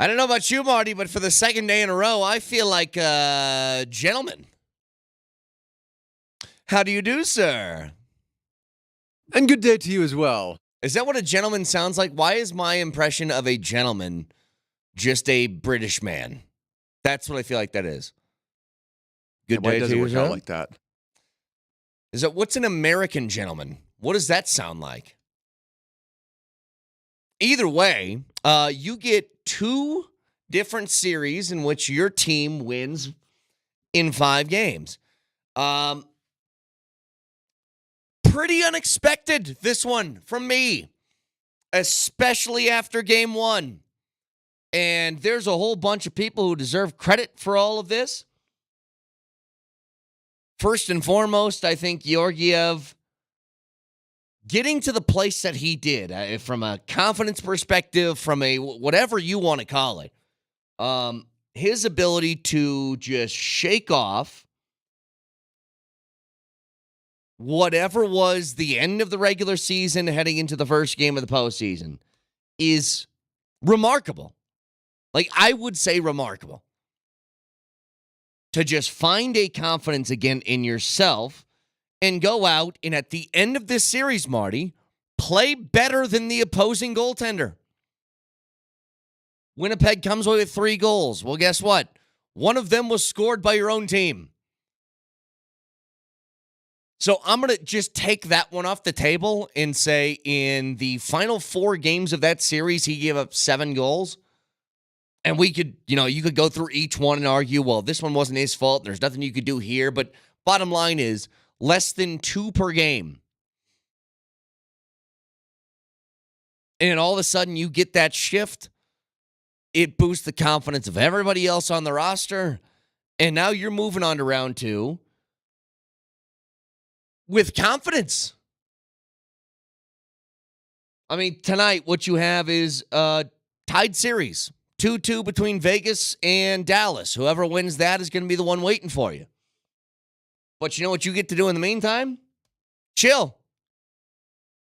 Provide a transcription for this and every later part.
I don't know about you, Marty, but for the second day in a row, I feel like a gentleman. How do you do, sir? And good day to you as well. Is that what a gentleman sounds like? Why is my impression of a gentleman just a British man? That's what I feel like that is. Good Why day does to it you, work sir? out like that? Is that what's an American gentleman? What does that sound like? Either way, you get two different series in which your team wins in 5 games. Pretty unexpected, this one from me, especially after game 1. And there's a whole bunch of people who deserve credit for all of this. First and foremost, I think Georgiev getting to the place that he did, from a confidence perspective, from a whatever you want to call it, his ability to just shake off whatever was the end of the regular season heading into the first game of the postseason is remarkable. Like, I would say remarkable. To just find a confidence again in yourself and go out and at the end of this series, Marty, play better than the opposing goaltender. Winnipeg comes away with 3 goals. Well, guess what? One of them was scored by your own team. So I'm going to just take that one off the table and say in the final 4 games of that series, he gave up 7 goals. And we could, you could go through each one and argue, well, this one wasn't his fault. There's nothing you could do here. But bottom line is less than 2 per game. And all of a sudden you get that shift. It boosts the confidence of everybody else on the roster. And now you're moving on to round 2 with confidence. I mean, tonight what you have is a tied series. 2-2 between Vegas and Dallas. Whoever wins that is going to be the one waiting for you. But you know what you get to do in the meantime? Chill.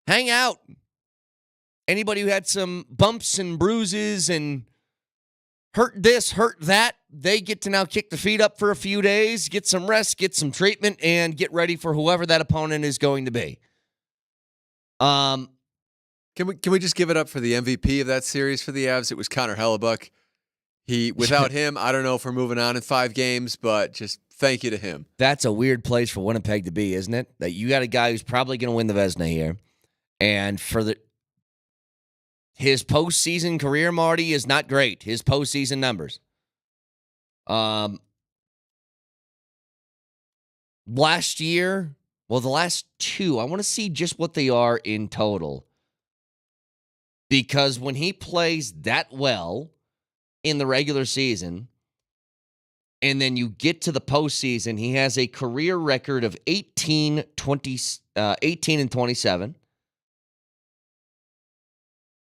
Hang out. Anybody who had some bumps and bruises and hurt this, hurt that, they get to now kick the feet up for a few days, get some rest, get some treatment, and get ready for whoever that opponent is going to be. Can we just give it up for the MVP of that series for the Avs? It was Connor Hellebuck. Without him, I don't know if we're moving on in 5 games, but just thank you to him. That's a weird place for Winnipeg to be, isn't it? That you got a guy who's probably going to win the Vezina here, and for his postseason career, Marty, is not great. His postseason numbers. Last year, well, the last 2, I want to see just what they are in total. Because when he plays that well in the regular season, and then you get to the postseason, he has a career record of 18 and 27.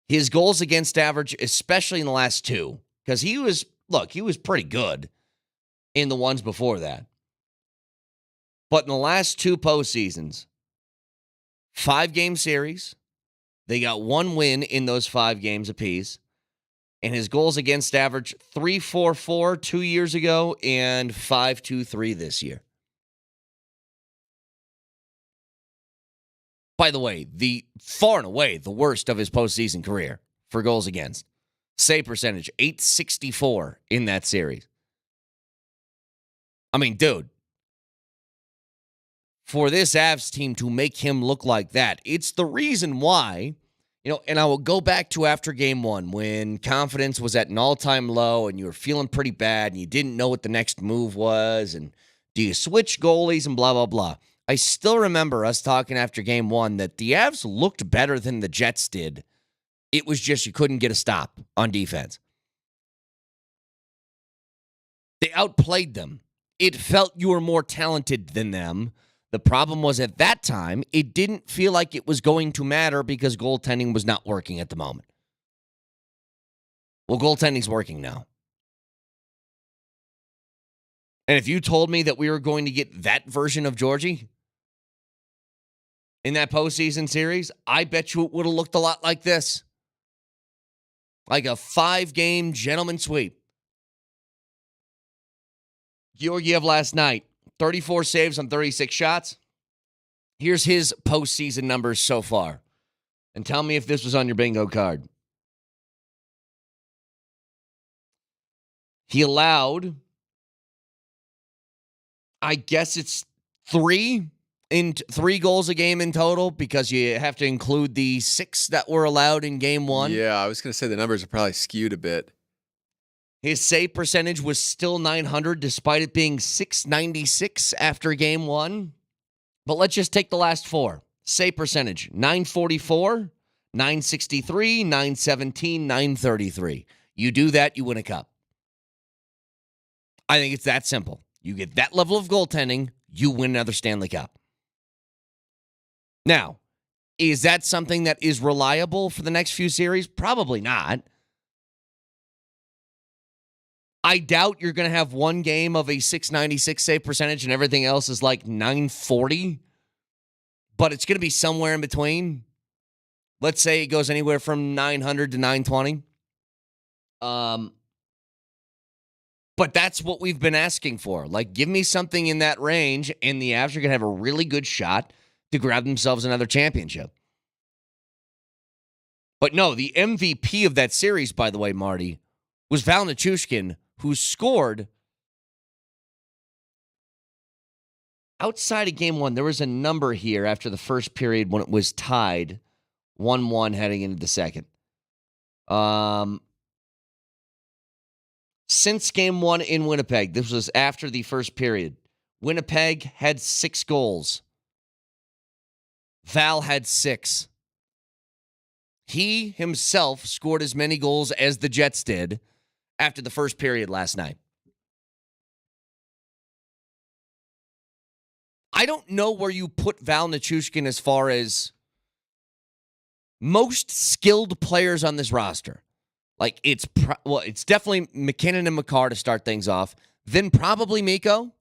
His goals against average, especially in the last 2, because he was pretty good in the ones before that. But in the last 2 postseasons, 5-game series, they got 1 win in those 5 games apiece. And his goals against average 3.44 2 years ago and 5.23 this year. By the way, far and away the worst of his postseason career for goals against. Save percentage, .864 in that series. I mean, dude, for this Avs team to make him look like that, it's the reason why, and I will go back to after game 1 when confidence was at an all-time low and you were feeling pretty bad and you didn't know what the next move was and do you switch goalies and blah, blah, blah. I still remember us talking after game 1 that the Avs looked better than the Jets did. It was just you couldn't get a stop on defense. They outplayed them. It felt you were more talented than them. The problem was at that time, it didn't feel like it was going to matter because goaltending was not working at the moment. Well, goaltending's working now. And if you told me that we were going to get that version of Georgie in that postseason series, I bet you it would have looked a lot like this. like a 5-game gentleman sweep. Georgiev last night, 34 saves on 36 shots. Here's his postseason numbers so far. And tell me if this was on your bingo card. He allowed, I guess it's 3 goals a game in total, because you have to include the 6 that were allowed in game 1. Yeah, I was going to say the numbers are probably skewed a bit. His save percentage was still .900 despite it being .696 after game 1. But let's just take the last 4. Save percentage, .944, .963, .917, .933. You do that, you win a cup. I think it's that simple. You get that level of goaltending, you win another Stanley Cup. Now, is that something that is reliable for the next few series? Probably not. I doubt you're going to have one game of a .696 save percentage and everything else is like .940. But it's going to be somewhere in between. Let's say it goes anywhere from .900 to .920. But that's what we've been asking for. Like, give me something in that range, and the Avs are going to have a really good shot to grab themselves another championship. But no, the MVP of that series, by the way, Marty, was Val Nichushkin, who scored outside of game 1. There was a number here after the first period when it was tied 1-1 heading into the second. Since game 1 in Winnipeg, this was after the first period, Winnipeg had 6 goals. Val had 6. He himself scored as many goals as the Jets did after the first period last night. I don't know where you put Val Nichushkin as far as most skilled players on this roster. Like, it's definitely McKinnon and Makar to start things off. Then probably Mikko.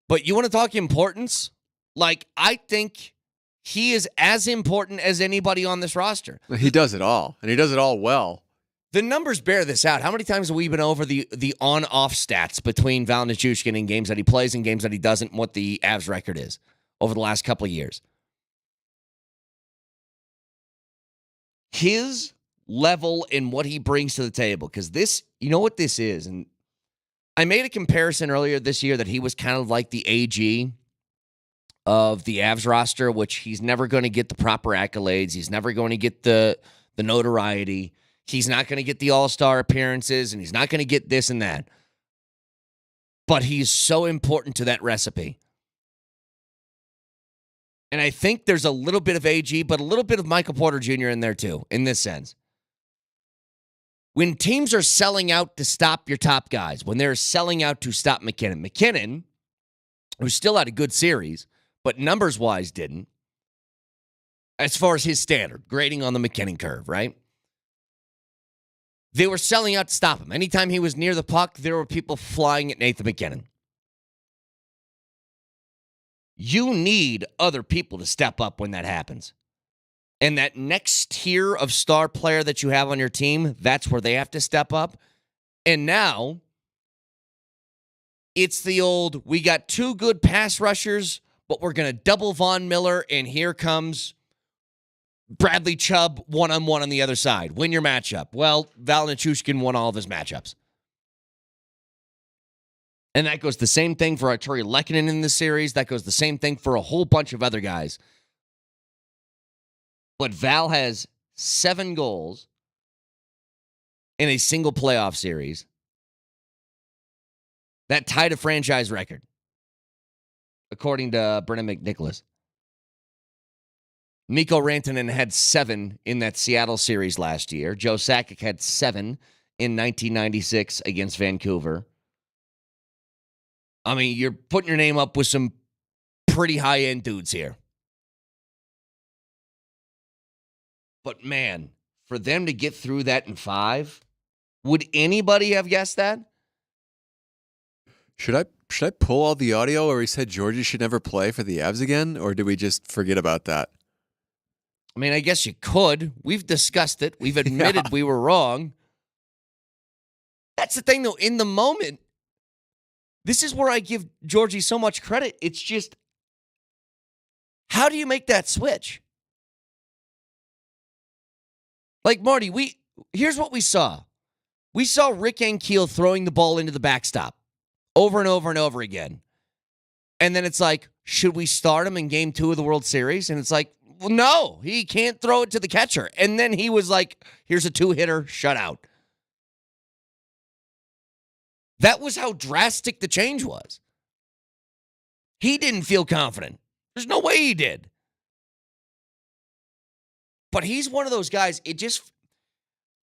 But you want to talk importance? Like, I think he is as important as anybody on this roster. He does it all, and he does it all well. The numbers bear this out. How many times have we been over the on-off stats between Val Nichushkin in games that he plays and games that he doesn't, and what the Avs record is over the last couple of years? His level and what he brings to the table, because this, you know what this is, and I made a comparison earlier this year that he was kind of like the AG of the Avs roster, which he's never going to get the proper accolades. He's never going to get the notoriety. He's not going to get the all-star appearances, and he's not going to get this and that. But he's so important to that recipe. And I think there's a little bit of AG, but a little bit of Michael Porter Jr. in there too, in this sense. When teams are selling out to stop your top guys, when they're selling out to stop McKinnon, who still had a good series, but numbers-wise didn't, as far as his standard, grading on the McKinnon curve, right? They were selling out to stop him. Anytime he was near the puck, there were people flying at Nathan McKinnon. You need other people to step up when that happens. And that next tier of star player that you have on your team, that's where they have to step up. And now, it's the old, we got 2 good pass rushers, but we're going to double Von Miller, and here comes Bradley Chubb one-on-one on the other side. Win your matchup. Well, Val Nichushkin won all of his matchups. And that goes the same thing for Artturi Lehkonen in this series. That goes the same thing for a whole bunch of other guys. But Val has 7 goals in a single playoff series. That tied a franchise record, according to Brennan McNicholas. Mikko Rantanen had 7 in that Seattle series last year. Joe Sakic had 7 in 1996 against Vancouver. I mean, you're putting your name up with some pretty high-end dudes here. But man, for them to get through that in 5, would anybody have guessed that? Should I pull all the audio where he said Georgie should never play for the Avs again, or did we just forget about that? I mean, I guess you could. We've discussed it. We've admitted we were wrong. That's the thing, though. In the moment, this is where I give Georgie so much credit. It's just, how do you make that switch? Like, Marty, here's what we saw. We saw Rick Ankiel throwing the ball into the backstop over and over and over again. And then it's like, should we start him in game 2 of the World Series? And it's like, well, no, he can't throw it to the catcher. And then he was like, here's a 2-hitter, shutout. That was how drastic the change was. He didn't feel confident. There's no way he did. But he's one of those guys, it just,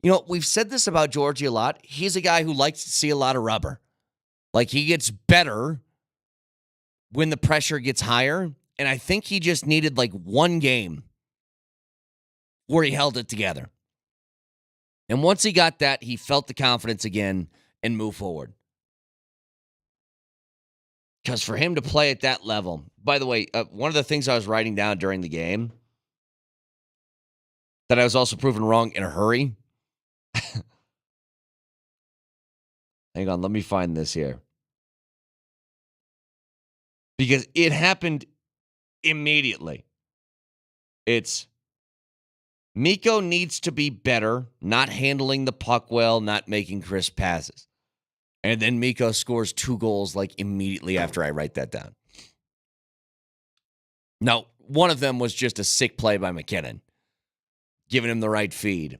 we've said this about Georgie a lot. He's a guy who likes to see a lot of rubber. Like, he gets better when the pressure gets higher. And I think he just needed like one game where he held it together. And once he got that, he felt the confidence again and moved forward. Because for him to play at that level, by the way, one of the things I was writing down during the game that I was also proven wrong in a hurry. Hang on, let me find this here. Because it happened immediately. It's Mikko needs to be better, not handling the puck well, not making crisp passes. And then Mikko scores 2 goals like immediately after I write that down. No, one of them was just a sick play by McKinnon, giving him the right feed.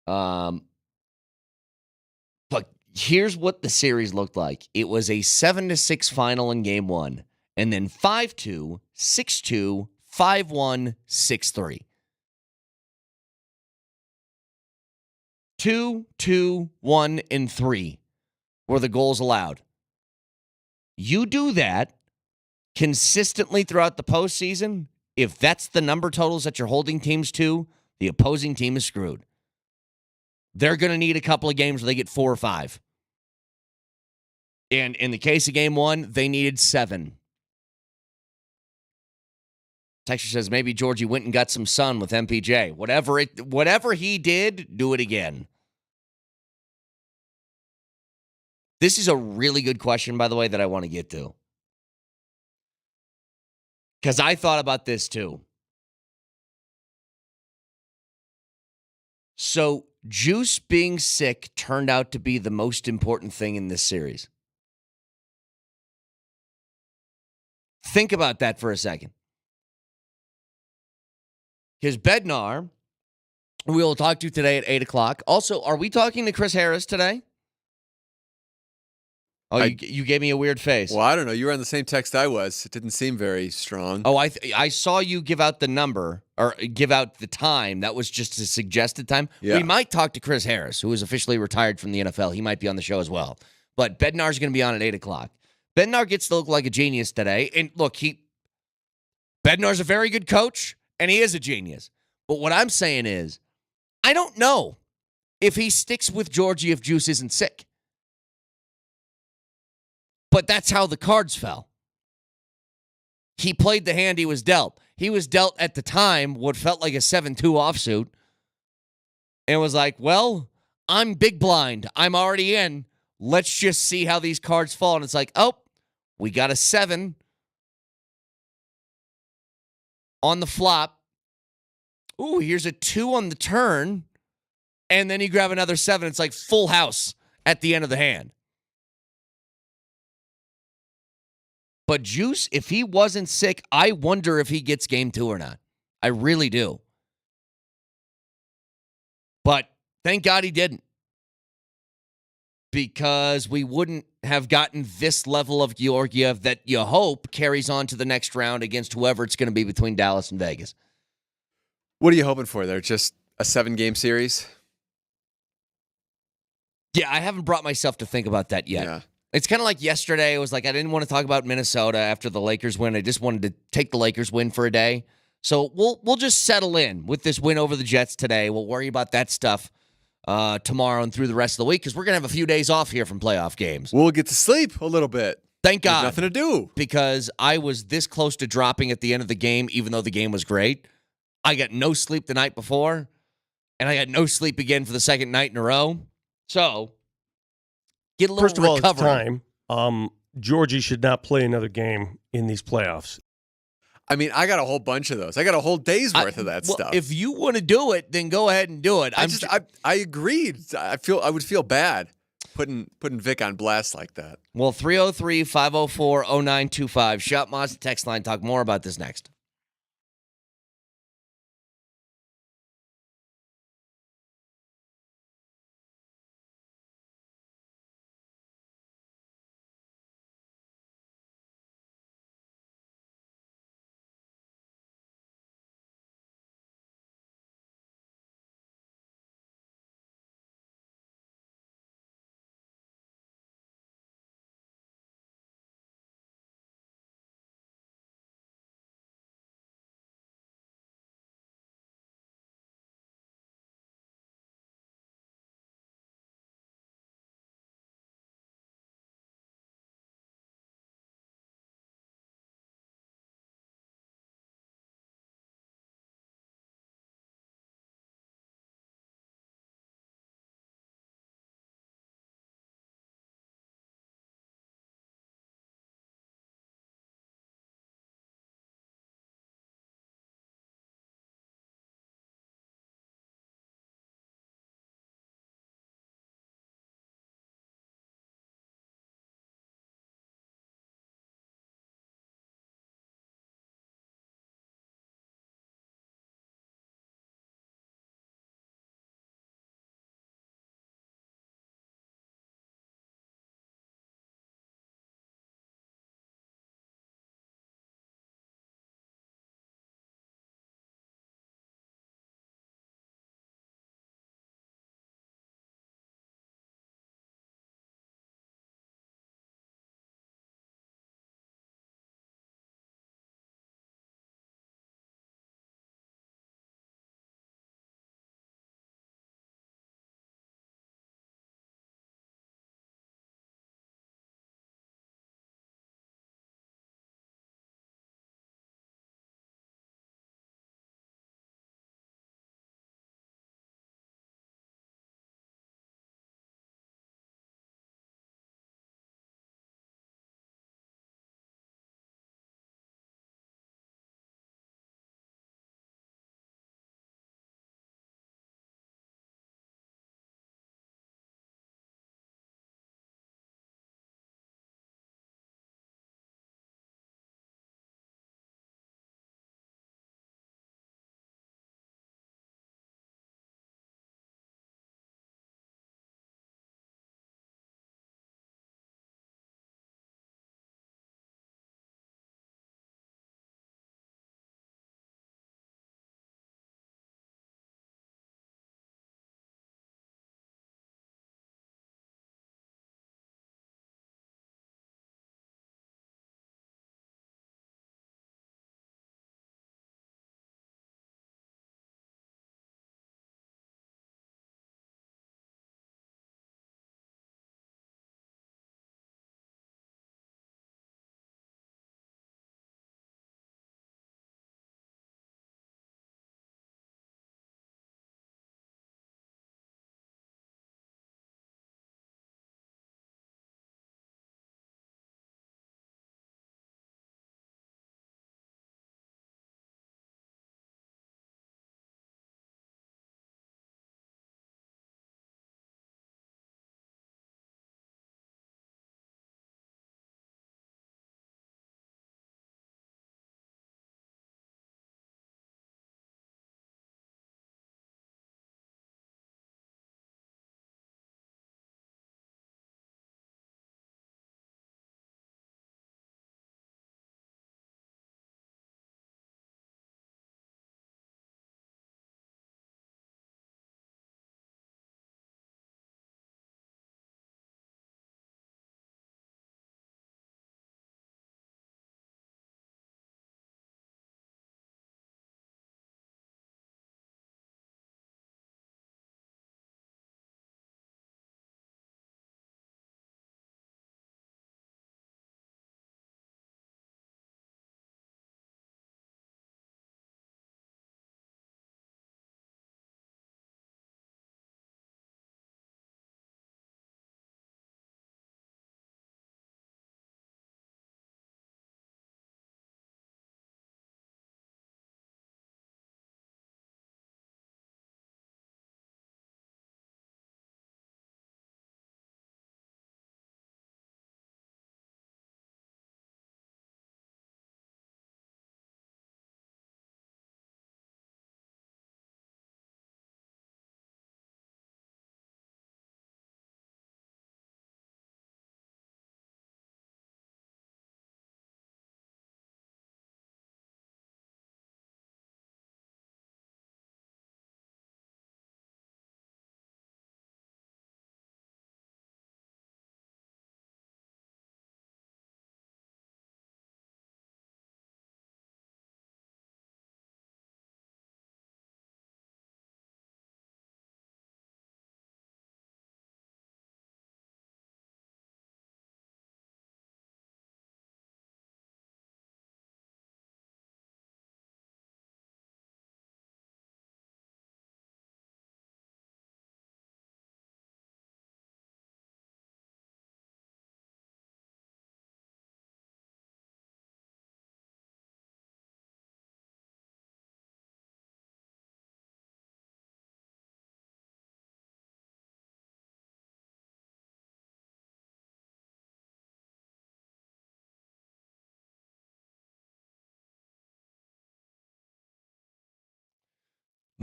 But here's what the series looked like. It was a 7-6 final in game 1, and then 5-2, 6-2, 5-1, 6-3. 2, 2, 1, and 3 were the goals allowed. You do that consistently throughout the postseason, if that's the number totals that you're holding teams to, the opposing team is screwed. They're going to need a couple of games where they get 4 or 5. And in the case of game 1, they needed 7. Texture says maybe Georgie went and got some sun with MPJ. Whatever he did, do it again. This is a really good question, by the way, that I want to get to. Because I thought about this too. So, Juice being sick turned out to be the most important thing in this series. Think about that for a second. Because Bednar, we will talk to today at 8 o'clock. Also, are we talking to Chris Harris today? Oh, you gave me a weird face. Well, I don't know. You were on the same text I was. It didn't seem very strong. Oh, I saw you give out the number or give out the time. That was just a suggested time. Yeah. We might talk to Chris Harris, who is officially retired from the NFL. He might be on the show as well. But Bednar's going to be on at 8 o'clock. Bednar gets to look like a genius today. And look, Bednar's a very good coach, and he is a genius. But what I'm saying is, I don't know if he sticks with Georgie if Juice isn't sick. But that's how the cards fell. He played the hand he was dealt. He was dealt at the time what felt like a 7-2 offsuit. And was like, well, I'm big blind. I'm already in. Let's just see how these cards fall. And it's like, oh, we got a 7 on the flop. Ooh, here's a 2 on the turn. And then you grab another 7. It's like full house at the end of the hand. But Juice, if he wasn't sick, I wonder if he gets game 2 or not. I really do. But thank God he didn't. Because we wouldn't have gotten this level of Georgiev that you hope carries on to the next round against whoever it's going to be between Dallas and Vegas. What are you hoping for there? Just a 7-game series? Yeah, I haven't brought myself to think about that yet. Yeah. It's kind of like yesterday. It was like I didn't want to talk about Minnesota after the Lakers win. I just wanted to take the Lakers win for a day. So we'll just settle in with this win over the Jets today. We'll worry about that stuff tomorrow and through the rest of the week because we're going to have a few days off here from playoff games. We'll get to sleep a little bit. Thank God. There's nothing to do. Because I was this close to dropping at the end of the game, even though the game was great. I got no sleep the night before, and I got no sleep again for the second night in a row. So, get a little First of all, it's recovery. time. Georgie should not play another game in these playoffs. I mean, I got a whole bunch of those. I got a whole day's worth of that Well, stuff. if you want to do it, then go ahead and do it. I agreed. I would feel bad putting Vic on blast like that. Well, 303-504-0925. Shop Mazda text line. Talk more about this next.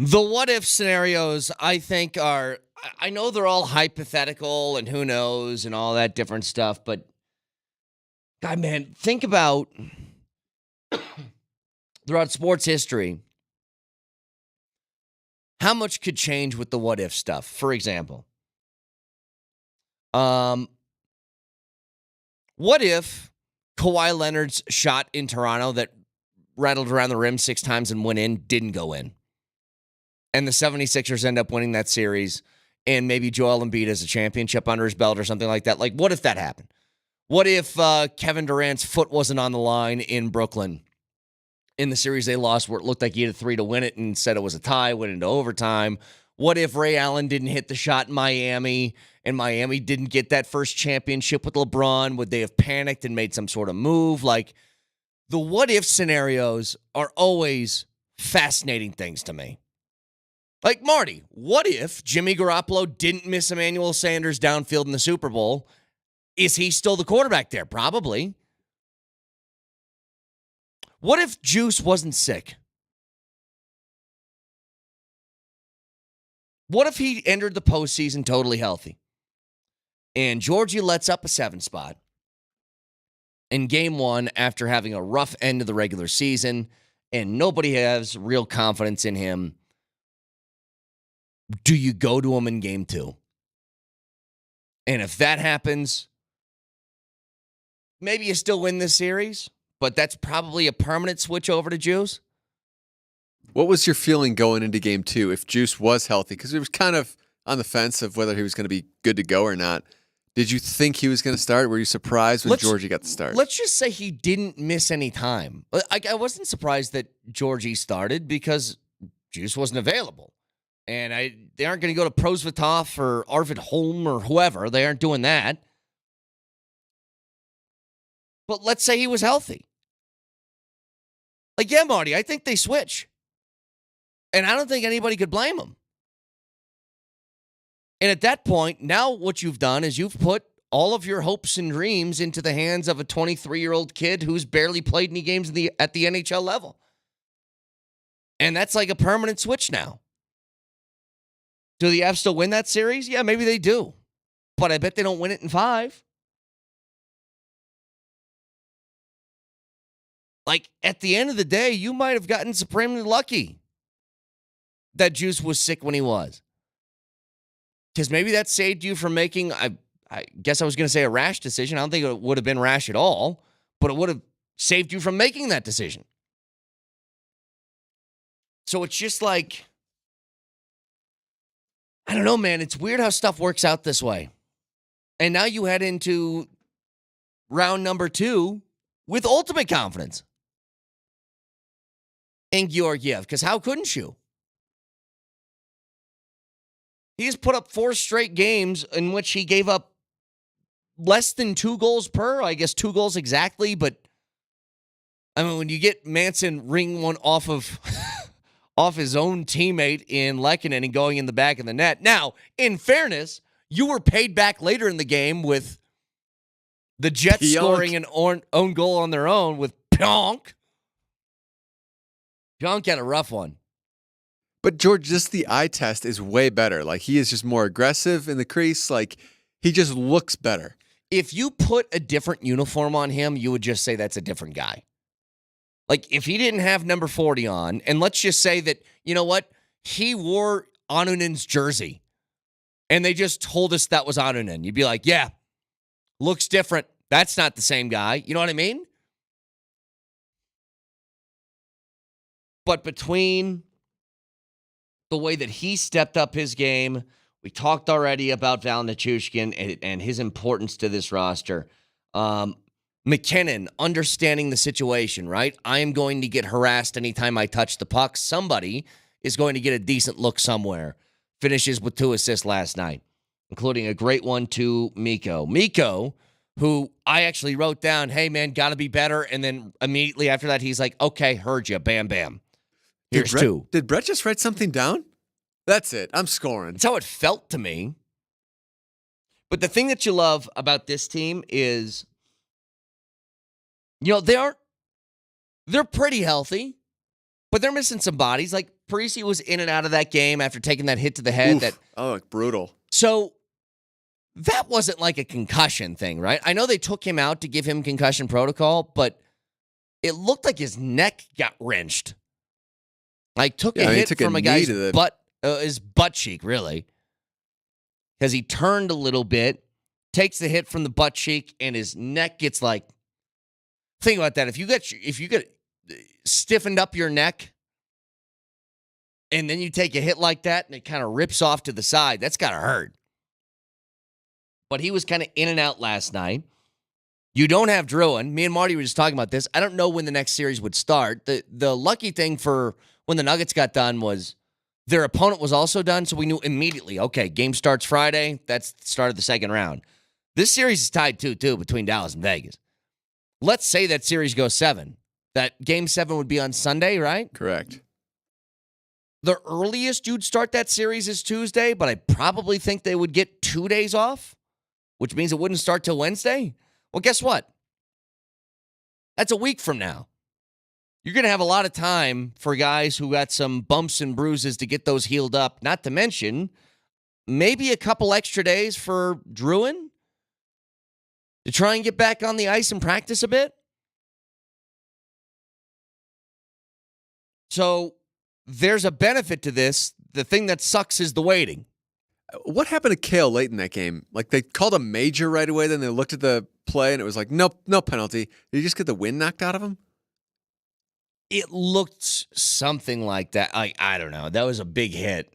The what if scenarios, I think, I know they're all hypothetical and who knows and all that different stuff, but God, man, think about throughout sports history how much could change with the what if stuff. For example, what if Kawhi Leonard's shot in Toronto that rattled around the rim 6 times and went in didn't go in? And the 76ers end up winning that series, and maybe Joel Embiid has a championship under his belt or something like that. Like, what if that happened? What if Kevin Durant's foot wasn't on the line in Brooklyn in the series they lost where it looked like he had a 3 to win it and said it was a tie, went into overtime? What if Ray Allen didn't hit the shot in Miami and Miami didn't get that first championship with LeBron? Would they have panicked and made some sort of move? Like, the what if scenarios are always fascinating things to me. Like, Marty, what if Jimmy Garoppolo didn't miss Emmanuel Sanders downfield in the Super Bowl? Is he still the quarterback there? Probably. What if Juice wasn't sick? What if he entered the postseason totally healthy? And Georgie lets up a 7 spot in game 1 after having a rough end of the regular season, and nobody has real confidence in him. Do you go to him in game 2? And if that happens, maybe you still win this series, but that's probably a permanent switch over to Juice. What was your feeling going into game 2 if Juice was healthy? Because it was kind of on the fence of whether he was going to be good to go or not. Did you think he was going to start? Were you surprised when Georgie got the start? Let's just say he didn't miss any time. I wasn't surprised that Georgie started because Juice wasn't available. And they aren't going to go to Prosvetov or Arvid Holm or whoever. They aren't doing that. But let's say he was healthy. Like, yeah, Marty, I think they switch. And I don't think anybody could blame him. And at that point, now what you've done is you've put all of your hopes and dreams into the hands of a 23-year-old kid who's barely played any games at the NHL level. And that's like a permanent switch now. Do the Avs still win that series? Yeah, maybe they do. But I bet they don't win it in 5. Like, at the end of the day, you might have gotten supremely lucky that Juice was sick when he was. Because maybe that saved you from making, I guess I was going to say a rash decision. I don't think it would have been rash at all, but it would have saved you from making that decision. So it's just like, I don't know, man. It's weird how stuff works out this way. And now you head into round number 2 with ultimate confidence in Georgiev, because how couldn't you? He's put up 4 straight games in which he gave up less than 2 goals per, I guess 2 goals exactly, but I mean, when you get Manson ring one off of off his own teammate in Lehkonen and going in the back of the net. Now, in fairness, you were paid back later in the game with the Jets scoring an own goal on their own with Pionk. Pionk had a rough one. But George, just the eye test is way better. Like, he is just more aggressive in the crease. Like, he just looks better. If you put a different uniform on him, you would just say that's a different guy. Like, if he didn't have number 40 on, and let's just say that, you know what, he wore Anunen's jersey, and they just told us that was Anunen, you'd be like, yeah, looks different. That's not the same guy. You know what I mean? But between the way that he stepped up his game, we talked already about Val Nichushkin and his importance to this roster. McKinnon, understanding the situation, right? I am going to get harassed anytime I touch the puck. Somebody is going to get a decent look somewhere. Finishes with 2 assists last night, including a great one to Mikko. Mikko, who I actually wrote down, hey, man, got to be better. And then immediately after that, he's like, okay, heard you. Bam, bam. Here's 2. Did Brett just write something down? That's it. I'm scoring. That's how it felt to me. But the thing that you love about this team is, you know, they're pretty healthy, but they're missing some bodies. Like Parisi was in and out of that game after taking that hit to the head. Oof. Brutal. So that wasn't like a concussion thing, right? I know they took him out to give him concussion protocol, but it looked like his neck got wrenched. Like took a hit from a guy's his butt cheek, really. Because he turned a little bit, takes the hit from the butt cheek, and his neck gets like. Think about that. If you get stiffened up your neck, and then you take a hit like that, and it kind of rips off to the side, that's gotta hurt. But he was kind of in and out last night. You don't have Druin. Me and Marty were just talking about this. I don't know when the next series would start. The lucky thing for when the Nuggets got done was their opponent was also done, so we knew immediately, okay, game starts Friday. That's the start of the second round. This series is tied 2-2 between Dallas and Vegas. Let's say that series goes 7. That game 7 would be on Sunday, right? Correct. The earliest you'd start that series is Tuesday, but I probably think they would get 2 days off, which means it wouldn't start till Wednesday. Well, guess what? That's a week from now. You're going to have a lot of time for guys who got some bumps and bruises to get those healed up, not to mention maybe a couple extra days for Druin to try and get back on the ice and practice a bit. So there's a benefit to this. The thing that sucks is the waiting. What happened to Kale late in that game? Like they called a major right away, then they looked at the play and it was like, nope, no penalty. Did he just get the wind knocked out of him? It looked something like that. I don't know. That was a big hit.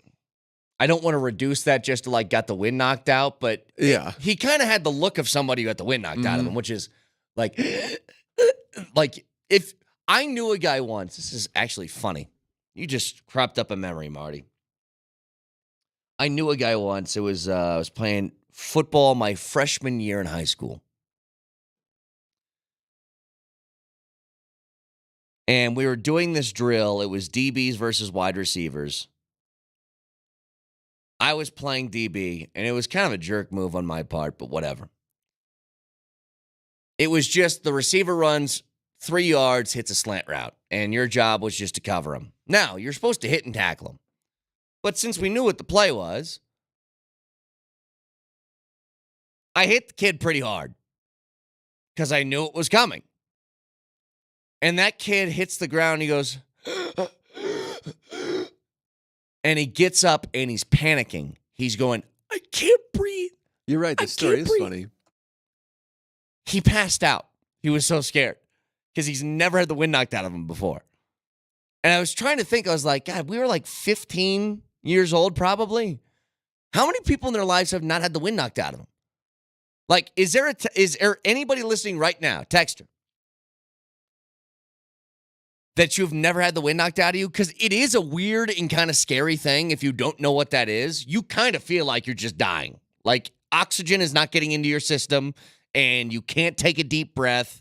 I don't want to reduce that just to like got the wind knocked out, but yeah, he kind of had the look of somebody who got the wind knocked out of him, which is like, like if I knew a guy once, this is actually funny. You just cropped up a memory, Marty. I knew a guy once. It was I was playing football my freshman year in high school. And we were doing this drill. It was DBs versus wide receivers. I was playing DB, and it was kind of a jerk move on my part, but whatever. It was just the receiver runs 3 yards, hits a slant route, and your job was just to cover him. Now, you're supposed to hit and tackle him. But since we knew what the play was, I hit the kid pretty hard because I knew it was coming. And that kid hits the ground, he goes, and he gets up and he's panicking. He's going, I can't breathe. You're right. This story is funny. He passed out. He was so scared because he's never had the wind knocked out of him before. And I was trying to think, I was like, God, we were like 15 years old probably. How many people in their lives have not had the wind knocked out of them? Like, is there anybody listening right now, texter, that you've never had the wind knocked out of you? Because it is a weird and kind of scary thing if you don't know what that is. You kind of feel like you're just dying. Like oxygen is not getting into your system and you can't take a deep breath.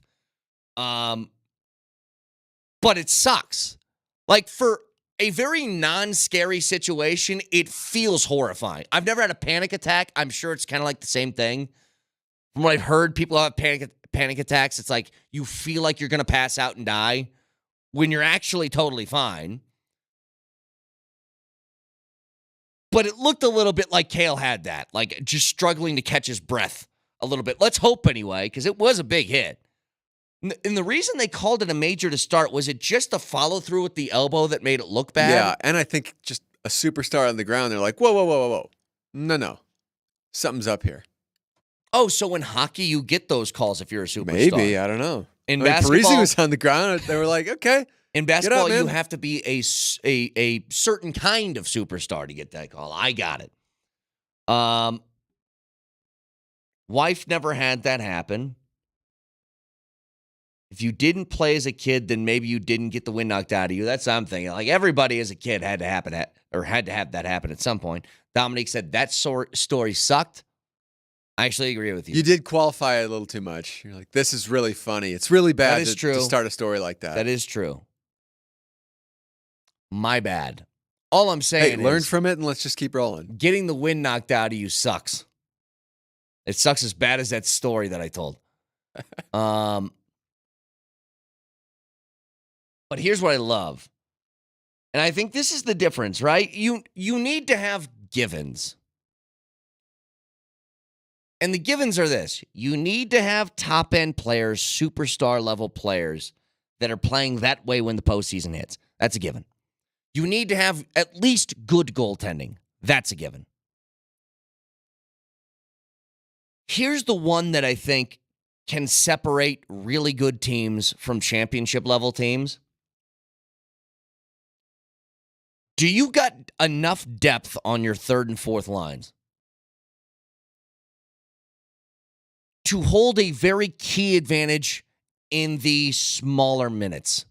But it sucks. Like for a very non-scary situation, it feels horrifying. I've never had a panic attack. I'm sure it's kind of like the same thing. From what I've heard, people have panic attacks. It's like you feel like you're going to pass out and die when you're actually totally fine. But it looked a little bit like Kale had that, like just struggling to catch his breath a little bit. Let's hope anyway, because it was a big hit. And the reason they called it a major to start, was it just the follow-through with the elbow that made it look bad? Yeah, and I think just a superstar on the ground, they're like, whoa. No. Something's up here. Oh, so in hockey, you get those calls if you're a superstar. Maybe, I don't know. In basketball, Parisi was on the ground. They were like, okay. In basketball, man. you have to be a certain kind of superstar to get that call. I got it. Wife never had that happen. If you didn't play as a kid, then maybe you didn't get the wind knocked out of you. That's what I'm thinking. Like everybody as a kid had to have that happen at some point. Dominique said that story sucked. I actually agree with you. You did qualify it a little too much. You're like, this is really funny. It's really bad to start a story like that. That is true. My bad. All I'm saying is, learn from it and let's just keep rolling. Getting the wind knocked out of you sucks. It sucks as bad as that story that I told. But here's what I love. And I think this is the difference, right? You need to have givens. And the givens are this. You need to have top-end players, superstar-level players that are playing that way when the postseason hits. That's a given. You need to have at least good goaltending. That's a given. Here's the one that I think can separate really good teams from championship-level teams. Do you got enough depth on your third and fourth lines to hold a very key advantage in the smaller minutes?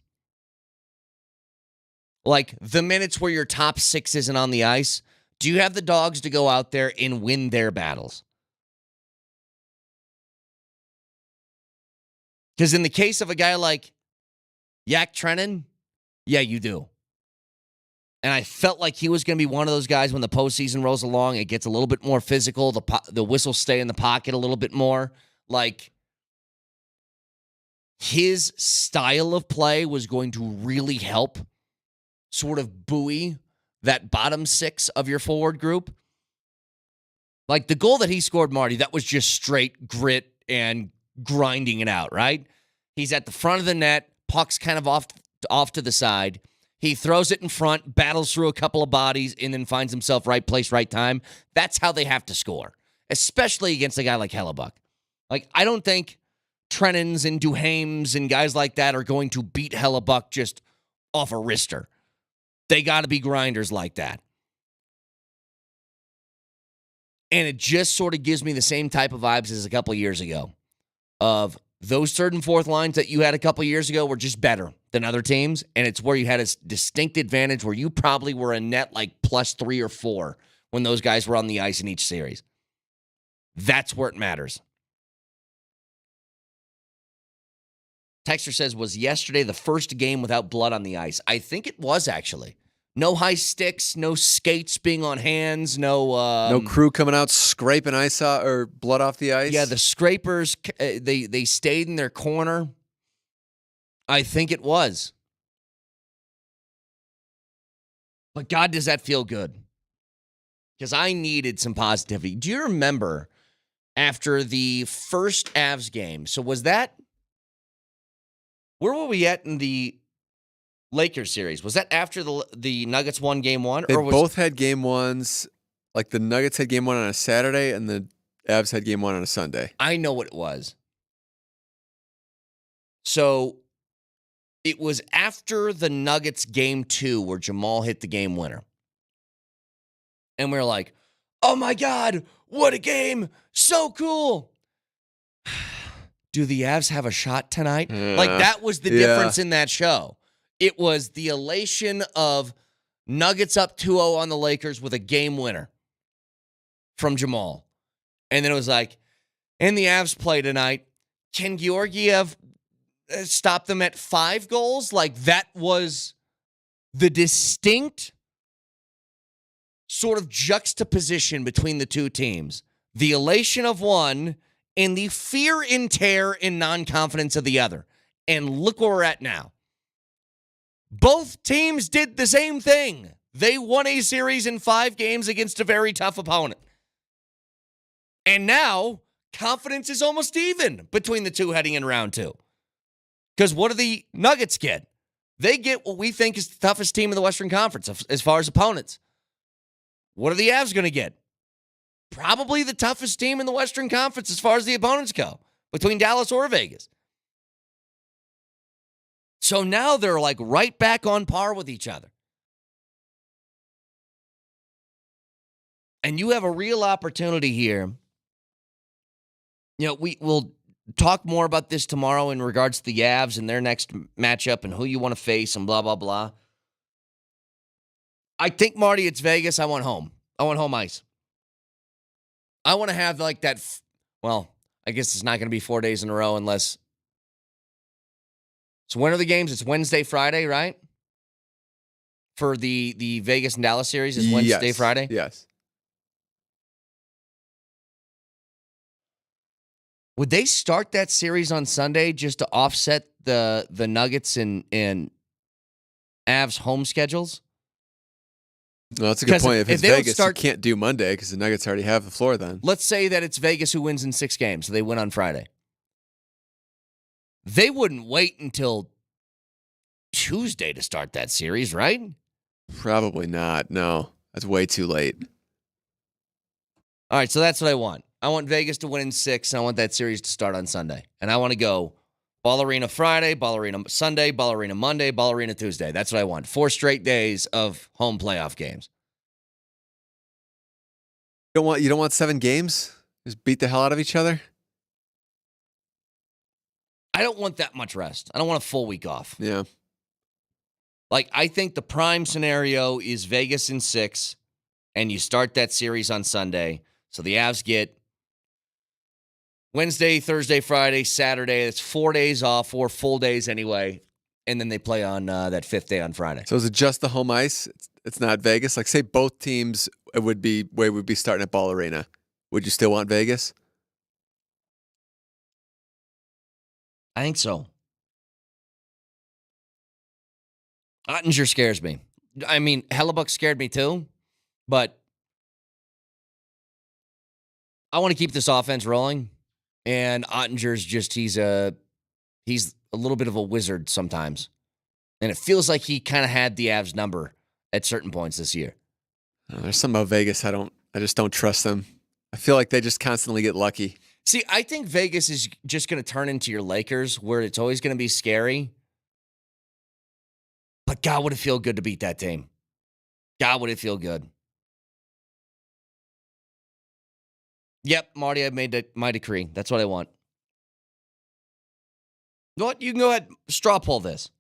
Like the minutes where your top six isn't on the ice, do you have the dogs to go out there and win their battles? Because in the case of a guy like Yak Trennan, yeah, you do. And I felt like he was going to be one of those guys when the postseason rolls along, it gets a little bit more physical, the whistles stay in the pocket a little bit more. Like, his style of play was going to really help sort of buoy that bottom six of your forward group. Like, the goal that he scored, Marty, that was just straight grit and grinding it out, right? He's at the front of the net, puck's kind of off to the side. He throws it in front, battles through a couple of bodies, and then finds himself right place, right time. That's how they have to score, especially against a guy like Hellebuck. Like, I don't think Trennans and Duhaimes and guys like that are going to beat Hellebuck just off a wrister. They got to be grinders like that. And it just sort of gives me the same type of vibes as a couple of years ago of those third and fourth lines that you had a couple of years ago were just better than other teams, and it's where you had a distinct advantage where you probably were a net like +3 or 4 when those guys were on the ice in each series. That's where it matters. Texter says, was yesterday the first game without blood on the ice? I think it was, actually. No high sticks, no skates being on hands, no crew coming out scraping ice or blood off the ice. Yeah, the scrapers, they stayed in their corner. I think it was. But God, does that feel good? Because I needed some positivity. Do you remember after the first Avs game? So was that, where were we at in the Lakers series? Was that after the Nuggets won game one? They both had game ones. Like the Nuggets had game one on a Saturday and the Avs had game one on a Sunday. I know what it was. So it was after the Nuggets game 2 where Jamal hit the game winner. And we were like, oh my God, what a game. So cool. Do the Avs have a shot tonight? Like that was the difference in that show. It was the elation of Nuggets up 2-0 on the Lakers with a game winner from Jamal. And then it was like, and the Avs play tonight. Can Georgiev stop them at 5 goals? Like that was the distinct sort of juxtaposition between the two teams. The elation of one and the fear and terror and non-confidence of the other. And look where we're at now. Both teams did the same thing. They won a series in 5 games against a very tough opponent. And now, confidence is almost even between the two heading in round 2. Because what do the Nuggets get? They get what we think is the toughest team in the Western Conference as far as opponents. What are the Avs going to get? Probably the toughest team in the Western Conference as far as the opponents go, between Dallas or Vegas. So now they're like right back on par with each other. And you have a real opportunity here. You know, we'll talk more about this tomorrow in regards to the Avs and their next matchup and who you want to face and blah, blah, blah. I think, Marty, it's Vegas. I want home. I want home ice. I want to have like that. Well, I guess it's not going to be 4 days in a row unless. So when are the games? It's Wednesday, Friday, right? For the Vegas and Dallas series is Wednesday, Friday? Yes. Would they start that series on Sunday just to offset the Nuggets and Avs home schedules? Well, that's a good 'Cause point. If if it's they don't Vegas, start- you can't do Monday because the Nuggets already have the floor then. Let's say that it's Vegas who wins in 6 games, so they win on Friday. They wouldn't wait until Tuesday to start that series, right? Probably not. No, that's way too late. All right, so that's what I want. I want Vegas to win in 6, and I want that series to start on Sunday. And I want to go Ball Arena Friday, Ball Arena Sunday, Ball Arena Monday, Ball Arena Tuesday. That's what I want. 4 straight days of home playoff games. You don't want 7 games? Just beat the hell out of each other? I don't want that much rest. I don't want a full week off. Yeah. Like, I think the prime scenario is Vegas in 6, and you start that series on Sunday. So the Avs get Wednesday, Thursday, Friday, Saturday. That's 4 days off, 4 full days anyway. And then they play on that 5th day on Friday. So is it just the home ice? It's not Vegas? Like, say both teams would be starting at Ball Arena. Would you still want Vegas? I think so. Ottinger scares me. I mean, Hellebuck scared me too, but I want to keep this offense rolling. And Ottinger's just he's a little bit of a wizard sometimes. And it feels like he kind of had the Avs number at certain points this year. There's something about Vegas I just don't trust them. I feel like they just constantly get lucky. See, I think Vegas is just going to turn into your Lakers, where it's always going to be scary. But God, would it feel good to beat that team? God, would it feel good? Yep, Marty, I made my decree. That's what I want. You know what? You can go ahead, straw poll this.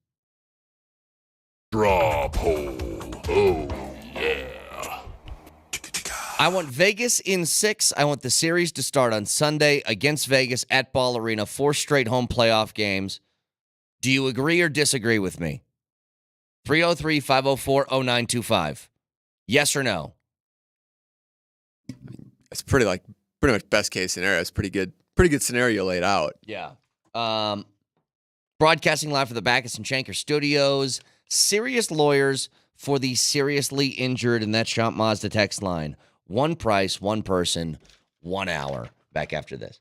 Straw poll. Oh, yeah. I want Vegas in 6. I want the series to start on Sunday against Vegas at Ball Arena. 4 straight home playoff games. Do you agree or disagree with me? 303-504-0925. Yes or no? It's pretty much best case scenario. It's pretty good scenario laid out. Yeah. Broadcasting live from the Backus and Shanker Studios. Serious lawyers for the seriously injured, and that's Shop Mazda text line. One price, one person, 1 hour. Back after this.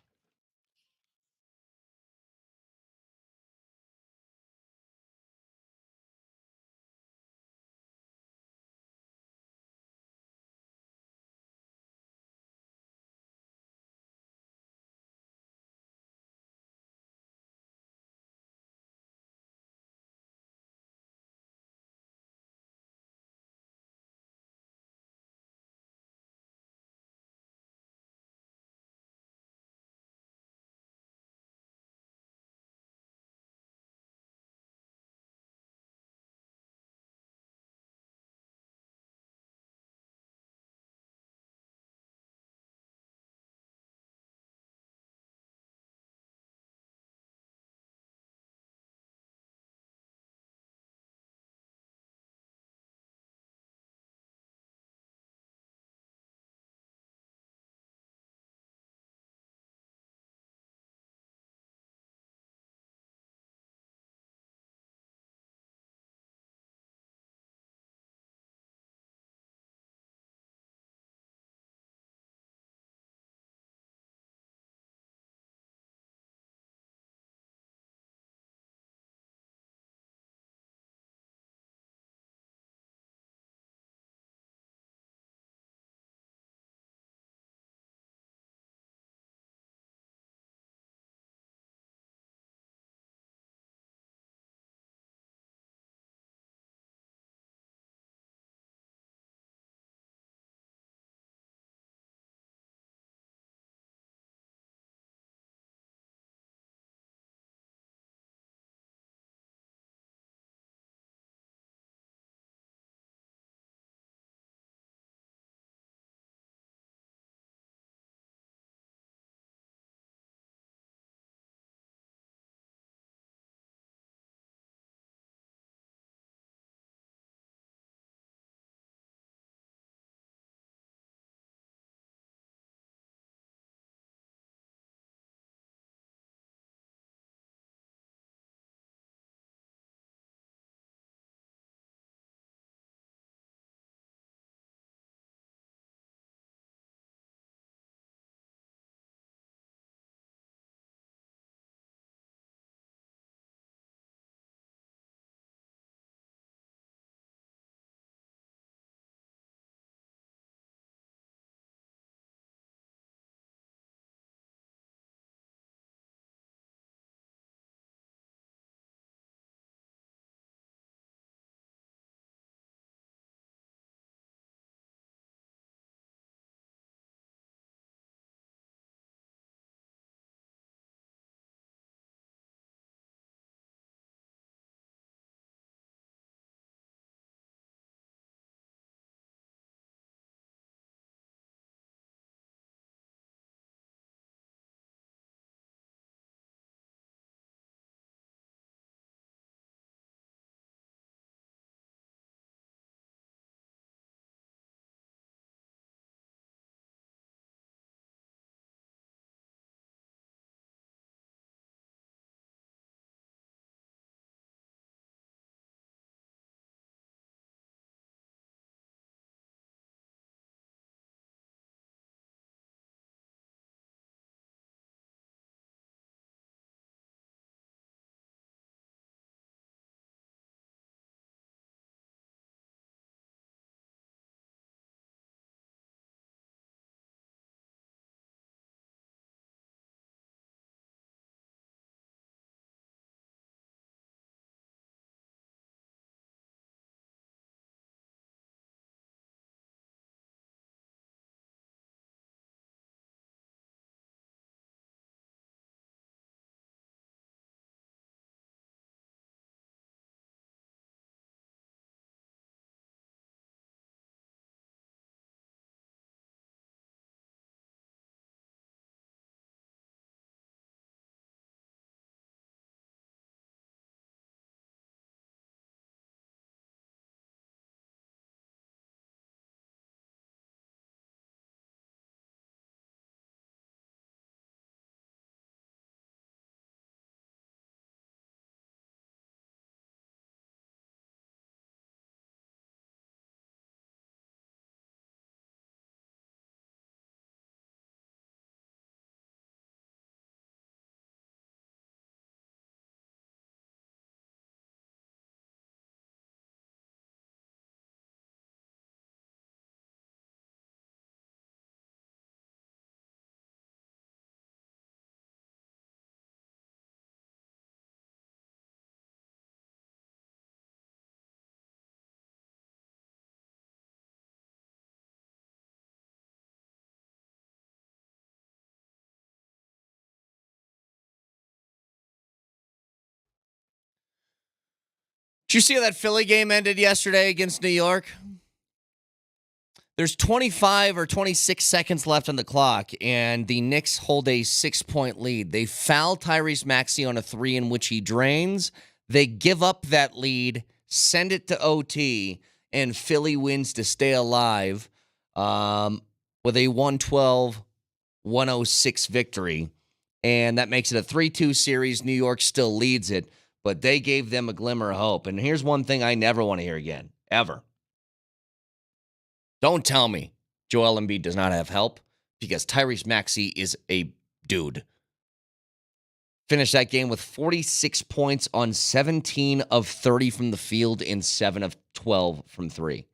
Did you see how that Philly game ended yesterday against New York? There's 25 or 26 seconds left on the clock, and the Knicks hold a 6-point lead. They foul Tyrese Maxey on a 3 in which he drains. They give up that lead, send it to OT, and Philly wins to stay alive with a 112-106 victory. And that makes it a 3-2 series. New York still leads it, but they gave them a glimmer of hope. And here's one thing I never want to hear again, ever. Don't tell me Joel Embiid does not have help, because Tyrese Maxey is a dude. Finished that game with 46 points on 17 of 30 from the field and 7 of 12 from 3.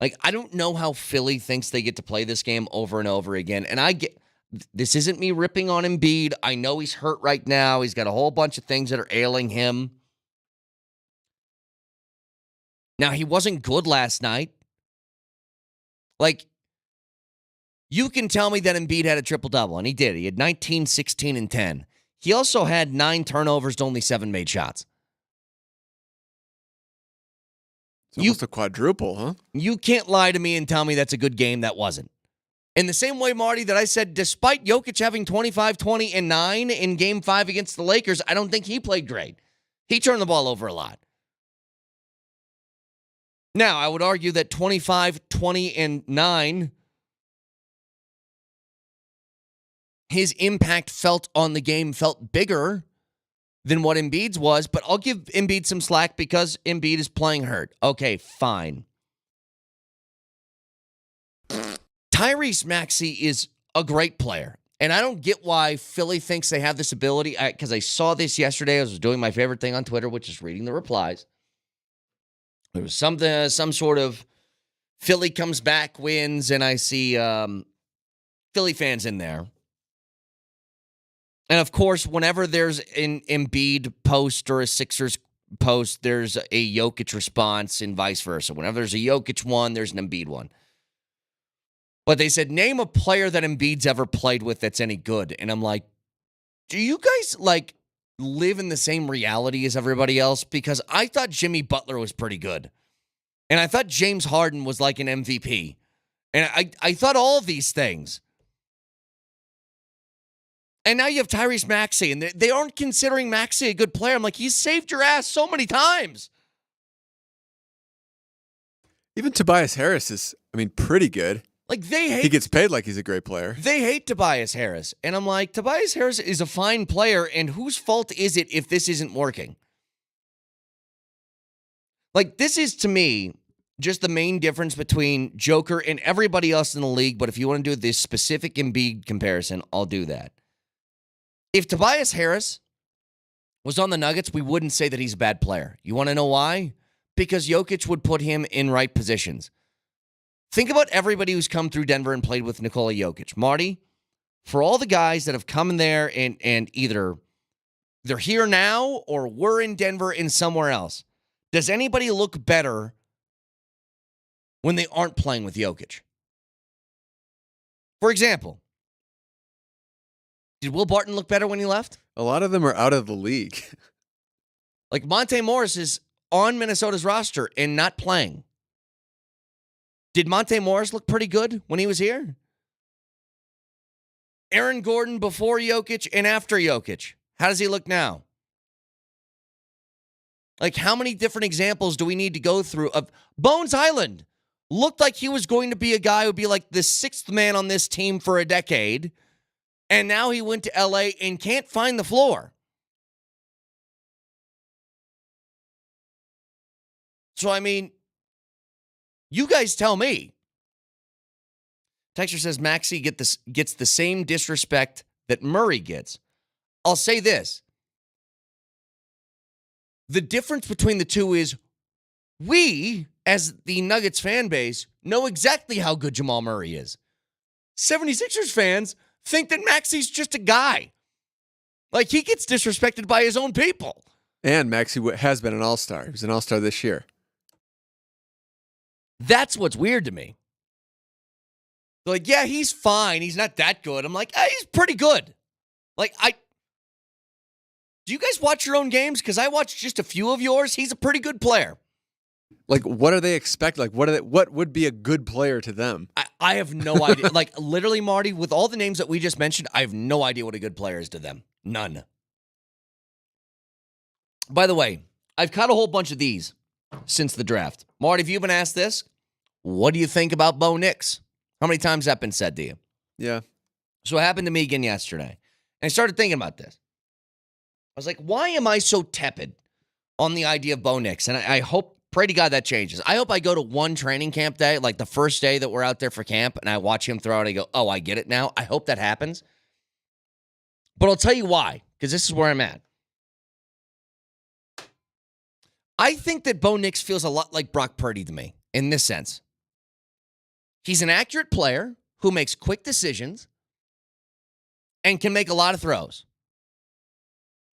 Like, I don't know how Philly thinks they get to play this game over and over again. And this isn't me ripping on Embiid. I know he's hurt right now. He's got a whole bunch of things that are ailing him. Now, he wasn't good last night. Like, you can tell me that Embiid had a triple-double, and he did. He had 19, 16, and 10. He also had 9 turnovers to only 7 made shots. It's almost a quadruple, huh? You can't lie to me and tell me that's a good game. That wasn't. In the same way, Marty, that I said, despite Jokic having 25, 20, and 9 in Game 5 against the Lakers, I don't think he played great. He turned the ball over a lot. Now, I would argue that 25, 20, and 9, his impact felt on the game felt bigger than what Embiid's was, but I'll give Embiid some slack because Embiid is playing hurt. Okay, fine. Tyrese Maxey is a great player, and I don't get why Philly thinks they have this ability, because I saw this yesterday. I was doing my favorite thing on Twitter, which is reading the replies. There was some sort of Philly comes back, wins, and I see Philly fans in there. And, of course, whenever there's an Embiid post or a Sixers post, there's a Jokic response and vice versa. Whenever there's a Jokic one, there's an Embiid one. But they said, name a player that Embiid's ever played with that's any good. And I'm like, do you guys, live in the same reality as everybody else? Because I thought Jimmy Butler was pretty good. And I thought James Harden was like an MVP. And I thought all of these things. And now you have Tyrese Maxey, and they aren't considering Maxey a good player. I'm like, he's saved your ass so many times. Even Tobias Harris is, pretty good. Like, they hate... He gets paid like he's a great player. They hate Tobias Harris. And I'm like, Tobias Harris is a fine player, and whose fault is it if this isn't working? Like, this is, to me, just the main difference between Joker and everybody else in the league. But if you want to do this specific Embiid comparison, I'll do that. If Tobias Harris was on the Nuggets, we wouldn't say that he's a bad player. You want to know why? Because Jokic would put him in right positions. Think about everybody who's come through Denver and played with Nikola Jokic. Marty, for all the guys that have come in there and either they're here now or were in Denver and somewhere else, does anybody look better when they aren't playing with Jokic? For example, did Will Barton look better when he left? A lot of them are out of the league. Like, Monte Morris is on Minnesota's roster and not playing. Did Monte Morris look pretty good when he was here? Aaron Gordon before Jokic and after Jokic. How does he look now? Like, how many different examples do we need to go through of Bones Highland? Looked like he was going to be a guy who would be like the 6th man on this team for a decade. And now he went to LA and can't find the floor. So, you guys tell me. Texture says Maxey gets the same disrespect that Murray gets. I'll say this. The difference between the two is we, as the Nuggets fan base, know exactly how good Jamal Murray is. 76ers fans think that Maxey's just a guy. Like, he gets disrespected by his own people. And Maxey has been an all-star. He was an all-star this year. That's what's weird to me. They're like, yeah, he's fine. He's not that good. I'm like, he's pretty good. Like, Do you guys watch your own games? Because I watched just a few of yours. He's a pretty good player. Like, what are they expecting? Like, what would be a good player to them? I have no idea. Like, literally, Marty, with all the names that we just mentioned, I have no idea what a good player is to them. None. By the way, I've caught a whole bunch of these since the draft. Marty, have you been asked this? What do you think about Bo Nix? How many times has that been said to you? Yeah. So it happened to me again yesterday. And I started thinking about this. I was like, why am I so tepid on the idea of Bo Nix? And I hope, pray to God that changes. I hope I go to one training camp day, like the first day that we're out there for camp, and I watch him throw it and I go, oh, I get it now. I hope that happens. But I'll tell you why, because this is where I'm at. I think that Bo Nix feels a lot like Brock Purdy to me in this sense. He's an accurate player who makes quick decisions and can make a lot of throws.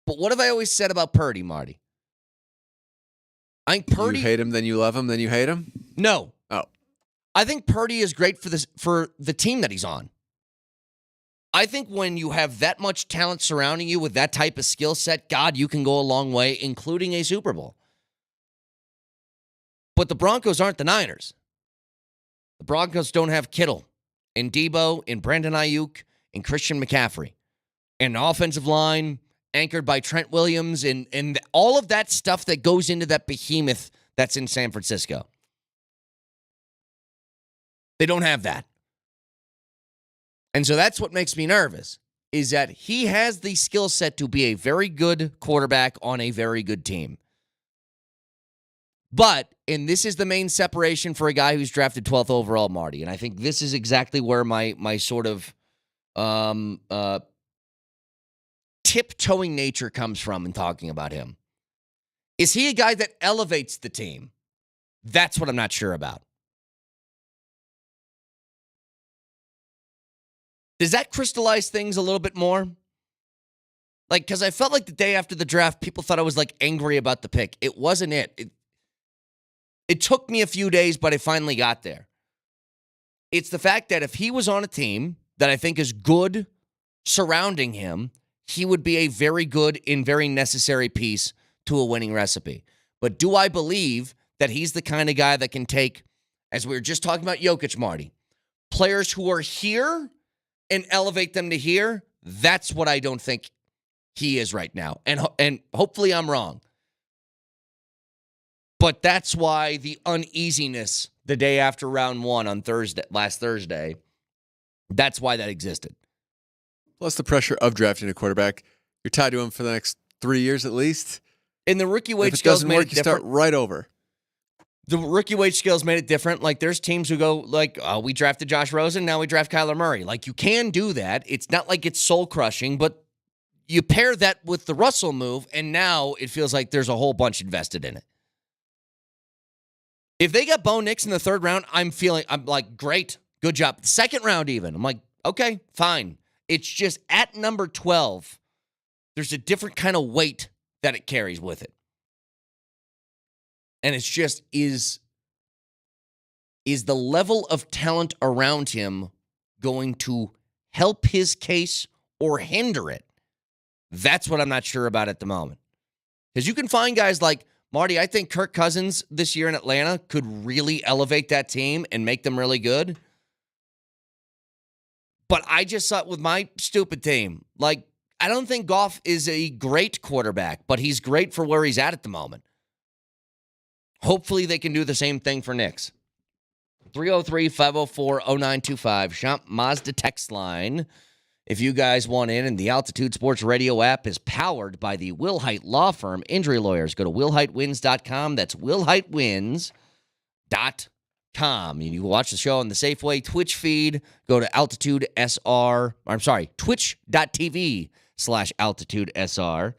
But what have I always said about Purdy, Marty? I think Purdy. You hate him, then you love him, then you hate him? No. Oh. I think Purdy is great for the team that he's on. I think when you have that much talent surrounding you with that type of skill set, God, you can go a long way, including a Super Bowl. But the Broncos aren't the Niners. The Broncos don't have Kittle and Debo and Brandon Ayuk and Christian McCaffrey. And an offensive line anchored by Trent Williams and all of that stuff that goes into that behemoth that's in San Francisco. They don't have that. And so that's what makes me nervous, is that he has the skill set to be a very good quarterback on a very good team. But, and this is the main separation for a guy who's drafted 12th overall, Marty, and I think this is exactly where my sort of tiptoeing nature comes from in talking about him. Is he a guy that elevates the team? That's what I'm not sure about. Does that crystallize things a little bit more? Like, because I felt like the day after the draft, people thought I was like angry about the pick. It wasn't it. It took me a few days, but I finally got there. It's the fact that if he was on a team that I think is good surrounding him, he would be a very good and very necessary piece to a winning recipe. But do I believe that he's the kind of guy that can take, as we were just talking about Jokic, Marty, players who are here and elevate them to here? That's what I don't think he is right now. And hopefully I'm wrong. But that's why the uneasiness the day after round one on last Thursday, that's why that existed. Plus the pressure of drafting a quarterback. You're tied to him for the next 3 years at least. And the rookie wage If it scales doesn't made work, it you different. start right over. The rookie wage scales made it different. Like, there's teams who go, like, oh, we drafted Josh Rosen, now we draft Kyler Murray. Like, you can do that. It's not like it's soul-crushing, but you pair that with the Russell move, and now it feels like there's a whole bunch invested in it. If they got Bo Nix in the third round, I'm like, great, good job. Second round even, I'm like, okay, fine. It's just at number 12, there's a different kind of weight that it carries with it. And it's just, is the level of talent around him going to help his case or hinder it? That's what I'm not sure about at the moment. Because you can find guys like, Marty, I think Kirk Cousins this year in Atlanta could really elevate that team and make them really good. But I just saw it with my stupid team. Like, I don't think Goff is a great quarterback, but he's great for where he's at the moment. Hopefully they can do the same thing for Nix. 303-504-0925. Champ Mazda text line. If you guys want in, and the Altitude Sports Radio app is powered by the Wilhite Law Firm Injury Lawyers. Go to wilhitewins.com. That's wilhitewins.com. You can watch the show on the Safeway Twitch feed. Go to twitch.tv/AltitudeSR.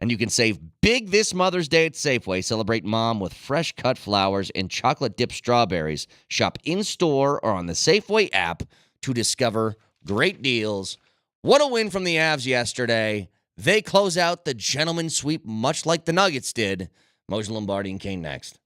And you can save big this Mother's Day at Safeway. Celebrate mom with fresh cut flowers and chocolate dipped strawberries. Shop in-store or on the Safeway app to discover great deals. What a win from the Avs yesterday. They close out the gentleman sweep much like the Nuggets did. Moshe Lombardi and Kane next.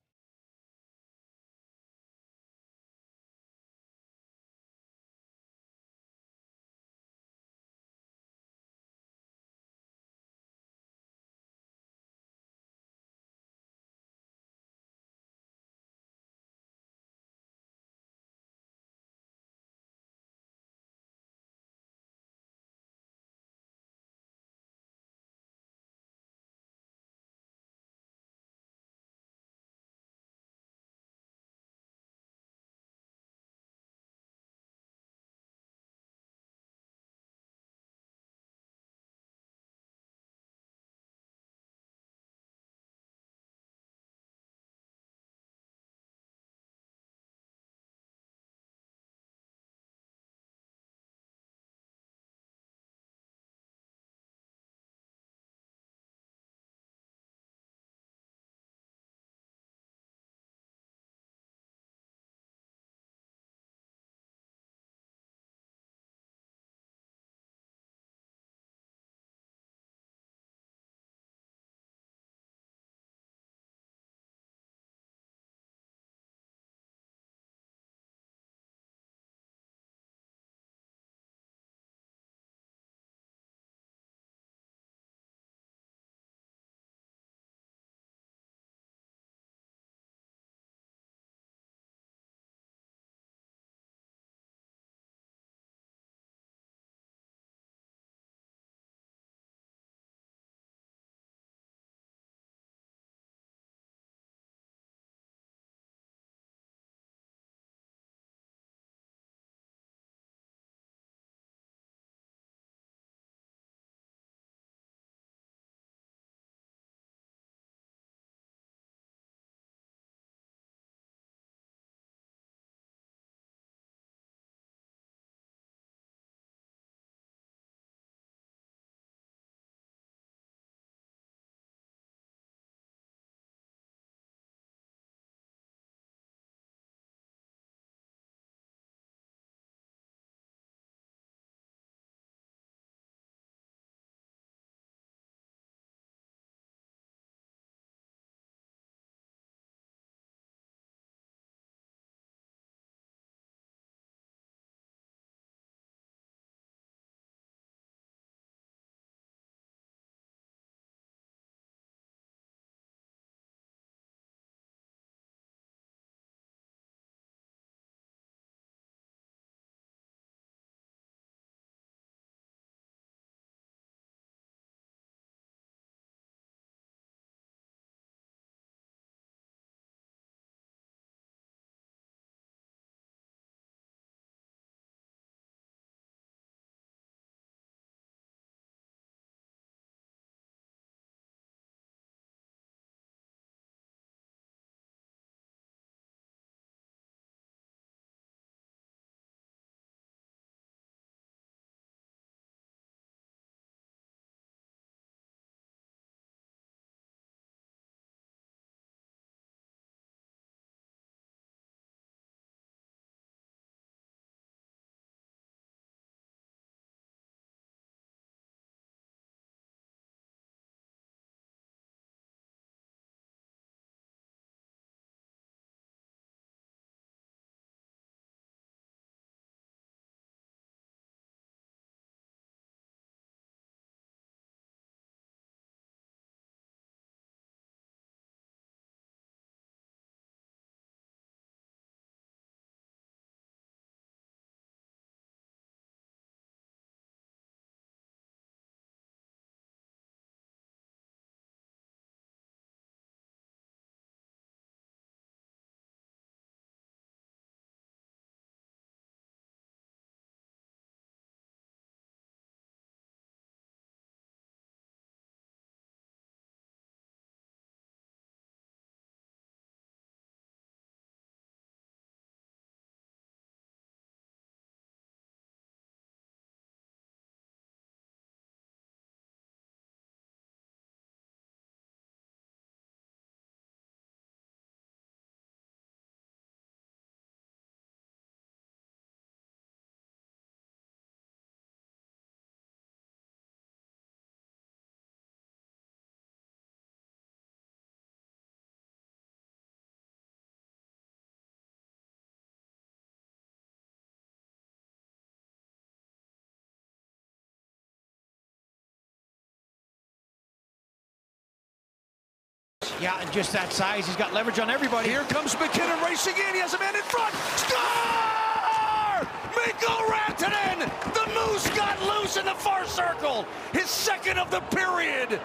Yeah, and just that size. He's got leverage on everybody. Here comes McKinnon racing in. He has a man in front. Score! Mikko Rantanen! The Moose got loose in the far circle. His second of the period.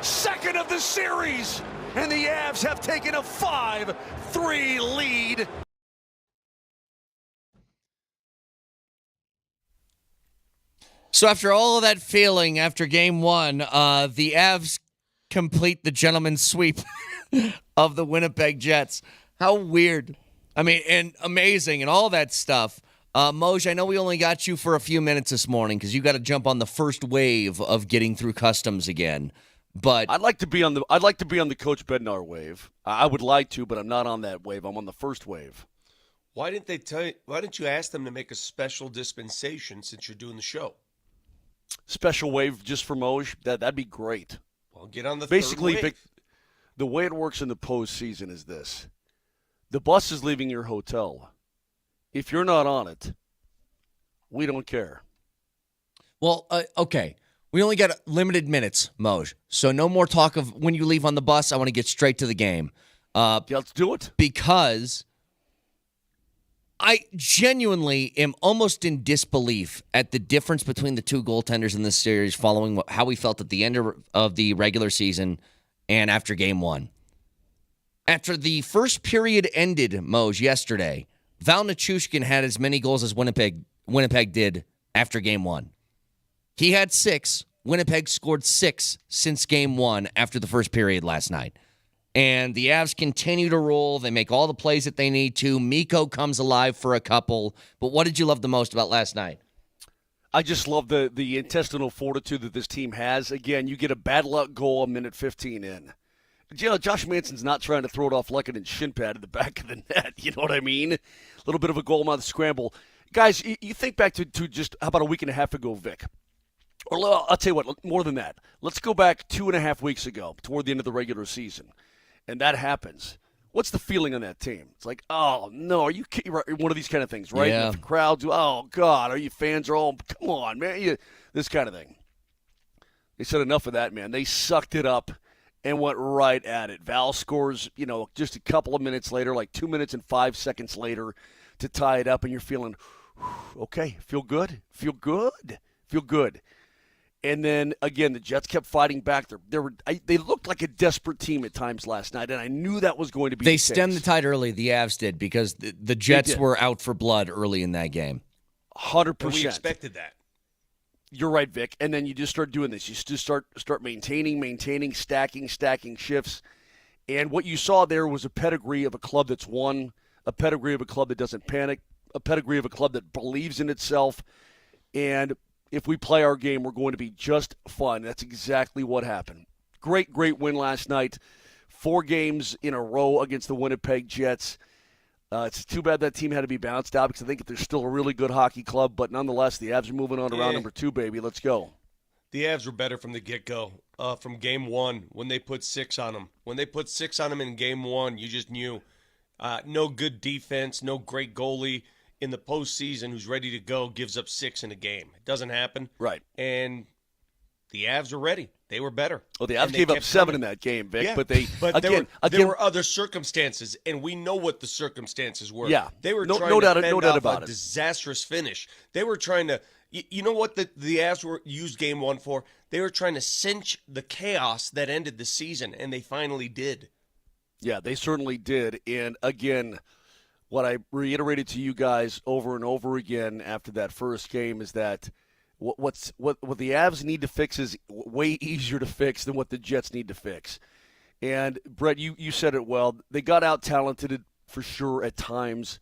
Second of the series. And the Avs have taken a 5-3 lead. So after all of that feeling after game one, the Avs complete the gentleman's sweep of the Winnipeg Jets. How weird. I mean, and amazing and all that stuff. Moj, I know we only got you for a few minutes this morning because you got to jump on the first wave of getting through customs again. But I'd like to be on the Coach Bednar wave. I would like to, but I'm not on that wave. I'm on the first wave. Why didn't you ask them to make a special dispensation since you're doing the show? Special wave just for Moj. That'd be great. Well, get on the Basically, third wave. the way it works in the postseason is this: the bus is leaving your hotel. If you're not on it, we don't care. well, okay. We only got limited minutes, Moj. So no more talk of when you leave on the bus. I want to get straight to the game. Yeah, let's do it. Because I genuinely am almost in disbelief at the difference between the two goaltenders in this series following how we felt at the end of the regular season and after game one. After the first period ended, Moj, yesterday, Val Nichushkin had as many goals as Winnipeg did after game one. He had 6. Winnipeg scored 6 since game one after the first period last night. And the Avs continue to roll. They make all the plays that they need to. Mikko comes alive for a couple. But what did you love the most about last night? I just love the intestinal fortitude that this team has. Again, you get a bad luck goal a minute 15 in. You know, Josh Manson's not trying to throw it off like an shin pad in the back of the net. You know what I mean? A little bit of a goal-mouth scramble. Guys, you think back to just how about a week and a half ago, Vic? Or I'll tell you what, more than that. Let's go back 2.5 weeks ago, toward the end of the regular season. And that happens. What's the feeling on that team? It's like, oh, no, are you kidding? One of these kind of things, right? Yeah. And if the crowds, oh, God, are you fans? Come on, man. This kind of thing. They said enough of that, man. They sucked it up and went right at it. Val scores, just a couple of minutes later, like 2 minutes and 5 seconds later to tie it up, and you're feeling, okay, feel good. And then, again, the Jets kept fighting back. They looked like a desperate team at times last night, and I knew that was going to be They the stemmed case. the tide early, the Avs did, because the Jets were out for blood early in that game. 100%. And we expected that. You're right, Vic. And then you just start doing this. You just start maintaining, stacking shifts. And what you saw there was a pedigree of a club that's won, a pedigree of a club that doesn't panic, a pedigree of a club that believes in itself. And if we play our game, we're going to be just fine. That's exactly what happened. Great win last night. 4 games in a row against the Winnipeg Jets. It's too bad that team had to be bounced out because I think they're still a really good hockey club. But nonetheless, the Avs are moving on to round number 2, baby. Let's go. The Avs were better from the get-go, from game one, when they put 6 on them. When they put 6 on them in game one, you just knew no good defense, no great goalie in the postseason who's ready to go gives up 6 in a game. It doesn't happen. Right. And the Avs were ready. They were better. Well, the Avs gave up 7 in that game, Vic. Yeah. But there were other circumstances, and we know what the circumstances were. Yeah. They were No trying doubt- to no fend doubt off about a it. disastrous finish. They were trying to you know what the Avs used game one for? They were trying to cinch the chaos that ended the season, and they finally did. Yeah, they certainly did. And again, what I reiterated to you guys over and over again after that first game is that what the Avs need to fix is way easier to fix than what the Jets need to fix. And Brett, you said it well. They got out talented for sure at times.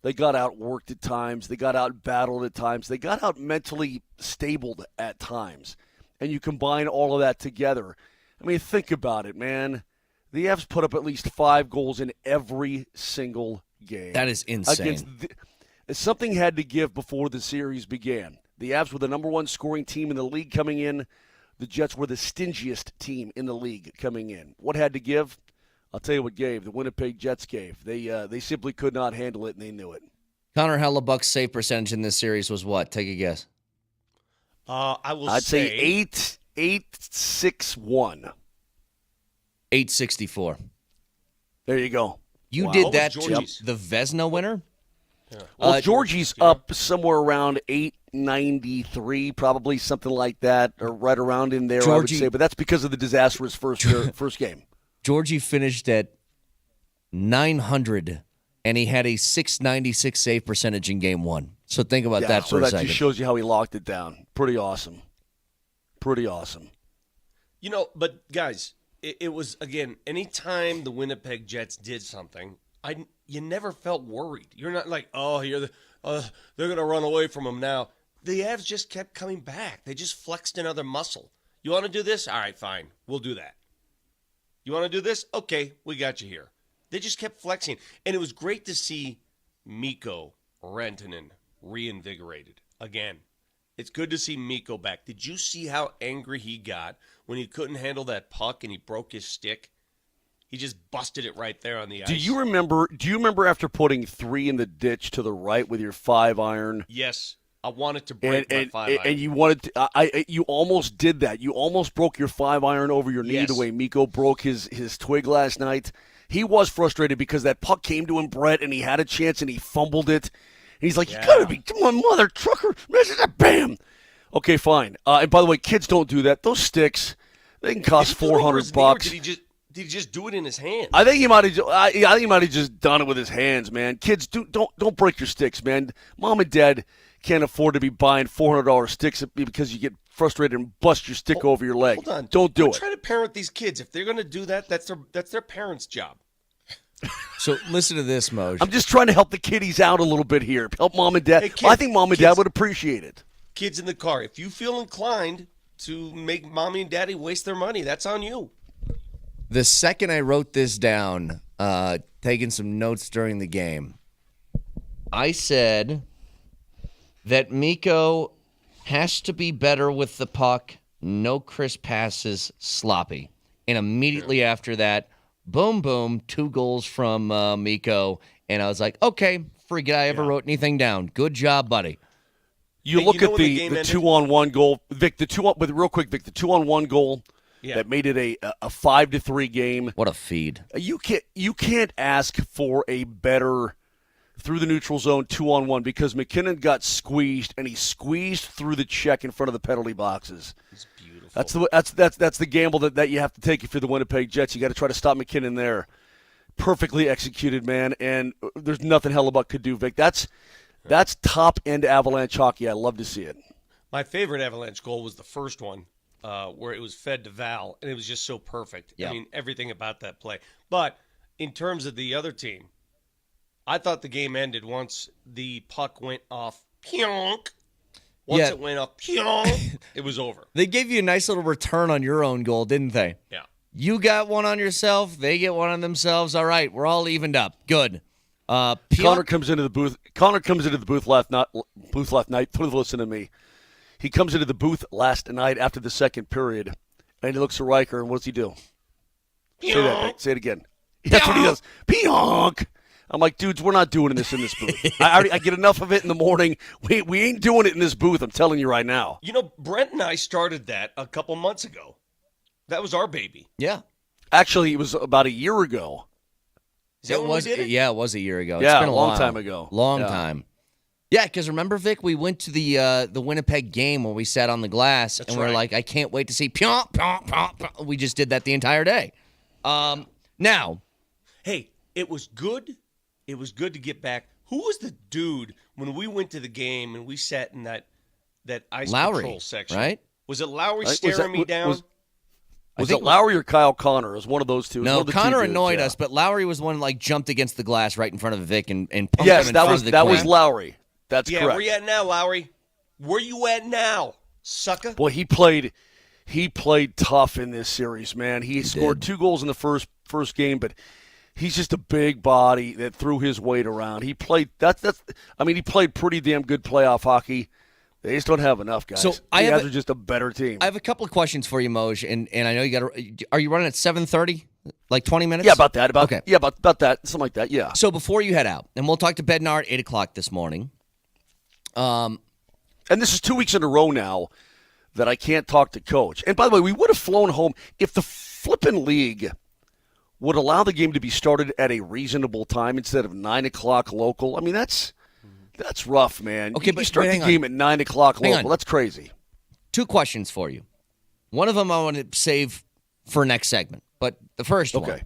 They got outworked at times. They got out battled at times. They got out mentally stabled at times. And you combine all of that together. I mean, think about it, man. The Avs put up at least 5 goals in every single game. That is insane. Something had to give before the series began. The Avs were the number 1 scoring team in the league coming in. The Jets were the stingiest team in the league coming in. What had to give? I'll tell you what gave. The Winnipeg Jets gave. They simply could not handle it, and they knew it. Connor Hellebuck's save percentage in this series was what? Take a guess. I'd say 8-6-1. 864. There you go. You Wow. did What was that to Georgie's? the Vesna winner? Well, Georgie's up somewhere around 893, probably something like that, or right around in there, I would Georgie- say. But that's because of the disastrous first game. Georgie finished at 900, and he had a 696 save percentage in game one. So think about that so for a that second. just shows you how he locked it down. Pretty awesome. Pretty awesome. You know, but guys, it was, again, anytime the Winnipeg Jets did something, you never felt worried. You're not like, oh, they're going to run away from them now. The Avs just kept coming back. They just flexed another muscle. You want to do this? All right, fine. We'll do that. You want to do this? Okay, we got you here. They just kept flexing. And it was great to see Mikko Rantanen reinvigorated again. It's good to see Mikko back. Did you see how angry he got when he couldn't handle that puck and he broke his stick? He just busted it right there on the ice. Do you remember after putting 3 in the ditch to the right with your 5-iron? Yes. I wanted to break my 5-iron. And you wanted to, you almost did that. You almost broke your 5-iron over your knee Yes. the way Mikko broke his twig last night. He was frustrated because that puck came to him, Brett, and he had a chance and he fumbled it. And he's like, you gotta be, come on, mother trucker, bam. Okay, fine. And by the way, kids don't do that. Those sticks, they can cost Did he do it over his knee, or $400. Did he just do it in his hand? I think he might have. I think he might have just done it with his hands, man. Kids, don't break your sticks, man. Mom and Dad can't afford to be buying $400 sticks because you get frustrated and bust your stick over your leg. Hold on. Don't do We're it. trying to parent these kids. If they're going to do that, that's their parents' job. So listen to this, Moj. I'm just trying to help the kiddies out a little bit here. Help mom and dad. Hey, kid- I think mom and dad kids- would appreciate it. Kids in the car, if you feel inclined to make mommy and daddy waste their money, that's on you. The second I wrote this down, taking some notes during the game, I said that Mikko has to be better with the puck, no crisp passes, sloppy. And immediately after that, boom, boom, 2 goals from Mikko. And I was like, okay, forget I ever wrote anything down. Good job, buddy. You Hey, look you know at when the the game ended? 2-on-1 goal, Vic. But real quick, Vic, the 2-on-1 goal Yeah. that made it a 5-3 game. What a feed. You can't ask for a better through the neutral zone 2-on-1 because McKinnon got squeezed and he squeezed through the check in front of the penalty boxes. It's beautiful. That's the gamble that you have to take if you're the Winnipeg Jets. You got to try to stop McKinnon there. Perfectly executed, man, and there's nothing Hellebuck could do, Vic. That's top end Avalanche hockey. I love to see it. My favorite Avalanche goal was the first one, where it was fed to Val, and it was just so perfect. Yeah. I mean, everything about that play. But in terms of the other team, I thought the game ended once the puck went off. Pionk. Once Yeah. it went off, pionk, it was over. They gave you a nice little return on your own goal, didn't they? Yeah. You got one on yourself. They get one on themselves. All right, we're all evened up. Good. Connor comes into the booth. Last night. Listen to me. He comes into the booth last night after the second period, and he looks at Riker, and what does he do? Say that. Vic. Say it again. That's what he does. Pionk. I'm like, dudes, we're not doing this in this booth. I get enough of it in the morning. We ain't doing it in this booth. I'm telling you right now. You know, Brent and I started that a couple months ago. That was our baby. Yeah. Actually, it was about a year ago. Is that when we did it? Yeah, it was a year ago. Yeah, it's been a long while. time ago. Long Yeah. time. Yeah, because remember, Vic, we went to the Winnipeg game where we sat on the glass and we're right. like, I can't wait to see pionk, pionk, pionk, pionk. We just did that the entire day. Now, Hey, it was good. It was good to get back. Who was the dude when we went to the game and we sat in that ice Lowry, patrol section? right? Was it Lowry Was staring that- me down? Was think it Lowry or Kyle Connor? It was one of those two. It was one no, of the two Connor dudes, annoyed yeah. us, but Lowry was one like jumped against the glass right in front of Vic and punked Yes, him in that front was of the that was crowd. Lowry. That's Yeah, correct. where you at now, Lowry? Where you at now, sucker? Boy, he played tough in this series, man. He scored 2 goals in the first game, but he's just a big body that threw his weight around. He played he played pretty damn good playoff hockey. They just don't have enough guys. So the I have Avs are just a better team. I have a couple of questions for you, Moj, and I know you got to. Are you running at 7:30? Like 20 minutes? yeah, about that. Okay. Yeah, about that. Something like that. Yeah. So before you head out, and we'll talk to Bednar at 8 o'clock this morning. And this is 2 weeks in a row now that I can't talk to Coach. And by the way, we would have flown home if the flippin' league would allow the game to be started at a reasonable time instead of 9 o'clock local. I mean, that's rough, man. Okay, you but start the hang on. game at 9 o'clock Hang local. on. That's crazy. 2 questions for you. One of them I want to save for next segment, but the first one. Okay.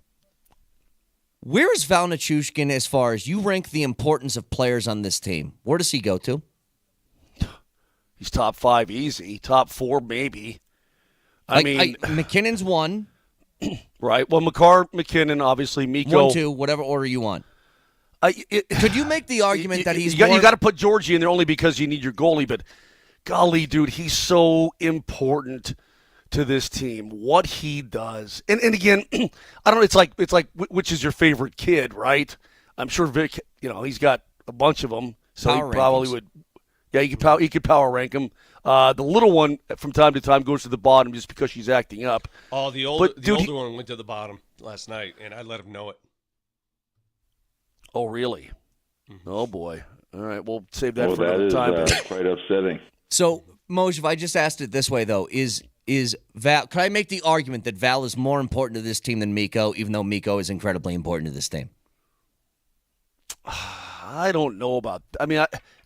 Where is Val Nichushkin as far as you rank the importance of players on this team? Where does he go to? He's top 5 easy. Top 4 maybe. McKinnon's 1, Right. Well, McKinnon, obviously, Mikko. 1, 2, whatever order you want. Could you make the argument that he's you got to put Georgie in there only because you need your goalie, but golly, dude, he's so important to this team. What he does, and again, I don't know. It's like which is your favorite kid, right? I'm sure Vic, he's got a bunch of them, so Power he probably rankings. would. Yeah, he could power rank him. The little one from time to time goes to the bottom just because she's acting up. Oh, the older dude, one went to the bottom last night, and I let him know it. Oh, really? Mm-hmm. Oh boy. All right, we'll save that Well, for that another is time. quite upsetting. So, Moj, if I just asked it this way, though, is Val, could I make the argument that Val is more important to this team than Mikko, even though Mikko is incredibly important to this team? I don't know about.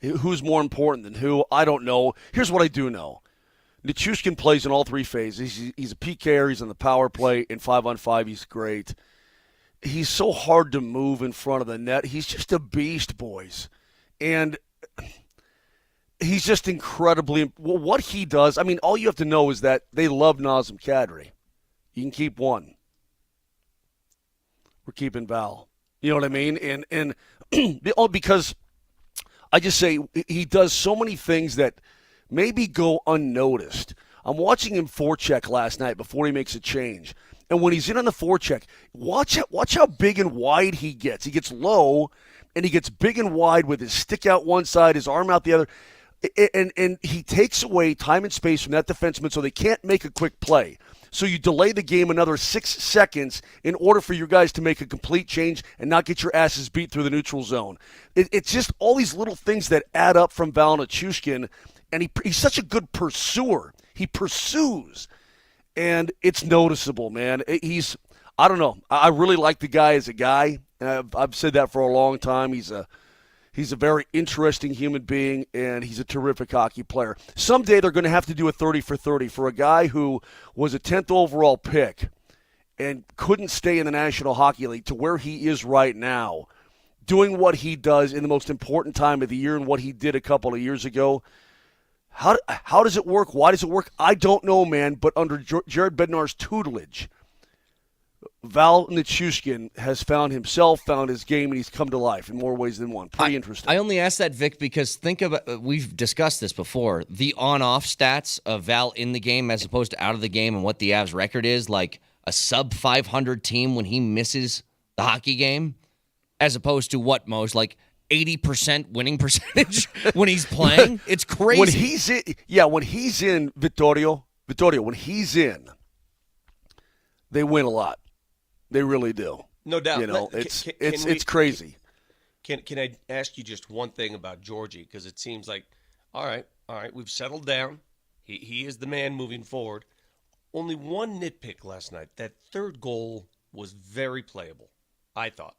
Who's more important than who? I don't know. Here's what I do know: Nichushkin plays in all 3 phases. He's a PKer. He's on the power play. In 5-on-5, he's great. He's so hard to move in front of the net. He's just a beast, boys, and he's just incredibly. Well, what he does. I mean, all you have to know is that they love Nazem Kadri. You can keep one. We're keeping Val. You know what I mean? And because I just say he does so many things that maybe go unnoticed. I'm watching him forecheck last night before he makes a change. And when he's in on the forecheck, watch how big and wide he gets. He gets low, and he gets big and wide with his stick out one side, his arm out the other. And he takes away time and space from that defenseman so they can't make a quick play. So you delay the game another 6 seconds in order for your guys to make a complete change and not get your asses beat through the neutral zone. It's just all these little things that add up from Val Nichushkin, and he's such a good pursuer. He pursues, and it's noticeable, man. I don't know. I really like the guy as a guy. I've said that for a long time. He's a very interesting human being, and he's a terrific hockey player. Someday they're going to have to do a 30 for 30 for a guy who was a 10th overall pick and couldn't stay in the National Hockey League to where he is right now, doing what he does in the most important time of the year and what he did a couple of years ago. How does it work? Why does it work? I don't know, man, but under Jared Bednar's tutelage, Val Nichushkin has found himself, found his game, and he's come to life in more ways than one. Pretty interesting. I only asked that, Vic, because think about we've discussed this before. The on-off stats of Val in the game as opposed to out of the game and what the Avs record is, like a sub-500 team when he misses the hockey game, as opposed to what, Moj, like 80% winning percentage when he's playing? It's crazy. When he's in Vittorio, when he's in, they win a lot. They really do. No doubt. It's crazy. Can I ask you just one thing about Georgie? Because it seems like, all right, we've settled down. He is the man moving forward. Only one nitpick last night. That third goal was very playable, I thought.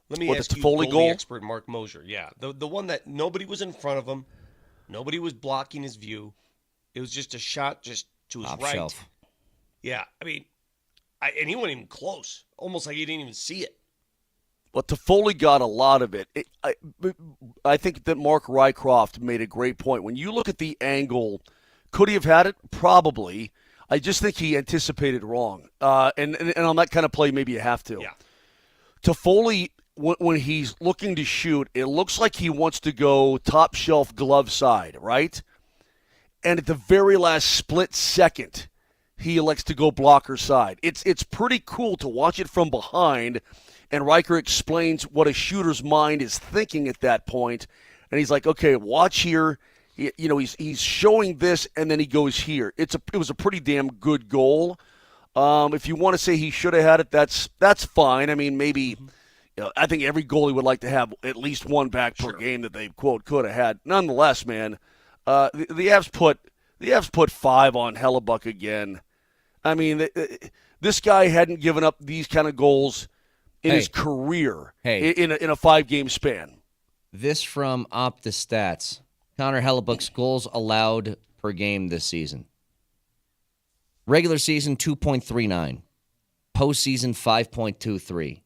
Let me ask you, Toffoli goalie goal? expert Mark Mosier. Yeah, the one that nobody was in front of him. Nobody was blocking his view. It was just a shot just to his Top right. shelf. Yeah, I mean, and he wasn't even close. Almost like he didn't even see it. But Toffoli got a lot of it. I think that Mark Rycroft made a great point. When you look at the angle, could he have had it? Probably. I just think he anticipated wrong. And on that kind of play, maybe you have to. Yeah. Toffoli, when he's looking to shoot, it looks like he wants to go top shelf glove side, right? And at the very last split second, he elects to go blocker side. It's pretty cool to watch it from behind, and Riker explains what a shooter's mind is thinking at that point, and he's like, okay, watch here. He's showing this, and then he goes here. It was a pretty damn good goal. If you want to say he should have had it, that's fine. I mean, maybe I think every goalie would like to have at least one back per game that they quote could have had. Nonetheless, man, the Avs put 5 on Hellebuck again. I mean, this guy hadn't given up these kind of goals in his career in a 5-game span. This from OptaStats. Connor Hellebuck's goals allowed per game this season. Regular season, 2.39. Postseason, 5.23.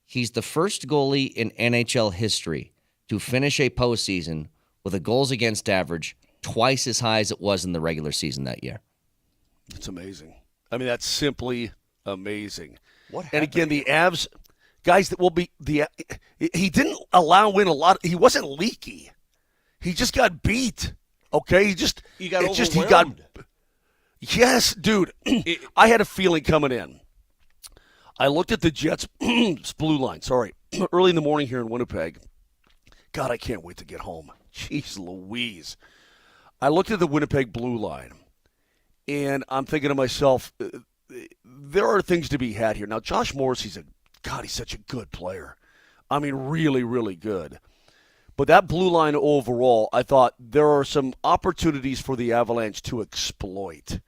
He's the first goalie in NHL history to finish a postseason with a goals against average twice as high as it was in the regular season that year. It's amazing. I mean, that's simply amazing. What and again, happened? the Avs, guys that will be he didn't allow in a lot. He wasn't leaky. He just got beat. Okay, He got overwhelmed. Yes, dude. I had a feeling coming in. I looked at the Jets' blue line. Sorry, early in the morning here in Winnipeg. God, I can't wait to get home. Jeez Louise. I looked at the Winnipeg blue line, and I'm thinking to myself, there are things to be had here. Now, Josh Morris, he's such a good player. I mean, really, really good. But that blue line overall, I thought there are some opportunities for the Avalanche to exploit.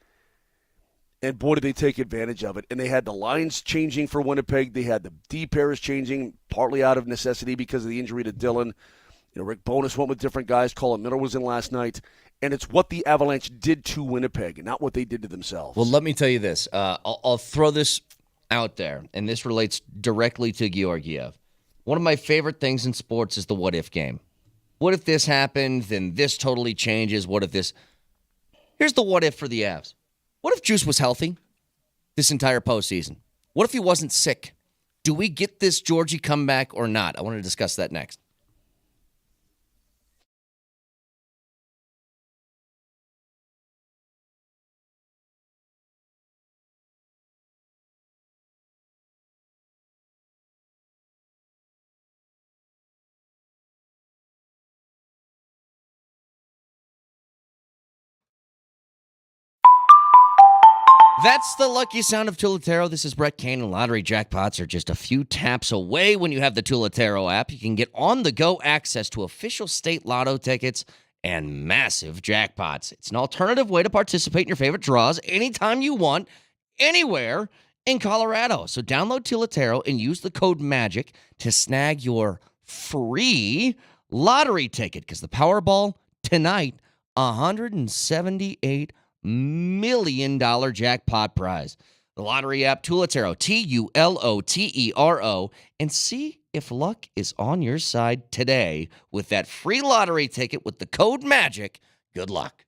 And boy, did they take advantage of it. And they had the lines changing for Winnipeg. They had the D pairs changing, partly out of necessity because of the injury to Dillon. Rick Bowness went with different guys. Colin Miller was in last night. And it's what the Avalanche did to Winnipeg, not what they did to themselves. Well, let me tell you this. I'll throw this out there, and this relates directly to Georgiev. One of my favorite things in sports is the what-if game. What if this happened, then this totally changes? What if this... Here's the what-if for the Avs. What if Juice was healthy this entire postseason? What if he wasn't sick? Do we get this Georgie comeback or not? I want to discuss that next. That's the lucky sound of Tulatero. This is Brett Kane, and lottery jackpots are just a few taps away when you have the Tulatero app. You can get on-the-go access to official state lotto tickets and massive jackpots. It's an alternative way to participate in your favorite draws anytime you want, anywhere in Colorado. So download Tulatero and use the code MAGIC to snag your free lottery ticket, because the Powerball tonight, $178 million jackpot prize. The lottery app Tulatero, Tulotero, and see if luck is on your side today with that free lottery ticket with the code MAGIC. Good luck.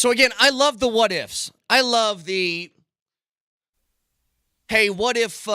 So again, I love the what ifs. I love the, hey, what if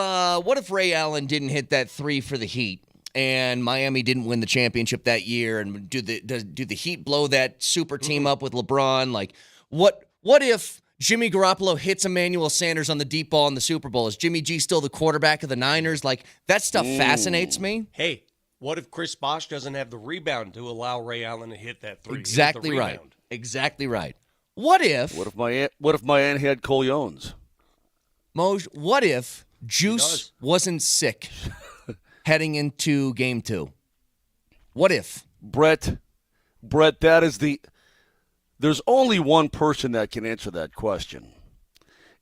Ray Allen didn't hit that 3 for the Heat and Miami didn't win the championship that year, and do the Heat blow that super team up with LeBron? Like, what if Jimmy Garoppolo hits Emmanuel Sanders on the deep ball in the Super Bowl? Is Jimmy G still the quarterback of the Niners? Like, that stuff fascinates me. Hey, what if Chris Bosh doesn't have the rebound to allow Ray Allen to hit that 3? Exactly right. Exactly right. What if my aunt had Colognes? Moj, what if Juice wasn't sick heading into game 2? What if? Brett, that is there's only one person that can answer that question.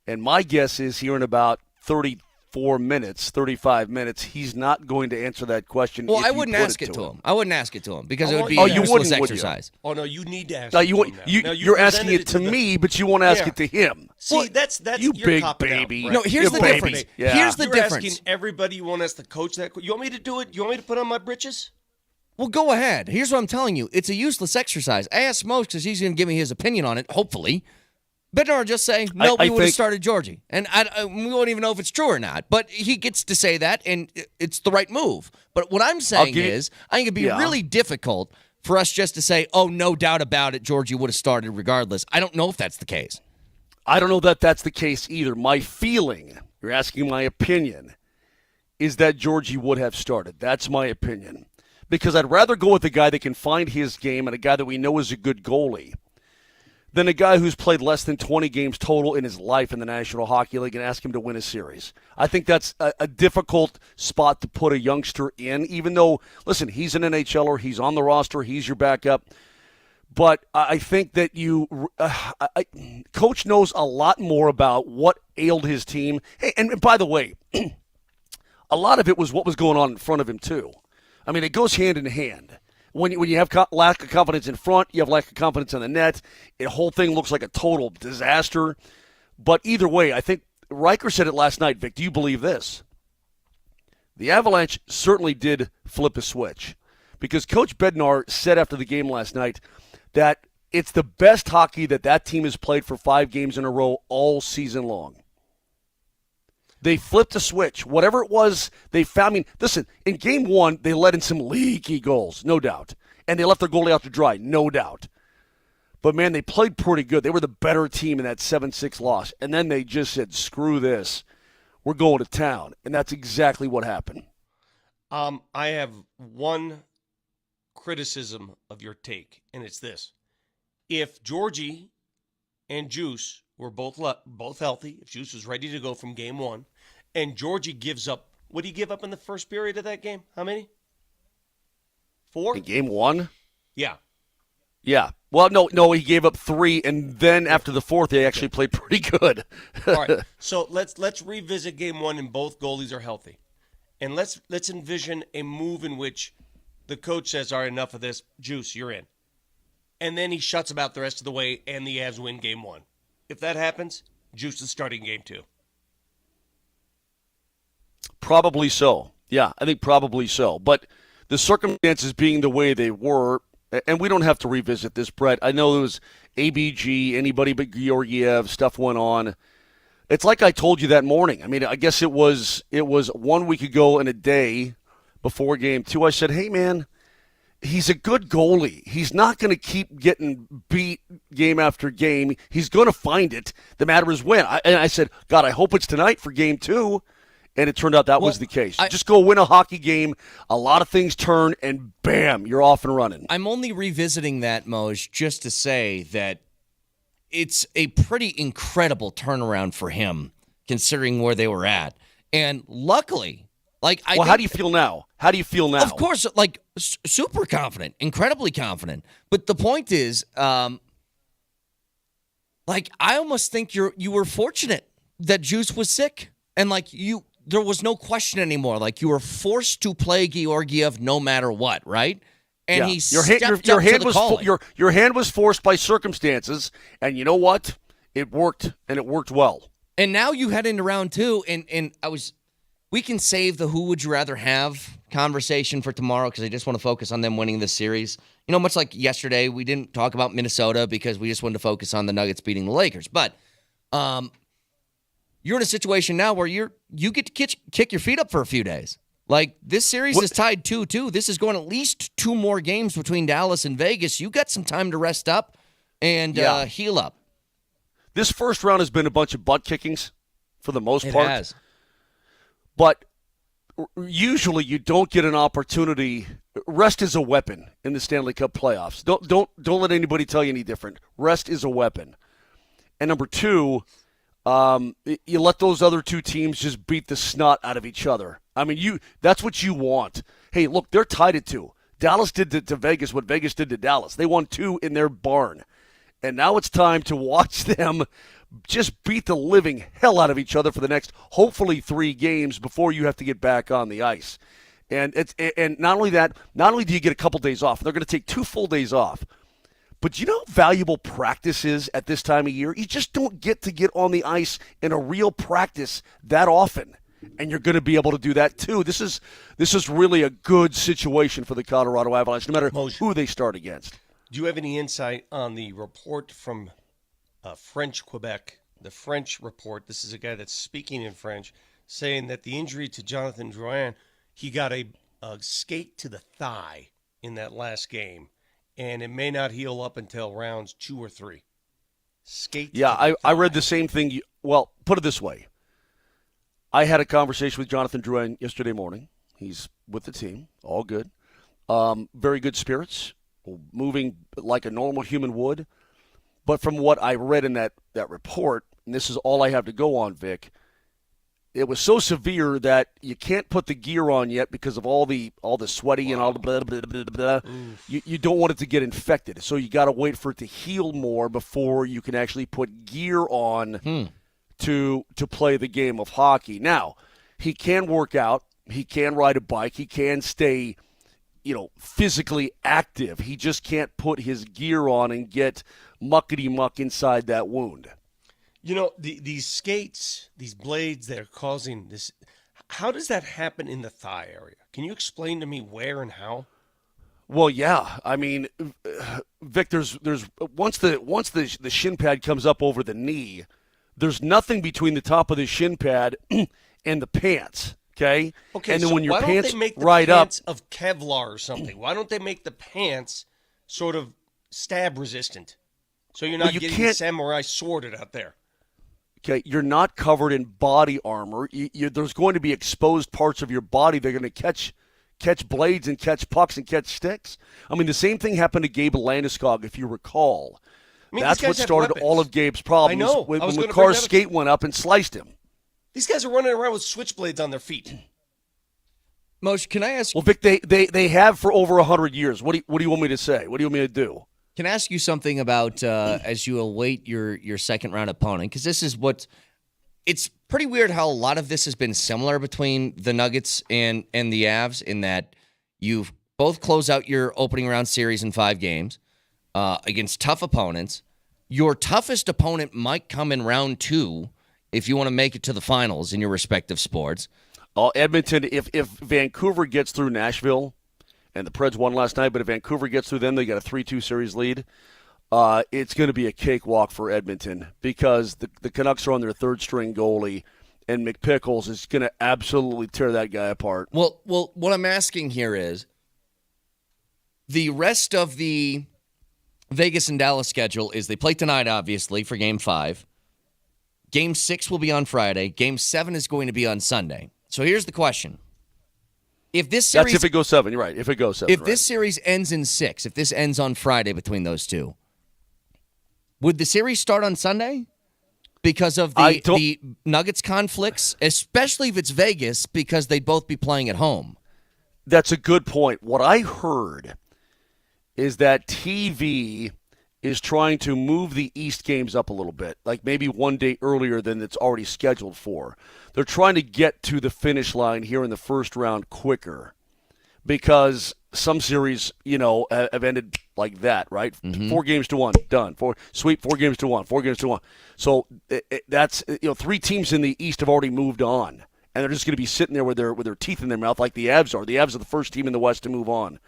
And my guess is here in about 34 minutes, 35 minutes, he's not going to answer that question. Well, I wouldn't ask it to him. I wouldn't ask it to him because it would be you a useless wouldn't, would you? exercise. Oh, no, you need to ask No, it to him now. you're asking it to me, but you won't ask it to him. See, that's you you're big copping out, baby. Brett. No, here's You're the baby. difference. Yeah. Here's the You're difference. asking everybody you want us to coach that. You want me to do it? You want me to put on my britches? Well, go ahead. Here's what I'm telling you. It's a useless exercise. I asked Moj because he's going to give me his opinion on it, hopefully. Bednar just say, no, we would have started Georgie. And we won't even know if it's true or not. But he gets to say that, and it's the right move. But what I'm saying is, I think it'd be really difficult for us just to say, oh, no doubt about it, Georgie would have started regardless. I don't know if that's the case. I don't know that that's the case either. My feeling, you're asking my opinion, is that Georgie would have started. That's my opinion. Because I'd rather go with a guy that can find his game and a guy that we know is a good goalie than a guy who's played less than 20 games total in his life in the National Hockey League and ask him to win a series. I think that's a difficult spot to put a youngster in, even though, listen, he's an NHLer, he's on the roster, he's your backup. But I think that Coach knows a lot more about what ailed his team. Hey, and by the way, a lot of it was what was going on in front of him, too. I mean, it goes hand in hand. When you have lack of confidence in front, you have lack of confidence in the net. The whole thing looks like a total disaster. But either way, I think Riker said it last night, Vic. Do you believe this? The Avalanche certainly did flip a switch because Coach Bednar said after the game last night that it's the best hockey that team has played for 5 games in a row all season long. They flipped a switch. Whatever it was, they found. I mean, listen, in game 1, they let in some leaky goals, no doubt. And they left their goalie out to dry, no doubt. But, man, they played pretty good. They were the better team in that 7-6 loss. And then they just said, screw this. We're going to town. And that's exactly what happened. I have one criticism of your take, and it's this. If Georgie and Juice were both healthy, if Juice was ready to go from game 1, and Georgie gives up, what did he give up in the first period of that game? How many? 4? In game 1? Yeah. Yeah. Well, no, he gave up 3, and then after the 4th, they actually played pretty good. All right. So let's revisit game 1, and both goalies are healthy, and let's envision a move in which the coach says, "All right, enough of this, Juice, you're in," and then he shuts him out the rest of the way, and the Avs win game 1. If that happens, Juice is starting game 2. Probably so. Yeah, I think probably so. But the circumstances being the way they were, and we don't have to revisit this, Brett. I know it was ABG, anybody but Georgiev, stuff went on. It's like I told you that morning. I mean, I guess it was 1 week ago and a day before game 2. I said, hey, man, he's a good goalie. He's not going to keep getting beat game after game. He's going to find it. The matter is when. And I said, God, I hope it's tonight for game 2. And it turned out that was the case. Just go win a hockey game. A lot of things turn, and bam, you're off and running. I'm only revisiting that, Moj, just to say that it's a pretty incredible turnaround for him, considering where they were at. And luckily, how do you feel now? How do you feel now? Of course, super confident, incredibly confident. But the point is, I almost think you were fortunate that Juice was sick, and there was no question anymore. Like, you were forced to play Georgiev no matter what, right? And he stepped up to the calling. Your hand was forced by circumstances, and you know what? It worked, and it worked well. And now you head into round 2, and we can save the who would you rather have conversation for tomorrow because I just want to focus on them winning this series. You know, much like yesterday, we didn't talk about Minnesota because we just wanted to focus on the Nuggets beating the Lakers. But you're in a situation now where you get to kick your feet up for a few days. Like, this series is tied 2-2. This is going at least 2 more games between Dallas and Vegas. You got some time to rest up and heal up. This first round has been a bunch of butt kickings for the most part. It has. But usually you don't get an opportunity. Rest is a weapon in the Stanley Cup playoffs. Don't let anybody tell you any different. Rest is a weapon. And number 2, you let those other 2 teams just beat the snot out of each other. I mean, that's what you want. Hey, look, they're tied at 2. Dallas did to Vegas what Vegas did to Dallas. They won 2 in their barn. And now it's time to watch them just beat the living hell out of each other for the next, hopefully, 3 games before you have to get back on the ice. And not only that, not only do you get a couple days off, they're going to take 2 full days off. But you know how valuable practice is at this time of year? You just don't get to get on the ice in a real practice that often. And you're going to be able to do that too. This is really a good situation for the Colorado Avalanche, no matter who they start against. Do you have any insight on the report from French Quebec, the French report? This is a guy that's speaking in French, saying that the injury to Jonathan Drouin, he got a skate to the thigh in that last game, and it may not heal up until rounds 2 or 3. Skate. Yeah, I read the same thing. Well, put it this way. I had a conversation with Jonathan Drouin yesterday morning. He's with the team, all good. Very good spirits, moving like a normal human would. But from what I read in that report, and this is all I have to go on, Vic, it was so severe that you can't put the gear on yet because of all the sweaty and all the blah, blah, blah, blah. You don't want it to get infected. So you got to wait for it to heal more before you can actually put gear on to play the game of hockey. Now, he can work out. He can ride a bike. He can stay, physically active. He just can't put his gear on and get muckety-muck inside that wound. These skates, these blades that are causing this, how does that happen in the thigh area? Can you explain to me where and how? Well, yeah. I mean, Vic, there's once the shin pad comes up over the knee, there's nothing between the top of the shin pad and the pants. Okay. Okay. And then so when your why pants don't they make the ride pants up of Kevlar or something? Why don't they make the pants sort of stab resistant, so you're not getting the samurai sworded out there? Okay, you're not covered in body armor. There's going to be exposed parts of your body. They're going to catch blades and catch pucks and catch sticks. I mean, the same thing happened to Gabe Landeskog, if you recall. That's what started all of Gabe's problems. I know. When McCarr's skate went up and sliced him. These guys are running around with switchblades on their feet. Moshe, can I ask? Well, Vic, they have for over 100 years. What do you want me to say? What do you want me to do? Can I ask you something about as you await your second round opponent? Because this is it's pretty weird how a lot of this has been similar between the Nuggets and the Avs in that you've both closed out your opening round series in 5 games against tough opponents. Your toughest opponent might come in round 2 if you want to make it to the finals in your respective sports. Edmonton, if Vancouver gets through Nashville, and the Preds won last night, but if Vancouver gets through them, they got a 3-2 series lead. It's going to be a cakewalk for Edmonton because the Canucks are on their third-string goalie, and McPickles is going to absolutely tear that guy apart. Well, what I'm asking here is the rest of the Vegas and Dallas schedule is they play tonight, obviously, for Game 5. Game 6 will be on Friday. Game 7 is going to be on Sunday. So here's the question. If this series, that's if it goes 7. You're right. If it goes 7. If this series ends in 6, if this ends on Friday between those two, would the series start on Sunday? Because of the Nuggets conflicts, especially if it's Vegas, because they'd both be playing at home. That's a good point. What I heard is that TV is trying to move the East games up a little bit, like maybe one day earlier than it's already scheduled for. They're trying to get to the finish line here in the first round quicker because some series, have ended like that, right? 4 games to 1, done. 4 games to 1, 4 games to 1. So that's 3 teams in the East have already moved on, and they're just going to be sitting there with their teeth in their mouth like the Avs are. The Avs are the first team in the West to move on.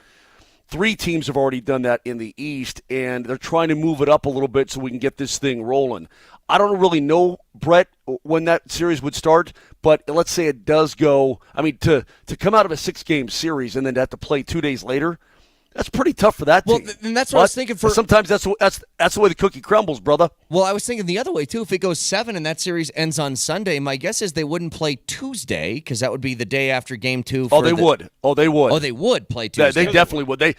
3 teams have already done that in the East, and they're trying to move it up a little bit so we can get this thing rolling. I don't really know, Brett, when that series would start, but let's say it does go. I mean, to come out of a 6-game series and then to have to play 2 days later, that's pretty tough for that team. Well, and that's what I was thinking for. Sometimes that's the way the cookie crumbles, brother. Well, I was thinking the other way, too. If it goes 7 and that series ends on Sunday, my guess is they wouldn't play Tuesday because that would be the day after Game 2. They would. Oh, they would play Tuesday. They definitely would.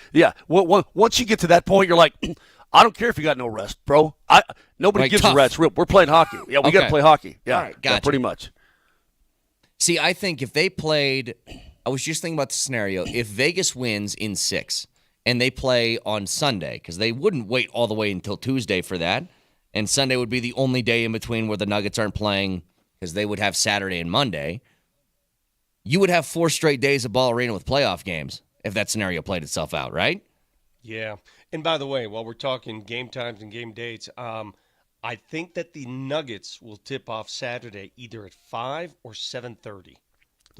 Once you get to that point, you're like, I don't care if you got no rest, bro. Nobody gives a rest. We're playing hockey. Yeah, we got to play hockey. Yeah, all right, gotcha. Yeah, pretty much. See, I think if they played, I was just thinking about the scenario. If Vegas wins in 6 and they play on Sunday, because they wouldn't wait all the way until Tuesday for that, and Sunday would be the only day in between where the Nuggets aren't playing because they would have Saturday and Monday, you would have 4 straight days of Ball Arena with playoff games if that scenario played itself out, right? Yeah. And by the way, while we're talking game times and game dates, I think that the Nuggets will tip off Saturday either at 5 or 7:30.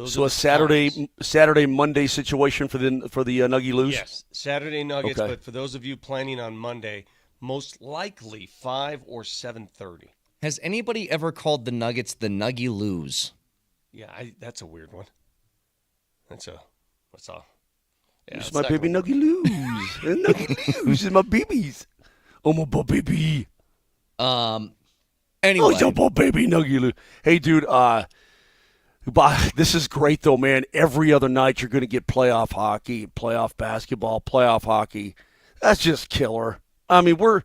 So a Saturday Monday situation for the Nuggy Loos? Yes, Saturday Nuggets, okay. But for those of you planning on Monday, most likely 5 or 7:30. Has anybody ever called the Nuggets the Nuggy Loos? Yeah, that's a weird one. That's all. Yeah, it's my baby Nuggy Loos. Nuggy Loos is my babies. Oh, my baby. Anyway. Oh, your baby Nuggy Loos. Hey, dude, this is great, though, man. Every other night you're going to get playoff hockey, playoff basketball, playoff hockey. That's just killer. I mean, we're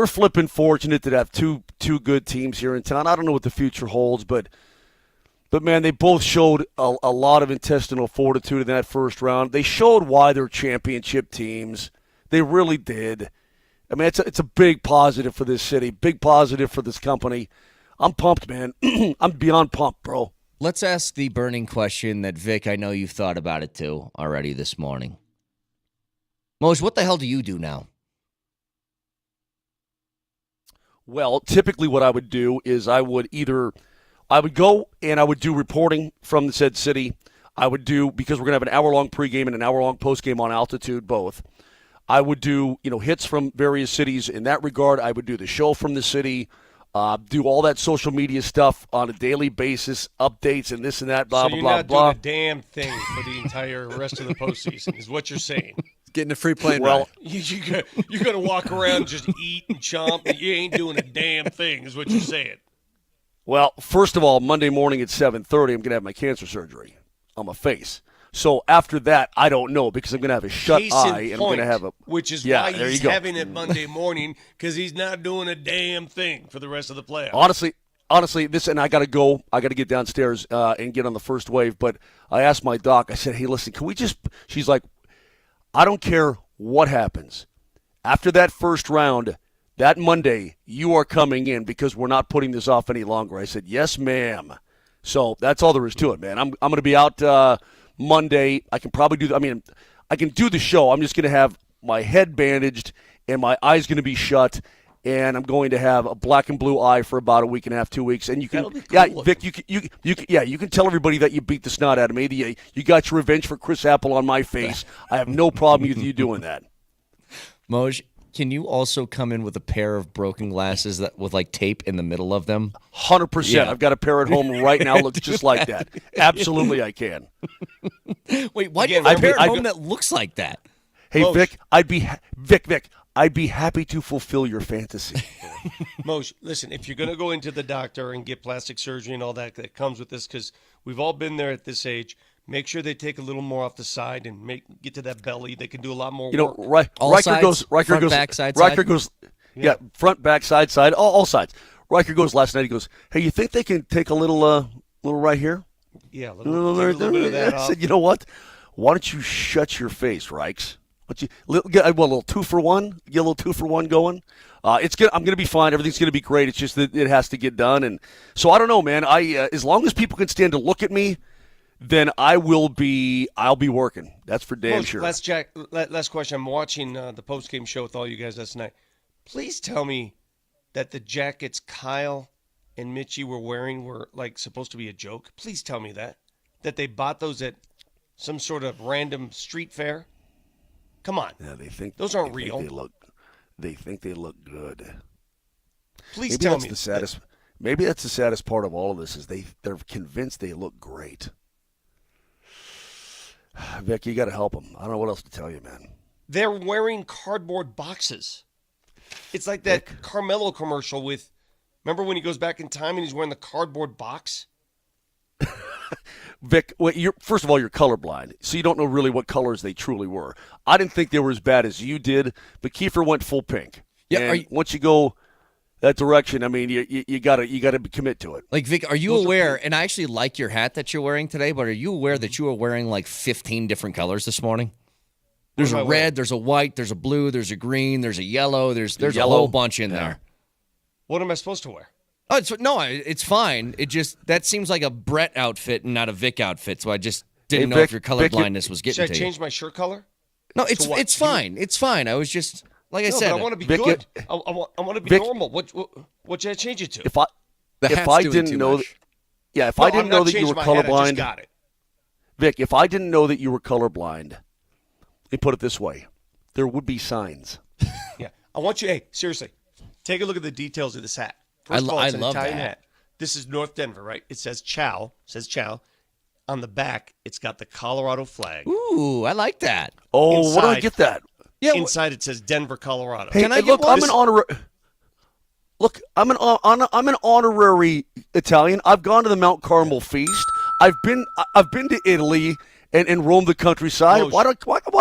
flipping fortunate to have two good teams here in town. I don't know what the future holds, but man, they both showed a lot of intestinal fortitude in that first round. They showed why they're championship teams. They really did. I mean, it's a big positive for this city, big positive for this company. I'm pumped, man. I'm beyond pumped, bro. Let's ask the burning question that, Vic, I know you've thought about it too already this morning. Moj, what the hell do you do now? Well, typically what I would do is I would go and I would do reporting from the said city. I would do, because we're going to have an hour-long pregame and an hour-long postgame on Altitude, both. I would do, hits from various cities in that regard. I would do the show from the city, do all that social media stuff on a daily basis, updates and this and that, blah, so blah, you're blah, not blah. doing a damn thing for the entire rest of the postseason, is what you're saying. Getting a free plane Well, ride. You're going to walk around, just eat and chomp, and you ain't doing a damn thing, is what you're saying. Well, first of all, Monday morning at 7:30, I'm going to have my cancer surgery on my face. So after that, I don't know, because I'm going to have a shut Case eye in and point, I'm going to have a. which is Yeah, why there he's you go. having it Monday morning, because he's not doing a damn thing for the rest of the playoffs. Honestly, and I got to go. I got to get downstairs and get on the first wave. But I asked my doc. I said, "Hey, listen, can we just?" She's like, "I don't care what happens after that first round. That Monday, you are coming in because we're not putting this off any longer." I said, "Yes, ma'am." So that's all there is to it, man. I'm going to be out Monday. I can probably I can do the show. I'm just going to have my head bandaged and my eyes going to be shut. And I'm going to have a black and blue eye for about a week and a half, 2 weeks. And you can, That'll be cool. Vic, you can tell everybody that you beat the snot out of me. You got your revenge for Chris Apple on my face. I have no problem with you doing that. Moj, can you also come in with a pair of broken glasses with like tape in the middle of them? 100%. Yeah. I've got a pair at home right now. Looks just like that. Absolutely, I can. Wait, why do Again, you have a pair at I'd- home that looks like that? Hey, Moj. Vic, I'd be happy to fulfill your fantasy. Moj, listen, if you're going to go into the doctor and get plastic surgery and all that comes with this, because we've all been there at this age, make sure they take a little more off the side and get to that belly. They can do a lot more work. All Riker sides? goes. Front, back, side, Riker side? goes. Yeah, front, back, side, all sides. Riker goes last night. He goes, "Hey, you think they can take a little right here? Yeah, Take a little bit of that I off. said, you know what? Why don't you shut your face, Rikes? Get a little 2-for-1. Get a little 2-for-1 going. It's good. I'm going to be fine. Everything's going to be great. It's just that it has to get done. And so I don't know, man. As long as people can stand to look at me, then I'll be working. That's for damn sure. Last question. I'm watching the post-game show with all you guys last night. Please tell me that the Jackets, Kyle and Mitchie were wearing were like supposed to be a joke? Please tell me that they bought those at some sort of random street fair. Come on, Yeah, they think those aren't they think real. they think they look good. Please Maybe tell that's me the saddest. Maybe that's the saddest part of all of this is they're convinced they look great. Vic, you got to help them. I don't know what else to tell you, man. they're wearing cardboard boxes. It's like that Carmelo commercial with. Remember when he goes back in time and he's wearing the cardboard box? Vic, well, first of all, you're colorblind, so you don't know really what colors they truly were. I didn't think they were as bad as you did, but Kiefer went full pink. Yeah, And once you go that direction, I mean, you gotta commit to it. Like, Vic, are you aware, and I actually like your hat that you're wearing today, but are you aware that you were wearing like 15 different colors this morning? There's a red, there's a white, there's a blue, there's a green, there's a yellow, there's a whole bunch in there. What am I supposed to wear? Oh, it's fine. It just, that seems like a Brett outfit and not a Vic outfit, so I just didn't know Vic, if your colorblindness was getting Should I to you. change my shirt color? No, To what? it's fine. It's fine. I was just, like I said. But I want to be Vic, good. I want to be Vic- normal. What should I change it to? If I The if hat's I doing didn't too know, much. if No, I didn't I'm know not that you were changing my hat, I just colorblind, got it. Vic, if I didn't know that you were colorblind, let me put it this way: there would be signs. Yeah, I want you. Hey, seriously, take a look at the details of this hat. First of all, it's an love Italian that. hat. This is North Denver, right? It says Chow. On the back, it's got the Colorado flag. Ooh, I like that. Oh, where do I Inside. get that? Yeah, Inside, it says Denver, Colorado. Hey, Can I hey, get look, one? I'm an honorary. Look, I'm an honorary Italian. I've gone to the Mount Carmel feast. I've been to Italy and roamed the countryside. Moshe. Why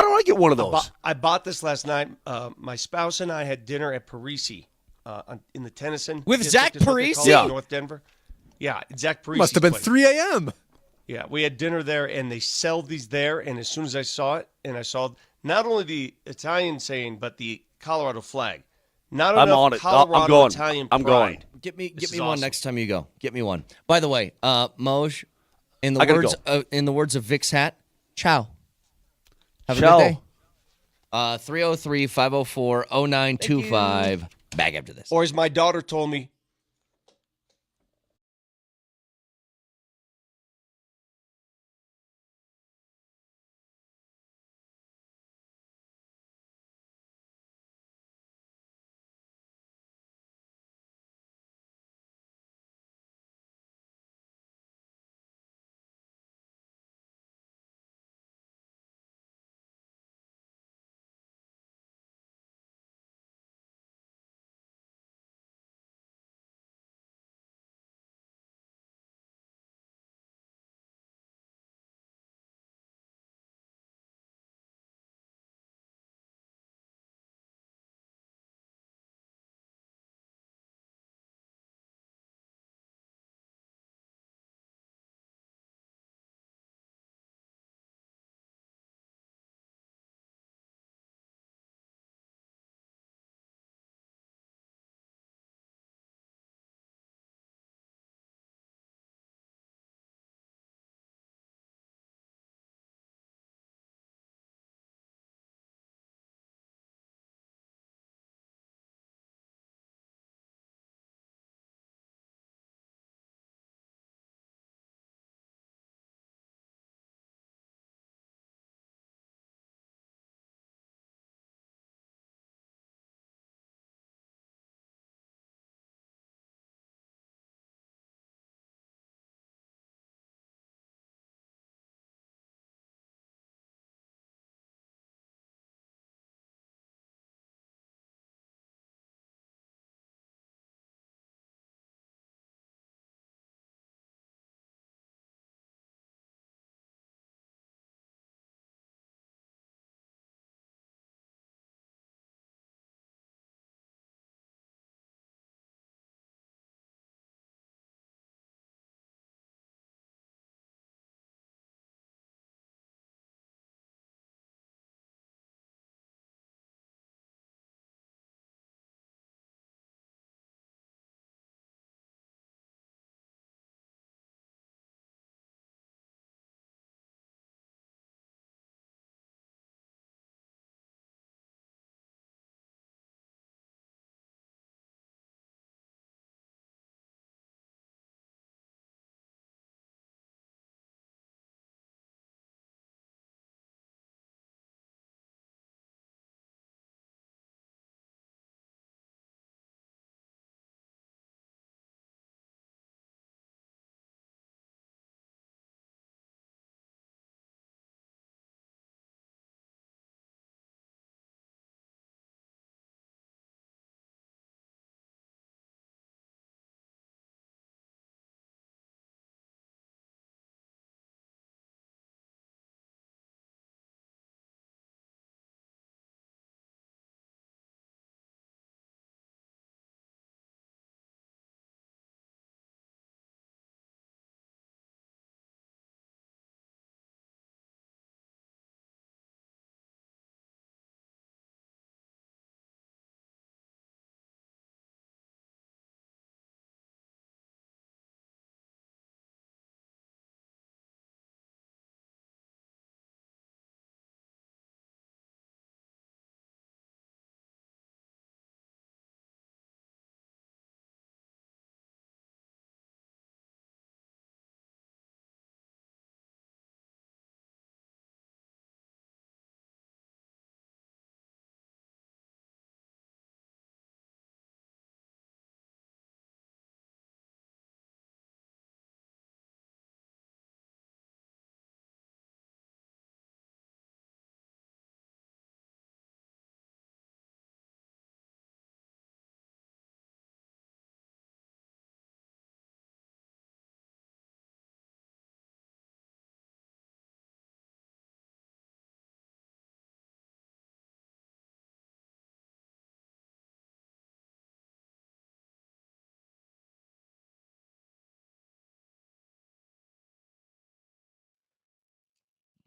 don't I get one of those? I bought this last night. My spouse and I had dinner at Parisi in the Tennyson. With district Zach is what they call it, Parisi? in North Denver. Yeah, Zach Parisi. Must have been 3 a.m. Yeah, we had dinner there, and they sell these there. And as soon as I saw it, and I saw not only the Italian saying, but the Colorado flag. Not I'm enough on it. Colorado I'm going. Italian I'm pride. going. Get me This is one awesome. next time you go. Get me one. By the way, Moj, in I the gotta words of Vic's hat, ciao. Have a Ciao. good day. 303-504-0925. Back after this. Or as my daughter told me,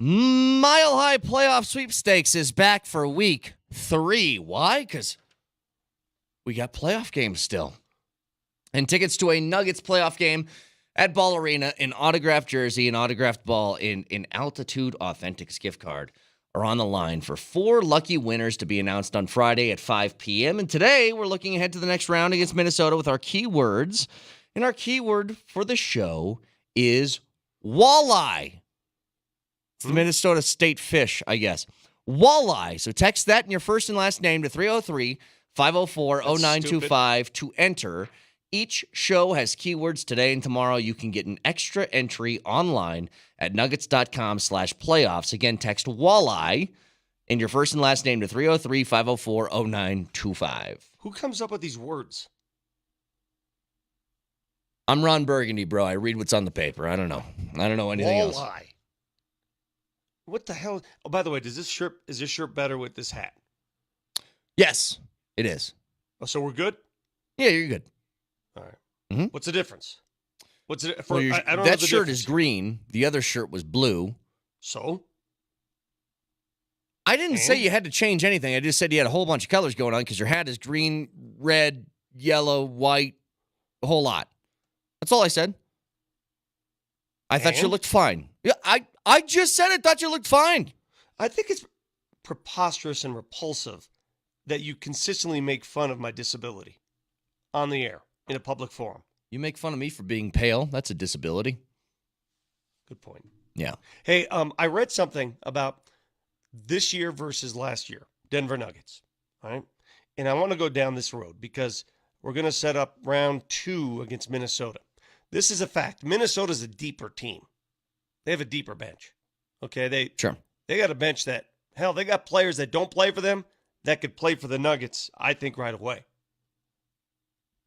Mile High Playoff Sweepstakes is back for week 3. Why? Because we got playoff games still. And tickets to a Nuggets playoff game at Ball Arena, an autographed jersey, an autographed ball, in Altitude Authentics gift card are on the line for 4 lucky winners to be announced on Friday at 5 p.m. And today we're looking ahead to the next round against Minnesota with our keywords. And our keyword for the show is walleye. It's the Minnesota state fish, I guess. Walleye. So text that in your first and last name to 303-504-0925 to enter. Each show has keywords today and tomorrow. You can get an extra entry online at nuggets.com/playoffs. Again, text walleye in your first and last name to 303-504-0925. Who comes up with these words? I'm Ron Burgundy, bro. I read what's on the paper. I don't know. I don't know anything else. Walleye. What the hell? Oh, by the way, is this shirt better with this hat? Yes, it is. Oh, so we're good? Yeah, you're good. All right. Mm-hmm. What's the difference? What's it? Well, I don't know that the shirt difference. is green. The other shirt was blue. So? I didn't say And? you had to change anything. I just said you had a whole bunch of colors going on because your hat is green, red, yellow, white, a whole lot. That's all I said. I thought you And? looked fine. Yeah, I just said I thought you looked fine. I think it's preposterous and repulsive that you consistently make fun of my disability on the air in a public forum. You make fun of me for being pale. That's a disability. Good point. Yeah. Hey, I read something about this year versus last year, Denver Nuggets. All right. And I want to go down this road because we're going to set up round 2 against Minnesota. This is a fact. Minnesota's a deeper team. They have a deeper bench. Okay. They got a bench that, hell, they got players that don't play for them that could play for the Nuggets, I think, right away.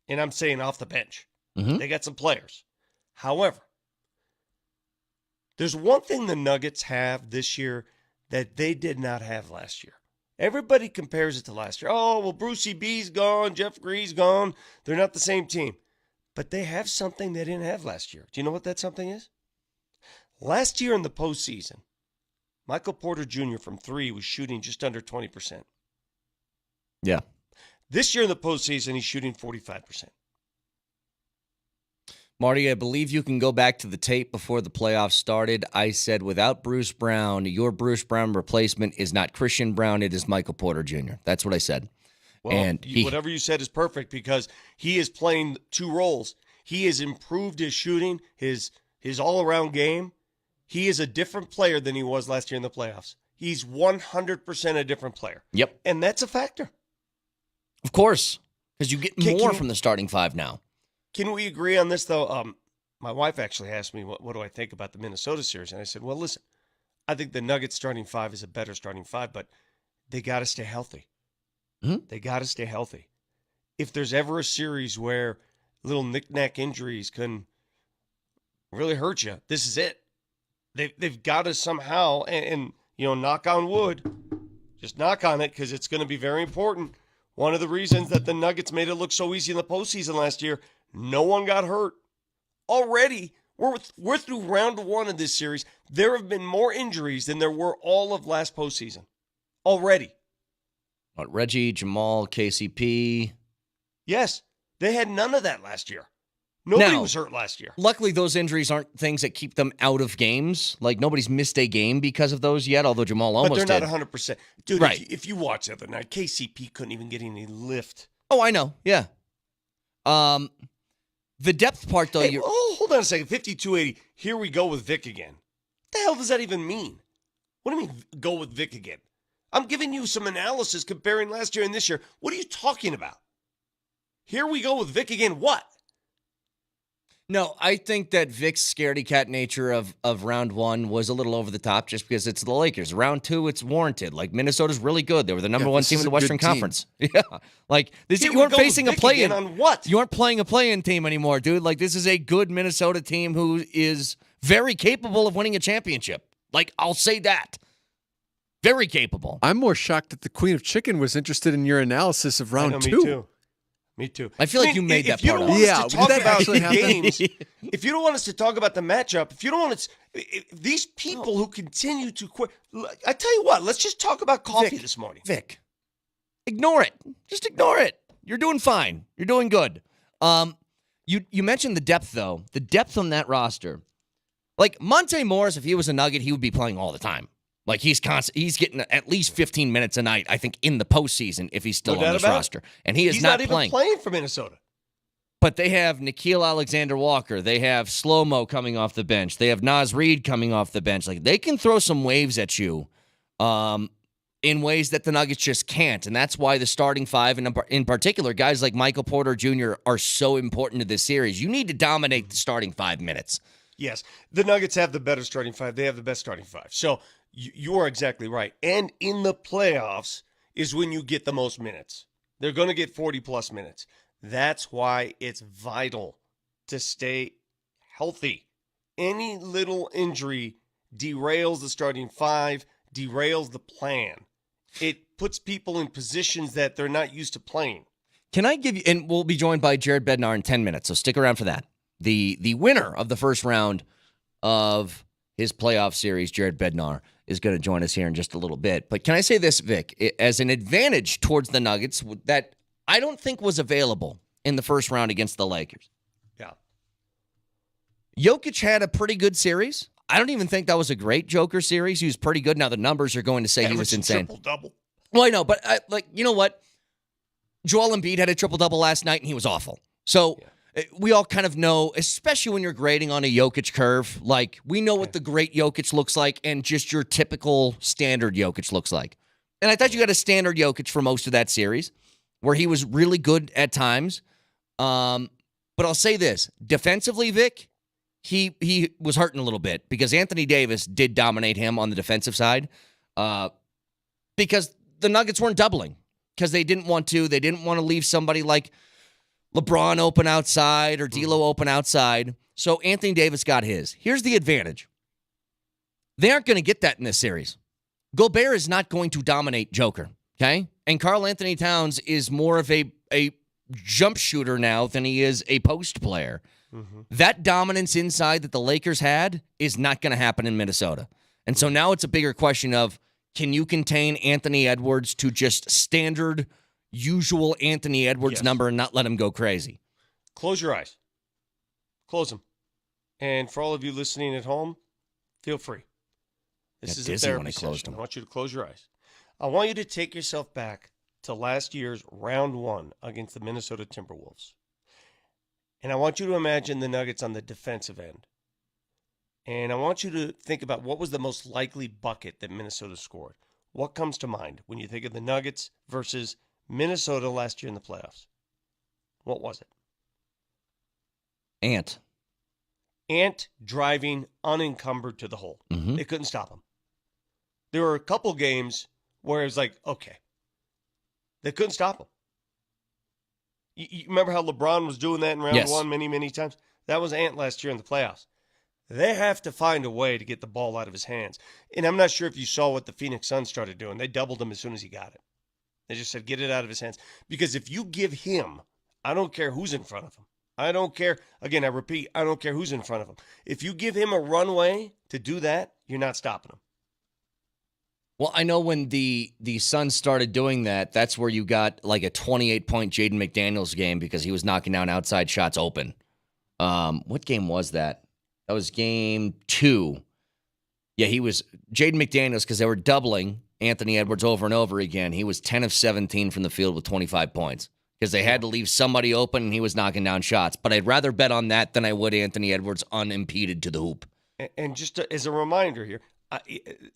And I'm saying off the bench. Mm-hmm. They got some players. However, there's one thing the Nuggets have this year that they did not have last year. Everybody compares it to last year. Oh, well, Brucey B's gone, Jeff Gree's gone. They're not the same team. But they have something they didn't have last year. Do you know what that something is? Last year in the postseason, Michael Porter Jr. from 3 was shooting just under 20%. Yeah. This year in the postseason, he's shooting 45%. Marty, I believe you can go back to the tape before the playoffs started. I said, without Bruce Brown, your Bruce Brown replacement is not Christian Brown. It is Michael Porter Jr. That's what I said. Well, and whatever you said is perfect because he is playing 2 roles. He has improved his shooting, his all-around game. He is a different player than he was last year in the playoffs. He's 100% a different player. Yep. And that's a factor. Of course, because you get more can- from the starting 5 now. Can we agree on this, though? My wife actually asked me, what do I think about the Minnesota series? And I said, well, listen, I think the Nuggets starting 5 is a better starting 5, but they got to stay healthy. Mm-hmm. They got to stay healthy. If there's ever a series where little knick-knack injuries can really hurt you, this is it. They've got to somehow, and knock on wood, just knock on it because it's going to be very important. One of the reasons that the Nuggets made it look so easy in the postseason last year, no one got hurt. Already, we're through round 1 of this series. There have been more injuries than there were all of last postseason. Already. What, Reggie, Jamal, KCP? Yes, they had none of that last year. Nobody Now, was hurt last year. Luckily, those injuries aren't things that keep them out of games. Like, nobody's missed a game because of those yet, although Jamal almost But they're did. not 100%. Dude, Right. if you watch the other night, KCP couldn't even get any lift. Oh, I know. Yeah. The depth part, though, Hey, hold on a second. 5280. Here we go with Vic again. What the hell does that even mean? What do you mean, go with Vic again? I'm giving you some analysis comparing last year and this year. What are you talking about? Here we go with Vic again. What? No, I think that Vic's scaredy cat nature of round 1 was a little over the top just because it's the Lakers. Round 2, it's warranted. Like, Minnesota's really good. They were the number 1 this team is in the a Western good team. Conference. Yeah. Like, this Here you we aren't go with facing a Vic play-in. again on what? You aren't playing a play-in team anymore, dude. Like, this is a good Minnesota team who is very capable of winning a championship. Like, I'll say that. Very capable. I'm more shocked that the Queen of Chicken was interested in your analysis of I round know, 2. Me too. Me too. I feel like you made that if you part don't up. want us Yeah, to did talk that about actually the happen? games, if you don't want us to talk about the matchup, if you don't want us, these people who continue to quit, I tell you what, let's just talk about coffee Vic, this morning. Vic, ignore it. Just ignore it. You're doing fine. You're doing good. You mentioned the depth, though. The depth on that roster. Like, Monte Morris, if he was a Nugget, he would be playing all the time. Like, he's getting at least 15 minutes a night, I think, in the postseason if he's still No on doubt this about it. roster. And he is He's not even playing. playing for Minnesota. But they have Nikhil Alexander-Walker. They have Slow-Mo coming off the bench. They have Naz Reid coming off the bench. Like, they can throw some waves at you in ways that the Nuggets just can't. And that's why the starting five, and in particular, guys like Michael Porter Jr. are so important to this series. You need to dominate the starting 5 minutes. Yes, the Nuggets have the better starting five. They have the best starting five. So you are exactly right. And in the playoffs is when you get the most minutes. They're going to get 40-plus minutes. That's why it's vital to stay healthy. Any little injury derails the starting five, derails the plan. It puts people in positions that they're not used to playing. Can I give you, and we'll be joined by Jared Bednar in 10 minutes, so stick around for that. The winner of the first round of his playoff series, Jared Bednar, is going to join us here in just a little bit. But can I say this, Vic, as an advantage towards the Nuggets that I don't think was available in the first round against the Lakers? Yeah. Jokic had a pretty good series. I don't even think that was a great Joker series. He was pretty good. Now the numbers are going to say he was insane. Triple-double. Well, I know, but you know what? Joel Embiid had a triple-double last night, and he was awful. So we all kind of know, especially when you're grading on a Jokic curve, like we know what the great Jokic looks like and just your typical standard Jokic looks like. And I thought you got a standard Jokic for most of that series where he was really good at times. But I'll say this. Defensively, Vic, he was hurting a little bit because Anthony Davis did dominate him on the defensive side because the Nuggets weren't doubling because they didn't want to. They didn't want to leave somebody like LeBron open outside or D'Lo open outside. So Anthony Davis got his. Here's the advantage. They aren't going to get that in this series. Gobert is not going to dominate Joker, okay? And Karl Anthony Towns is more of a jump shooter now than he is a post player. Mm-hmm. That dominance inside that the Lakers had is not going to happen in Minnesota. And so now it's a bigger question of, can you contain Anthony Edwards to just standard, usual Anthony Edwards number and not let him go crazy? Close your eyes. Close them. And for all of you listening at home, feel free. This is a therapy session. I want you to close your eyes. I want you to take yourself back to last year's round one against the Minnesota Timberwolves. And I want you to imagine the Nuggets on the defensive end. And I want you to think about what was the most likely bucket that Minnesota scored. What comes to mind when you think of the Nuggets versus Minnesota last year in the playoffs? What was it? Ant driving unencumbered to the hole. Mm-hmm. They couldn't stop him. There were a couple games where it was like, okay, they couldn't stop him. You remember how LeBron was doing that in round one many, many times? That was Ant last year in the playoffs. They have to find a way to get the ball out of his hands. And I'm not sure if you saw what the Phoenix Suns started doing. They doubled him as soon as he got it. They just said, get it out of his hands. Because if you give him, I don't care who's in front of him. I don't care. Again, I repeat, I don't care who's in front of him. If you give him a runway to do that, you're not stopping him. Well, I know when the Suns started doing that, that's where you got like a 28-point Jaden McDaniels game because he was knocking down outside shots open. What game was that? That was game 2. Yeah, he was Jaden McDaniels because they were doubling Anthony Edwards over and over again. He was 10 of 17 from the field with 25 points because they had to leave somebody open and he was knocking down shots. But I'd rather bet on that than I would Anthony Edwards unimpeded to the hoop. And just as a reminder here,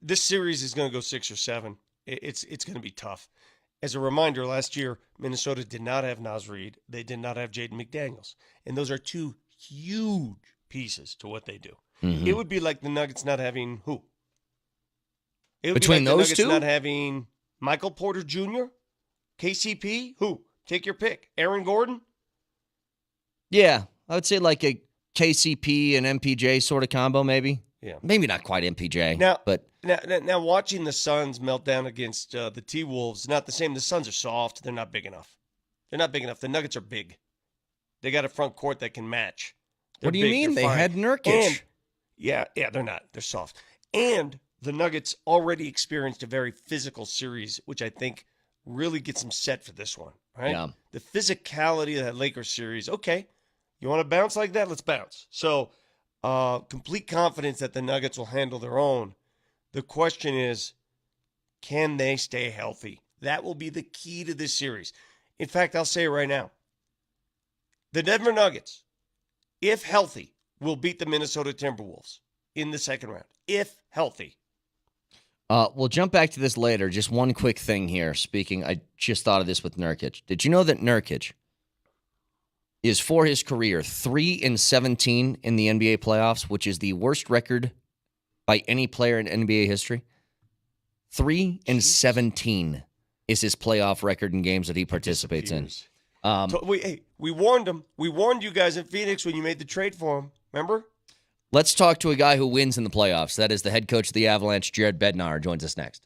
this series is going to go 6 or 7. It's going to be tough. As a reminder, last year, Minnesota did not have Naz Reid. They did not have Jaden McDaniels. And those are two huge pieces to what they do. Mm-hmm. It would be like the Nuggets not having who? It would Between be like those the two? Nuggets not having Michael Porter Jr., KCP, who? Take your pick. Aaron Gordon? Yeah, I would say like a KCP and MPJ sort of combo maybe. Yeah. Maybe not quite MPJ. Now watching the Suns melt down against the T-Wolves, not the same. The Suns are soft. They're not big enough. They're not big enough. The Nuggets are big. They got a front court that can match. What do you mean? They had Nurkic. And, yeah, they're not. They're soft. And the Nuggets already experienced a very physical series, which I think really gets them set for this one. Right? Yeah. The physicality of that Lakers series. Okay, you want to bounce like that? Let's bounce. So, complete confidence that the Nuggets will handle their own. The question is, can they stay healthy? That will be the key to this series. In fact, I'll say it right now. The Denver Nuggets, if healthy, will beat the Minnesota Timberwolves in the second round. If healthy. We'll jump back to this later. Just one quick thing here. I just thought of this with Nurkic. Did you know that Nurkic is, for his career, 3-17 in the NBA playoffs, which is the worst record by any player in NBA history? 3-17 is his playoff record in games that he participates in. We warned him. We warned you guys in Phoenix when you made the trade for him. Remember? Let's talk to a guy who wins in the playoffs. That is the head coach of the Avalanche, Jared Bednar, joins us next.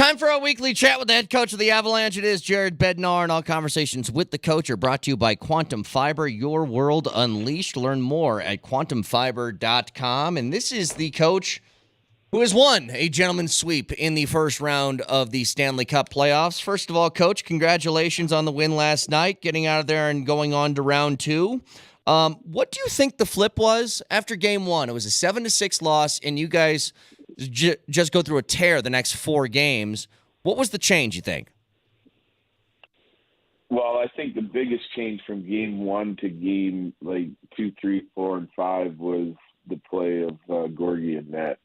Time for our weekly chat with the head coach of the Avalanche. It is Jared Bednar, and all conversations with the coach are brought to you by Quantum Fiber, your world unleashed. Learn more at quantumfiber.com. And this is the coach who has won a gentleman's sweep in the first round of the Stanley Cup playoffs. First of all, Coach, congratulations on the win last night, getting out of there and going on to round two. What do you think the flip was after game one? It was a 7-6 loss, and you guys just go through a tear the next 4 games. What was the change, you think? Well, I think the biggest change from game one to game 2, 3, 4, and 5 was the play of Gorgie and net.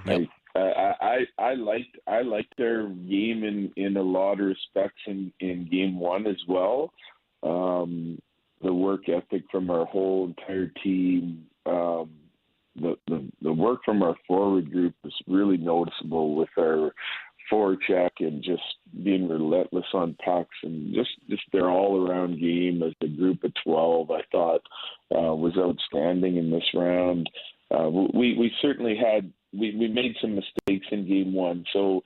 Yep. I liked their game in a lot of respects in game one as well. The work ethic from our whole entire team, the work from our forward group was really noticeable with our forecheck and just being relentless on pucks, and just their all-around game as a group of 12, I thought was outstanding in this round. We certainly had we made some mistakes in game one, so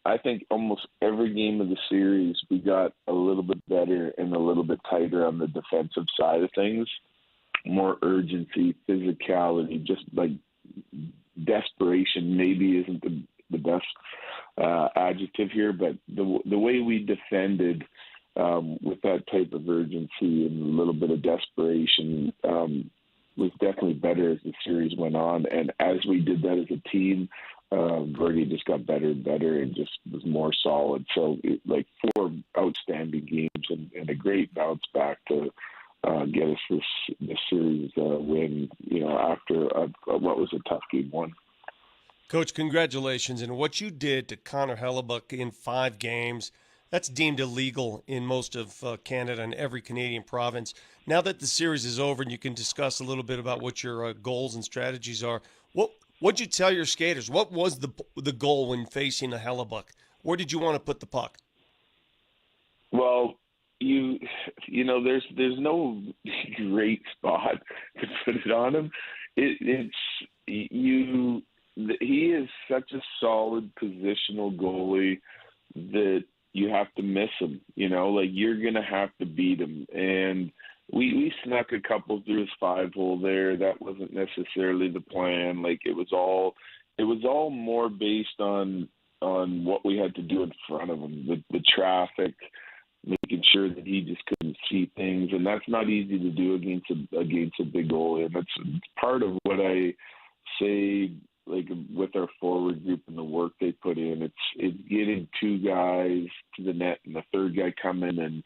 I think almost every game of the series we got a little bit better and a little bit tighter on the defensive side of things. More urgency, physicality, just like desperation maybe isn't the best adjective here, but the way we defended with that type of urgency and a little bit of desperation was definitely better as the series went on. And as we did that as a team, Gorgie just got better and better and just was more solid. So 4 outstanding games and a great bounce back to get us this series win, after what was a tough game one. Coach, congratulations. And what you did to Connor Hellebuck in 5 games, that's deemed illegal in most of Canada and every Canadian province. Now that the series is over and you can discuss a little bit about what your goals and strategies are, what'd you tell your skaters? What was the goal when facing a Hellebuck? Where did you want to put the puck? Well, there's no great spot to put it on him. He is such a solid positional goalie that you have to miss him. You're gonna have to beat him. And we snuck a couple through his 5-hole there. That wasn't necessarily the plan. It was all more based on what we had to do in front of him, the traffic, making sure that he just couldn't see things, and that's not easy to do against a big goalie. And that's part of what I say, with our forward group and the work they put in. It's getting 2 guys to the net and the third guy coming and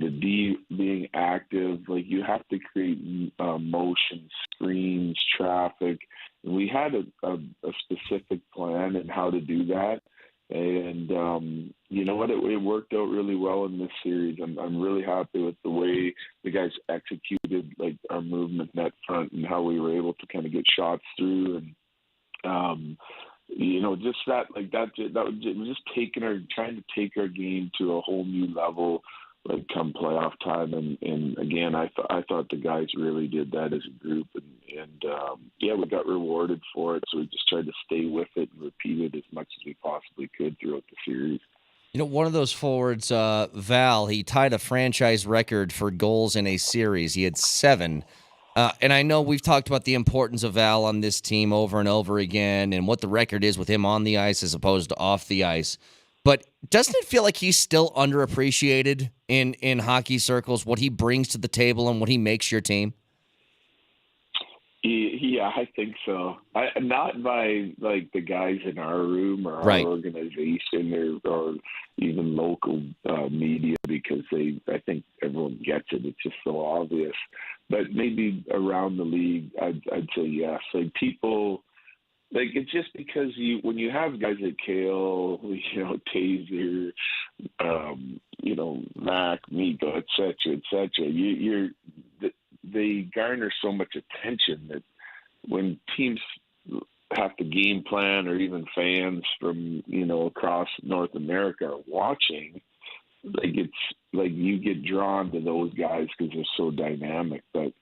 the D being active. You have to create motion, screens, traffic. And we had a specific plan and how to do that. And you know what? It worked out really well in this series. I'm really happy with the way the guys executed our movement net front and how we were able to kind of get shots through, and just that was just trying to take our game to a whole new level. Come playoff time, and again, I thought the guys really did that as a group, and we got rewarded for it. So we just tried to stay with it and repeat it as much as we possibly could throughout the series. One of those forwards, Val, he tied a franchise record for goals in a series. He had 7. And I know we've talked about the importance of Val on this team over and over again, and what the record is with him on the ice as opposed to off the ice. But doesn't it feel like he's still underappreciated in hockey circles, what he brings to the table and what he makes your team? Yeah, I think so. Not by the guys in our room or our organization or even local media, because I think everyone gets it. It's just so obvious. But maybe around the league, I'd say yes. People. It's just because when you have guys like Kale, Taser, Mac, Miko, et cetera, they garner so much attention that when teams have to game plan, or even fans from across North America are watching, it's you get drawn to those guys because they're so dynamic. But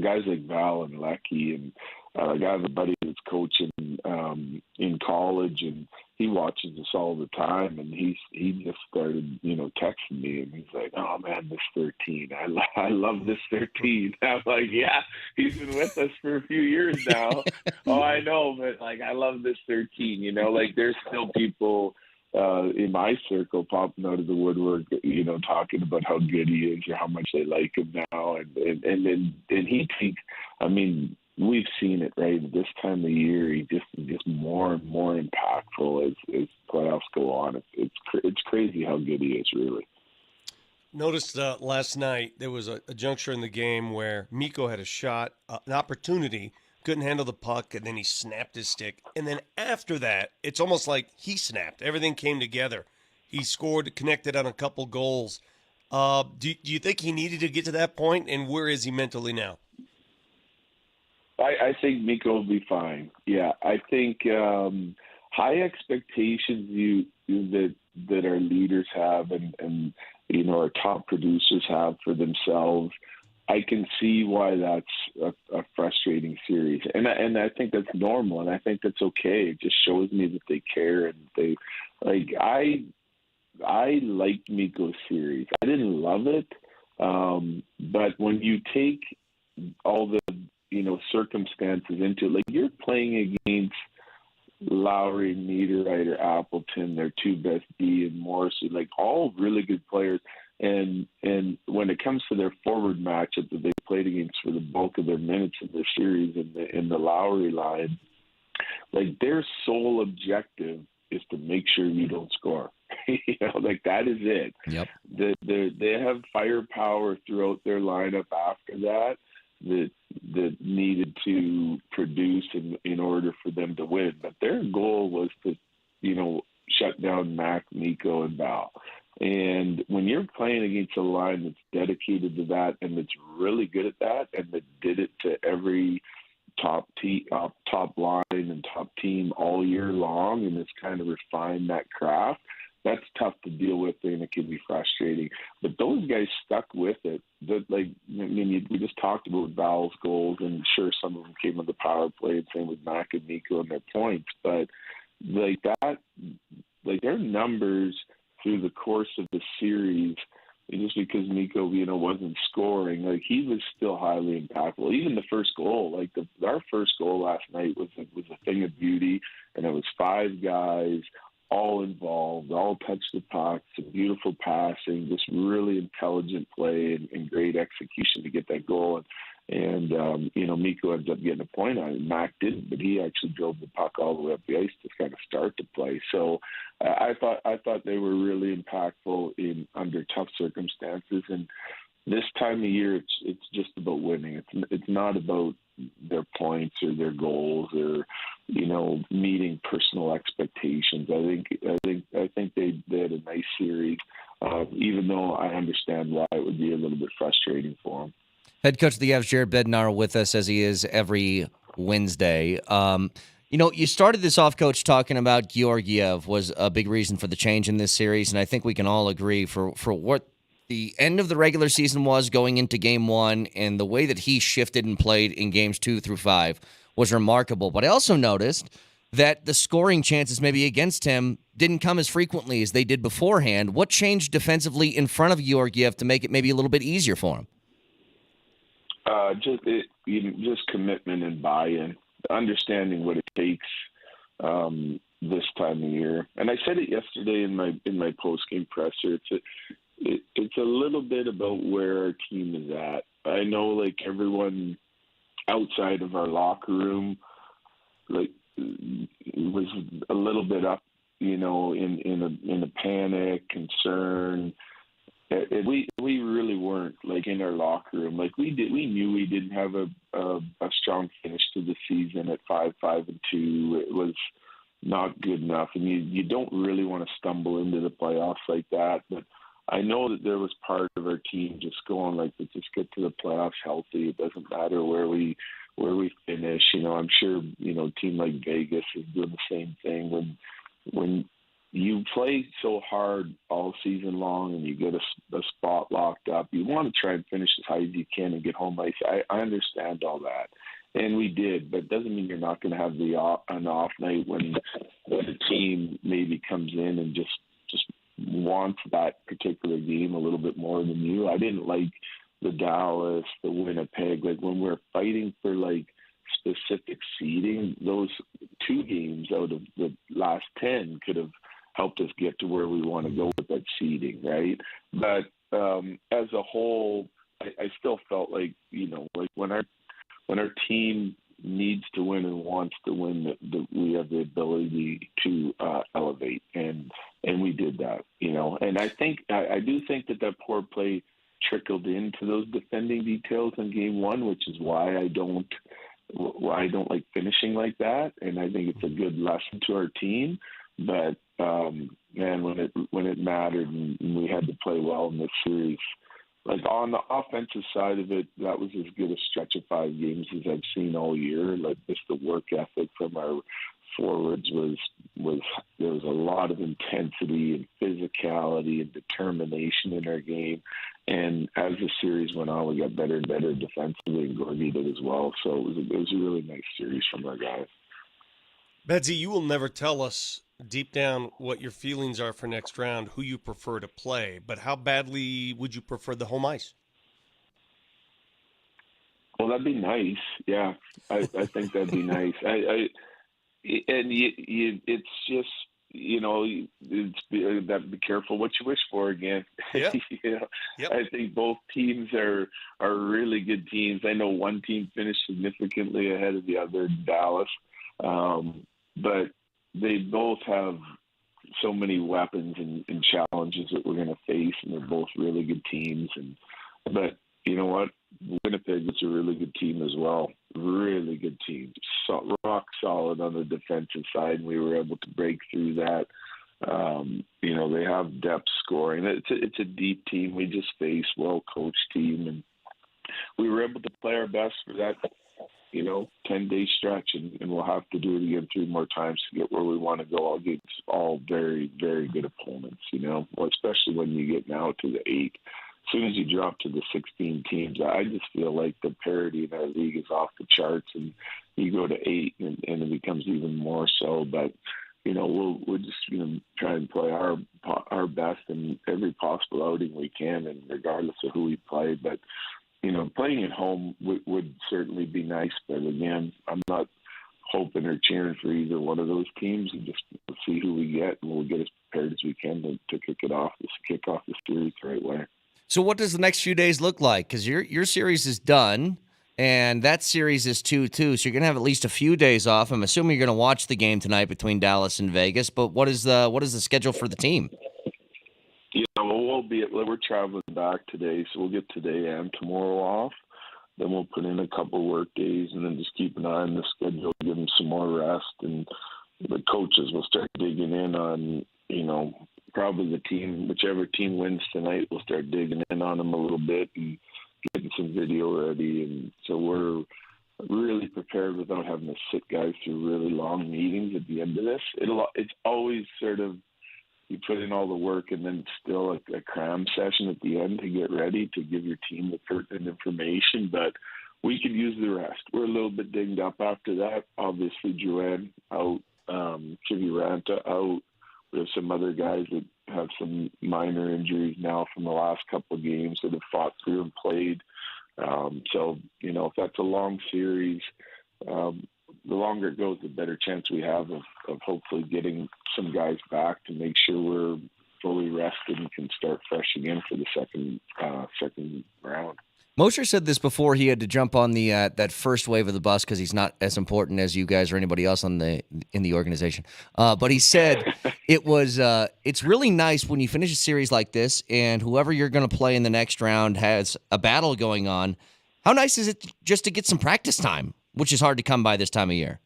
guys like Val and Lecky, and I got a buddy that's coaching in college, and he watches us all the time, and he just started, texting me, and he's like, "Oh man, this 13, I love this 13." I'm like, "Yeah, he's been with us for a few years now." "Oh, I know, but like, I love this 13." Like there's still people in my circle popping out of the woodwork, talking about how good he is or how much they like him now, and he thinks, I mean, we've seen it, right? This time of year, he just more and more impactful as playoffs go on. It's crazy how good he is, really. Noticed last night there was a juncture in the game where Mikko had a shot, an opportunity, couldn't handle the puck, and then he snapped his stick. And then after that, it's almost like he snapped. Everything came together. He scored, connected on a couple goals. Do you think he needed to get to that point, and where is he mentally now? I think Mikko will be fine. Yeah, I think high expectations that our leaders have and our top producers have for themselves, I can see why that's a frustrating series, and I think that's normal, and I think that's okay. It just shows me that they care, and they like. I liked Mikko's series. I didn't love it, but when you take all the circumstances into it, like you're playing against Lowry, Niederreiter, Appleton, their two best D, and Morrissey, like all really good players. And when it comes to their forward matchup that they played against for the bulk of their minutes in the series in the Lowry line, like their sole objective is to make sure you don't score. Like that is it. Yep. They have firepower throughout their lineup after that needed to produce in order for them to win. But their goal was to, shut down Mac, Mikko, and Val. And when you're playing against a line that's dedicated to that and that's really good at that and that did it to every top line and top team all year long and has kind of refined that craft, that's tough to deal with, and it can be frustrating. But those guys stuck with it. We just talked about Val's goals, and sure, some of them came on the power play, and same with Mac and Mikko and their points. But their numbers through the course of the series, just because Mikko, wasn't scoring, like he was still highly impactful. Even the first goal, our first goal last night was a thing of beauty, and it was 5 guys all involved, all touched the puck, some beautiful passing, just really intelligent play and great execution to get that goal. And Mikko ended up getting a point on it. Mac didn't, but he actually drove the puck all the way up the ice to kind of start the play. So I thought they were really impactful under tough circumstances. And this time of year, it's just about winning. It's not about their points or their goals or meeting personal expectations. I think they had a nice series, even though I understand why it would be a little bit frustrating for them. Head coach of the Avs, Jared Bednar, with us as he is every Wednesday. You started this off, Coach, talking about Georgiev was a big reason for the change in this series, and I think we can all agree for what the end of the regular season was going into Game 1 and the way that he shifted and played in Games 2 through 5 was remarkable. But I also noticed that the scoring chances maybe against him didn't come as frequently as they did beforehand. What changed defensively in front of Georgiev to make it maybe a little bit easier for him? Just commitment and buy-in, understanding what it takes this time of year. And I said it yesterday in my post-game presser. It's a little bit about where our team is at. I know, everyone outside of our locker room, was a little bit up, in a panic, concern. We really weren't in our locker room. We knew we didn't have a strong finish to the season at 5-5-2. It was not good enough, and you don't really want to stumble into the playoffs like that. But I know that there was part of our team just going let's just get to the playoffs healthy. It doesn't matter where we finish. I'm sure a team like Vegas is doing the same thing. When you play so hard all season long and you get a spot locked up, you want to try and finish as high as you can and get home ice. I understand all that. And we did, but it doesn't mean you're not going to have an off night when the team maybe comes in and just wants that particular game a little bit more than you. I didn't like the Dallas, the Winnipeg. Like when we're fighting for like specific seeding, those 2 games out of the last 10 could have helped us get to where we want to go with that seeding, right? But as a whole, I still felt like, like when our team needs to win and wants to win, we have the ability to elevate, and we did that, And I do think that poor play trickled into those defending details in game 1, which is why I don't like finishing like that, and I think it's a good lesson to our team. But man, when it mattered and we had to play well in this series. Like on the offensive side of it, that was as good a stretch of 5 games as I've seen all year. Like just the work ethic from our forwards was there was a lot of intensity and physicality and determination in our game. And as the series went on, we got better and better defensively, and Gorgie did as well. So it was a really nice series from our guys. Bedsy, you will never tell us deep down what your feelings are for next round, who you prefer to play, but how badly would you prefer the home ice? Well, that'd be nice. Yeah, I think that'd be nice. It's just, be careful what you wish for again. Yeah. Yep. I think both teams are really good teams. I know one team finished significantly ahead of the other, Dallas, but they both have so many weapons and challenges that we're going to face, and they're both really good teams. But you know what? Winnipeg is a really good team as well. Really good team. Rock solid on the defensive side, and we were able to break through that. They have depth scoring. It's a deep team. We just faced well-coached team, and we were able to play our best for that 10-day stretch, and we'll have to do it again 3 more times to get where we want to go against all very, very good opponents, especially when you get now to the 8. As soon as you drop to the 16 teams, I just feel like the parity in our league is off the charts, and you go to 8 and it becomes even more so. But, we'll just try and play our best in every possible outing we can, and regardless of who we play. But playing at home would certainly be nice, but again, I'm not hoping or cheering for either one of those teams. And just see who we get, and we'll get as prepared as we can to kick off the series the right way. So what does the next few days look like? Because your series is done, and that series is 2-2, so you're going to have at least a few days off. I'm assuming you're going to watch the game tonight between Dallas and Vegas, but what is the schedule for the team? We're traveling back today, so we'll get today and tomorrow off. Then we'll put in a couple work days, and then just keep an eye on the schedule, give them some more rest, and the coaches will start digging in on, probably the team, whichever team wins tonight, we'll start digging in on them a little bit and getting some video ready. And so we're really prepared without having to sit guys through really long meetings at the end of this. It's always sort of, you put in all the work and then still a cram session at the end to get ready to give your team the pertinent information, but we could use the rest. We're a little bit dinged up after that. Obviously, Joanne out, Kiviranta out. We have some other guys that have some minor injuries now from the last couple of games that have fought through and played. So, if that's a long series, the longer it goes, the better chance we have of hopefully getting some guys back to make sure we're fully rested and can start fresh again for the second round. Mosher said this before he had to jump on the that first wave of the bus because he's not as important as you guys or anybody else in the organization. But he said it's really nice when you finish a series like this and whoever you're going to play in the next round has a battle going on. How nice is it just to get some practice time, which is hard to come by this time of year?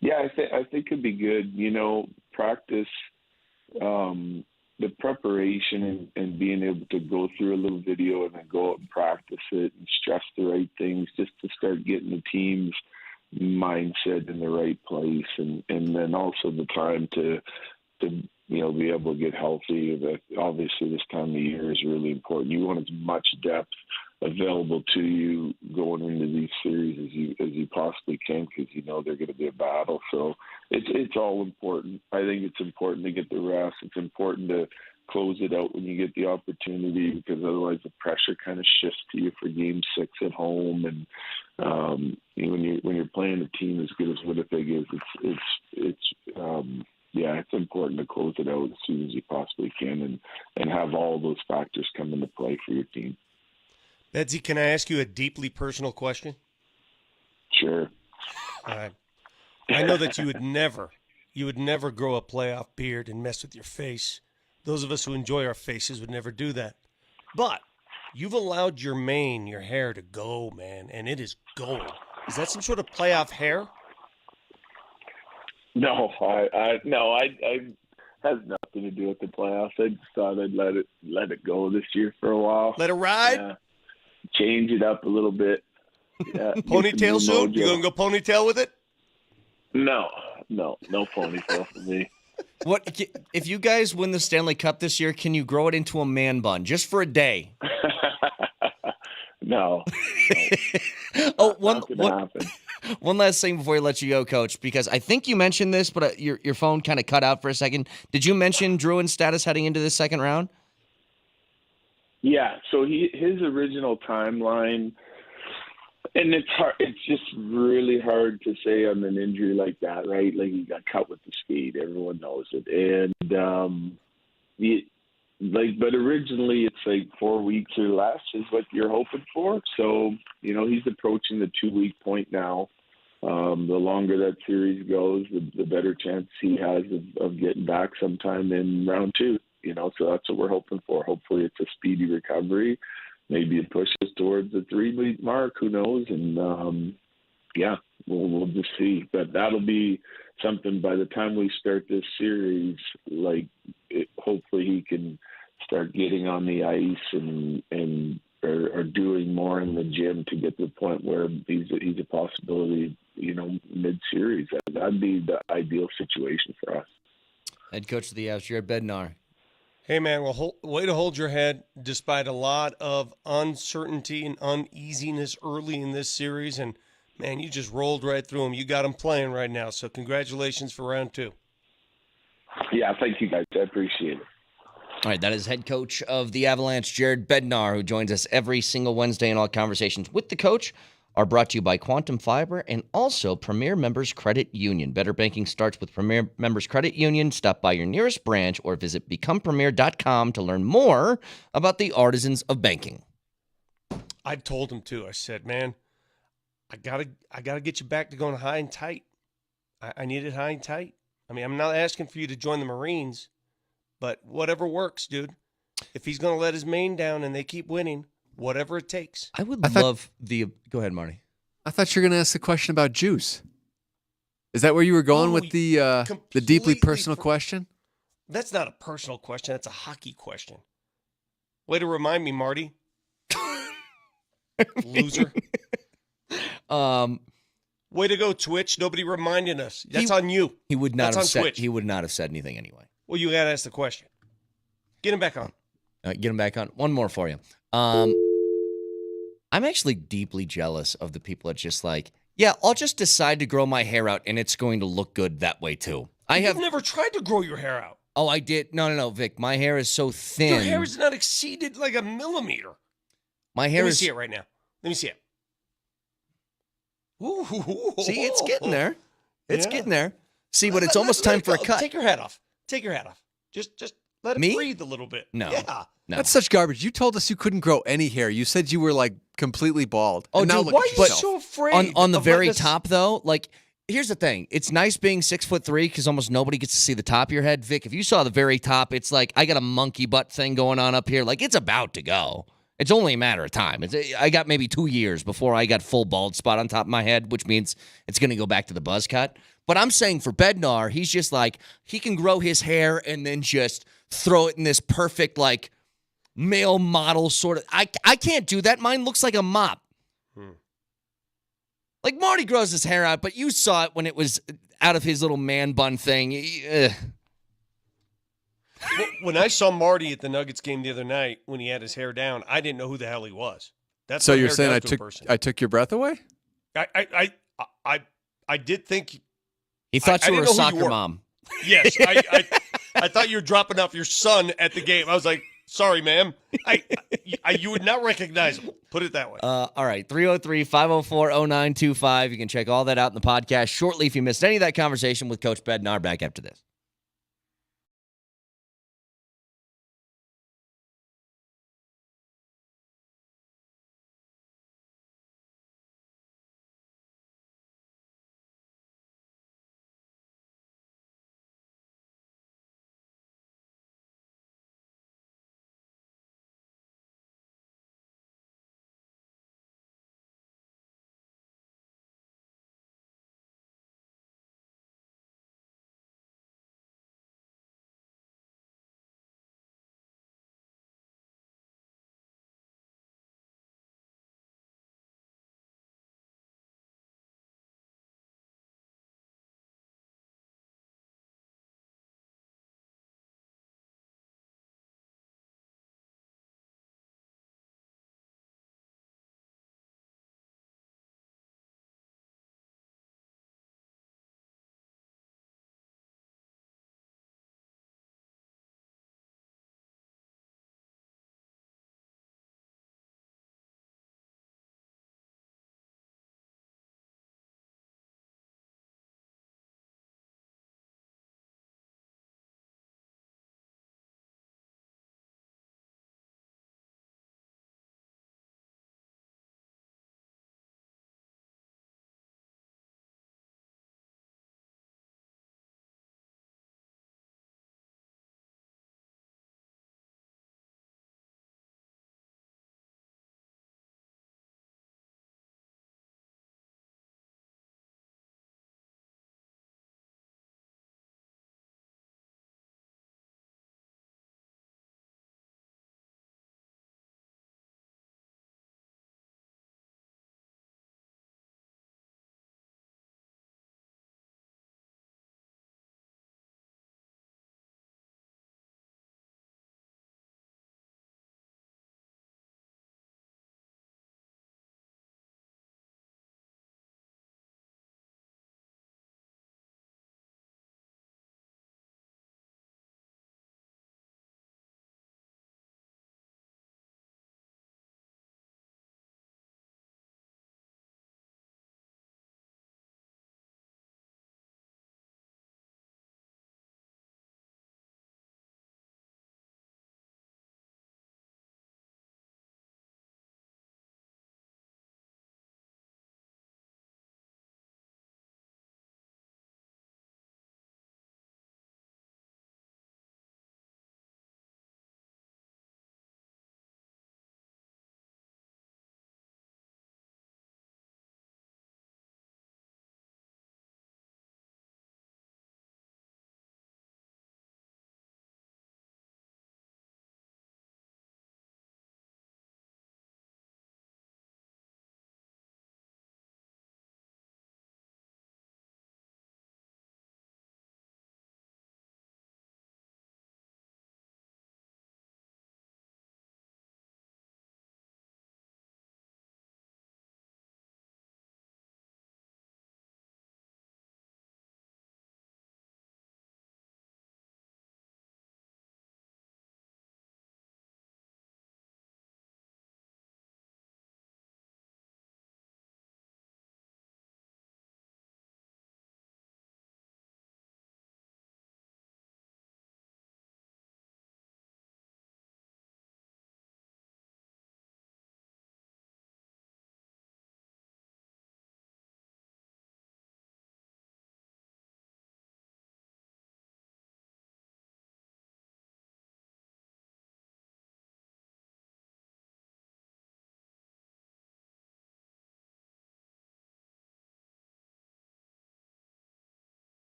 Yeah, I think it'd be good. Practice, the preparation and being able to go through a little video and then go out and practice it and stress the right things just to start getting the team's mindset in the right place, and then also the time to be able to get healthy. Obviously, this time of year is really important. You want as much depth available to you going into these series as you possibly can, because you know they're going to be a battle. So it's all important. I think it's important to get the rest. It's important to close it out when you get the opportunity, because otherwise the pressure kind of shifts to you for Game 6 at home. And when you're playing a team as good as Winnipeg is, it's important to close it out as soon as you possibly can, and have all those factors come into play for your team. Bedsy, can I ask you a deeply personal question? Sure. I know that you would never grow a playoff beard and mess with your face. Those of us who enjoy our faces would never do that. But you've allowed your mane, your hair to go, man, and it is gold. Is that some sort of playoff hair? No, I has nothing to do with the playoffs. I just thought I'd let it go this year for a while. Let it ride? Yeah. Change it up a little bit. Yeah, ponytail soon? You gonna go ponytail with it? No ponytail for me. What if you guys win the Stanley Cup this year? Can you grow it into a man bun just for a day? No. One last thing before we let you go, Coach, because I think you mentioned this, but your phone kind of cut out for a second. Did you mention Drouin's status heading into the second round? Yeah. So his original timeline. And it's hard. It's just really hard to say on an injury like that, right? Like, he got cut with the skate. Everyone knows it. And but originally it's like 4 weeks or less is what you're hoping for. So he's approaching the 2-week point now. The longer that series goes, the better chance he has of getting back sometime in round 2. So that's what we're hoping for. Hopefully it's a speedy recovery. Maybe it pushes towards the 3-week mark. Who knows? And we'll just see. But that'll be something by the time we start this series. Hopefully he can start getting on the ice and doing more in the gym to get to the point where he's a possibility. Mid-series. That'd be the ideal situation for us. Head coach of the Avs, Jared Bednar. Hey, man, well, way to hold your head despite a lot of uncertainty and uneasiness early in this series. And, man, you just rolled right through them. You got them playing right now, so congratulations for round 2. Yeah, thank you, guys. I appreciate it. All right, that is head coach of the Avalanche, Jared Bednar, who joins us every single Wednesday, and all conversations with the coach are brought to you by Quantum Fiber and also Premier Members Credit Union. Better banking starts with Premier Members Credit Union. Stop by your nearest branch or visit becomepremier.com to learn more about the artisans of banking. I told him to. I said, man, I gotta get you back to going high and tight. I need it high and tight. I mean, I'm not asking for you to join the Marines, but whatever works, dude. If he's going to let his mane down and they keep winning, whatever it takes. Go ahead, Marty. I thought you were going to ask the question about Juice. Is that where you were going with the deeply personal question? That's not a personal question. That's a hockey question. Way to remind me, Marty. Loser. Way to go, Twitch. Nobody reminding us. That's on you. He would not That's have on said. Twitch. He would not have said anything anyway. Well, you got to ask the question. Get him back on. Get him back on. One more for you. I'm actually deeply jealous of the people that just I'll just decide to grow my hair out and it's going to look good that way too. You've never tried to grow your hair out. Oh, I did. No, Vic. My hair is so thin. Your hair is not exceeded like a millimeter. My hair Let me see it right now. Let me see it. Ooh. See, it's getting there. It's getting there. See, but it's almost time for a cut. Take your hat off. Take your hat off. Just let it breathe a little bit. No. Yeah. No. That's such garbage. You told us you couldn't grow any hair. You said you were completely bald. Oh, and now dude, look Why at are you yourself. so afraid? On the of very letting us- top, though, here's the thing. It's nice being 6'3" because almost nobody gets to see the top of your head. Vic, if you saw the very top, it's like I got a monkey butt thing going on up here. It's about to go. It's only a matter of time. I got maybe 2 years before I got full bald spot on top of my head, which means it's going to go back to the buzz cut. But I'm saying for Bednar, he's just he can grow his hair and then just throw it in this perfect, male model sort of. I can't do that. Mine looks like a mop. Marty grows his hair out, but you saw it when it was out of his little man bun thing. When I saw Marty at the Nuggets game the other night when he had his hair down, I didn't know who the hell he was. That's So what you're hair saying does I to a took person. I took your breath away? I did think. He thought I you were a didn't know who you soccer were. mom. Yes, I thought you were dropping off your son at the game. I was like, sorry, ma'am. You would not recognize him. Put it that way. All right, 303-504-0925. You can check all that out in the podcast shortly if you missed any of that conversation with Coach Bednar. Back after this.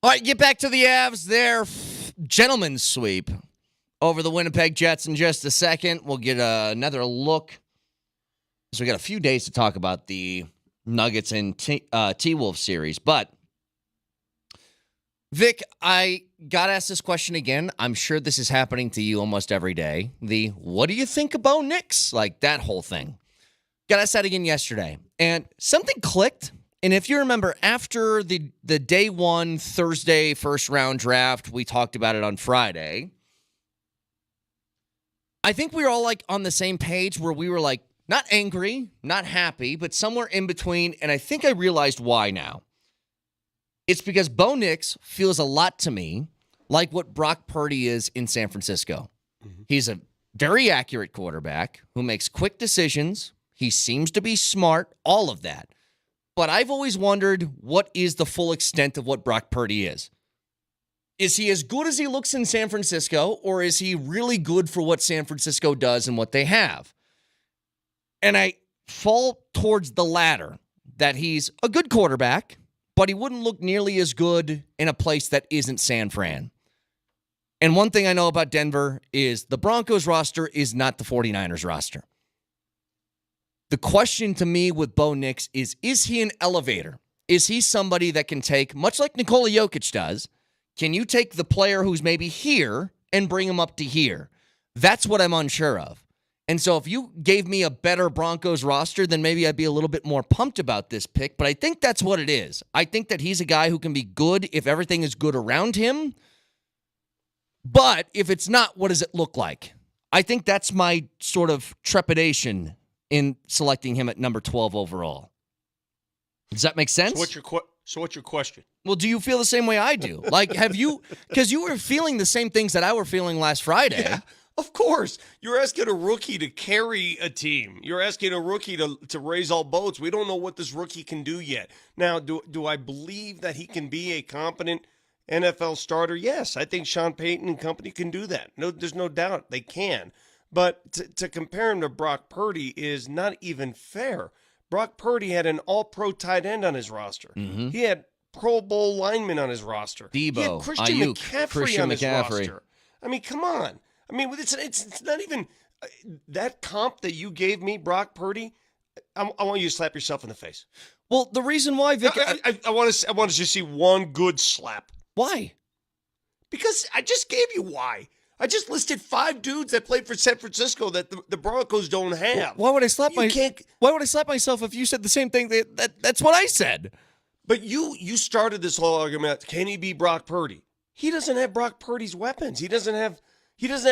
All right, get back to the Avs. Their gentleman's sweep over the Winnipeg Jets in just a second. We'll get another look. So we got a few days to talk about the Nuggets and T-Wolves series. But, Vic, I got to ask this question again. I'm sure this is happening to you almost every day. What do you think of Bo Nix? Like that whole thing. Got asked that again yesterday. And something clicked. And if you remember, after the day one Thursday first round draft, we talked about it on Friday. I think we were all like on the same page where we were like not angry, not happy, but somewhere in between. And I think I realized why now. It's because Bo Nix feels a lot to me like what Brock Purdy is in San Francisco. Mm-hmm. He's a very accurate quarterback who makes quick decisions. He seems to be smart, all of that. But I've always wondered, what is the full extent of what Brock Purdy is? Is he as good as he looks in San Francisco, or is he really good for what San Francisco does and what they have? And I fall towards the latter, that he's a good quarterback, but he wouldn't look nearly as good in a place that isn't San Fran. And one thing I know about Denver is the Broncos roster is not the 49ers roster. The question to me with Bo Nix is he an elevator? Is he somebody that can take, much like Nikola Jokic does, can you take the player who's maybe here and bring him up to here? That's what I'm unsure of. And so if you gave me a better Broncos roster, then maybe I'd be a little bit more pumped about this pick. But I think that's what it is. I think that he's a guy who can be good if everything is good around him. But if it's not, what does it look like? I think that's my sort of trepidation in selecting him at number 12 overall. Does that make sense? So what's your question? Well, do you feel the same way I do? Like, have you, because you were feeling the same things that I were feeling last Friday. Yeah, of course. You're asking a rookie to carry a team. You're asking a rookie to raise all boats. We don't know what this rookie can do yet. Now, do I believe that he can be a competent NFL starter? Yes, I think Sean Payton and company can do that. No, there's no doubt they can. But to compare him to Brock Purdy is not even fair. Brock Purdy had an all-pro tight end on his roster. Mm-hmm. He had Pro Bowl linemen on his roster. Debo, he had Christian Ayuk, McCaffrey on his roster. I mean, come on. I mean, it's not even that comp that you gave me, Brock Purdy. I want you to slap yourself in the face. Well, the reason why, Vic, I want to just see one good slap. Why? Because I just gave you why. I just listed 5 dudes that played for San Francisco that the Broncos don't have. Why would I slap Why would I slap myself if you said the same thing? That's what I said. But you started this whole argument. Can he be Brock Purdy? He doesn't have Brock Purdy's weapons. He doesn't have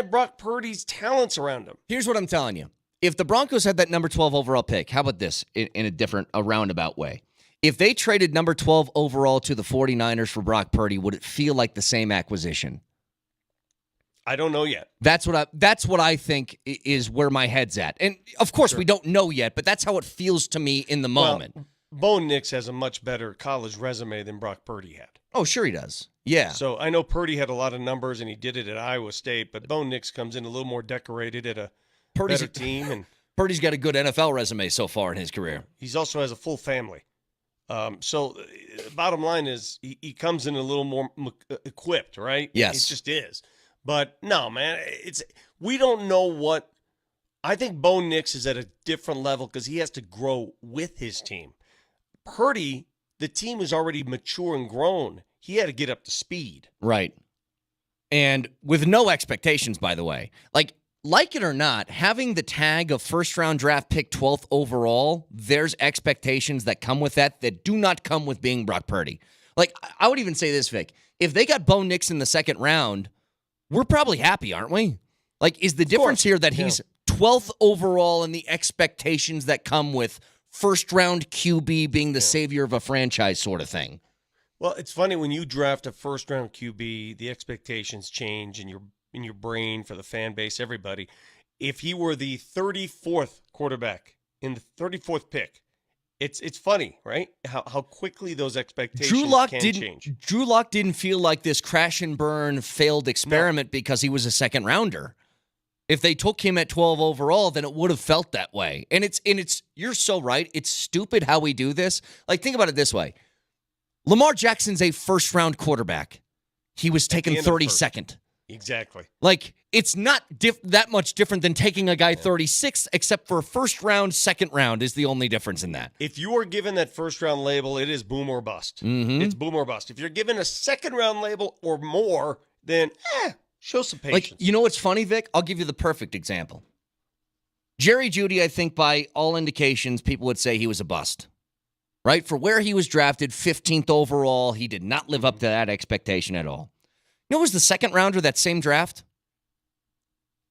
Brock Purdy's talents around him. Here's what I'm telling you. If the Broncos had that number 12 overall pick, how about this in a roundabout way? If they traded number 12 overall to the 49ers for Brock Purdy, would it feel like the same acquisition? I don't know yet. That's what I think is where my head's at. And, of course, we don't know yet, but that's how it feels to me in the moment. Well, Bo Nix has a much better college resume than Brock Purdy had. Oh, sure he does. Yeah. So I know Purdy had a lot of numbers, and he did it at Iowa State, but Bo Nix comes in a little more decorated at a better team. And Purdy's got a good NFL resume so far in his career. He also has a full family. So bottom line is he comes in a little more equipped, right? Yes. It just is. But no, man, we don't know what. I think Bo Nix is at a different level because he has to grow with his team. Purdy, the team is already mature and grown. He had to get up to speed. Right. And with no expectations, by the way. Like it or not, having the tag of first-round draft pick 12th overall, there's expectations that come with that do not come with being Brock Purdy. Like, I would even say this, Vic. If they got Bo Nix in the second round, we're probably happy, aren't we? Like, is the difference here that he's 12th overall and the expectations that come with first-round QB being the savior of a franchise sort of thing? Well, it's funny when you draft a first-round QB, the expectations change in your brain for the fan base, everybody. If he were the 34th quarterback in the 34th pick, it's funny, right? How quickly those expectations can change. Drew Lock didn't feel like this crash and burn failed experiment because he was a second rounder. If they took him at 12 overall, then it would have felt that way. And it's you're so right. It's stupid how we do this. Like, think about it this way. Lamar Jackson's a first-round quarterback. He was taken end of the 32nd. Exactly. Like, it's not that much different than taking a guy 36th, except for a first round, second round is the only difference in that. If you are given that first round label, it is boom or bust. Mm-hmm. It's boom or bust. If you're given a second round label or more, then show some patience. Like, you know what's funny, Vic? I'll give you the perfect example. Jerry Jeudy, I think by all indications, people would say he was a bust. Right? For where he was drafted, 15th overall, he did not live up to that expectation at all. You know who was the second rounder of that same draft?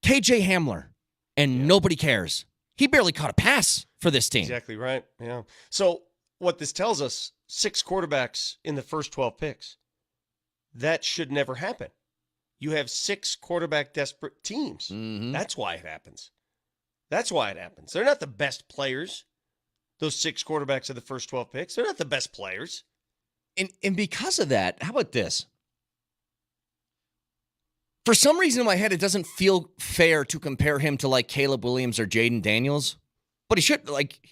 KJ Hamler. And nobody cares. He barely caught a pass for this team. Exactly right. Yeah. So what this tells us, 6 quarterbacks in the first 12 picks. That should never happen. You have 6 quarterback desperate teams. Mm-hmm. That's why it happens. That's why it happens. They're not the best players. Those 6 quarterbacks of the first 12 picks. They're not the best players. And because of that, how about this? For some reason in my head, it doesn't feel fair to compare him to like Caleb Williams or Jaden Daniels, but he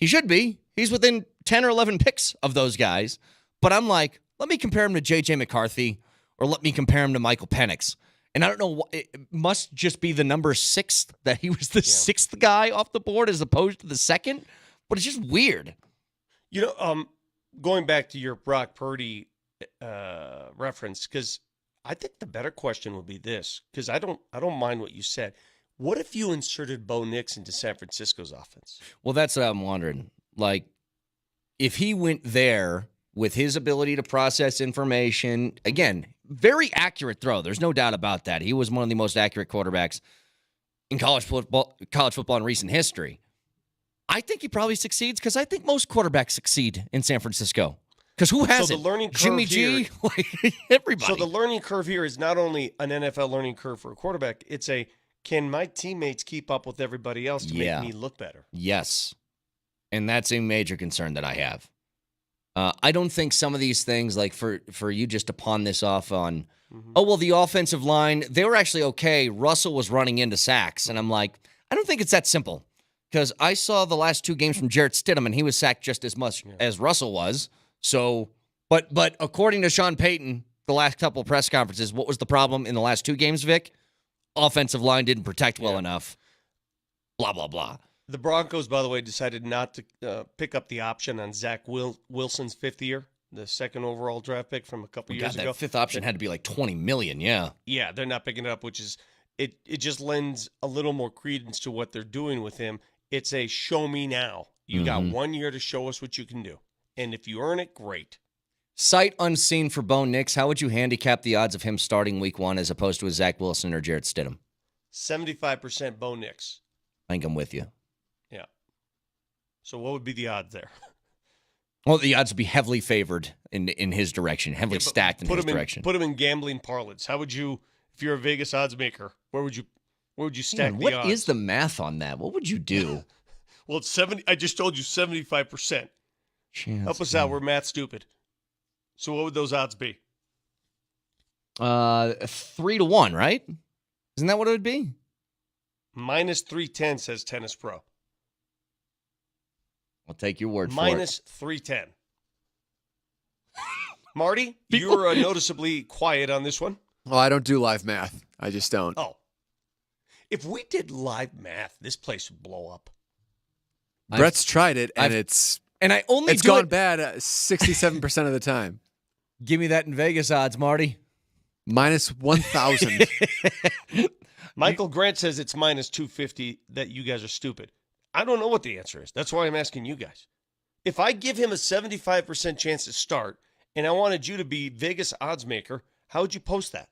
should be. He's within 10 or 11 picks of those guys. But I'm like, let me compare him to J.J. McCarthy or let me compare him to Michael Penix. And I don't know, it must just be the number 6th that he was the 6th guy off the board as opposed to the 2nd. But it's just weird. You know, going back to your Brock Purdy reference, because I think the better question would be this, because I don't mind what you said. What if you inserted Bo Nix into San Francisco's offense? Well, that's what I'm wondering. Like, if he went there with his ability to process information, again, very accurate throw. There's no doubt about that. He was one of the most accurate quarterbacks in college football in recent history. I think he probably succeeds because I think most quarterbacks succeed in San Francisco. Because who hasn't? So the learning curve Jimmy G, here, like everybody. So the learning curve here is not only an NFL learning curve for a quarterback, it's a, can my teammates keep up with everybody else to make me look better? Yes. And that's a major concern that I have. I don't think some of these things, like for you just to pawn this off on, the offensive line, they were actually okay. Russell was running into sacks. And I'm like, I don't think it's that simple. Because I saw the last 2 games from Jarrett Stidham, and he was sacked just as much as Russell was. So, but according to Sean Payton, the last couple of press conferences, what was the problem in the last 2 games, Vic? Offensive line didn't protect well enough. Blah, blah, blah. The Broncos, by the way, decided not to pick up the option on Zach Wilson's 5th year, the 2nd overall draft pick from a couple years ago. That 5th option had to be like $20 million, yeah. Yeah, they're not picking it up, which is, it just lends a little more credence to what they're doing with him. It's a show me now. You got 1 year to show us what you can do. And if you earn it, great. Sight unseen for Bo Nix, how would you handicap the odds of him starting week 1 as opposed to a Zach Wilson or Jarrett Stidham? 75% Bo Nix. I think I'm with you. Yeah. So what would be the odds there? Well, the odds would be heavily favored in his direction, heavily stacked in his direction. Put him in gambling parlance. How would you, if you're a Vegas odds maker, where would you stack the odds? What is the math on that? What would you do? Well, it's 70. I just told you 75%. Help us out. We're math stupid. So what would those odds be? 3-1, right? Isn't that what it would be? Minus 310 says Tennis Pro. I'll take your word for it. Minus 310. Marty, you're noticeably quiet on this one. Well, I don't do live math. I just don't. Oh. If we did live math, this place would blow up. Brett's tried it, and it's gone bad 67% of the time. Give me that in Vegas odds, Marty. Minus 1,000. Michael Grant says it's minus 250 that you guys are stupid. I don't know what the answer is. That's why I'm asking you guys. If I give him a 75% chance to start, and I wanted you to be Vegas odds maker, how would you post that?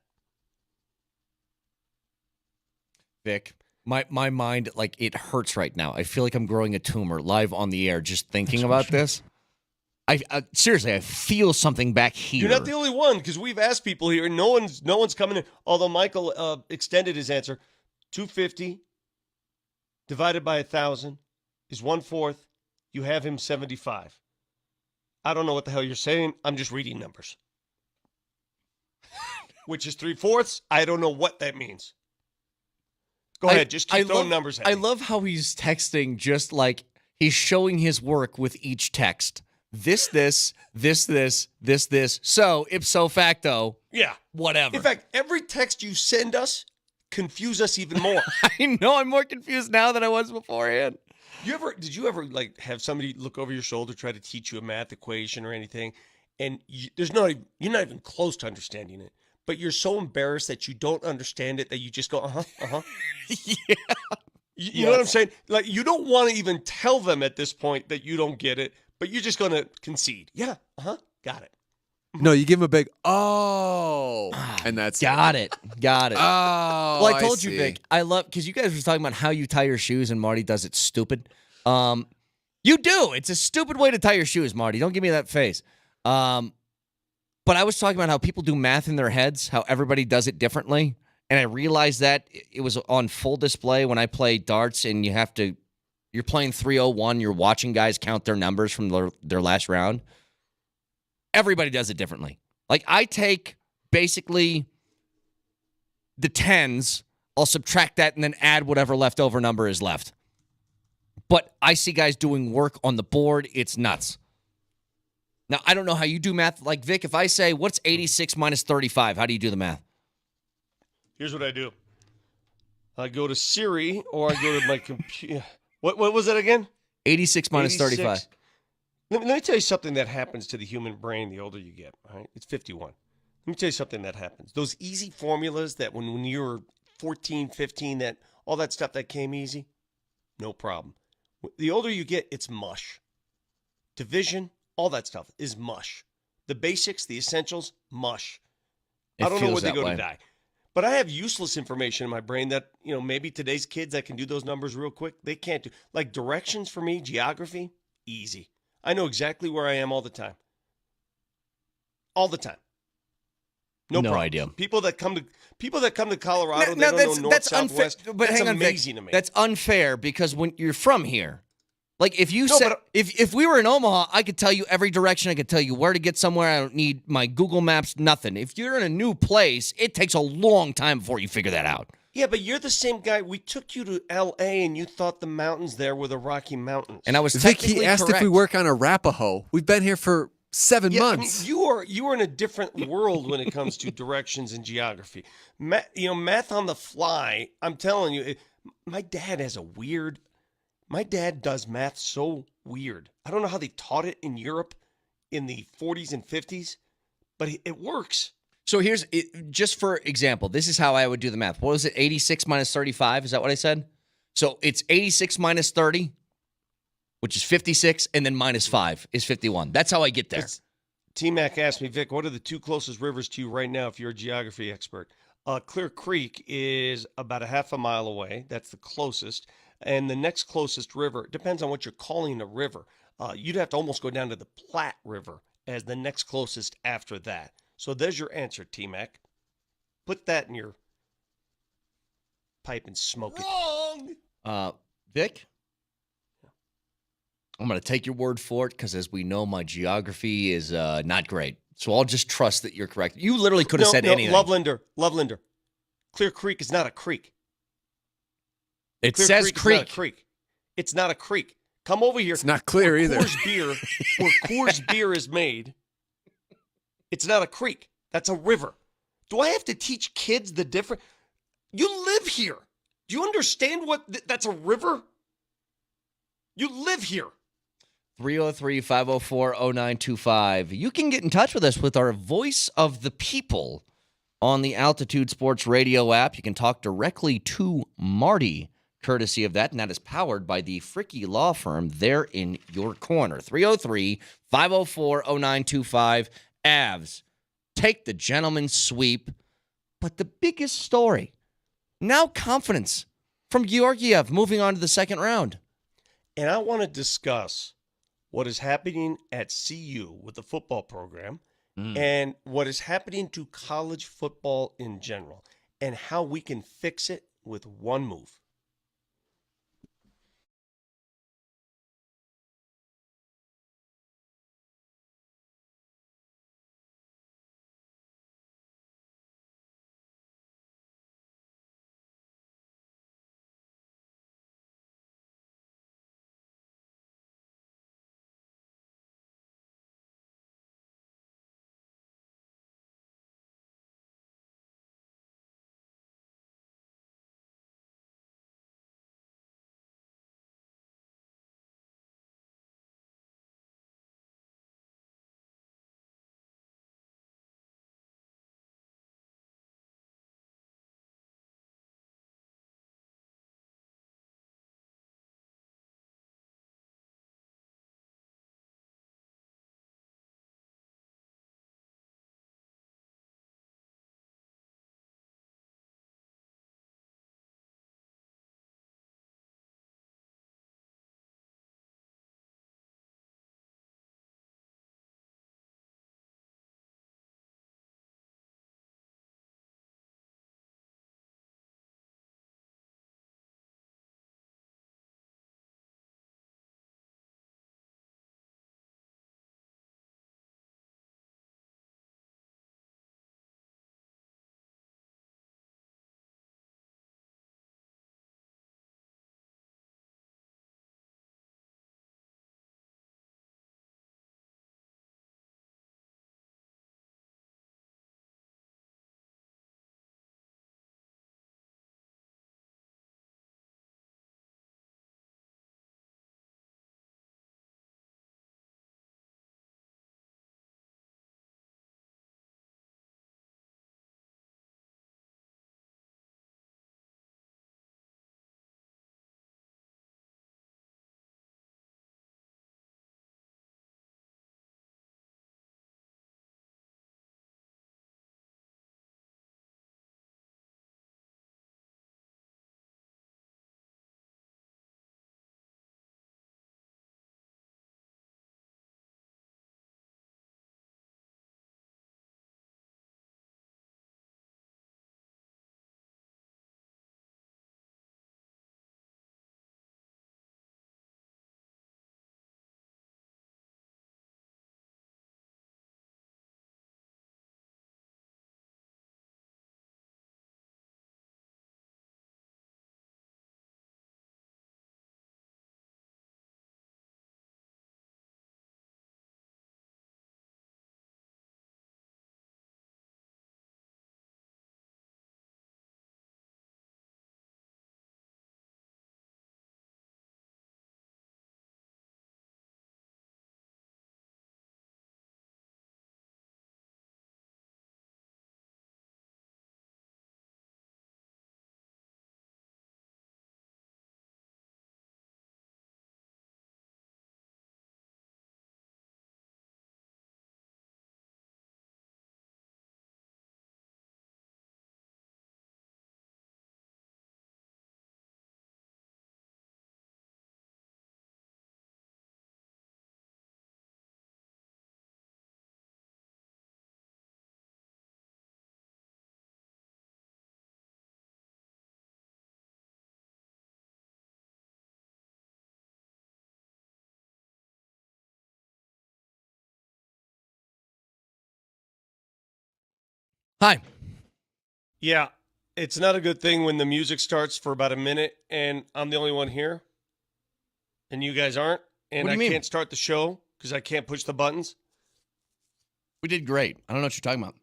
Vic, my mind, like, it hurts right now. I feel like I'm growing a tumor live on the air just thinking about this. I seriously, I feel something back here. You're not the only one, because we've asked people here, and no one's coming in. Although Michael extended his answer. 250 divided by 1,000 is 1/4. You have him 75. I don't know what the hell you're saying. I'm just reading numbers. Which is 3/4. I don't know what that means. Go ahead. Just keep throwing numbers at me. I love how he's texting just like he's showing his work with each text. this. So ipso facto, Yeah. whatever. In fact, every text you send us confuse us even more. I know I'm more confused now than I was beforehand. Did you ever like have somebody look over your shoulder, try to teach you a math equation or anything, and you're not even close to understanding it, but you're so embarrassed that you don't understand it that you just go, Yeah. You know what I'm saying? Like, you don't want to even tell them at this point that you don't get it, but you're just going to concede. Yeah, got it. No, you give him a big and that's Got it. Oh, Well, I told you, see. Vic, I love, because you guys were talking about how you tie your shoes, and Marty does it stupid. You do. It's a stupid way to tie your shoes, Marty. Don't give me that face. But I was talking about how people do math in their heads, how everybody does it differently. And I realized that it was on full display when I play darts, and you're playing 301, you're watching guys count their numbers from their last round. Everybody does it differently. Like, I take basically the tens, I'll subtract that and then add whatever leftover number is left. But I see guys doing work on the board. It's nuts. Now, I don't know how you do math. Like, Vic, if I say, what's 86 minus 35? How do you do the math? Here's what I do. I go to Siri, or I go to my computer. What was that again? 86 minus 86. 35. Let me tell you something that happens to the human brain the older you get. All right? It's 51. Let me tell you something that happens. Those easy formulas that when you were 14, 15, that all that stuff that came easy, no problem. The older you get, it's mush. Division, all that stuff is mush. The basics, the essentials, mush. I don't know where they go to die. But I have useless information in my brain that, maybe today's kids that can do those numbers real quick, they can't do. Like directions for me, geography, easy. I know exactly where I am all the time. All the time. No problem. idea. People that come to Colorado, they don't know north, southwest. But that's hang on, amazing Vic, to me. That's unfair, because when you're from here, like if you No, said, but- if we were in Omaha, I could tell you every direction. I could tell you where to get somewhere. I don't need my Google Maps, nothing. If you're in a new place, it takes a long time before you figure that out. Yeah, but you're the same guy. We took you to L.A. and you thought the mountains there were the Rocky Mountains. And I was Vic, technically he asked correct. if we work on Arapaho. We've been here for 7 months. You are in a different world when it comes to directions and geography. Math on the fly. I'm telling you, my dad does math so weird. I don't know how they taught it in Europe in the 40s and 50s, but it works. So here's, just for example, this is how I would do the math. What was it, 86 minus 35? Is that what I said? So it's 86 minus 30, which is 56, and then minus 5 is 51. That's how I get there. T-Mac asked me, Vic, what are the two closest rivers to you right now if you're a geography expert? Clear Creek is about a half a mile away. That's the closest. And the next closest river, depends on what you're calling a river. You'd have to almost go down to the Platte River as the next closest after that. So there's your answer, T-Mac. Put that in your pipe and smoke it. Wrong! Vic? I'm going to take your word for it, because as we know, my geography is not great. So I'll just trust that you're correct. You literally could have said anything. Lovelander. Clear Creek is not a creek. It Clear says Creek. creek. Is not a creek. It's not a creek. Come over here. It's not clear either. Where Coors beer is made, it's not a creek. That's a river. Do I have to teach kids the difference? You live here. Do you understand what that's a river? You live here. 303-504-0925. You can get in touch with us with our Voice of the People on the Altitude Sports Radio app. You can talk directly to Marty, courtesy of that, and that is powered by the Fricky Law Firm there in your corner. 303-504-0925. Avs, take the gentleman's sweep. But the biggest story, now confidence from Georgiev moving on to the second round. And I want to discuss what is happening at CU with the football program and what is happening to college football in general and how we can fix it with one move. Hi. Yeah, it's not a good thing when the music starts for about a minute and I'm the only one here and you guys aren't, and What do I you mean? can't start the show because I can't push the buttons. We did great. I don't know what you're talking about.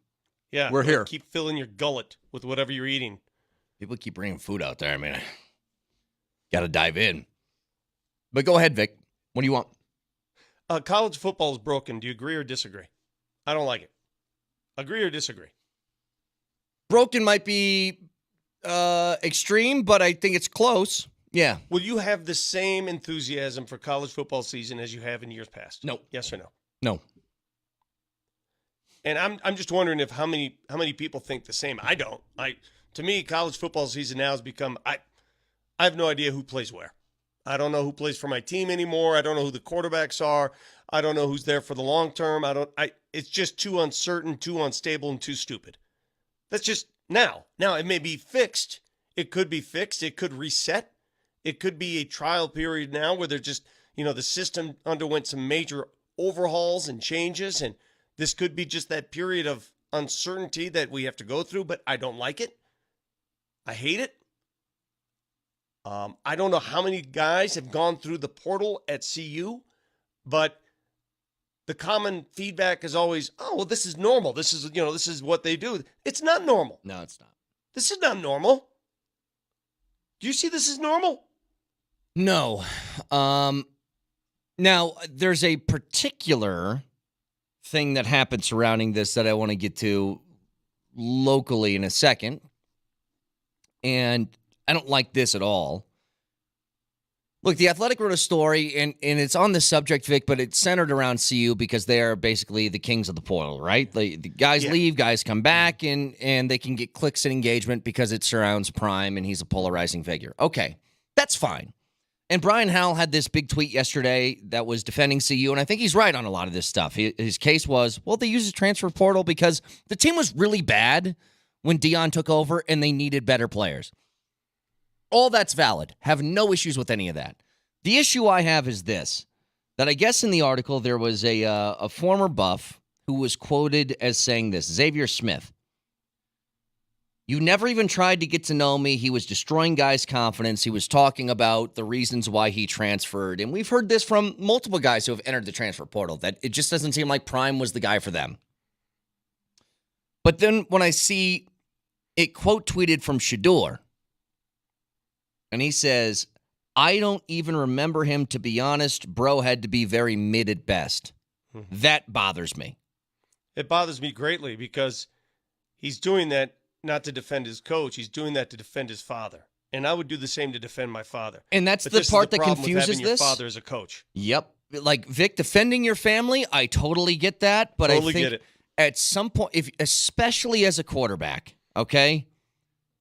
Yeah, We're here. Keep filling your gullet with whatever you're eating. People keep bringing food out there. I mean, got to dive in. But go ahead, Vic. What do you want? College football is broken. Do you agree or disagree? I don't like it. Agree or disagree? Broken might be extreme, but I think it's close. Yeah. Will you have the same enthusiasm for college football season as you have in years past? No. Yes or no? No. And I'm just wondering if how many people think the same. I don't. To me, college football season now has become I have no idea who plays where. I don't know who plays for my team anymore. I don't know who the quarterbacks are. I don't know who's there for the long term. It's just too uncertain, too unstable, and too stupid. That's just now. Now it may be fixed. It could be fixed. It could reset. It could be a trial period now where they're just, the system underwent some major overhauls and changes, and this could be just that period of uncertainty that we have to go through, but I don't like it. I hate it. I don't know how many guys have gone through the portal at CU, but the common feedback is always, oh, well, this is normal. This is what they do. It's not normal. No, it's not. This is not normal. Do you see this as normal? No. Now, there's a particular thing that happened surrounding this that I want to get to locally in a second. And I don't like this at all. Look, The Athletic wrote a story, and it's on the subject, Vic, but it's centered around CU because they are basically the kings of the portal, right? The guys leave, guys come back, and they can get clicks and engagement because it surrounds Prime, and he's a polarizing figure. Okay, that's fine. And Brian Howell had this big tweet yesterday that was defending CU, and I think he's right on a lot of this stuff. His case was, well, they used the transfer portal because the team was really bad when Deion took over, and they needed better players. All that's valid. Have no issues with any of that. The issue I have is this, that I guess in the article there was a former Buff who was quoted as saying this, Xavier Smith. You never even tried to get to know me. He was destroying guys' confidence. He was talking about the reasons why he transferred. And we've heard this from multiple guys who have entered the transfer portal, that it just doesn't seem like Prime was the guy for them. But then when I see it quote tweeted from Shador, and he says, I don't even remember him, to be honest. Bro had to be very mid at best. That bothers me. It bothers me greatly because he's doing that not to defend his coach. He's doing that to defend his father. And I would do the same to defend my father. And that's But the this is part the that problem with confuses having your this. father as a coach. Yep. Like, Vic, defending your family, I totally get that. But Totally I think get it. at some point, especially as a quarterback, okay,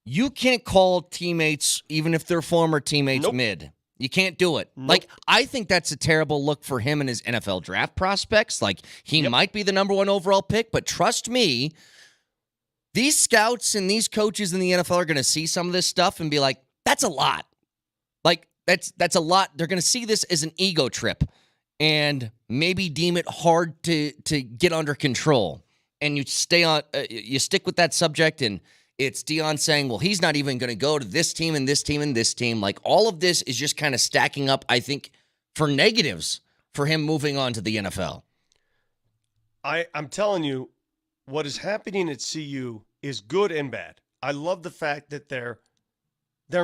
you can't call teammates, even if they're former teammates, Nope. mid. You can't do it. Nope. Like, I think that's a terrible look for him and his NFL draft prospects. Like, he might be the number one overall pick, but trust me, these scouts and these coaches in the NFL are going to see some of this stuff and be like, that's a lot. Like, that's a lot. They're going to see this as an ego trip and maybe deem it hard to get under control. And you stick with that subject, and it's Deion saying, well, he's not even going to go to this team and this team and this team. Like, all of this is just kind of stacking up, I think, for negatives for him moving on to the NFL. I'm telling you, what is happening at CU is good and bad. I love the fact that they're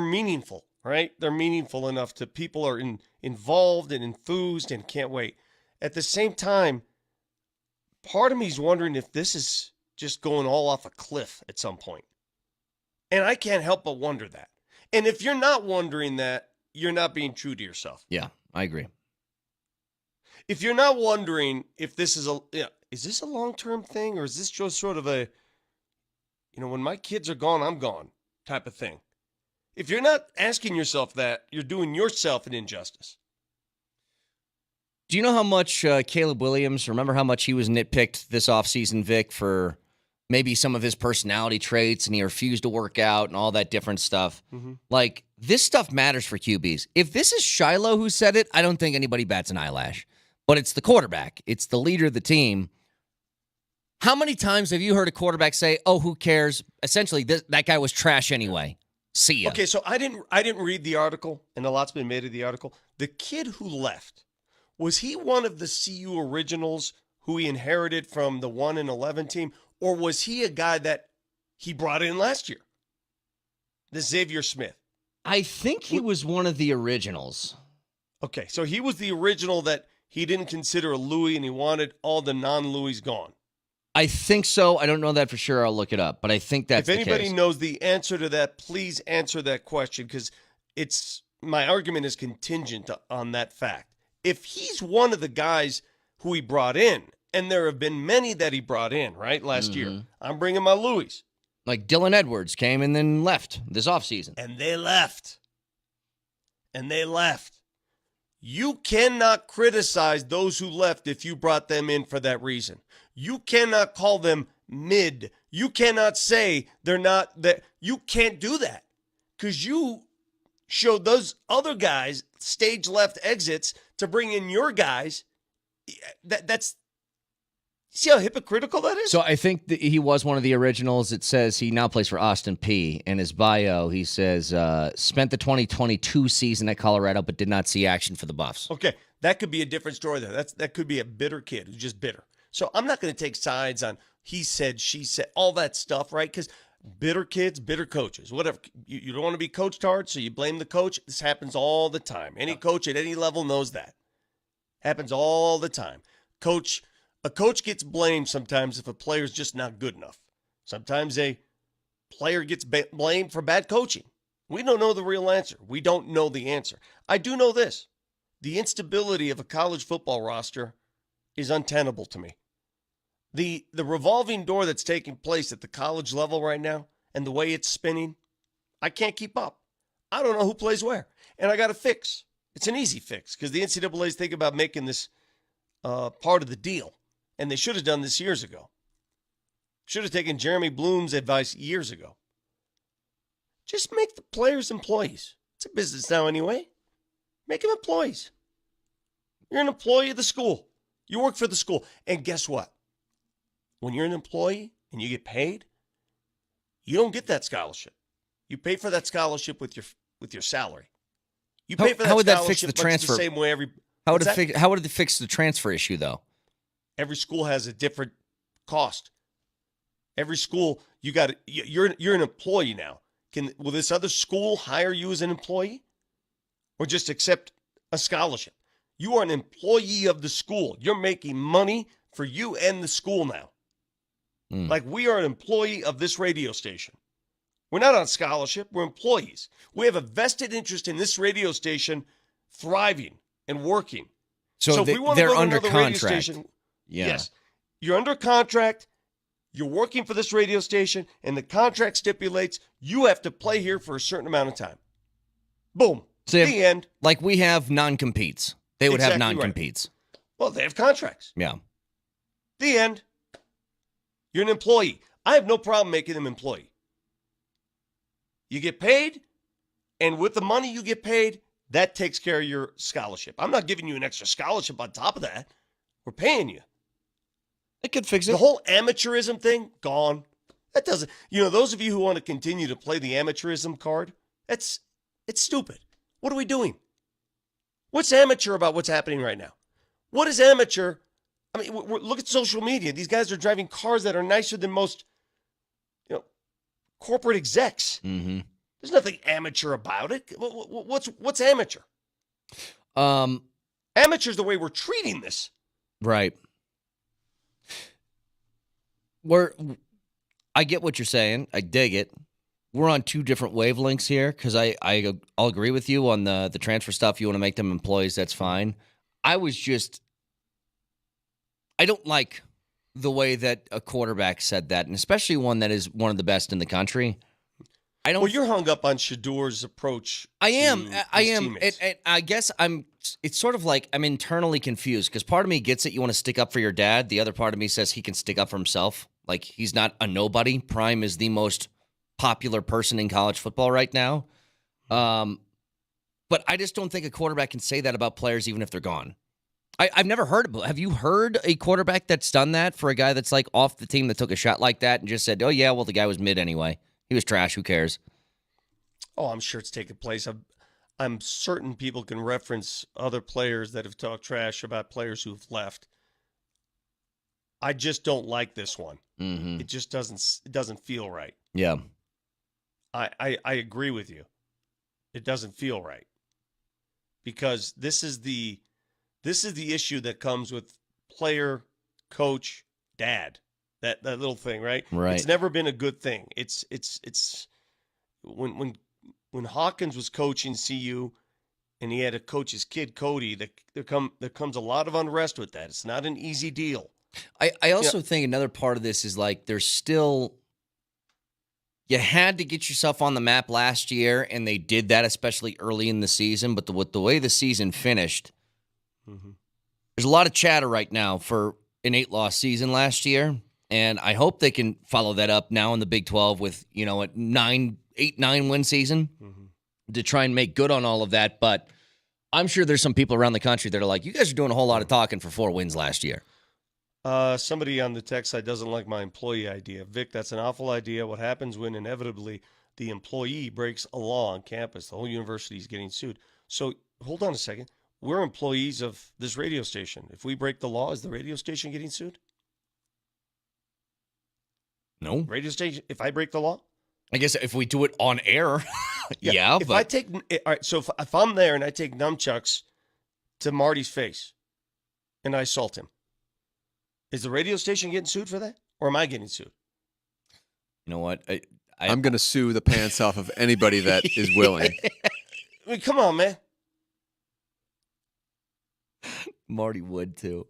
meaningful, right? They're meaningful enough to people are involved and enthused and can't wait. At the same time, part of me is wondering if this is just going all off a cliff at some point. And I can't help but wonder that. And if you're not wondering that, you're not being true to yourself. Yeah, I agree. If you're not wondering if this is this a long-term thing, or is this just sort of a, when my kids are gone, I'm gone type of thing? If you're not asking yourself that, you're doing yourself an injustice. Do you know how much Caleb Williams, remember how much he was nitpicked this offseason, Vic, for maybe some of his personality traits, and he refused to work out and all that different stuff? Mm-hmm. Like, this stuff matters for QBs. If this is Shiloh who said it, I don't think anybody bats an eyelash. But it's the quarterback. It's the leader of the team. How many times have you heard a quarterback say, "Oh, who cares?" Essentially, that guy was trash anyway. See ya. Okay, so I didn't read the article, and a lot's been made of the article. The kid who left, was he one of the CU originals who he inherited from the 1-11 team, or was he a guy that he brought in last year? The Xavier Smith. I think he was one of the originals. Okay, so he was the original that he didn't consider a Louis, and he wanted all the non-Louis gone. I think so. I don't know that for sure. I'll look it up, but I think that's If the anybody case. knows the answer to that, please answer that question, because my argument is contingent on that fact. If he's one of the guys who he brought in, and there have been many that he brought in, right, last year, I'm bringing my Louis. Like Dylan Edwards came and then left this offseason. And they left. You cannot criticize those who left if you brought them in for that reason. You cannot call them mid. You cannot say they're not that. You can't do that because you showed those other guys stage left exits to bring in your guys. That's see how hypocritical that is? So I think that he was one of the originals. It says he now plays for Austin Peay. In his bio, he says, spent the 2022 season at Colorado, but did not see action for the Buffs. Okay, that could be a different story there. That could be a bitter kid who's just bitter. So I'm not going to take sides on he said, she said, all that stuff, right? Because bitter kids, bitter coaches, whatever. You don't want to be coached hard, so you blame the coach. This happens all the time. Any coach at any level knows that. Happens all the time. A coach gets blamed sometimes if a player's just not good enough. Sometimes a player gets blamed for bad coaching. We don't know the real answer. We don't know the answer. I do know this. The instability of a college football roster is untenable to me. The revolving door that's taking place at the college level right now and the way it's spinning, I can't keep up. I don't know who plays where. And I got a fix. It's an easy fix because the NCAA is thinking about making this part of the deal. And they should have done this years ago. Should have taken Jeremy Bloom's advice years ago. Just make the players employees. It's a business now anyway. Make them employees. You're an employee of the school. You work for the school. And guess what? When you're an employee and you get paid, you don't get that scholarship. You pay for that scholarship with your salary. You pay for that how would that fix scholarship the transfer? much the same way How would it fix the transfer issue, though? Every school has a different cost. Every school, you're an employee now. Will this other school hire you as an employee or just accept a scholarship? You are an employee of the school. You're making money for you and the school now. Like we are an employee of this radio station. We're not on scholarship. We're employees. We have a vested interest in this radio station thriving and working. So if we want to they're go to under another radio contract. station, Yeah. yes, you're under contract. You're working for this radio station, and the contract stipulates you have to play here for a certain amount of time. Boom. So the end. Like we have non-competes. They would have Exactly right. non-competes. Well, they have contracts. Yeah. The end. You're an employee. I have no problem making them employee. You get paid, and with the money you get paid, that takes care of your scholarship. I'm not giving you an extra scholarship on top of that. We're paying you. It could fix it. The whole amateurism thing, gone. That doesn't, those of you who want to continue to play the amateurism card, it's stupid. What are we doing? What's amateur about what's happening right now? What is amateur? I mean, look at social media. These guys are driving cars that are nicer than most, corporate execs. Mm-hmm. There's nothing amateur about it. What's amateur? Amateur's the way we're treating this. Right. I get what you're saying. I dig it. We're on two different wavelengths here because I'll agree with you on the transfer stuff. You want to make them employees, that's fine. I don't like the way that a quarterback said that, and especially one that is one of the best in the country. Well, you're hung up on Shador's approach. I am. Teammates. I guess it's sort of like I'm internally confused because part of me gets it. You want to stick up for your dad. The other part of me says he can stick up for himself. Like he's not a nobody. Prime is the most popular person in college football right now. But I just don't think a quarterback can say that about players even if they're gone. I've never heard of. Have you heard a quarterback that's done that for a guy that's like off the team that took a shot like that and just said, "Oh yeah, well the guy was mid anyway. He was trash. Who cares?" Oh, I'm sure it's taken place. I'm certain people can reference other players that have talked trash about players who've left. I just don't like this one. Mm-hmm. It just doesn't feel right. Yeah. I agree with you. It doesn't feel right. Because this is the issue that comes with player, coach, dad. That little thing, right? Right. It's never been a good thing. It's when Hawkins was coaching CU and he had to coach his kid Cody, there comes a lot of unrest with that. It's not an easy deal. I also think another part of this is like there's still you had to get yourself on the map last year, and they did that, especially early in the season. But with the way the season finished, there's a lot of chatter right now for an 8-loss season last year, and I hope they can follow that up now in the Big 12 with a 8-9 win season to try and make good on all of that. But I'm sure there's some people around the country that are like, you guys are doing a whole lot of talking for 4 wins last year. Somebody on the text side doesn't like my employee idea. Vic, that's an awful idea. What happens when inevitably the employee breaks a law on campus? The whole university is getting sued. So hold on a second. We're employees of this radio station. If we break the law, is the radio station getting sued? No. Radio station, if I break the law? I guess if we do it on air, yeah. If but I take, all right, so if I'm there and I take nunchucks to Marty's face and I assault him, is the radio station getting sued for that? Or am I getting sued? You know what? I'm going to sue the pants off of anybody that is willing. I mean, come on, man. Marty would, too.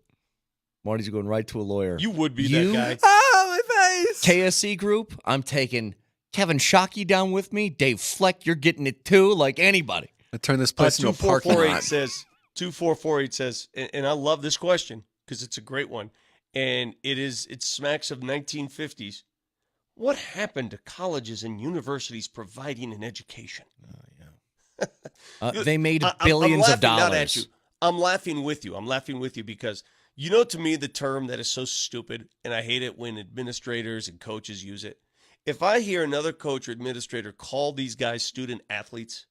Marty's going right to a lawyer. You would be that guy. Oh, my face! KSC Group, I'm taking Kevin Shockey down with me. Dave Fleck, you're getting it, too, like anybody. I turn this place into a parking lot. 2448 says, and I love this question because it's a great one. And it smacks of 1950s. What happened to colleges and universities providing an education? They made billions of dollars. Not at you. I'm laughing with you. I'm laughing with you because, to me, the term that is so stupid, and I hate it when administrators and coaches use it. If I hear another coach or administrator call these guys student athletes,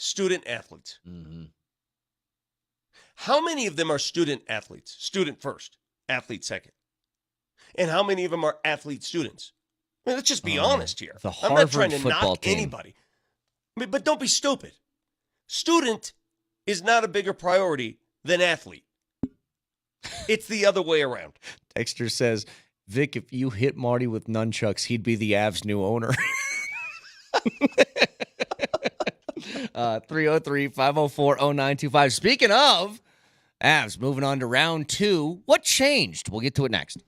Mm-hmm. How many of them are student athletes? Student first, athlete second. And how many of them are athlete students? I mean, let's just be honest here. The I'm not trying Harvard to football knock team. anybody. I mean, but don't be stupid. Student is not a bigger priority than athlete. It's the other way around. Dexter says, Vic, if you hit Marty with nunchucks, he'd be the Avs' new owner. 303-504-0925. Speaking of Avs, moving on to round 2. What changed? We'll get to it next.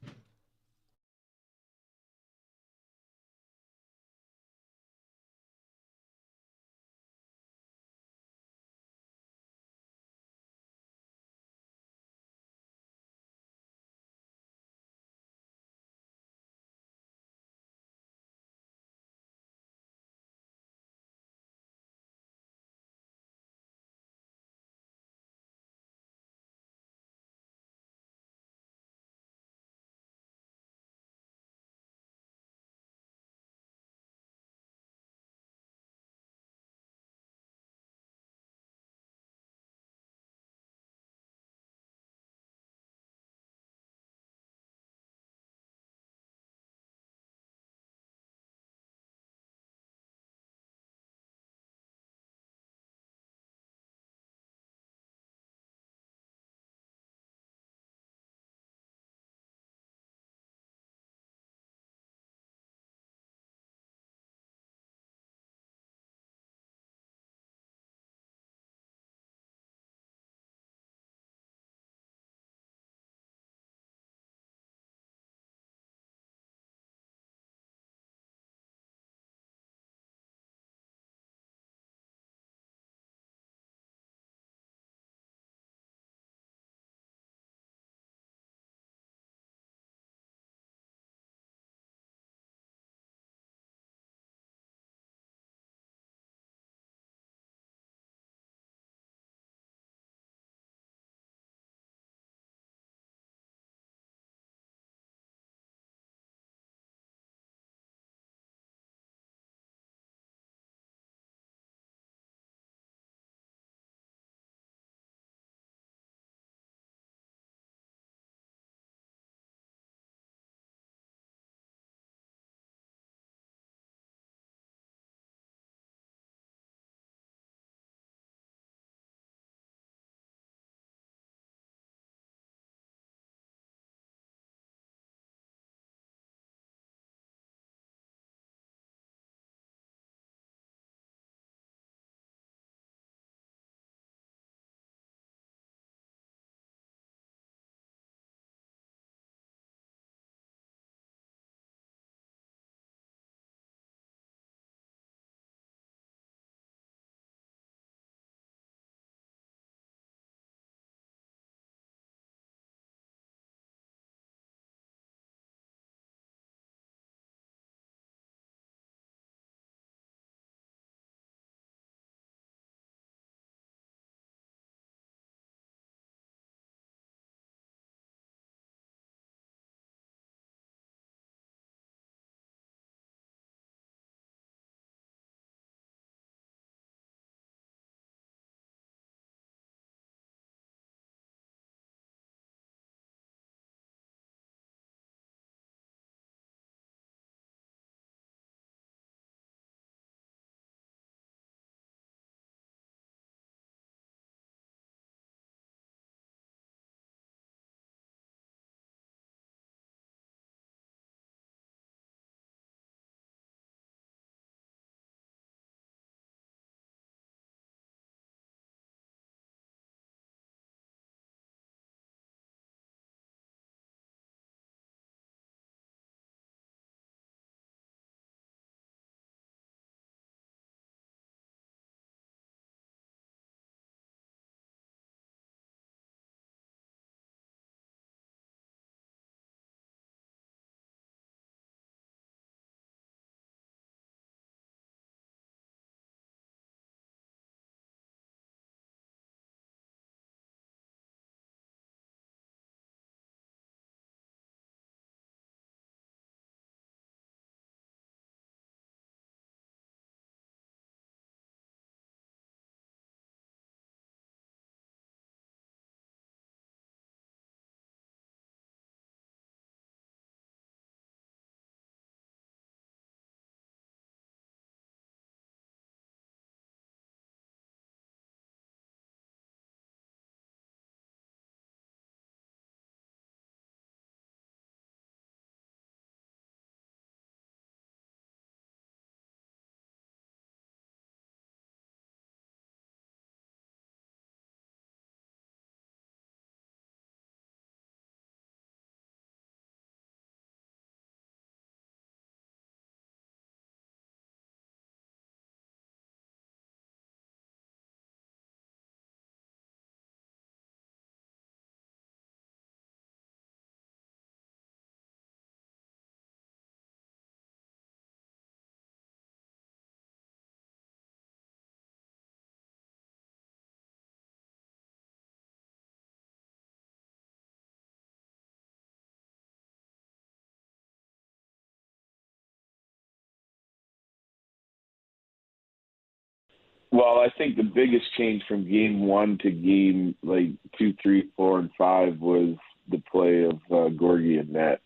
Well, I think the biggest change from game 1 to game like 2, 3, 4, and 5 was the play of Gorgie and Net.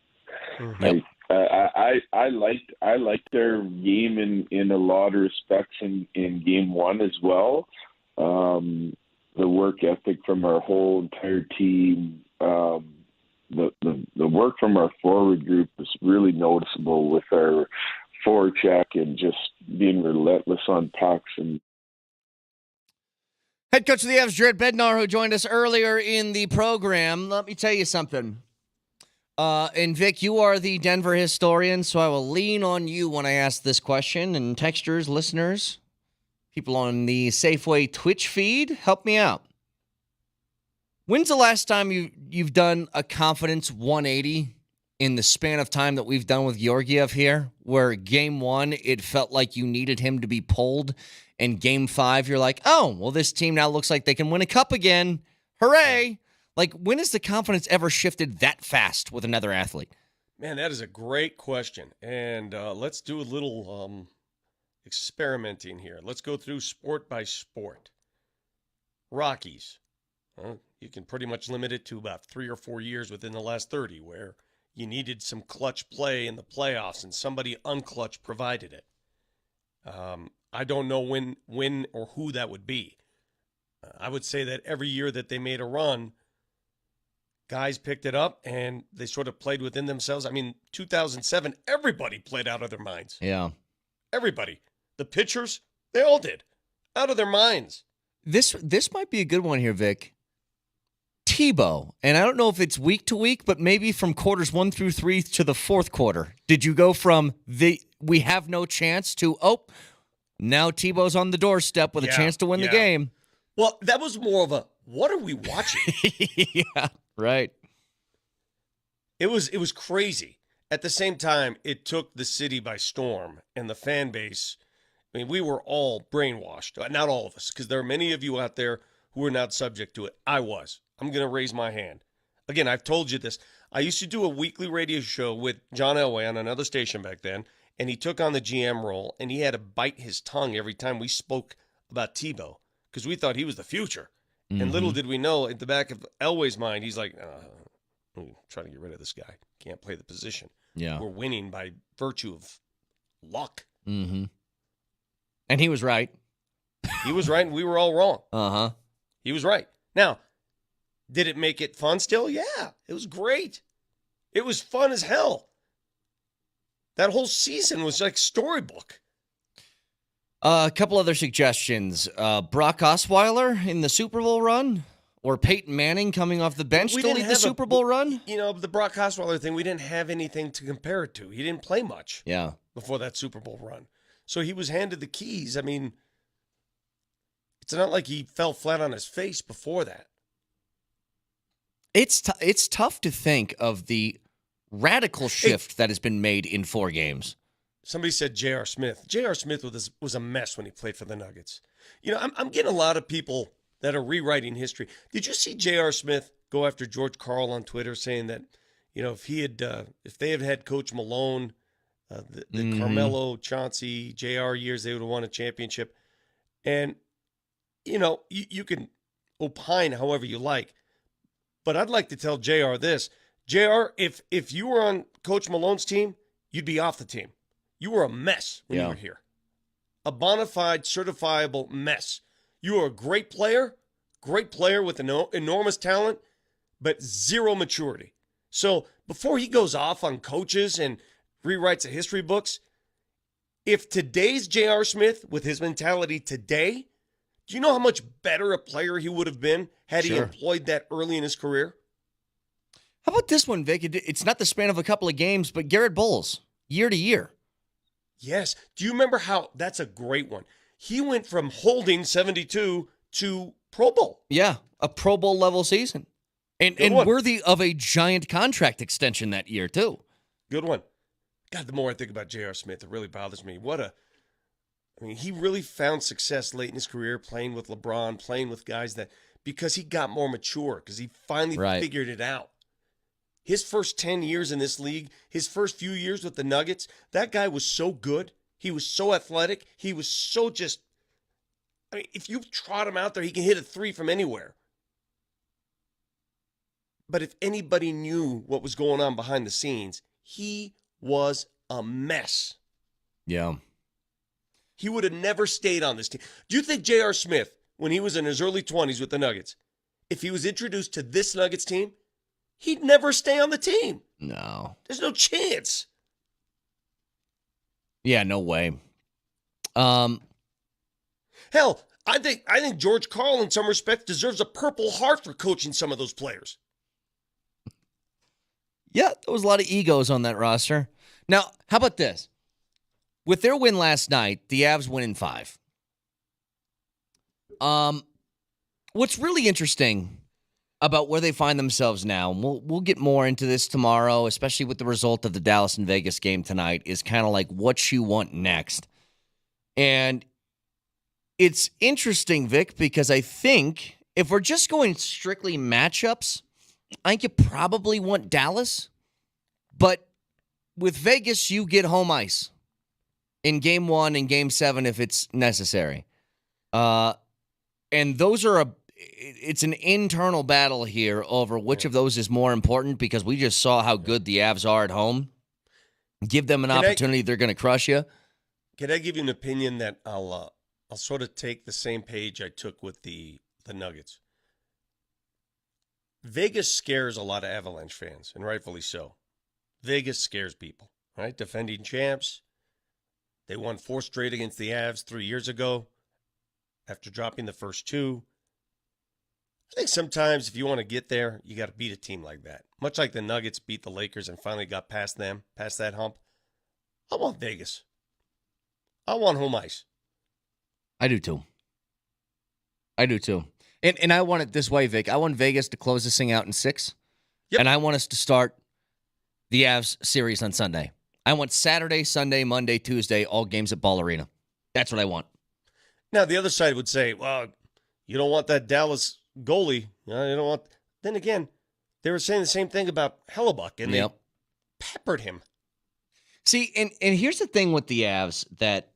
Yep. I liked their game in a lot of respects in game 1 as well. The work ethic from our whole entire team, the work from our forward group was really noticeable with our forecheck and just being relentless on pucks. And Head coach of the Avs, Jared Bednar, who joined us earlier in the program. Let me tell you something. And Vic, you are the Denver historian, so I will lean on you when I ask this question. And texters, listeners, people on the Safeway Twitch feed, help me out. When's the last time you've done a confidence 180 in the span of time that we've done with Georgiev here, where game 1, it felt like you needed him to be pulled, and game 5, you're like, oh, well, this team now looks like they can win a cup again. Hooray! Like, when has the confidence ever shifted that fast with another athlete? Man, that is a great question. And let's do a little experimenting here. Let's go through sport by sport. Rockies. You can pretty much limit it to about 3 or 4 years within the last 30 where you needed some clutch play in the playoffs and somebody unclutch provided it. I don't know when or who that would be. I would say that every year that they made a run, guys picked it up and they sort of played within themselves. I mean, 2007, everybody played out of their minds. Yeah. Everybody. The pitchers, they all did. Out of their minds. This might be a good one here, Vic. Tebow, and I don't know if it's week to week, but maybe from quarters 1 through 3 to the fourth quarter. Did you go from we have no chance to, now Tebow's on the doorstep with a chance to win the game? Well, that was more of a, what are we watching? Yeah, right. It was crazy. At the same time, it took the city by storm and the fan base. I mean, we were all brainwashed. Not all of us, because there are many of you out there who are not subject to it. I was. I'm going to raise my hand. Again, I've told you this. I used to do a weekly radio show with John Elway on another station back then, and he took on the GM role, and he had to bite his tongue every time we spoke about Tebow because we thought he was the future. Mm-hmm. And little did we know, at the back of Elway's mind, he's like, I'm trying to get rid of this guy. Can't play the position. Yeah. We're winning by virtue of luck. Mm-hmm. And he was right. He was right, and we were all wrong. Uh-huh. He was right. Now, did it make it fun still? Yeah, it was great. It was fun as hell. That whole season was like storybook. A couple other suggestions. Brock Osweiler in the Super Bowl run? Or Peyton Manning coming off the bench to lead the Super Bowl run? You know, the Brock Osweiler thing, we didn't have anything to compare it to. He didn't play much before that Super Bowl run. So he was handed the keys. I mean, it's not like he fell flat on his face before that. It's tough to think of the radical shift that has been made in 4 games. Somebody said J.R. Smith. J.R. Smith was a mess when he played for the Nuggets. You know, I'm getting a lot of people that are rewriting history. Did you see J.R. Smith go after George Karl on Twitter saying that, you know, if they had had Coach Malone, the Carmelo, Chauncey, J.R. years, they would have won a championship. And, you know, you can opine however you like. But I'd like to tell JR this. JR, if you were on Coach Malone's team, you'd be off the team. You were a mess when you were here. A bona fide, certifiable mess. You were a great player with enormous talent, but zero maturity. So before he goes off on coaches and rewrites the history books, if today's J.R. Smith, with his mentality today, do you know how much better a player he would have been had he employed that early in his career? How about this one, Vic? It's not the span of a couple of games, but Garrett Bowles, year to year. Yes. Do you remember how – that's a great one. He went from holding 72 to Pro Bowl. Yeah, a Pro Bowl level season. And worthy of a giant contract extension that year, too. Good one. God, the more I think about J.R. Smith, it really bothers me. He really found success late in his career playing with LeBron, playing with guys because he got more mature, because he finally figured it out. His first 10 years in this league, his first few years with the Nuggets, that guy was so good. He was so athletic. He was so I mean, if you trot him out there, he can hit a 3 from anywhere. But if anybody knew what was going on behind the scenes, he was a mess. Yeah. He would have never stayed on this team. Do you think J.R. Smith, when he was in his early 20s with the Nuggets, if he was introduced to this Nuggets team, he'd never stay on the team? No. There's no chance. Yeah, no way. Hell, I think George Karl, in some respects, deserves a Purple Heart for coaching some of those players. Yeah, there was a lot of egos on that roster. Now, how about this? With their win last night, the Avs win in 5. What's really interesting about where they find themselves now, and we'll get more into this tomorrow, especially with the result of the Dallas and Vegas game tonight, is kind of like what you want next. And it's interesting, Vic, because I think if we're just going strictly matchups, I think you probably want Dallas. But with Vegas, you get home ice in Game 1 and Game 7 if it's necessary. And those are it's an internal battle here over which of those is more important, because we just saw how good the Avs are at home. Give them an opportunity, they're going to crush you. Can I give you an opinion that I'll sort of take the same page I took with the Nuggets? Vegas scares a lot of Avalanche fans, and rightfully so. Vegas scares people, right? Defending champs. They won 4 straight against the Avs 3 years ago after dropping the first 2. I think sometimes if you want to get there, you got to beat a team like that. Much like the Nuggets beat the Lakers and finally got past them, past that hump. I want Vegas. I want home ice. I do too. And I want it this way, Vic. I want Vegas to close this thing out in 6. Yep. And I want us to start the Avs series on Sunday. I want Saturday, Sunday, Monday, Tuesday, all games at Ball Arena. That's what I want. Now, the other side would say, well, you don't want that Dallas goalie. You don't want. Then again, they were saying the same thing about Hellebuck, and they peppered him. See, and here's the thing with the Avs that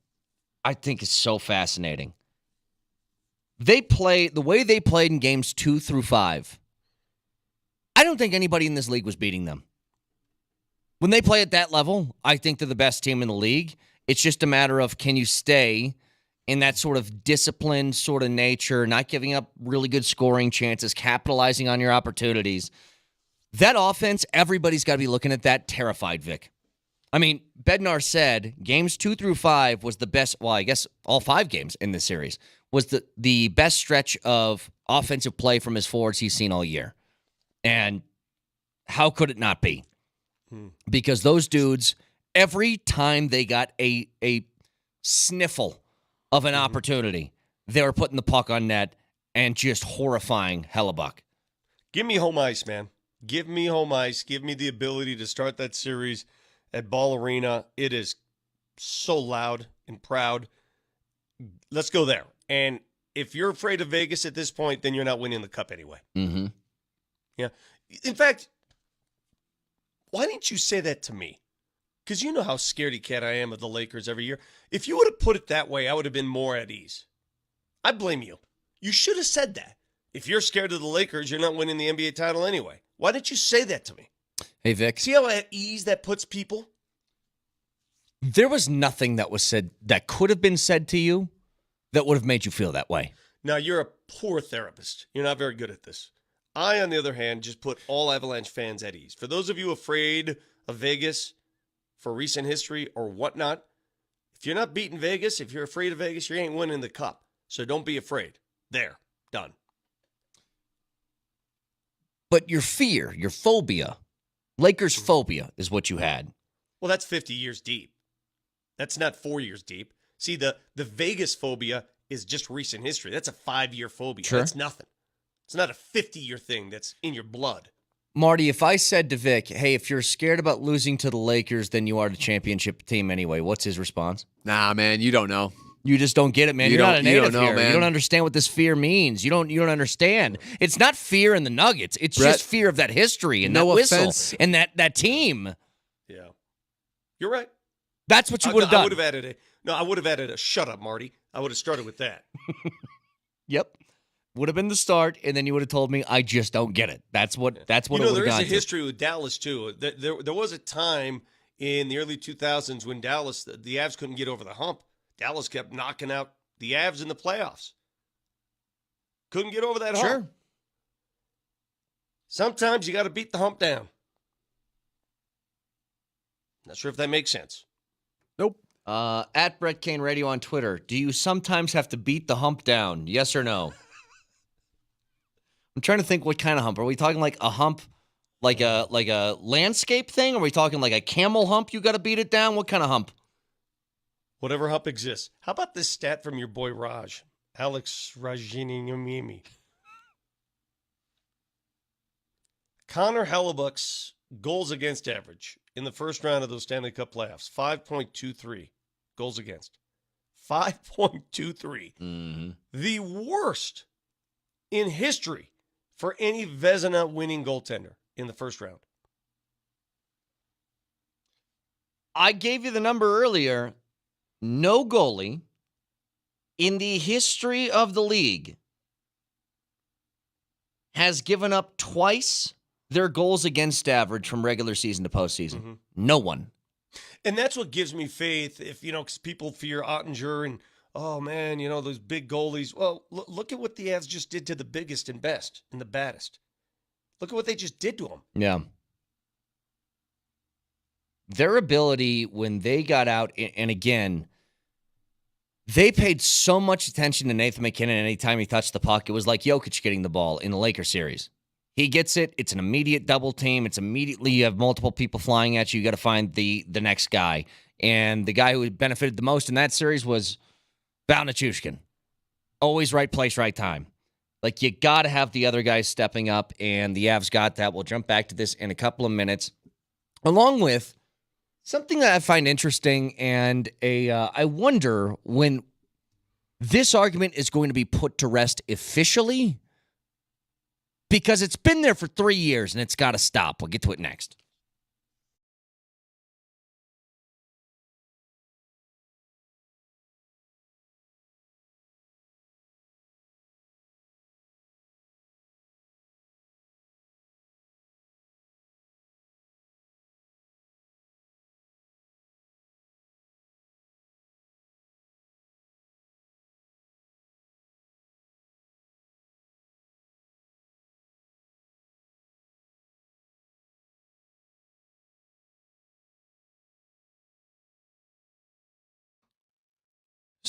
I think is so fascinating. They play the way they played in games 2 through 5. I don't think anybody in this league was beating them. When they play at that level, I think they're the best team in the league. It's just a matter of, can you stay in that sort of disciplined sort of nature, not giving up really good scoring chances, capitalizing on your opportunities. That offense, everybody's got to be looking at that terrified, Vic. I mean, Bednar said games 2 through 5 was the best, well, I guess all 5 games in this series, was the best stretch of offensive play from his forwards he's seen all year. And how could it not be? Because those dudes, every time they got a sniffle of an opportunity, they were putting the puck on net and just horrifying Hellebuck. Give me home ice, man. Give me home ice. Give me the ability to start that series at Ball Arena. It is so loud and proud. Let's go there. And if you're afraid of Vegas at this point, then you're not winning the cup anyway. Mm-hmm. Yeah. In fact, why didn't you say that to me? Because you know how scaredy cat I am of the Lakers every year. If you would have put it that way, I would have been more at ease. I blame you. You should have said that. If you're scared of the Lakers, you're not winning the NBA title anyway. Why didn't you say that to me? Hey, Vic. See how at ease that puts people? There was nothing that was said that could have been said to you that would have made you feel that way. Now, you're a poor therapist. You're not very good at this. I, on the other hand, just put all Avalanche fans at ease. For those of you afraid of Vegas for recent history or whatnot, if you're not beating Vegas, if you're afraid of Vegas, you ain't winning the cup. So don't be afraid. There. Done. But your fear, your phobia, Lakers phobia is what you had. Well, that's 50 years deep. That's not 4 years deep. See, the Vegas phobia is just recent history. That's a 5-year phobia. Sure. That's nothing. It's not a 50-year thing that's in your blood. Marty, if I said to Vic, hey, if you're scared about losing to the Lakers, then you are the championship team anyway, what's his response? Nah, man, you don't know. You just don't get it, man. You're not a you native don't know, here. man. You don't understand what this fear means. You don't understand. It's not fear in the Nuggets. It's Brett, just fear of that history and no that whistle offense. and that team. Yeah. You're right. That's what you would have done. I would have added a shut up, Marty. I would have started with that. Yep. Would have been the start, and then you would have told me, I just don't get it. That's what it would have gone there is a to. history with Dallas, too. There was a time in the early 2000s when Dallas, the Avs couldn't get over the hump. Dallas kept knocking out the Avs in the playoffs. Couldn't get over that hump. Sure. Sometimes you got to beat the hump down. Not sure if that makes sense. Nope. At Brett Kane Radio on Twitter, do you sometimes have to beat the hump down? Yes or no? I'm trying to think what kind of hump. Are we talking like a hump, like a landscape thing? Are we talking like a camel hump? You got to beat it down? What kind of hump? Whatever hump exists. How about this stat from your boy Raj? Alex Rajini. Connor Hellebuck's goals against average in the first round of those Stanley Cup playoffs, 5.23 goals against. 5.23. Mm-hmm. The worst in history for any Vezina winning goaltender in the first round. I gave you the number earlier. No goalie in the history of the league has given up twice their goals against average from regular season to postseason. Mm-hmm. No one. And that's what gives me faith if, because people fear Ottinger and, oh, man, those big goalies. Well, look at what the Avs just did to the biggest and best and the baddest. Look at what they just did to them. Yeah. Their ability when they got out, and again, they paid so much attention to Nathan McKinnon anytime he touched the puck. It was like Jokic getting the ball in the Lakers series. He gets it. It's an immediate double team. It's immediately you have multiple people flying at you. You got to find the next guy. And the guy who benefited the most in that series was Val Nichushkin. Always right place, right time. Like, you got to have the other guys stepping up, and the Avs got that. We'll jump back to this in a couple of minutes. Along with something that I find interesting, and I wonder when this argument is going to be put to rest officially, because it's been there for 3 years, and it's got to stop. We'll get to it next.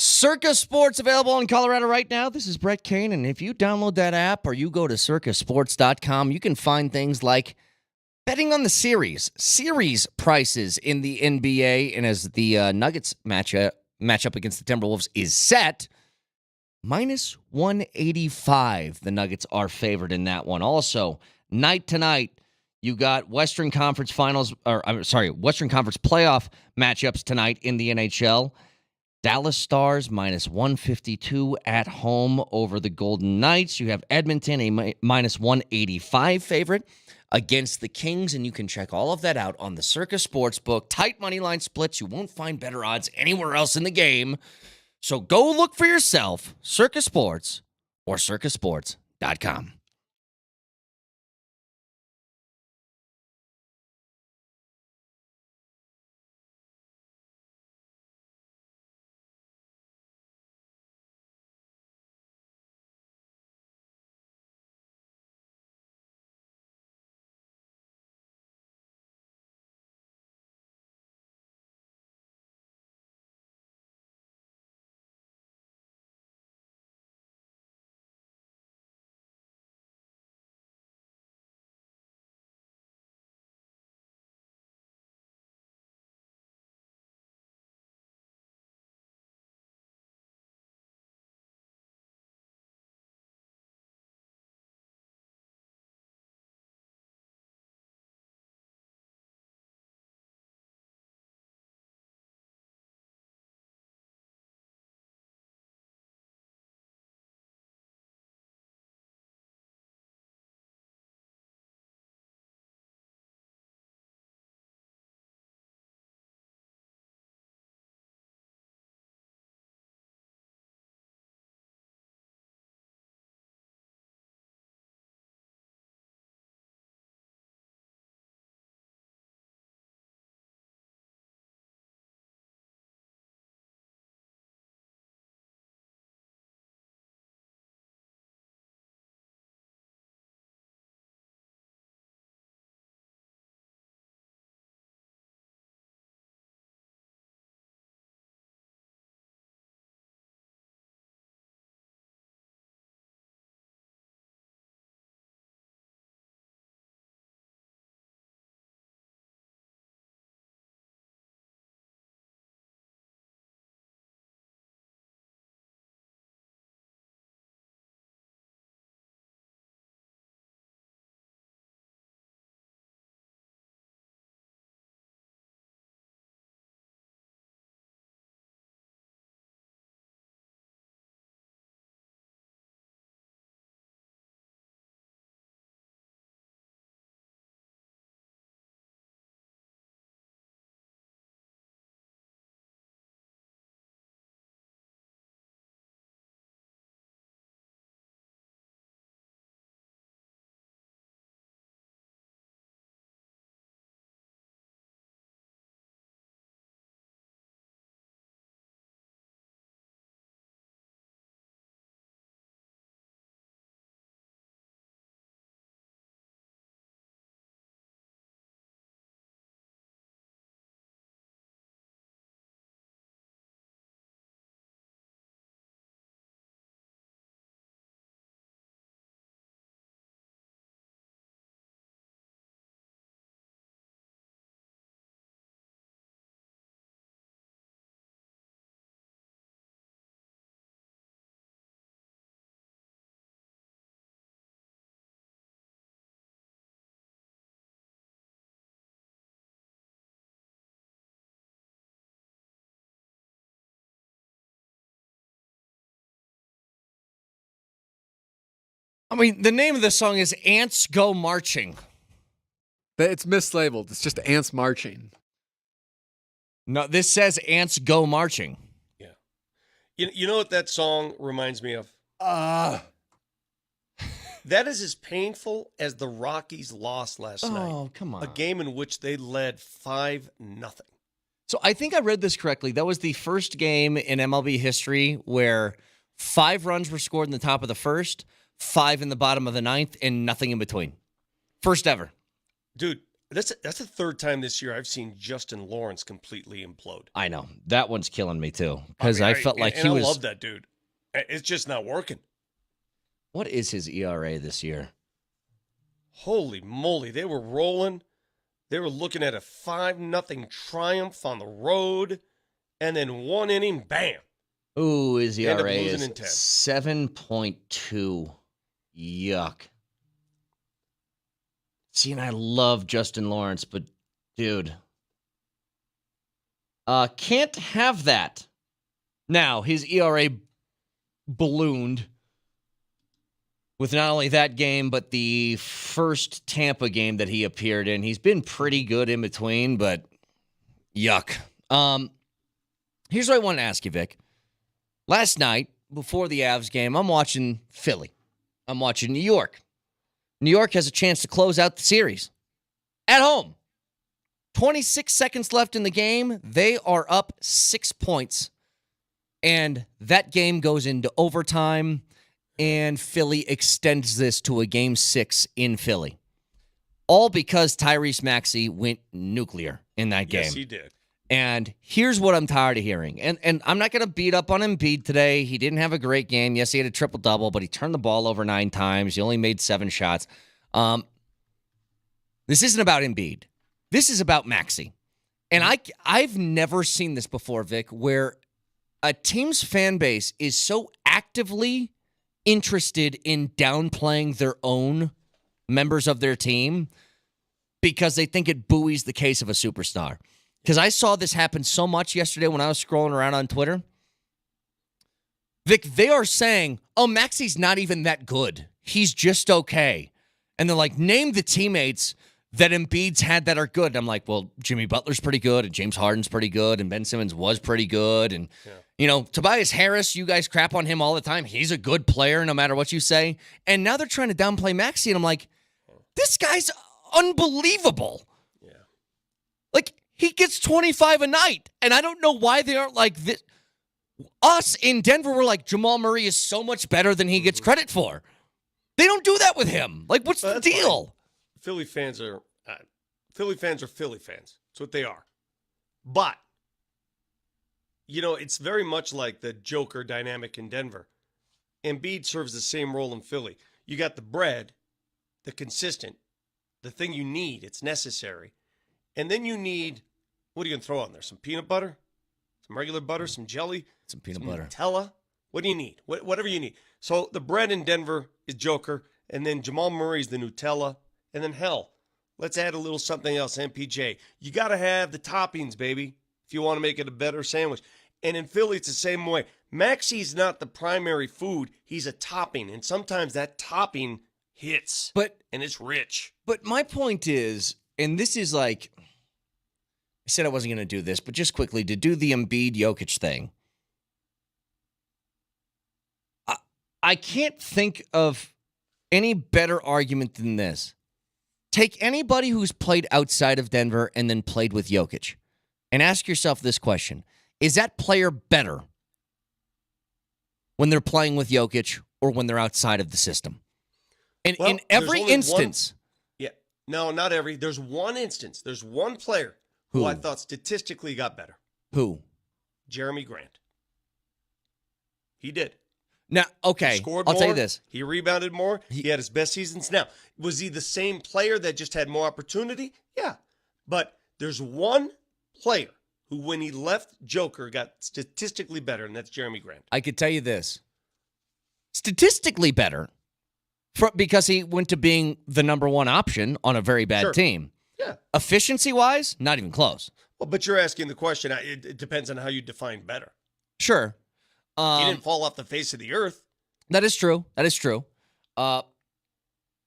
Circa Sports available in Colorado right now. This is Brett Kane, and if you download that app or you go to circasports.com, you can find things like betting on the series prices in the NBA, and as the Nuggets matchup against the Timberwolves is set, minus 185. The Nuggets are favored in that one. Also, night tonight, you got Western Conference playoff matchups tonight in the NHL. Dallas Stars minus 152 at home over the Golden Knights. You have Edmonton, a minus 185 favorite against the Kings, and you can check all of that out on the Circa Sportsbook. Tight money line splits. You won't find better odds anywhere else in the game. So go look for yourself, Circa Sports or circasports.com. I mean, the name of the song is Ants Go Marching. It's mislabeled. It's just ants marching. No, this says Ants Go Marching. Yeah. You know what that song reminds me of? That is as painful as the Rockies lost last night. Oh, come on. A game in which they led 5-0. So I think I read this correctly. That was the first game in MLB history where 5 runs were scored in the top of the first, 5 in the bottom of the ninth, and nothing in between. First ever. Dude, that's the third time this year I've seen Justin Lawrence completely implode. I know. That one's killing me, too. Because I felt like he was... I love that dude. It's just not working. What is his ERA this year? Holy moly. They were rolling. They were looking at a 5-0 triumph on the road. And then one inning, bam. Ooh, his They end up ERA is losing in 10. 7.2. Yuck. See, and I love Justin Lawrence, but dude, can't have that. Now, his ERA ballooned with not only that game, but the first Tampa game that he appeared in. He's been pretty good in between, but yuck. Here's what I want to ask you, Vic. Last night, before the Avs game, I'm watching Philly. I'm watching New York. New York has a chance to close out the series at home. 26 seconds left in the game. They are up 6 points. And that game goes into overtime, and Philly extends this to a game 6 in Philly. All because Tyrese Maxey went nuclear in that game. Yes, he did. And here's what I'm tired of hearing. And I'm not going to beat up on Embiid today. He didn't have a great game. Yes, he had a triple-double, but he turned the ball over 9 times. He only made 7 shots. This isn't about Embiid. This is about Maxey. And I've never seen this before, Vic, where a team's fan base is so actively interested in downplaying their own members of their team because they think it buoys the case of a superstar. Because I saw this happen so much yesterday when I was scrolling around on Twitter. Vic, they are saying, oh, Maxey's not even that good. He's just okay. And they're like, name the teammates that Embiid's had that are good. And I'm like, well, Jimmy Butler's pretty good, and James Harden's pretty good, and Ben Simmons was pretty good. And, you know, Tobias Harris, you guys crap on him all the time. He's a good player no matter what you say. And now they're trying to downplay Maxey, and I'm like, this guy's unbelievable. Yeah. Like, he gets 25 a night, and I don't know why they aren't like this. Us in Denver were like, Jamal Murray is so much better than he gets credit for. They don't do that with him. Like, what's the deal? Fine. Philly fans are Philly fans. That's what they are. But, you know, it's very much like the Joker dynamic in Denver. Embiid serves the same role in Philly. You got the bread, the consistent, the thing you need. It's necessary. And then you need, what are you going to throw on there? Some peanut butter? Some regular butter? Some jelly? Some peanut butter. Nutella? What do you need? Whatever you need. So the bread in Denver is Joker, and then Jamal Murray's the Nutella, and then hell, let's add a little something else, MPJ. You got to have the toppings, baby, if you want to make it a better sandwich. And in Philly, it's the same way. Maxey's not the primary food. He's a topping, and sometimes that topping hits, and it's rich. But my point is, and this is like, I said I wasn't going to do this, but just quickly, to do the Embiid-Jokic thing, I can't think of any better argument than this. Take anybody who's played outside of Denver and then played with Jokic and ask yourself this question. Is that player better when they're playing with Jokic or when they're outside of the system? And Well, in every there's only instance... No, not every. There's one instance. There's one player who I thought statistically got better. Who? Jeremy Grant. He did. Now, okay, He scored I'll more. tell you this. He rebounded more. He had his best seasons. Now, was he the same player that just had more opportunity? Yeah. But there's one player who, when he left Joker, got statistically better, and that's Jeremy Grant. I could tell you this. Statistically better because he went to being the number one option on a very bad team. Yeah. Efficiency-wise, not even close. Well, but you're asking the question. It depends on how you define better. Sure. He didn't fall off the face of the earth. That is true. That is true.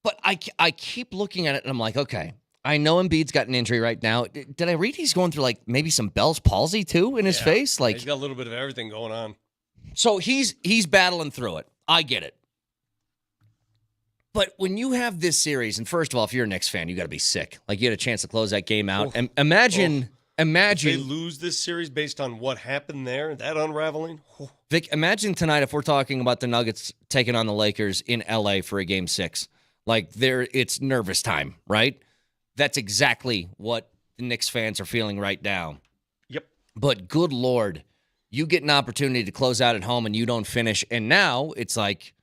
But I keep looking at it and I'm like, okay, I know Embiid's got an injury right now. Did I read he's going through like maybe some Bell's palsy too in his face? Like he's got a little bit of everything going on. So he's battling through it. I get it. But when you have this series, and first of all, if you're a Knicks fan, you got to be sick. Like you had a chance to close that game out. And imagine if they lose this series based on what happened there, that unraveling. Vic, imagine tonight if we're talking about the Nuggets taking on the Lakers in LA for a game 6. Like it's nervous time, right? That's exactly what the Knicks fans are feeling right now. Yep. But good Lord, you get an opportunity to close out at home and you don't finish. And now it's like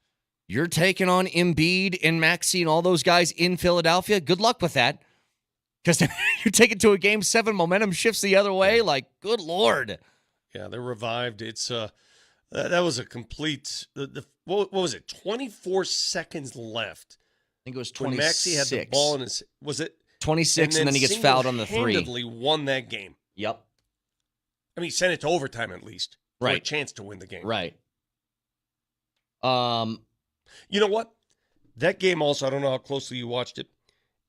you're taking on Embiid and Maxey and all those guys in Philadelphia. Good luck with that. Because you take it to a game 7, momentum shifts the other way. Like, good Lord. Yeah, they're revived. It's that was a complete. What was it? 24 seconds left. I think it was 26. When Maxey had the ball in his. Was it 26, and then he gets fouled on the 3. Single-handedly won that game. Yep. I mean, he sent it to overtime at least. Right. For a chance to win the game. Right. You know what? That game also, I don't know how closely you watched it.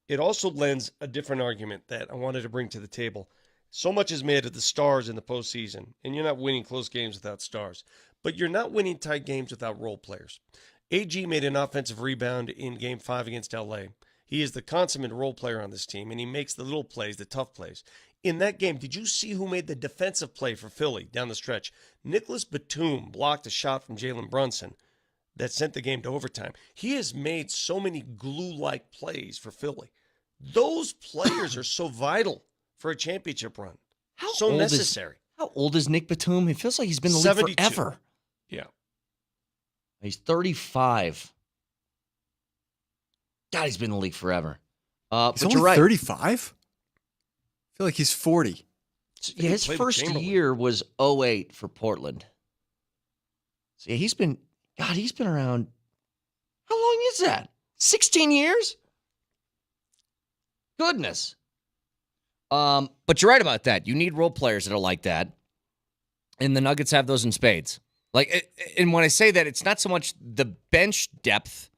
It also lends a different argument that I wanted to bring to the table. So much is made of the stars in the postseason, and you're not winning close games without stars. But you're not winning tight games without role players. AG made an offensive rebound in Game 5 against LA. He is the consummate role player on this team, and he makes the little plays, the tough plays. In that game, did you see who made the defensive play for Philly down the stretch? Nicholas Batum blocked a shot from Jalen Brunson that sent the game to overtime. He has made so many glue-like plays for Philly. Those players are so vital for a championship run. So necessary. How old is Nick Batum? It feels like he's been in the league 72. forever. Yeah. He's 35. God, he's been in the league forever. He's but only you're right. 35? I feel like he's 40. Yeah, his first year was 08 for Portland. So yeah, he's been around. How long is that? 16 years? Goodness. But you're right about that. You need role players that are like that. And the Nuggets have those in spades. And when I say that, it's not so much the bench depth,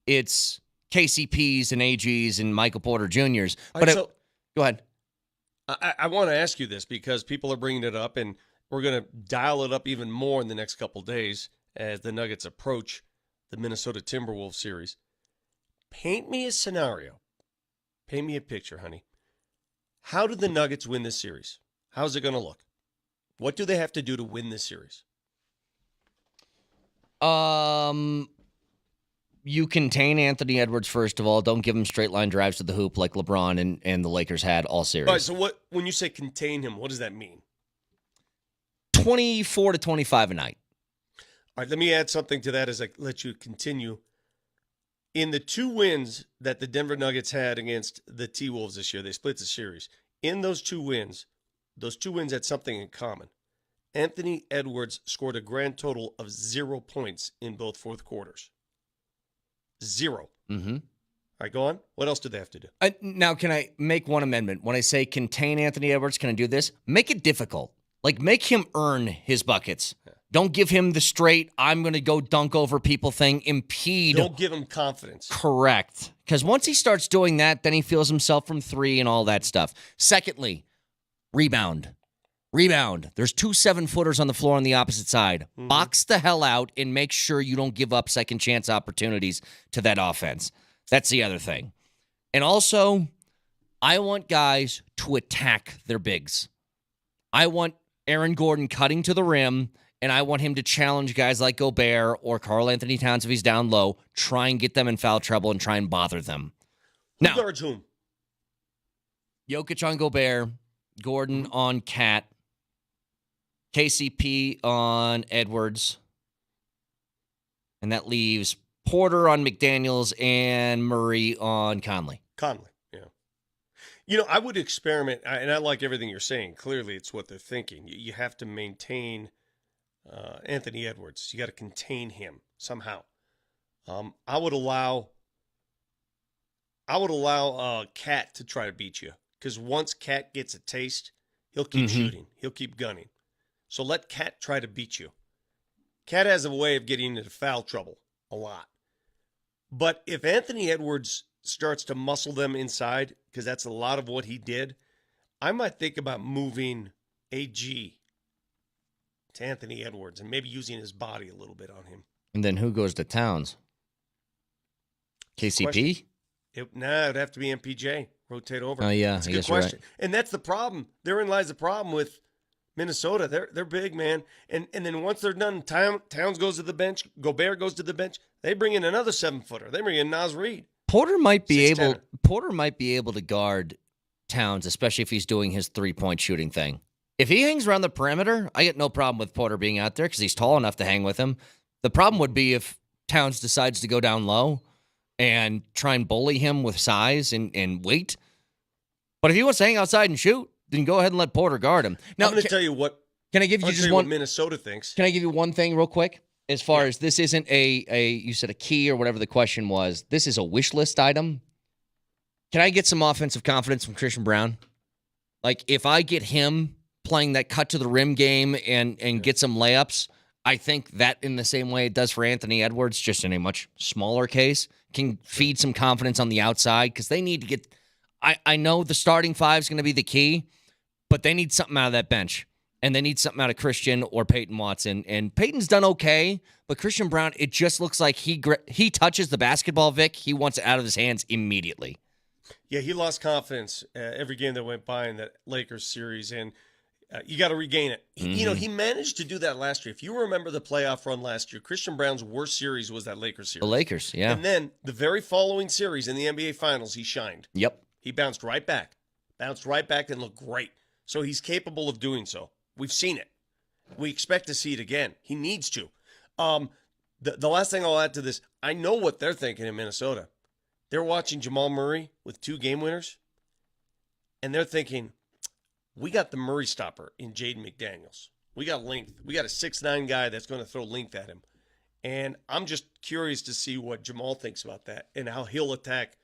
it's KCPs and AGs and Michael Porter Jr.'s. But go ahead. I want to ask you this because people are bringing it up, and we're going to dial it up even more in the next couple days as the Nuggets approach the Minnesota Timberwolves series. Paint me a scenario. Paint me a picture, honey. How do the Nuggets win this series? How's it going to look? What do they have to do to win this series? You contain Anthony Edwards, first of all. Don't give him straight line drives to the hoop like LeBron and the Lakers had all series. All right, so when you say contain him, what does that mean? 24 to 25 a night. All right, let me add something to that as I let you continue. In the 2 wins that the Denver Nuggets had against the T-Wolves this year, they split the series. In those 2 wins had something in common. Anthony Edwards scored a grand total of 0 points in both fourth quarters. 0. Mm-hmm. All right, go on. What else do they have to do? Now, can I make one amendment? When I say contain Anthony Edwards, can I do this? Make it difficult. Like, make him earn his buckets. Yeah. Don't give him the straight, I'm going to go dunk over people thing. Impede. Don't give him confidence. Correct. Because once he starts doing that, then he feels himself from 3 and all that stuff. Secondly, rebound. There's 2 7-footers on the floor on the opposite side. Mm-hmm. Box the hell out and make sure you don't give up second chance opportunities to that offense. That's the other thing. And also, I want guys to attack their bigs. I want Aaron Gordon cutting to the rim, and I want him to challenge guys like Gobert or Karl Anthony Towns if he's down low, try and get them in foul trouble and try and bother them. Who guards whom? Jokic on Gobert, Gordon on Cat, KCP on Edwards, and that leaves Porter on McDaniels and Murray on Conley. Yeah. You know, I would experiment, and I like everything you're saying. Clearly, it's what they're thinking. You have to maintain Anthony Edwards. You got to contain him somehow. I would allow Cat to try to beat you because once Cat gets a taste, he'll keep shooting. He'll keep gunning. So let Cat try to beat you. Cat has a way of getting into foul trouble a lot. But if Anthony Edwards starts to muscle them inside, because that's a lot of what he did, I might think about moving AG to Anthony Edwards and maybe using his body a little bit on him. And then who goes to Towns? KCP? It'd have to be MPJ. Rotate over. Oh, yeah. That's a I good guess you're question. And that's the problem. Therein lies the problem with Minnesota. They're big, man. And then once they're done, Towns goes to the bench, Gobert goes to the bench. They bring in another 7-footer. They bring in Naz Reid. Porter might be 6'10". able to guard Towns, especially if he's doing his 3-point shooting thing. If he hangs around the perimeter, I get no problem with Porter being out there because he's tall enough to hang with him. The problem would be if Towns decides to go down low and try and bully him with size and weight. But if he wants to hang outside and shoot, then go ahead and let Porter guard him. Now, I'm going to tell you what. Can I give you I'll just tell you one? what Minnesota thinks. Can I give you one thing real quick? As far as this isn't you said a key or whatever the question was, this is a wish list item. Can I get some offensive confidence from Christian Brown? Like, if I get him playing that cut to the rim game and get some layups, I think that in the same way it does for Anthony Edwards, just in a much smaller case, can feed some confidence on the outside because they need to get I know the starting five is going to be the key, but they need something out of that bench. And they need something out of Christian or Peyton Watson. And Peyton's done okay, but Christian Brown, it just looks like he touches the basketball, Vic. He wants it out of his hands immediately. Yeah, he lost confidence every game that went by in that Lakers series, and you got to regain it. He managed to do that last year. If you remember the playoff run last year, Christian Brown's worst series was that Lakers series. The Lakers, yeah. And then the very following series in the NBA Finals, he shined. Yep. He bounced right back and looked great. So he's capable of doing so. We've seen it. We expect to see it again. He needs to. The last thing I'll add to this, I know what they're thinking in Minnesota. They're watching Jamal Murray with 2 game winners, and they're thinking, we got the Murray stopper in Jaden McDaniels. We got length. We got a 6'9" guy that's going to throw length at him. And I'm just curious to see what Jamal thinks about that and how he'll attack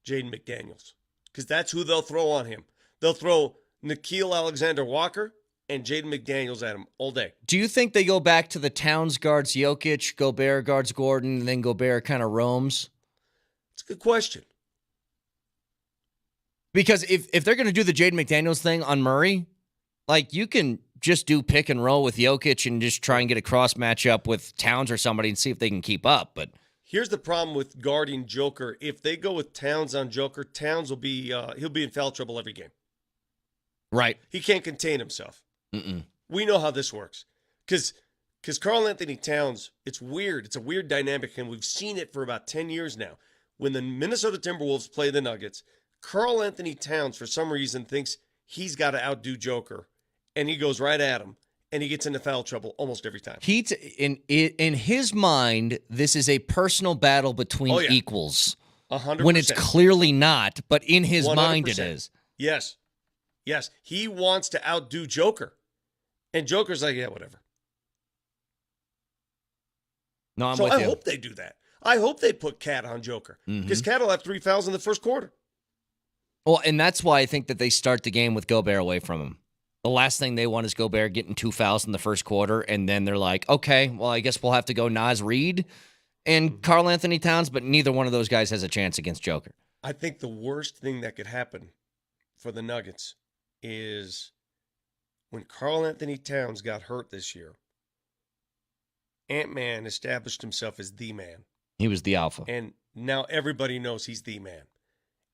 Jaden McDaniels, because that's who they'll throw on him. They'll throw Nickeil Alexander-Walker and Jaden McDaniels at him all day. Do you think they go back to the Towns guards Jokic, Gobert guards Gordon, and then Gobert kind of roams? It's a good question. Because if they're going to do the Jaden McDaniels thing on Murray, like, you can just do pick and roll with Jokic and just try and get a cross matchup with Towns or somebody and see if they can keep up. But here's the problem with guarding Joker. If they go with Towns on Joker, Towns will be he'll be in foul trouble every game. Right. He can't contain himself. We know how this works. Because Karl Anthony Towns, it's weird. It's a weird dynamic, and we've seen it for about 10 years now. When the Minnesota Timberwolves play the Nuggets, Karl Anthony Towns, for some reason, thinks he's got to outdo Joker, and he goes right at him, and he gets into foul trouble almost every time. In his mind, this is a personal battle between equals. 100%. When it's clearly not, but in his 100%. mind it is. Yes. He wants to outdo Joker. And Joker's like, yeah, whatever. No, I'm so with I you. hope they do that. I hope they put Cat on Joker. Because Cat will have 3 fouls in the first quarter. Well, and that's why I think that they start the game with Gobert away from him. The last thing they want is Gobert getting 2 fouls in the first quarter, and then they're like, okay, well, I guess we'll have to go Naz Reid and Karl Anthony Towns, but neither one of those guys has a chance against Joker. I think the worst thing that could happen for the Nuggets is when Karl Anthony Towns got hurt this year, Ant-Man established himself as the man. He was the alpha. And now everybody knows he's the man.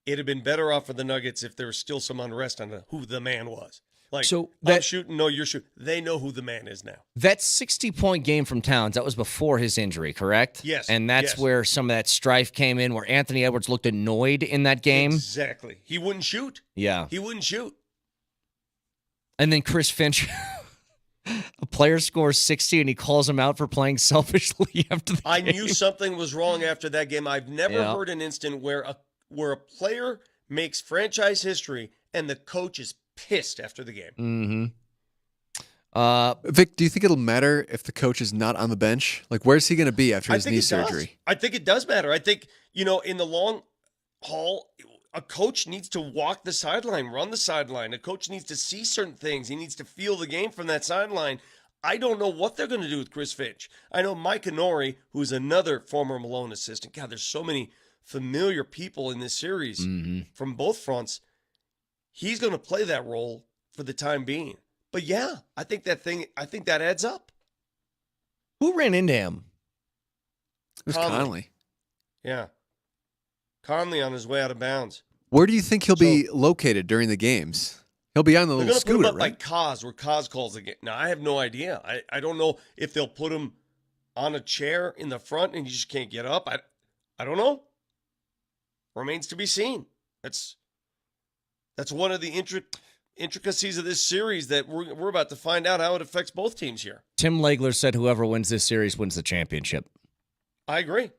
It'd have been better off for the Nuggets if there was still some unrest on who the man was. Like, so I'm shooting, no, you're shooting. They know who the man is now. That 60-point game from Towns, that was before his injury, correct? Yes. And that's where some of that strife came in, where Anthony Edwards looked annoyed in that game. Exactly. He wouldn't shoot. Yeah. He wouldn't shoot. And then Chris Finch, a player scores 60 and he calls him out for playing selfishly after the game. I knew something was wrong after that game. I've never heard an instant where a player makes franchise history and the coach is pissed after the game. Vic, do you think it'll matter if the coach is not on the bench? Like, where's he going to be after his knee surgery? I think it does matter. I think, in the long haul, a coach needs to walk the sideline, run the sideline. A coach needs to see certain things. He needs to feel the game from that sideline. I don't know what they're going to do with Chris Finch. I know Mike Inori, who's another former Malone assistant. God, there's so many familiar people in this series from both fronts. He's going to play that role for the time being. But yeah, I think that adds up. Who ran into him? It was Conley. Yeah. Conley on his way out of bounds. Where do you think he'll be located during the games? He'll be on the They're little going to put him scooter, up right? by Kaz, where Kaz calls the game. Now, I have no idea. I don't know if they'll put him on a chair in the front and he just can't get up. I don't know. Remains to be seen. That's one of the intricacies of this series that we're about to find out how it affects both teams here. Tim Legler said whoever wins this series wins the championship. I agree.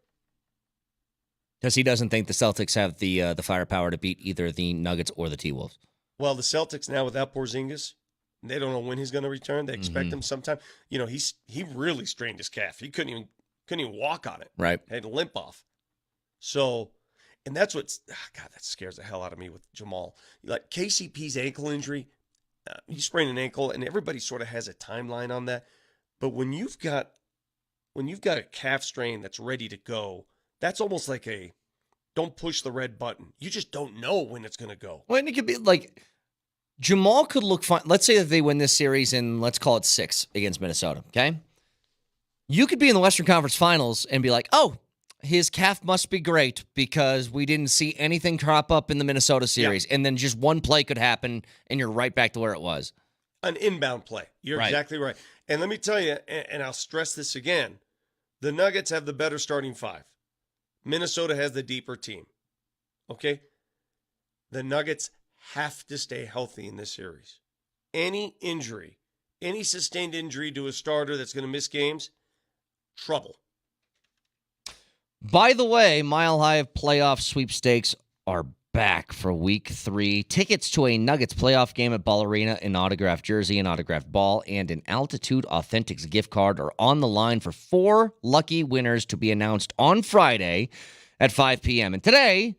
Because he doesn't think the Celtics have the firepower to beat either the Nuggets or the T-Wolves. Well, the Celtics now without Porzingis, they don't know when he's going to return. They expect him sometime. You know, he really strained his calf. He couldn't even walk on it. Right. Had to limp off. So, and that's what's God, that scares the hell out of me with Jamal. Like KCP's ankle injury, he sprained an ankle, and everybody sort of has a timeline on that. But when you've got a calf strain that's ready to go, that's almost like a don't push the red button. You just don't know when it's going to go. Well, and it could be like Jamal could look fine. Let's say that they win this series in, let's call it 6 against Minnesota, okay? You could be in the Western Conference Finals and be like, oh, his calf must be great because we didn't see anything crop up in the Minnesota series. Yeah. And then just one play could happen and you're right back to where it was. An inbound play. You're exactly right. And let me tell you, and I'll stress this again, the Nuggets have the better starting 5. Minnesota has the deeper team. Okay? The Nuggets have to stay healthy in this series. Any injury, any sustained injury to a starter that's going to miss games, trouble. By the way, Mile High playoff sweepstakes are back for week 3. Tickets to a Nuggets playoff game at Ball Arena, an autographed jersey, an autographed ball, and an Altitude Authentics gift card are on the line for 4 lucky winners to be announced on Friday at 5 p.m. And today,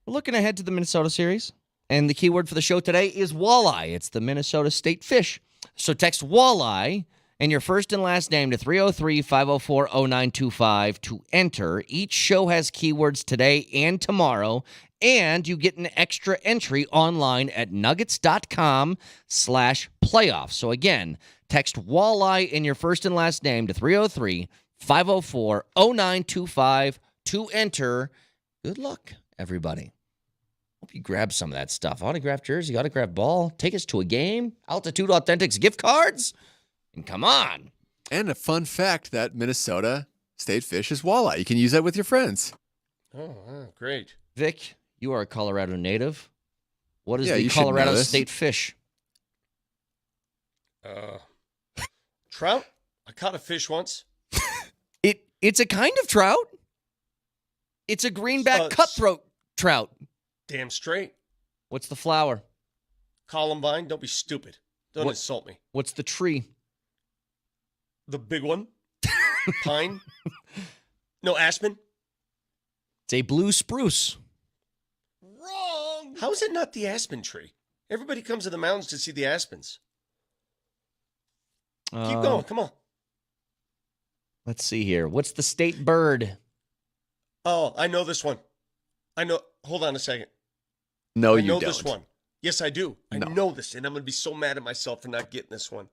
we're looking ahead to the Minnesota series. And the keyword for the show today is walleye. It's the Minnesota State fish. So text walleye and your first and last name to 303-504-0925 to enter. Each show has keywords today and tomorrow, and you get an extra entry online at nuggets.com/playoffs. So again, text walleye in your first and last name to 303-504-0925 to enter. Good luck, everybody. Hope you grab some of that stuff. Autographed jersey, autographed ball, take us to a game, Altitude Authentics gift cards. And come on. And a fun fact that Minnesota State fish is walleye. You can use that with your friends. Oh, great. Vic, you are a Colorado native. What is the Colorado State fish? Trout. I caught a fish once. It's a kind of trout. It's a greenback cutthroat trout. Damn straight. What's the flower? Columbine. Don't be stupid. Don't insult me. What's the tree? The big one? Pine? No, aspen? It's a blue spruce. Wrong. How is it not the aspen tree? Everybody comes to the mountains to see the aspens. Keep going. Come on. Let's see here. What's the state bird? Oh, I know this one. I know. Hold on a second. No, you don't. I know don't. this one. Yes, I do. I know this, and I'm going to be so mad at myself for not getting this one.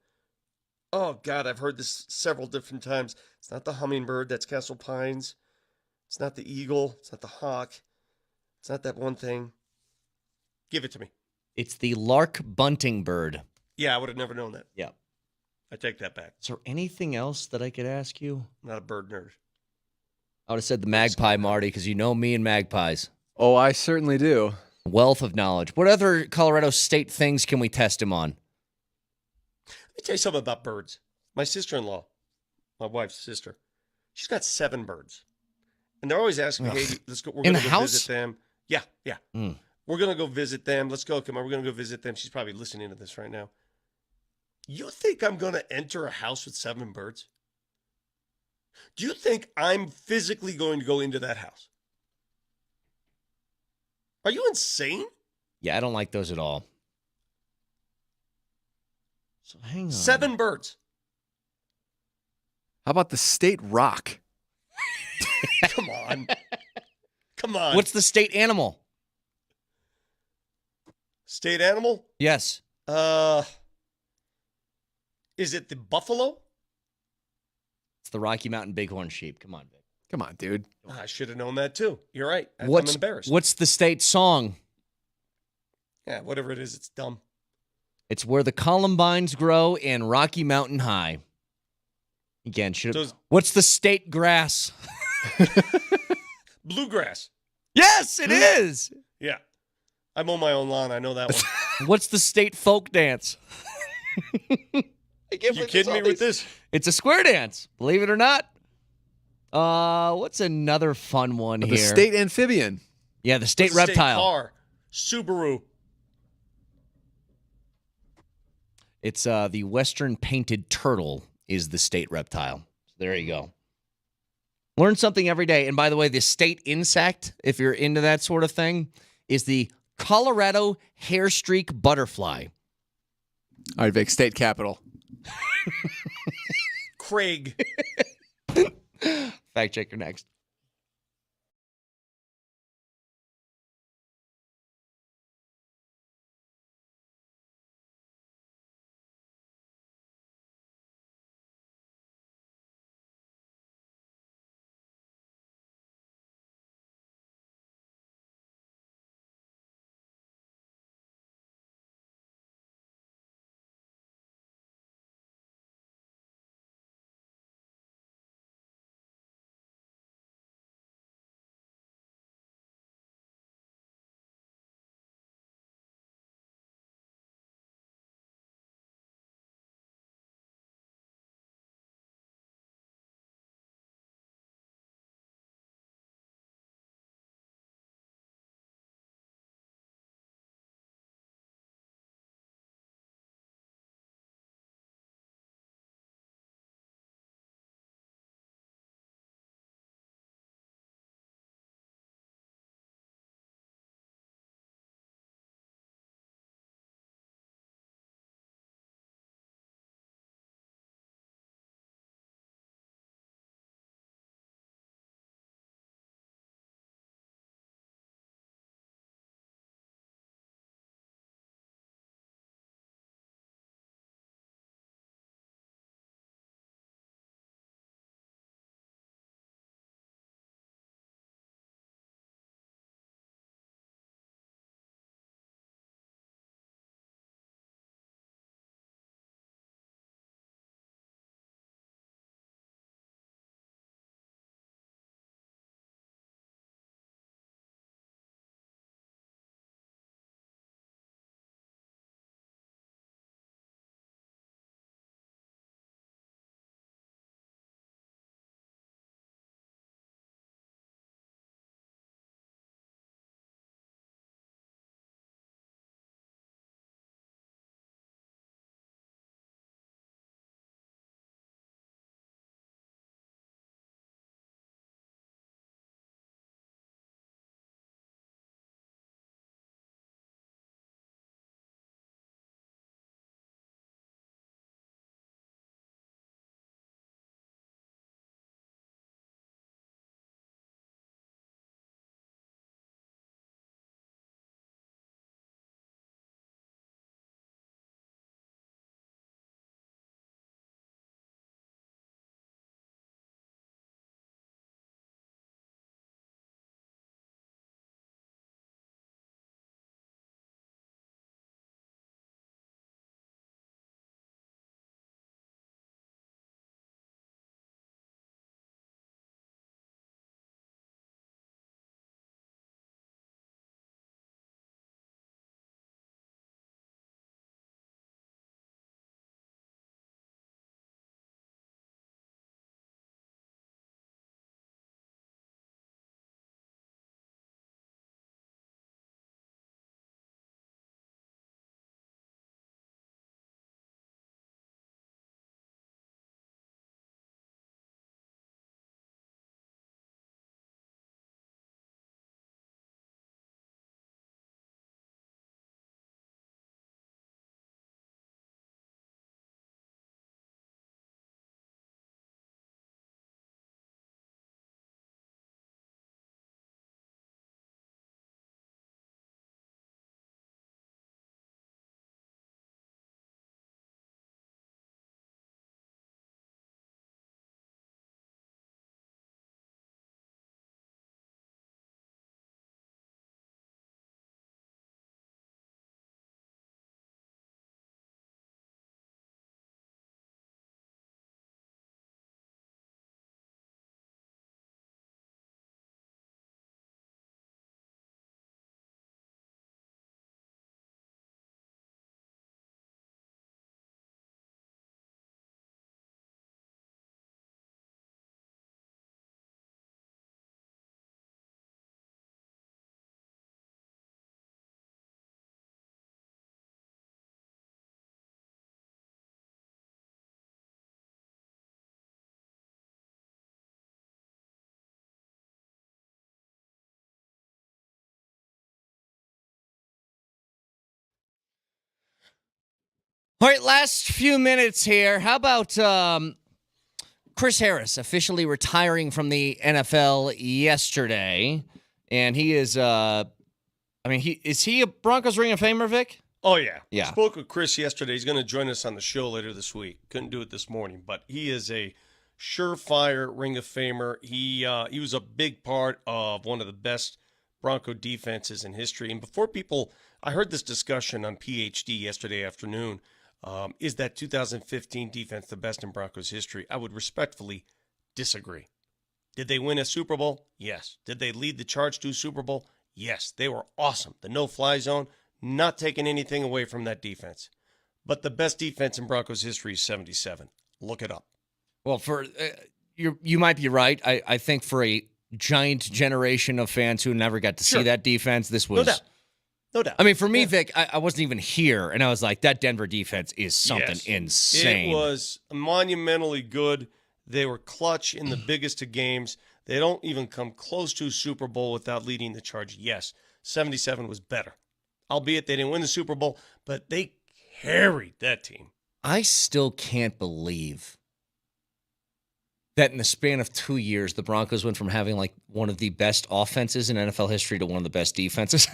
Oh, God, I've heard this several different times. It's not the hummingbird. That's Castle Pines. It's not the eagle. It's not the hawk. It's not that one thing. Give it to me. It's the lark bunting bird. Yeah, I would have never known that. Yeah. I take that back. Is there anything else that I could ask you? I'm not a bird nerd. I would have said the magpie, Marty, because you know me and magpies. Oh, I certainly do. Wealth of knowledge. What other Colorado State things can we test him on? Let me tell you something about birds. My sister-in-law, my wife's sister, she's got 7 birds. And they're always asking me, hey, let's go. We're going to go visit them. Yeah. We're going to go visit them. Let's go. Come on, we're going to go visit them. She's probably listening to this right now. You think I'm going to enter a house with 7 birds? Do you think I'm physically going to go into that house? Are you insane? Yeah, I don't like those at all. So hang on. 7 birds. How about the state rock? Come on. Come on. What's the state animal? state animal? Yes. Is it the buffalo? It's the Rocky Mountain Bighorn sheep. Come on, Vic. Come on, dude. I should have known that too. You're right. I'm What's embarrassed. What's the state song? Yeah, whatever it is, it's dumb. It's Where the Columbines Grow in Rocky Mountain High. Again, what's the state grass? Bluegrass. Yes, it is. Yeah. I mow my own lawn. I know that one. What's the state folk dance? You kidding me with this? It's a square dance, believe it or not. What's another fun one The here? state amphibian. Yeah, the state What's the reptile. State car. Subaru. It's the western painted turtle is the state reptile. So there you go. Learn something every day. And by the way, the state insect, if you're into that sort of thing, is the Colorado hairstreak butterfly. All right, Vic, state capital. Craig. Fact checker next. All right, last few minutes here. How about Chris Harris officially retiring from the NFL yesterday? And he is, is he a Broncos Ring of Famer, Vic? Oh, yeah. Yeah. Spoke with Chris yesterday. He's going to join us on the show later this week. Couldn't do it this morning, but he is a surefire Ring of Famer. He was a big part of one of the best Bronco defenses in history. And before I heard this discussion on PhD yesterday afternoon. Is that 2015 defense the best in Broncos history? I would respectfully disagree. Did they win a Super Bowl? Yes. Did they lead the charge to a Super Bowl? Yes. They were awesome. The no-fly zone, not taking anything away from that defense. But the best defense in Broncos history is 77. Look it up. Well, you might be right. I think for a giant generation of fans who never got to see that defense, this was... No doubt. I mean, for me, Vic, I wasn't even here, and I was like, that Denver defense is something insane. It was monumentally good. They were clutch in the biggest of games. They don't even come close to a Super Bowl without leading the charge. Yes, 77 was better. Albeit they didn't win the Super Bowl, but they carried that team. I still can't believe that in the span of 2 years, the Broncos went from having like one of the best offenses in NFL history to one of the best defenses.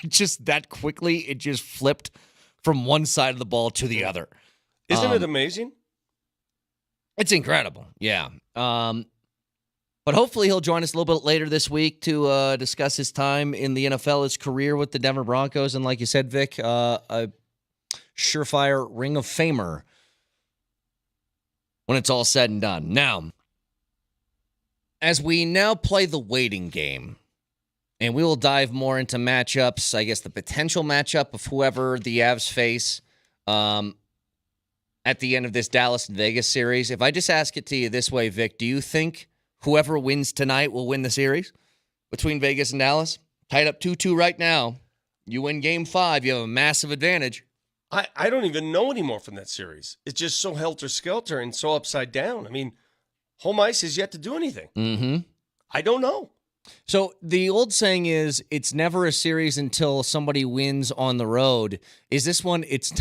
Just that quickly, it just flipped from one side of the ball to the other. Isn't it amazing? It's incredible, yeah. But hopefully he'll join us a little bit later this week to discuss his time in the NFL, his career with the Denver Broncos, and like you said, Vic, a surefire Ring of Famer when it's all said and done. Now, as we now play the waiting game, and we will dive more into matchups, I guess the potential matchup of whoever the Avs face at the end of this Dallas and Vegas series. If I just ask it to you this way, Vic, do you think whoever wins tonight will win the series between Vegas and Dallas? Tied up 2-2 right now. You win Game 5, you have a massive advantage. I don't even know anymore from that series. It's just so helter-skelter and so upside down. I mean, home ice has yet to do anything. Mm-hmm. I don't know. So the old saying is, it's never a series until somebody wins on the road. Is this one, it's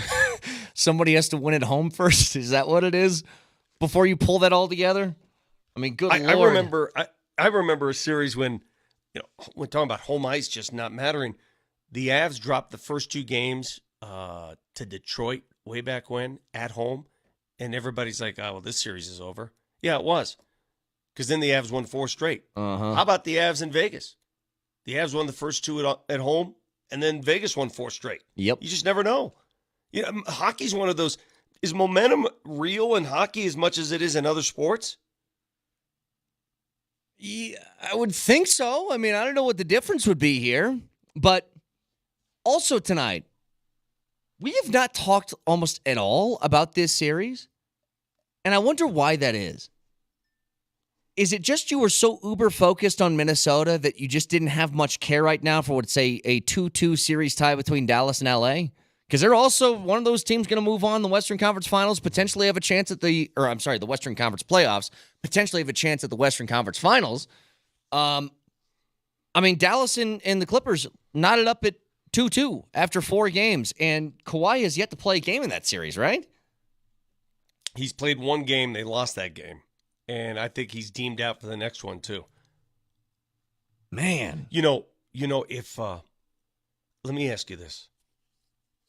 somebody has to win at home first? Is that what it is? Before you pull that all together? I mean, good Lord. I remember a series when, we're talking about home ice just not mattering. The Avs dropped the first 2 games to Detroit way back when at home, and everybody's like, oh, well, this series is over. Yeah, it was. Because then the Avs won 4 straight. Uh-huh. How about the Avs in Vegas? The Avs won the first 2 at home, and then Vegas won 4 straight. Yep. You just never know. Hockey's one of those. Is momentum real in hockey as much as it is in other sports? Yeah, I would think so. I mean, I don't know what the difference would be here. But also tonight, we have not talked almost at all about this series. And I wonder why that is. Is it just you were so uber focused on Minnesota that you just didn't have much care right now for what's a 2-2 series tie between Dallas and LA? Because they're also one of those teams going to move on the Western Conference Finals, potentially have a chance at the Western Conference playoffs, potentially have a chance at the Western Conference Finals. I mean, Dallas and the Clippers knotted up at 2-2 after 4 games, and Kawhi has yet to play a game in that series, right? He's played 1 game. They lost that game. And I think he's deemed out for the next one, too. Man. If let me ask you this.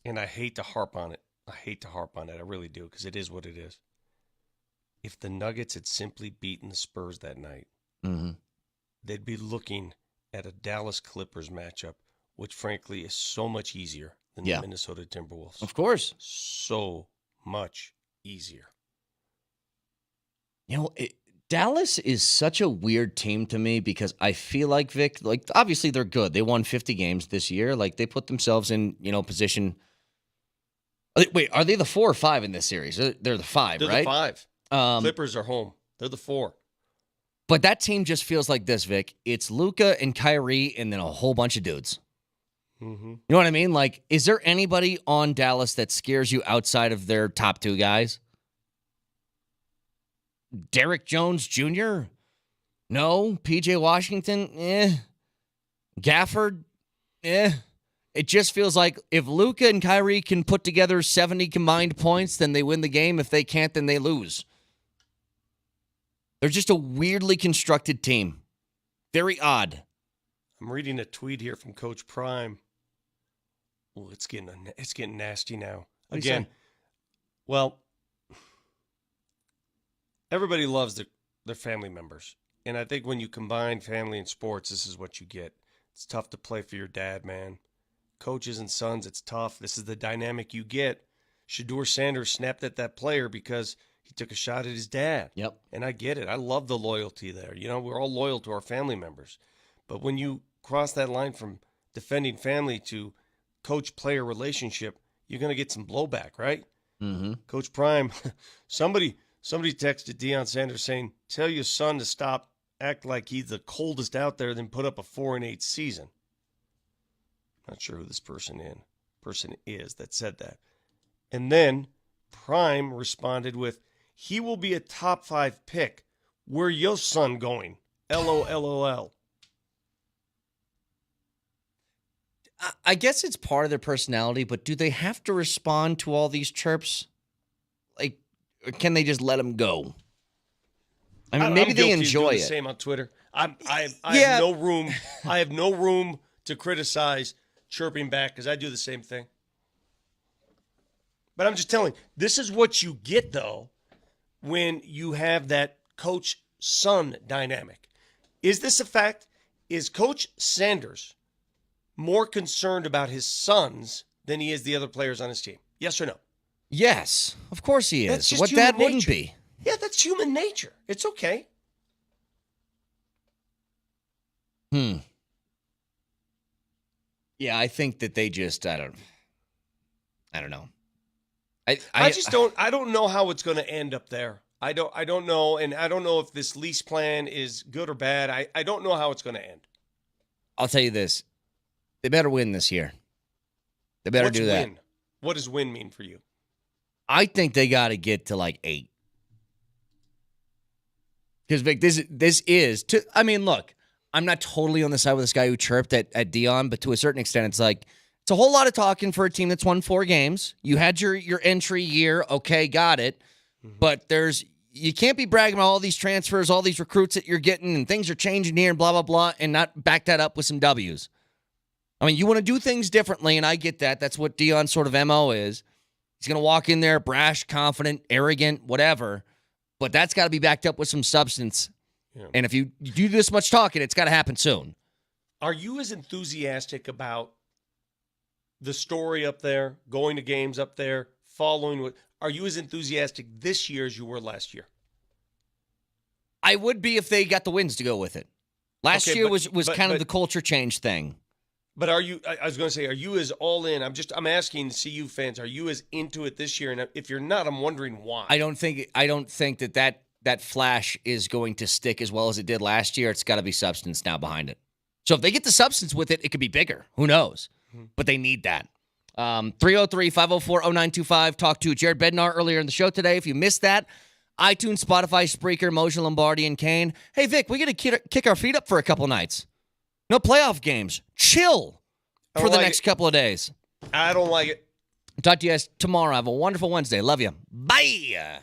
And I hate to harp on it. I really do, because it is what it is. If the Nuggets had simply beaten the Spurs that night, they'd be looking at a Dallas Clippers matchup, which frankly is so much easier than the Minnesota Timberwolves. Of course. So much easier. Dallas is such a weird team to me because I feel like, Vic, obviously they're good. They won 50 games this year. They put themselves in, position. Wait, are they the 4 or 5 in this series? They're the 5, They're right? They're the 5. Clippers are home. They're the 4. But that team just feels like this, Vic. It's Luka and Kyrie and then a whole bunch of dudes. Mm-hmm. You know what I mean? Is there anybody on Dallas that scares you outside of their top 2 guys? Derek Jones Jr.? No. PJ Washington? Gafford? it just feels like if Luka and Kyrie can put together 70 combined points, then they win the game. If they can't, then they lose. They're just a weirdly constructed team. Very odd. I'm reading a tweet here from Coach Prime. Oh, it's getting nasty now. Again, well, everybody loves their family members. And I think when you combine family and sports, this is what you get. It's tough to play for your dad, man. Coaches and sons, it's tough. This is the dynamic you get. Shedeur Sanders snapped at that player because he took a shot at his dad. Yep. And I get it. I love the loyalty there. You know, we're all loyal to our family members. But when you cross that line from defending family to coach-player relationship, you're going to get some blowback, right? Mm-hmm. Coach Prime, somebody texted Deion Sanders saying, tell your son to stop act like he's the coldest out there, then put up a 4-8 season. Not sure who this person is that said that. And then Prime responded with, he will be a top 5 pick. Where your son going? LOLOL. I guess it's part of their personality, but do they have to respond to all these chirps? Like, or can they just let them go? I mean, maybe they enjoy it. The same on Twitter. I have no room. I have no room to criticize chirping back because I do the same thing. But I'm just telling, this is what you get though when you have that coach-son dynamic. Is this a fact? Is Coach Sanders more concerned about his sons than he is the other players on his team? Yes or no? Yes, of course he is. That's just What human dad wouldn't nature. be? Yeah, that's human nature. It's okay. Yeah, I think that they just I don't know. I don't know how it's going to end up there. I don't know, and I don't know if this lease plan is good or bad. I don't know how it's going to end. I'll tell you this. They better win this year. They better What's do that. win? What does win mean for you? I think they got to get to like 8. Because, Vic, this is I mean, look, I'm not totally on the side with this guy who chirped at Deion, but to a certain extent, it's like, it's a whole lot of talking for a team that's won 4 games. You had your entry year. Okay, got it. Mm-hmm. But you can't be bragging about all these transfers, all these recruits that you're getting, and things are changing here and blah, blah, blah, and not back that up with some W's. I mean, you want to do things differently, and I get that. That's what Deion's sort of MO is. He's going to walk in there brash, confident, arrogant, whatever, but that's got to be backed up with some substance. Yeah. And if you do this much talking, it's got to happen soon. Are you as enthusiastic about the story up there, going to games up there, following what? Are you as enthusiastic this year as you were last year? I would be if they got the wins to go with it. Last year was kind of the culture change thing. But are you? I was going to say, are you as all in? I'm asking CU fans, are you as into it this year? And if you're not, I'm wondering why. I don't think that flash is going to stick as well as it did last year. It's got to be substance now behind it. So if they get the substance with it, it could be bigger. Who knows? Mm-hmm. But they need that. 303-504-0925. Talked to Jared Bednar earlier in the show today. If you missed that, iTunes, Spotify, Spreaker, Moshe Lombardi, and Kane. Hey, Vic, we got to kick our feet up for a couple nights. No playoff games. Chill for the next couple of days. I don't like it. Talk to you guys tomorrow. Have a wonderful Wednesday. Love you. Bye.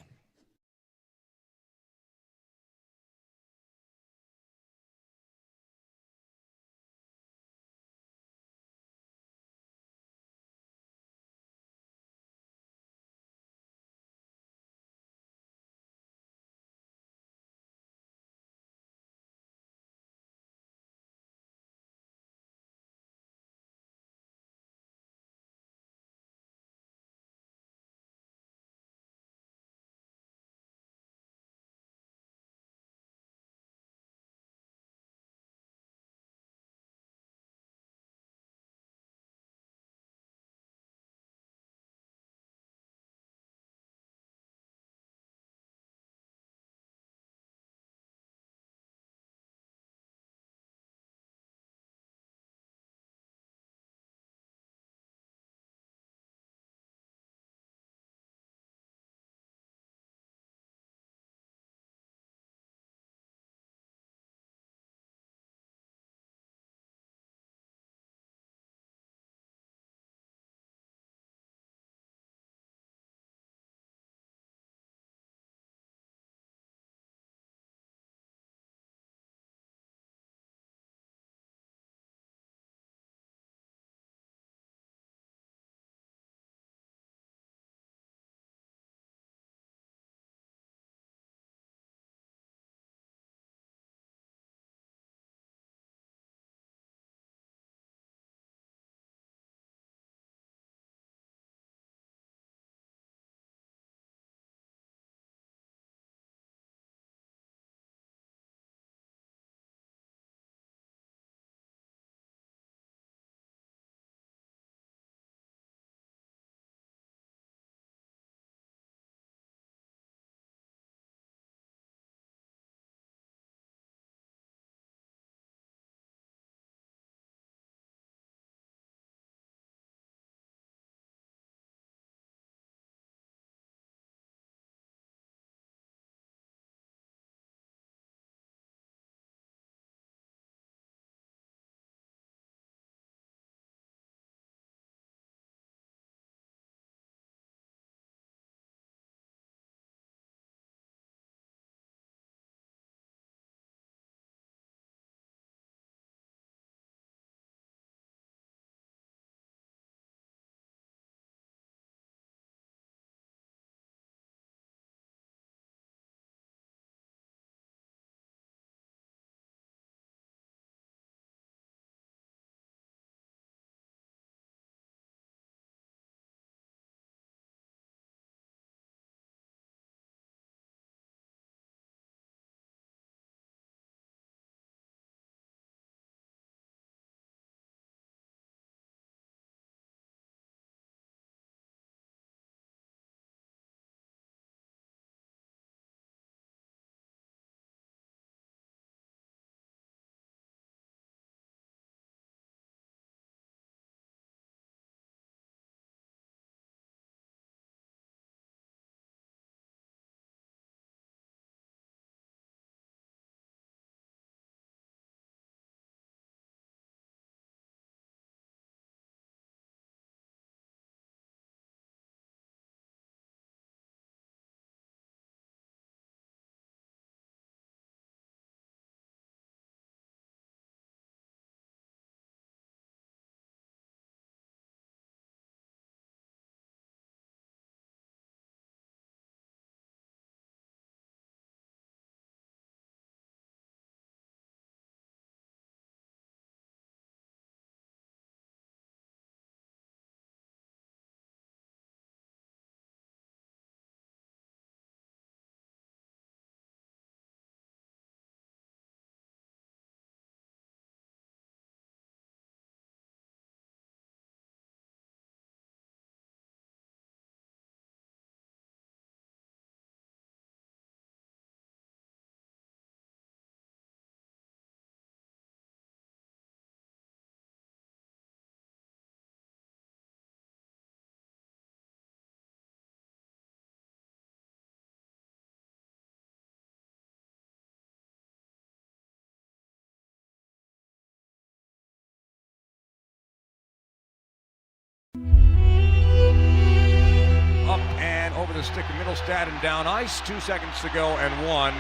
the stick of Middlestad and down ice. 2 seconds to go and 1.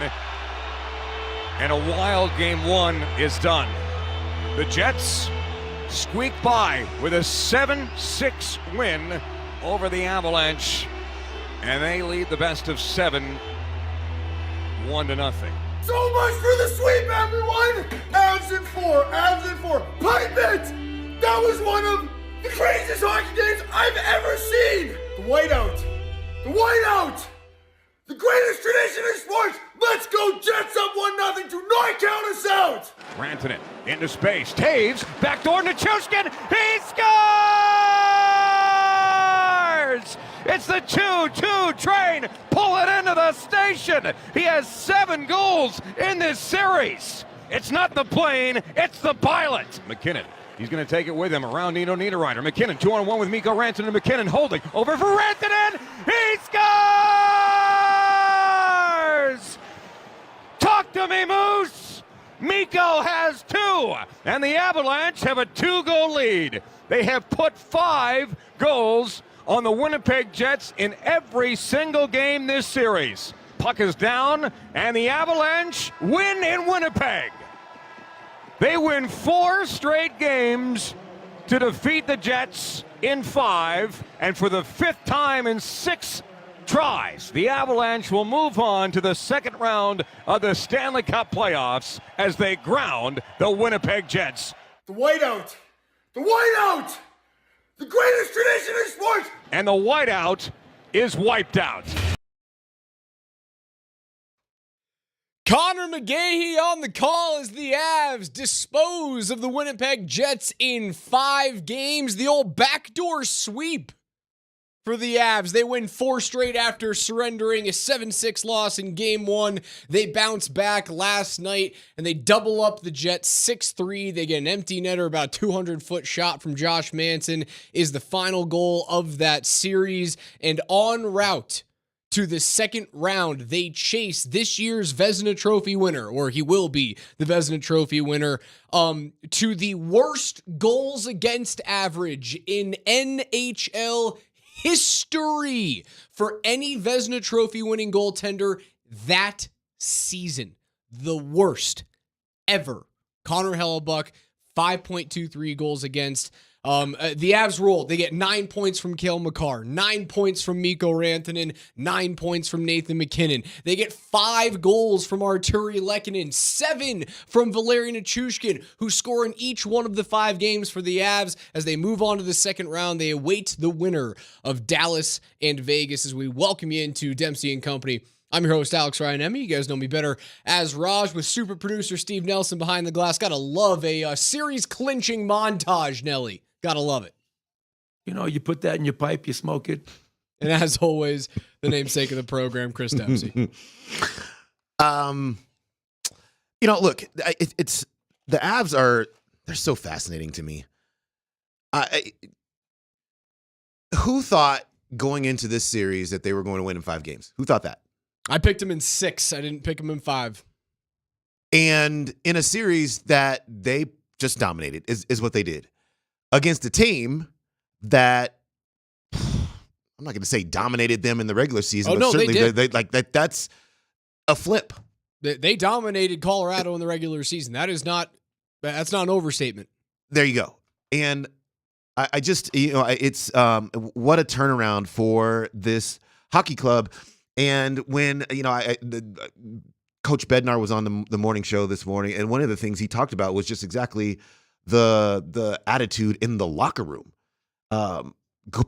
And a wild game 1 is done. The Jets squeak by with a 7-6 win over the Avalanche. And they lead the best of 7, 1-0. So much for the sweep, everyone! Avs in 4, Avs in 4. Pipe it! That was one of the craziest hockey games I've ever seen! The whiteout! The whiteout! The greatest tradition in sports! Let's go Jets up 1-0. Do not count us out! Rantanen into space. Taves, backdoor to Nichushkin. He scores! It's the 2-2 train. Pull it into the station. He has 7 goals in this series. It's not the plane, it's the pilot. McKinnon. He's going to take it with him around Nino Niederreiter. McKinnon 2-on-1 with Mikko Rantanen. McKinnon holding over for Rantanen. He scores! Talk to me, Moose! Mikko has 2, and the Avalanche have a 2-goal lead. They have put 5 goals on the Winnipeg Jets in every single game this series. Puck is down, and the Avalanche win in Winnipeg. They win 4 straight games to defeat the Jets in 5, and for the 5th time in 6 tries, the Avalanche will move on to the second round of the Stanley Cup playoffs as they ground the Winnipeg Jets. The whiteout! The whiteout! The greatest tradition in sports! And the whiteout is wiped out. Connor McGahey on the call as the Avs dispose of the Winnipeg Jets in 5 games. The old backdoor sweep for the Avs. They win 4 straight after surrendering a 7-6 loss in game 1. They bounce back last night and they double up the Jets 6-3. They get an empty netter, about a 200-foot shot from Josh Manson is the final goal of that series. And en route to the second round, they chase this year's Vezina Trophy winner, or he will be the Vezina Trophy winner, to the worst goals against average in NHL history for any Vezina Trophy winning goaltender that season. The worst ever. Connor Hellebuyck, 5.23 goals against. The Avs roll. They get 9 points from Cale Makar, 9 points from Mikko Rantanen, 9 points from Nathan McKinnon. They get 5 goals from Arturi Lehkonen, 7 from Valeri Nichushkin, who score in each one of the 5 games for the Avs. As they move on to the second round, they await the winner of Dallas and Vegas as we welcome you into Dempsey and Company. I'm your host, Alex Ryan-Emmy. You guys know me better as Raj, with super producer Steve Nelson behind the glass. Gotta love a series-clinching montage, Nelly. Gotta love it. You know, you put that in your pipe, you smoke it. And as always, the namesake of the program, Chris Dempsey. You know, look, it's the Avs they're so fascinating to me. Who thought going into this series that they were going to win in 5 games? Who thought that? I picked them in 6. I didn't pick them in 5. And in a series that they just dominated is what they did. Against a team that I'm not going to say dominated them in the regular season, but certainly they like that. That's a flip. They dominated Colorado in the regular season. That's not an overstatement. There you go. And I just, it's what a turnaround for this hockey club. And when Coach Bednar was on the morning show this morning, and one of the things he talked about was just exactly the attitude in the locker room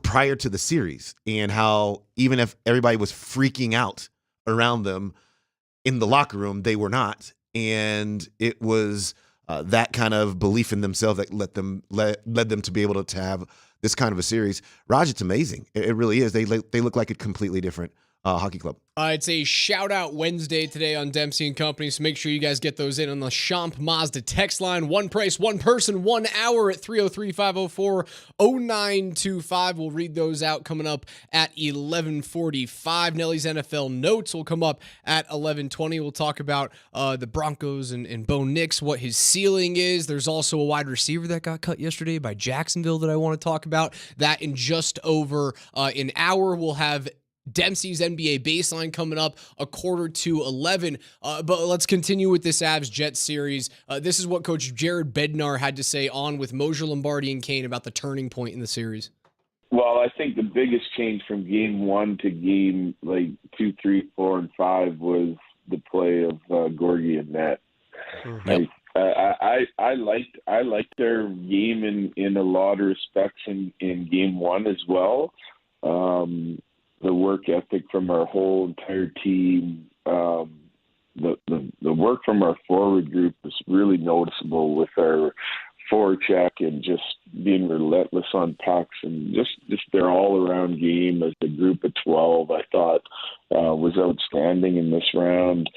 prior to the series, and how even if everybody was freaking out around them in the locker room, they were not. And it was that kind of belief in themselves that led them to be able to have this kind of a series. Raj, it's amazing. It really is. They look like a completely different hockey club. It's a shout out Wednesday today on Dempsey and Company, so make sure you guys get those in on the Champ Mazda text line. One price, one person, 1 hour at 303-504-0925. We'll read those out coming up at 11:45. Nelly's NFL notes will come up at 11:20. We'll talk about the Broncos and Bo Nix, what his ceiling is. There's also a wide receiver that got cut yesterday by Jacksonville that I want to talk about. That in just over an hour. We'll have Dempsey's NBA baseline coming up a 11:15. But let's continue with this Avs-Jets series. This is what Coach Jared Bednar had to say on with Mosier, Lombardi, and Kane about the turning point in the series. Well, I think the biggest change from game 1 to game 2, 3, 4, and 5 was the play of Gorgie and Net. Yep. I liked their game in a lot of respects in game 1 as well. The work ethic from our whole entire team, the work from our forward group was really noticeable with our forecheck and just being relentless on pucks, and just their all-around game as a group of 12, I thought was outstanding in this round.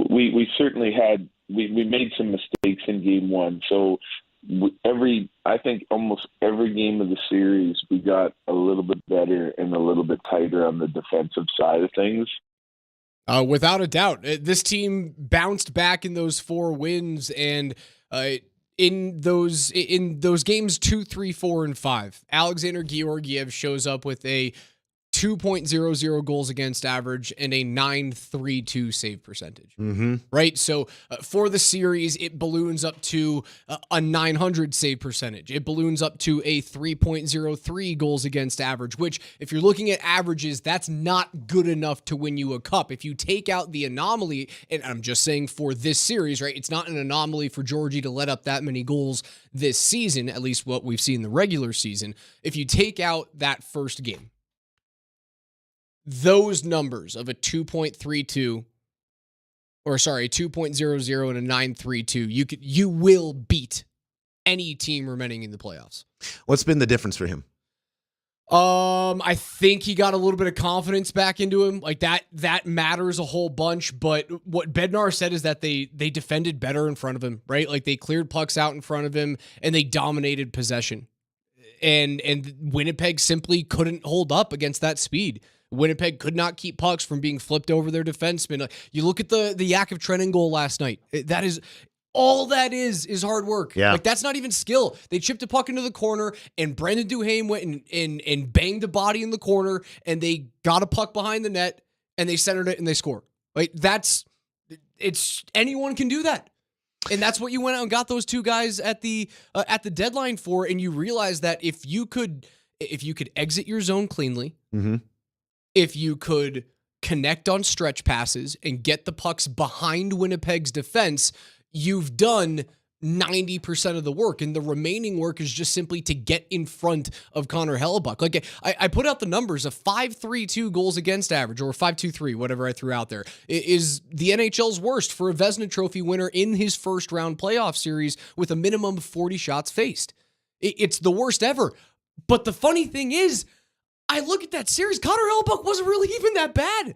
We certainly had we made some mistakes in game 1, so I think almost every game of the series we got a little bit better and a little bit tighter on the defensive side of things. Without a doubt, this team bounced back in those 4 wins, and in those games 2, 3, 4, and 5, Alexander Georgiev shows up with a 2.00 goals against average and a .932 save percentage. Right? So for the series, it balloons up to a 900 save percentage. It balloons up to a 3.03 goals against average, which if you're looking at averages, that's not good enough to win you a cup. If you take out the anomaly, and I'm just saying for this series, right? It's not an anomaly for Georgie to let up that many goals this season, at least what we've seen in the regular season. If you take out that first game, those numbers of a 2.32, or sorry, a 2.00 and a 932, you will beat any team remaining in the playoffs. What's been the difference for him? I think he got a little bit of confidence back into him. Like that matters a whole bunch. But what Bednar said is that they defended better in front of him, right? Like they cleared pucks out in front of him and they dominated possession. And Winnipeg simply couldn't hold up against that speed. Winnipeg could not keep pucks from being flipped over their defensemen. You look at the Yakov Trenin goal last night. That is all that is hard work. Yeah. Like that's not even skill. They chipped a puck into the corner, and Brendan Duhaime went and banged a body in the corner, and they got a puck behind the net, and they centered it and they scored. Like it's anyone can do that. And that's what you went out and got those two guys at the deadline for, and you realize that if you could exit your zone cleanly, if you could connect on stretch passes and get the pucks behind Winnipeg's defense, you've done 90% of the work, and the remaining work is just simply to get in front of Connor Hellebuyck. Like I put out the numbers of 5.32 goals against average, or 5.23, whatever I threw out there, is the NHL's worst for a Vezina Trophy winner in his first round playoff series with a minimum of 40 shots faced. It's the worst ever. But the funny thing is, I look at that series, Connor Hellebuyck wasn't really even that bad.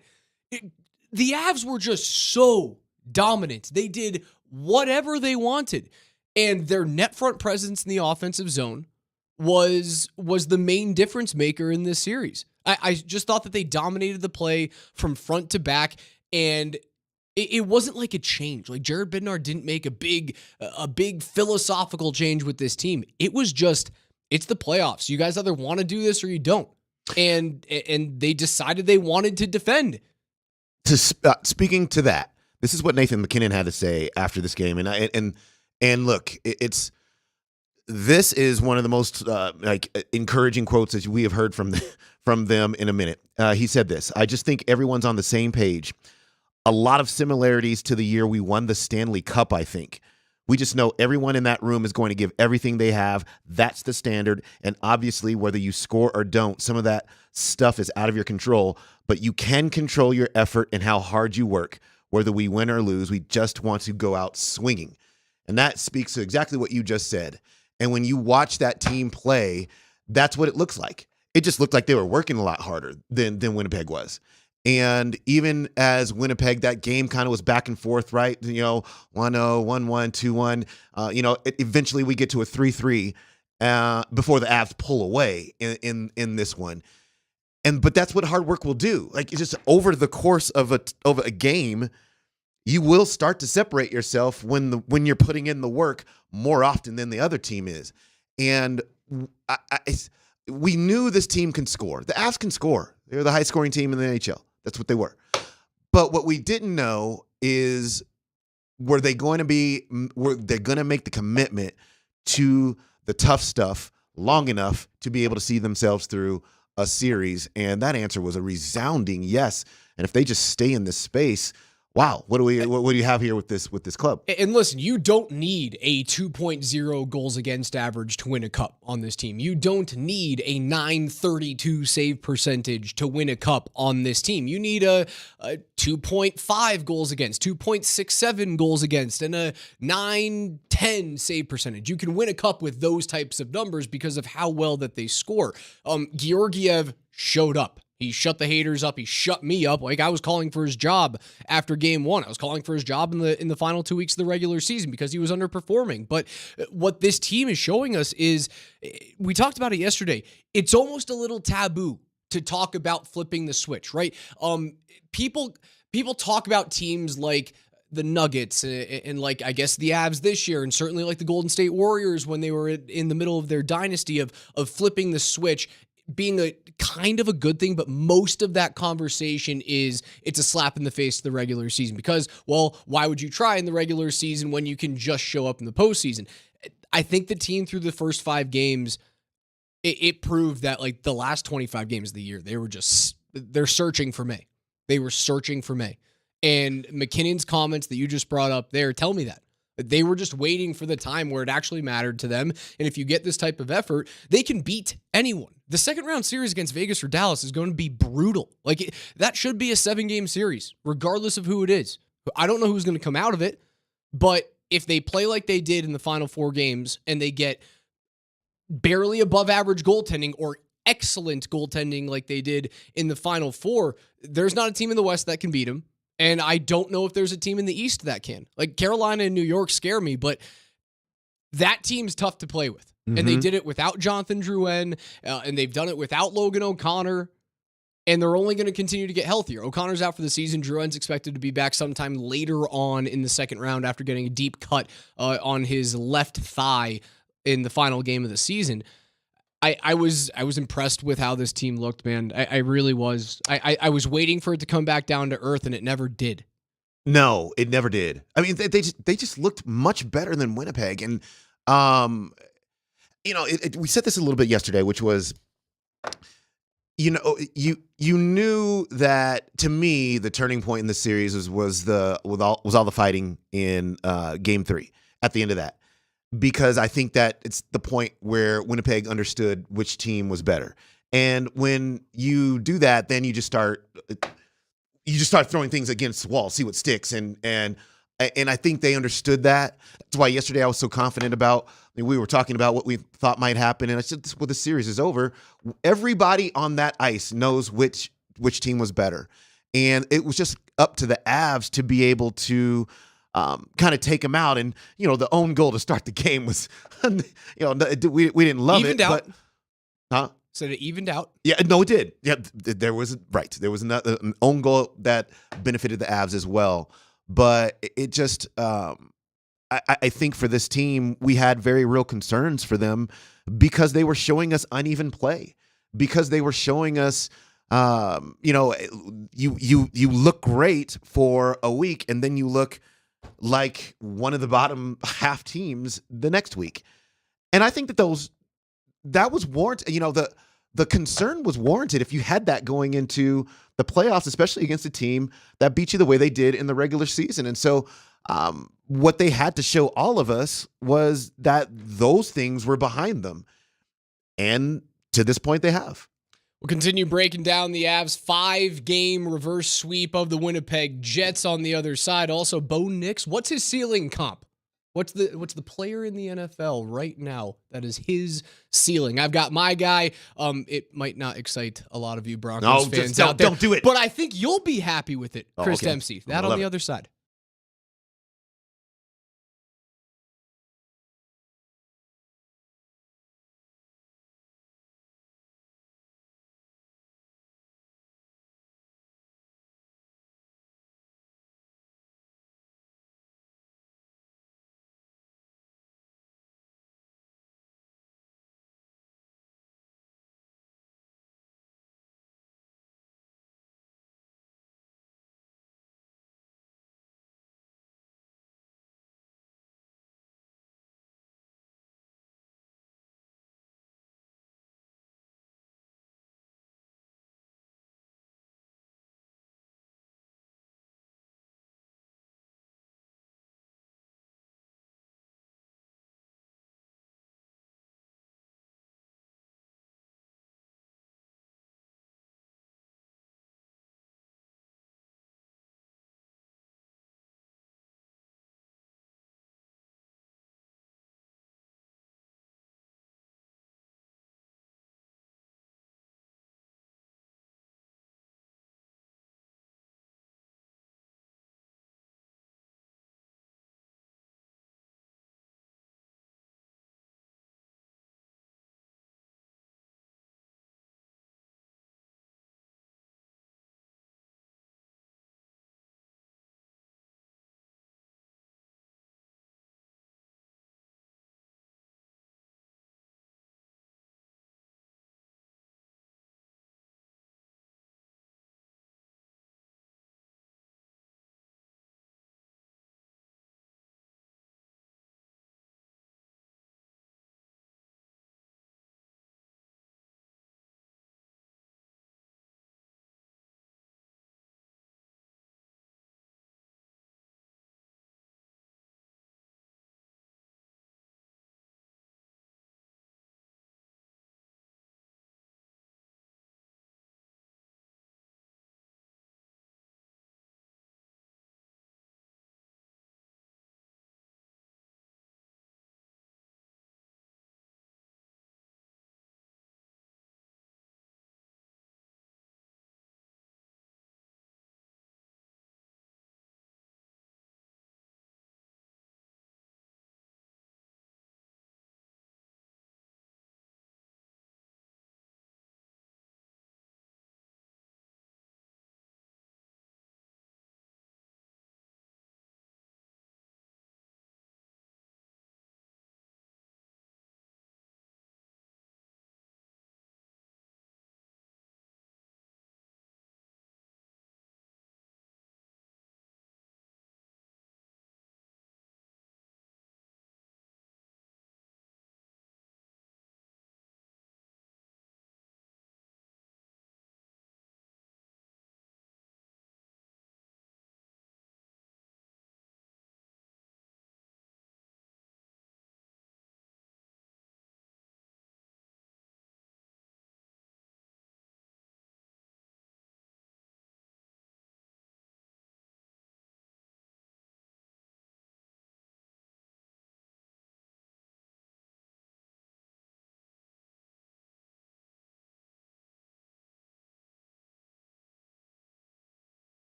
The Avs were just so dominant. They did whatever they wanted. And their net front presence in the offensive zone was the main difference maker in this series. I just thought that they dominated the play from front to back, and it wasn't like a change. Like Jared Bednar didn't make a big philosophical change with this team. It was just, it's the playoffs. You guys either want to do this or you don't. And they decided they wanted to defend. Speaking to that, this is what Nathan MacKinnon had to say after this game, and look, this is one of the most encouraging quotes that we have heard from them in a minute. He said this: "I just think everyone's on the same page. A lot of similarities to the year we won the Stanley Cup. I think we just know everyone in that room is going to give everything they have. That's the standard. And obviously, whether you score or don't, some of that stuff is out of your control. But you can control your effort and how hard you work. Whether we win or lose, we just want to go out swinging." And that speaks to exactly what you just said. And when you watch that team play, that's what it looks like. It just looked like they were working a lot harder than Winnipeg was. And even as Winnipeg, that game kind of was back and forth, right? 1-0, 1-1, 2-1. Eventually we get to a 3-3 before the Avs pull away in this one. But that's what hard work will do. Like, it's just over the course of a game, you will start to separate yourself when you're putting in the work more often than the other team is. And we knew this team can score. The Avs can score. They were the high scoring team in the NHL. That's what they were. But what we didn't know is were they going to make the commitment to the tough stuff long enough to be able to see themselves through a series? And that answer was a resounding yes. And if they just stay in this space, wow, what do you have here with this club? And listen, you don't need a 2.0 goals against average to win a cup on this team. You don't need a 932 save percentage to win a cup on this team. You need a 2.5 goals against, 2.67 goals against, and a 910 save percentage. You can win a cup with those types of numbers because of how well that they score. Georgiev showed up. He shut the haters up. He shut me up. Like, I was calling for his job after game one. I was calling for his job in the final 2 weeks of the regular season because he was underperforming. But what this team is showing us is, we talked about it yesterday, it's almost a little taboo to talk about flipping the switch, right? People talk about teams like the Nuggets and like, I guess, the Avs this year, and certainly like the Golden State Warriors when they were in the middle of their dynasty of flipping the switch being a kind of a good thing, but most of that conversation is it's a slap in the face to the regular season because, well, why would you try in the regular season when you can just show up in the postseason? I think the team through the first 5 games, it proved that like the last 25 games of the year, they're searching for May. They were searching for May. And McKinnon's comments that you just brought up there tell me that. They were just waiting for the time where it actually mattered to them. And if you get this type of effort, they can beat anyone. The second round series against Vegas or Dallas is going to be brutal. Like, that should be a 7-game series, regardless of who it is. I don't know who's going to come out of it, but if they play like they did in the final 4 games and they get barely above average goaltending or excellent goaltending like they did in the final 4, there's not a team in the West that can beat them. And I don't know if there's a team in the East that can. Like, Carolina and New York scare me, but that team's tough to play with. Mm-hmm. And they did it without Jonathan Drouin, and they've done it without Logan O'Connor, and they're only going to continue to get healthier. O'Connor's out for the season. Drouin's expected to be back sometime later on in the second round after getting a deep cut on his left thigh in the final game of the season. I was impressed with how this team looked, man. I really was. I was waiting for it to come back down to earth, and it never did. No, it never did. I mean, they just looked much better than Winnipeg, and we said this a little bit yesterday, which was, you knew that, to me, the turning point in the series was all the fighting in Game 3 at the end of that. Because I think that it's the point where Winnipeg understood which team was better. And when you do that, then you just start throwing things against the wall, see what sticks. And I think they understood that. That's why yesterday I was so confident about, we were talking about what we thought might happen. And I said, well, the series is over. Everybody on that ice knows which team was better. And it was just up to the Avs to be able to kind of take them out. And, the own goal to start the game was, we didn't love evened it. Out. But, huh? So it evened out? Yeah, no, it did. Yeah, there was an own goal that benefited the Avs as well. But it just, I think for this team, we had very real concerns for them because they were showing us uneven play, because they were showing us, you look great for a week and then you look like one of the bottom half teams the next week. And I think that was warranted. The concern was warranted if you had that going into the playoffs, especially against a team that beat you the way they did in the regular season. And so what they had to show all of us was that those things were behind them. And to this point, they have. We'll continue breaking down the Avs' 5-game reverse sweep of the Winnipeg Jets on the other side. Also, Bo Nix, what's his ceiling comp? What's the player in the NFL right now that is his ceiling? I've got my guy. It might not excite a lot of you Broncos fans out there. Don't do it. But I think you'll be happy with it, Chris Dempsey. That on the other side.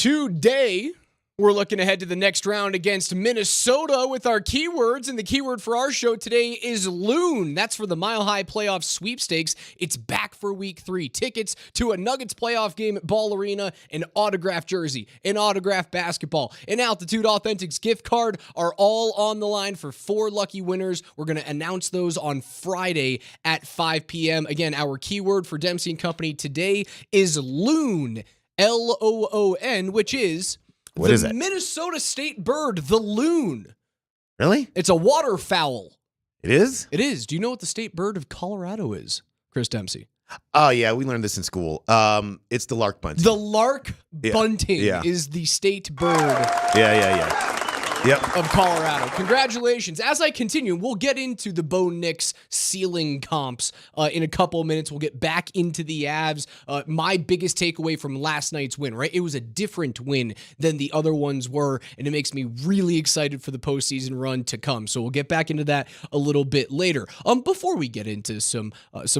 Today, we're looking ahead to the next round against Minnesota with our keywords, and the keyword for our show today is loon. That's for the Mile High Playoff Sweepstakes. It's back for Week 3. Tickets to a Nuggets playoff game at Ball Arena, an autographed jersey, an autographed basketball, an Altitude Authentics gift card are all on the line for 4 lucky winners. We're going to announce those on Friday at 5 p.m. Again, our keyword for Dempsey & Company today is loon, L-O-O-N, which is... What is it? Minnesota state bird, the loon. Really? It's a waterfowl. It is? It is. Do you know what the state bird of Colorado is, Chris Dempsey? Oh, yeah. We learned this in school. It's the lark bunting. The lark bunting is the state bird of Colorado. Congratulations. As I continue, we'll get into the Bo Nix ceiling comps in a couple of minutes. We'll get back into the Avs. My biggest takeaway from last night's win, right? It was a different win than the other ones were, and it makes me really excited for the postseason run to come. So we'll get back into that a little bit later. Before we get into some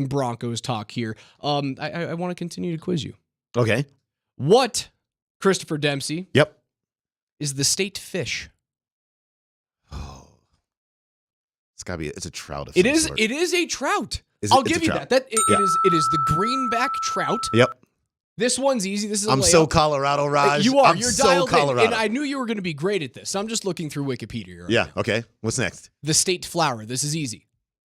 Broncos talk here, I want to continue to quiz you. Okay. What, Christopher Dempsey? Yep. Is the state fish? It's gotta be. It's a trout. It is. It is a trout. I'll give you that. It is the greenback trout. Yep. This one's easy. This is. I'm so Colorado, Raj. You are. I'm You're so dialed Colorado. in, and I knew you were going to be great at this. I'm just looking through Wikipedia. Right Yeah. now. Okay. What's next? The state flower. This is easy.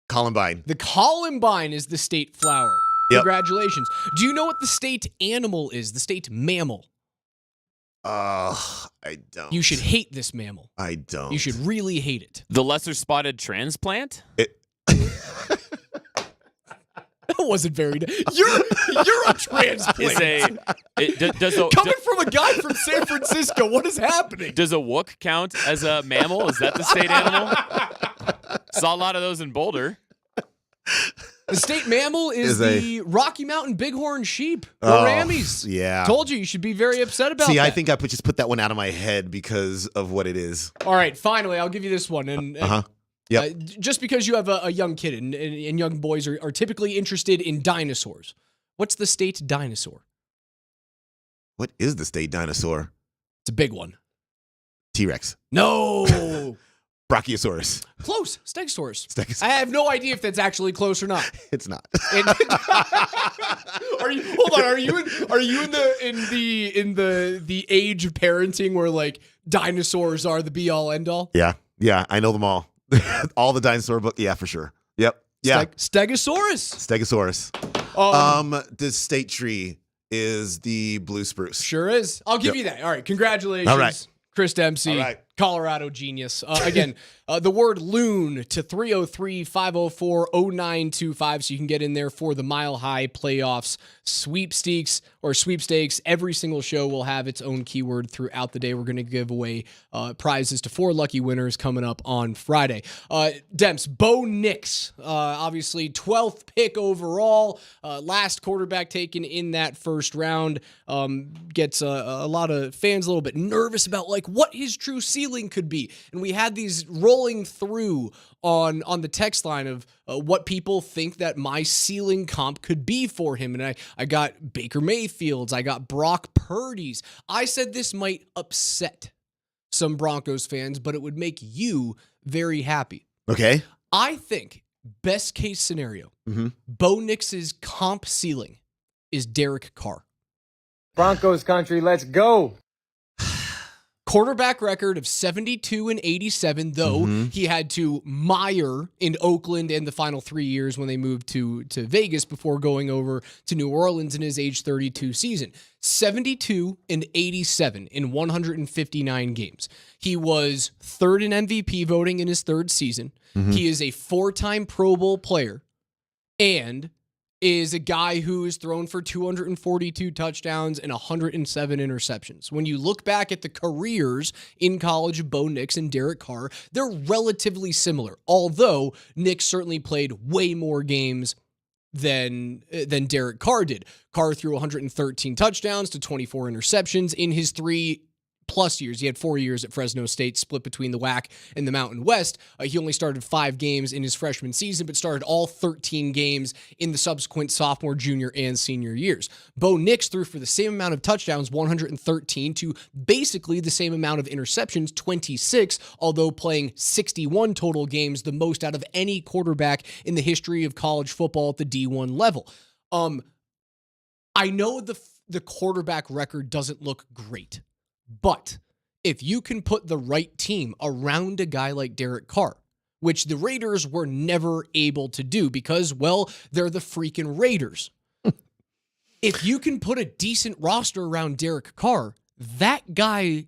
Columbine. The columbine is the state flower. Yep. Congratulations. Do you know what the state animal is? The state mammal. I don't. You should hate this mammal. I don't. You should really hate it. The lesser spotted transplant? That wasn't very. You're a transplant. Coming from a guy from San Francisco, what is happening? Does a wook count as a mammal? Is that the state animal? Saw a lot of those in Boulder. The state mammal is the Rocky Mountain bighorn sheep, or Oh, Rammies. yeah. Told you should be very upset about that. See, I think I just put that one out of my head because of what it is. All right, finally, I'll give you this one. And Yep. just because you have a young kid and young boys are typically interested in dinosaurs, what's the state dinosaur? What is the state dinosaur? It's a big one. T-Rex. No. Brachiosaurus. Close. Stegosaurus. Stegosaurus. I have no idea if that's actually close or not. It's not. Are you? Hold on. Are you in the age of parenting where like dinosaurs are the be all end all? Yeah. I know them all. All the dinosaur book. Yeah, for sure. Yep. Yeah. Stegosaurus. Stegosaurus. The state tree is the blue spruce. Sure is. I'll give you that. All right. Congratulations. All right. Chris Dempsey, All right. Colorado genius. Again, the word loon to 303-504-0925 so you can get in there for the Mile High Playoffs sweepstakes. Every single show will have its own keyword throughout the day. We're going to give away prizes to 4 lucky winners coming up on Friday. Demps, Bo Nix, obviously 12th pick overall, last quarterback taken in that first round, gets a lot of fans a little bit nervous about like what his true ceiling could be. And we had these rolling through on the text line of what people think that my ceiling comp could be for him. And I got Baker Mayfield's, I got Brock Purdy's. I said this might upset some Broncos fans, but it would make you very happy. Okay. I think best case scenario, Mm-hmm. Bo Nix's comp ceiling is Derek Carr. Broncos country, let's go. Quarterback record of 72-87, though he had to mire in Oakland in the final 3 years when they moved to Vegas before going over to New Orleans in his age 32 season. 72-87 in 159 games. He was third in MVP voting in his third season. He is a 4-time Pro Bowl player and is a guy who is thrown for 242 touchdowns and 107 interceptions. When you look back at the careers in college of Bo Nix and Derek Carr, they're relatively similar, although Nix certainly played way more games than Derek Carr did. Carr threw 113 touchdowns to 24 interceptions in his 3 plus years. He had 4 years at Fresno State, split between the WAC and the Mountain West. He only started 5 games in his freshman season, but started all 13 games in the subsequent sophomore, junior, and senior years. Bo Nix threw for the same amount of touchdowns, 113, to basically the same amount of interceptions, 26, although playing 61 total games, the most out of any quarterback in the history of college football at the D1 level. I know the quarterback record doesn't look great, but if you can put the right team around a guy like Derek Carr, which the Raiders were never able to do because, well, they're the freaking Raiders. If you can put a decent roster around Derek Carr, that guy's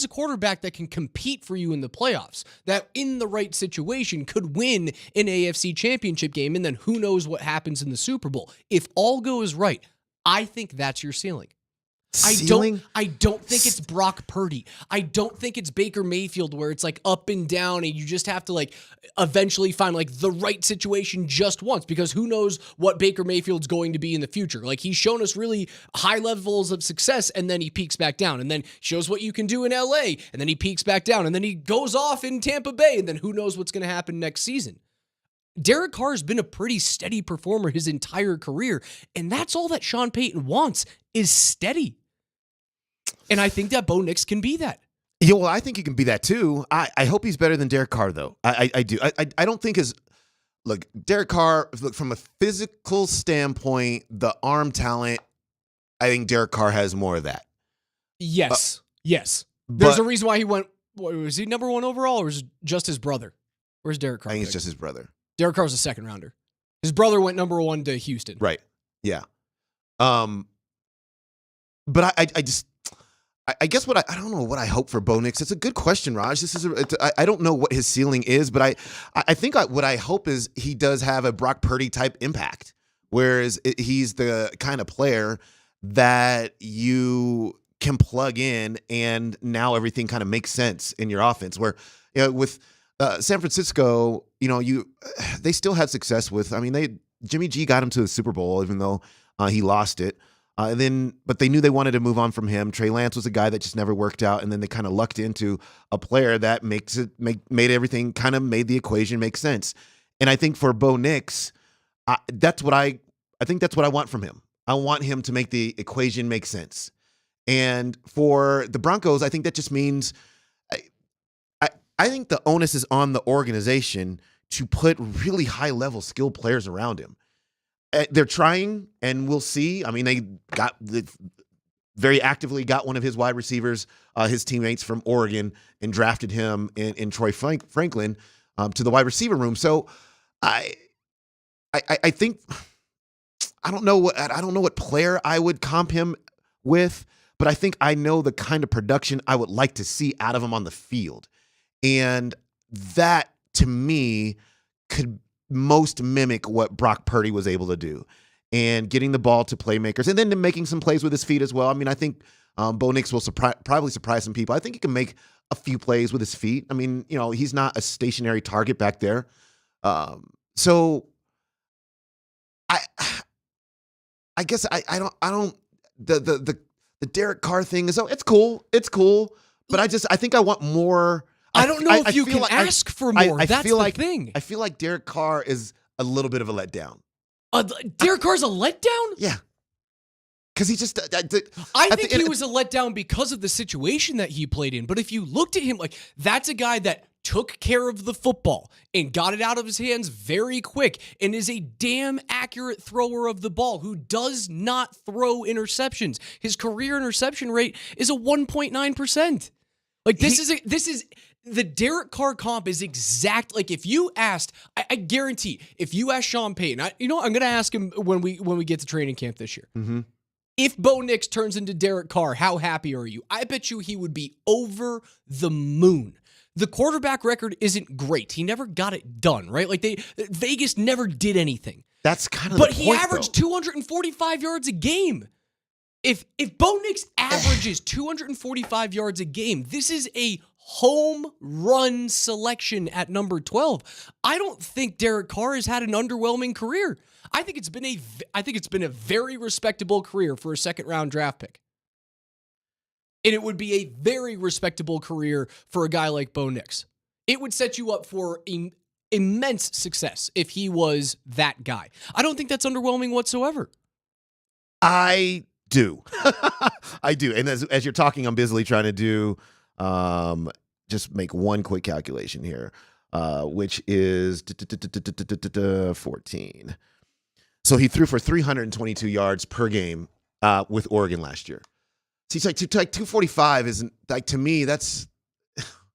a quarterback that can compete for you in the playoffs, that in the right situation could win an AFC championship game, and then who knows what happens in the Super Bowl. If all goes right, I think that's your ceiling. I don't think it's Brock Purdy. I don't think it's Baker Mayfield where it's like up and down and you just have to like eventually find like the right situation just once, because who knows what Baker Mayfield's going to be in the future. Like he's shown us really high levels of success and then he peaks back down and then shows what you can do in LA and then he peaks back down and then he goes off in Tampa Bay and then who knows what's going to happen next season. Derek Carr has been a pretty steady performer his entire career, and that's all that Sean Payton wants is steady. And I think that Bo Nix can be that. Yeah, well, I think he can be that too. I hope he's better than Derek Carr, though. I do. I don't think look, Derek Carr, look, from a physical standpoint, the arm talent, I think Derek Carr has more of that. Yes. Yes. There's a reason why he went, was he number 1 overall, or was it just his brother? Where's Derek Carr? I think it's just his brother. Derek Carr's a second rounder. His brother went number 1 to Houston. Right. Yeah. But I guess I don't know what I hope for Bo Nix. It's a good question, Raj. I don't know what his ceiling is, but I think what I hope is he does have a Brock Purdy type impact, whereas he's the kind of player that you can plug in and now everything kind of makes sense in your offense. Where with San Francisco, they still had success with. I mean, Jimmy G got him to the Super Bowl, even though he lost it. But they knew they wanted to move on from him. Trey Lance was a guy that just never worked out, and then they kind of lucked into a player that made everything kind of made the equation make sense. And I think for Bo Nix, that's what I think that's what I want from him. I want him to make the equation make sense. And for the Broncos, I think that just means I think the onus is on the organization to put really high-level skilled players around him. They're trying, and we'll see. I mean, they very actively got one of his wide receivers, his teammates from Oregon, and drafted him in Troy Franklin to the wide receiver room. So I think I don't know what player I would comp him with, but I think I know the kind of production I would like to see out of him on the field. And that, to me, could most mimic what Brock Purdy was able to do, and getting the ball to playmakers and then making some plays with his feet as well. I mean, I think Bo Nix will probably surprise some people. I think he can make a few plays with his feet. I mean, he's not a stationary target back there. So I guess I don't the Derek Carr thing is, it's cool. It's cool. But I think I want more. I don't know if you can ask for more. That's the thing. I feel like Derek Carr is a little bit of a letdown. Derek Carr's a letdown? Yeah. Because he just... I think he was a letdown because of the situation that he played in. But if you looked at him, like, that's a guy that took care of the football and got it out of his hands very quick and is a damn accurate thrower of the ball who does not throw interceptions. His career interception rate is a 1.9%. Like, this is the Derek Carr comp is exact. Like, if you asked, I guarantee, if you asked Sean Payton, I'm going to ask him when we get to training camp this year. Mm-hmm. If Bo Nix turns into Derek Carr, how happy are you? I bet you he would be over the moon. The quarterback record isn't great. He never got it done, right? Like Vegas never did anything. That's kind of but the point, he averaged 245 yards a game. If Bo Nix averages 245 yards a game, this is a home run selection at number 12. I don't think Derek Carr has had an underwhelming career. I think it's been a very respectable career for a second round draft pick. And it would be a very respectable career for a guy like Bo Nix. It would set you up for immense success if he was that guy. I don't think that's underwhelming whatsoever. I do. I do. And as you're talking, I'm busily trying to do, just make one quick calculation here, which is 14. So he threw for 322 yards per game with Oregon last year. See, it's like 245 isn't, like, to me, that's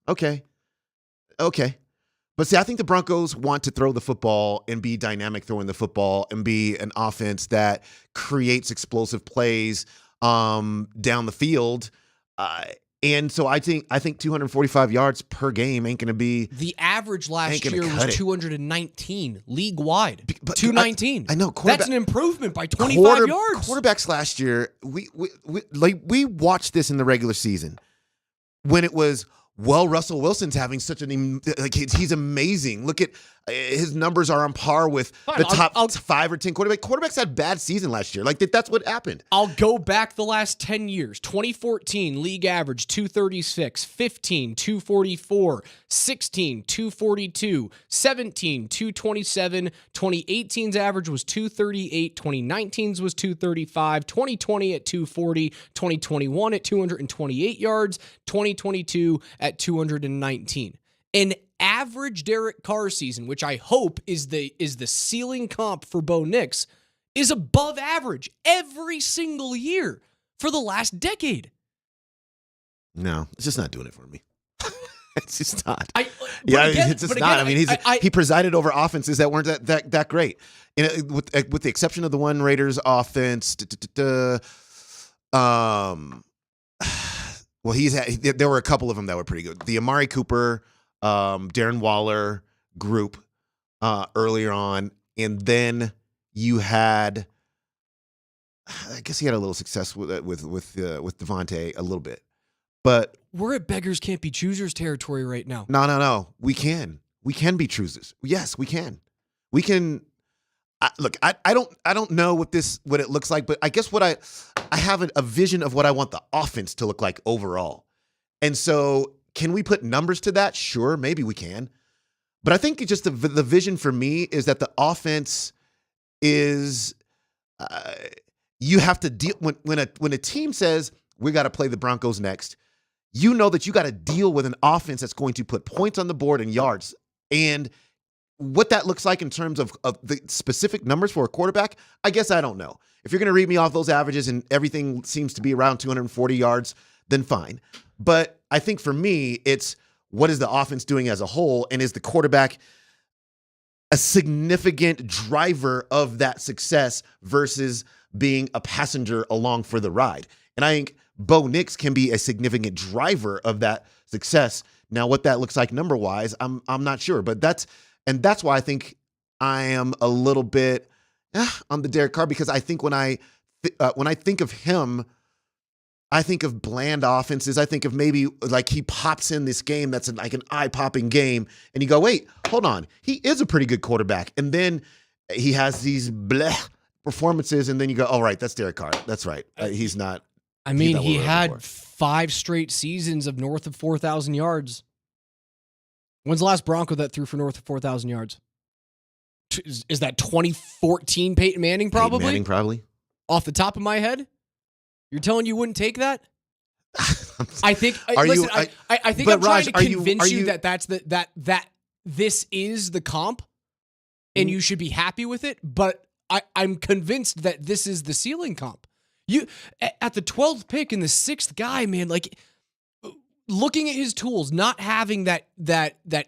okay. Okay. But see, I think the Broncos want to throw the football and be dynamic throwing the football and be an offense that creates explosive plays down the field. And so I think 245 yards per game ain't going to be. The average last year was 219 league wide. 219. I know. That's an improvement by 25 yards. Quarterbacks last year, we watched this in the regular season when it was, well, Russell Wilson's having such he's amazing. Look at his numbers are on par with the top 5 or 10 quarterbacks. Quarterbacks had bad season last year. Like that's what happened. I'll go back the last 10 years. 2014 league average 236, 15 244, 16 242, 17 227, 2018's average was 238, 2019's was 235, 2020 at 240, 2021 at 228 yards, 2022 at 219. An average Derek Carr season, which I hope is the ceiling comp for Bo Nix, is above average every single year for the last decade. No, it's just not doing it for me. It's just not. It's just not. I mean, he presided over offenses that weren't that great. With the exception of the one Raiders offense. Well, there were a couple of them that were pretty good. The Amari Cooper, Darren Waller group earlier on, and then you had, I guess he had a little success with Devontae a little bit, but we're at beggars can't be choosers territory right now. No. We can be choosers. Yes, we can. We can. Look, I don't know what it looks like, but I guess what I have a vision of what I want the offense to look like overall. And so can we put numbers to that? Sure, maybe we can. But I think just the vision for me is that the offense is you have to deal when a team says we got to play the Broncos next, you know that you got to deal with an offense that's going to put points on the board and yards. And what that looks like in terms of the specific numbers for a quarterback, I guess I don't know. If you're going to read me off those averages and everything seems to be around 240 yards, then fine. But I think for me, it's what is the offense doing as a whole, and is the quarterback a significant driver of that success versus being a passenger along for the ride? And I think Bo Nix can be a significant driver of that success. Now, what that looks like number-wise, I'm not sure, but that's why I think I am a little bit on the Derek Carr, because I think when I think of him, I think of bland offenses. I think of maybe like he pops in this game that's like an eye-popping game, and you go, wait, hold on. He is a pretty good quarterback. And then he has these bleh performances, and then you go, oh, right, that's Derek Carr. That's right. He's not. I mean, he had 5 straight seasons of north of 4,000 yards. When's the last Bronco that threw for north of 4,000 yards? Is that 2014 Peyton Manning probably? Peyton Manning probably. Off the top of my head? You're telling you wouldn't take that? I think. I think I'm trying to convince you that that this is the comp, and you should be happy with it. But I'm convinced that this is the ceiling comp. You at the 12th pick and the 6th guy, man, like looking at his tools, not having that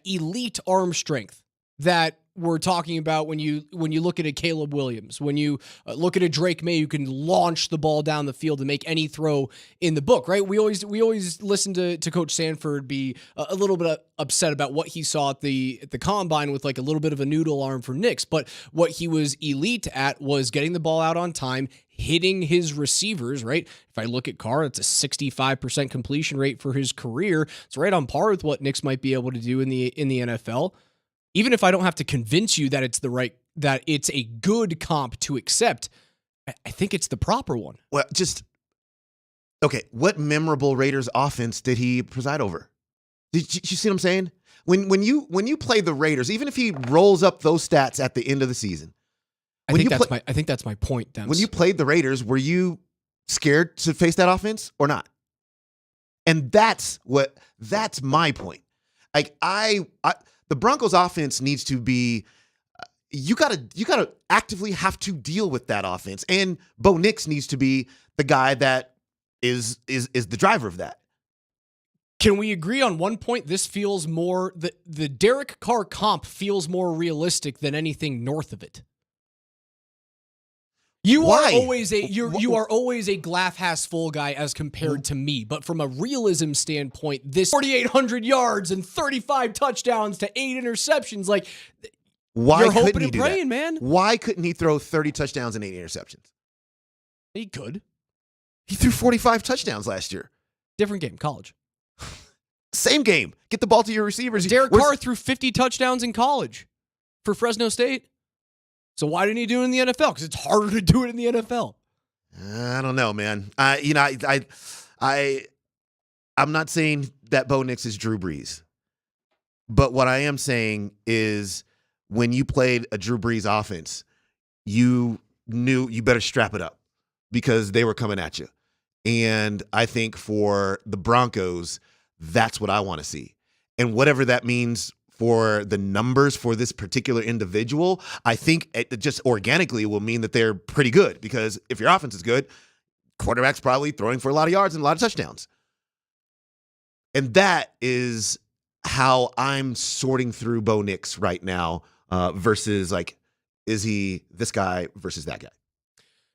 elite arm strength that we're talking about when you look at a Caleb Williams, when you look at a Drake May who can launch the ball down the field and make any throw in the book, right? We always listen to Coach Sanford be a little bit upset about what he saw at the combine with like a little bit of a noodle arm for Nix, but what he was elite at was getting the ball out on time, hitting his receivers, right? If I look at Carr, it's a 65% completion rate for his career. It's right on par with what Nix might be able to do in the NFL. Even if I don't have to convince you that it's a good comp to accept, I think it's the proper one. Well, just Okay, what memorable Raiders offense did he preside over? Did you see what I'm saying? When you play the Raiders, even if he rolls up those stats at the end of the season, I think that's my point, Dems. When you played the Raiders, were you scared to face that offense or not? And that's my point. Like the Broncos offense needs to be you gotta actively have to deal with that offense. And Bo Nix needs to be the guy that is the driver of that. Can we agree on one point? This feels more the Derek Carr comp feels more realistic than anything north of it. You are always a glass half full guy as compared to me, but from a realism standpoint, this 4,800 yards and 35 touchdowns to 8 interceptions, like you're hoping and praying, man. Why couldn't he throw 30 touchdowns and 8 interceptions? He could. He threw 45 touchdowns last year. Different game, college. Same game. Get the ball to your receivers. Derek Carr threw 50 touchdowns in college for Fresno State. So why didn't he do it in the NFL? Because it's harder to do it in the NFL. I don't know, man. I'm not saying that Bo Nix is Drew Brees, but what I am saying is when you played a Drew Brees offense, you knew you better strap it up because they were coming at you. And I think for the Broncos, that's what I want to see. And whatever that means for the numbers for this particular individual, I think it just organically will mean that they're pretty good because if your offense is good, quarterback's probably throwing for a lot of yards and a lot of touchdowns. And that is how I'm sorting through Bo Nix right now versus like, is he this guy versus that guy?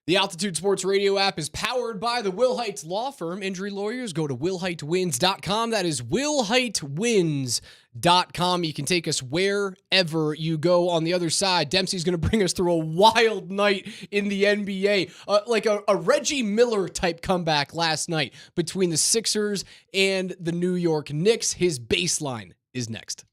The Altitude Sports Radio app is powered by the Wilhite Law Firm. Injury lawyers, go to willhitewins.com. That is willhitewins.com. You can take us wherever you go. On the other side, Dempsey's going to bring us through a wild night in the NBA. Like a Reggie Miller type comeback last night between the Sixers and the New York Knicks. His baseline is next.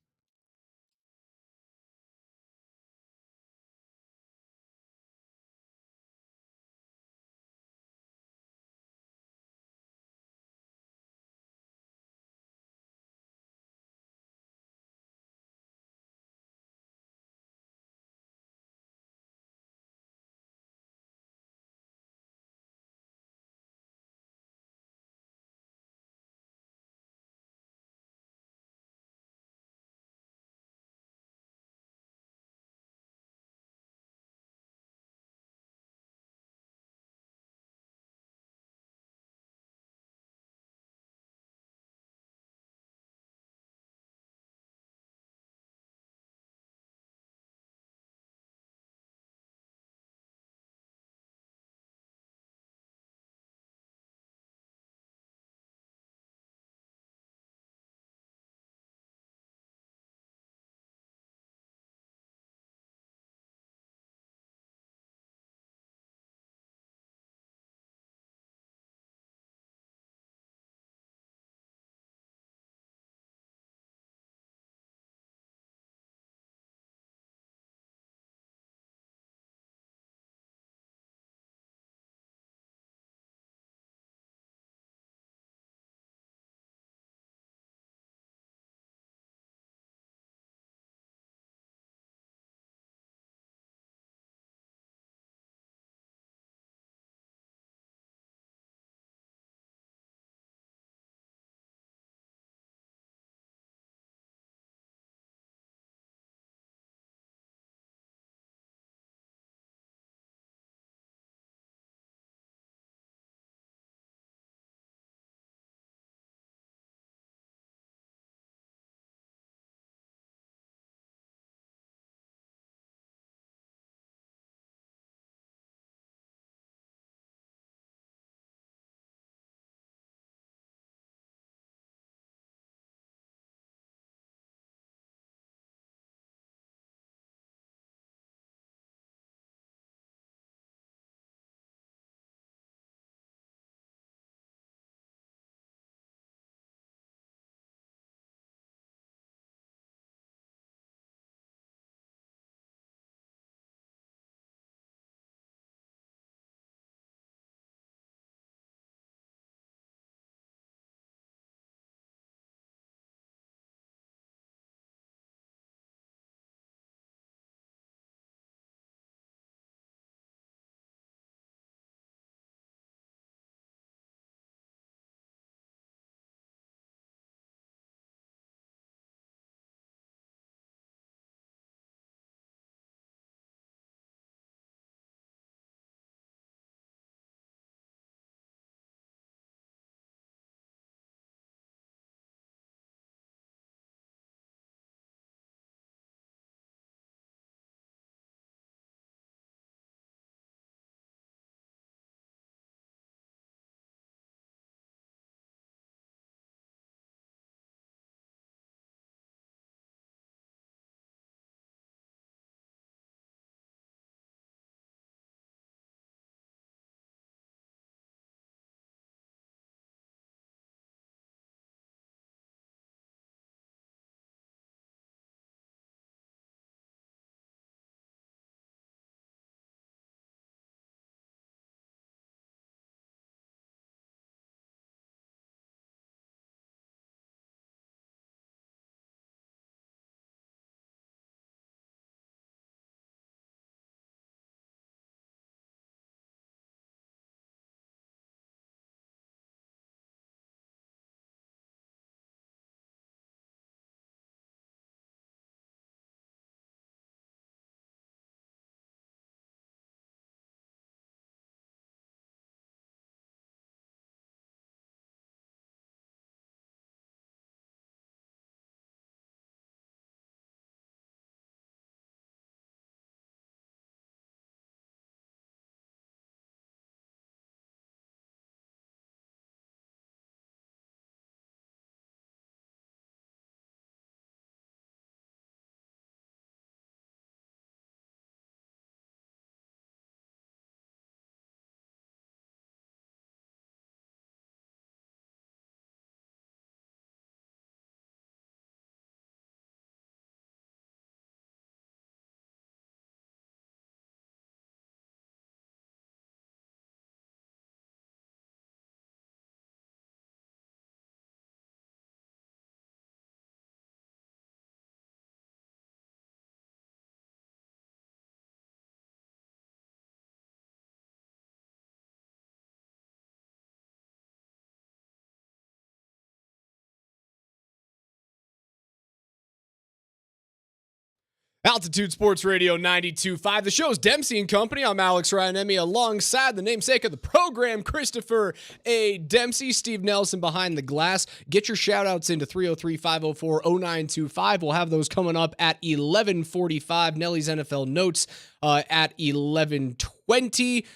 Altitude Sports Radio 92.5. The show's Dempsey and Company. I'm Alex Ryanemi alongside the namesake of the program, Christopher A. Dempsey. Steve Nelson behind the glass. Get your shout-outs into 303-504-0925. We'll have those coming up at 11:45. Nelly's NFL Notes at 11:20.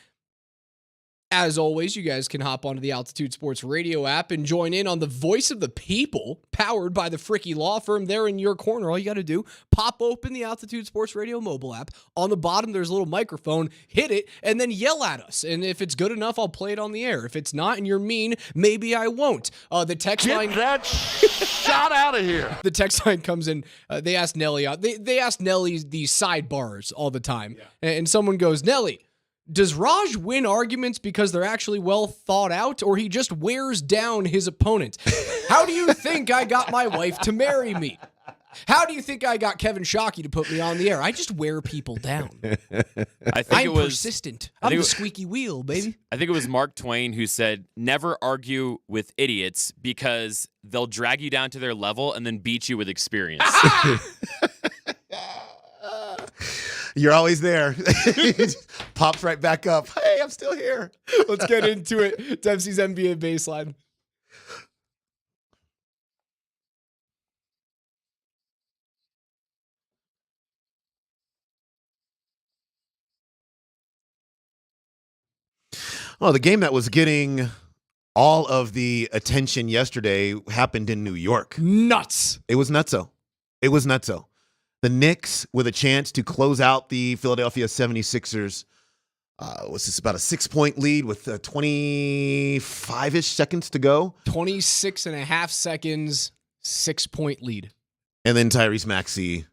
As always, you guys can hop onto the Altitude Sports Radio app and join in on the Voice of the People, powered by the Fricky Law Firm. They're in your corner. All you got to do, pop open the Altitude Sports Radio mobile app. On the bottom, there's a little microphone. Hit it, and then yell at us. And if it's good enough, I'll play it on the air. If it's not and you're mean, maybe I won't. The text line... Get that shot out of here. The text line comes in. They ask Nelly... They ask Nelly these sidebars all the time. Yeah. And someone goes, Nelly... Does Raj win arguments because they're actually well thought out, or he just wears down his opponent? How do you think I got my wife to marry me? How do you think I got Kevin Shockey to put me on the air? I just wear people down. I'm persistent. I'm the squeaky wheel, baby. I think it was Mark Twain who said, never argue with idiots because they'll drag you down to their level and then beat you with experience. You're always there. Pops right back up. Hey, I'm still here. Let's get into it. Dempsey's NBA baseline. Well, the game that was getting all of the attention yesterday happened in New York. Nuts. It was nutso. It was nutso. The Knicks with a chance to close out the Philadelphia 76ers. Was this about a 6-point lead with 25-ish seconds to go? 26 and a half seconds, 6-point lead. And then Tyrese Maxey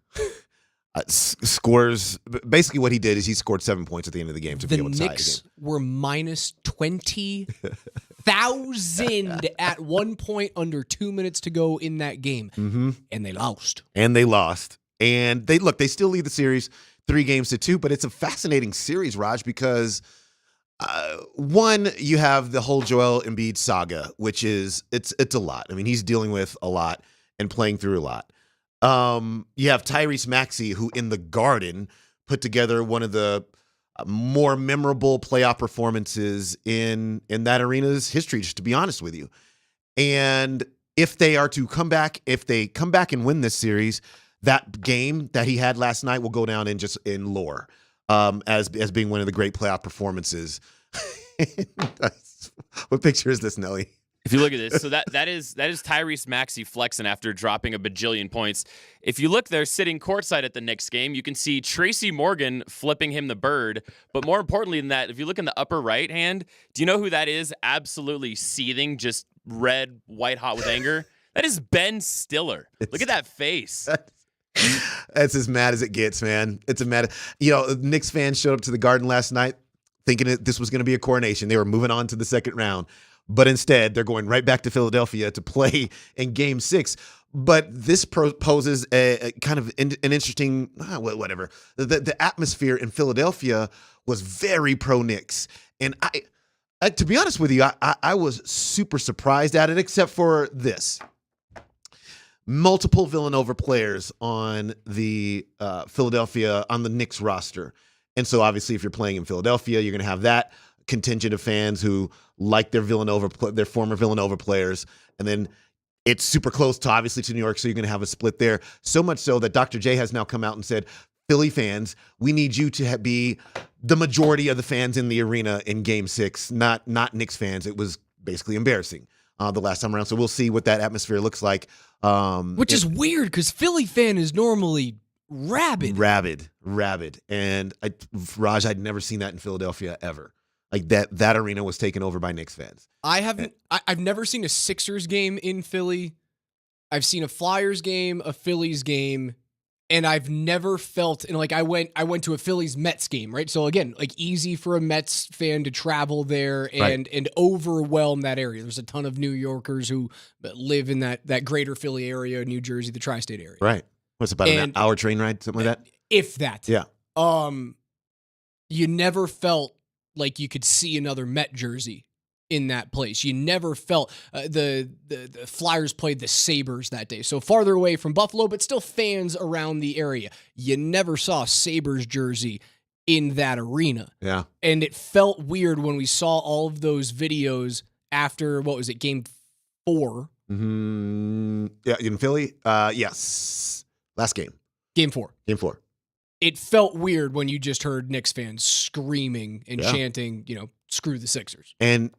scores. Basically what he did is he scored 7 points at the end of the game to be able to tie the game. The Knicks were minus 20,000 at 1 point under 2 minutes to go in that game. Mm-hmm. And they lost. And they still lead the series 3-2, but it's a fascinating series, Raj, because one, you have the whole Joel Embiid saga, which is it's a lot. I mean, he's dealing with a lot and playing through a lot. You have Tyrese Maxey, who in the Garden put together one of the more memorable playoff performances in that arena's history, just to be honest with you. And if they come back and win this series, that game that he had last night will go down in lore as being one of the great playoff performances. What picture is this, Nelly? If you look at this, so that is Tyrese Maxey flexing after dropping a bajillion points. If you look there, sitting courtside at the Knicks game, you can see Tracy Morgan flipping him the bird. But more importantly than that, if you look in the upper right hand, do you know who that is? Absolutely seething, just red, white hot with anger. That is Ben Stiller. Look at that face. That's as mad as it gets, man. It's a mad. Knicks fans showed up to the Garden last night thinking this was going to be a coronation. They were moving on to the second round. But instead, they're going right back to Philadelphia to play in Game 6. But this poses a kind of an interesting, whatever. The atmosphere in Philadelphia was very pro-Knicks. And I to be honest with you, I was super surprised at it, except for this. Multiple Villanova players on the Knicks roster. And so obviously if you're playing in Philadelphia, you're going to have that contingent of fans who like their former Villanova players. And then it's super close to New York, so you're going to have a split there. So much so that Dr. J has now come out and said, Philly fans, we need you to be the majority of the fans in the arena in Game 6, not Knicks fans. It was basically embarrassing the last time around. So we'll see what that atmosphere looks like. Which is weird because Philly fan is normally rabid. And Raj, I'd never seen that in Philadelphia ever. Like that arena was taken over by Knicks fans. I've never seen a Sixers game in Philly. I've seen a Flyers game, a Phillies game, and I've never felt, and like I went to a Phillies Mets game, right? So again, like easy for a Mets fan to travel there and overwhelm that area. There's a ton of New Yorkers who live in that greater Philly area, New Jersey, the tri-state area. Right. What's about an hour train ride, something like that? If that. Yeah. You never felt like you could see another Met jersey in that place. You never felt the Flyers played the Sabres that day, so farther away from Buffalo, but still fans around the area. You never saw a Sabres jersey in that arena. Yeah. And it felt weird when we saw all of those videos after, what was it, Game 4? Yeah, in Philly? Yes. Last game. Game 4. Game 4. It felt weird when you just heard Knicks fans screaming and chanting, screw the Sixers. And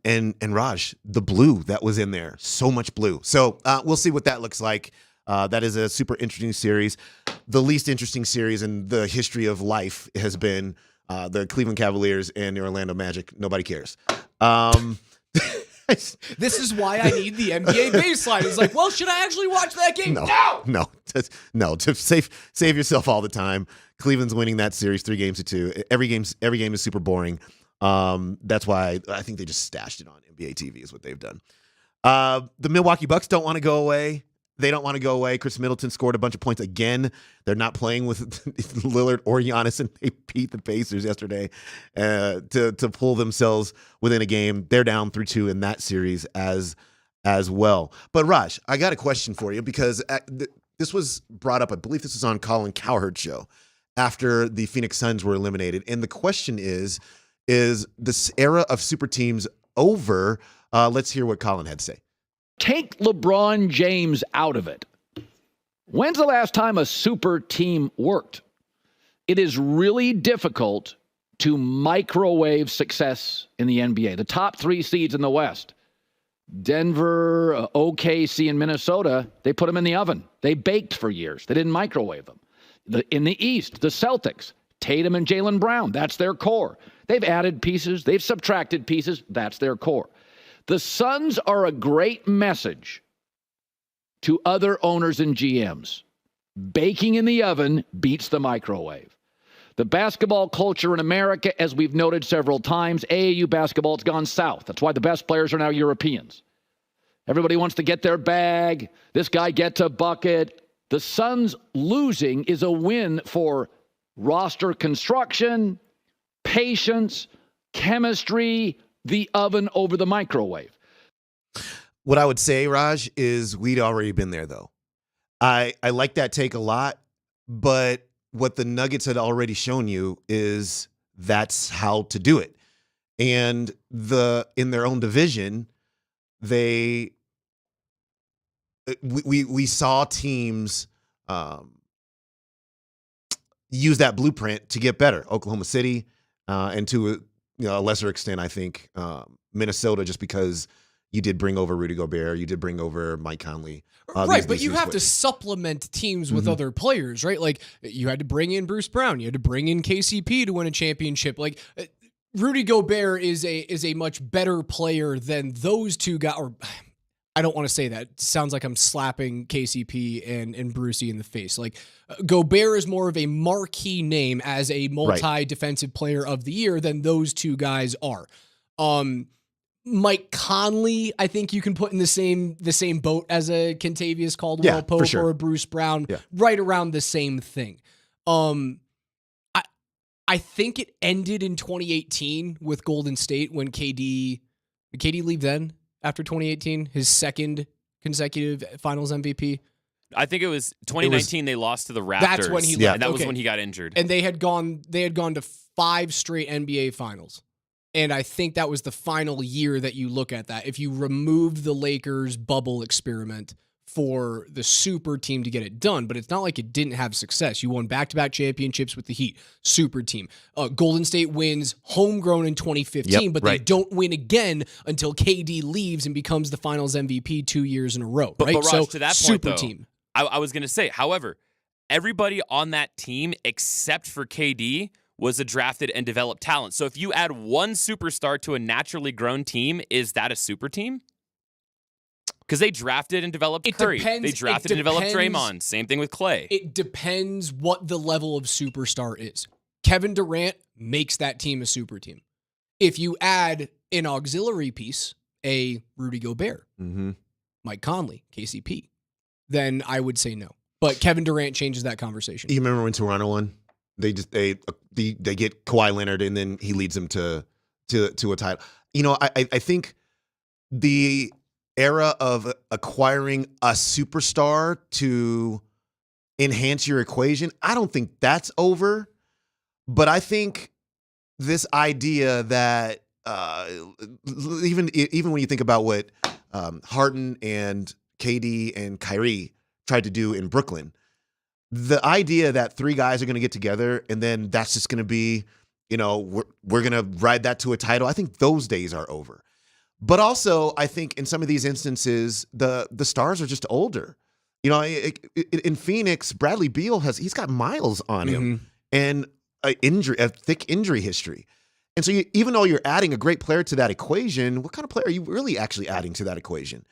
Raj, the blue that was in there, so much blue. So we'll see what that looks like. That is a super interesting series. The least interesting series in the history of life has been the Cleveland Cavaliers and the Orlando Magic. Nobody cares. This is why I need the NBA baseline. It's like, well, should I actually watch that game? No. To save yourself all the time. Cleveland's winning that series 3-2. Every game is super boring. That's why I think they just stashed it on NBA TV is what they've done. The Milwaukee Bucks don't want to go away. They don't want to go away. Chris Middleton scored a bunch of points again. They're not playing with Lillard or Giannis, and they beat the Pacers yesterday to pull themselves within a game. They're down 3-2 in that series as well. But Raj, I got a question for you because this was brought up. I believe this was on Colin Cowherd's show after the Phoenix Suns were eliminated. And the question is this era of super teams over? Let's hear what Colin had to say. Take LeBron James out of it. When's the last time a super team worked? It is really difficult to microwave success in the NBA. The top 3 seeds in the West, Denver, OKC, and Minnesota, they put them in the oven. They baked for years. They didn't microwave them. In the East, the Celtics, Tatum and Jaylen Brown, that's their core. They've added pieces. They've subtracted pieces. That's their core. The Suns are a great message to other owners and GMs. Baking in the oven beats the microwave. The basketball culture in America, as we've noted several times, AAU basketball, it's gone south. That's why the best players are now Europeans. Everybody wants to get their bag. This guy gets a bucket. The Suns losing is a win for roster construction, patience, chemistry, the oven over the microwave. What I would say, Raj, is we'd already been there, though. I like that take a lot, but what the Nuggets had already shown you is that's how to do it. And in their own division, we saw teams use that blueprint to get better. Oklahoma City, and to a lesser extent, I think Minnesota, just because you did bring over Rudy Gobert, you did bring over Mike Conley. Right, but you have to supplement teams with other players, right? Like, you had to bring in Bruce Brown, you had to bring in KCP to win a championship. Like, Rudy Gobert is a much better player than those two guys. Or I don't want to say that. It sounds like I'm slapping KCP and Brucey in the face. Like, Gobert is more of a marquee name as a multi-defensive player of the year than those two guys are. Mike Conley, I think you can put in the same boat as a Kentavious Caldwell Pope or a Bruce Brown, right around the same thing. I think it ended in 2018 with Golden State when KD leave then after 2018, his second consecutive Finals MVP. I think it was 2019. They lost to the Raptors. That's when he left. And that was when he got injured. And they had gone to 5 straight NBA Finals. And I think that was the final year that you look at that. If you removed the Lakers bubble experiment for the super team to get it done, but it's not like it didn't have success. You won back-to-back championships with the Heat, super team. Golden State wins homegrown in 2015, but they don't win again until KD leaves and becomes the Finals MVP 2 years in a row. But Raj, so to that point, super though, team. I was going to say, however, everybody on that team except for KD was a drafted and developed talent. So if you add one superstar to a naturally grown team, is that a super team? Because they drafted and developed Curry. They drafted and developed Draymond. Same thing with Clay. It depends what the level of superstar is. Kevin Durant makes that team a super team. If you add an auxiliary piece, a Rudy Gobert, Mike Conley, KCP, then I would say no. But Kevin Durant changes that conversation. You remember when Toronto won? They get Kawhi Leonard and then he leads them to a title. I think the era of acquiring a superstar to enhance your equation, I don't think that's over. But I think this idea that even when you think about what Harden and KD and Kyrie tried to do in Brooklyn, the idea that three guys are going to get together and then that's just going to be, we're going to ride that to a title, I think those days are over. But also, I think in some of these instances, the stars are just older. In Phoenix, Bradley Beal he's got miles on him and a thick injury history. And so even though you're adding a great player to that equation, what kind of player are you really actually adding to that equation?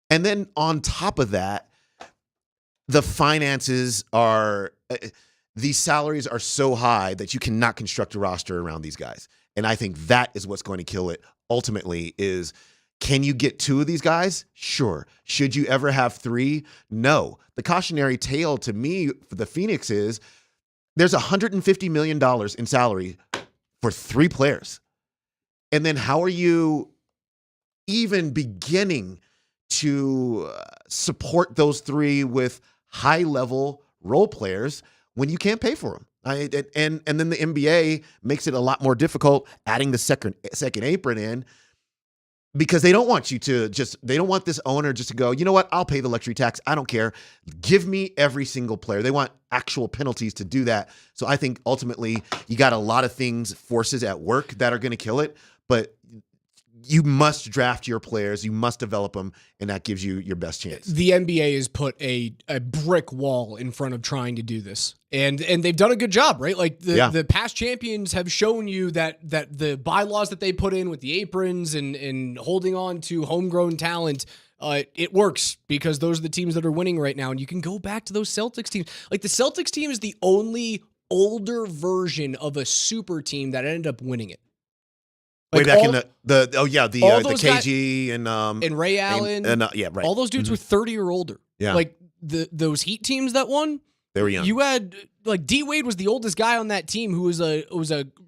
And then on top of that, the finances these salaries are so high that you cannot construct a roster around these guys. And I think that is what's going to kill it ultimately is, can you get two of these guys? Sure. Should you ever have three? No. The cautionary tale to me for the Phoenix is there's $150 million in salary for three players. And then how are you even beginning to support those three with high-level role players when you can't pay for them? And then the NBA makes it a lot more difficult adding the second apron in, because they don't want they don't want this owner just to go, you know what, I'll pay the luxury tax. I don't care. Give me every single player. They want actual penalties to do that. So I think ultimately you got a lot of forces at work that are going to kill it, but you must draft your players, you must develop them, and that gives you your best chance. The NBA has put a brick wall in front of trying to do this. And they've done a good job, right? Like the past champions have shown you that the bylaws that they put in with the aprons and holding on to homegrown talent, it works because those are the teams that are winning right now. And you can go back to those Celtics teams. Like the Celtics team is the only older version of a super team that ended up winning it. Way back in the KG and Ray Allen and right. All those dudes were 30 or older. Yeah, like those Heat teams that won, they were young. You had like D Wade was the oldest guy on that team who was a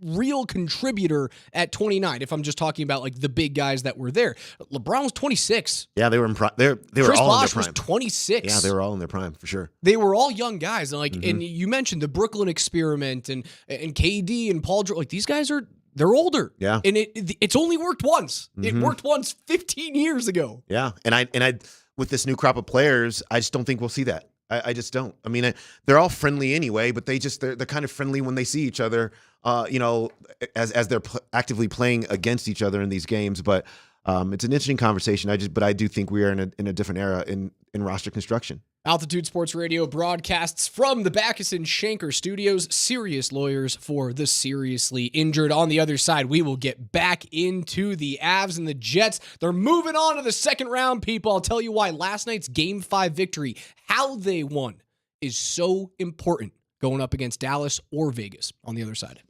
real contributor at 29. If I'm just talking about like the big guys that were there, LeBron was 26. Yeah, they were in prime. They were Chris all Bosh in their prime. Was 26. Yeah, they were all in their prime for sure. They were all young guys, and and you mentioned the Brooklyn experiment and KD and Paul George. Like these guys they're older. Yeah. And it's only worked once. It worked once 15 years ago. Yeah. And I with this new crop of players, I just don't think we'll see that. I just don't. I mean, they're all friendly anyway, but they're kind of friendly when they see each other, as they're actively playing against each other in these games. But it's an interesting conversation. But I do think we are in a different era in roster construction. Altitude Sports Radio broadcasts from the Backus and Shanker studios. Serious lawyers for the seriously injured. On the other side, we will get back into the Avs and the Jets. They're moving on to the second round, people. I'll tell you why last night's Game 5 victory, how they won, is so important going up against Dallas or Vegas on the other side.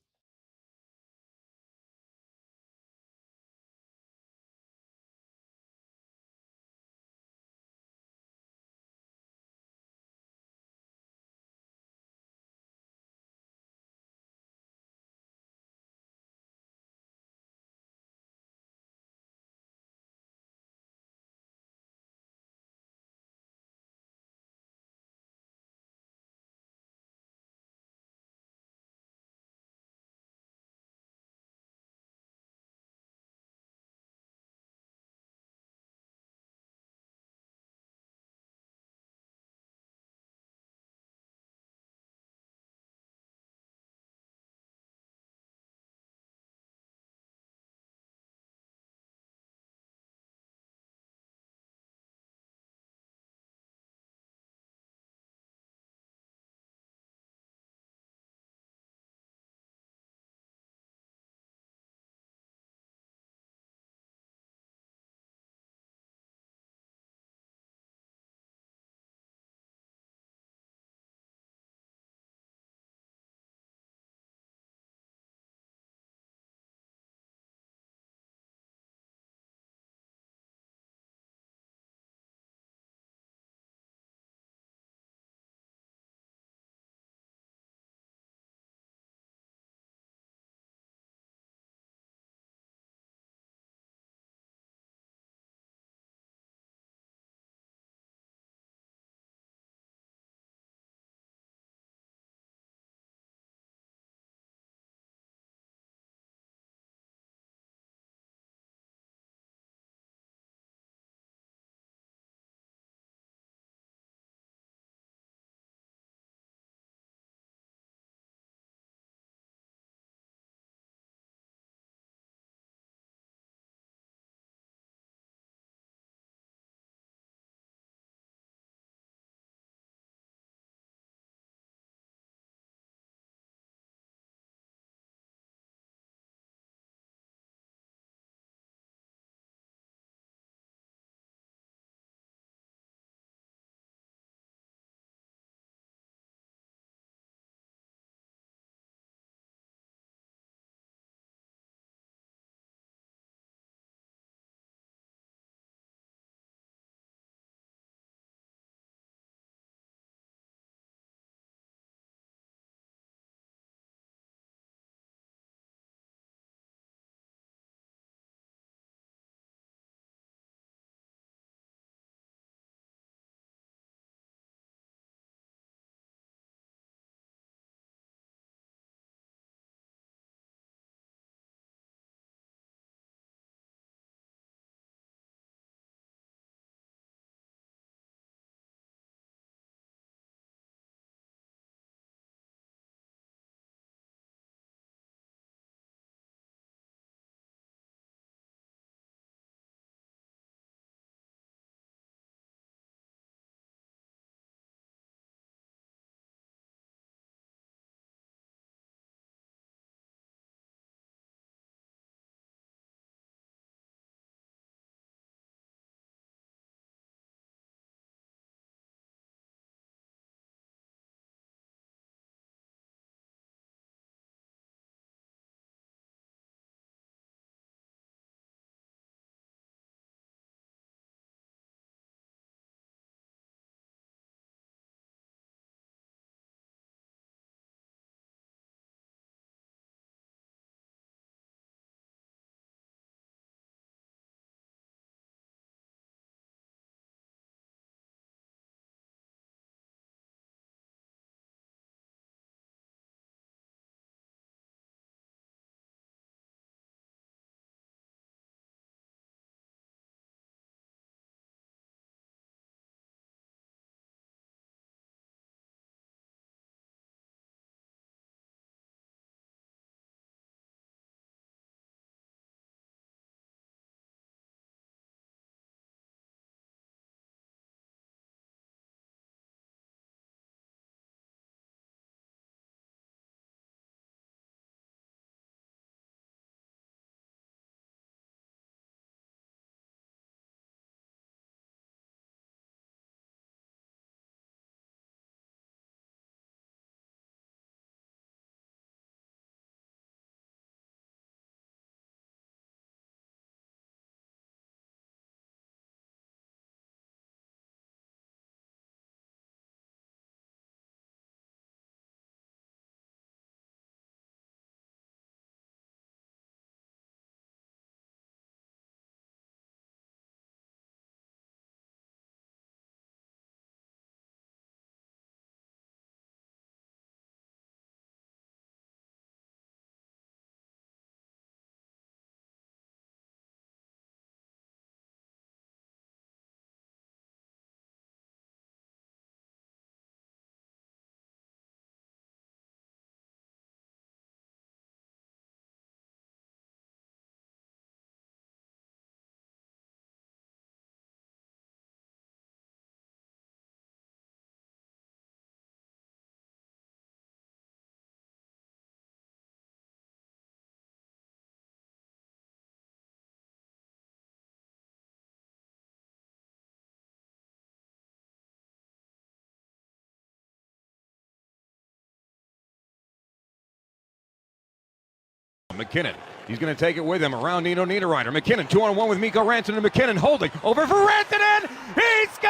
McKinnon. He's going to take it with him around Nino Niederreiter. McKinnon 2-on-1 with Mikko Rantanen. McKinnon holding over for Rantanen. He scores!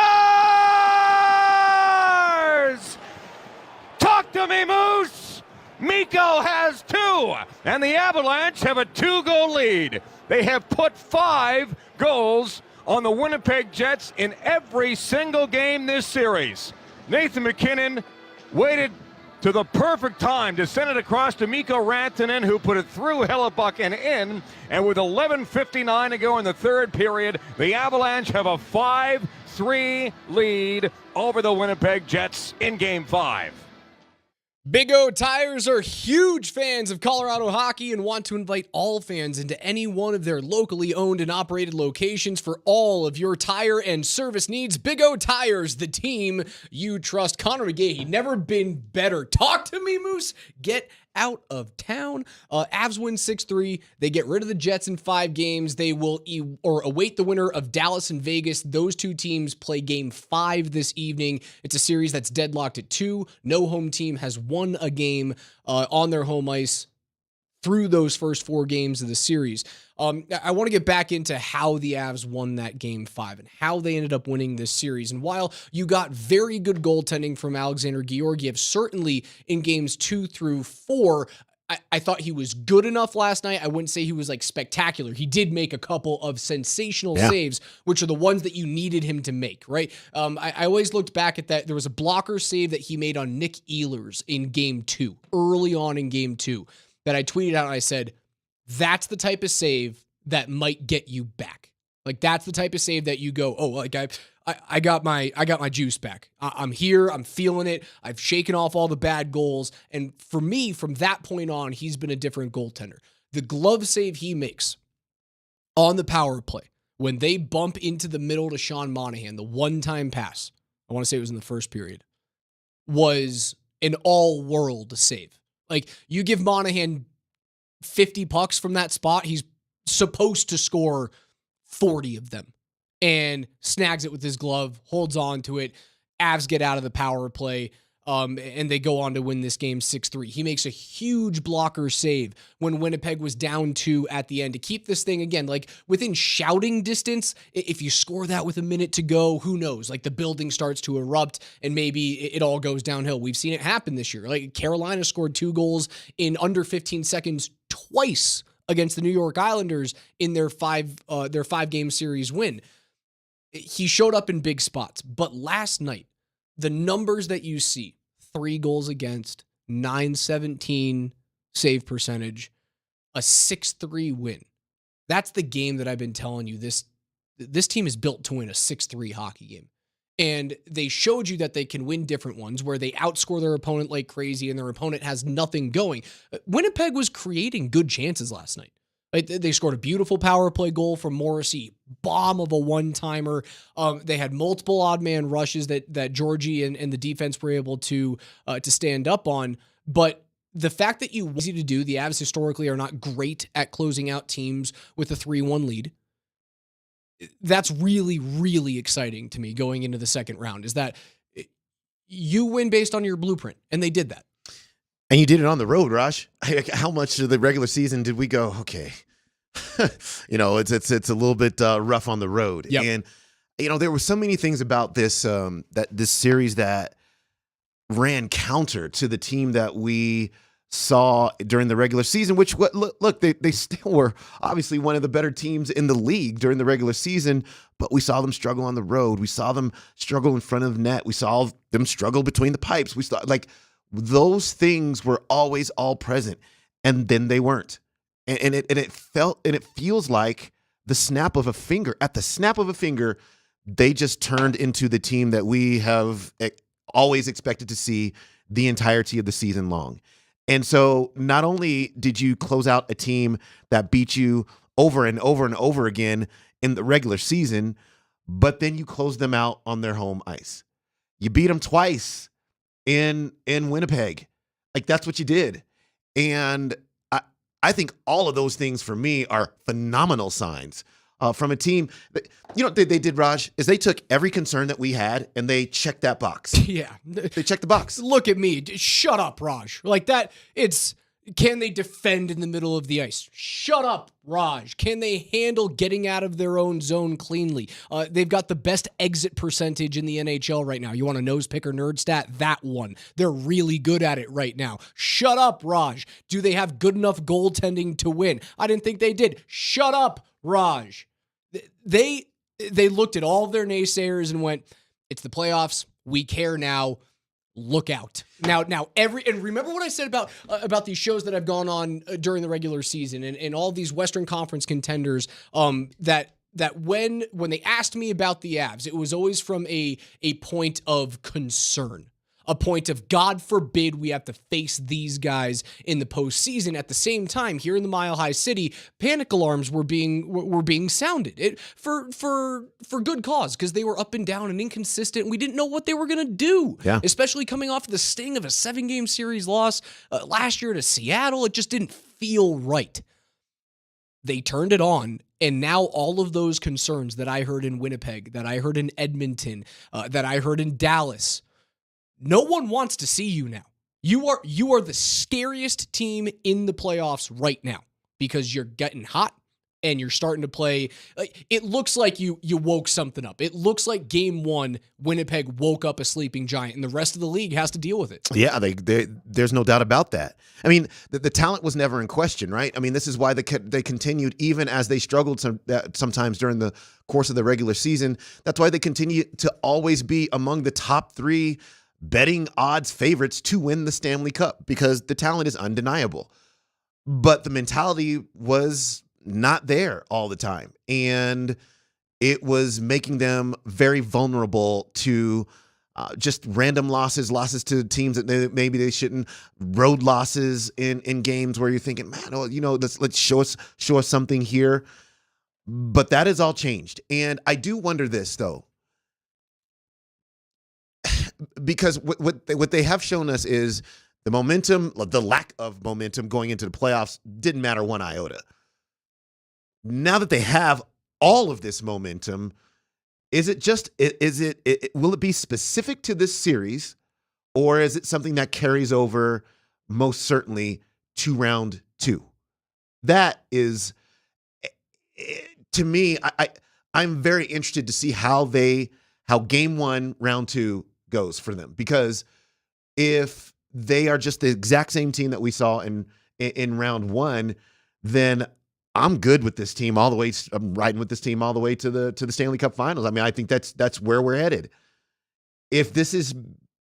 Talk to me, Moose! Mikko has 2, and the Avalanche have a 2-goal lead. They have put 5 goals on the Winnipeg Jets in every single game this series. Nathan McKinnon waited to the perfect time to send it across to Mikko Rantanen, who put it through Hellebuck and in. And with 11:59 to go in the third period, the Avalanche have a 5-3 lead over the Winnipeg Jets in Game 5. Big O Tires are huge fans of Colorado hockey and want to invite all fans into any one of their locally owned and operated locations for all of your tire and service needs. Big O Tires, the team you trust. Connor McGahey, never been better. Talk to me, Moose. Get out of town. Avs win 6-3. They get rid of the Jets in 5 games. They will await the winner of Dallas and Vegas. Those 2 teams play Game 5 this evening. It's a series that's deadlocked at 2. No home team has won a game on their home ice through those first 4 games of the series. I want to get back into how the Avs won that Game 5 and how they ended up winning this series. And while you got very good goaltending from Alexander Georgiev, certainly in Games 2 through 4, I thought he was good enough last night. I wouldn't say he was like spectacular. He did make a couple of sensational saves, which are the ones that you needed him to make, right? I always looked back at that. There was a blocker save that he made on Nick Ehlers in Game 2, early on in Game 2, that I tweeted out and I said, that's the type of save that might get you back. Like, that's the type of save that you go, oh, like I got my juice back. I'm here. I'm feeling it. I've shaken off all the bad goals. And for me, from that point on, he's been a different goaltender. The glove save he makes on the power play when they bump into the middle to Sean Monahan, the one-time pass, I want to say it was in the first period, was an all-world save. Like, you give Monahan 50 pucks from that spot, he's supposed to score 40 of them, and snags it with his glove, holds on to it. Avs get out of the power play, and they go on to win this game 6-3. He makes a huge blocker save when Winnipeg was down 2 at the end to keep this thing, again, like within shouting distance. If you score that with a minute to go, who knows? Like, the building starts to erupt and maybe it all goes downhill. We've seen it happen this year. Like, Carolina scored 2 goals in under 15 seconds twice against the New York Islanders in their 5-game series win. He showed up in big spots, but last night, the numbers that you see, 3 goals against, .917 save percentage, a 6-3 win. That's the game that I've been telling you. This team is built to win a 6-3 hockey game. And they showed you that they can win different ones where they outscore their opponent like crazy and their opponent has nothing going. Winnipeg was creating good chances last night. They scored a beautiful power play goal from Morrissey, bomb of a one-timer. They had multiple odd man rushes that Georgie and the defense were able to stand up on. But the fact that you easy to do, the Avs historically are not great at closing out teams with a 3-1 lead. That's really, really exciting to me going into the second round, is that you win based on your blueprint, and they did that. And you did it on the road, Raj. How much of the regular season did we go, okay, it's a little bit rough on the road. Yep. And, there were so many things about this this series that ran counter to the team that we saw during the regular season, which, look, they still were obviously one of the better teams in the league during the regular season, but we saw them struggle on the road. We saw them struggle in front of net. We saw them struggle between the pipes. We saw, those things were always all present, and then they weren't. And it feels like the snap of a finger. At the snap of a finger, they just turned into the team that we have always expected to see the entirety of the season long. And so not only did you close out a team that beat you over and over and over again in the regular season, but then you closed them out on their home ice. You beat them twice in Winnipeg. That's what you did. And I think all of those things for me are phenomenal signs from a team. What they did, Raj, is they took every concern that we had and they checked that box. Yeah. They checked the box. Look at me. Shut up, Raj. Like that, it's Can they defend in the middle of the ice? Shut up, Raj. Can they handle getting out of their own zone cleanly? They've got the best exit percentage in the NHL right now. You want a nose picker nerd stat? That one. They're really good at it right now. Shut up, Raj. Do they have good enough goaltending to win? I didn't think they did. Shut up, Raj. They looked at all of their naysayers and went, it's the playoffs. We care now. Look out. Now and remember what I said about these shows that I've gone on during the regular season and all these Western Conference contenders that when they asked me about the Avs, it was always from a point of concern. A point of, God forbid we have to face these guys in the postseason. At the same time, here in the Mile High City, panic alarms were being sounded for good cause, because they were up and down and inconsistent. And we didn't know what they were going to do, especially coming off the sting of a 7-game series loss last year to Seattle. It just didn't feel right. They turned it on, and now all of those concerns that I heard in Winnipeg, that I heard in Edmonton, that I heard in Dallas, no one wants to see you now. You are the scariest team in the playoffs right now, because you're getting hot and you're starting to play. It looks like you woke something up. It looks like game 1, Winnipeg woke up a sleeping giant, and the rest of the league has to deal with it. Yeah, there's no doubt about that. I mean, the talent was never in question, right? I mean, this is why they continued, even as they struggled sometimes during the course of the regular season. That's why they continue to always be among the top 3 betting odds favorites to win the Stanley Cup, because the talent is undeniable. But the mentality was not there all the time, and it was making them very vulnerable to just random losses to teams that maybe they shouldn't, road losses in games where you're thinking, man, let's show us something here. But that has all changed. And I do wonder this, though, because what they have shown us is the momentum, the lack of momentum going into the playoffs didn't matter one iota. Now that they have all of this momentum, will it be specific to this series, or is it something that carries over most certainly to round 2? That is, to me, I'm very interested to see how game 1, round 2 goes for them, because if they are just the exact same team that we saw in round 1, then I'm good with this team all the way. I'm riding with this team all the way to the Stanley Cup Finals. I mean, I think that's where we're headed. If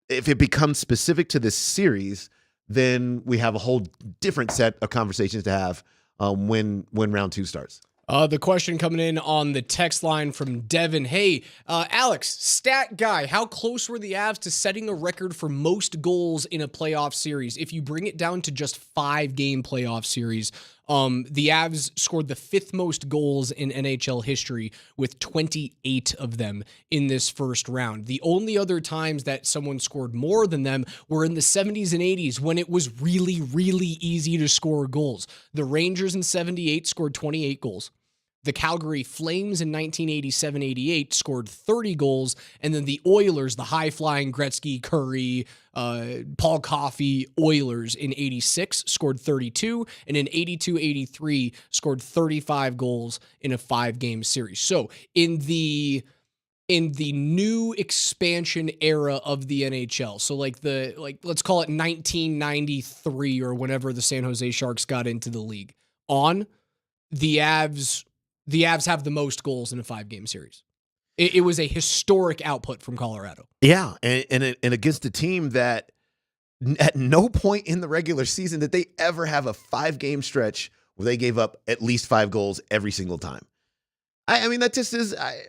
it becomes specific to this series, then we have a whole different set of conversations to have when round 2 starts. The question coming in on the text line from Devin. Hey, Alex, stat guy, how close were the Avs to setting a record for most goals in a playoff series? If you bring it down to just 5-game playoff series, the Avs scored the 5th most goals in NHL history with 28 of them in this first round. The only other times that someone scored more than them were in the 70s and 80s, when it was really, really easy to score goals. The Rangers in 78 scored 28 goals. The Calgary Flames in 1987-88 scored 30 goals, and then the Oilers, the high-flying Gretzky, Curry, Paul Coffey Oilers in 86 scored 32, and in 82-83 scored 35 goals in a 5-game series. So in the new expansion era of the NHL, so let's call it 1993 or whenever the San Jose Sharks got into the league, the Avs have the most goals in a 5-game series. It was a historic output from Colorado. Yeah, and against a team that at no point in the regular season did they ever have a 5-game stretch where they gave up at least 5 goals every single time. I mean, that just is... I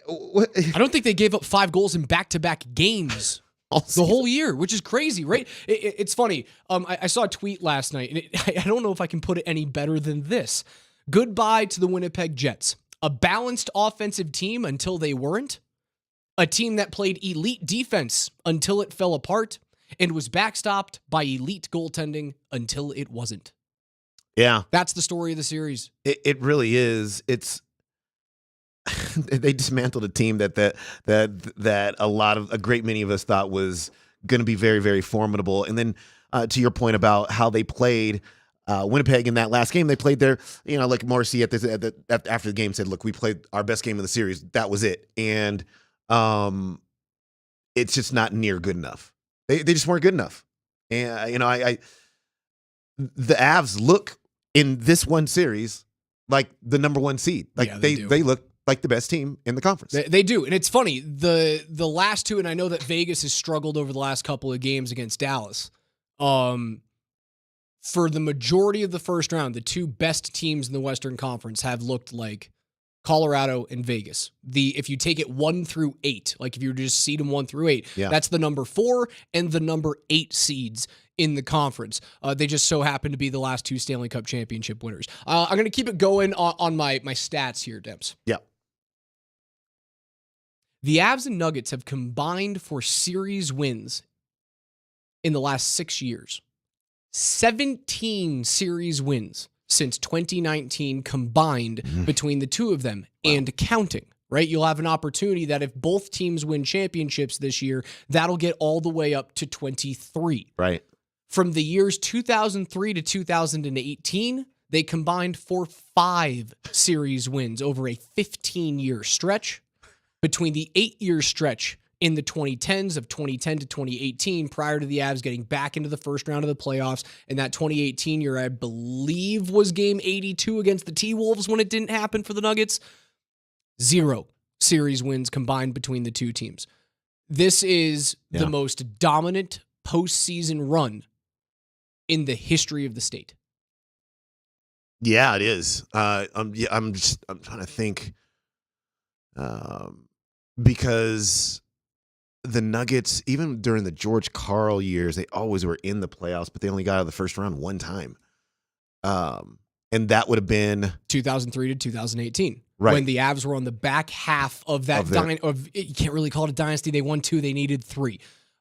don't think they gave up 5 goals in back-to-back games the whole year, which is crazy, right? It's funny. I saw a tweet last night, and I don't know if I can put it any better than this. Goodbye to the Winnipeg Jets. A balanced offensive team until they weren't. A team that played elite defense until it fell apart, and was backstopped by elite goaltending until it wasn't. Yeah. That's the story of the series. It really is. It's they dismantled a team that a great many of us thought was going to be very, very formidable. And then to your point about how they played, Winnipeg in that last game, they played their, like Morrissey after the game said, look, we played our best game of the series. That was it. And it's just not near good enough. They just weren't good enough. And, the Avs look in this one series like the number one seed. Like they look like the best team in the conference. They do. And it's funny, the last two, and I know that Vegas has struggled over the last couple of games against Dallas. For the majority of the first round, the two best teams in the Western Conference have looked like Colorado and Vegas. If you take it 1 through 8, like if you were to just seed them 1 through 8, that's the number 4 and the number 8 seeds in the conference. They just so happen to be the last two Stanley Cup championship winners. I'm going to keep it going on my stats here, Demps. Yeah. The Avs and Nuggets have combined for series wins in the last 6 years. 17 series wins since 2019 combined between the two of them and counting, right? You'll have an opportunity that if both teams win championships this year, that'll get all the way up to 23. Right. From the years 2003 to 2018, they combined for 5 series wins over a 15-year stretch. Between the 8-year stretch in the 2010s of 2010 to 2018, prior to the Avs getting back into the first round of the playoffs, and that 2018 year, I believe, was game 82 against the T-Wolves when it didn't happen for the Nuggets. 0 series wins combined between the two teams. This is the most dominant postseason run in the history of the state. Yeah, it is. I'm trying to think. Because the Nuggets, even during the George Karl years, they always were in the playoffs, but they only got out of the first round one time. And that would have been 2003 to 2018, right, when the Avs were on the back half of that you can't really call it a dynasty. They won 2, they needed 3.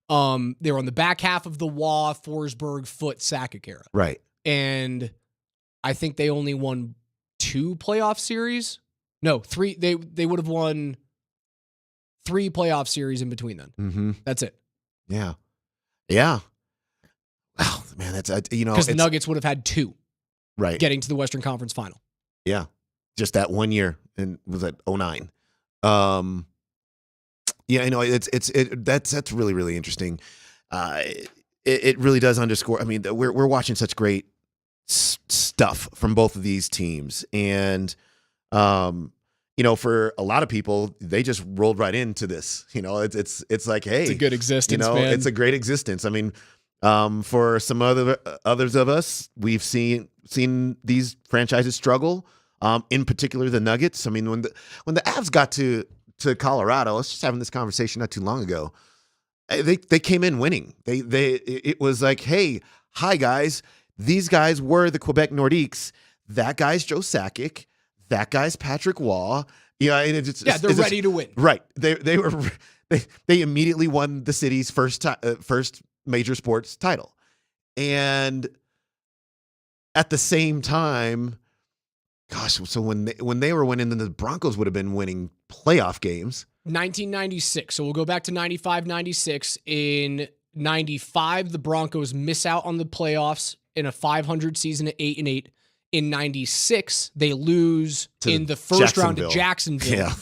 They were on the back half of the Waugh, Forsberg, Foote, Sakic era. Right. And I think they only won 2 playoff series. No, 3. They would have won 3 playoff series in between then. Mm-hmm. That's it. Yeah. Yeah. Wow, man, that's, because the Nuggets would have had 2. Right. Getting to the Western Conference final. Yeah. Just that 1 year, and was that 2009. That's really, really interesting. It really does underscore. I mean, we're watching such great stuff from both of these teams, and for a lot of people, they just rolled right into this. It's like, hey, it's a good existence, man. It's a great existence. I mean, for some others of us, we've seen these franchises struggle. In particular, the Nuggets. I mean, when the Avs got to Colorado, I was just having this conversation not too long ago. They came in winning. It was like, hey, hi guys. These guys were the Quebec Nordiques. That guy's Joe Sakic. That guy's Patrick Waugh. And they're ready to win. Right. They immediately won the city's first major sports title, and at the same time, gosh, so when they were winning, then the Broncos would have been winning playoff games. 1996. So we'll go back to 95-96. In 95, the Broncos miss out on the playoffs in a 500 season at 8-8. In 96, they lose in the first round to Jacksonville. Yeah.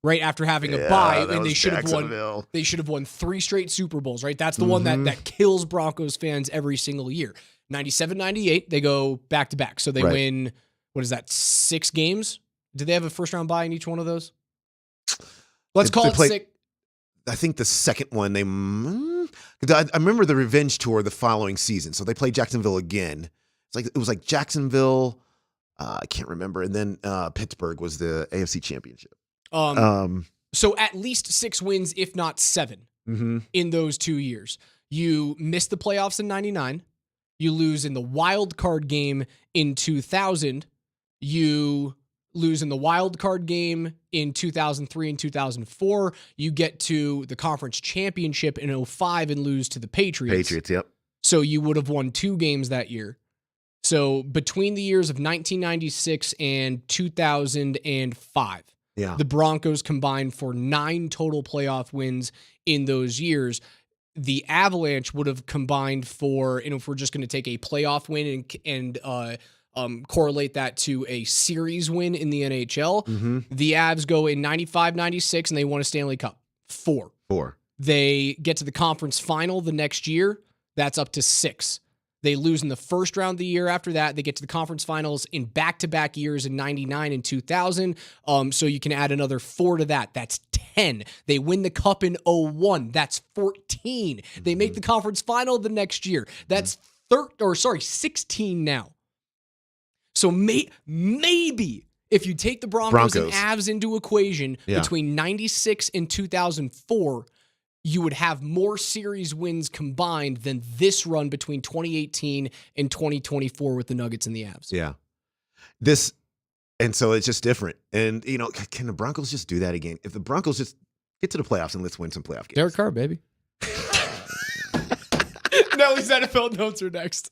Right after having a bye, and they should have won. They should have won 3 straight Super Bowls. Right, that's the one that kills Broncos fans every single year. 97-98, they go back to back, so they win. What is that? 6 games? Did they have a first round bye in each one of those? Let's call it 6. I think the second one I remember the revenge tour the following season, so they played Jacksonville again. It was like Jacksonville, I can't remember, and then Pittsburgh was the AFC Championship. So at least 6 wins, if not 7, in those 2 years. You missed the playoffs in 99. You lose in the wild card game in 2000. You lose in the wild card game in 2003 and 2004. You get to the conference championship in 2005 and lose to the Patriots. Yep. So you would have won 2 games that year. So between the years of 1996 and 2005, the Broncos combined for 9 total playoff wins in those years. the Avalanche would have combined for, and if we're just going to take a playoff win and correlate that to a series win in the NHL, the Avs go in 95-96 and they won a Stanley Cup. 4. They get to the conference final the next year. That's up to 6. They lose in the first round the year after that. They get to the conference finals in back-to-back years in 99 and 2000. So you can add another 4 to that. That's 10. They win the cup in 01. That's 14. They make the conference final the next year. That's 16 now. So maybe if you take the Broncos and Avs into equation between 96 and 2004, you would have more series wins combined than this run between 2018 and 2024 with the Nuggets and the Avs. Yeah. And so it's just different. And, can the Broncos just do that again? If the Broncos just get to the playoffs and let's win some playoff games. Derek Carr, baby. Nelly's NFL notes are next.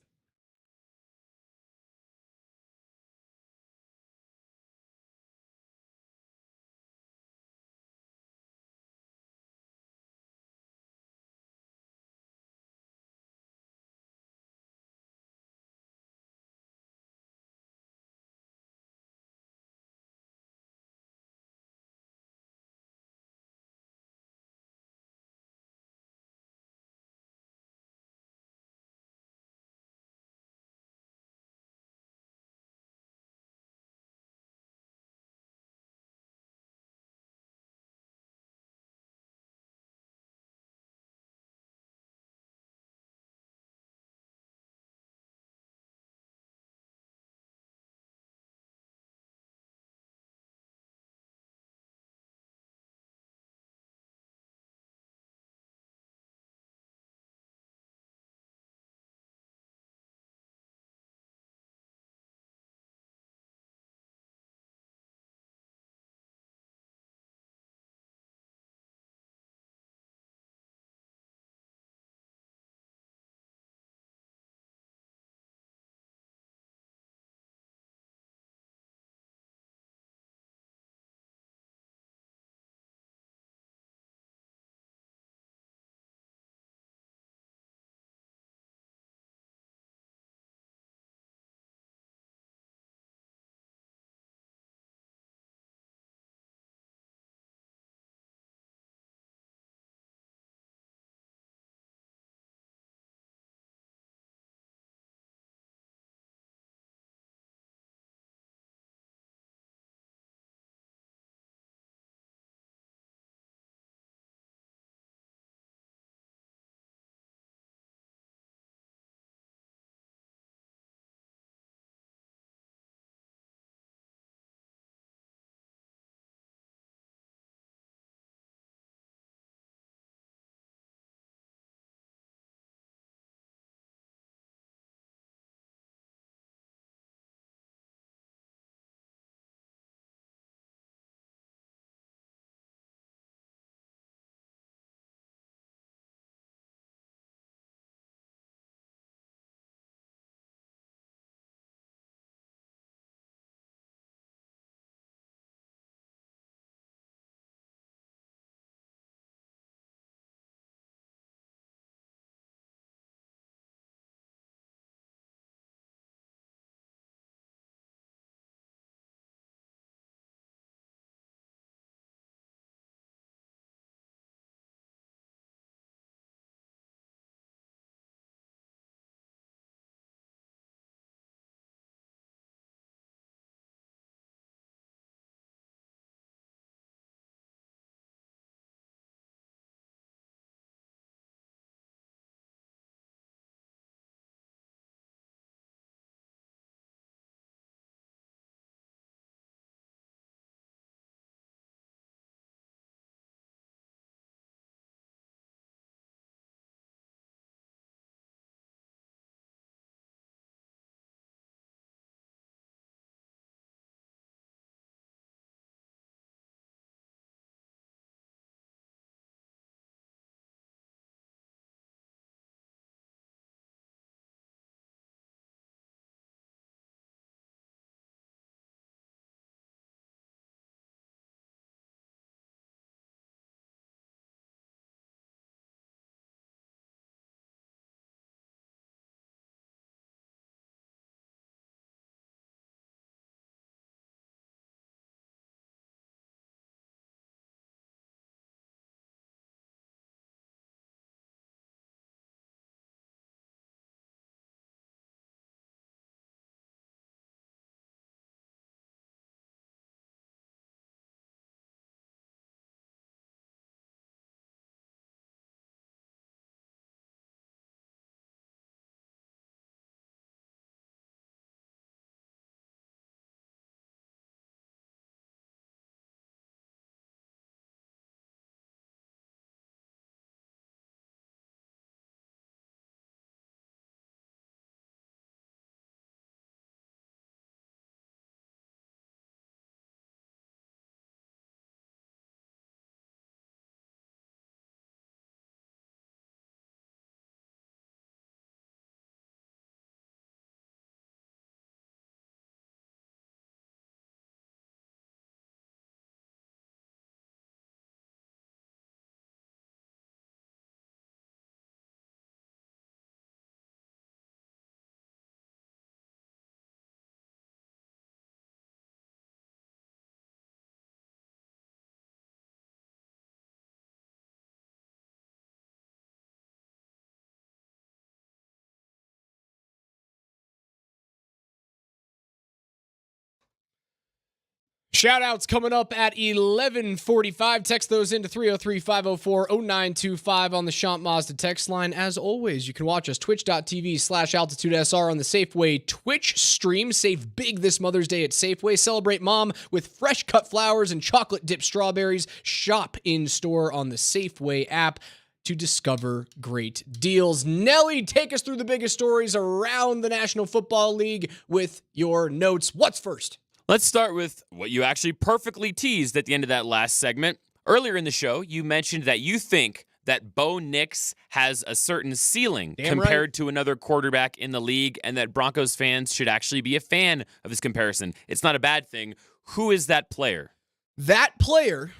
Shout-outs coming up at 11:45. Text those into 303-504-0925 on the Champ Mazda text line. As always, you can watch us twitch.tv/AltitudeSR on the Safeway Twitch stream. Save big this Mother's Day at Safeway. Celebrate mom with fresh cut flowers and chocolate dipped strawberries. Shop in-store on the Safeway app to discover great deals. Nelly, take us through the biggest stories around the National Football League with your notes. What's first? Let's start with what you actually perfectly teased at the end of that last segment. Earlier in the show, you mentioned that you think that Bo Nix has a certain ceiling compared to another quarterback in the league, and that Broncos fans should actually be a fan of this comparison. It's not a bad thing. Who is that player? That player,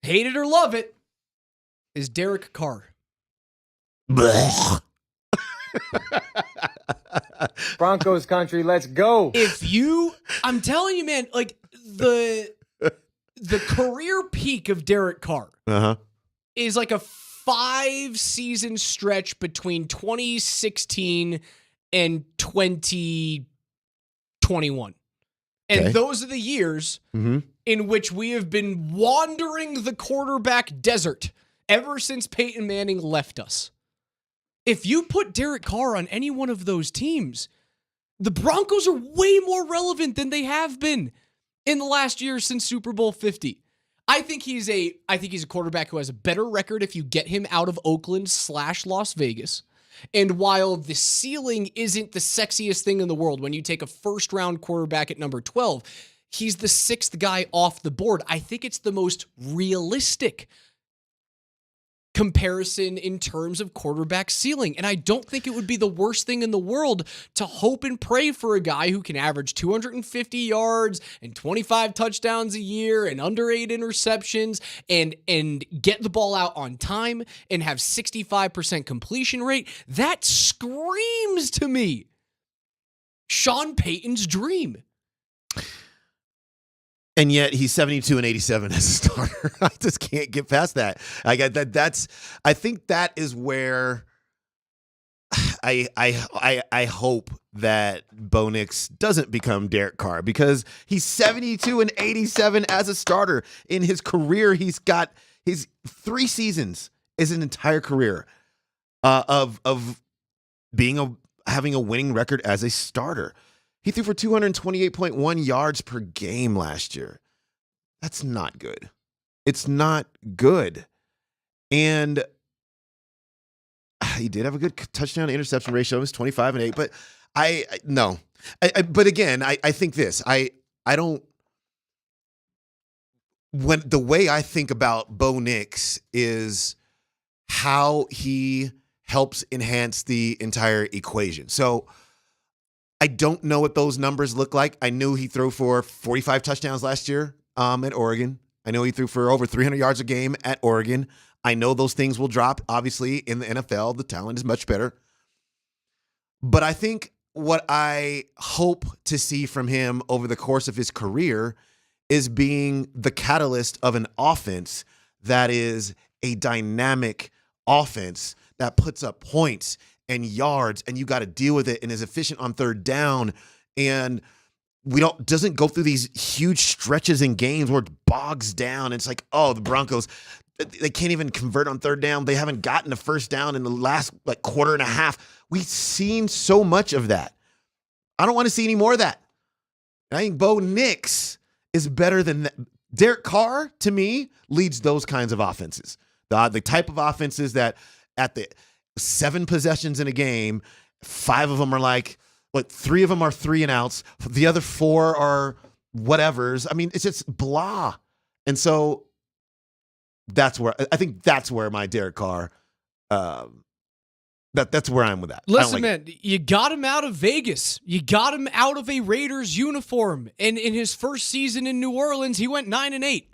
hate it or love it, is Derek Carr. Broncos country, let's go. I'm telling you, man, like the career peak of Derek Carr is like a 5-season stretch between 2016 and 2021. And those are the years in which we have been wandering the quarterback desert ever since Peyton Manning left us. If you put Derek Carr on any one of those teams, the Broncos are way more relevant than they have been in the last year since Super Bowl 50. I think he's a quarterback who has a better record if you get him out of Oakland/Las Vegas. And while the ceiling isn't the sexiest thing in the world, when you take a first-round quarterback at number 12, he's the 6th guy off the board. I think it's the most realistic comparison in terms of quarterback ceiling. And I don't think it would be the worst thing in the world to hope and pray for a guy who can average 250 yards and 25 touchdowns a year and under 8 interceptions and get the ball out on time and have 65% completion rate. That screams to me Sean Payton's dream. And yet he's 72-87 as a starter. I just can't get past that. I think that is where I hope that Bo Nix doesn't become Derek Carr, because he's 72-87 as a starter in his career. He's got his 3 seasons is an entire career of having a winning record as a starter. He threw for 228.1 yards per game last year. That's not good. It's not good. And he did have a good touchdown to interception ratio. It was 25-8, but no. But again, I think this. I don't. When the way I think about Bo Nix is how he helps enhance the entire equation. So I don't know what those numbers look like. I knew he threw for 45 touchdowns last year at Oregon. I know he threw for over 300 yards a game at Oregon. I know those things will drop. Obviously, in the NFL, the talent is much better. But I think what I hope to see from him over the course of his career is being the catalyst of an offense that is a dynamic offense that puts up points and yards, and you got to deal with it, and is efficient on third down, and doesn't go through these huge stretches in games where it bogs down. It's like, oh, the Broncos, they can't even convert on third down. They haven't gotten a first down in the last quarter and a half. We've seen so much of that. I don't want to see any more of that. I think Bo Nix is better than that. Derek Carr, to me, leads those kinds of offenses. The type of offenses that at the 7 possessions in a game, 5 of them are 3 of them are 3 and outs. The other 4 are whatevers. I mean, it's just blah. And so that's where my Derek Carr, that's where I'm with that. Listen, man, you got him out of Vegas. You got him out of a Raiders uniform. And in his first season in New Orleans, he went 9-8.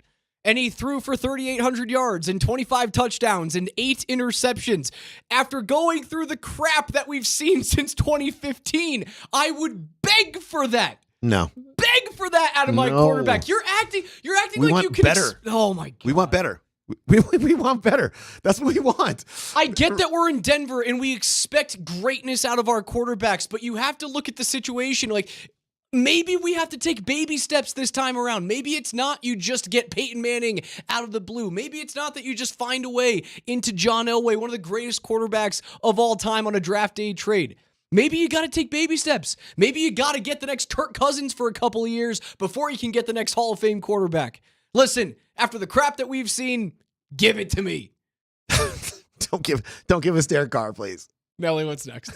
And he threw for 3,800 yards and 25 touchdowns and 8 interceptions. After going through the crap that we've seen since 2015, I would beg for that. No. Beg for that out of my quarterback. You're acting like you can. Better. Oh my God. We want better. We want better. That's what we want. I get that we're in Denver and we expect greatness out of our quarterbacks, but you have to look at the situation. Maybe we have to take baby steps this time around. Maybe it's not you just get Peyton Manning out of the blue. Maybe it's not that you just find a way into John Elway, one of the greatest quarterbacks of all time on a draft day trade. Maybe you got to take baby steps. Maybe you got to get the next Kirk Cousins for a couple of years before you can get the next Hall of Fame quarterback. Listen, after the crap that we've seen, give it to me. Don't give us Derek Carr, please. Melly, what's next?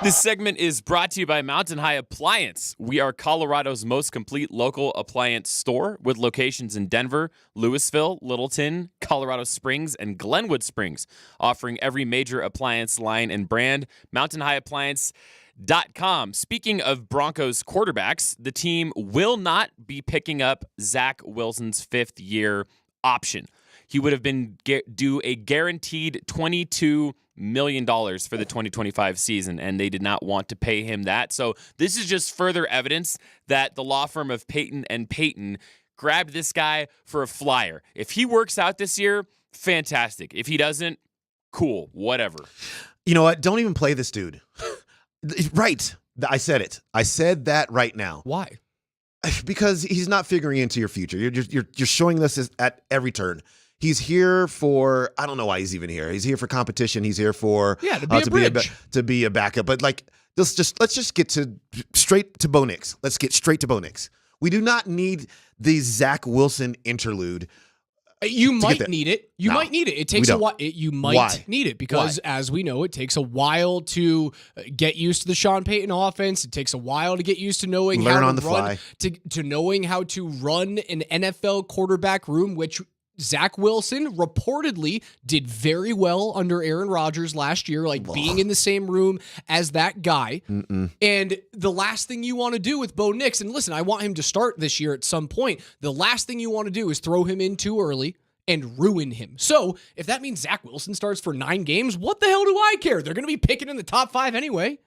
This segment is brought to you by Mountain High Appliance. We are Colorado's most complete local appliance store with locations in Denver, Louisville, Littleton, Colorado Springs, and Glenwood Springs, offering every major appliance line and brand. MountainHighAppliance.com. Speaking of Broncos quarterbacks, the team will not be picking up Zach Wilson's fifth-year option. He would have been due a guaranteed $22 million for the 2025 season, and they did not want to pay him that. So this is just further evidence that the law firm of Peyton and Peyton grabbed this guy for a flyer. If he works out this year, fantastic. If he doesn't, cool, whatever. You know what? Don't even play this dude. Right. I said it. I said that right now. Why? Because he's not figuring into your future. You're showing this at every turn. He's here for, I don't know why he's even here. He's here for competition. He's here for to be a backup. But like, let's just get straight to Bo Nix. Let's get straight to Bo Nix. We do not need the Zach Wilson interlude. You might need it. You might need it. It takes a while. You might Why? need it because, as we know, it takes a while to get used to the Sean Payton offense. It takes a while to get used to knowing Learn how on to the run, fly. to knowing how to run an NFL quarterback room, which Zach Wilson reportedly did very well under Aaron Rodgers last year, like being in the same room as that guy. And the last thing you want to do with Bo Nix, and listen, I want him to start this year at some point. The last thing you want to do is throw him in too early and ruin him. So if that means Zach Wilson starts for 9 games, what the hell do I care? They're going to be picking in the top 5 anyway.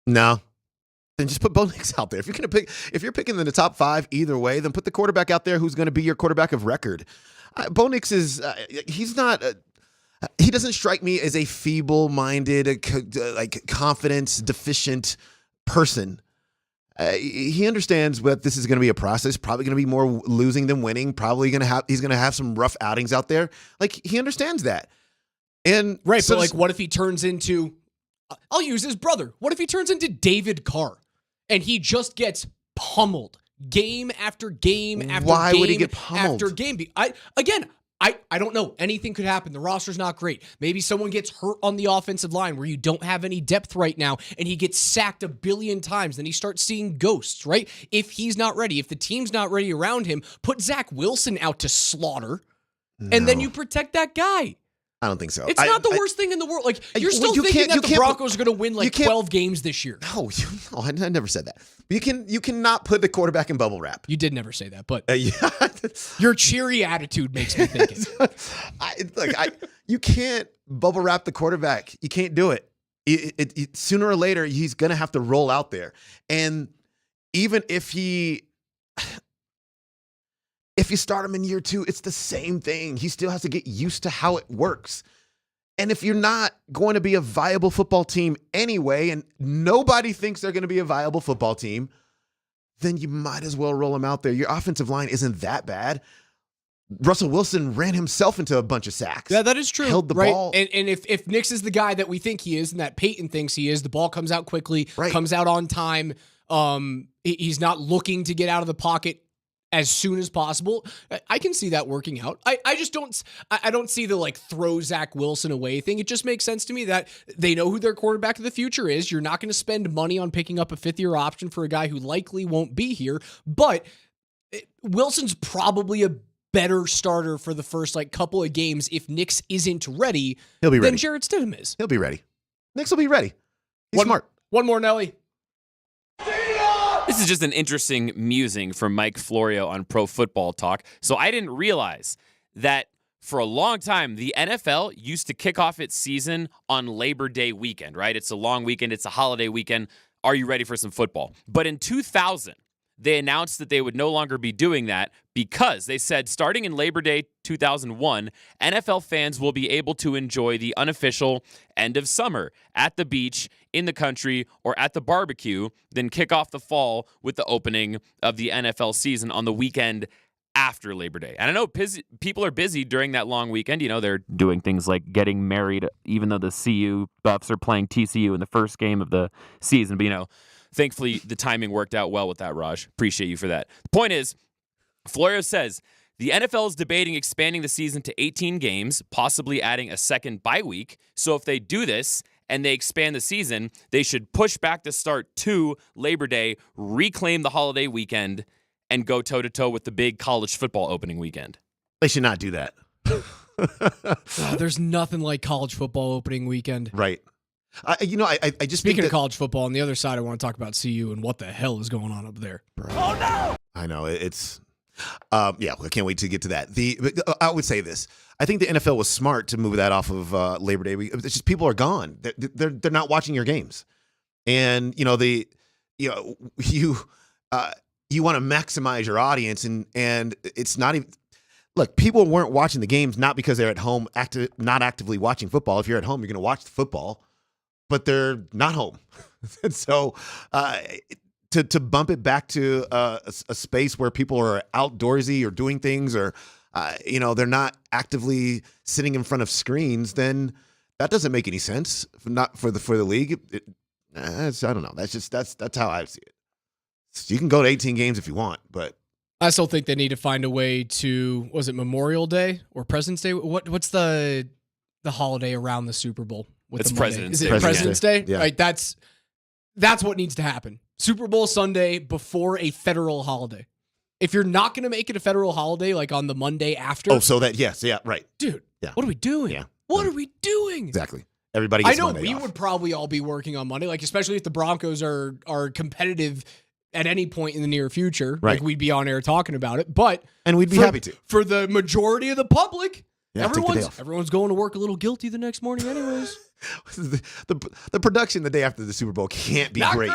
No. Then just put Bo Nix out there. If you're picking in the top 5 either way, then put the quarterback out there who's going to be your quarterback of record. Bo Nix is he's not he doesn't strike me as a feeble-minded, like confidence deficient person. He understands that this is going to be a process. Probably going to be more losing than winning. He's going to have some rough outings out there. Like, he understands that. And right, so but like, what if he turns into? I'll use his brother. What if he turns into David Carr, and he just gets pummeled game after game after game? Why would he get pummeled? After game? I don't know. Anything could happen. The roster's not great. Maybe someone gets hurt on the offensive line where you don't have any depth right now, and he gets sacked a billion times. Then he starts seeing ghosts, right? If he's not ready, if the team's not ready around him, put Zach Wilson out to slaughter, and then you protect that guy. I don't think so. It's not the worst thing in the world. Like, you're still thinking that the Broncos are going to win like 12 games this year. No, I never said that. You cannot put the quarterback in bubble wrap. You did never say that, but yeah. Your cheery attitude makes me think it. You can't bubble wrap the quarterback. You can't do it. Sooner or later, he's going to have to roll out there. And even if you start him in year 2, it's the same thing. He still has to get used to how it works. And if you're not going to be a viable football team anyway, and nobody thinks they're going to be a viable football team, then you might as well roll him out there. Your offensive line isn't that bad. Russell Wilson ran himself into a bunch of sacks. Yeah, that is true. Held the ball. And if Nix is the guy that we think he is and that Peyton thinks he is, the ball comes out quickly, comes out on time. He's not looking to get out of the pocket as soon as possible. I can see that working out. I just don't see the like throw Zach Wilson away thing. It just makes sense to me that they know who their quarterback of the future is. You're not going to spend money on picking up a 5th-year option for a guy who likely won't be here. But Wilson's probably a better starter for the first like couple of games if Nix isn't ready. He'll be ready. Than Jarrett Stidham is. He'll be ready. Nix will be ready. He's smart. One more, Nelly. This is just an interesting musing from Mike Florio on Pro Football Talk. So I didn't realize that for a long time, the NFL used to kick off its season on Labor Day weekend, right? It's a long weekend. It's a holiday weekend. Are you ready for some football? But in 2000, they announced that they would no longer be doing that because they said starting in Labor Day 2001, NFL fans will be able to enjoy the unofficial end of summer at the beach, in the country, or at the barbecue, then kick off the fall with the opening of the NFL season on the weekend after Labor Day. And I know people are busy during that long weekend. You know, they're doing things like getting married, even though the CU Buffs are playing TCU in the first game of the season. But, you know, thankfully the timing worked out well with that, Raj. Appreciate you for that. The point is, Florio says the NFL is debating expanding the season to 18 games, possibly adding a second bye week. So if they do this and they expand the season, they should push back the start to Labor Day, reclaim the holiday weekend, and go toe-to-toe with the big college football opening weekend. They should not do that. There's nothing like college football opening weekend. Right. I just Speaking think of college football, on the other side, I want to talk about CU and what the hell is going on up there. Oh, no! I know. It's... I can't wait to get to that. I would say this. I think the NFL was smart to move that off of Labor Day. It's just people are gone. They're not watching your games. And, you want to maximize your audience, and it's not even. Look, people weren't watching the games not because they're at home, not actively watching football. If you're at home, you're going to watch the football, but they're not home, and so to bump it back to a space where people are outdoorsy or doing things, or they're not actively sitting in front of screens, then that doesn't make any sense. Not for the league. I don't know. That's how I see it. You can go to 18 games if you want, but I still think they need to find a way to, was it Memorial Day or President's Day? What's the holiday around the Super Bowl? It's President's Day. Day. Is it President's Day? Yeah. Right. That's what needs to happen. Super Bowl Sunday before a federal holiday. If you're not going to make it a federal holiday, like on the Monday after. Oh, so that, yes. Yeah. Right. Dude, yeah. What are we doing? Yeah. What are we doing? Exactly. Everybody gets Monday we off. would probably all be working on Monday, like especially if the Broncos are competitive at any point in the near future. Right. Like we'd be on air talking about it. And we'd be happy to. For the majority of the public, take the day off. everyone's going to work a little guilty the next morning anyways. the production the day after the Super Bowl can't be Not great.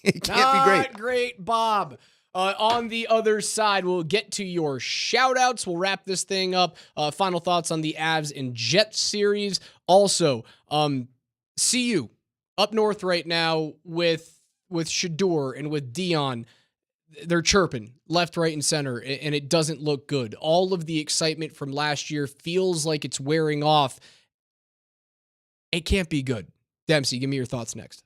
It can't Not be great. great, Bob. On the other side, we'll get to your shout-outs. We'll wrap this thing up. Final thoughts on the Avs and Jets series. Also, CU up north right now with Shador and with Dion. They're chirping left, right, and center, and it doesn't look good. All of the excitement from last year feels like it's wearing off. It can't be good. Dempsey, give me your thoughts next.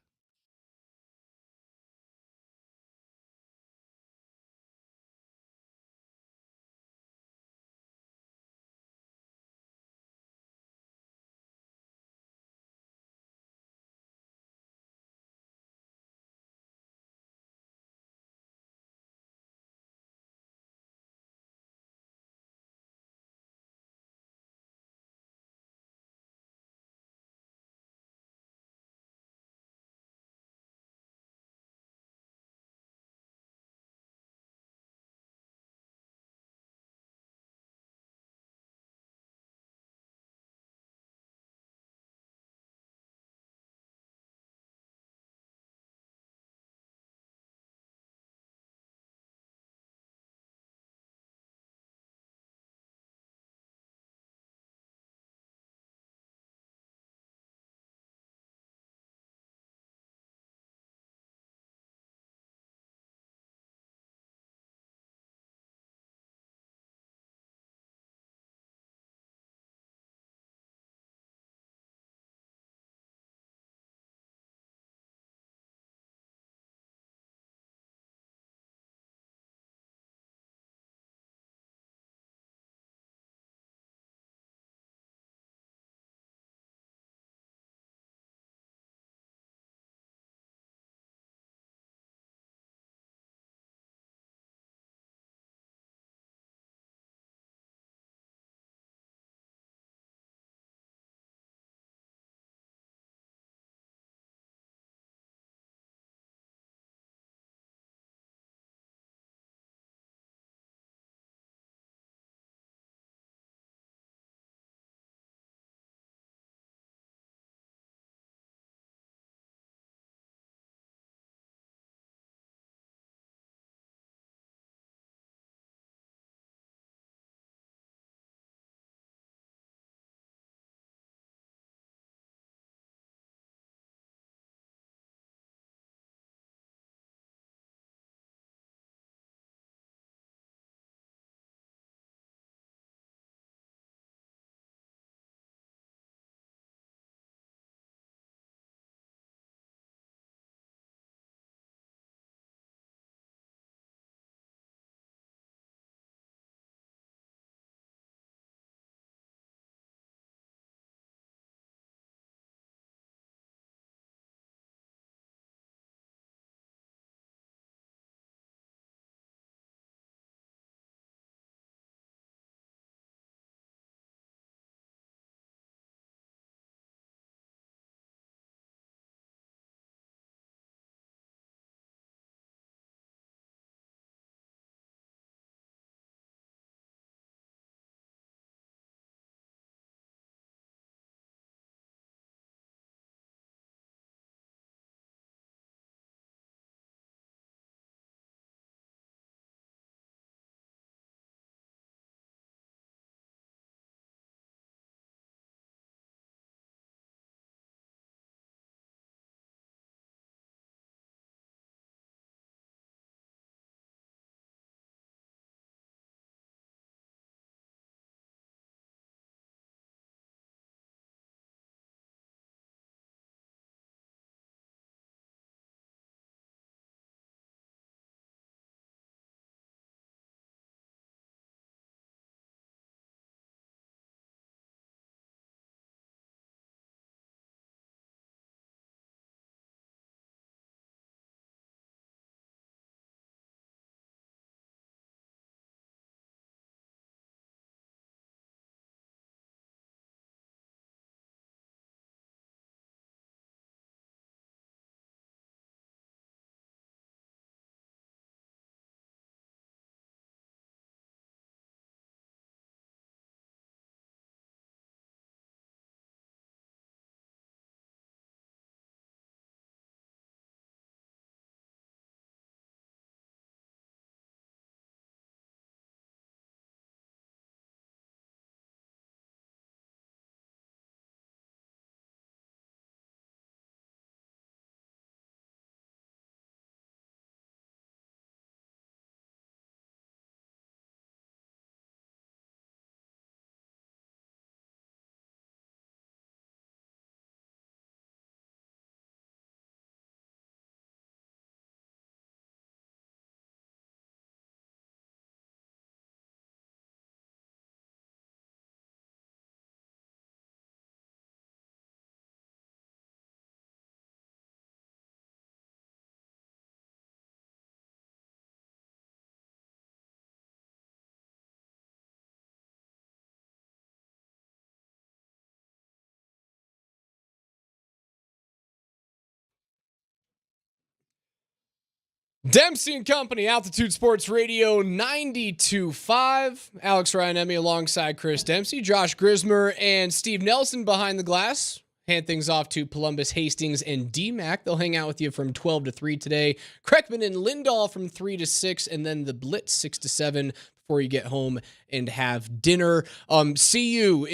Dempsey and Company, Altitude Sports Radio 92.5. Alex Ryan-Emmy alongside Chris Dempsey, Josh Grismer, and Steve Nelson behind the glass. Hand things off to Columbus, Hastings, and DMAC. They'll hang out with you from 12 to 3 today. Kreckman and Lindahl from 3 to 6, and then the Blitz 6 to 7 before you get home and have dinner. CU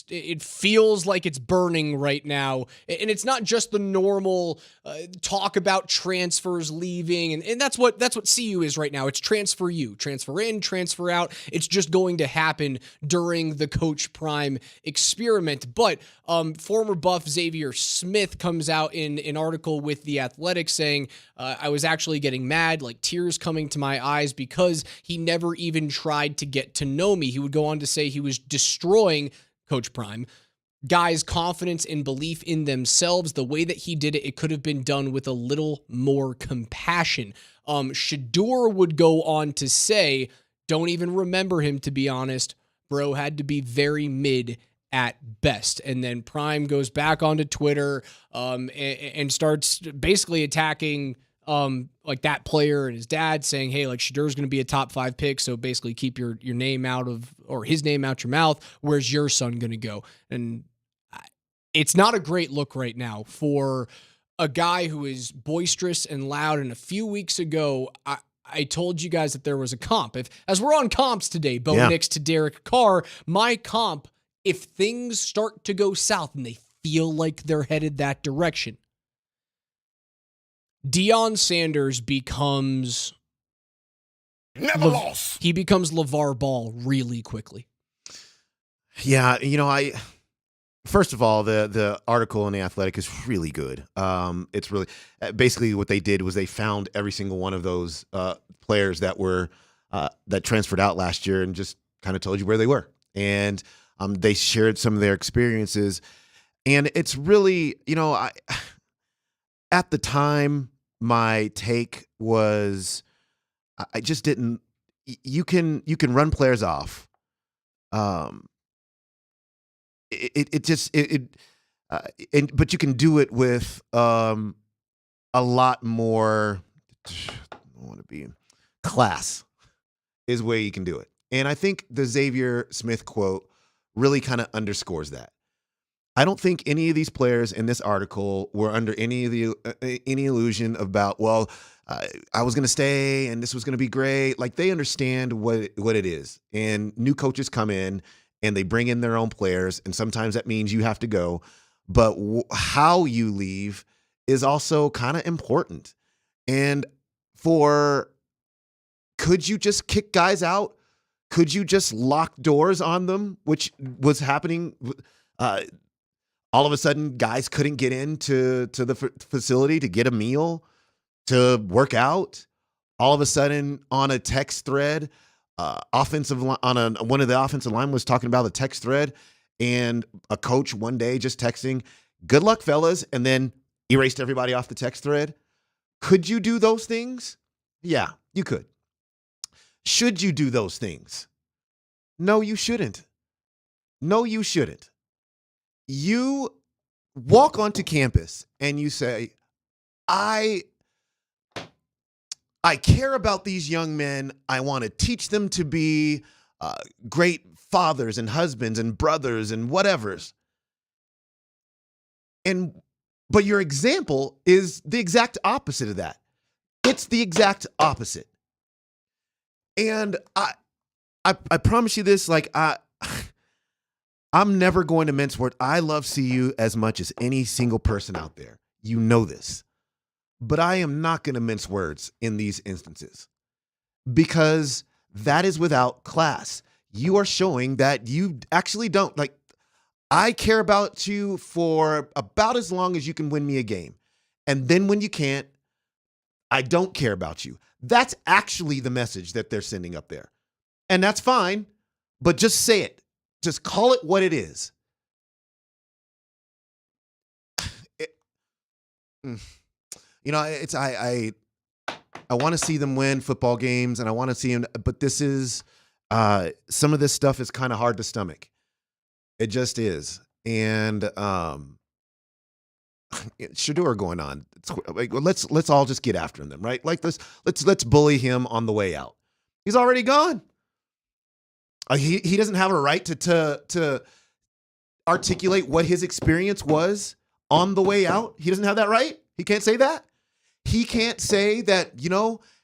it feels like it's burning right now. And it's not just the normal talk about transfers leaving. And that's what CU is right now. It's transfer in, transfer out. It's just going to happen during the Coach Prime experiment. But former Buff Xavier Smith comes out in an article with The Athletic saying, I was actually getting mad, like tears coming to my eyes because he never even tried to get to know me. He would go on to say he was destroying Coach Prime, guys' confidence and belief in themselves. The way that he did it, it could have been done with a little more compassion. Shedeur would go on to say, don't even remember him, to be honest. Bro had to be very mid at best. And then Prime goes back onto Twitter and starts basically attacking like that player and his dad, saying, hey, like Shedeur's going to be a top 5 pick, so basically keep your name out of, or his name out your mouth. Where's your son going to go? And it's not a great look right now for a guy who is boisterous and loud. And a few weeks ago, I told you guys that there was a comp. As we're on comps today, Bo Nix to Derek Carr, my comp, if things start to go south and they feel like they're headed that direction, Deion Sanders becomes he becomes LeVar Ball really quickly. Yeah, first of all, the article in The Athletic is really good. It's really basically what they did was they found every single one of those players that were that transferred out last year and just kind of told you where they were. And they shared some of their experiences. And it's really, at the time, my take was I just didn't. You can run players off. But you can do it with a lot more. I want to be class is where you can do it, and I think the Xavier Smith quote really kind of underscores that. I don't think any of these players in this article were under any illusion about, I was going to stay and this was going to be great. Like, they understand what it is. And new coaches come in and they bring in their own players. And sometimes that means you have to go. But how you leave is also kind of important. And could you just kick guys out? Could you just lock doors on them, which was happening? All of a sudden, guys couldn't get into the facility to get a meal, to work out. All of a sudden, on a text thread, one of the offensive line was talking about the text thread, and a coach one day just texting, "Good luck, fellas," and then erased everybody off the text thread. Could you do those things? Yeah, you could. Should you do those things? No, you shouldn't. No, you shouldn't. You walk onto campus and you say, I care about these young men. I want to teach them to be great fathers and husbands and brothers and whatevers. But your example is the exact opposite of that. It's the exact opposite. And I promise you this, I'm never going to mince words. I love CU as much as any single person out there. You know this. But I am not going to mince words in these instances because that is without class. You are showing that you actually don't. I care about you for about as long as you can win me a game. And then when you can't, I don't care about you. That's actually the message that they're sending up there. And that's fine, but just say it. Just call it what it is. I want to see them win football games, and I want to see them. But this is some of this stuff is kind of hard to stomach. It just is, and Shedeur going on. Let's all just get after them, right? Like let's bully him on the way out. He's already gone. He doesn't have a right to articulate what his experience was on the way out. He doesn't have that right. He can't say that. He can't say that,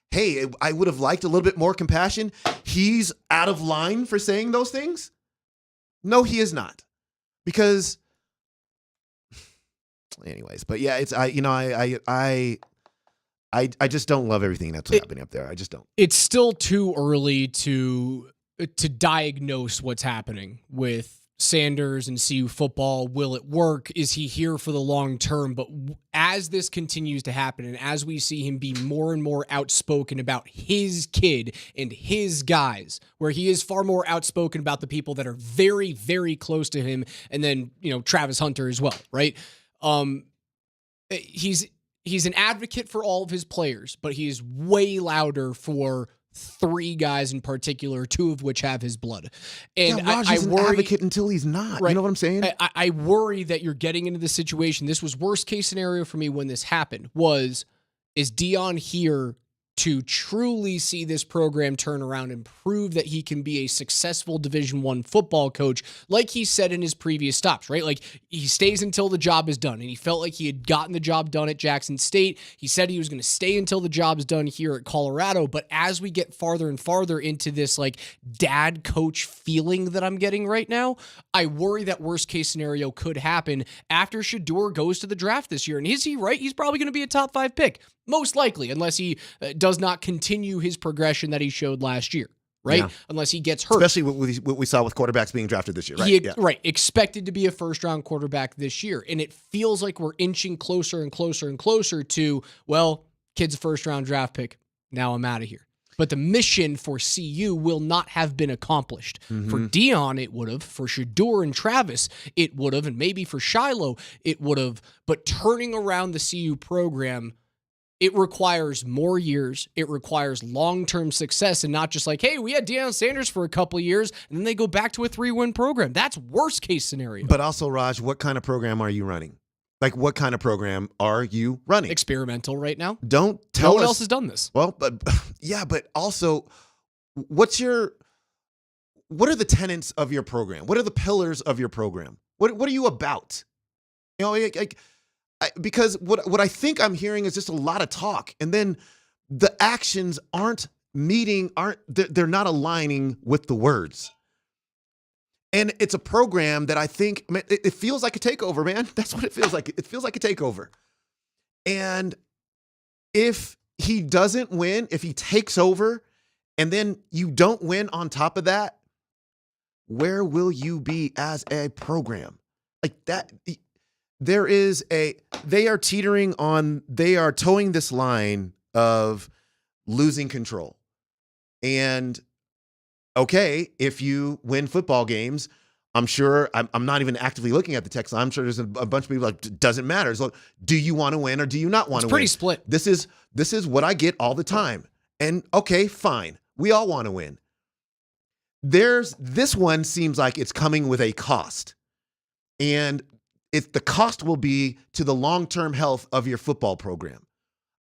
hey, I would have liked a little bit more compassion. He's out of line for saying those things. No, he is not. Because anyways, but yeah, it's I just don't love everything that's happening up there. I just don't. It's still too early to diagnose what's happening with Sanders and CU football. Will it work? Is he here for the long term? But as this continues to happen, and as we see him be more and more outspoken about his kid and his guys, where he is far more outspoken about the people that are very, very close to him, and then Travis Hunter as well, right? He's an advocate for all of his players, but he is way louder for 3 guys in particular, 2 of which have his blood. And Raj is an advocate until he's not. Right. You know what I'm saying? I worry that you're getting into this situation. This was worst case scenario for me when this happened. Is Deion here to truly see this program turn around and prove that he can be a successful Division I football coach, like he said in his previous stops, right? Like, he stays until the job is done, and he felt like he had gotten the job done at Jackson State. He said he was going to stay until the job is done here at Colorado, but as we get farther and farther into this, like, dad coach feeling that I'm getting right now, I worry that worst case scenario could happen after Shedeur goes to the draft this year. And is he right? He's probably going to be a top 5 pick. Most likely, unless he does not continue his progression that he showed last year, right? Yeah. Unless he gets hurt. Especially what we saw with quarterbacks being drafted this year, right? Right. Expected to be a first-round quarterback this year. And it feels like we're inching closer and closer and closer to, well, kid's a first-round draft pick. Now I'm out of here. But the mission for CU will not have been accomplished. Mm-hmm. For Deion, it would have. For Shedeur and Travis, it would have. And maybe for Shiloh, it would have. But turning around the CU program, it requires more years. It requires long-term success, and not just like, hey, we had Deion Sanders for a couple of years, and then they go back to a 3-win program. That's worst-case scenario. But also, Raj, what kind of program are you running? Like, what kind of program are you running? Experimental right now. Don't tell us. No one else has done this. Well, but also, what are the tenets of your program? What are the pillars of your program? What are you about? Because what I think I'm hearing is just a lot of talk, and then the actions they're not aligning with the words. And it's a program that I think, it feels like a takeover, man. That's what it feels like. It feels like a takeover. And if he doesn't win, if he takes over, and then you don't win on top of that, where will you be as a program? Like that. They are towing this line of losing control. And okay, if you win football games, I'm sure, I'm not even actively looking at the text line. I'm sure there's a bunch of people like, doesn't matter. So, do you want to win or do you not want to win? It's pretty split. This is what I get all the time. And okay, fine. We all want to win. This one seems like it's coming with a cost. And the cost will be to the long-term health of your football program.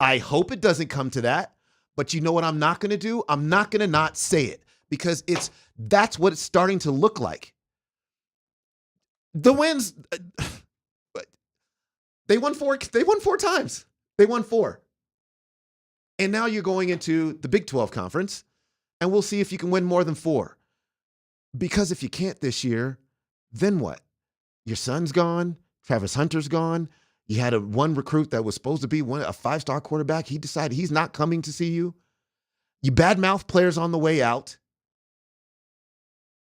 I hope it doesn't come to that, but you know what I'm not going to do? I'm not going to not say it, because that's what it's starting to look like. The wins, they won 4 times. They won 4. And now you're going into the Big 12 conference, and we'll see if you can win more than 4. Because if you can't this year, then what? Your son's gone. Travis Hunter's gone. You had one recruit that was supposed to be a 5-star quarterback. He decided he's not coming to see you. You badmouth players on the way out.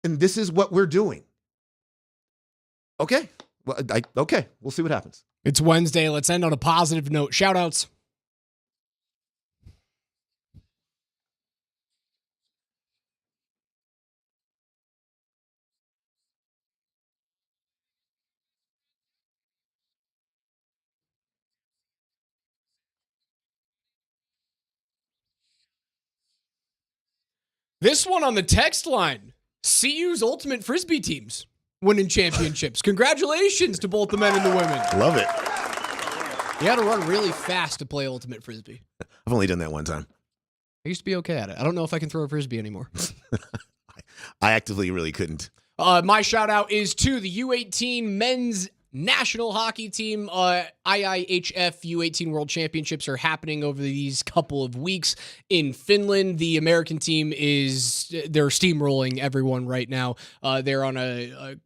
And this is what we're doing. Okay. Well, okay. We'll see what happens. It's Wednesday. Let's end on a positive note. Shout-outs. This one on the text line. CU's Ultimate Frisbee teams winning championships. Congratulations to both the men and the women. Love it. You got to run really fast to play Ultimate Frisbee. I've only done that one time. I used to be okay at it. I don't know if I can throw a Frisbee anymore. I actively really couldn't. My shout out is to the U18 men's national hockey team. IIHF U18 World Championships are happening over these couple of weeks in Finland. The American team they're steamrolling everyone right now. They're on a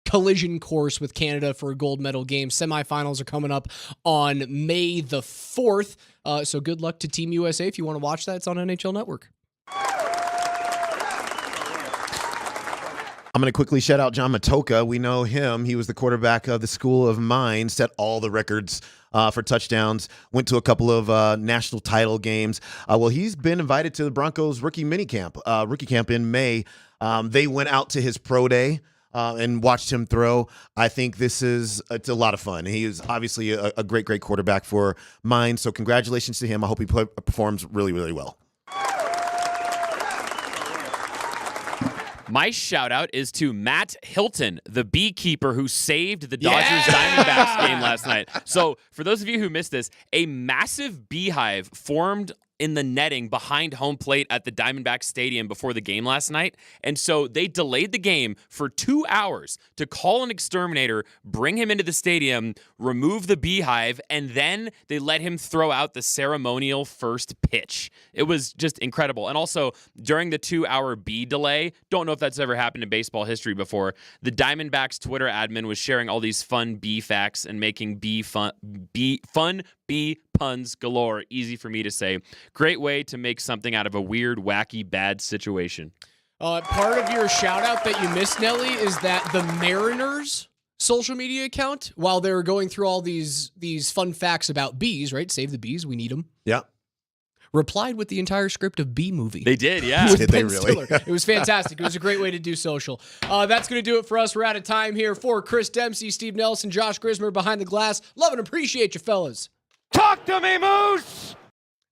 collision course with Canada for a gold medal game. Semifinals are coming up on May the 4th. So good luck to Team USA. If you want to watch that, it's on NHL Network. I'm going to quickly shout out John Matoka. We know him. He was the quarterback of the School of Mines, set all the records for touchdowns, went to a couple of national title games. Well, he's been invited to the Broncos rookie camp in May. They went out to his pro day and watched him throw. I think it's a lot of fun. He is obviously a great quarterback for Mines. So congratulations to him. I hope he performs really, really well. My shout out is to Matt Hilton, the beekeeper who saved the Dodgers Diamondbacks game last night. So, for those of you who missed this, a massive beehive formed in the netting behind home plate at the Diamondback Stadium before the game last night. And so they delayed the game for 2 hours to call an exterminator, bring him into the stadium, remove the beehive, and then they let him throw out the ceremonial first pitch. It was just incredible. And also, during the 2-hour bee delay, don't know if that's ever happened in baseball history before, the Diamondbacks Twitter admin was sharing all these fun bee facts and making fun bee puns galore. Easy for me to say. Great way to make something out of a weird, wacky, bad situation. Part of your shout out that you missed, Nelly, is that the Mariners social media account, while they were going through all these fun facts about bees, right? Save the bees, we need them. Yeah. Replied with the entire script of Bee Movie. They did, yeah. With Did Ben they really? Stiller. It was fantastic. It was a great way to do social. That's going to do it for us. We're out of time here. For Chris Dempsey, Steve Nelson, Josh Grismer behind the glass. Love and appreciate you, fellas. Talk to me, Moose!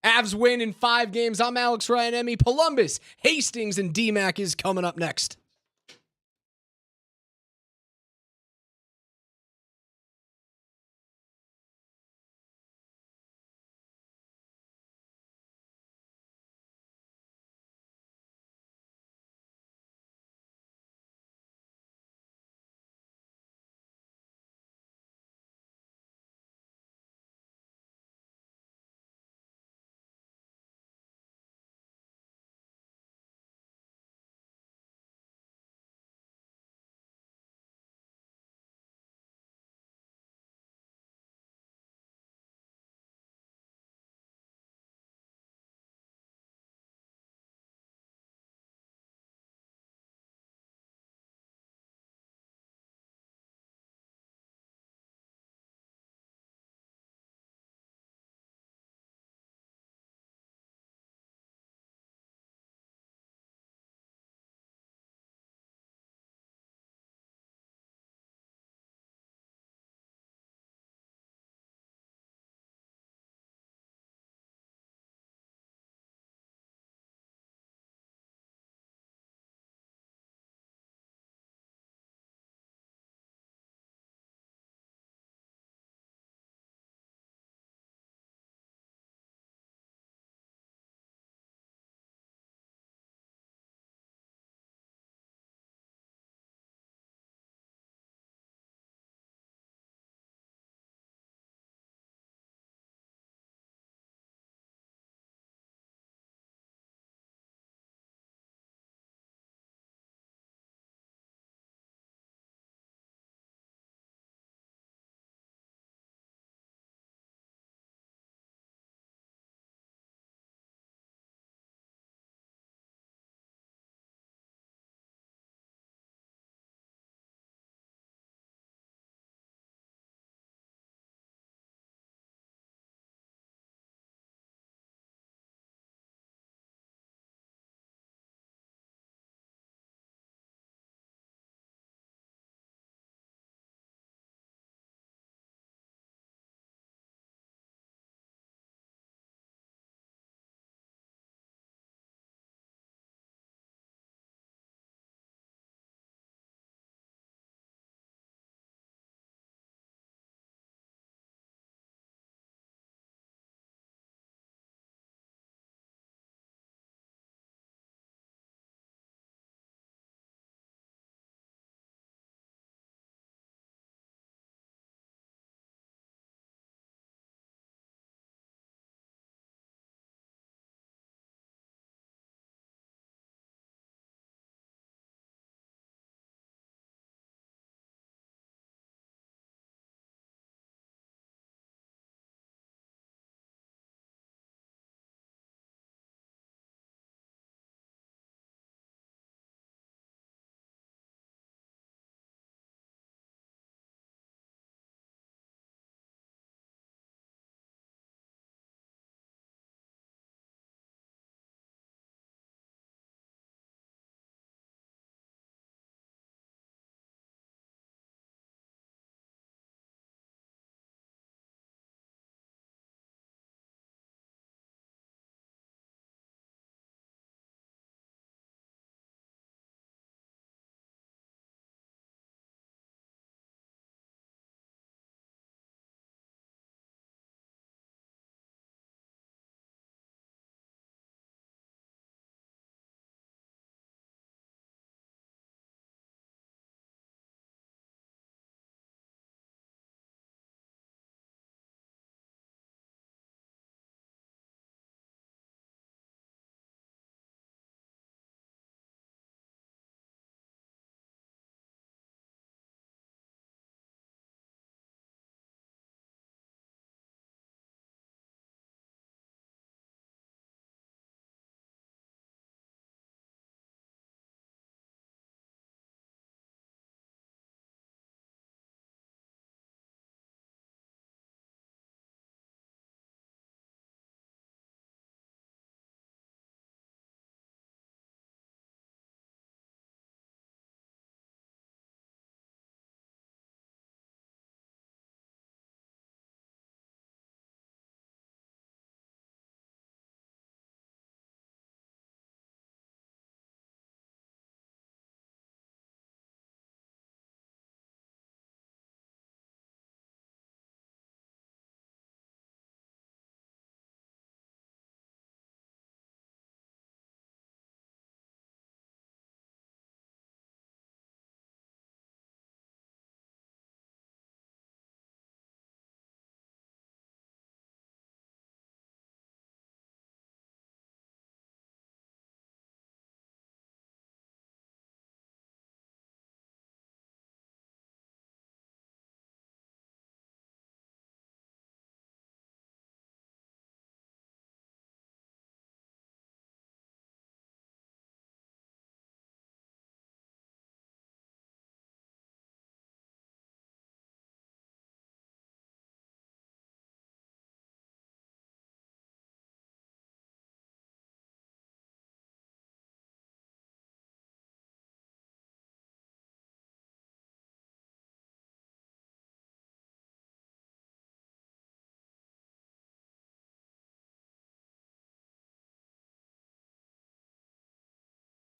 Avs win in 5 games. I'm Alex Ryan Emmy. Columbus, Hastings, and DMAC is coming up next.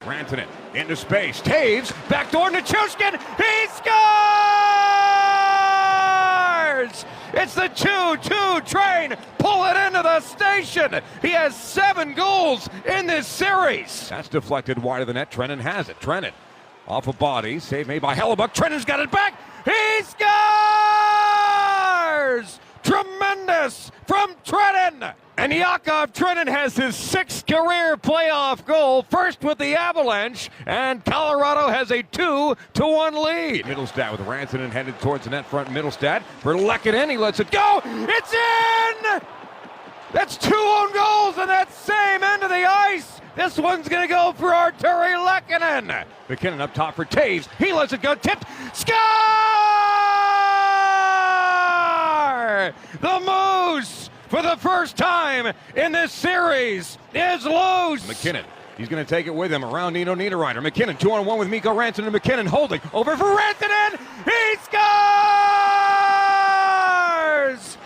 Rantanen into space. Taves, backdoor Nichushkin. He scores! It's the 2-2 train pulling into the station. He has 7 goals in this series. That's deflected wide of the net. Trennan has it. Trennan off a body. Save made by Hellebuck. Trennan's got it back. He scores! Tremendous from Trennan. And Yakov Trenin has his 6th career playoff goal, first with the Avalanche, and Colorado has a 2-1 lead. Middlestad with Rantanen headed towards the net front. Middlestad for Lehkonen, he lets it go. It's in! That's 2 own goals on that same end of the ice. This one's going to go for Arturi Lehkonen. McKinnon up top for Taves. He lets it go, tipped. Score! The Moose, for the first time in this series, is loose. McKinnon, he's going to take it with him around Nino Niederreiter. McKinnon 2-on-1 with Mikko Rantanen. McKinnon holding over for Rantanen. He scores!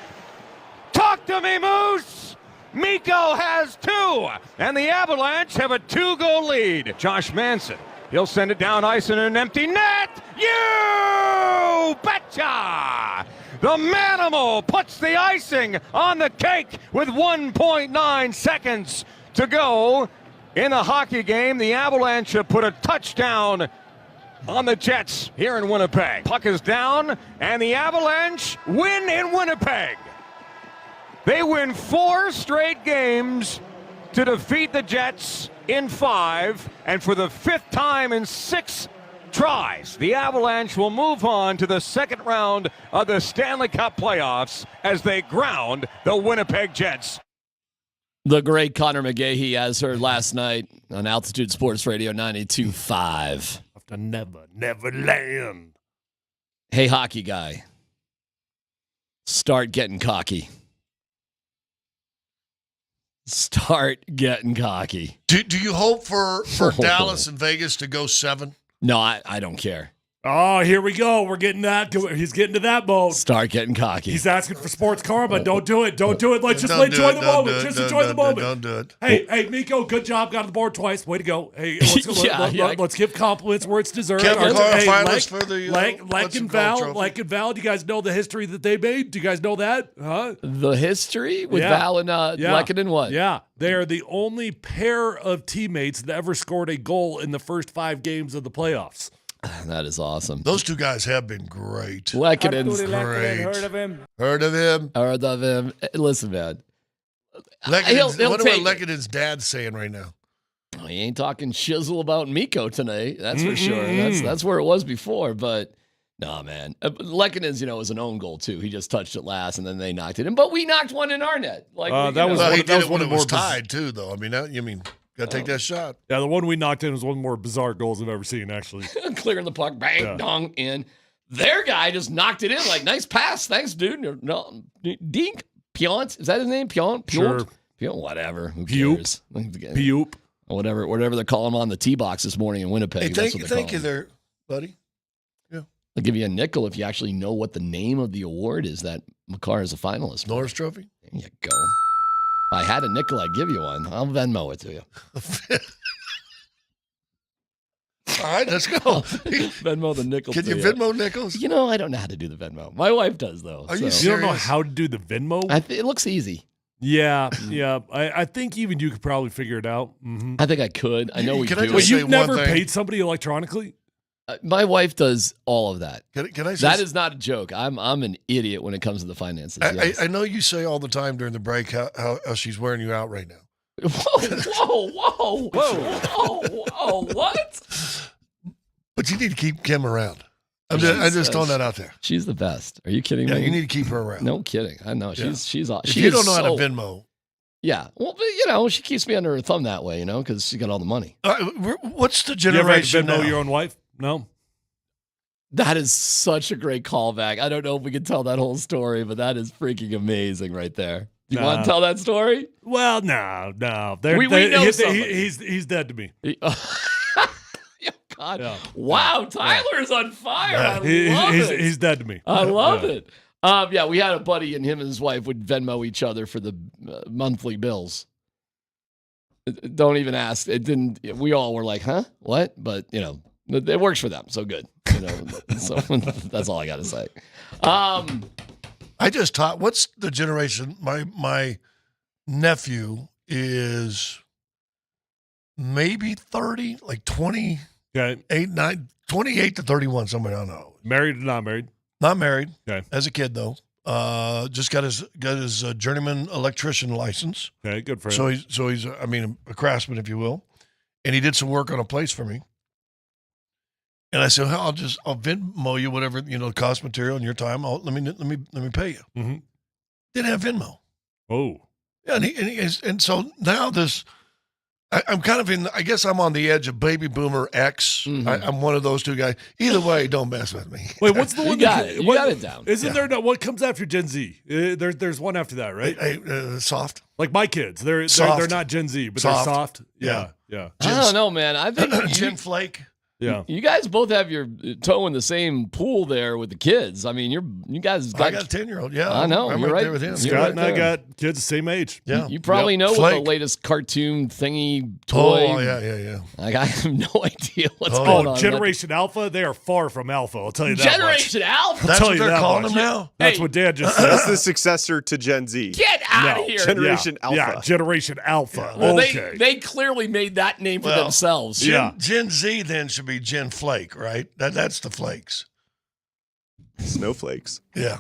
Talk to me, Moose! Mikko has 2, and the Avalanche have a 2-goal lead. Josh Manson, he'll send it down ice in an empty net. You betcha! The Manimal puts the icing on the cake with 1.9 seconds to go in the hockey game. The Avalanche have put a touchdown on the Jets here in Winnipeg. Puck is down, and the Avalanche win in Winnipeg. They win 4 straight games to defeat the Jets in 5, and for the 5th time in 6 tries, the Avalanche will move on to the second round of the Stanley Cup playoffs as they ground the Winnipeg Jets. The great Connor McGahey, as heard last night on Altitude Sports Radio 92.5. After never land. Hey, hockey guy. Start getting cocky. Start getting cocky. Do you hope for Dallas and Vegas to go 7? No, I don't care. Oh, here we go. We're getting that. He's getting to that mode. Start getting cocky. He's asking for sports karma. Don't do it. Don't do it. Let's just enjoy the moment. Just enjoy the moment. Don't do it. Hey, Mikko, good job. Got on the board twice. Way to go. Hey, let's give compliments where it's deserved. Kevin Carr finalist for the Lek and Val. Do you guys know the history that they made? Do you guys know that? Huh? The history with Val and Lehkonen what? Yeah. They are the only pair of teammates that ever scored a goal in the first 5 games of the playoffs. That is awesome. Those 2 guys have been great. Lehkonen's great. Heard of him? Heard of him? Heard of him. Listen, man. Wonder what Lehkonen's dad's saying right now. Oh, he ain't talking shizzle about Mikko tonight. That's for sure. That's where it was before. But no, man. Lehkonen's, was an own goal too. He just touched it last, and then they knocked it in. But we knocked one in our net. He did it when it was tied too, though. I mean, got to take that shot. Yeah, the one we knocked in was one of the more bizarre goals I've ever seen, actually. Clearing the puck, bang, dong, in. Their guy just knocked it in. Like, nice pass. Thanks, dude. No, Dink. Piont. Is that his name? Piont? Sure. Piont, whatever. Who cares? Pioop. Whatever they call him on the tee box this morning in Winnipeg. Hey, that's what they thank call you him. there, buddy. Yeah. I'll give you a nickel if you actually know what the name of the award is that Makar is a finalist for. Norris Trophy? There you go. If I had a nickel, I'd give you one. I'll Venmo it to you. All right, let's go. Venmo the nickel. Can you Venmo nickels? I don't know how to do the Venmo. My wife does, though. Are you serious? You don't know how to do the Venmo? It looks easy. Yeah. I think even you could probably figure it out. Mm-hmm. I think I could. I know we do. But you've never paid somebody electronically? My wife does all of that. Can I say that is not a joke. I'm an idiot when it comes to the finances. Yes. I know you say all the time during the break how she's wearing you out right now. Whoa, what? But you need to keep Kim around. I'm just throwing that out there. She's the best. Are you kidding me? Yeah, you need to keep her around. No kidding. I know. She's If you don't know how to Venmo. Yeah. Well, she keeps me under her thumb that way, because she's got all the money. What's the generation you ever had to Venmo now? your own wife? No. That is such a great callback. I don't know if we can tell that whole story, but that is freaking amazing right there. You want to tell that story? Well, no. We know somebody. He's dead to me. God. Yeah. Wow, Tyler's on fire. I love it. He's dead to me. I love it. We had a buddy, and him and his wife would Venmo each other for the monthly bills. Don't even ask. It didn't. We all were like, huh? What? But, it works for them. So good. So that's all I got to say. I just taught, what's the generation? My nephew is maybe 30, like 28, 28 to 31, somewhere, I don't know. Married or not married? Not married. Okay. As a kid, though. Just got his journeyman electrician license. Okay, good for him. So he's a craftsman, if you will, and he did some work on a place for me. And I said, I'll Venmo you whatever cost material in your time. Let me pay you. Mm-hmm. Didn't have Venmo. Oh, yeah, and so now this. I'm kind of I guess I'm on the edge of baby boomer X. Mm-hmm. I'm one of those two guys. Either way, don't mess with me. Wait, what's the one? You got it down. Isn't there no, what comes after Gen Z? There's one after that, right? Soft. Like my kids, they're not Gen Z, but soft. they're soft. Yeah. I don't know, man. I think Gen Flake. Yeah. You guys both have your toe in the same pool there with the kids. I mean, you guys got. I got a 10-year-old. Yeah, I know. I'm You're right there with him. Scott and I got kids the same age. Yeah. You probably know what the latest cartoon thingy toy. Oh yeah. Like, I have no idea what's going on. Generation Alpha, they are far from Alpha. I'll tell you that. Generation Alpha. That's what they're calling them now. That's what Dad just said. That's the successor to Gen Z. Get out of here. Generation Alpha. Yeah, Generation Alpha. Well, okay. they clearly made that name for themselves. Gen Z then should be Gen Flake, right? That's the flakes. Snowflakes. Yeah.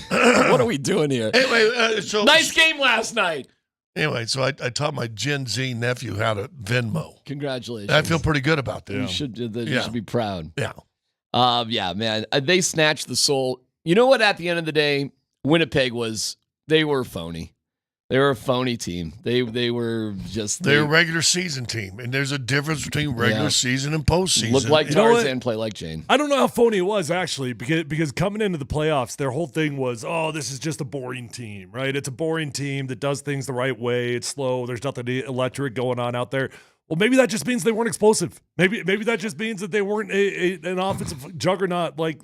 What are we doing here? Anyway, nice game last night. Anyway, so I taught my Gen Z nephew how to Venmo. Congratulations. I feel pretty good about that. You should be proud. Yeah. Yeah, man. They snatched the soul. You know what? At the end of the day, Winnipeg they were phony. They were a phony team. They were just... They're a regular season team, and there's a difference between regular season and postseason. Look like Tarzan, play like Jane. I don't know how phony it was, actually, because coming into the playoffs, their whole thing was, this is just a boring team, right? It's a boring team that does things the right way. It's slow. There's nothing electric going on out there. Well, maybe that just means they weren't explosive. Maybe that just means that they weren't an offensive juggernaut like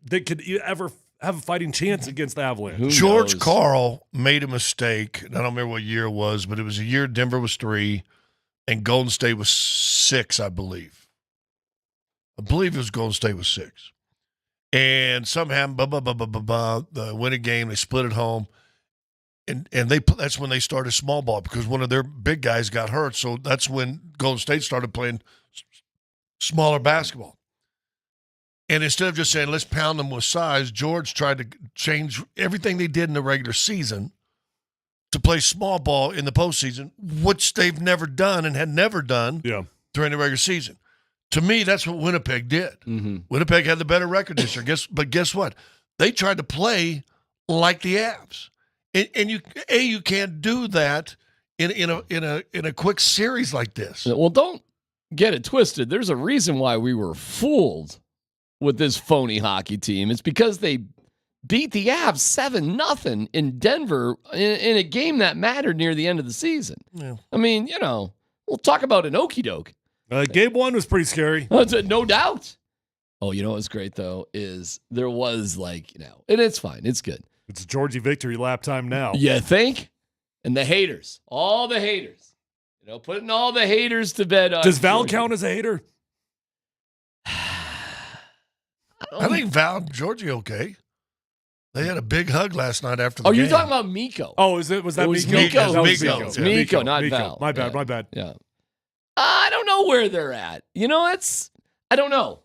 they could ever have a fighting chance against the Avalanche. George Karl made a mistake. I don't remember what year it was, but it was a year Denver was 3 and Golden State was 6, I believe. I believe it was Golden State was 6. And somehow, they win a game, they split at home. And that's when they started small ball because one of their big guys got hurt. So that's when Golden State started playing smaller basketball. And instead of just saying, let's pound them with size, George tried to change everything they did in the regular season to play small ball in the postseason, which they've never done and had never done during the regular season. To me, that's what Winnipeg did. Mm-hmm. Winnipeg had the better record this year. But guess what? They tried to play like the Avs. And you can't do that in a quick series like this. Well, don't get it twisted. There's a reason why we were fooled with this phony hockey team. It's because they beat the Avs 7-0 in Denver in a game that mattered near the end of the season. Yeah. I mean, we'll talk about an okie doke. Game 1 was pretty scary. No doubt. Oh, you know what's great, though, is there was and it's fine. It's good. It's Georgie victory lap time now. You think? And the haters, all the haters, putting all the haters to bed. Does Val count as a hater? I think Val and Georgie okay. They had a big hug last night after the game. Oh, you're talking about Mikko. Oh, was that Mikko? Mikko, not Val. My bad. Yeah. I don't know where they're at. I don't know.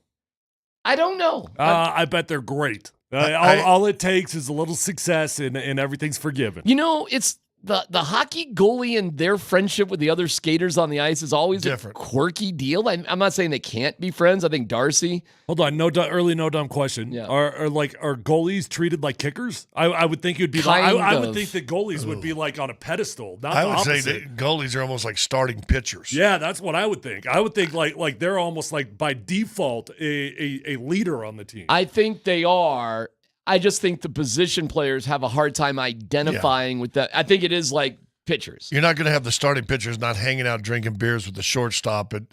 I bet they're great. All it takes is a little success and everything's forgiven. It's the hockey goalie and their friendship with the other skaters on the ice is always different. A quirky deal. I'm not saying they can't be friends. I think Darcy. Hold on, no dumb question. Yeah. Are goalies treated like kickers? I would think it would be. I would think that goalies would be like on a pedestal. Not I would say that goalies are almost like starting pitchers. Yeah, that's what I would think. I would think like they're almost like by default a leader on the team. I think they are. I just think the position players have a hard time identifying with that. I think it is like pitchers. You're not going to have the starting pitchers not hanging out drinking beers with the shortstop at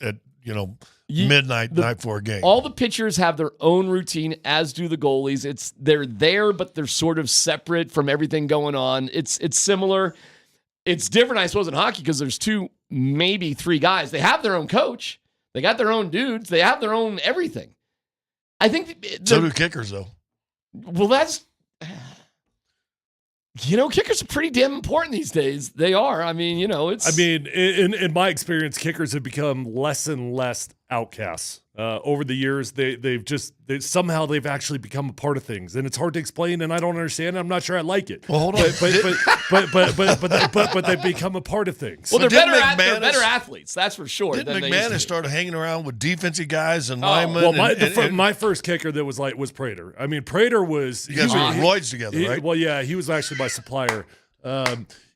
midnight night before a game. All the pitchers have their own routine, as do the goalies. They're there, but they're sort of separate from everything going on. It's similar. It's different, I suppose, in hockey because there's 2, maybe 3 guys. They have their own coach. They got their own dudes. They have their own everything. I think. So do kickers, though. Well, that's. Kickers are pretty damn important these days. They are. I mean, it's. I mean, in my experience, kickers have become less and less outcasts. Over the years, they've actually become a part of things, and it's hard to explain, and I don't understand. I'm not sure I like it. Well, hold on, but they've become a part of things. Well, they're better athletes, that's for sure. Didn't McManus start hanging around with defensive guys and linemen? Well, my first kicker that was Prater. I mean, Prater was. You guys were roids together, right? Well, yeah, he was actually my supplier.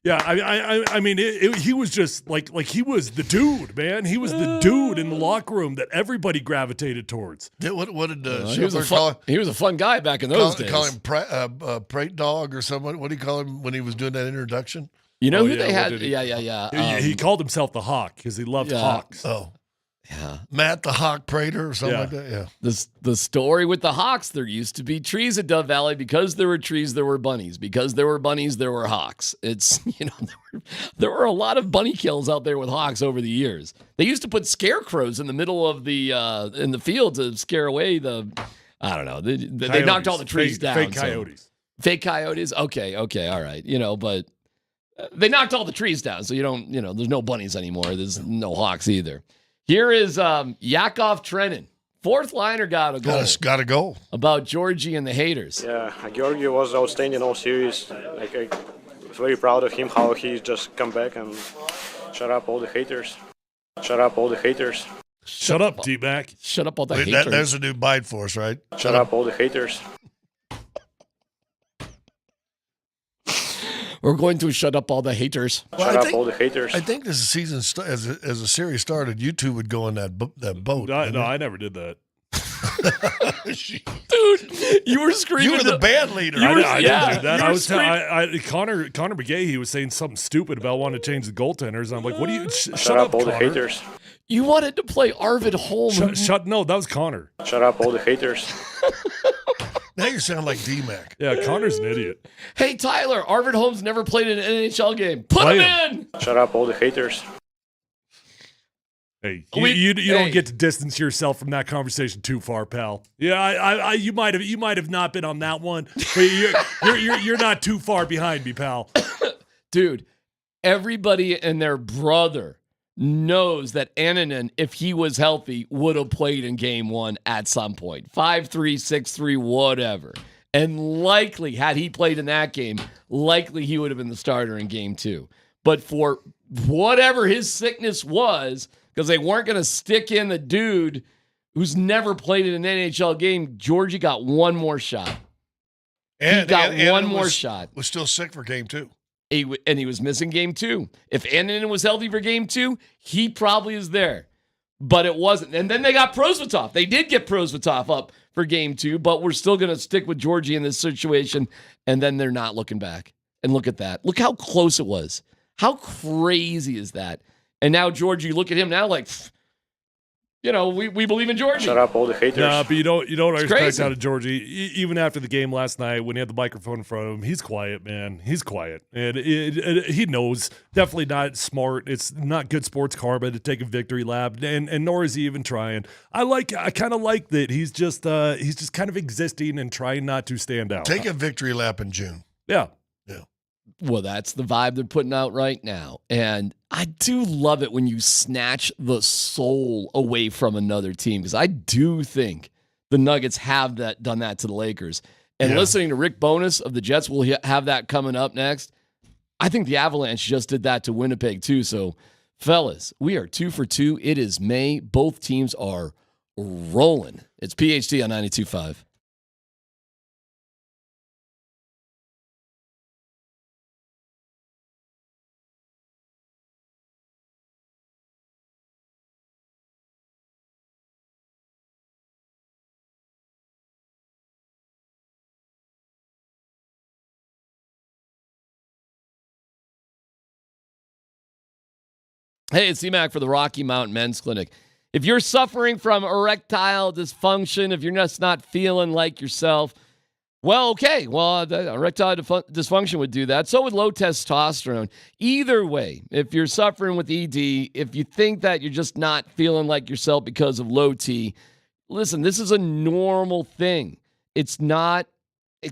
Yeah, I mean, he was just like he was the dude, man. He was the dude in the locker room that everybody gravitated towards. What did he was a fun guy back in those days. Call him Prate Dog or something. What do you call him when he was doing that introduction? You know who they had? Yeah. He called himself the Hawk because he loved hawks. Oh. Yeah. Matt the Hawk Prater or something like that. Yeah. The story with the Hawks, there used to be trees at Dove Valley. Because there were trees, there were bunnies. Because there were bunnies, there were hawks. It's, there were a lot of bunny kills out there with hawks over the years. They used to put scarecrows in the middle of the in the field to scare away I don't know. They knocked all the trees down. Fake coyotes. Fake coyotes? Okay, all right. But they knocked all the trees down, so you don't, there's no bunnies anymore. There's no hawks either. Here is Yakov Trenin. Fourth liner got a goal. Got a goal. About Georgie and the haters. Yeah, Georgie was outstanding all series. I was very proud of him, how he just come back and shut up all the haters. Shut up all the haters. Shut up, D-Mac. Shut up all the haters. There's a new bite for us, right? Shut up all the haters. We're going to shut up all the haters. Shut up all the haters. I think as the season as the series started, you two would go in that boat. No, I never did that. Dude, you were screaming. You were the band leader. I didn't do that. Connor McGahey was saying something stupid about wanting to change the goaltenders. And I'm like, what do you? Shut up, all Connor. The haters. You wanted to play Arvid Holm. No, that was Connor. Shut up all the haters. Now you sound like D-Mac. Yeah, Connor's an idiot. Hey, Tyler, Arvid Holmes never played in an NHL game. Put him in! Shut up, all the haters. Hey, you don't get to distance yourself from that conversation too far, pal. Yeah, you might have not been on that one, but you're not too far behind me, pal. Dude, everybody and their brother knows that Annunen, if he was healthy, would have played in game 1 at some point. 5-3, 6-3, whatever. And likely, had he played in that game, likely he would have been the starter in game 2. But for whatever his sickness was, because they weren't going to stick in the dude who's never played in an NHL game, Georgie got one more shot. He got one more shot. Was still sick for game 2. And he was missing game 2. If Annunen was healthy for game 2, he probably is there. But it wasn't. And then they got Prosvetov. They did get Prosvetov up for game 2, but we're still going to stick with Georgie in this situation. And then they're not looking back. And look at that. Look how close it was. How crazy is that? And now Georgie, look at him now like, we believe in Georgie. Shut up, all the haters. Nah, but you don't expect out of Georgie. Even after the game last night, when he had the microphone in front of him, he's quiet, man. He's quiet, and he knows. Definitely not smart. It's not good sports karma to take a victory lap, and nor is he even trying. I kind of like that he's just kind of existing and trying not to stand out. Take a victory lap in June. Yeah. Well, that's the vibe they're putting out right now. And I do love it when you snatch the soul away from another team, because I do think the Nuggets have done that to the Lakers. And listening to Rick Bowness of the Jets, we'll have that coming up next. I think the Avalanche just did that to Winnipeg too. So, fellas, we are 2 for 2. It is May. Both teams are rolling. It's PHT on 92.5. Hey, it's C-Mac for the Rocky Mountain Men's Clinic. If you're suffering from erectile dysfunction, if you're just not feeling like yourself, Well, okay. Well, erectile dysfunction would do that. So would low testosterone. Either way, if you're suffering with ED, if you think that you're just not feeling like yourself because of low T, listen, this is a normal thing. It's not,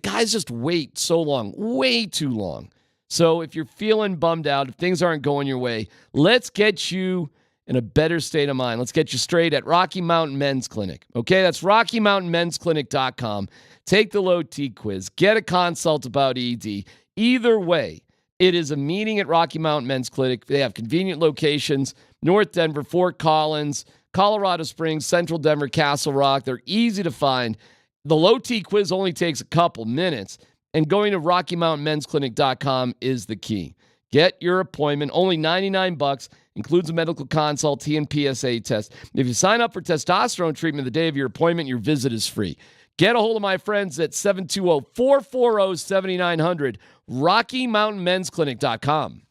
guys just wait so long, way too long. So if you're feeling bummed out, if things aren't going your way, let's get you in a better state of mind. Let's get you straight at Rocky Mountain Men's Clinic. Okay, that's RockyMountainMen'sClinic.com. Take the low T quiz. Get a consult about ED. Either way, it is a meeting at Rocky Mountain Men's Clinic. They have convenient locations, North Denver, Fort Collins, Colorado Springs, Central Denver, Castle Rock. They're easy to find. The low T quiz only takes a couple minutes, and going to RockyMountainMen'sClinic.com is the key. Get your appointment, only $99, includes a medical consult, T and PSA test. If you sign up for testosterone treatment the day of your appointment, your visit is free. Get a hold of my friends at 720-440-7900, RockyMountainMen'sClinic.com.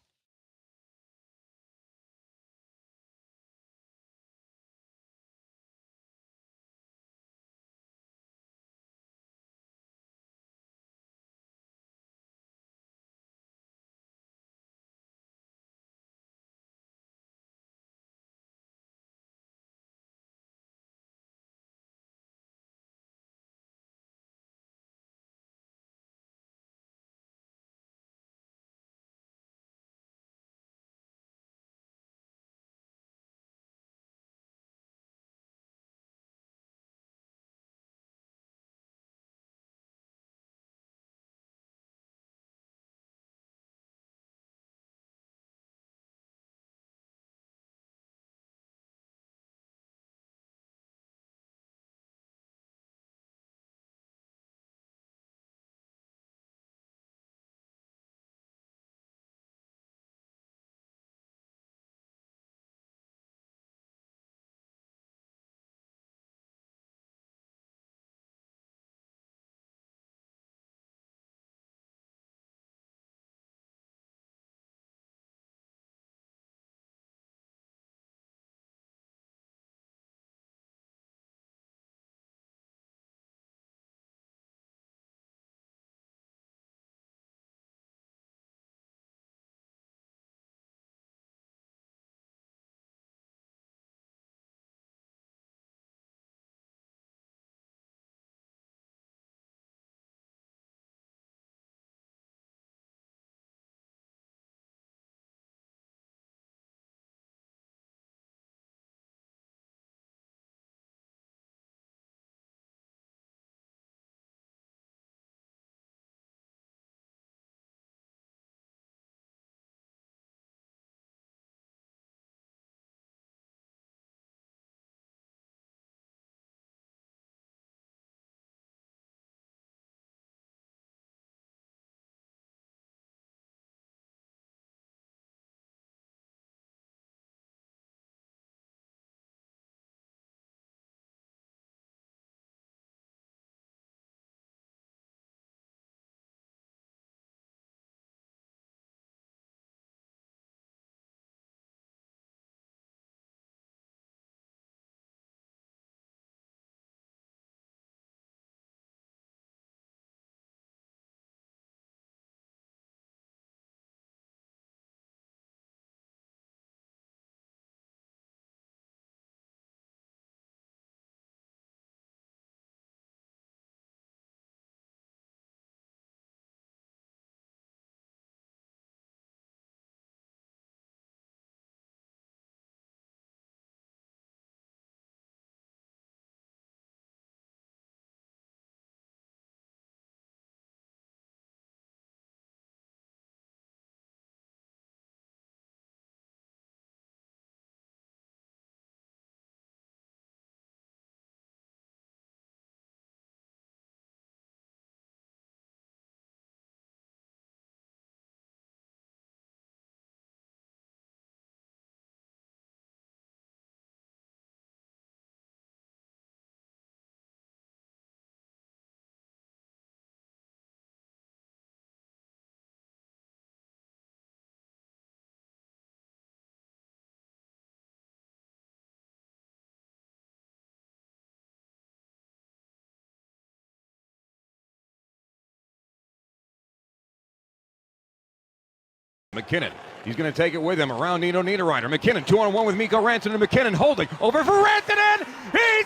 McKinnon. He's going to take it with him around Nino Niederreiter. McKinnon 2-on-1 with Mikko Rantanen. McKinnon holding over for Rantanen. He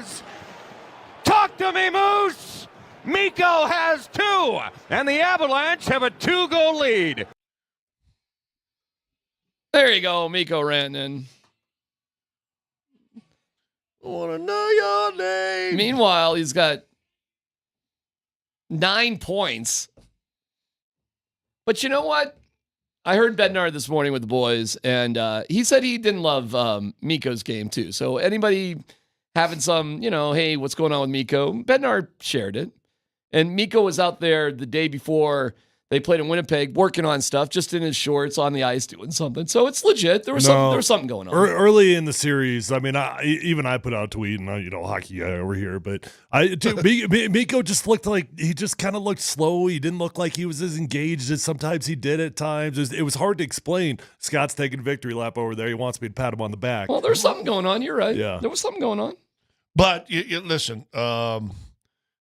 scores! Talk to me, Moose! Mikko has 2, and the Avalanche have a 2-goal lead. There you go, Mikko Rantanen. I want to know your name. Meanwhile, he's got 9 points. But you know what? I heard Bednar this morning with the boys, and he said he didn't love Mikko's game too. So anybody having some, hey, what's going on with Mikko? Bednar shared it. And Mikko was out there the day before they played in Winnipeg, working on stuff, just in his shorts on the ice, doing something. So it's legit. There was something going on. Early in the series, I mean, I put out a tweet, and hockey guy over here, but Mikko just looked like he just kind of looked slow. He didn't look like he was as engaged as sometimes he did at times. It was hard to explain. Scott's taking a victory lap over there. He wants me to pat him on the back. Well, there's something going on. You're right. Yeah, there was something going on. But listen,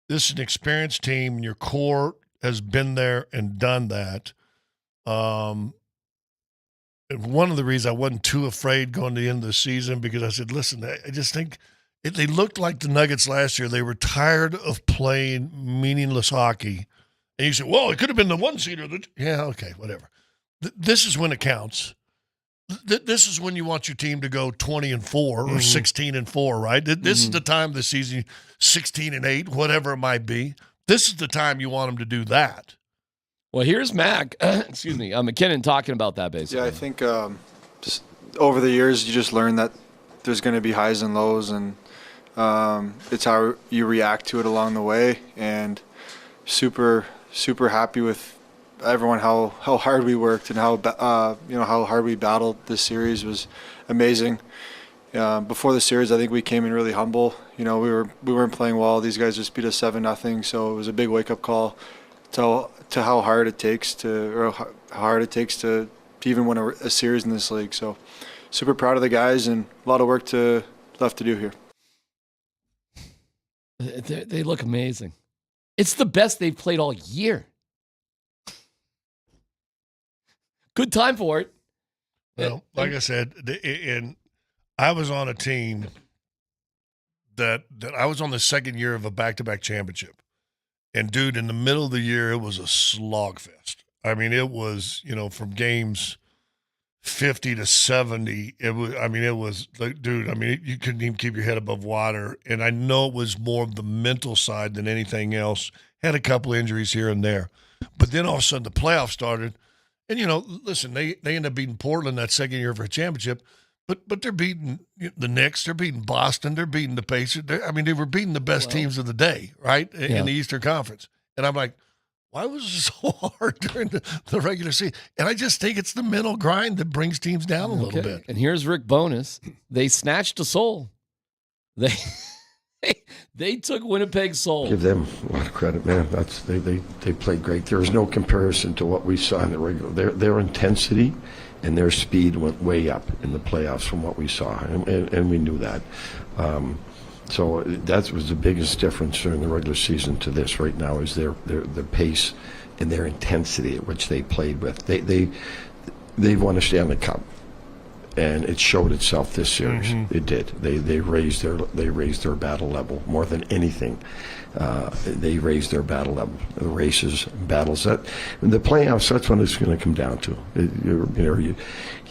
this is an experienced team, and your core has been there and done that. And one of the reasons I wasn't too afraid going to the end of the season, because I said, listen, I just think they looked like the Nuggets last year. They were tired of playing meaningless hockey. And you said, well, it could have been the one-seater. Yeah, okay, whatever. This is when it counts. This is when you want your team to go 20-4 or 16-4, right? This is the time of the season, 16-8, whatever it might be. This is the time you want them to do that. Well, here's Mac, McKinnon talking about that basically. Yeah, I think just over the years you just learn that there's going to be highs and lows, and it's how you react to it along the way. And super, super happy with everyone, how hard we worked and how hard we battled. This series was amazing. Before the series, I think we came in really humble. We weren't playing well. These guys just beat us 7-0, so it was a big wake-up call to how hard it takes to even win a series in this league. So super proud of the guys, and a lot of work left to do here. They look amazing. It's the best they've played all year. Good time for it. Well, like I said, I was on a team that I was on the second year of a back-to-back championship. And, dude, in the middle of the year, it was a slog fest. I mean, it was, from games 50 to 70, it was like, dude, you couldn't even keep your head above water. And I know it was more of the mental side than anything else. Had a couple injuries here and there. But then all of a sudden the playoffs started. And, listen, they ended up beating Portland that second year for a championship. But they're beating the Knicks, they're beating Boston, they're beating the Pacers. They were beating the best teams of the day, right, in the Eastern Conference. And I'm like, why was it so hard during the regular season? And I just think it's the mental grind that brings teams down a little bit. And here's Rick Bowness. They snatched a soul. They took Winnipeg's soul. Give them a lot of credit, man. They played great. There is no comparison to what we saw in the regular. Their intensity and their speed went way up in the playoffs from what we saw, and we knew that. So that was the biggest difference during the regular season to this right now, is their pace and their intensity at which they played with. They've won a Stanley Cup, and it showed itself this series. It did. They raised their battle level more than anything. They raised their battle level. The races, battles, in the playoffs, that's what it's going to come down to.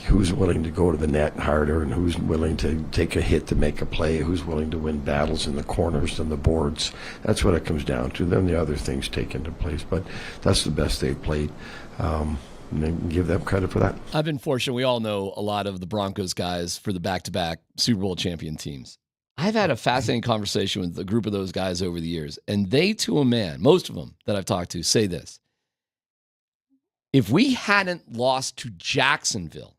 Who's willing to go to the net harder, and who's willing to take a hit to make a play, who's willing to win battles in the corners and the boards. That's what it comes down to. Then the other things take into place. But that's the best they've played. And give them credit for that. I've been fortunate. We all know a lot of the Broncos guys for the back-to-back Super Bowl champion teams. I've had a fascinating conversation with a group of those guys over the years, and they, to a man, most of them that I've talked to, say this. If we hadn't lost to Jacksonville,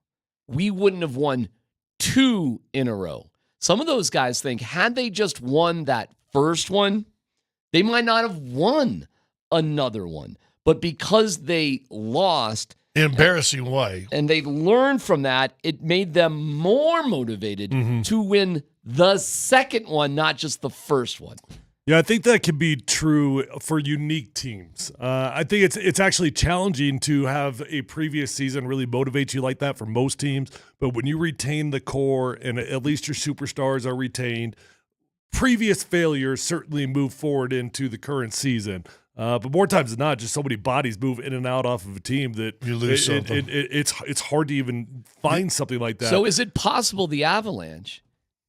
we wouldn't have won 2 in a row. Some of those guys think, had they just won that first one, they might not have won another one. But because they lost, embarrassing way, and they learned from that, it made them more motivated to win the second one, not just the first one. Yeah, I think that can be true for unique teams. I think it's actually challenging to have a previous season really motivate you like that for most teams. But when you retain the core and at least your superstars are retained, previous failures certainly move forward into the current season. But more times than not, just so many bodies move in and out off of a team that you lose something. It's hard to even find something like that. So is it possible the Avalanche,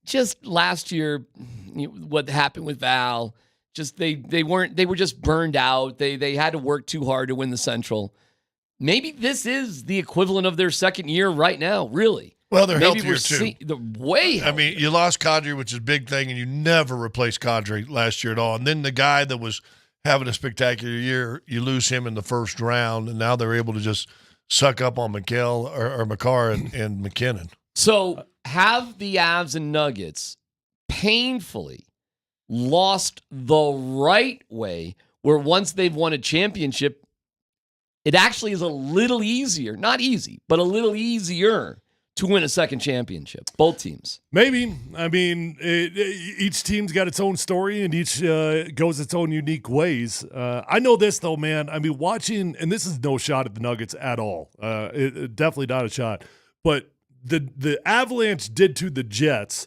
just last year, what happened with Val, just they were just burned out. They had to work too hard to win the Central. Maybe this is the equivalent of their second year right now, really. Well, they're Maybe healthier too. Way I mean, you lost Kadri, which is a big thing, and you never replaced Kadri last year at all. And then the guy that was having a spectacular year, you lose him in the first round, and now they're able to just suck up on McHale or Makar and McKinnon. So have the Avs and Nuggets painfully lost the right way, where once they've won a championship, it actually is a little easier, not easy, but a little easier to win a second championship, both teams. Maybe. I mean, each team's got its own story, and each goes its own unique ways. I know this, though, man. I mean, watching, and this is no shot at the Nuggets at all. Definitely not a shot. But the Avalanche did to the Jets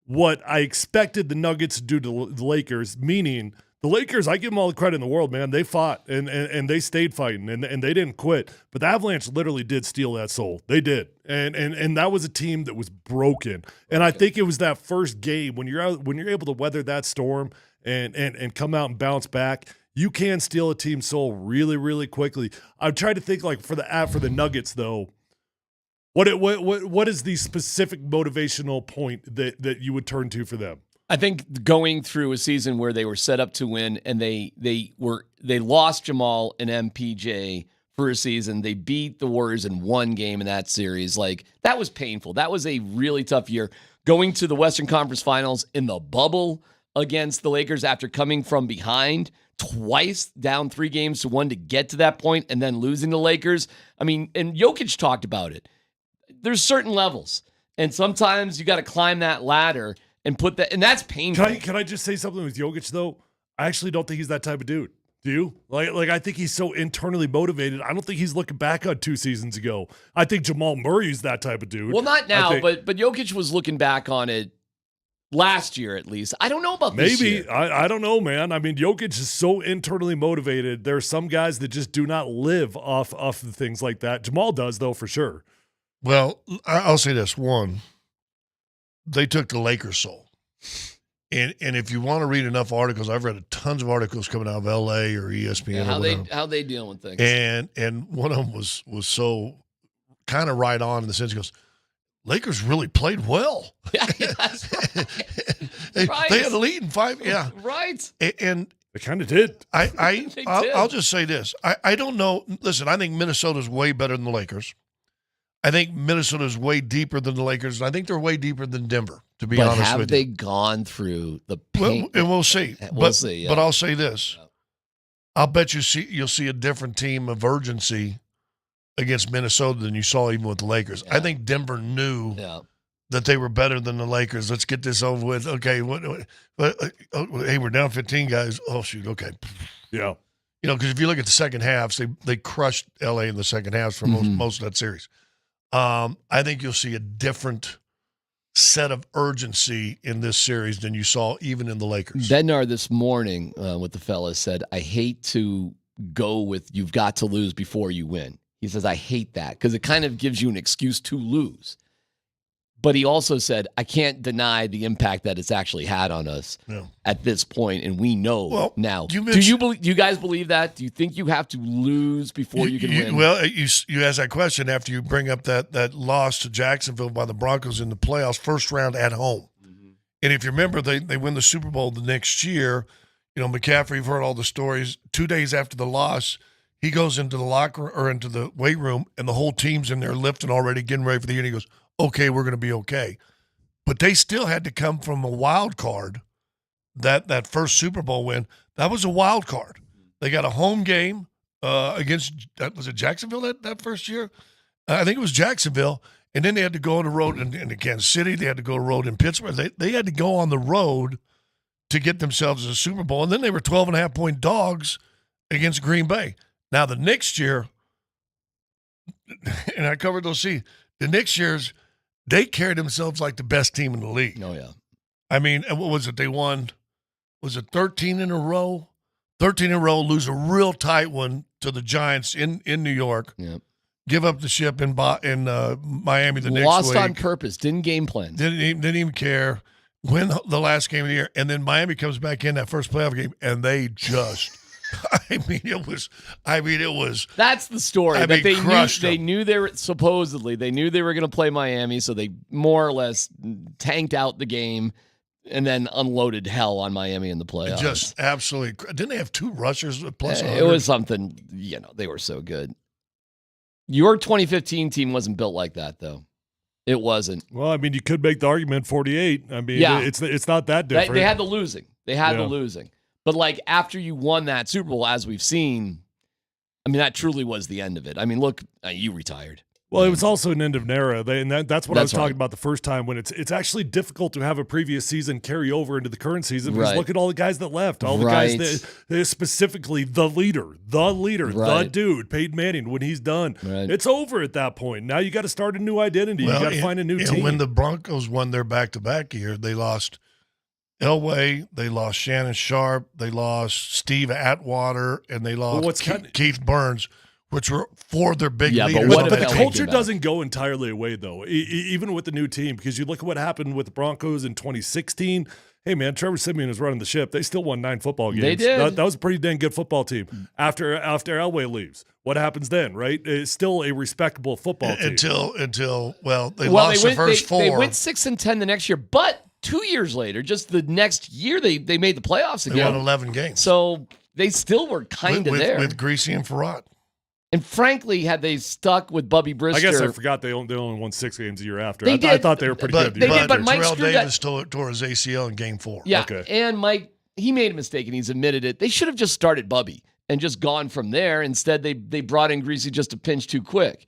what I expected the Nuggets to do to the Lakers, meaning the Lakers, I give them all the credit in the world, man. They fought, and they stayed fighting, and they didn't quit. But the Avalanche literally did steal that soul. They did. And that was a team that was broken. And I think it was that first game when you're able to weather that storm and come out and bounce back, you can steal a team's soul really, really quickly. I've tried to think, like, for the Nuggets, though, what is the specific motivational point that you would turn to for them? I think going through a season where they were set up to win and they lost Jamal and MPJ for a season. They beat the Warriors in one game in that series. Like, that was painful. That was a really tough year. Going to the Western Conference Finals in the bubble against the Lakers after coming from behind twice, down 3-1 to get to that point, and then losing the Lakers. I mean, and Jokic talked about it. There's certain levels, and sometimes you got to climb that ladder and put that, and that's painful. Can I just say something with Jokic, though? I actually don't think he's that type of dude. Do you? Like I think he's so internally motivated. I don't think he's looking back on 2 seasons ago. I think Jamal Murray's that type of dude. Well, not now, but Jokic was looking back on it last year at least. I don't know about this year. I don't know, man. I mean, Jokic is so internally motivated. There are some guys that just do not live off of things like that. Jamal does, though, for sure. Well, I'll say this. One, they took the Lakers' soul. And if you want to read enough articles, I've read tons of articles coming out of LA or ESPN. Yeah, how they dealing with things. And one of them was so kind of right on in the sense he goes, Lakers really played well. Yeah, that's right. They had a lead in 5. Yeah. Right. And they kind of did. I'll just say this. I don't know. Listen, I think Minnesota's way better than the Lakers. I think Minnesota's way deeper than the Lakers, and I think they're way deeper than Denver, to be honest with you. Have they gone through the pain? And we'll see. We'll see. Yeah. But I'll say this. I'll bet you'll see a different team of urgency against Minnesota than you saw even with the Lakers. Yeah. I think Denver knew that they were better than the Lakers. Let's get this over with. Okay, hey, we're down 15 guys. Oh, shoot, okay. Yeah. You know, because if you look at the second halves, they crushed L.A. in the second halves for most of that series. I think you'll see a different set of urgency in this series than you saw even in the Lakers. Bednar this morning with the fellas said, I hate to go with you've got to lose before you win. He says, I hate that because it kind of gives you an excuse to lose. But he also said, I can't deny the impact that it's actually had on us at this point, and we know now. Do you guys believe that? Do you think you have to lose before you can win? Well, you ask that question after you bring up that loss to Jacksonville by the Broncos in the playoffs, first round at home. Mm-hmm. And if you remember, they win the Super Bowl the next year. You know, McCaffrey, you've heard all the stories. 2 days after the loss, he goes into the locker or into the weight room, and the whole team's in there lifting already, getting ready for the year. And he goes, okay, we're going to be okay. But they still had to come from a wild card. That first Super Bowl win, that was a wild card. They got a home game against, was it Jacksonville that first year? I think it was Jacksonville. And then they had to go on the road in Kansas City. They had to go on the road in Pittsburgh. They had to go on the road to get themselves a Super Bowl. And then they were 12.5-point dogs against Green Bay. Now, the next year, and I covered those seasons, the next year's, they carried themselves like the best team in the league. Oh, yeah. I mean, what was it? They won, was it 13 in a row? 13 in a row, lose a real tight one to the Giants in New York. Yep. Give up the ship in Miami the next week. Lost on purpose. Didn't game plan. Didn't even care. Win the last game of the year. And then Miami comes back in that first playoff game, and they just – it was. That's the story. I that mean, they knew they were supposedly they knew they were going to play Miami, so they more or less tanked out the game and then unloaded hell on Miami in the playoffs. Just absolutely. Didn't they have 2 rushers plus 100? It was something. They were so good. Your 2015 team wasn't built like that, though. It wasn't. Well, I mean, you could make the argument 48. I mean, Yeah. it's not that different. They had the losing. The losing. But, like, after you won that Super Bowl, as we've seen, I mean, that truly was the end of it. I mean, look, you retired. Well, it was also an end of an era. That's what I was That's right. talking about the first time, when it's actually difficult to have a previous season carry over into the current season, because Right. look at all the guys that left. All the Right. guys that specifically the leader, the Right. dude, Peyton Manning, when he's done. Right. It's over at that point. Now you got to start a new identity. Well, you got to find a new and team. when the Broncos won their back-to-back year, they lost Elway, they lost Shannon Sharp, they lost Steve Atwater, and they lost Keith Burns, which were 4 of their big leaders. But the culture doesn't go entirely away, though, even with the new team, because you look at what happened with the Broncos in 2016. Hey, man, Trevor Siemian is running the ship. They still won 9 football games. They did. That was a pretty dang good football team. After Elway leaves, what happens then, right? It's still a respectable football team. Until they lost the first 4. They went 6-10 the next year, but 2 years later, just the next year, they made the playoffs again. They won 11 games. So they still were kind of there. With Greasy and Farad. And frankly, had they stuck with Bubby Brister, I guess I forgot they only won 6 games a year after. They I did. thought they were pretty good. They did, but Mike Terrell screwed Davis tore his ACL in Game 4. Yeah, and Mike, he made a mistake, and he's admitted it. They should have just started Bubby and just gone from there. Instead, they brought in Greasy just to pinch too quick.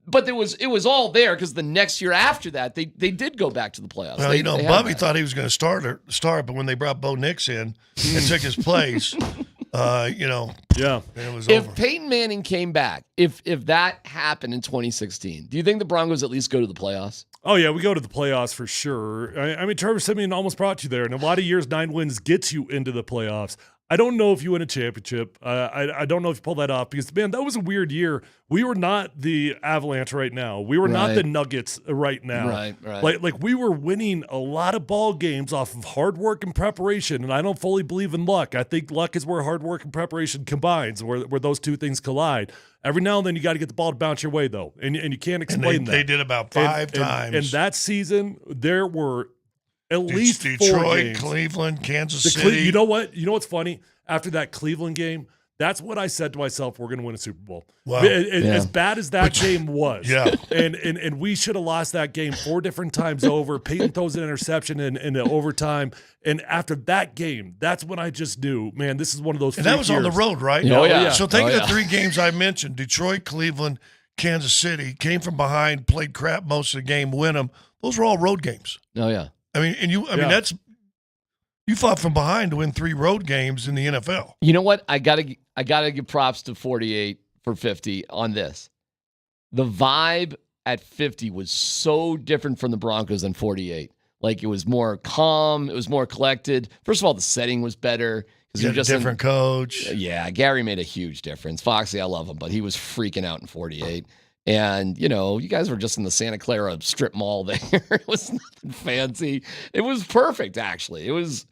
But it was all there, because the next year after that, they did go back to the playoffs. Well, Bubby thought he was going to start, but when they brought Bo Nix in and took his place, yeah, it was If over. Peyton Manning came back, if that happened in 2016, do you think the Broncos at least go to the playoffs? Oh, yeah, we go to the playoffs for sure. I mean, Trevor Siemian almost brought you there. In a lot of years, 9 wins gets you into the playoffs. I don't know if you win a championship. I don't know if you pull that off, because, man, that was a weird year. We were not the Avalanche right now. We were not the Nuggets right now. Right. Like we were winning a lot of ball games off of hard work and preparation, and I don't fully believe in luck. I think luck is where hard work and preparation combines, where those two things collide. Every now and then you got to get the ball to bounce your way, though, and you can't explain that. They did about 5 times. And that season, there were at least 4 Detroit, games. Cleveland, Kansas City. You know what? You know what's funny? After that Cleveland game, that's what I said to myself: we're going to win a Super Bowl. Wow. As bad as that game was, Yeah. and we should have lost that game 4 different times over. Peyton throws an interception in the overtime, and after that game, that's when I just knew, man, this is one of those. And that was on the road, right? Oh, yeah. So think Oh, of yeah. the 3 games I mentioned: Detroit, Cleveland, Kansas City. Came from behind, played crap most of the game, win them. Those were all road games. Oh yeah. I mean, that's you fought from behind to win 3 road games in the NFL. You know what? I gotta give props to 48 for 50 on this. The vibe at 50 was so different from the Broncos than 48. Like, it was more calm, it was more collected. First of all, the setting was better because You had a different coach. Yeah, Gary made a huge difference. Foxy, I love him, but he was freaking out in 48. And, you guys were just in the Santa Clara strip mall there. It was nothing fancy. It was perfect, actually. It was.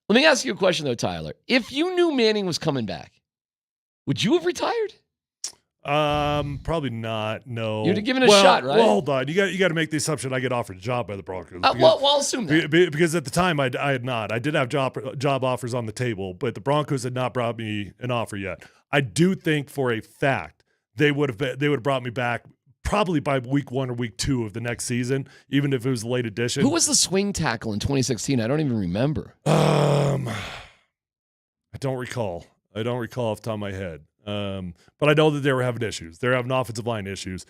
Let me ask you a question, though, Tyler. If you knew Manning was coming back, would you have retired? Probably not. No. You'd have given it a shot, right? Well, hold on. You got to make the assumption I get offered a job by the Broncos. Well, I'll assume that. Because at the time I had not. I did have job offers on the table, but the Broncos had not brought me an offer yet. I do think for a fact they would have brought me back probably by week 1 or week 2 of the next season, even if it was a late edition. Who was the swing tackle in 2016? I don't even remember. I don't recall. I don't recall off the top of my head. But I know that they were having issues. They're having offensive line issues.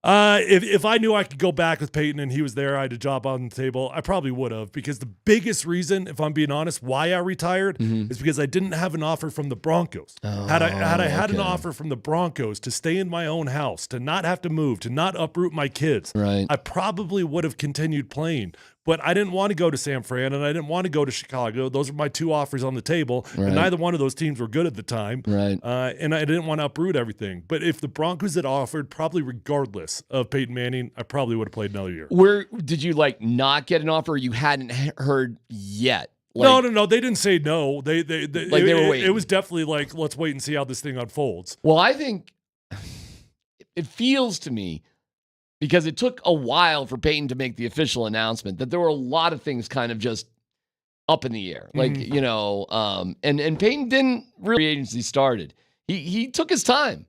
If I knew I could go back with Peyton and he was there, I had a job on the table, I probably would have, because the biggest reason, if I'm being honest, why I retired is because I didn't have an offer from the Broncos. Had I had an offer from the Broncos to stay in my own house, to not have to move, to not uproot my kids, I probably would have continued playing. But I didn't want to go to San Fran, and I didn't want to go to Chicago. Those were my two offers on the table, and neither one of those teams were good at the time. And I didn't want to uproot everything. But if the Broncos had offered, probably regardless of Peyton Manning, I probably would have played another year. Where did you not get an offer? Or you hadn't heard yet? No. They didn't say no. They were waiting. It was definitely like, let's wait and see how this thing unfolds. Well, I think it feels to me, because it took a while for Peyton to make the official announcement, that there were a lot of things kind of just up in the air. And Peyton didn't really agency started. He took his time.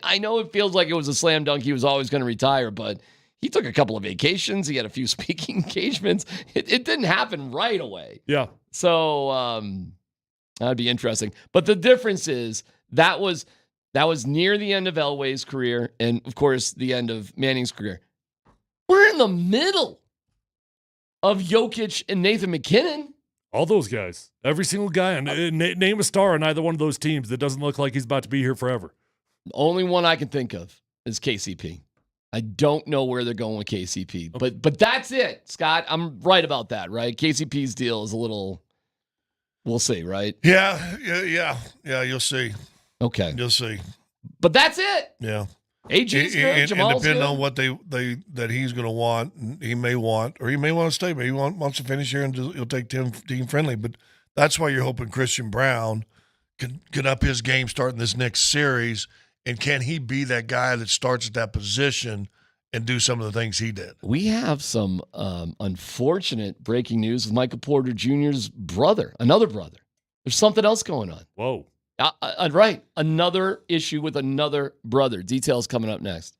I know it feels like it was a slam dunk. He was always going to retire, but he took a couple of vacations. He had a few speaking engagements. It didn't happen right away. Yeah. So that'd be interesting. But the difference is that was near the end of Elway's career and, of course, the end of Manning's career. We're in the middle of Jokic and Nathan McKinnon. All those guys. Every single guy. And name a star on either one of those teams that doesn't look like he's about to be here forever. The only one I can think of is KCP. I don't know where they're going with KCP. But that's it, Scott. I'm right about that, right? KCP's deal is a little, we'll see, right? Yeah, you'll see. Okay. You'll see. But that's it. Yeah. AG's good. Jamal's depending good. on what that he's going to want, he may want, or he may want to stay, but he wants to finish here and he'll take team friendly. But that's why you're hoping Christian Brown can get up his game starting this next series. And can he be that guy that starts at that position and do some of the things he did? We have some unfortunate breaking news with Michael Porter Jr.'s brother, another brother. There's something else going on. Whoa. Right. Another issue with another brother. Details coming up next.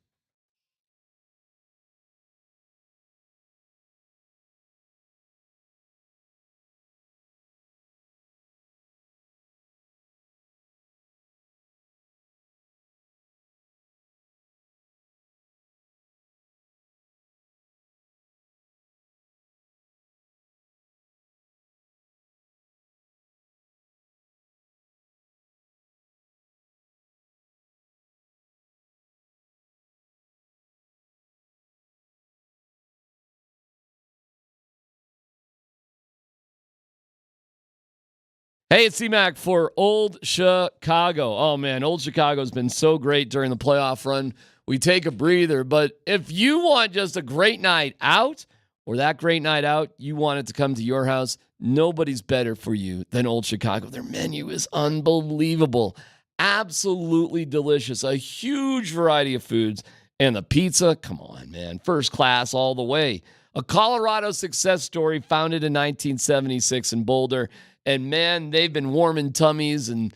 Hey, it's C-Mac for Old Chicago. Oh, man, Old Chicago's been so great during the playoff run. We take a breather, but if you want just a great night out, or that great night out, you want it to come to your house, nobody's better for you than Old Chicago. Their menu is unbelievable. Absolutely delicious. A huge variety of foods. And the pizza, come on, man. First class all the way. A Colorado success story founded in 1976 in Boulder. And, man, they've been warming tummies and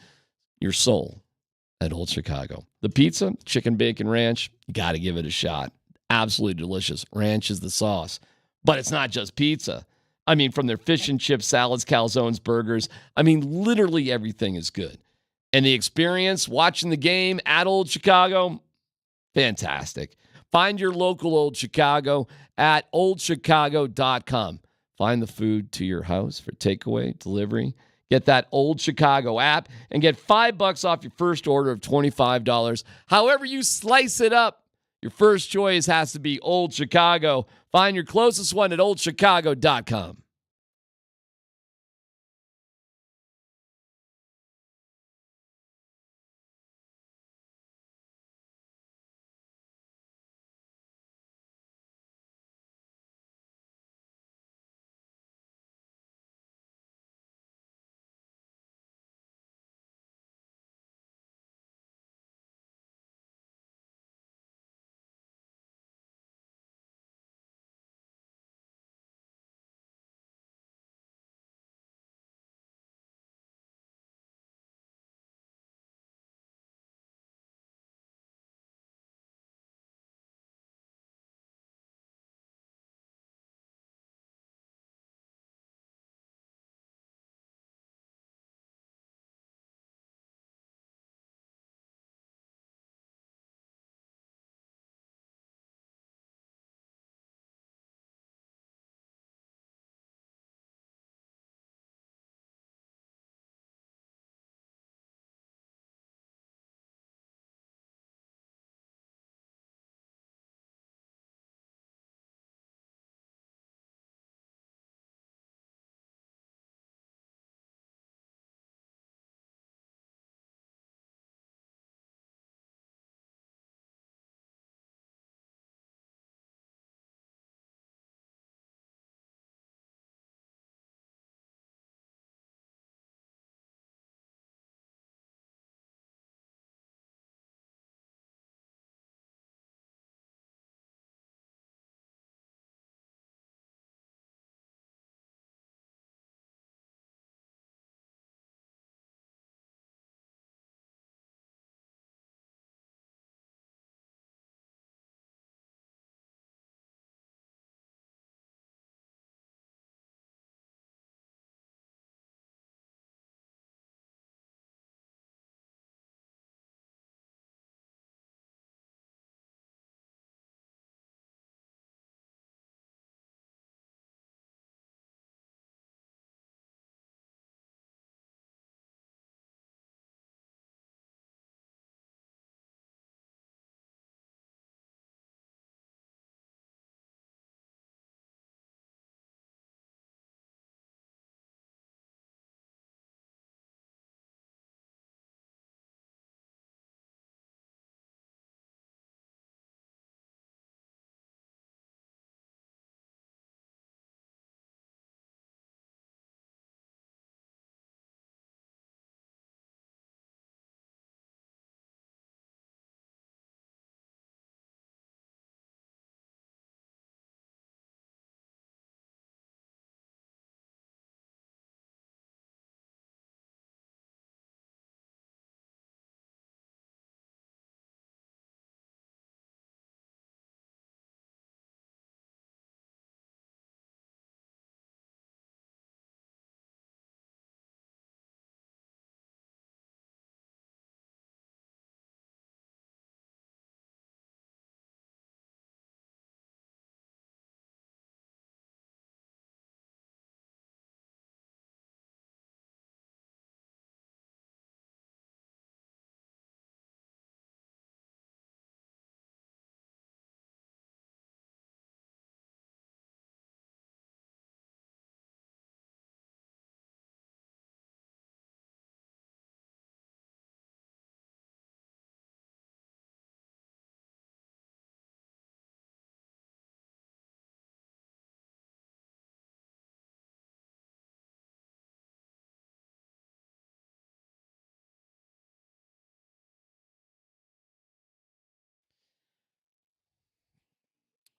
your soul at Old Chicago. The pizza, chicken bacon ranch, you got to give it a shot. Absolutely delicious. Ranch is the sauce. But it's not just pizza. I mean, from their fish and chips, salads, calzones, burgers. I mean, literally everything is good. And the experience, watching the game at Old Chicago, fantastic. Find your local Old Chicago at oldchicago.com. Find the food to your house for takeaway, delivery. Get that Old Chicago app and get $5 off your first order of $25. However you slice it up, your first choice has to be Old Chicago. Find your closest one at oldchicago.com.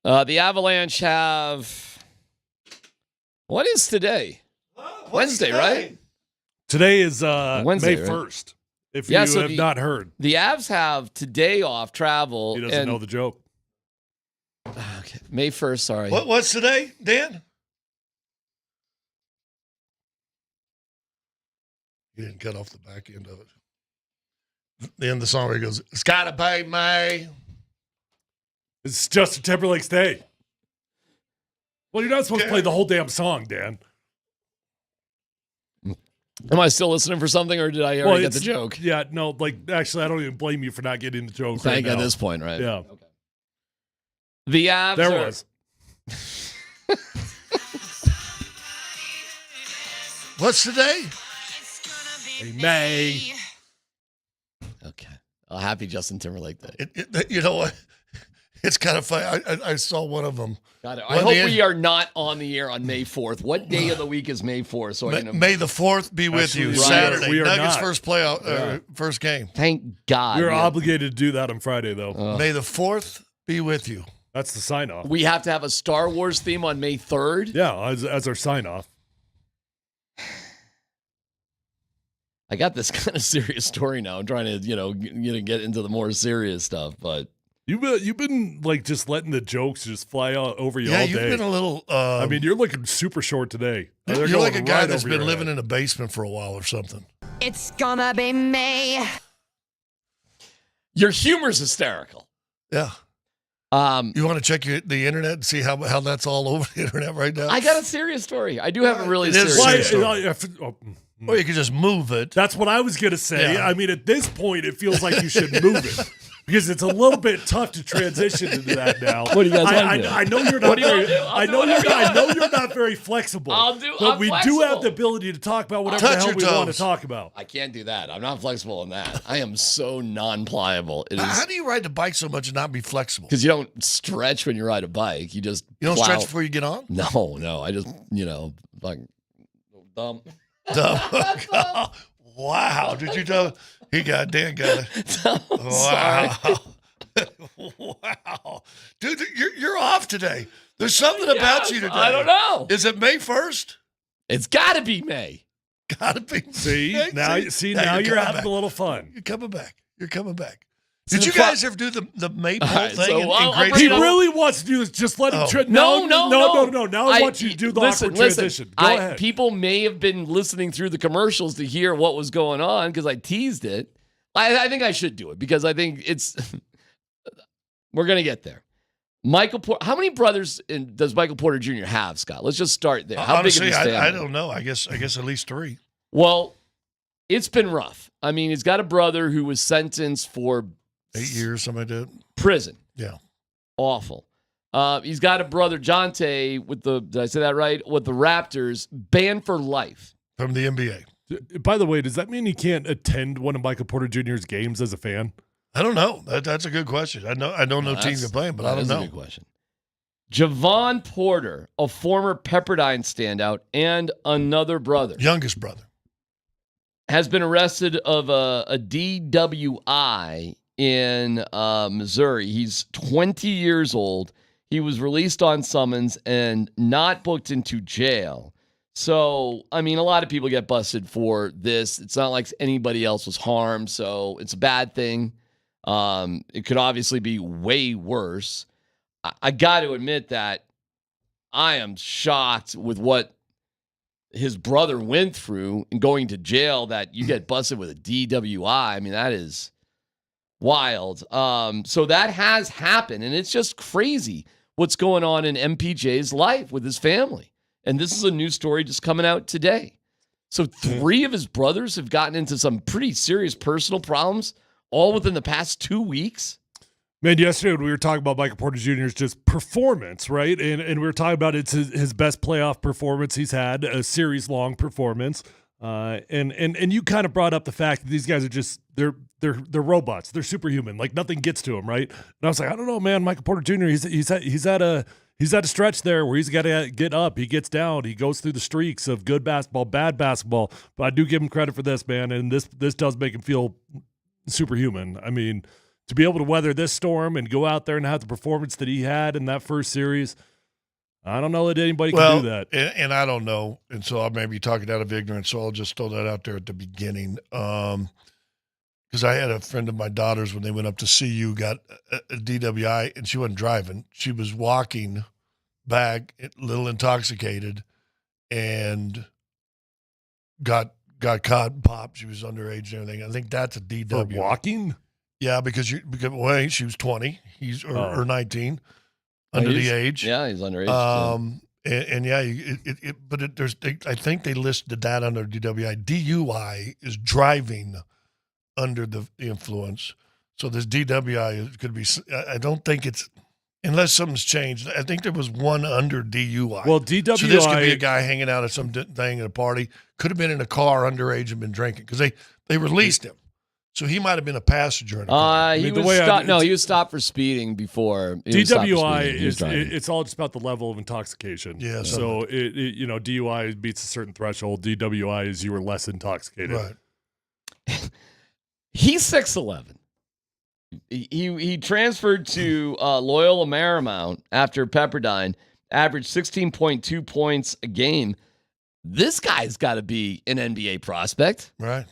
The Avalanche have. What is today? Wednesday, right? Today is Wednesday, May right? 1st. If you have not heard, the Avs have today off travel. He doesn't know the joke. Okay, May 1st. Sorry. What's today, Dan? He didn't cut off the back end of it. The end of the song where he goes, "It's gotta be May." It's Justin Timberlake's day. Well, you're not supposed to play the whole damn song, Dan. Am I still listening for something, or did I already get the joke? Yeah, no, actually, I don't even blame you for not getting the joke right now. At this point, right? Yeah. Okay. The Avs There was. What's today? May. Okay. Happy Justin Timberlake Day. You know what? It's kind of funny. I saw one of them. Got it. I hope we are not on the air on May 4th. What day of the week is May 4th? So May the 4th be with you. Saturday. We are Nuggets not. first playoff, first game. Thank God. We're obligated to do that on Friday, though. May the 4th be with you. That's the sign-off. We have to have a Star Wars theme on May 3rd? Yeah, as our sign-off. I got this kind of serious story now. I'm trying to, get into the more serious stuff, but You've been like just letting the jokes just fly out over you all day. Yeah, you've been a little. I mean, you're looking super short today. You're like a guy that's been living in a basement for a while or something. It's gonna be May. Your humor's hysterical. Yeah. You want to check the internet and see how that's all over the internet right now? I got a serious story. I do have a really serious story. Or you could just move it. That's what I was going to say. Yeah. I mean, at this point, it feels like you should move it. Because it's a little bit tough to transition into that now. What do you guys want to do? I know you're not. I know you're not very flexible. But we do have the ability to talk about whatever the hell we want to talk about. I can't do that. I'm not flexible in that. I am so non-pliable. It is How do you ride the bike so much and not be flexible? because you don't stretch when you ride a bike. You just You don't plow. stretch before you get on? No. I just like dumb. Wow. Did you know Dan got it? Wow. Wow. Dude, you're off today. There's something about you today. I don't know. Is it May 1st? It's got to be May. Gotta be. Now you're having a little fun. You're coming back. Did you guys ever do the maypole right, thing so in I'll grade He school? really wants to do this. Just let him. No. Now I want you to do the awkward transition. Go ahead. People may have been listening through the commercials to hear what was going on because I teased it. I think I should do it because I think it's. We're gonna get there. Michael Porter. How many brothers does Michael Porter Jr. have, Scott? Let's just start there. How Honestly, big is his family? I don't know. I guess at least 3. Well, it's been rough. I mean, he's got a brother who was sentenced for 8 years, something like that. prison. Yeah. Awful. He's got a brother, Jonte, did I say that right? With the Raptors, banned for life. From the NBA. By the way, does that mean he can't attend one of Michael Porter Jr.'s games as a fan? I don't know. That's a good question. I don't know teams are playing, but I don't know. That's a good question. Javon Porter, a former Pepperdine standout, and another brother. Youngest brother. Has been arrested of a DWI in Missouri. He's 20 years old. He was released on summons and not booked into jail. So, I mean, a lot of people get busted for this. It's not like anybody else was harmed, so it's a bad thing. It could obviously be way worse. I got to admit that I am shocked with what his brother went through and going to jail, that you get busted with a DWI. I mean, that is wild. So that has happened, and it's just crazy what's going on in MPJ's life with his family. And this is a new story just coming out today. So 3 of his brothers have gotten into some pretty serious personal problems all within the past 2 weeks. Man, yesterday when we were talking about Michael Porter Jr.'s just performance, right? And we were talking about it's his best playoff performance he's had, a series-long performance. And you kind of brought up the fact that these guys are just they're robots. They're superhuman. Like nothing gets to them, right? And I was like, I don't know, man. Michael Porter Jr. He's at a stretch there where he's got to get up. He gets down. He goes through the streaks of good basketball, bad basketball. But I do give him credit for this, man. And this does make him feel superhuman. I mean, to be able to weather this storm and go out there and have the performance that he had in that first series, I don't know that anybody can do that. And I don't know. And so I may be talking out of ignorance, so I'll just throw that out there at the beginning. Because I had a friend of my daughter's when they went up to CU, got a DWI, and she wasn't driving. She was walking back, a little intoxicated, and got caught and popped. She was underage and everything. I think that's a DWI. For walking? Yeah, because she was 20, or 19. Under the age, yeah, he's underage. I think they listed that under DWI. DUI is driving under the influence. So this DWI could be. I don't think it's unless something's changed. I think there was one under DUI. Well, DWI. So this could be a guy hanging out at some thing at a party. Could have been in a car underage and been drinking because they released him. So he might have been a passenger in a car. I mean, He was stopped for speeding before. DWI it's all just about the level of intoxication. Yeah. So DUI beats a certain threshold. DWI is you were less intoxicated. Right. He's 6'11". He transferred to Loyola Marymount after Pepperdine, averaged 16.2 points a game. This guy's got to be an NBA prospect. Right.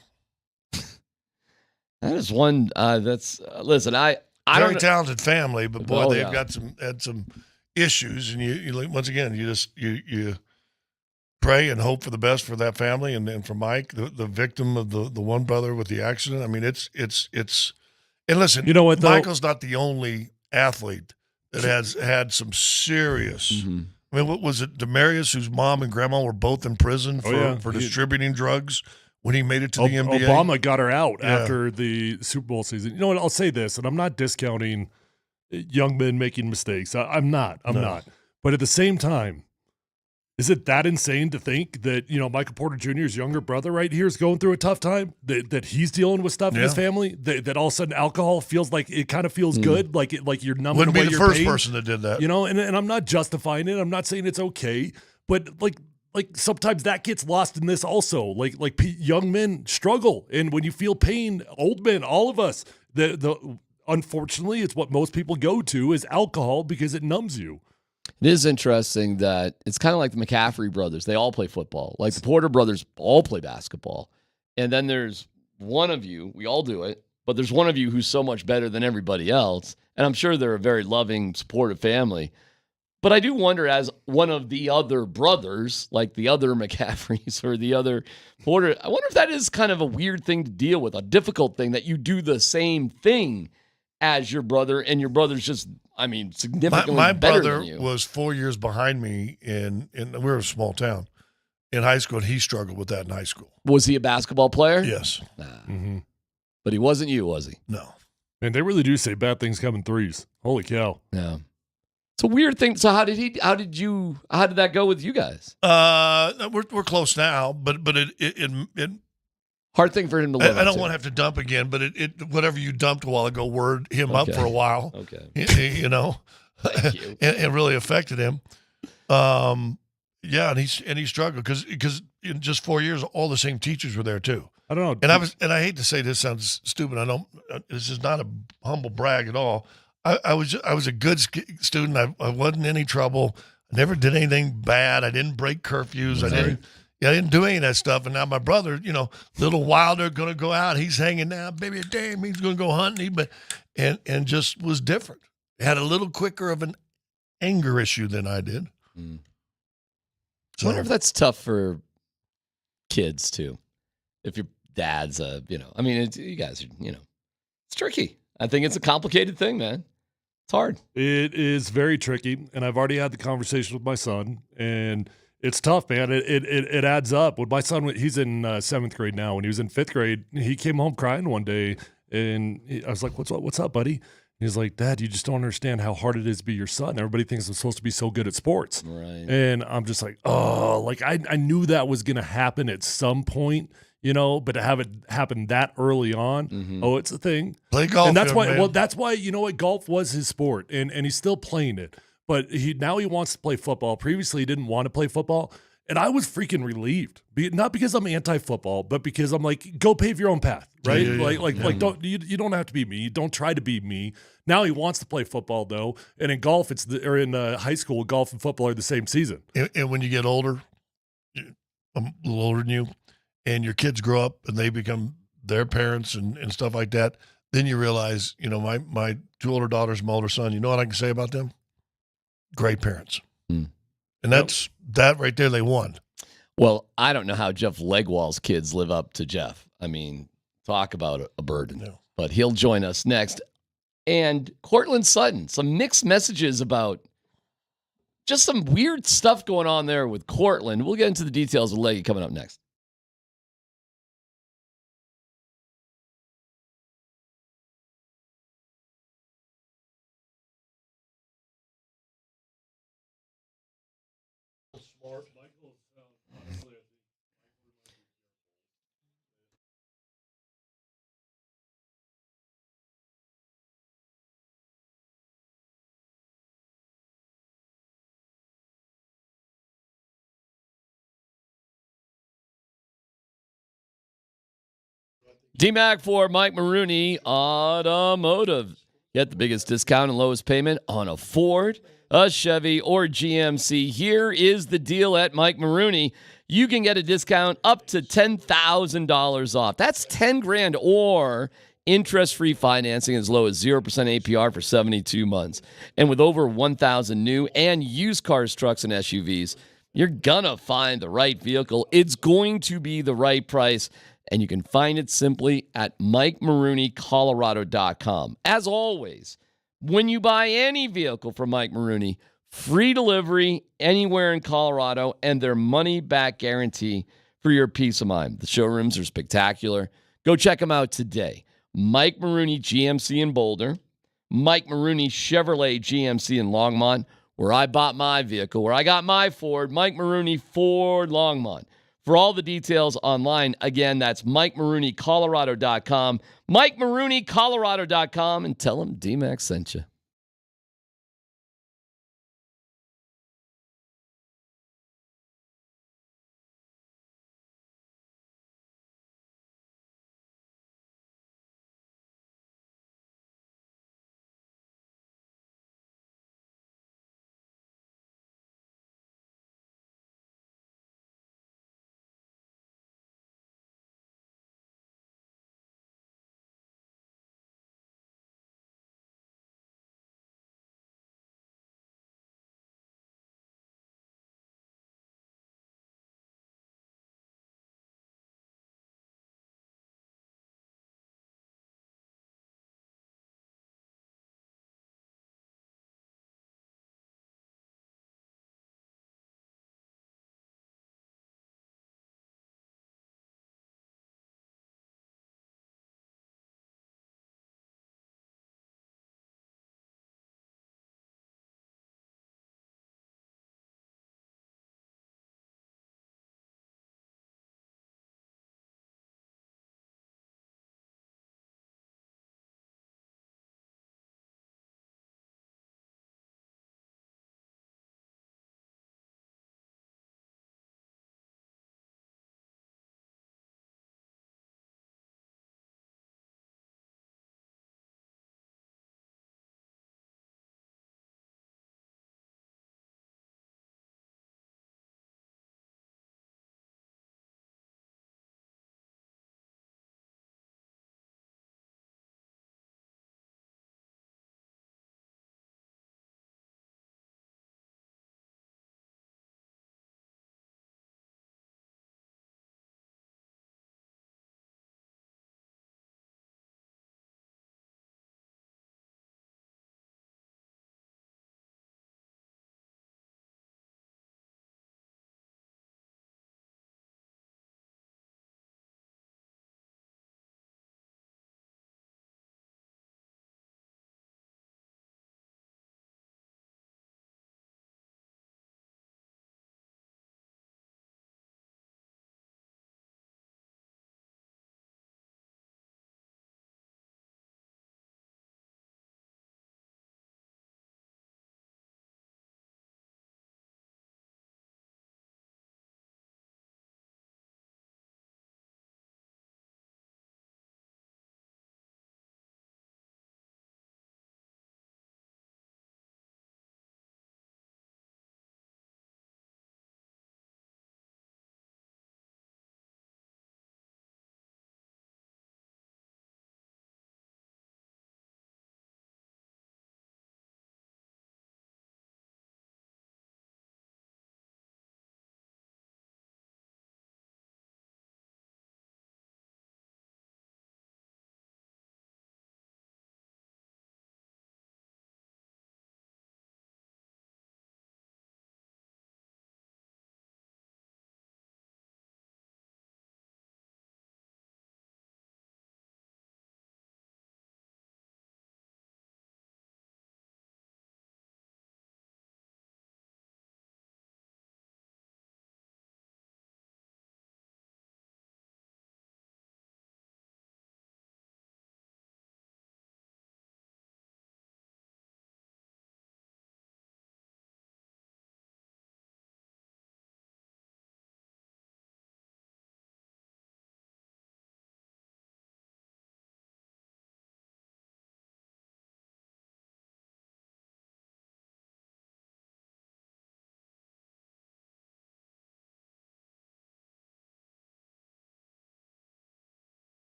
That is one. Listen. I Very don't. talented family, but boy, they've yeah. had some issues, and you once again you pray and hope for the best for that family, and for Mike, the victim of the one brother with the accident. I mean, it's and listen, you know what? Though? Michael's not the only athlete that has had some serious. Mm-hmm. I mean, what was it? Demarius, whose mom and grandma were both in prison for distributing drugs. When he made it to the NBA. Obama got her out after the Super Bowl season. You know what? I'll say this, and I'm not discounting young men making mistakes. I'm not. But at the same time, is it that insane to think that, Michael Porter Jr.'s younger brother right here is going through a tough time, that he's dealing with stuff in his family, that all of a sudden alcohol feels like it kind of feels good, like you're numbing Wouldn't away be the your first pain. person that did that. And I'm not justifying it. I'm not saying it's okay, but like sometimes that gets lost in this also. Like young men struggle, and when you feel pain, old men, all of us, unfortunately, it's what most people go to is alcohol because it numbs you. It is interesting that it's kind of like the McCaffrey brothers. They all play football. Like the Porter brothers all play basketball. And then there's one of you, we all do it, but there's one of you who's so much better than everybody else. And I'm sure they're a very loving, supportive family. But I do wonder, as one of the other brothers, like the other McCaffreys or the other Porter, I wonder if that is kind of a weird thing to deal with, a difficult thing, that you do the same thing as your brother, and your brother's just, significantly my better brother than you. was 4 years behind me in we're a small town in high school, and he struggled with that in high school. Was he a basketball player? Yes. Nah. Mm-hmm. But he wasn't you, was he? No. Man, they really do say bad things come in threes. Holy cow. Yeah. It's a weird thing. So how did that go with you guys? We're close now, but it hard thing for him to live. I don't want to have to dump again, but it whatever you dumped a while ago word him up for a while. Okay. Thank you. and really affected him. And he struggled because in just 4 years, all the same teachers were there too. I don't know. And I hate to say this sounds stupid. This is not a humble brag at all. I was a good student. I wasn't in any trouble. I never did anything bad. I didn't break curfews. I didn't do any of that stuff. And now my brother, little Wilder, going to go out. He's hanging out. Baby, damn, he's going to go hunting. And just was different. Had a little quicker of an anger issue than I did. Mm. So, I wonder if that's tough for kids too. If your dad's you guys are, it's tricky. I think it's a complicated thing, man. It's hard. It is very tricky, and I've already had the conversation with my son, and it's tough, man. It adds up. When my son, he's in 7th grade now. When he was in 5th grade, he came home crying one day, and I was like, "What's up, buddy?" He's like, "Dad, you just don't understand how hard it is to be your son. Everybody thinks I'm supposed to be so good at sports." Right. And I'm just like, oh, like I knew that was going to happen at some point. But to have it happen that early on, it's a thing. Play golf, and that's why. man. Well, that's why golf was his sport, and he's still playing it. But now he wants to play football. Previously, he didn't want to play football, And I was freaking relieved, not because I'm anti-football, but because I'm like, go pave your own path, right? Like don't you don't have to be me. Don't try to be me. Now he wants to play football though, and in golf, or in high school, golf and football are the same season. And when you get older, I'm a little older than you, and your kids grow up and they become their parents and stuff like that, then you realize, my 2 older daughters, my older son, you know what I can say about them? Great parents. And that's that right there, they won. Well, I don't know how Jeff Legwall's kids live up to Jeff. I mean, talk about a burden. Yeah. But he'll join us next. And Cortland Sutton, some mixed messages about just some weird stuff going on there with Cortland. We'll get into the details with Leggy coming up next. DMAC for Mike Maroney Automotive. Get the biggest discount and lowest payment on a Ford, a Chevy, or GMC. Here is the deal at Mike Maroney. You can get a discount up to $10,000 off. That's $10,000 or interest-free financing as low as 0% APR for 72 months. And with over 1,000 new and used cars, trucks, and SUVs, you're gonna find the right vehicle. It's going to be the right price. And you can find it simply at MikeMaroneyColorado.com. As always, when you buy any vehicle from Mike Maroney, free delivery anywhere in Colorado and their money-back guarantee for your peace of mind. The showrooms are spectacular. Go check them out today. Mike Maroney GMC in Boulder, Mike Maroney Chevrolet GMC in Longmont, where I bought my vehicle, where I got my Ford, Mike Maroney Ford Longmont. For all the details online, again, that's MikeMaroneyColorado.com. MikeMaroneyColorado.com, and tell him D-Mac sent you.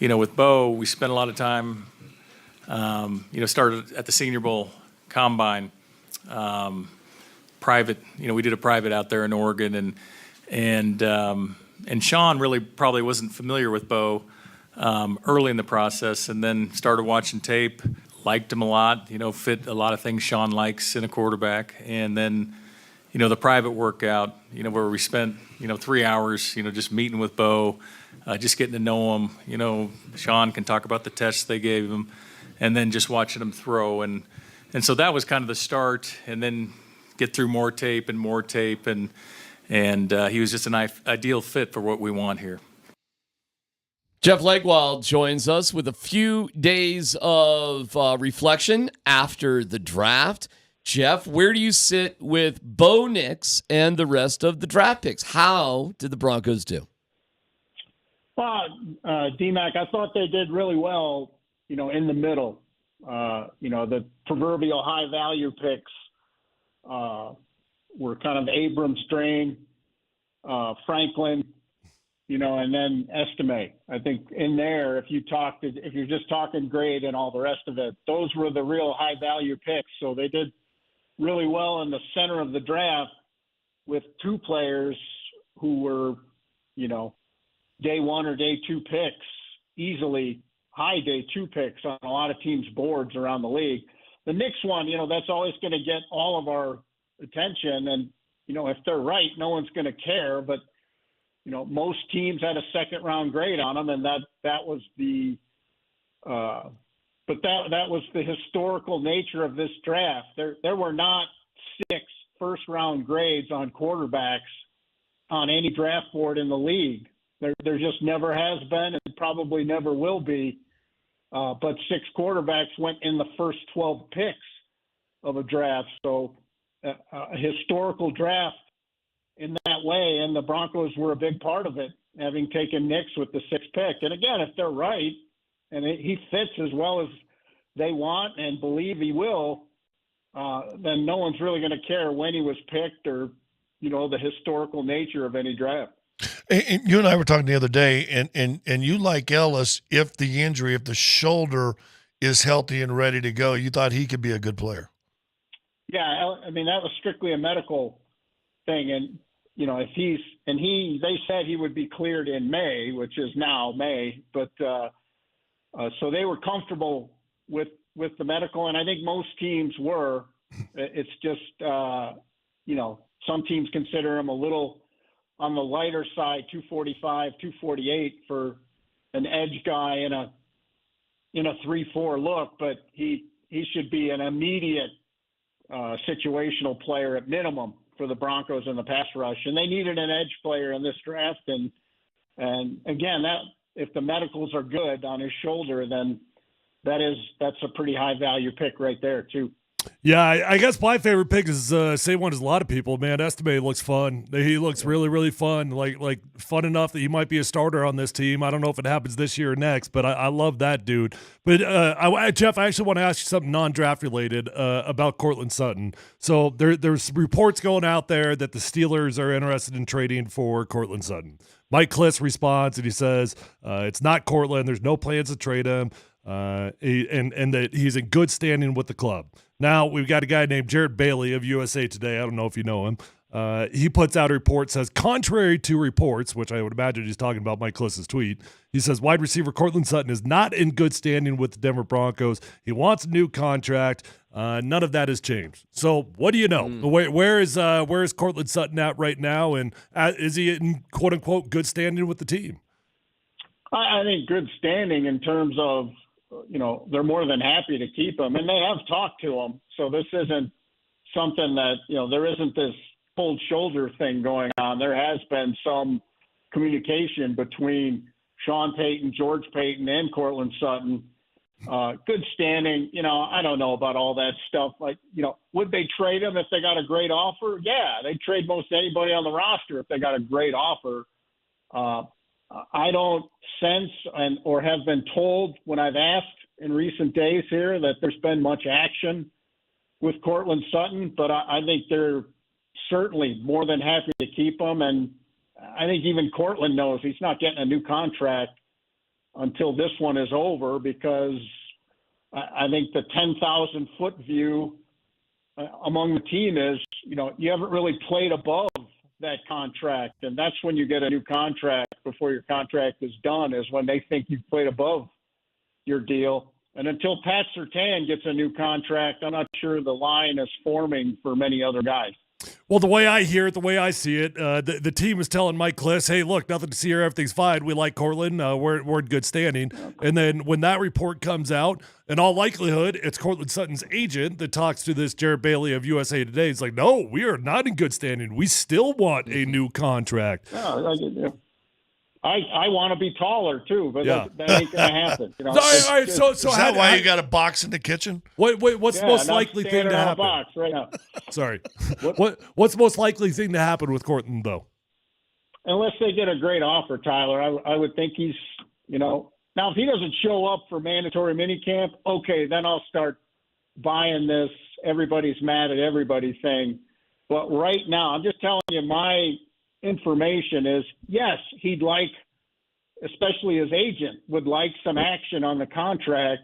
with Bo, we spent a lot of time, started at the Senior Bowl Combine, private, we did a private out there in Oregon, and Sean really probably wasn't familiar with Bo early in the process, and then started watching tape, liked him a lot, fit a lot of things Sean likes in a quarterback. And then, the private workout, where we spent, 3 hours, just meeting with Bo, just getting to know him. Sean can talk about the tests they gave him, and then just watching him throw. And so that was kind of the start, and then get through more tape, and he was just an ideal fit for what we want here. Jeff Legwold joins us with a few days of reflection after the draft. Jeff, where do you sit with Bo Nix and the rest of the draft picks? How did the Broncos do? Well, D-Mac, I thought they did really well, in the middle. The proverbial high-value picks were kind of Abrams, Drain, Franklin, and then Estime. I think in there, if you're just talking grade and all the rest of it, those were the real high-value picks. So they did really well in the center of the draft with two players who were, day one or day two picks, easily high day two picks on a lot of teams' boards around the league. The Knicks one, that's always going to get all of our attention. And, if they're right, no one's going to care. But, most teams had a second round grade on them, and that was the that was the historical nature of this draft. There were not 6 first round grades on quarterbacks on any draft board in the league. There just never has been, and probably never will be. But 6 quarterbacks went in the first 12 picks of a draft. So a historical draft in that way, and the Broncos were a big part of it, having taken Nix with the 6th pick. And again, if they're right, and he fits as well as they want and believe he will, then no one's really going to care when he was picked or, the historical nature of any draft. And you and I were talking the other day, and you like Ellis if the shoulder is healthy and ready to go. You thought he could be a good player. Yeah, I mean, that was strictly a medical thing. And, they said he would be cleared in May, which is now May. But so they were comfortable with the medical, and I think most teams were. It's just, some teams consider him a little on the lighter side, 245, 248 for an edge guy in a 3-4 look, but he should be an immediate situational player at minimum for the Broncos in the pass rush. And they needed an edge player in this draft. And again, that if the medicals are good on his shoulder, then that's a pretty high value pick right there too. Yeah, I guess my favorite pick is same one as a lot of people. Man, Estime looks fun. He looks really, really fun. Like fun enough that he might be a starter on this team. I don't know if it happens this year or next, but I love that dude. But Jeff, I actually want to ask you something non-draft related about Courtland Sutton. So there's reports going out there that the Steelers are interested in trading for Courtland Sutton. Mike Klis responds and he says it's not Courtland. There's no plans to trade him. And that he's in good standing with the club. Now, we've got a guy named Jared Bailey of USA Today. I don't know if you know him. He puts out a report, says, contrary to reports, which I would imagine he's talking about Mike Klis's tweet, he says, wide receiver Courtland Sutton is not in good standing with the Denver Broncos. He wants a new contract. None of that has changed. So what do you know? Where is Courtland Sutton at right now? And is he in, quote-unquote, good standing with the team? I think good standing in terms of, they're more than happy to keep him, and they have talked to him. So this isn't something that, there isn't this cold shoulder thing going on. There has been some communication between Sean Payton, George Payton, and Courtland Sutton. Good standing. I don't know about all that stuff. Like, would they trade him if they got a great offer? Yeah, they'd trade most anybody on the roster if they got a great offer. I don't sense or have been told when I've asked in recent days here that there's been much action with Courtland Sutton, but I think they're certainly more than happy to keep him. And I think even Courtland knows he's not getting a new contract until this one is over, because I think the 10,000-foot view among the team is, you haven't really played above that contract, and that's when you get a new contract before your contract is done, is when they think you've played above your deal. And until Pat Surtain gets a new contract, I'm not sure the line is forming for many other guys. Well, the way I hear it, the way I see it, the team is telling Mike Klis, hey, look, nothing to see here. Everything's fine. We like Cortland. We're in good standing. And then when that report comes out, in all likelihood, it's Cortland Sutton's agent that talks to this Jared Bailey of USA Today. He's like, no, we are not in good standing. We still want a new contract. I want to be taller too, but that ain't going to happen. All right, so is that why you got a box in the kitchen? What's the most likely thing to happen? Box right now. Sorry. What's the most likely thing to happen with Cortland, though? Unless they get a great offer, Tyler, I would think he's, now if he doesn't show up for mandatory minicamp, okay, then I'll start buying this everybody's mad at everybody thing. But right now, I'm just telling you, my information is, yes, he'd like, especially his agent, would like some action on the contract,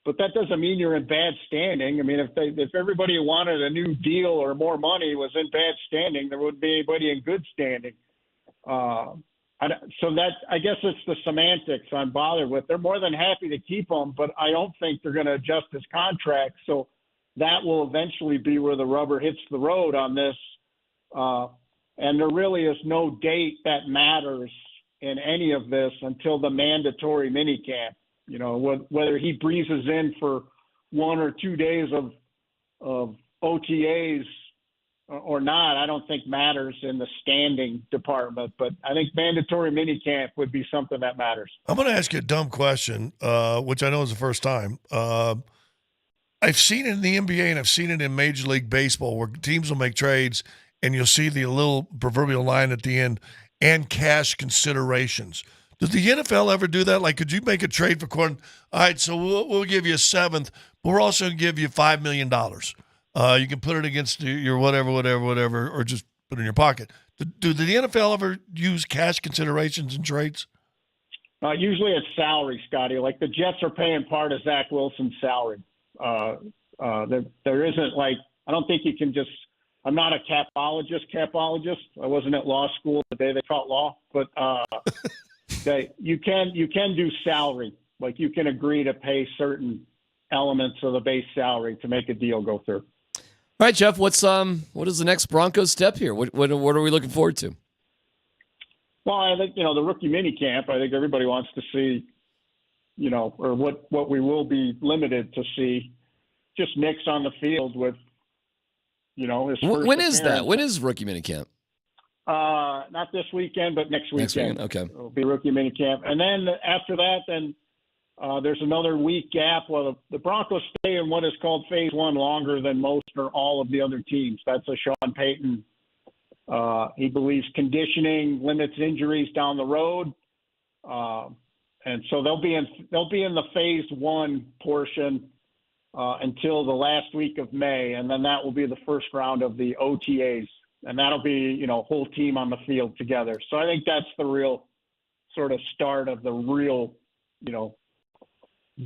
but that doesn't mean you're in bad standing. I mean, if everybody who wanted a new deal or more money was in bad standing, there wouldn't be anybody in good standing. So that, I guess it's the semantics I'm bothered with. They're more than happy to keep him, but I don't think they're going to adjust his contract. So that will eventually be where the rubber hits the road on this. And there really is no date that matters in any of this until the mandatory minicamp. Whether he breezes in for 1 or 2 days of OTAs or not, I don't think matters in the standing department. But I think mandatory minicamp would be something that matters. I'm going to ask you a dumb question, which I know is the first time. I've seen it in the NBA and I've seen it in Major League Baseball where teams will make trades and you'll see the little proverbial line at the end, and cash considerations. Does the NFL ever do that? Like, could you make a trade for Cortland? All right, so we'll give you a seventh, but we're also going to give you $5 million. You can put it against your whatever, or just put it in your pocket. Do the NFL ever use cash considerations in trades? Usually it's salary, Scotty. Like the Jets are paying part of Zach Wilson's salary. There isn't I don't think you can just. I'm not a capologist. I wasn't at law school the day they taught law, but you can do salary. Like you can agree to pay certain elements of the base salary to make a deal go through. All right, Jeff. What is the next Broncos step here? What are we looking forward to? Well, I think the rookie minicamp. I think everybody wants to see, or what we will be limited to see, just Nick's on the field with. His first when is that? When is rookie minicamp? Not this weekend, but next weekend. Okay. It'll be rookie minicamp. And then after that, there's another week gap. Well, the Broncos stay in what is called phase one longer than most or all of the other teams. That's a Sean Payton. He believes conditioning limits injuries down the road. And so they'll be in the phase one portion until the last week of May, and then that will be the first round of the OTAs, and that'll be whole team on the field together. So I think that's the real sort of start of the real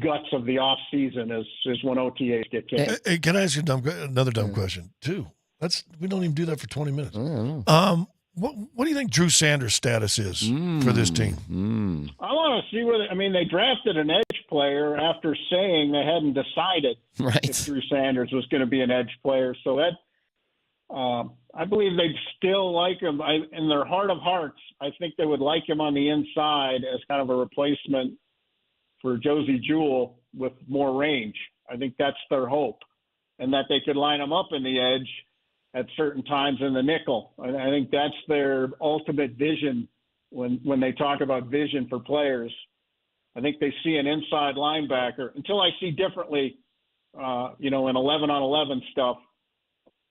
guts of the off season is when OTAs get kicked. Hey, can I ask you another dumb question too? We don't even do that for 20 minutes. What do you think Drew Sanders' status is for this team? I want to see they drafted an edge player after saying they hadn't decided if Drew Sanders was going to be an edge player. So that I believe they'd still like him. In their heart of hearts, I think they would like him on the inside as kind of a replacement for Josie Jewell with more range. I think that's their hope, and that they could line him up in the edge at certain times in the nickel. I think that's their ultimate vision when they talk about vision for players. I think they see an inside linebacker until I see differently, in 11-on-11 stuff.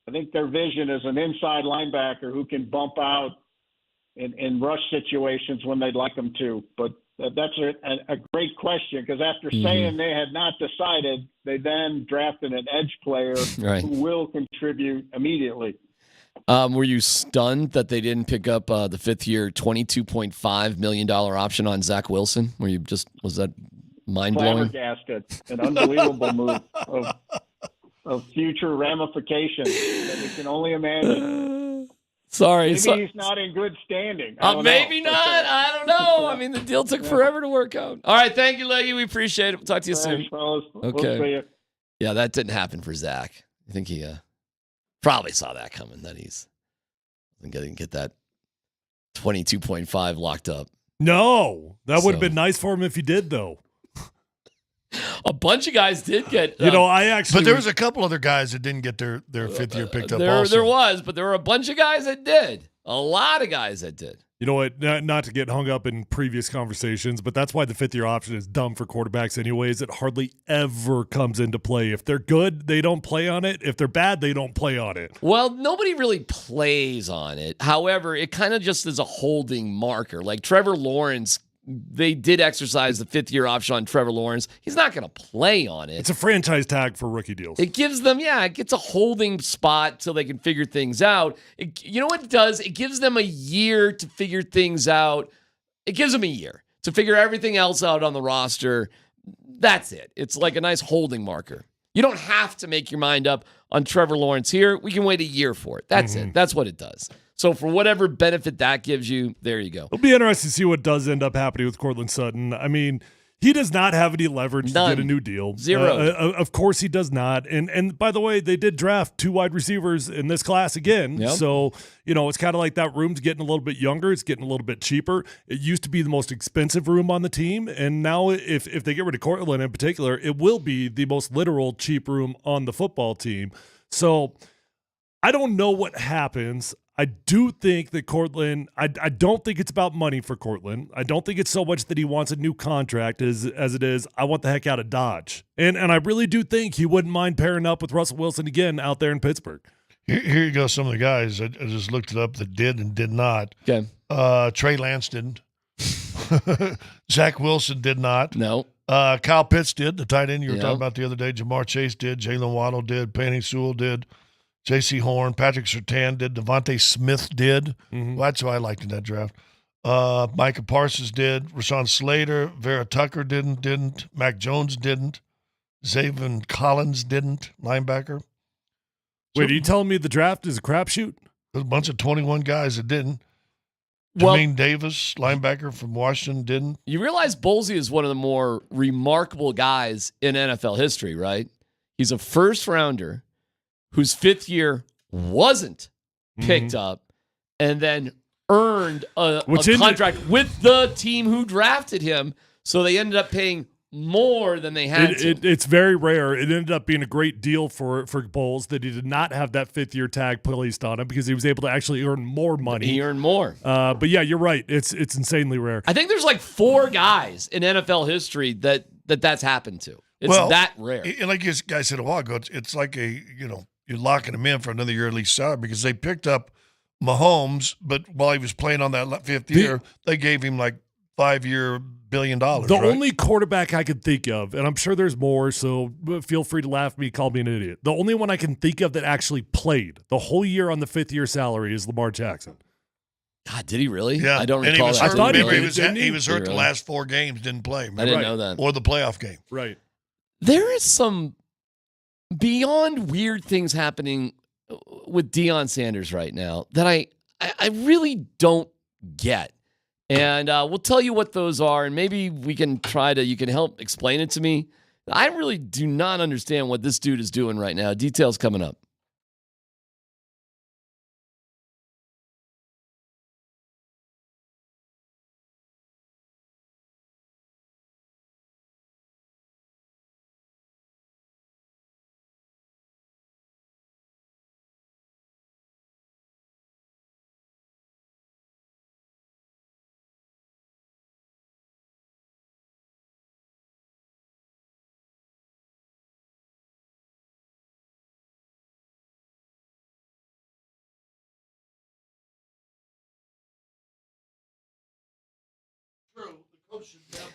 I think their vision is an inside linebacker who can bump out in rush situations when they'd like them to. But that's a great question, because after saying they had not decided, they then drafted an edge player who will contribute immediately. Were you stunned that they didn't pick up the fifth-year, $22.5 million option on Zach Wilson? Was that mind-blowing? Flabbergasted. An unbelievable move of future ramifications that we can only imagine. Sorry. Maybe he's not in good standing. Maybe not. I don't know. I mean, the deal took forever to work out. All right. Thank you, Leggy. We appreciate it. We'll talk to you soon. Fellas. Okay. We'll see you. Yeah, that didn't happen for Zach. I think he probably saw that coming, that he's going to get that 22.5 locked up. No, that would have been nice for him if he did, though. A bunch of guys did get. But there was a couple other guys that didn't get their fifth year picked up. There was, but there were a bunch of guys that did. A lot of guys that did. You know what? Not to get hung up in previous conversations, but that's why the fifth-year option is dumb for quarterbacks anyways. It hardly ever comes into play. If they're good, they don't play on it. If they're bad, they don't play on it. Well, nobody really plays on it. However, it kind of just is a holding marker. Like Trevor Lawrence, they did exercise the fifth-year option on Trevor Lawrence. He's not going to play on it. It's a franchise tag for rookie deals. It gives them, it gets a holding spot so they can figure things out. You know what it does? It gives them a year to figure things out. It gives them a year to figure everything else out on the roster. That's it. It's like a nice holding marker. You don't have to make your mind up on Trevor Lawrence here. We can wait a year for it. That's it. That's what it does. So for whatever benefit that gives you, there you go. It'll be interesting to see what does end up happening with Courtland Sutton. I mean, he does not have any leverage to get a new deal. Zero. Of course he does not. And by the way, they did draft 2 wide receivers in this class again. Yep. So, it's kind of like that room's getting a little bit younger. It's getting a little bit cheaper. It used to be the most expensive room on the team. And now if they get rid of Courtland in particular, it will be the most literal cheap room on the football team. So I don't know what happens. I do think that Courtland, I don't think it's about money for Courtland. I don't think it's so much that he wants a new contract as it is, I want the heck out of Dodge. And I really do think he wouldn't mind pairing up with Russell Wilson again out there in Pittsburgh. Here you go, some of the guys. I just looked it up that did and did not. Okay. Trey Lance didn't. Zach Wilson did not. No. Kyle Pitts did, the tight end you were talking about the other day. Jamar Chase did. Jalen Waddle did. Penny Sewell did. J.C. Horn, Patrick Surtain did, Devontae Smith did. Well, that's who I liked in that draft. Micah Parsons did, Rashawn Slater, Vera Tucker didn't, Mac Jones didn't, Zaven Collins didn't, linebacker. Wait, are you telling me the draft is a crapshoot? There's a bunch of 21 guys that didn't. Well, Jermaine Davis, linebacker from Washington, didn't. You realize Bolsey is one of the more remarkable guys in NFL history, right? He's a first-rounder whose fifth year wasn't picked up and then earned a contract with the team who drafted him. So they ended up paying more than they had to. It's very rare. It ended up being a great deal for Bowles that he did not have that fifth-year tag placed on him because he was able to actually earn more money. He earned more. But yeah, you're right. It's insanely rare. I think there's like 4 guys in NFL history that's happened to. It's that rare. And like you guys said a while ago, it's like you're locking him in for another year at least salary because they picked up Mahomes, but while he was playing on that fifth year, they gave him like 5-year $1 billion. The only quarterback I could think of, and I'm sure there's more, so feel free to laugh at me, call me an idiot. The only one I can think of that actually played the whole year on the fifth-year salary is Lamar Jackson. God, did he really? Yeah. I don't and recall that. I thought he was hurt the last 4 games, didn't play. I didn't know that. Or the playoff game. Right. There is some beyond weird things happening with Deion Sanders right now that I really don't get. And we'll tell you what those are, and maybe you can help explain it to me. I really do not understand what this dude is doing right now. Details coming up.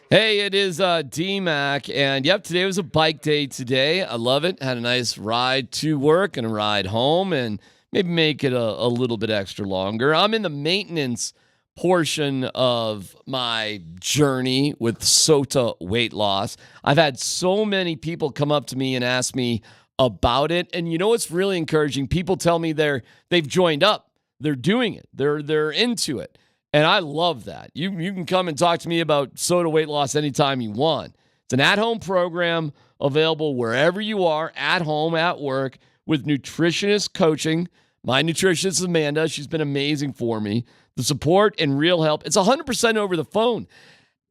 Hey, it is D-Mac, and yep, today was a bike day today. I love it. Had a nice ride to work and a ride home, and maybe make it a little bit extra longer. I'm in the maintenance portion of my journey with SOTA weight loss. I've had so many people come up to me and ask me about it. And you know what's really encouraging? People tell me they've joined up. They're doing it. They're into it. And I love that. You can come and talk to me about SOTA weight loss anytime you want. It's an at-home program available wherever you are, at home, at work, with nutritionist coaching. My nutritionist is Amanda. She's been amazing for me. The support and real help. It's 100% over the phone.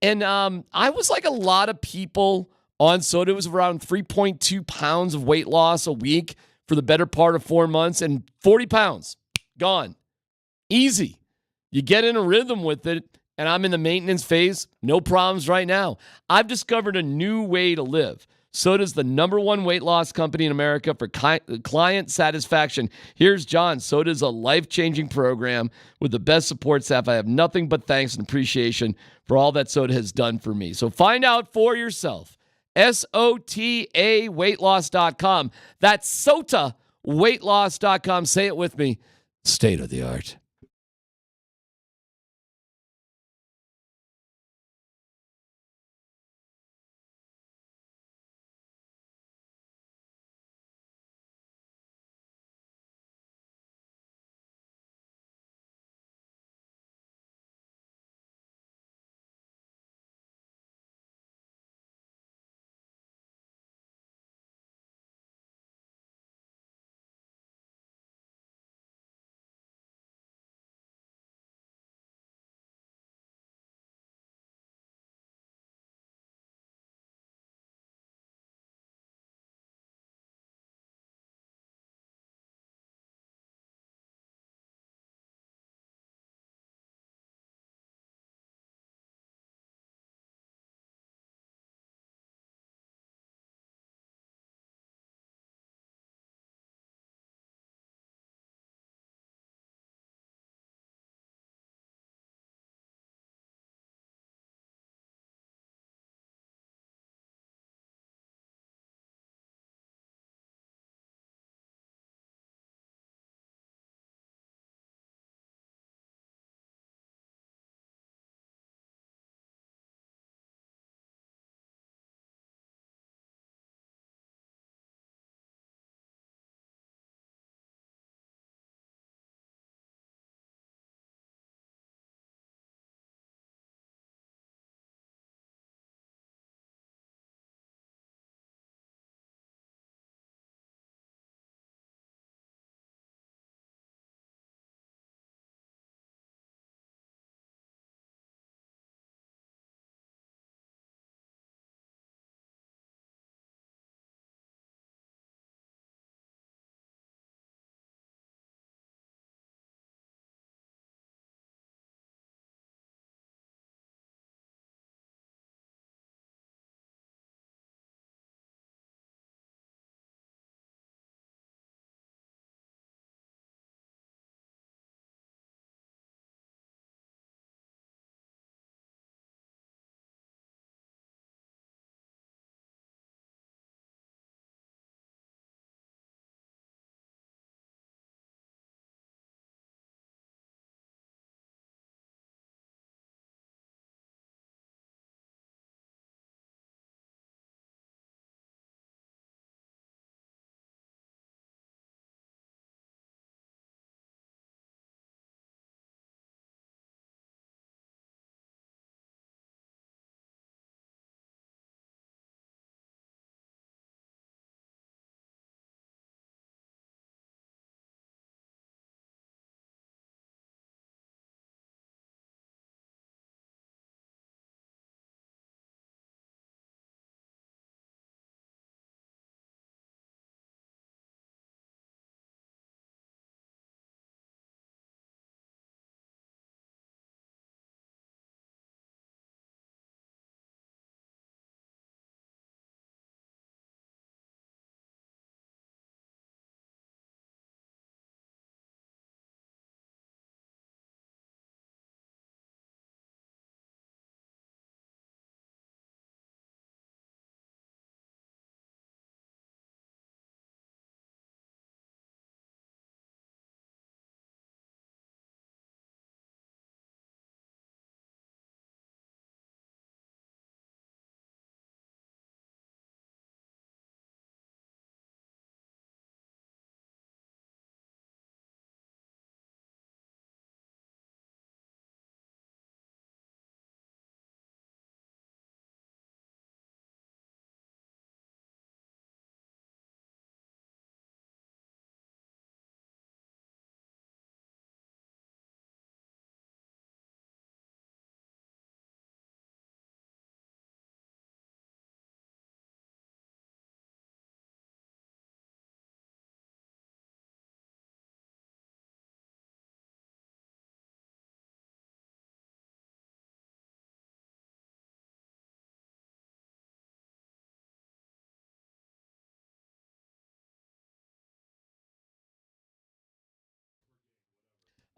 And I was like a lot of people on SOTA. It was around 3.2 pounds of weight loss a week for the better part of 4 months, and 40 pounds gone. Easy. You get in a rhythm with it, and I'm in the maintenance phase. No problems right now. I've discovered a new way to live. SOTA's the #1 weight loss company in America for client satisfaction. Here's John. SOTA's a life-changing program with the best support staff. I have nothing but thanks and appreciation for all that SOTA has done for me. So find out for yourself. SOTA weightloss.com. That's SOTA weightloss.com. Say it with me. State of the art.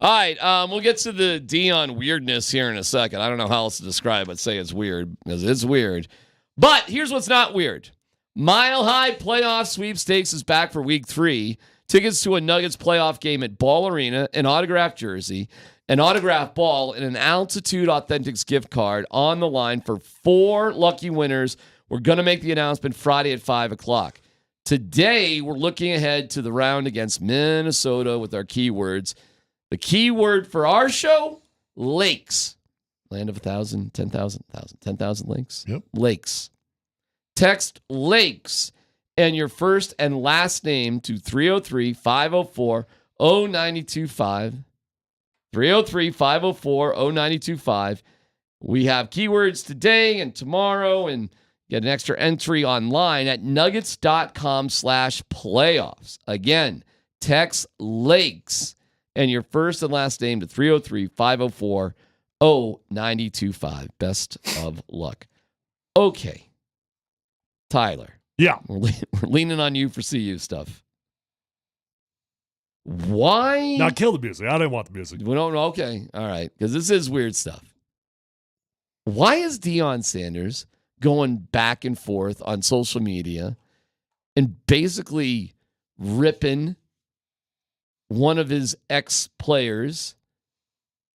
All right, we'll get to the Deion weirdness here in a second. I don't know how else to describe it. Say it's weird, because it's weird. But here's what's not weird. Mile High Playoff Sweepstakes is back for Week 3. Tickets to a Nuggets playoff game at Ball Arena, an autographed jersey, an autographed ball, and an Altitude Authentics gift card on the line for 4 lucky winners. We're going to make the announcement Friday at 5 o'clock. Today, we're looking ahead to the round against Minnesota with our keywords. The keyword for our show, lakes. Land of 1,000, 10,000, 10,000 lakes? Yep. Lakes. Text lakes and your first and last name to 303-504-0925. 303-504-0925. We have keywords today and tomorrow, and get an extra entry online at nuggets.com/playoffs. Again, text lakes and your first and last name to 303-504-0925. Best of luck. Okay. Tyler. Yeah. We're leaning on you for CU stuff. Why? Not kill the music. I didn't want the music. We don't know. Okay. All right. Because this is weird stuff. Why is Deion Sanders going back and forth on social media and basically ripping one of his ex-players?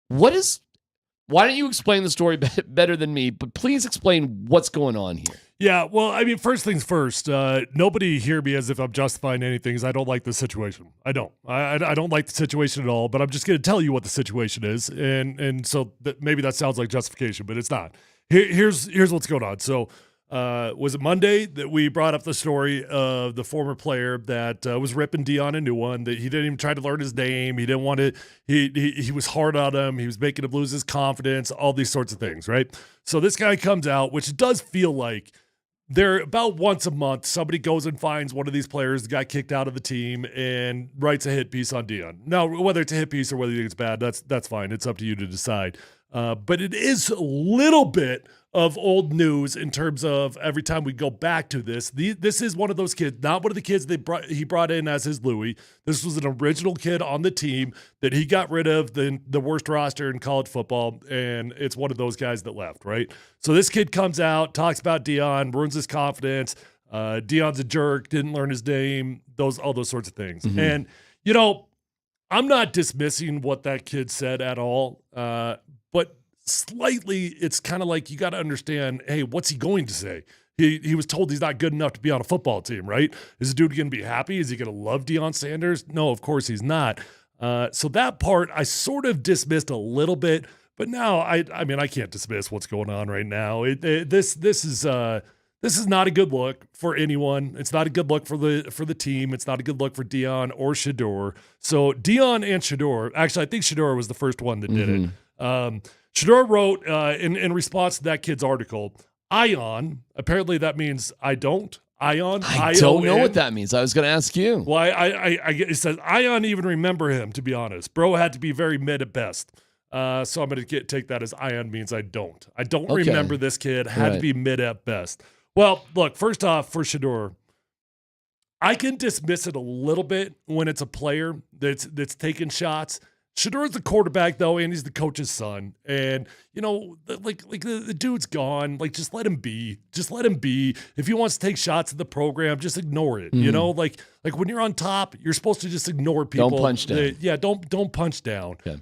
Why don't you explain the story better than me, but please explain what's going on here. Yeah, well, I mean, first things first, nobody hear me as if I'm justifying anything, because I don't like the situation. I don't. I don't like the situation at all, but I'm just going to tell you what the situation is, and so maybe that sounds like justification, but it's not. Here's what's going on. So was it Monday that we brought up the story of the former player that was ripping Deion a new one, that he didn't even try to learn his name. He didn't want to, he was hard on him. He was making him lose his confidence, all these sorts of things, right? So this guy comes out, which does feel like they're about once a month, somebody goes and finds one of these players that got kicked out of the team and writes a hit piece on Deion. Now, whether it's a hit piece or whether you think it's bad, that's fine. It's up to you to decide. But it is a little bit of old news in terms of every time we go back to this. This is one of those kids, not one of the kids he brought in as his Louis. This was an original kid on the team that he got rid of the worst roster in college football, and it's one of those guys that left, right? So this kid comes out, talks about Deion, ruins his confidence. Deion's a jerk, didn't learn his name, all those sorts of things. Mm-hmm. And, you know, I'm not dismissing what that kid said at all, but slightly, it's kind of like you got to understand, hey, what's he going to say? He was told he's not good enough to be on a football team, right? Is the dude going to be happy? Is he going to love Deion Sanders? No, of course he's not. So that part I sort of dismissed a little bit, but now I mean I can't dismiss what's going on right now. This is not a good look for anyone. It's not a good look for the team. It's not a good look for Deion or Shedeur. So Deion and Shedeur, actually I think Shedeur was the first one that did it. Shedeur wrote in response to that kid's article, Ion, apparently that means I don't. Ion. I don't know what that means. I was going to ask you. Well, it says, Ion even remember him, to be honest. Bro had to be very mid at best. So I'm going to take that as Ion means I don't. I don't remember this kid. Had to be mid at best. Well, look, first off, for Shedeur, I can dismiss it a little bit when it's a player that's taking shots. Shedeur's the quarterback, though, and he's the coach's son. And, you know, like the dude's gone. Like, just let him be. Just let him be. If he wants to take shots at the program, just ignore it. You know, like when you're on top, you're supposed to just ignore people. Don't punch down. Don't punch down. Okay.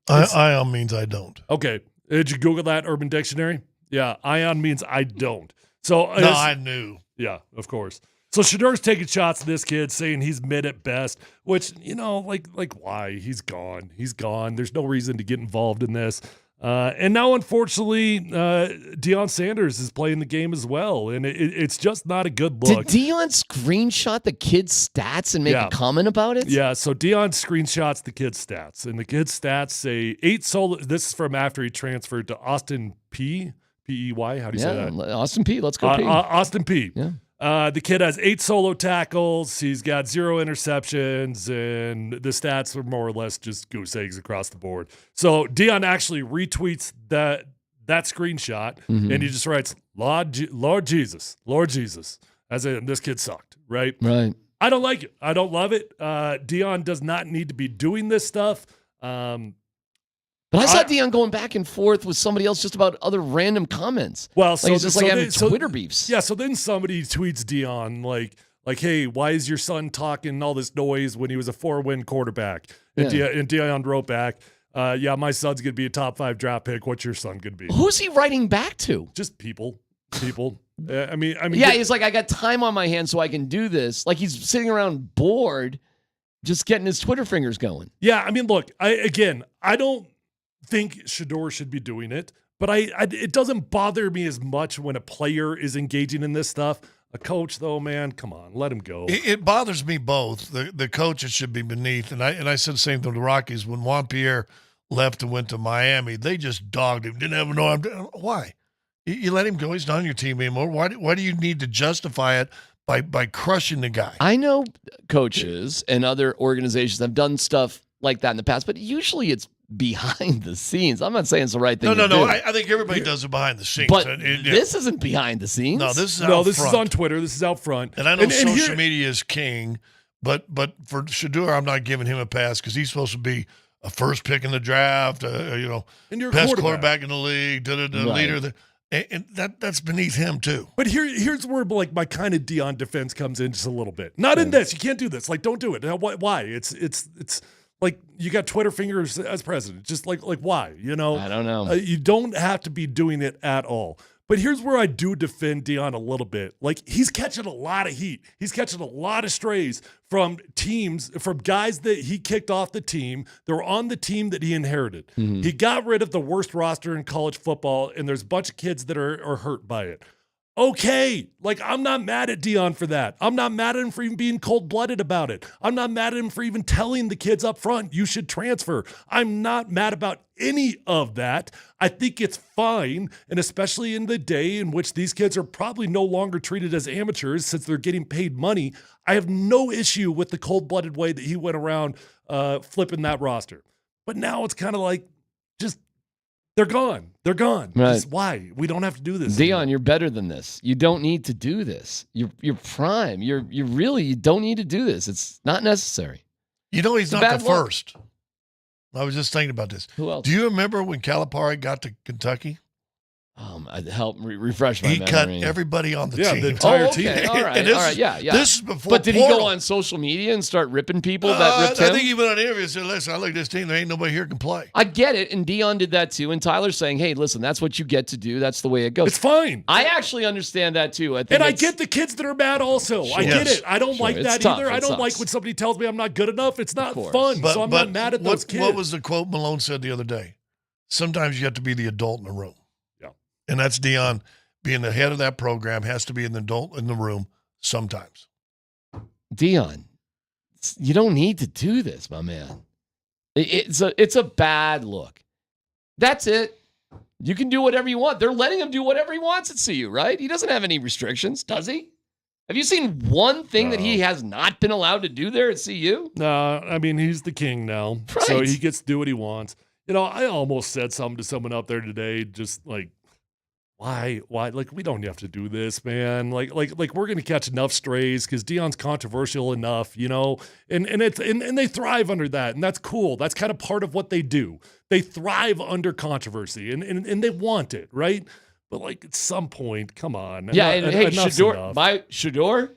Ion means I don't. Okay. Did you Google that, Urban Dictionary? Yeah, Ion means I don't. So no, I knew. Yeah, of course. So Shedeur's taking shots at this kid, saying he's mid at best, which, you know, like why? He's gone. He's gone. There's no reason to get involved in this. And now, unfortunately, Deion Sanders is playing the game as well, and it's just not a good look. Did Deion screenshot the kid's stats and make a comment about it? Yeah, so Deion screenshots the kid's stats, and the kid's stats say 8 solo. This is from after he transferred to Austin Peay. P-E-Y, how do you say that? Austin Peay, let's go P. Austin Peay. Yeah. The kid has 8 solo tackles. He's got 0 interceptions, and the stats are more or less just goose eggs across the board. So Deion actually retweets that screenshot, and he just writes, Lord Jesus, as in this kid sucked, right? Right. I don't like it. I don't love it. Deion does not need to be doing this stuff. But I saw Deion going back and forth with somebody else just about other random comments. Well, like so it's just like having Twitter beefs. Yeah, so then somebody tweets Deion like, hey, why is your son talking all this noise when he was a 4-win quarterback? And Deion wrote back, yeah, my son's going to be a top 5 draft pick. What's your son going to be? Who's he writing back to? Just people. I mean, yeah, he's like, I got time on my hands so I can do this. Like he's sitting around bored, just getting his Twitter fingers going. Yeah, I mean, look, I don't think Shedeur should be doing it, but it doesn't bother me as much when a player is engaging in this stuff. A coach, though, man, come on, let him go. It bothers me both. The coaches should be beneath, and I said the same thing to the Rockies when Juan Pierre left and went to Miami. They just dogged him. Didn't have no. Why? You let him go. He's not on your team anymore. Why do you need to justify it by crushing the guy? I know coaches and other organizations have done stuff like that in the past, but usually it's behind the scenes. I'm not saying it's the right thing. No. I think everybody does it behind the scenes. But this isn't behind the scenes. No, this is this is on Twitter. This is out front. And I know social media is king, but for Shedeur, I'm not giving him a pass because he's supposed to be a first pick in the draft, and you're best quarterback in the league, leader. And that's beneath him too. But here's where like my kind of Deion defense comes in just a little bit. Not in this. You can't do this. Like, don't do it. Now, why? It's like you got Twitter fingers as president. Just like why? You know? I don't know. You don't have to be doing it at all. But here's where I do defend Deion a little bit. Like, he's catching a lot of heat. He's catching a lot of strays from teams, from guys that he kicked off the team. They're on the team that he inherited. Mm-hmm. He got rid of the worst roster in college football, and there's a bunch of kids that are hurt by it. Okay, like, I'm not mad at Deion for that. I'm not mad at him for even being cold-blooded about it. I'm not mad at him for even telling the kids up front, you should transfer. I'm not mad about any of that. I think it's fine, and especially in the day in which these kids are probably no longer treated as amateurs since they're getting paid money, I have no issue with the cold-blooded way that he went around flipping that roster. But now it's kind of like, just, they're gone. They're gone. Right. Just why? We don't have to do this. Deion, you're better than this. You don't need to do this. You're prime. You don't need to do this. It's not necessary. You know, he's not the first. I was just thinking about this. Who else? Do you remember when Calipari got to Kentucky? Help refresh my memory. He cut everybody on the team. The entire team. All right, yeah. This is before But did Portal. he go on social media and start ripping people that ripped him? I think he went on interview and said, listen, I like this team. There ain't nobody here can play. I get it, and Deion did that too. And Tyler's saying, hey, listen, that's what you get to do. That's the way it goes. It's fine. I actually understand that too. I get the kids that are mad also. Sure. I get it. I don't like that tough. either. I don't like when somebody tells me I'm not good enough. It's not fun, so I'm not mad at those kids. What was the quote Malone said the other day? Sometimes you have to be the adult in the room. Yeah. And that's Deion. Being the head of that program has to be an adult in the room sometimes. Deion, you don't need to do this, my man. It's a bad look. That's it. You can do whatever you want. They're letting him do whatever he wants at CU, right? He doesn't have any restrictions, does he? Have you seen one thing that he has not been allowed to do there at CU? No, I mean, he's the king now, right. So he gets to do what he wants. You know, I almost said something to someone up there today, just like, why? Like, we don't have to do this, man. Like we're gonna catch enough strays because Deion's controversial enough, you know. And they thrive under that, and that's cool. That's kind of part of what they do. They thrive under controversy, and they want it, right? But like at some point, come on. Yeah, and hey, Shedeur.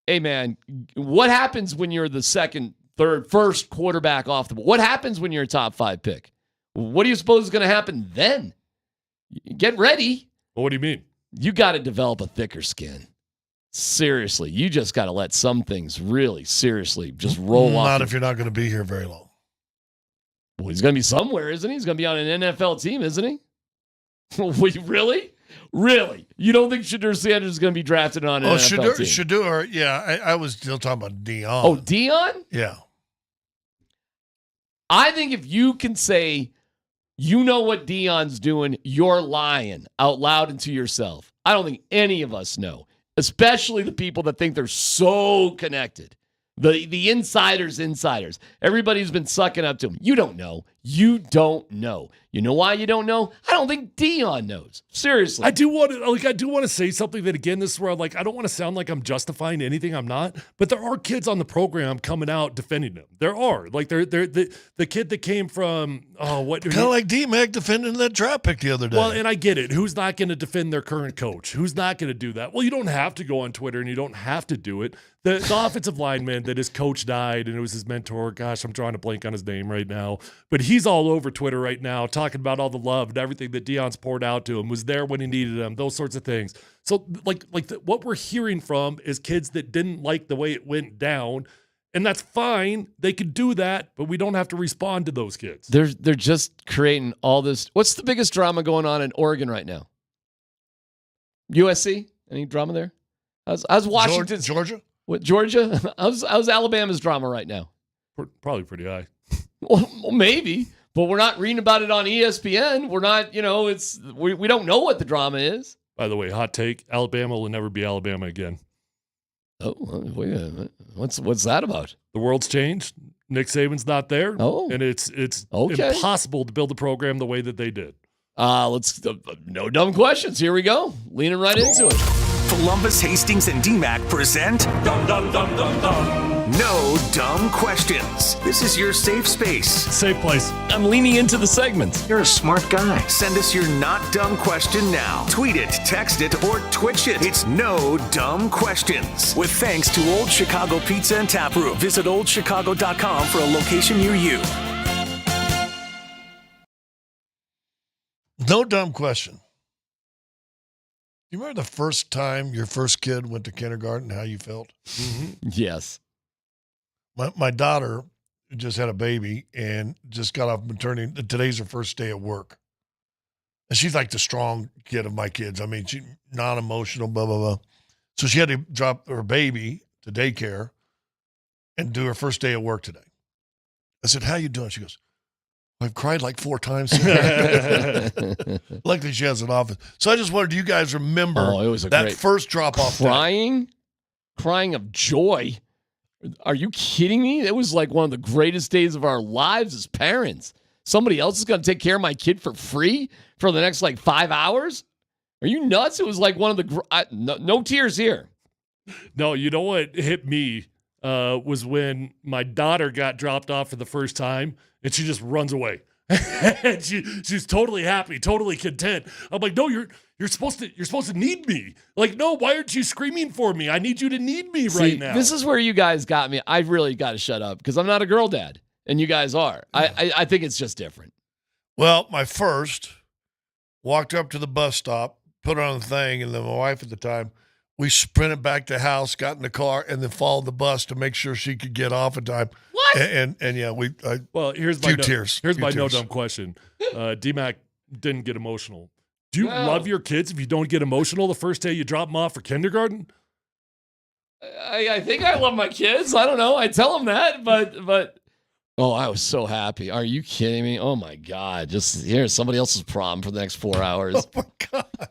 Hey, man, what happens when you're the second, third, first quarterback off the board? What happens when you're a top 5 pick? What do you suppose is going to happen then? Get ready. Well, what do you mean? You got to develop a thicker skin. Seriously, you just got to let some things really seriously just roll off. Not if you're not going to be here very long. Well, he's going to be somewhere, isn't he? He's going to be on an NFL team, isn't he? Really? Really? You don't think Shedeur Sanders is going to be drafted on an NFL team? Shedeur, yeah. I was still talking about Deion. Oh, Deion? Yeah. I think if you can say, you know what Deion's doing, you're lying out loud and to yourself. I don't think any of us know, especially the people that think they're so connected. The insiders. Everybody's been sucking up to him. You don't know. You don't know. You know why you don't know? I don't think Deion knows. Seriously. I do want to say something that, again, this is where I don't want to sound like I'm justifying anything I'm not, but there are kids on the program coming out defending him. There are. Like they're the kid that came from kind of like D-Mac defending that draft pick the other day. Well, and I get it. Who's not going to defend their current coach? Who's not going to do that? Well, you don't have to go on Twitter and you don't have to do it. The offensive lineman that his coach died and it was his mentor. Gosh, I'm drawing a blank on his name right now, but he's all over Twitter right now talking about all the love and everything that Deion's poured out to him, was there when he needed him, those sorts of things. So what we're hearing from is kids that didn't like the way it went down, and that's fine. They could do that, but we don't have to respond to those kids. They're just creating all this. What's the biggest drama going on in Oregon right now? USC? Any drama there? How's Washington? Georgia? What, Georgia? How's Alabama's drama right now? Probably pretty high. Well, maybe, but we're not reading about it on ESPN. We're not, we don't know what the drama is. By the way, hot take: Alabama will never be Alabama again. Oh, wait a minute. What's that about? The world's changed. Nick Saban's not there. Oh, and it's okay. Impossible to build a program the way that they did. Let's no dumb questions. Here we go. Leaning right into it. Columbus, Hastings, and DMAC present Dum Dum Dum Dum Dum. No Dumb Questions. This is your safe space. Safe place. I'm leaning into the segment. You're a smart guy. Send us your not dumb question now. Tweet it, text it, or Twitch it. It's No Dumb Questions. With thanks to Old Chicago Pizza and Tap Room. Visit oldchicago.com for a location near you. No dumb question. You remember the first time your first kid went to kindergarten, how you felt? Mm-hmm. Yes. My daughter just had a baby and just got off maternity. Today's her first day at work. And she's like the strong kid of my kids. I mean, she's non-emotional, blah, blah, blah. So she had to drop her baby to daycare and do her first day at work today. I said, how you doing? She goes, I've cried like 4 times. Luckily, she has an office. So I just wondered, do you guys remember that first drop-off crying of joy? Are you kidding me? It was like one of the greatest days of our lives as parents. Somebody else is going to take care of my kid for free for the next 5 hours? Are you nuts? It was like one of the no tears here. No, you know what hit me was when my daughter got dropped off for the first time, and she just runs away. And she's totally happy, totally content. I'm like, no, you're supposed to need me. Like, no, why aren't you screaming for me? I need you to need me right now. This is where you guys got me. I really got to shut up because I'm not a girl dad, and you guys are. I think it's just different. Well, my first walked up to the bus stop, put on the thing, and then my wife at the time, we sprinted back to the house, got in the car, and then followed the bus to make sure she could get off in time. What? And yeah, here's my tears. Here's my no dumb question. DMAC didn't get emotional. Do you love your kids if you don't get emotional the first day you drop them off for kindergarten? I think I love my kids. I don't know. I tell them that, but oh, I was so happy. Are you kidding me? Oh my God! Just here's somebody else's prom for the next 4 hours. Oh my God.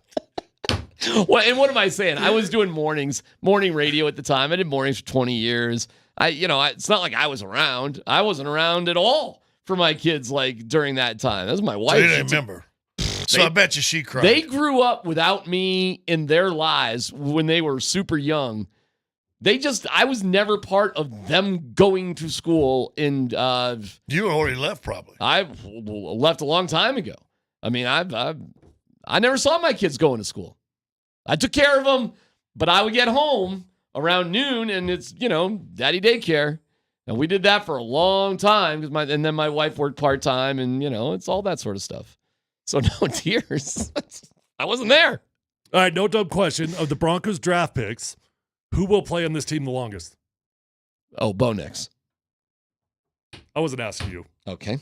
Well, and what am I saying? I was doing morning radio at the time. I did mornings for 20 years. It's not like I was around. I wasn't around at all for my kids during that time. That was my wife. So you didn't remember. So I bet you she cried. They grew up without me in their lives when they were super young. I was never part of them going to school. And you already left, probably. I left a long time ago. I mean, I never saw my kids going to school. I took care of them, but I would get home around noon, and it's daddy daycare, and we did that for a long time and then my wife worked part time, and it's all that sort of stuff. So no tears. I wasn't there. All right, no dumb question. Of the Broncos draft picks, who will play on this team the longest? Oh, Bo Nix. I wasn't asking you. Okay.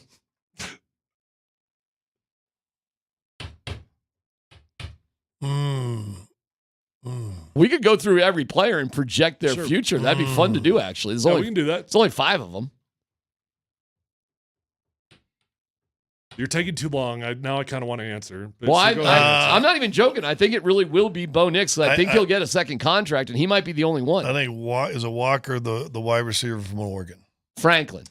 We could go through every player and project their future. That'd be fun to do, actually. We can do that. It's only 5 of them. You're taking too long. Now I kind of want to answer. Well, I'm not even joking. I think it really will be Bo Nix. I think he'll get a second contract, and he might be the only one. I think is a Walker the wide receiver from Oregon. Franklin.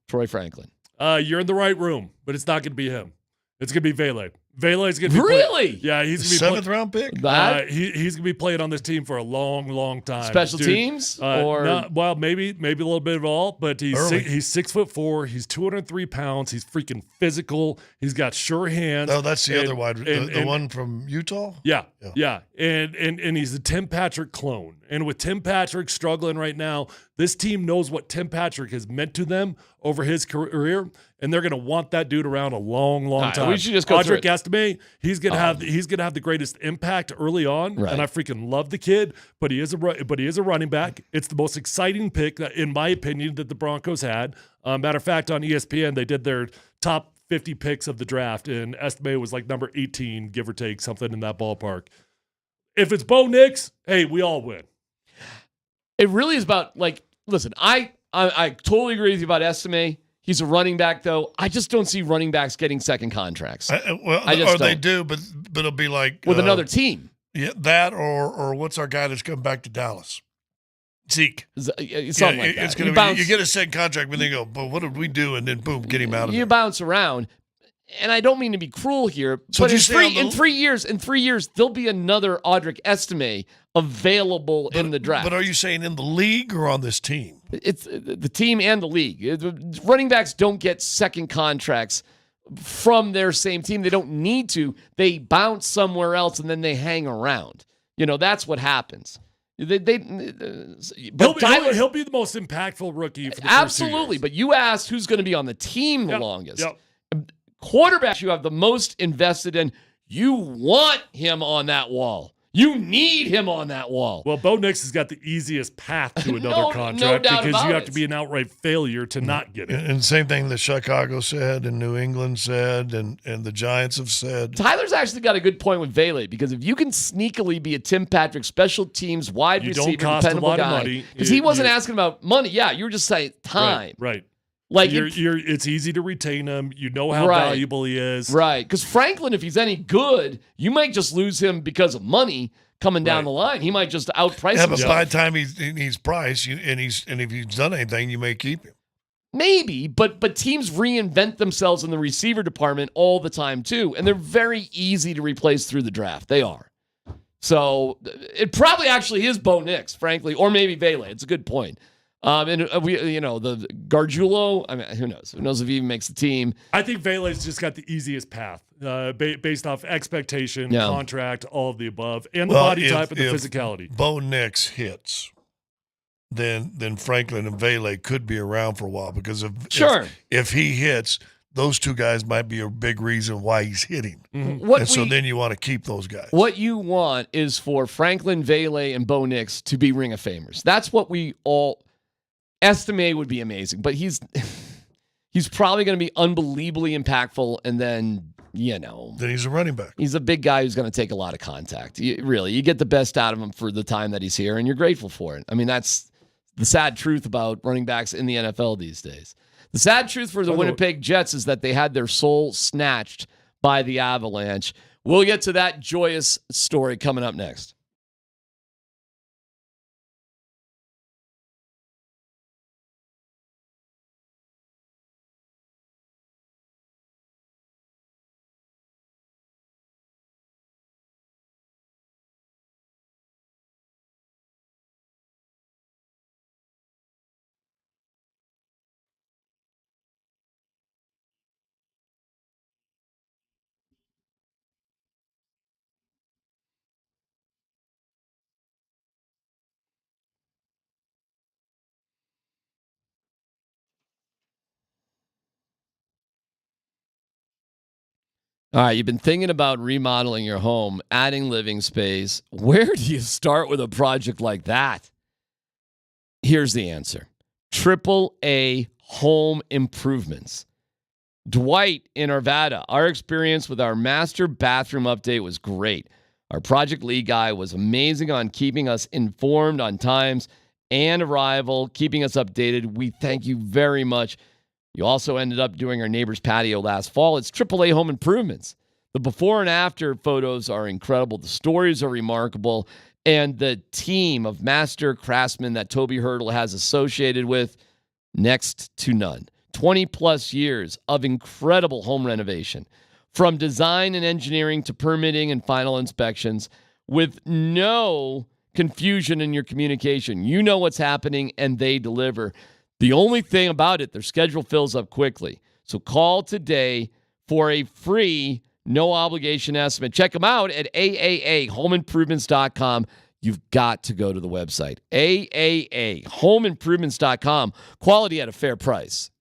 Troy Franklin. You're in the right room, but it's not going to be him. It's going to be Vele. Vele's going to be Really? Yeah, he's going to be 7th round pick. He's going to be playing on this team for a long, long time. Special teams, or well, maybe a little bit of all. But he's Early. he's 6'4". He's 203 pounds. He's freaking physical. He's got sure hands. Oh, that's the other wide, the and- one from Utah. Yeah. And he's a Tim Patrick clone. And with Tim Patrick struggling right now, this team knows what Tim Patrick has meant to them over his career, and they're going to want that dude around a long, long right, time. we should just go through Audric Estime, he's going to have the greatest impact early on, Right. and I freaking love the kid. But he is a running back. It's the most exciting pick, in my opinion, that the Broncos had. Matter of fact, on ESPN, they did their top 50 picks of the draft, and Estime was like number 18, give or take, something in that ballpark. If it's Bo Nix, hey, we all win. it really is about, like, listen, I totally agree with you about Estime. He's a running back, though. I just don't see running backs getting second contracts. They do, but it'll be like with another team. Yeah, that or what's our guy that's coming back to Dallas? Zeke. Something like it's that. going to be, you get a second contract, but then you go, but what did we do? And then boom, get him out of You there. bounce around. And I don't mean to be cruel here, So but did you say in 3 years, there'll be another Audric Estime available in the draft. But are you saying in the league or on this team? It's the team and the league. Running backs don't get second contracts from their same team. They don't need to. They bounce somewhere else and then they hang around. That's what happens. But Tyler, He'll be the most impactful rookie for the absolutely. first 2 years. But you asked who's going to be on the team the longest. Yep. Quarterbacks you have the most invested in. You want him on that wall. You need him on that wall. Well, Bo Nix has got the easiest path to another No contract doubt because about you have it. to be an outright failure to not get it. And same thing that Chicago said and New England said and the Giants have said. Tyler's actually got a good point with Vele because if you can sneakily be a Tim Patrick special teams wide You receiver, don't cost a dependable lot of guy, money. because he wasn't You're- asking about money. Yeah, you were just saying time. Right. Like it's easy to retain him. You know how Right. valuable he is. Right. Because Franklin, if he's any good, you might just lose him because of money coming down the line. He might just outprice Yeah, but himself. by the time he's priced, and if he's done anything, you may keep him. Maybe, but teams reinvent themselves in the receiver department all the time too, and they're very easy to replace through the draft. They are. So it probably actually is Bo Nix, frankly, or maybe Vele. It's a good point. And we, the Gargiulo. I mean, who knows? Who knows if he even makes the team? I think Vele's just got the easiest path based off expectation, Yeah. contract, all of the above, and the body type and the physicality. Bo Nix hits, then Franklin and Vele could be around for a while because if he hits, those two guys might be a big reason why he's hitting. Mm-hmm. Then you want to keep those guys. What you want is for Franklin, Vele, and Bo Nix to be Ring of Famers. That's what we all estimate would be amazing. But he's probably going to be unbelievably impactful, and then then he's a running back. He's a big guy who's going to take a lot of contact. You get the best out of him for the time that he's here, and you're grateful for it. I mean, that's the sad truth about running backs in the NFL these days. The sad truth for the Winnipeg Jets is that they had their soul snatched by the Avalanche. We'll get to that joyous story coming up next. All right, you've been thinking about remodeling your home, adding living space. Where do you start with a project like that? Here's the answer. AAA Home Improvements. Dwight in Arvada. Our experience with our master bathroom update was great. Our project lead guy was amazing on keeping us informed on times and arrival, keeping us updated. We thank you very much. You also ended up doing our neighbor's patio last fall. It's AAA Home Improvements. The before and after photos are incredible. The stories are remarkable. And the team of master craftsmen that Toby Hurdle has associated with, next to none. 20 plus years of incredible home renovation, from design and engineering to permitting and final inspections, with no confusion in your communication. You know what's happening, and they deliver. The only thing about it, their schedule fills up quickly. So call today for a free, no obligation estimate. Check them out at aahomeimprovements.com. You've got to go to the website. aahomeimprovements.com. Quality at a fair price.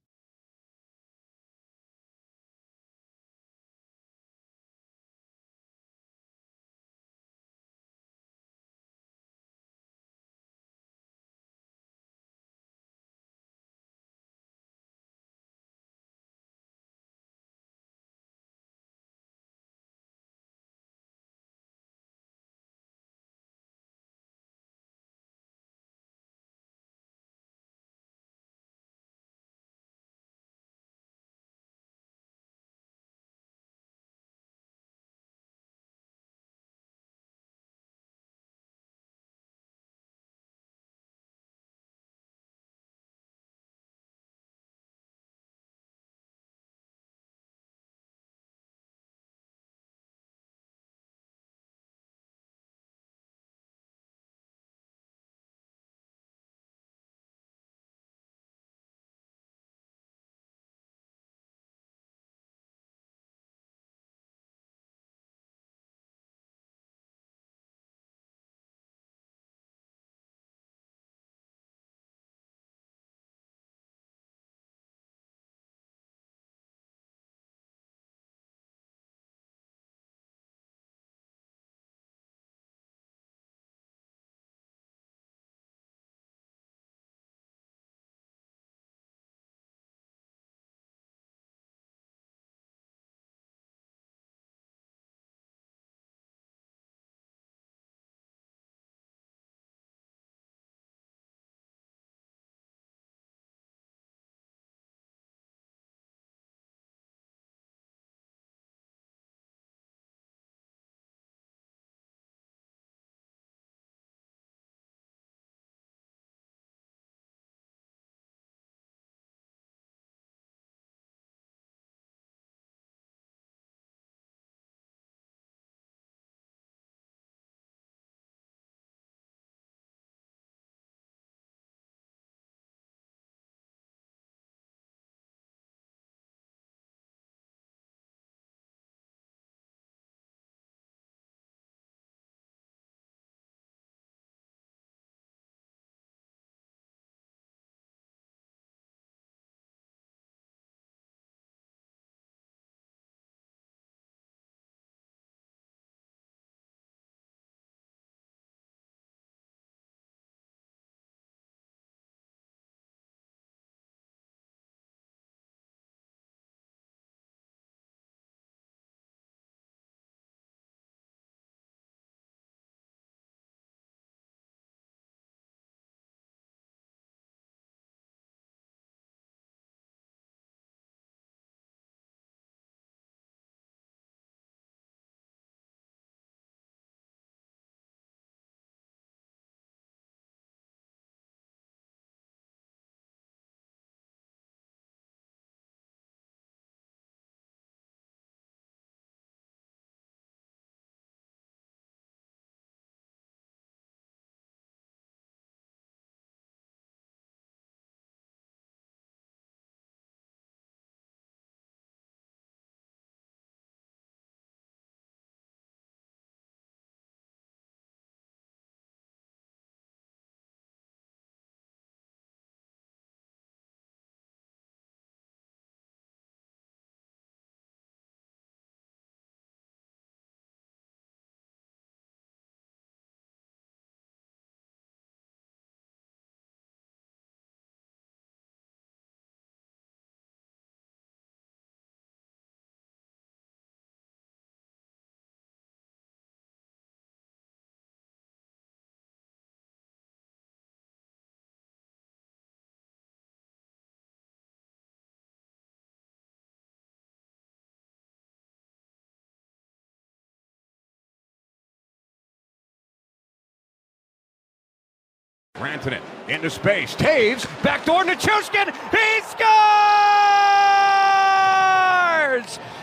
Rantanen into space. Taves, backdoor Nichushkin. He scores!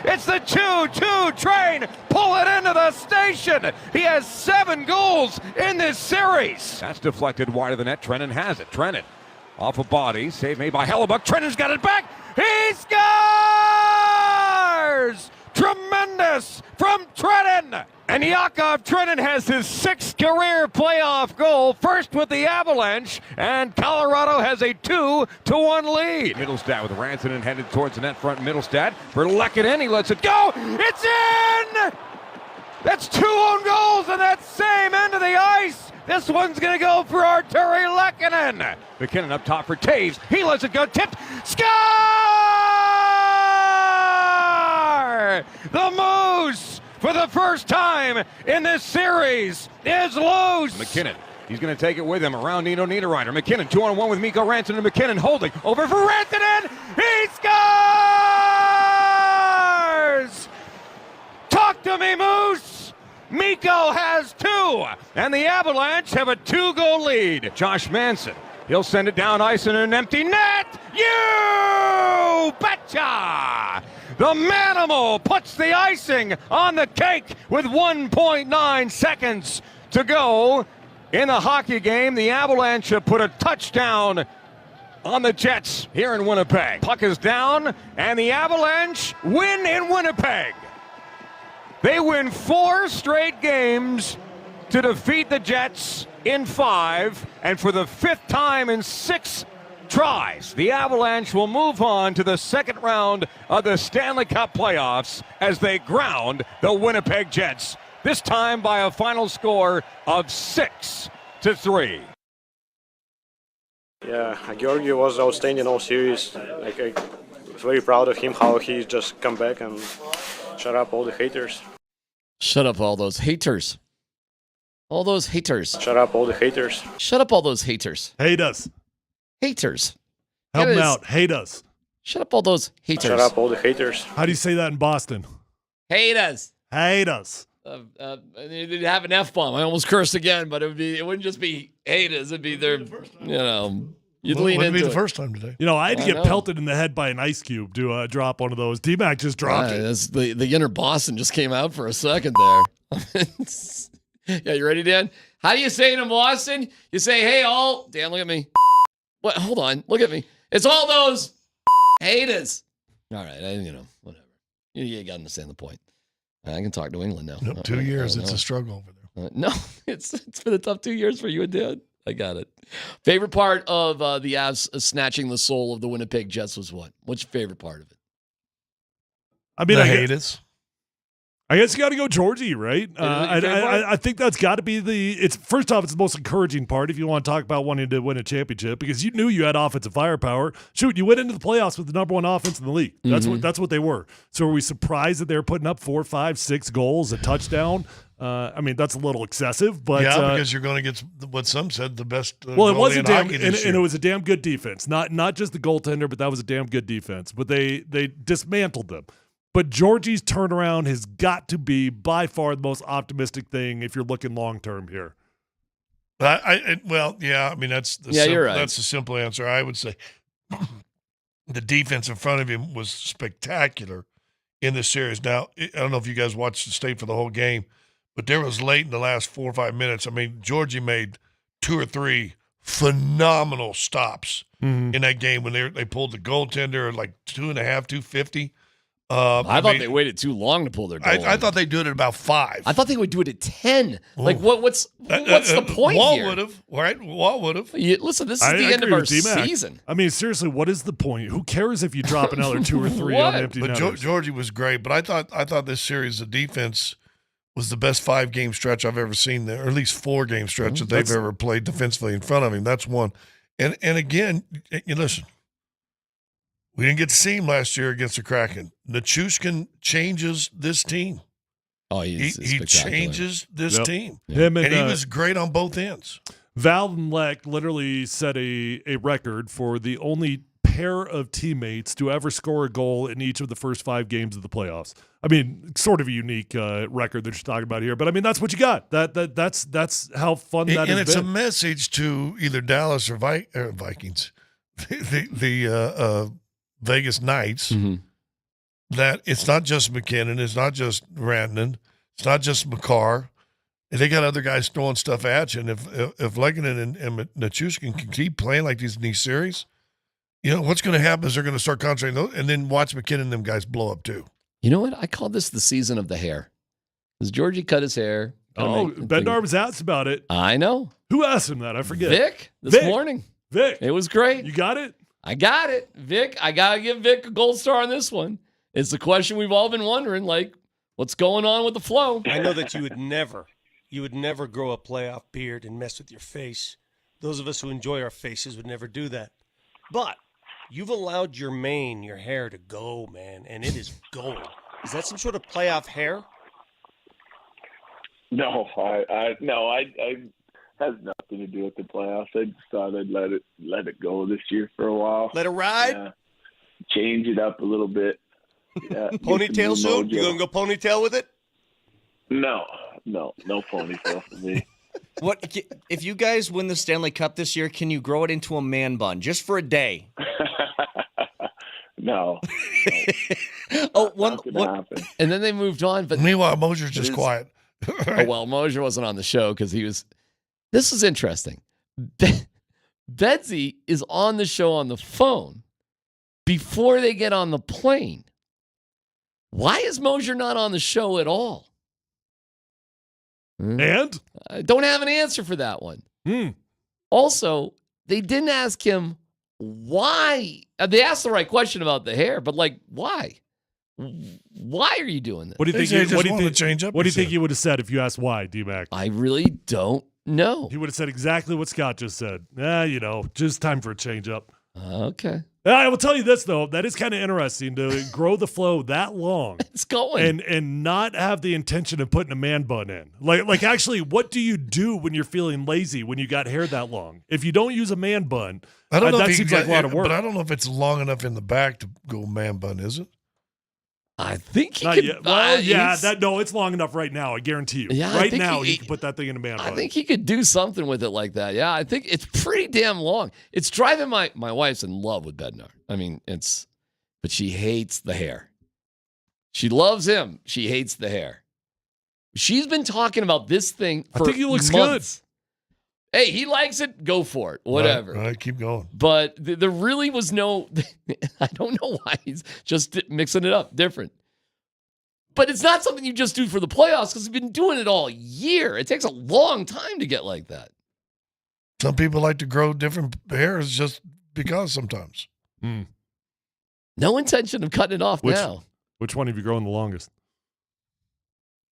It's the 2-2 train. Pull it into the station. He has 7 goals in this series. That's deflected wide of the net. Trennan has it. Trennan off a body. Save made by Hellebuck. Trennan's got it back. He scores! Tremendous from Trennan. And Yakov Trenin has his 6th career playoff goal, first with the Avalanche, and Colorado has a 2-1 lead. Middlestat with Rantanen headed towards the net front. Middlestat for Lehkonen, he lets it go. It's in! That's 2 own goals on that same end of the ice. This one's going to go for Arturi Lehkonen. McKinnon up top for Taves. He lets it go. Tipped. Score! The Moose, for the first time in this series, is loose. McKinnon, he's going to take it with him around Nino Niederreiter. McKinnon 2-on-1 with Mikko Rantanen. McKinnon holding over for Rantanen. He scores! Talk to me, Moose! Mikko has 2, and the Avalanche have a 2-goal lead. Josh Manson, he'll send it down ice in an empty net. You betcha! The Manimal puts the icing on the cake with 1.9 seconds to go in the hockey game. The Avalanche have put a touchdown on the Jets here in Winnipeg. Puck is down, and the Avalanche win in Winnipeg. They win 4 straight games to defeat the Jets in 5, and for the 5th time in 6 tries, the Avalanche will move on to the second round of the Stanley Cup playoffs as they ground the Winnipeg Jets, this time by a final score of 6-3. Yeah, Georgi was outstanding all series. I'm very proud of him, how he just come back and shut up all the haters. Shut up all those haters. All those haters. Shut up all the haters. Shut up all those haters. Hate us. Haters. Help them out. Hate us. Shut up all those haters. Shut up all the haters. How do you say that in Boston? Hate us. Hate us. They'd have an F-bomb. I almost cursed again, but it wouldn't just be haters. It'd be their, you'd lean into it. Wouldn't be the first time today. I had to get pelted in the head by an ice cube to drop one of those. D-Mac just dropped it. That's the inner Boston just came out for a second there. Yeah, you ready, Dan? How do you say it in Boston? You say, hey, all. Dan, look at me. What? Hold on. Look at me. It's all those haters. All right. Whatever. You got to understand the point. I can talk New England now. Nope, 2 years. It's a struggle over there. No, it's been a tough 2 years for you and Dan. I got it. Favorite part of the Avs snatching the soul of the Winnipeg Jets was what? What's your favorite part of it? I mean, the haters. I guess you got to go Georgie, right? I think that's got to be first off, it's the most encouraging part if you want to talk about wanting to win a championship, because you knew you had offensive firepower. Shoot, you went into the playoffs with the number 1 offense in the league. That's what they were. So are we surprised that they're putting up 4, 5, 6 goals, a touchdown? That's a little excessive, but because you're going to get what some said the best. Well, it was and it was a damn good defense. Not just the goaltender, but that was a damn good defense. But they dismantled them. But Georgie's turnaround has got to be by far the most optimistic thing if you're looking long term here. That's you're right. That's the simple answer. I would say the defense in front of him was spectacular in this series. Now, I don't know if you guys watched the state for the whole game, but there was late in the last 4 or 5 minutes. I mean, Georgie made 2 or 3 phenomenal stops in that game when they pulled the goaltender at like 2.5, 250. I thought they waited too long to pull their goal. I thought they'd do it at about 5. I thought they would do it at 10. Like, what's the point Wall here? would have, right? Wall would have. Listen, this is the end of our season. I mean, seriously, what is the point? Who cares if you drop another 2 or 3 on empty But netters? Georgie was great. But I thought this series, the defense was the best 5-game stretch I've ever seen there, or at least 4-game stretch that they've ever played defensively in front of him. That's one. And again, you listen. We didn't get to see him last year against the Kraken. Nichushkin changes this team. Oh, he changes this team. Him and he was great on both ends. Val and Leck literally set a record for the only pair of teammates to ever score a goal in each of the first 5 games of the playoffs. I mean, sort of a unique record that you're talking about here, but I mean that's what you got. That's how fun that is. And it's a message to either Dallas or Vikings, the Vegas Knights, that it's not just McKinnon, it's not just Rantanen, it's not just Makar. They got other guys throwing stuff at you, and if Lehkonen and Nichushkin can keep playing like these in these series, you know what's going to happen is they're going to start concentrating, and then watch McKinnon and them guys blow up too. You know what? I call this the season of the hair. Because Georgie cut his hair. Bednar was asked about it. I know. Who asked him that? I forget. Vic this morning. Vic. It was great. You got it? I got it. Vic, I got to give Vic a gold star on this one. It's the question we've all been wondering, like, what's going on with the flow? I know that you would never grow a playoff beard and mess with your face. Those of us who enjoy our faces would never do that. But you've allowed your mane, your hair to go, man, and it is gold. Is that some sort of playoff hair? No, I has nothing to do with the playoffs. I just thought I'd let it go this year for a while. Let it ride? Yeah. Change it up a little bit. Yeah, Ponytail suit? You gonna go ponytail with it? No ponytail for me. What if you guys win the Stanley Cup this year? Can you grow it into a man bun just for a day? No. One, and then they moved on. But meanwhile, Mosier's just quiet. Oh, well, Mosier wasn't on the show because he was. This is interesting. Bedsy is on the show on the phone before they get on the plane. Why is Mosier not on the show at all? And? I don't have an answer for that one. Also, they didn't ask him why. They asked the right question about the hair, but like, why? Why are you doing this? What do you think? What do you think he would have said if you asked why, D-Mac? I really don't know. He would have said exactly what Scott just said. Just time for a change up. Okay. I will tell you this though, that is kind of interesting to grow the flow that long. It's going and not have the intention of putting a man bun in. Like actually, what do you do when you're feeling lazy when you got hair that long? If you don't use a man bun, I don't know that if seems like a lot of work. But I don't know if it's long enough in the back to go man bun, is it? I think he Not could. yet. Well, it's long enough right now. I guarantee you. Yeah, right now, he can put that thing in a man bun. I think he could do something with it like that. Yeah, I think it's pretty damn long. It's driving my wife's in love with Bednar. I mean, but she hates the hair. She loves him. She hates the hair. She's been talking about this thing for I think he looks months. Hey, he likes it. Go for it. Whatever. All right, keep going. But there really was no. I don't know why he's just mixing it up different. But it's not something you just do for the playoffs because we've been doing it all year. It takes a long time to get like that. Some people like to grow different hairs just because sometimes. No intention of cutting it off now. Which one have you grown the longest?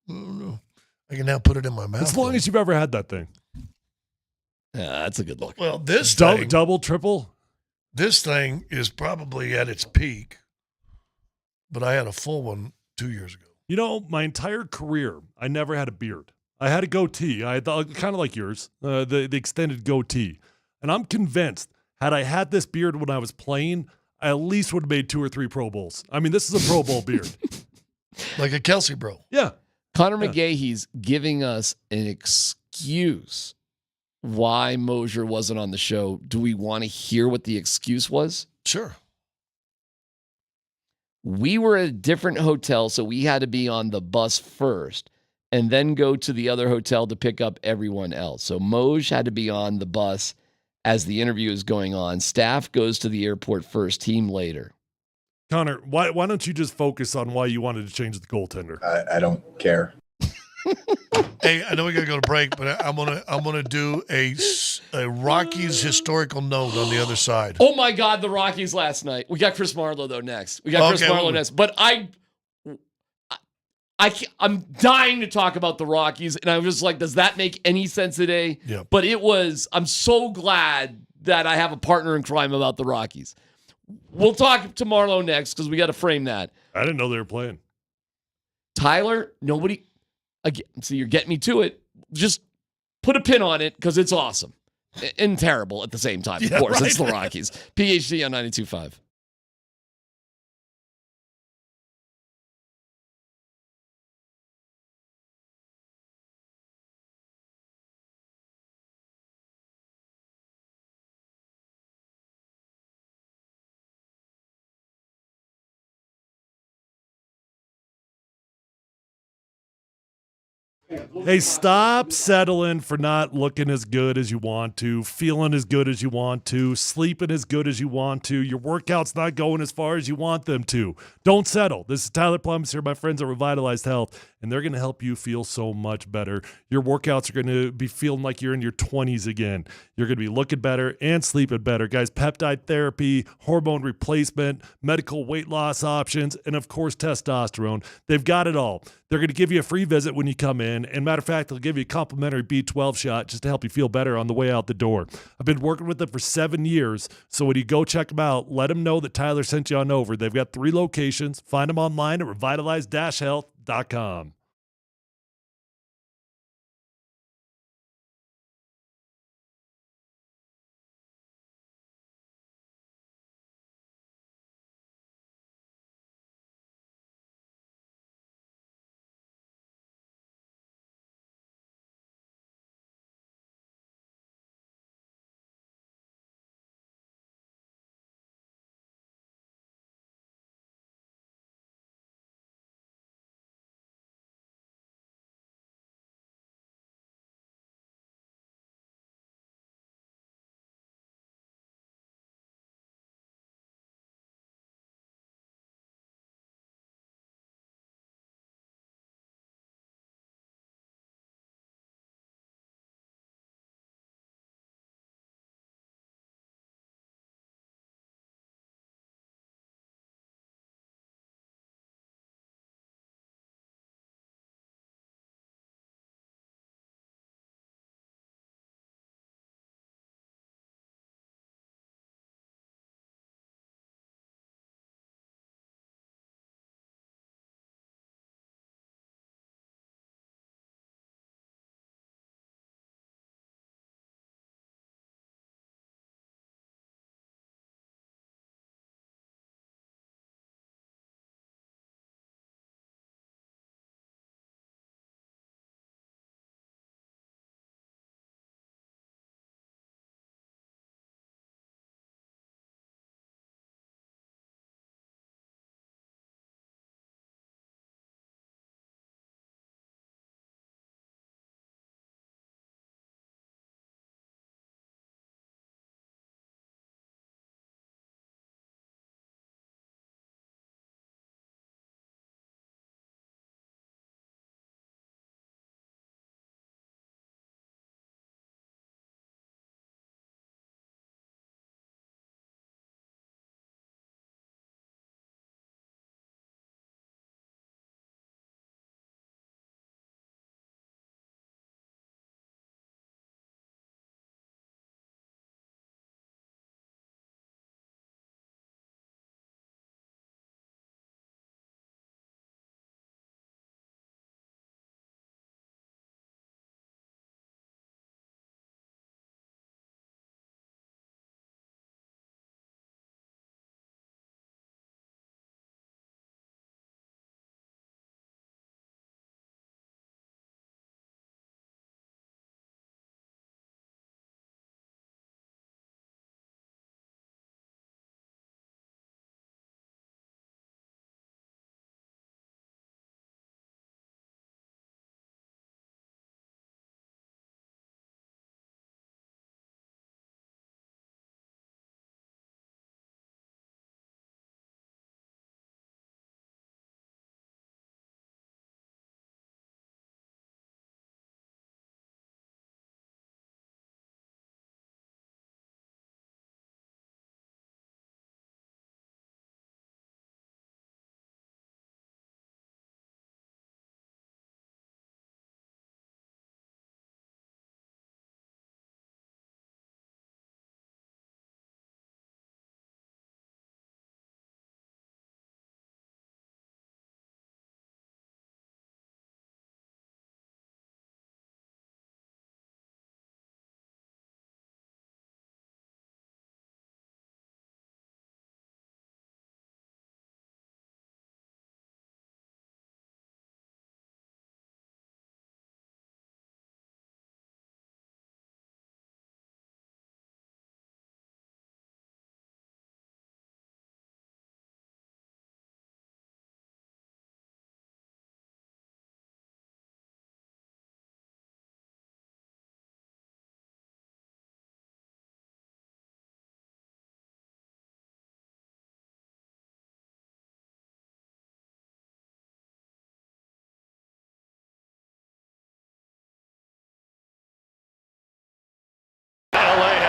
I don't know. I can now put it in my mouth. As long as you've ever had that thing. Yeah, that's a good look. Well, this thing, double, triple. This thing is probably at its peak, but I had a full one 2 years ago. You know, my entire career, I never had a beard. I had a goatee. I had kind of like yours, the extended goatee. And I'm convinced, had I had this beard when I was playing, I at least would have made 2 or 3 Pro Bowls. I mean, this is a Pro Bowl beard. Like a Kelsey bro. Yeah. Connor McGahee's giving us an excuse why Mosier wasn't on the show. Do we want to hear what the excuse was? Sure. We were at a different hotel, so we had to be on the bus first and then go to the other hotel to pick up everyone else. So Moj had to be on the bus as the interview is going on. Staff goes to the airport first, team later. Connor, why don't you just focus on why you wanted to change the goaltender? I don't care. Hey, I know we gotta go to break, but I'm gonna do a Rockies historical note on the other side. Oh my God, the Rockies last night. We got Chris Marlowe though next. Chris Marlowe next. But I'm dying to talk about the Rockies, and I was like, does that make any sense today? Yeah. But I'm so glad that I have a partner in crime about the Rockies. We'll talk to Marlowe next because we got to frame that. I didn't know they were playing. Tyler, nobody. Again, so you're getting me to it. Just put a pin on it because it's awesome. and terrible at the same time. Of Yeah, course, right. it's the Rockies. PhD on 92.5. Hey, stop settling for not looking as good as you want to, feeling as good as you want to, sleeping as good as you want to. Your workout's not going as far as you want them to. Don't settle. This is Tyler Plumbs here, my friends at Revitalized Health, and they're going to help you feel so much better. Your workouts are going to be feeling like you're in your 20s again. You're going to be looking better and sleeping better. Guys, peptide therapy, hormone replacement, medical weight loss options, and of course, testosterone. They've got it all. They're going to give you a free visit when you come in. And matter of fact, they'll give you a complimentary B12 shot just to help you feel better on the way out the door. I've been working with them for 7 years. So when you go check them out, let them know that Tyler sent you on over. They've got 3 locations. Find them online at revitalized-health.com.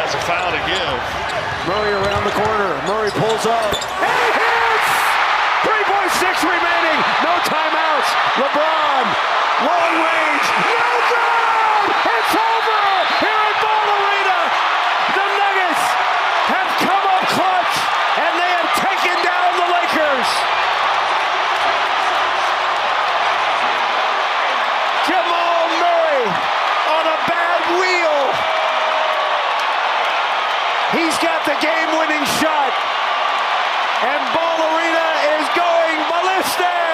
has a foul to give. Murray around the corner. Murray pulls up. And he hits! 3.6 remaining. No timeouts. LeBron. Long range. No good! It's over here at Ball Arena. The Nuggets have come up clutch, and they have taken down the Lakers. Jamal Murray on a bad wheel. He's got the game-winning shot, and Ball Arena is going ballistic.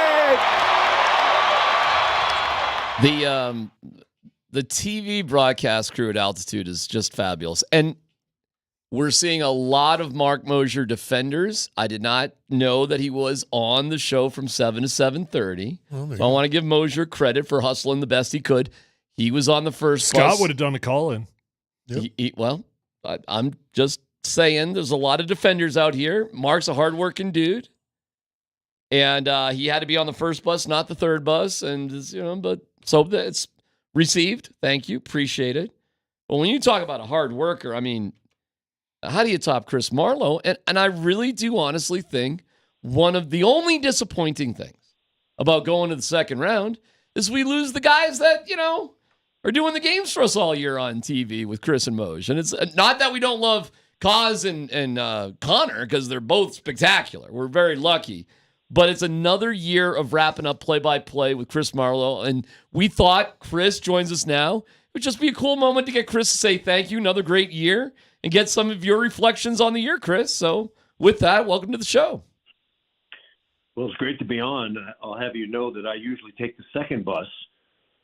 The TV broadcast crew at Altitude is just fabulous. And we're seeing a lot of Mark Mosier defenders. I did not know that he was on the show from 7 to 7:30. So I want to give Mosier credit for hustling the best he could. He was on the first Scott bus. would have done a call-in. Well, I'm just saying there's a lot of defenders out here. Mark's a hardworking dude. And he had to be on the first bus, not the third bus. And, but so it's received. Thank you. Appreciate it. But when you talk about a hard worker, I mean, how do you top Chris Marlowe? And I really do honestly think one of the only disappointing things about going to the second round is we lose the guys that, are doing the games for us all year on TV with Chris and Moj. And it's not that we don't love Kaz and Connor, because they're both spectacular. We're very lucky. But it's another year of wrapping up play-by-play with Chris Marlowe. And we thought Chris joins us now. It would just be a cool moment to get Chris to say thank you, another great year, and get some of your reflections on the year, Chris. So with that, welcome to the show. Well, it's great to be on. I'll have you know that I usually take the second bus.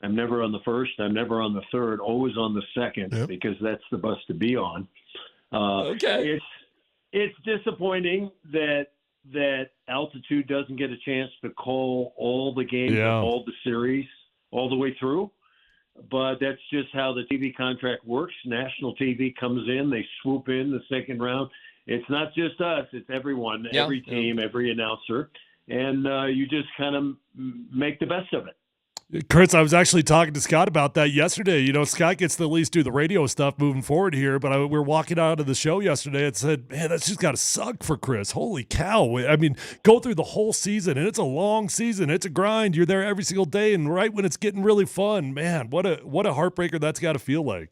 I'm never on the first. I'm never on the third. Always on the second, because that's the bus to be on. Okay. It's disappointing that Altitude doesn't get a chance to call all the games, all the series, all the way through. But that's just how the TV contract works. National TV comes in, they swoop in the second round. It's not just us; it's everyone, every team, every announcer, and you just kind of make the best of it. Chris, I was actually talking to Scott about that yesterday. Scott gets to at least do the radio stuff moving forward here, but we were walking out of the show yesterday and said, man, that's just got to suck for Chris. Holy cow. I mean, go through the whole season, and it's a long season. It's a grind. You're there every single day, and right when it's getting really fun, man, what a heartbreaker that's got to feel like.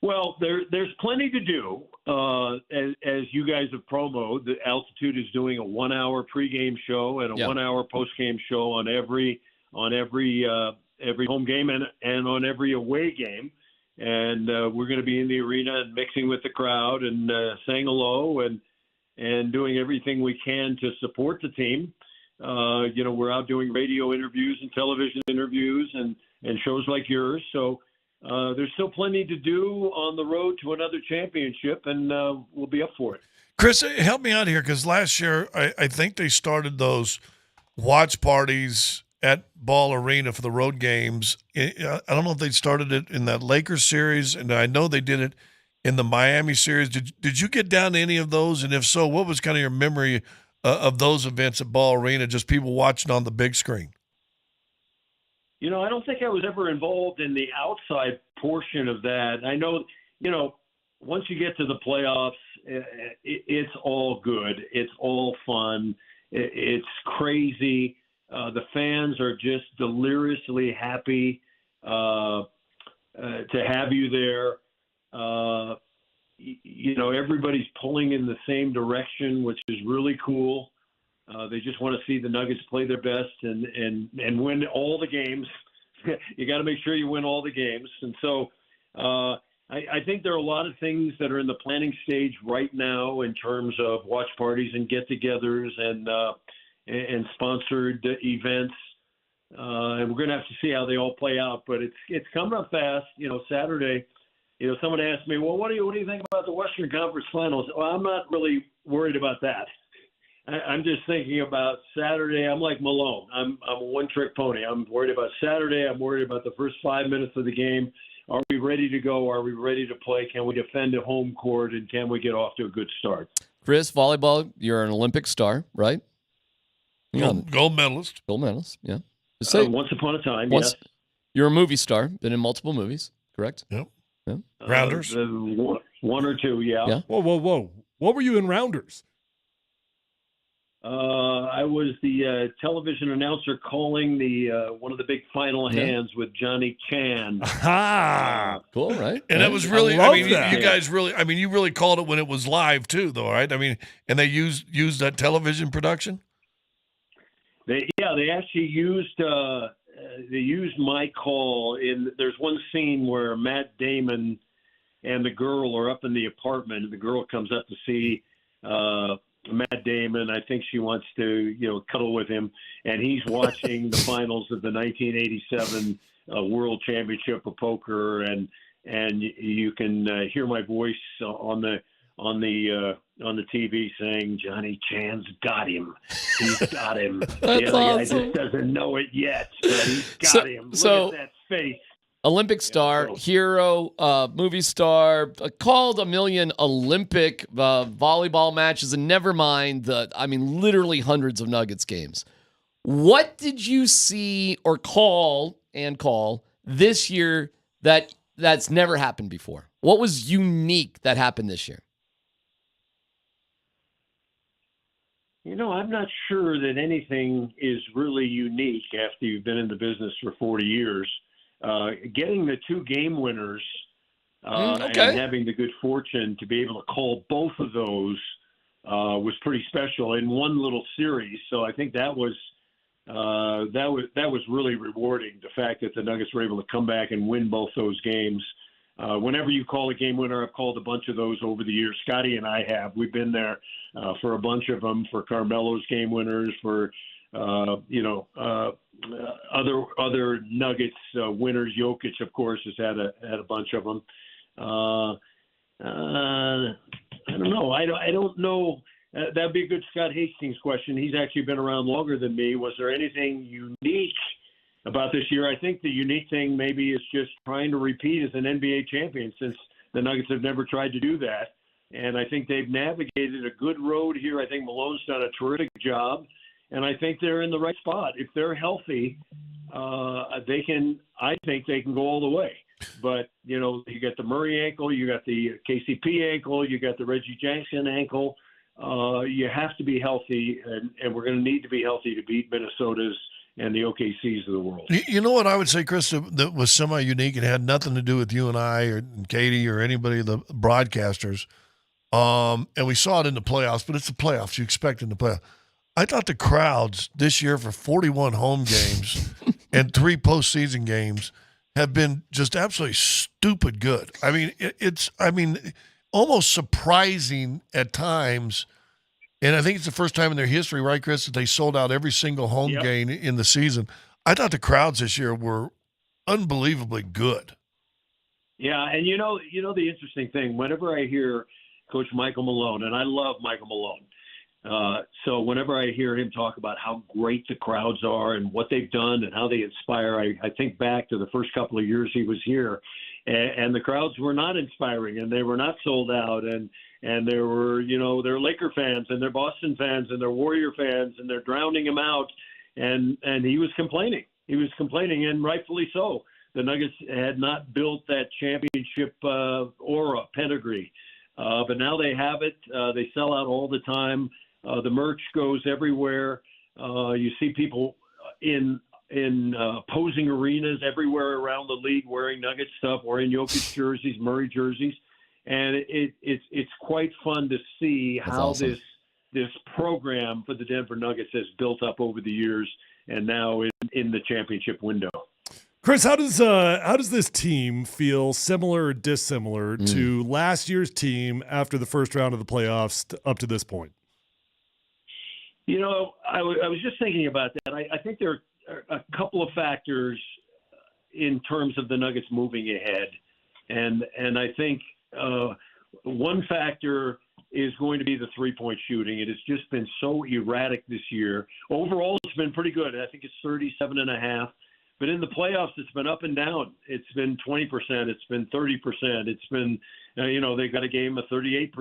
Well, there's plenty to do. As you guys have promoted, the Altitude is doing a 1-hour pregame show and a 1-hour postgame show on every home game and on every away game. And we're going to be in the arena and mixing with the crowd and saying hello and doing everything we can to support the team. We're out doing radio interviews and television interviews and shows like yours. So there's still plenty to do on the road to another championship, and we'll be up for it. Chris, help me out here, because last year I think they started those watch parties at Ball Arena for the road games. I don't know if they started it in that Lakers series, and I know they did it in the Miami series. Did you get down to any of those? And if so, what was kind of your memory of those events at Ball Arena, just people watching on the big screen? I don't think I was ever involved in the outside portion of that. I know, once you get to the playoffs, it's all good. It's all fun. It's crazy. The fans are just deliriously happy to have you there. Everybody's pulling in the same direction, which is really cool. They just want to see the Nuggets play their best and win all the games. You got to make sure you win all the games. And so I think there are a lot of things that are in the planning stage right now in terms of watch parties and get-togethers and sponsored events. And we're going to have to see how they all play out. But it's coming up fast. Saturday, someone asked me, well, what do you think about the Western Conference Finals? Well, I'm not really worried about that. I'm just thinking about Saturday. I'm like Malone. I'm a one-trick pony. I'm worried about Saturday. I'm worried about the first 5 minutes of the game. Are we ready to go? Are we ready to play? Can we defend a home court? And can we get off to a good start? Chris, volleyball, you're an Olympic star, right? Gold medalist. Gold medalist, yeah. Once upon a time, yes. You're a movie star, been in multiple movies, correct? Yep. Rounders? One or two, yeah. Whoa. What were you in Rounders? I was the television announcer calling the one of the big final hands with Johnny Chan. Cool, right? And that was really, you guys really, you really called it when it was live too, though, right? And they used that television production? They actually used my call there's one scene where Matt Damon and the girl are up in the apartment, and the girl comes up to see Matt Damon. I think she wants to, cuddle with him, and he's watching the finals of the 1987 World Championship of Poker, and you can hear my voice on the TV saying, "Johnny Chan's got him. He's got him." That's awesome. He just doesn't know it yet, but he's got him. Look at that face. Olympic star, hero, movie star, called a million Olympic volleyball matches, and never mind literally hundreds of Nuggets games. What did you see or call this year that's never happened before? What was unique that happened this year? I'm not sure that anything is really unique after you've been in the business for 40 years. Getting the two game winners and having the good fortune to be able to call both of those was pretty special in one little series. So I think that was really rewarding. The fact that the Nuggets were able to come back and win both those games. Whenever you call a game winner, I've called a bunch of those over the years. Scotty and I have. We've been there for a bunch of them, for Carmelo's game winners, for other Nuggets winners. Jokic, of course, has had a bunch of them. I don't know. I don't know. That'd be a good Scott Hastings question. He's actually been around longer than me. Was there anything unique about this year? I think the unique thing maybe is just trying to repeat as an NBA champion, since the Nuggets have never tried to do that. And I think they've navigated a good road here. I think Malone's done a terrific job. And I think they're in the right spot. If they're healthy, I think they can go all the way. But, you got the Murray ankle, you got the KCP ankle, you got the Reggie Jackson ankle. You have to be healthy, and we're going to need to be healthy to beat Minnesota's and the OKCs of the world. You know what I would say, Chris, that was semi-unique and had nothing to do with you and I or Katie or anybody of the broadcasters. And we saw it in the playoffs, but it's the playoffs. You expect in the playoffs. I thought the crowds this year for 41 home games and 3 postseason games have been just absolutely stupid good. It's almost surprising at times. And I think it's the first time in their history, right, Chris, that they sold out every single home game in the season. I thought the crowds this year were unbelievably good. Yeah, and the interesting thing, whenever I hear Coach Michael Malone, and I love Michael Malone, so whenever I hear him talk about how great the crowds are and what they've done and how they inspire, I think back to the first couple of years he was here, and the crowds were not inspiring, and they were not sold out, and there were, they're Laker fans and they're Boston fans and they're Warrior fans, and they're drowning him out, and he was complaining. He was complaining, and rightfully so. The Nuggets had not built that championship aura, pedigree, but now they have it. They sell out all the time. The merch goes everywhere. You see people in posing arenas everywhere around the league wearing Nuggets stuff, wearing Jokic jerseys, Murray jerseys, and it's quite fun to see how this program for the Denver Nuggets has built up over the years, and now in the championship window. Chris, how does this team feel, similar or dissimilar to last year's team after the first round of the playoffs up to this point? I was just thinking about that. I think there are a couple of factors in terms of the Nuggets moving ahead, and I think one factor is going to be the three-point shooting. It has just been so erratic this year. Overall, it's been pretty good. I think it's 37.5. But in the playoffs, it's been up and down. It's been 20%. It's been 30%. It's been, they got a game of 38%.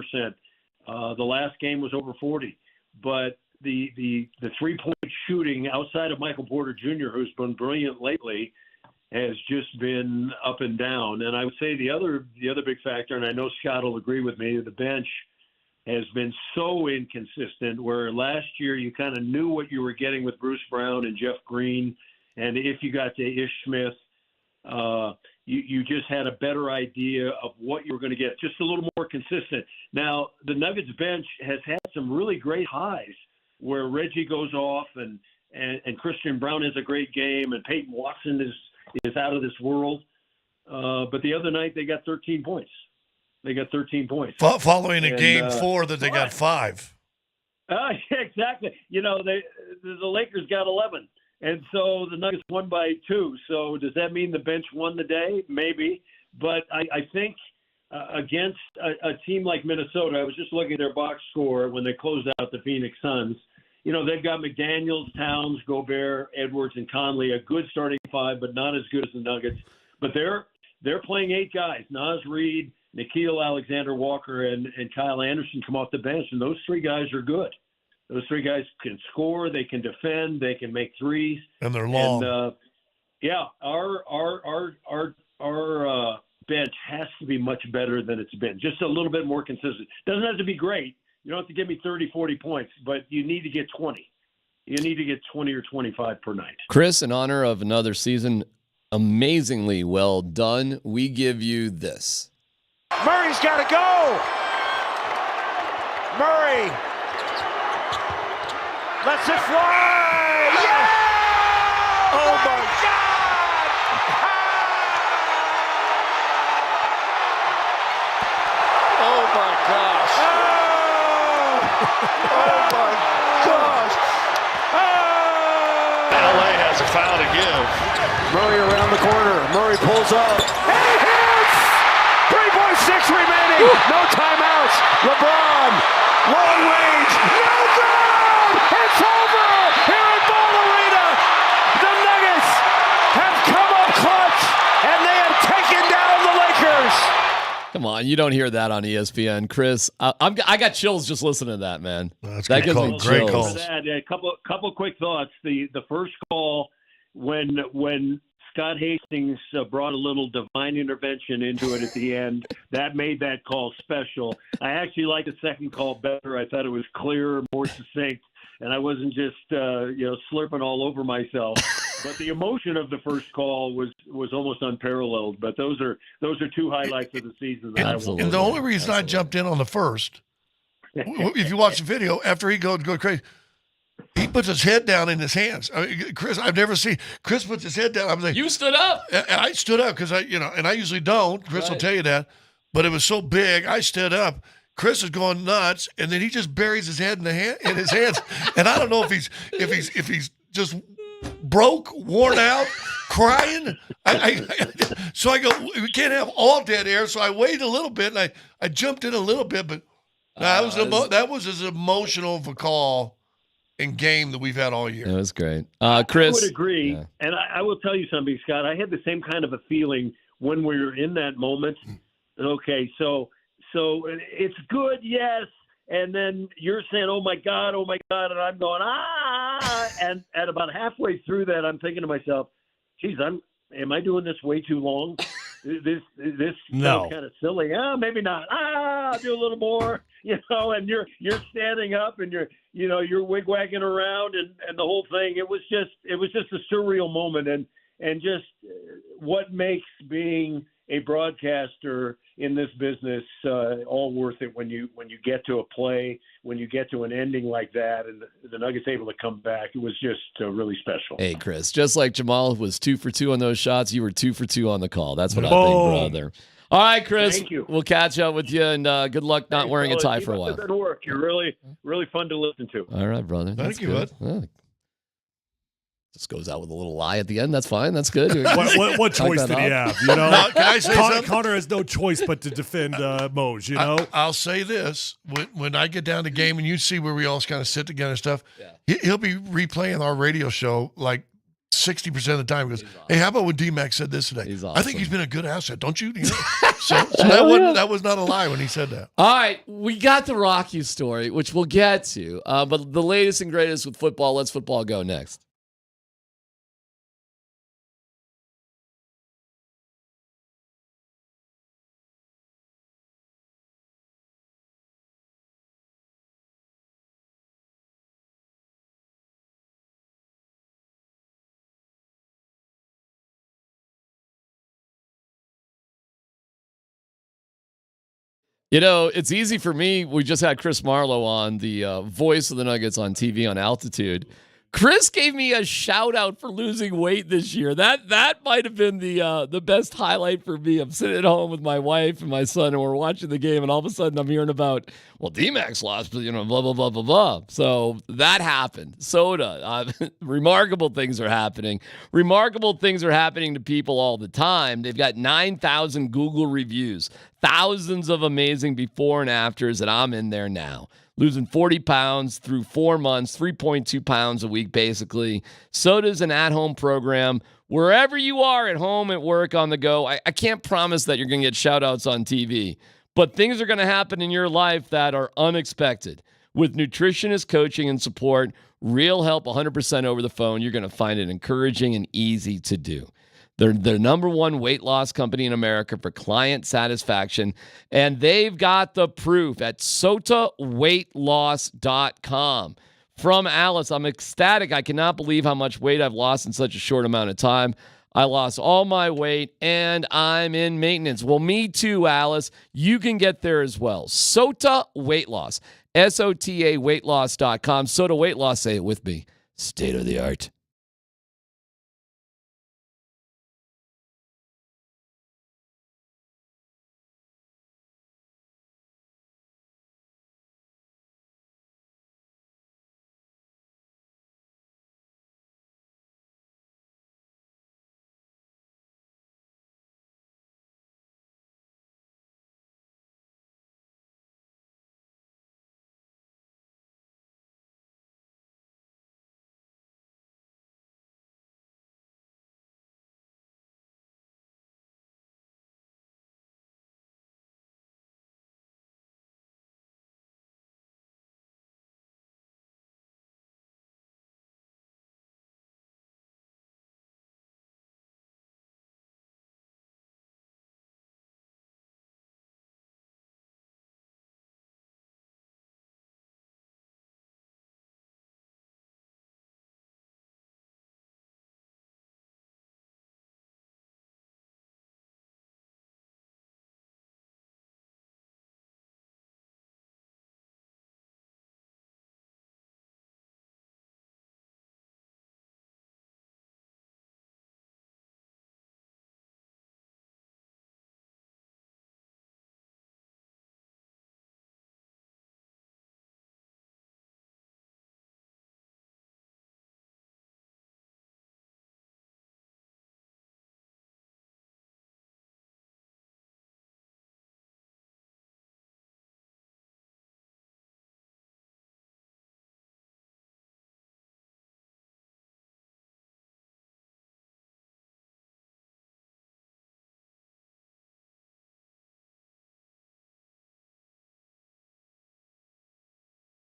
The last game was over 40. But the three-point shooting outside of Michael Porter Jr., who's been brilliant lately, has just been up and down. And I would say the other big factor, and I know Scott will agree with me, the bench has been so inconsistent, where last year you kind of knew what you were getting with Bruce Brown and Jeff Green. And if you got to Ish Smith, you just had a better idea of what you were going to get, just a little more consistent. Now, the Nuggets bench has had some really great highs where Reggie goes off and Christian Brown has a great game and Peyton Watson is out of this world. But the other night they got 13 points. Following a game 4 that they got 5. Exactly. The Lakers got 11. And so the Nuggets won by 2. So does that mean the bench won the day? Maybe. But I think against a team like Minnesota, I was just looking at their box score when they closed out the Phoenix Suns. They've got McDaniels, Towns, Gobert, Edwards, and Conley, a good starting 5, but not as good as the Nuggets. But they're playing 8 guys. Naz Reid, Nickeil Alexander-Walker, and Kyle Anderson come off the bench, and those 3 guys are good. Those 3 guys can score, they can defend, they can make threes, and they're long. And, our bench has to be much better than it's been. Just a little bit more consistent. Doesn't have to be great. You don't have to give me 30, 40 points, but you need to get 20. You need to get 20 or 25 per night. Chris, in honor of another season, amazingly well done, we give you this. Murray's got to go. Murray lets it fly. Yeah! Oh my God! Oh my gosh! Oh my gosh! LA has a foul to give. Murray around the corner. Murray pulls up. And he hits! 3.6 remaining. No timeouts. LeBron. Long range. No good! It's over here at Ball Arena. The Nuggets have come up clutch, and they have taken down the Lakers. Come on, you don't hear that on ESPN, Chris. I got chills just listening to that, man. That's that gives call. me Great chills. calls. A couple quick thoughts. The first call when Scott Hastings brought a little divine intervention into it at the end, that made that call special. I actually liked the second call better. I thought it was clearer, more succinct, and I wasn't just slurping all over myself. But the emotion of the first call was almost unparalleled. But those are 2 highlights of the season that I want. And the only reason I jumped in on the first, if you watch the video, after he goes crazy, he puts his head down in his hands. Chris, I've never seen Chris puts his head down. I'm like, you stood up. I stood up because and I usually don't. Chris will tell you that, but it was so big. I stood up. Chris is going nuts, and then he just buries his head in his hands. And I don't know if he's just broke, worn out, crying. So I go, we can't have all dead air. So I waited a little bit, and I jumped in a little bit, but that was as emotional of a call and game that we've had all year. It was great. Chris. I would agree. Yeah. And I will tell you something, Scott. I had the same kind of a feeling when we were in that moment. Okay, so it's good, yes. And then you're saying, oh my God. And I'm going, And at about halfway through that, I'm thinking to myself, geez, am I doing this way too long? This sounds kind of silly. Maybe not. I'll do a little more, and you're standing up and you're wigwagging around and the whole thing. It was just a surreal moment and just what makes being a broadcaster in this business all worth it when you get to a play, when you get to an ending like that, and the Nuggets able to come back. It was just really special. Hey, Chris, just like Jamal was 2 for 2 on those shots, you were 2 for 2 on the call. That's what I think, brother. All right, Chris. Thank you. We'll catch up with you, and good luck not wearing a tie for a while. Good work. You're really, really fun to listen to. All right, brother. Thank you, bud. Yeah. Just goes out with a little lie at the end. That's fine. That's good. What choice did he have? Can I say something? Connor has no choice but to defend Moj. I'll say this: when I get down to game and you see where we all kind of sit together and stuff, he'll be replaying our radio show like 60% of the time. He goes, "Hey, how about when D-Mac said this today? He's I think awesome. he's been a good asset, don't you?" So that was not a lie when he said that. All right, we got the Rocky story, which we'll get to, but the latest and greatest with football. Let's football go next. You know, it's easy for me. We just had Chris Marlowe on, the voice of the Nuggets on TV on Altitude. Chris gave me a shout out for losing weight this year. That might have been the best highlight for me. I'm sitting at home with my wife and my son, and we're watching the game, and all of a sudden I'm hearing about, well, D-Max lost, but blah blah blah blah blah. So that happened. Soda. Remarkable things are happening. Remarkable things are happening to people all the time. They've got 9,000 Google reviews, thousands of amazing before and afters, and I'm in there now. Losing 40 pounds through 4 months, 3.2 pounds a week, basically. Soda's an at-home program. Wherever you are, at home, at work, on the go, I can't promise that you're going to get shout-outs on TV, but things are going to happen in your life that are unexpected. With nutritionist coaching and support, real help 100% over the phone, you're going to find it encouraging and easy to do. They're the number one weight loss company in America for client satisfaction, and they've got the proof at SOTAweightloss.com. From Alice, I'm ecstatic. I cannot believe how much weight I've lost in such a short amount of time. I lost all my weight, and I'm in maintenance. Well, me too, Alice. You can get there as well. SOTA Weight Loss, SOTA weightloss.com. SOTA Weight Loss, say it with me, state of the art.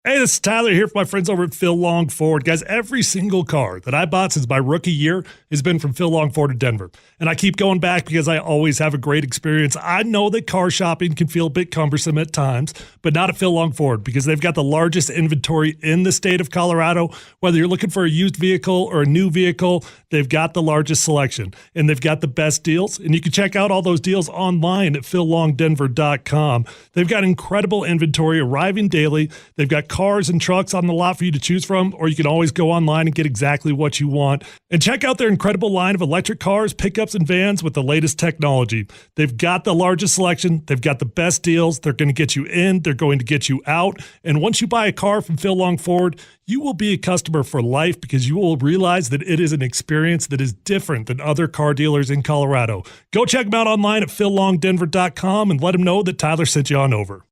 Hey, this is Tyler here for my friends over at Phil Long Ford. Guys, every single car that I bought since my rookie year has been from Phil Long Ford of Denver. And I keep going back because I always have a great experience. I know that car shopping can feel a bit cumbersome at times, but not at Phil Long Ford because they've got the largest inventory in the state of Colorado. Whether you're looking for a used vehicle or a new vehicle, they've got the largest selection and they've got the best deals. And you can check out all those deals online at phillongdenver.com. They've got incredible inventory arriving daily. They've got cars and trucks on the lot for you to choose from, or you can always go online and get exactly what you want. And check out their incredible line of electric cars, pickups, and vans with the latest technology. They've got the largest selection. They've got the best deals. They're going to get you in. They're going to get you out. And once you buy a car from Phil Long Ford, you will be a customer for life because you will realize that it is an experience that is different than other car dealers in Colorado. Go check them out online at phillongdenver.com and let them know that Tyler sent you on over.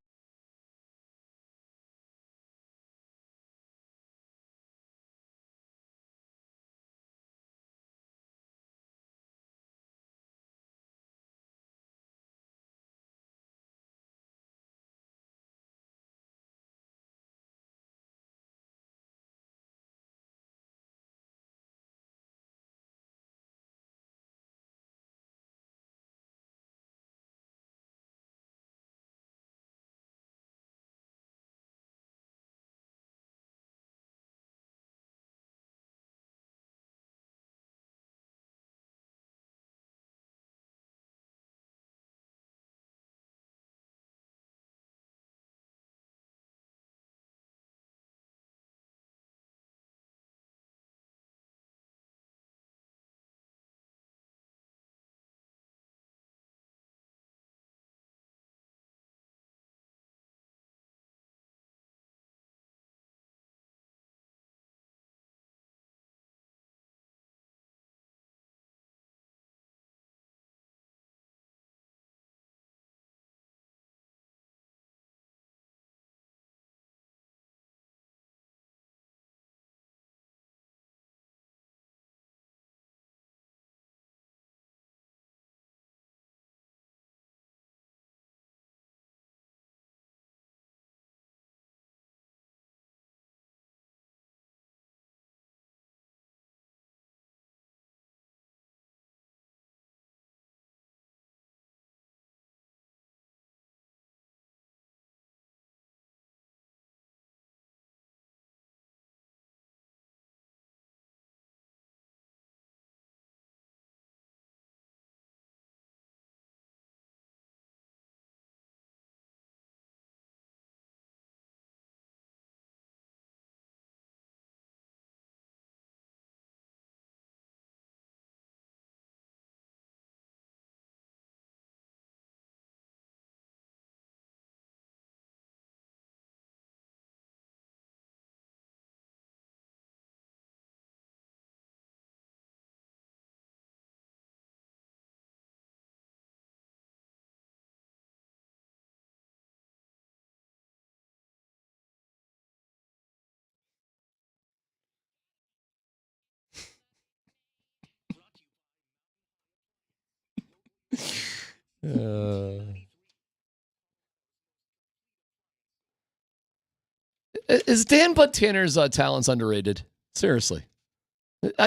Is Dan Bud Tanner's talents underrated? Seriously.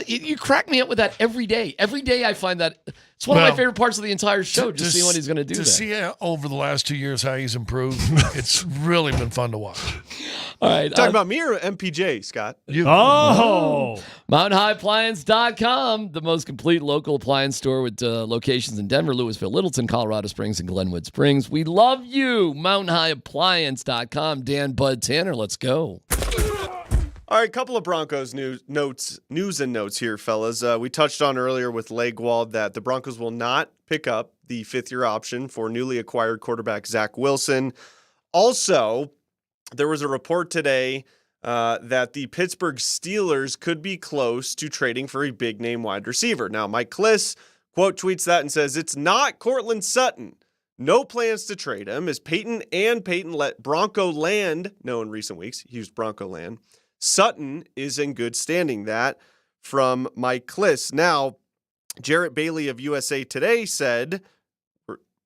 You crack me up with that every day. Every day I find that it's one of my favorite parts of the entire show, just seeing what he's going to do. To see over the last 2 years how he's improved, it's really been fun to watch. All right. Talking about me or MPJ, Scott? MountainHighAppliance.com, the most complete local appliance store with locations in Denver, Louisville, Littleton, Colorado Springs, and Glenwood Springs. We love you. MountainHighAppliance.com. Dan Bud Tanner, let's go. All right, couple of Broncos news and notes here, fellas. We touched on earlier with Legwald that the Broncos will not pick up the fifth-year option for newly acquired quarterback Zach Wilson. Also, there was a report today that the Pittsburgh Steelers could be close to trading for a big-name wide receiver. Now, Mike Klis quote tweets that and says, "It's not Courtland Sutton. No plans to trade him, as Peyton let Bronco land know in recent weeks." He used Bronco land. Sutton is in good standing. That from Mike Klis. Now, Jarrett Bailey of USA Today said,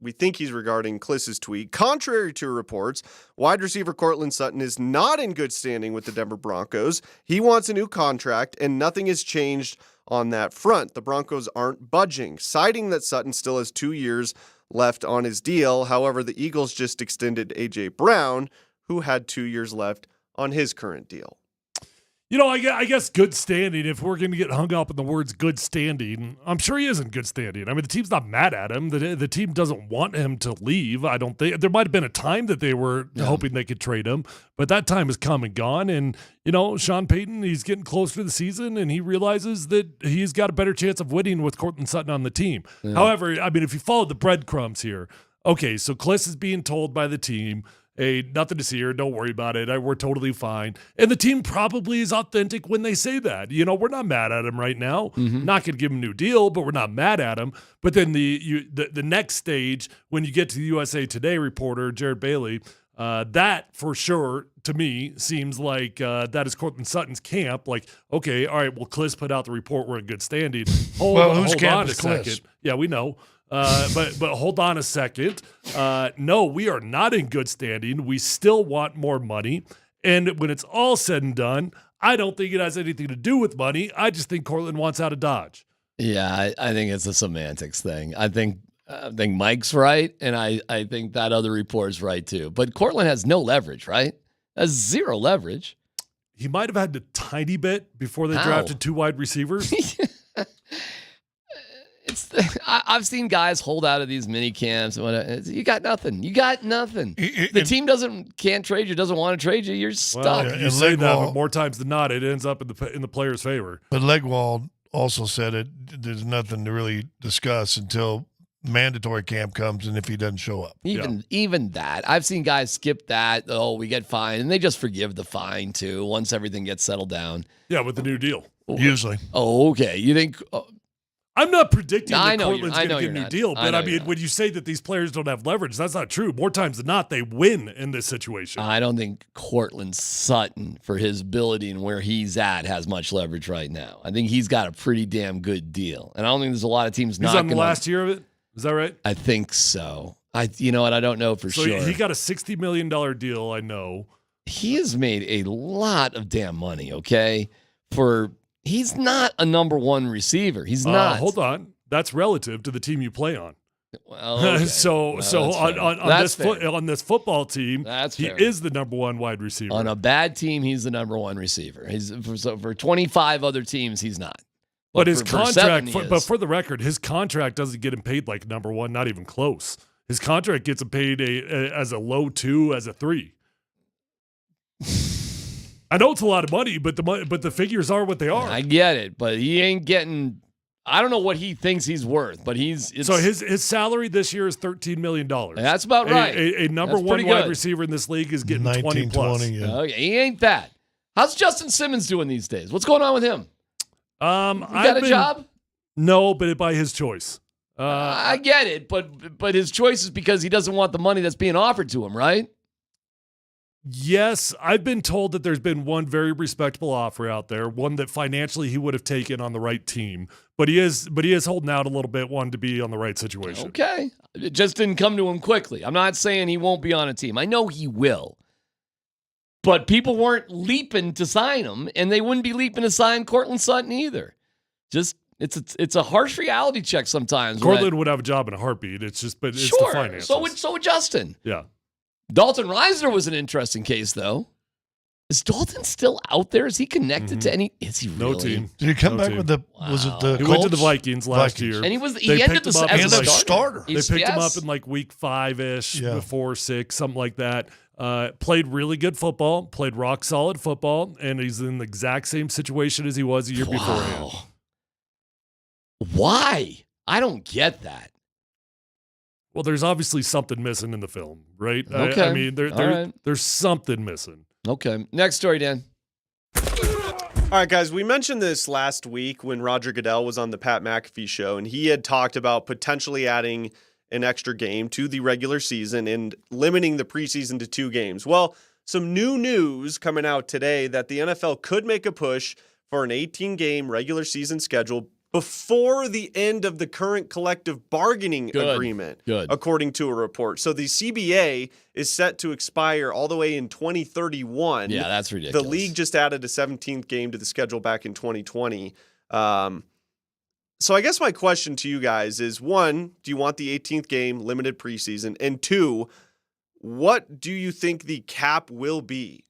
we think he's regarding Klis's tweet, contrary to reports, wide receiver Courtland Sutton is not in good standing with the Denver Broncos. He wants a new contract, and nothing has changed on that front. The Broncos aren't budging, citing that Sutton still has 2 years left on his deal. However, the Eagles just extended A.J. Brown, who had 2 years left on his current deal. You know, I guess good standing, if we're going to get hung up in the words good standing, I'm sure he is in good standing. I mean, the team's not mad at him. The team doesn't want him to leave. I don't think there might have been a time that they were hoping they could trade him, but that time has come and gone. And, you know, Sean Payton, he's getting closer to the season, and he realizes that he's got a better chance of winning with Courtland Sutton on the team. Yeah. However, I mean, if you follow the breadcrumbs here, okay, so Klis is being told by the team, hey, nothing to see here. Don't worry about it. We're totally fine. And the team probably is authentic when they say that. You know, we're not mad at him right now. Mm-hmm. Not going to give him a new deal, but we're not mad at him. But then the next stage, when you get to the USA Today reporter, Jared Bailey, that for sure, to me, seems like that is Courtland Sutton's camp. Like, okay, all right, well, Klis put out the report. We're in good standing. Hold on a second. Yeah, we know. But hold on a second. No, we are not in good standing. We still want more money. And when it's all said and done, I don't think it has anything to do with money. I just think Courtland wants out of Dodge. Yeah, I think it's a semantics thing. I think Mike's right, and I think that other report's right too. But Courtland has no leverage, right? Has zero leverage. He might have had a tiny bit before they drafted 2 wide receivers. I've seen guys hold out of these mini camps and whatever. You got nothing. The team can't trade you, doesn't want to trade you. You're stuck. Well, you say that, but more times than not, it ends up in the player's favor. But Legwald also said there's nothing to really discuss until mandatory camp comes and if he doesn't show up. Even that. I've seen guys skip that. Oh, we get fined, and they just forgive the fine too once everything gets settled down. Yeah, with the new deal. Usually. Oh, okay. You think? I'm not predicting that Courtland's going to get a new not. deal, but I mean, when you say that these players don't have leverage, that's not true. More times than not, they win in this situation. I don't think Courtland Sutton, for his ability and where he's at, has much leverage right now. I think he's got a pretty damn good deal, and I don't think there's a lot of teams. He's on the last year of it. Is that right? I think so. You know what? I don't know for sure. He got a $60 million deal. I know. He has made a lot of damn money. Okay, he's not a number one receiver. He's not. Hold on. That's relative to the team you play on. Well, okay. on this football team, he is the number one wide receiver. On a bad team, he's the number one receiver. For 25 other teams, he's not. But his contract, but for the record, his contract doesn't get him paid like number one, not even close. His contract gets him paid as a low 2, as a 3. I know it's a lot of money, but the figures are what they are. I get it, but he ain't getting. I don't know what he thinks he's worth, but so his salary this year is $13 million. That's about right. A number one wide receiver in this league is getting 20 plus. 20, yeah. Okay, he ain't that. How's Justin Simmons doing these days? What's going on with him? You got a job? No, but by his choice. I get it, but his choice is because he doesn't want the money that's being offered to him, right? Yes, I've been told that there's been one very respectable offer out there, one that financially he would have taken on the right team. But he is holding out a little bit, wanting to be on the right situation. Okay. It just didn't come to him quickly. I'm not saying he won't be on a team. I know he will. But people weren't leaping to sign him, and they wouldn't be leaping to sign Cortland Sutton either. Just it's a harsh reality check sometimes. Cortland would have a job in a heartbeat. It's just, but it's sure. the finances. So would Justin. Yeah. Dalton Reisner was an interesting case, though. Is Dalton still out there? Is he connected to any? Is he really? No team. Did he come No back team. with the? Was it the? He Colts? went to the Vikings last year, And he They ended picked the him up as in a starter. They picked him up in like week 5-ish, before 6, something like that. Played really good football, played rock solid football, and he's in the exact same situation as he was a year beforehand. Why? I don't get that. Well, there's obviously something missing in the film, right? Okay. I mean, All right. there's something missing. Okay. Next story, Dan. All right, guys, we mentioned this last week when Roger Goodell was on the Pat McAfee show, and he had talked about potentially adding an extra game to the regular season and limiting the preseason to 2 games. Well, some new news coming out today that the NFL could make a push for an 18-game regular season schedule before the end of the current collective bargaining agreement, according to a report. So the CBA is set to expire all the way in 2031. Yeah, that's ridiculous. The league just added a 17th game to the schedule back in 2020. So I guess my question to you guys is, 1, do you want the 18th game, limited preseason? And 2, what do you think the cap will be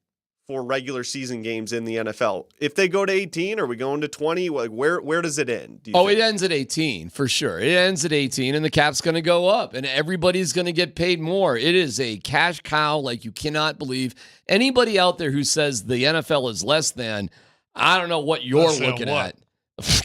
for regular season games in the NFL? If they go to 18, are we going to 20? Like, where does it end? It ends at 18 for sure. It ends at 18, and the cap's going to go up, and everybody's going to get paid more. It is a cash cow like you cannot believe. Anybody out there who says the NFL is less than, I don't know what you're looking at.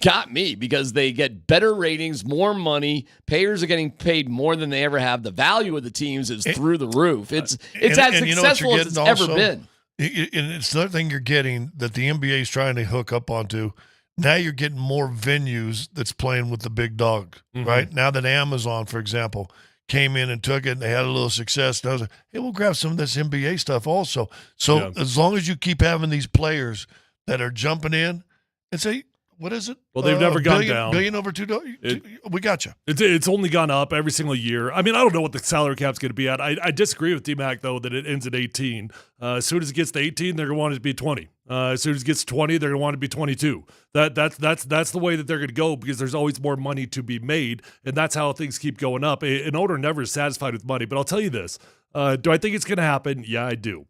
Got me, because they get better ratings, more money. Payers are getting paid more than they ever have. The value of the teams is through the roof. It's as successful as it's ever been. And it's another thing you're getting that the NBA is trying to hook up onto. Now you're getting more venues that's playing with the big dog, right? Now that Amazon, for example, came in and took it and they had a little success, and I was like, hey, we'll grab some of this NBA stuff also. So as long as you keep having these players that are jumping in and say, what is it? Well, they've never gone down. Billion over $2. We got you. It's only gone up every single year. I mean, I don't know what the salary cap's going to be at. I disagree with D-Mac, though, that it ends at 18. As soon as it gets to 18, they're going to want it to be 20. As soon as it gets to 20, they're going to want it to be 22. That's the way that they're going to go, because there's always more money to be made, and that's how things keep going up. An owner never is satisfied with money, but I'll tell you this. Do I think it's going to happen? Yeah, I do.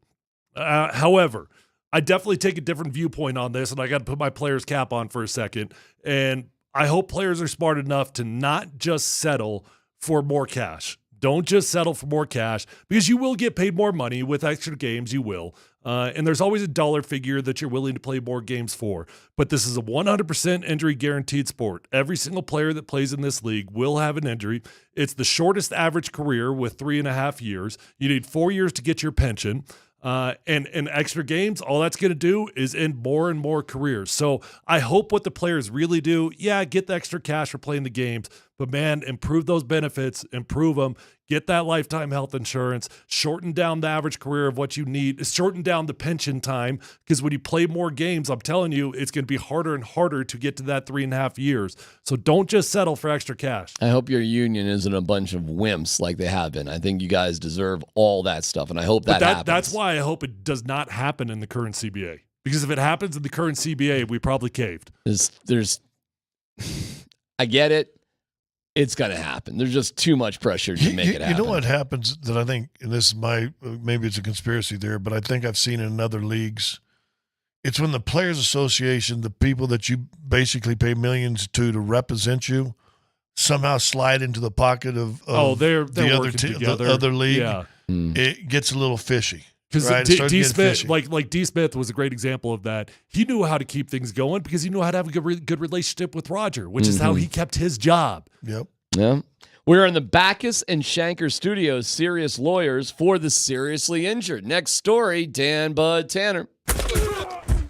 However, I definitely take a different viewpoint on this, and I got to put my player's cap on for a second. And I hope players are smart enough to not just settle for more cash. Don't just settle for more cash, because you will get paid more money with extra games. You will. And there's always a dollar figure that you're willing to play more games for. But this is a 100% injury guaranteed sport. Every single player that plays in this league will have an injury. It's the shortest average career with 3.5 years. You need 4 years to get your pension. And extra games, all that's going to do is end more and more careers. So I hope what the players really do, get the extra cash for playing the games, but man, improve those benefits, improve them, get that lifetime health insurance, shorten down the average career of what you need, shorten down the pension time, because when you play more games, I'm telling you, it's going to be harder and harder to get to that 3.5 years. So don't just settle for extra cash. I hope your union isn't a bunch of wimps like they have been. I think you guys deserve all that stuff, and I hope that happens. That's why I hope it does not happen in the current CBA. Because if it happens in the current CBA, we probably caved. I get it. It's going to happen. There's just too much pressure to make it happen. You know what happens that I think, and this is maybe it's a conspiracy there, but I think I've seen in other leagues, it's when the Players Association, the people that you basically pay millions to represent you, somehow slide into the pocket of they're the other league. Yeah. It gets a little fishy. Because D. Smith, like D. Smith was a great example of that. He knew how to keep things going because he knew how to have a good relationship with Roger, which is how he kept his job. Yep. Yeah. We're in the Backus and Shanker Studios, serious lawyers for the seriously injured. Next story, Dan Bud Tanner.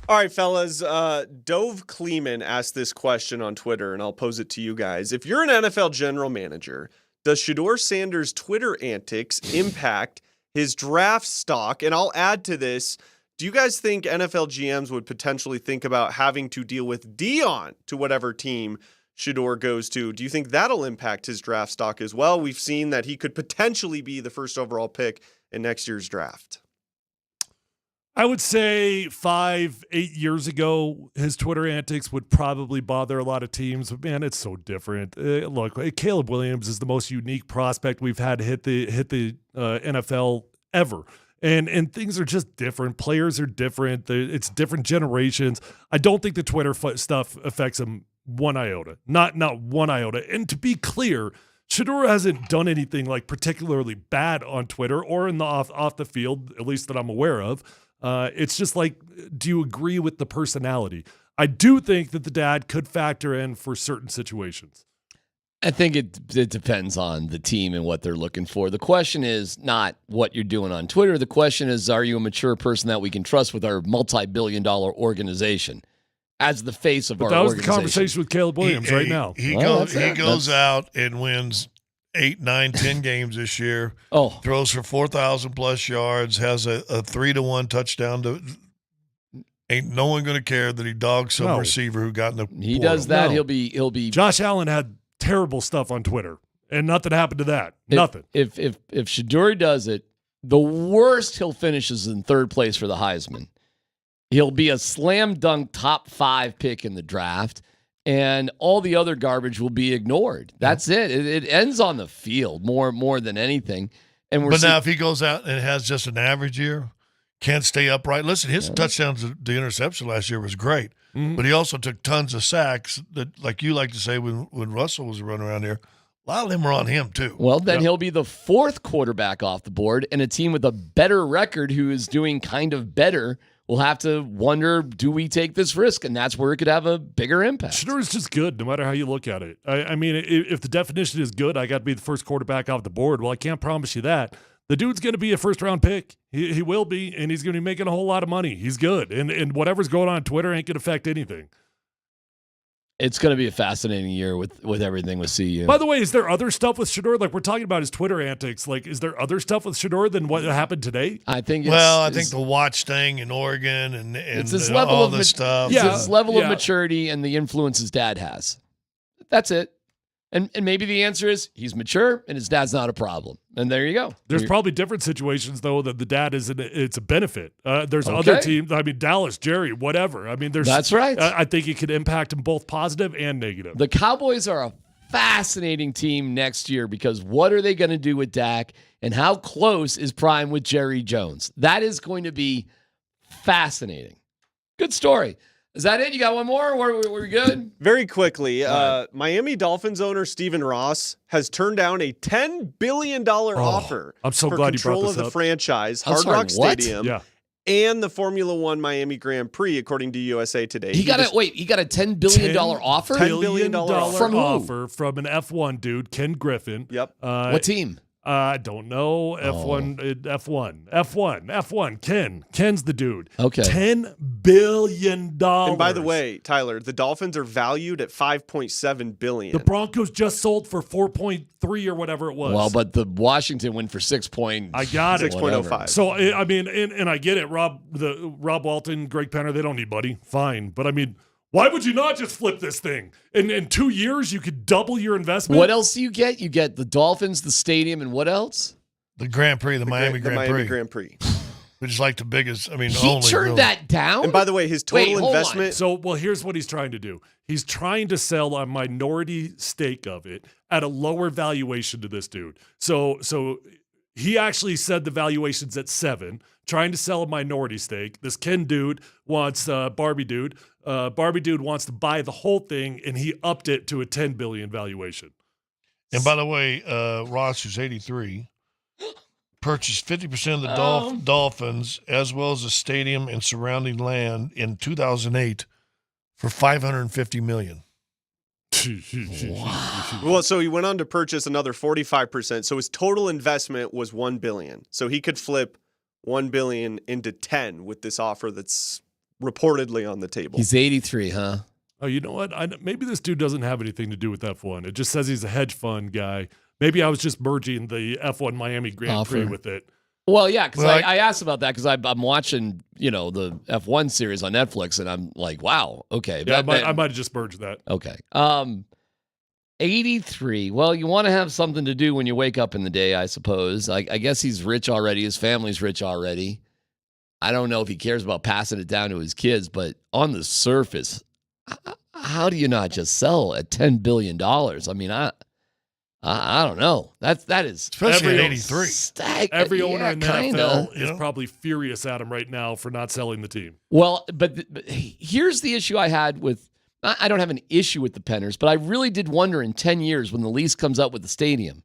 All right, fellas. Dove Kleeman asked this question on Twitter, and I'll pose it to you guys. If you're an NFL general manager, does Shedeur Sanders' Twitter antics impact his draft stock. And I'll add to this, do you guys think NFL GMs would potentially think about having to deal with Dion to whatever team Shedeur goes to? Do you think that'll impact his draft stock as well? We've seen that he could potentially be the first overall pick in next year's draft. I would say 5-8 years ago, his Twitter antics would probably bother a lot of teams. But man, it's so different. Look, Caleb Williams is the most unique prospect we've had hit the NFL ever. And things are just different. Players are different. It's different generations. I don't think the Twitter stuff affects him one iota. Not one iota. And to be clear, Shedeur hasn't done anything like particularly bad on Twitter or in the off the field, at least that I'm aware of. It's just like, do you agree with the personality? I do think that the dad could factor in for certain situations. I think it depends on the team and what they're looking for. The question is not what you're doing on Twitter. The question is, are you a mature person that we can trust with our multi-billion-dollar organization as the face of our organization? That was the conversation with Caleb Williams right now. He goes out and wins 8, 9, 10 games this year. Throws for 4,000 plus yards, has a 3-1 touchdown. Ain't no one going to care that he dogged some receiver who got in the He portal. does that. He'll be. Josh Allen had terrible stuff on Twitter, and nothing happened to that. Nothing. If Shedeur does it, the worst he'll finish is in third place for the Heisman. He'll be a slam dunk top 5 pick in the draft, and all the other garbage will be ignored. That's it. It ends on the field more than anything. And now if he goes out and has just an average year, can't stay upright. Listen, his touchdowns to interception last year was great, but he also took tons of sacks that, like you like to say when Russell was running around here, a lot of them were on him too. Well, then he'll be the 4th quarterback off the board, and a team with a better record who is doing kind of better will have to wonder, do we take this risk? And that's where it could have a bigger impact. Shedeur is just good, no matter how you look at it. I mean, if the definition is good, I got to be the first quarterback off the board. Well, I can't promise you that. The dude's going to be a first-round pick. He will be, and he's going to be making a whole lot of money. He's good, and whatever's going on Twitter ain't going to affect anything. It's going to be a fascinating year with everything with CU. By the way, is there other stuff with Shedeur? Like, we're talking about his Twitter antics. Like, is there other stuff with Shedeur than what happened today? I think. I think the watch thing in Oregon and it's his level all of this stuff. It's his level of maturity and the influence his dad has. That's it. And maybe the answer is he's mature and his dad's not a problem. And there you go. There's probably different situations, though, that the dad it's a benefit. There's other teams. I mean, Dallas, Jerry, whatever. I mean, that's right. I think it could impact him both positive and negative. The Cowboys are a fascinating team next year because what are they going to do with Dak and how close is Prime with Jerry Jones? That is going to be fascinating. Good story. Is that it? You got one more? Were we good? Very quickly, Miami Dolphins owner Stephen Ross has turned down a $10 billion offer I'm so for glad you brought control this of the up. franchise, I'm Hard sorry, Rock what? Stadium, Yeah. and the Formula One Miami Grand Prix, according to USA Today. He got a $10 billion offer? $10 billion offer From who? offer from an F1 dude, Ken Griffin. Yep. What team? I don't know. F1. Ken's the dude. Okay. $10 billion. And by the way, Tyler, the Dolphins are valued at $5.7 billion. The Broncos just sold for 4.3 or whatever it was. Well, but the Washington went for 6 point. I got it. 6.05. So I mean, and I get it. Rob Walton, Greg Penner, they don't need Buddy. Fine, but I mean, why would you not just flip this thing? In 2 years, you could double your investment. What else do you get? You get the Dolphins, the stadium, and what else? The Grand Prix, the Miami Grand Prix. Which is like the biggest, He only turned really. that down? And by the way, his total investment. So, here's what he's trying to do. He's trying to sell a minority stake of it at a lower valuation to this dude. So he actually said the valuation's at 7, trying to sell a minority stake. This Ken dude wants Barbie dude. Barbie dude wants to buy the whole thing, and he upped it to a $10 billion valuation. And by the way, Ross, who's 83, purchased 50% of the Dolphins as well as the stadium and surrounding land in 2008 for $550 million. Well, so he went on to purchase another 45%. So his total investment was $1 billion. So he could flip $1 billion into 10 with this offer that's reportedly on the table. He's 83, huh? Oh, you know what? Maybe this dude doesn't have anything to do with F1. It just says he's a hedge fund guy. Maybe I was just merging the F1 Miami Grand Prix with it. Well, yeah, because Well, I asked about that because I'm watching, the F1 series on Netflix, and I'm like, wow, okay. Yeah, I might have just merged that. Okay. 83. Well, you want to have something to do when you wake up in the day, I suppose. I guess he's rich already. His family's rich already. I don't know if he cares about passing it down to his kids, but on the surface, how do you not just sell at $10 billion? I mean, I don't know. That is especially at 83. Every owner in the kinda, NFL is probably furious at him right now for not selling the team. Well, but here's the issue I had with. I don't have an issue with the Penners, but I really did wonder in 10 years when the lease comes up with the stadium,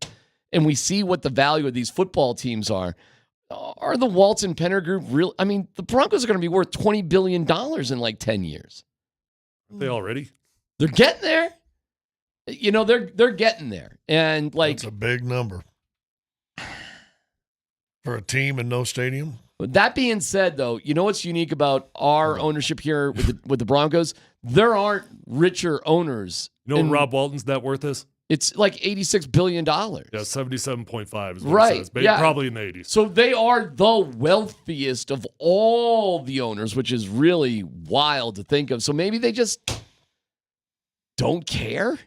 and we see what the value of these football teams are the Walton Penner Group real? I mean, the Broncos are going to be worth $20 billion in like 10 years. Are they already? They're getting there. They're getting there. And like that's a big number for a team and no stadium. That being said, though, you know what's unique about our ownership here with the Broncos? There aren't richer owners. You know what Rob Walton's net worth is? It's like $86 billion. Yeah, 77.5 is what right. it says. Probably in the 80s. So they are the wealthiest of all the owners, which is really wild to think of. So maybe they just don't care?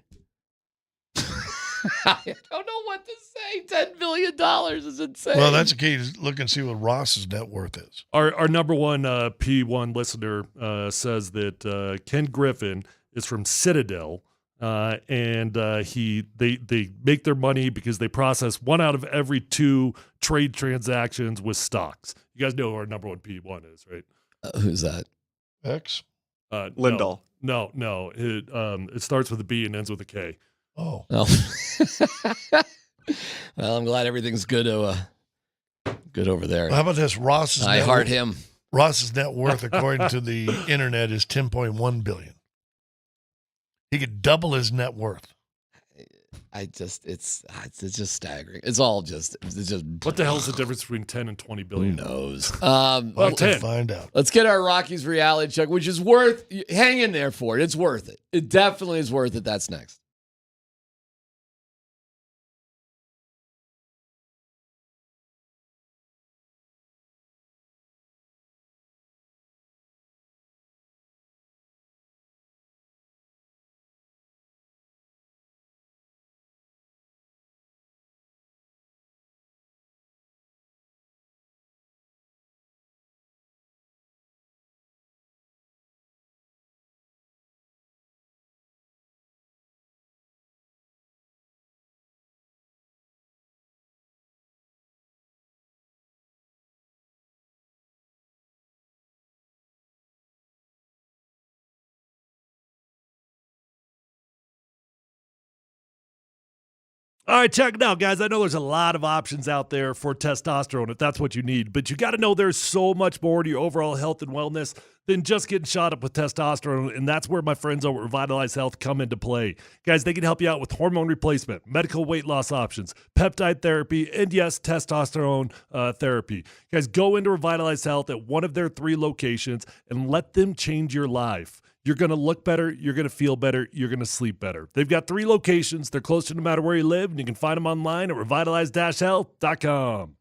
I don't know what to say. $10 billion is insane. Well, that's the key. Look and see what Ross's net worth is. Our number one P1 listener says that Ken Griffin is from Citadel, and they make their money because they process 1 out of every 2 trade transactions with stocks. You guys know who our number one P1 is, right? Who's that? X? Lindahl. No. It starts with a B and ends with a K. Oh. Well, I'm glad everything's good good over there. Well, how about this? Ross's I heart him. Ross's net worth, according to the internet, is $10.1 billion. He could double his net worth. It's just staggering. It's just what the hell is the difference between 10 and 20 billion? Who knows? Well, 10. Find out. Let's get our Rockies reality check, which is hang in there for it. It's worth it. It definitely is worth it. That's next. All right, check it out, guys. I know there's a lot of options out there for testosterone if that's what you need, but you got to know there's so much more to your overall health and wellness than just getting shot up with testosterone, and that's where my friends over at Revitalize Health come into play. Guys, they can help you out with hormone replacement, medical weight loss options, peptide therapy, and yes, testosterone therapy. Guys, go into Revitalize Health at one of their 3 locations and let them change your life. You're going to look better, you're going to feel better, you're going to sleep better. They've got 3 locations. They're close to no matter where you live, and you can find them online at revitalize-health.com.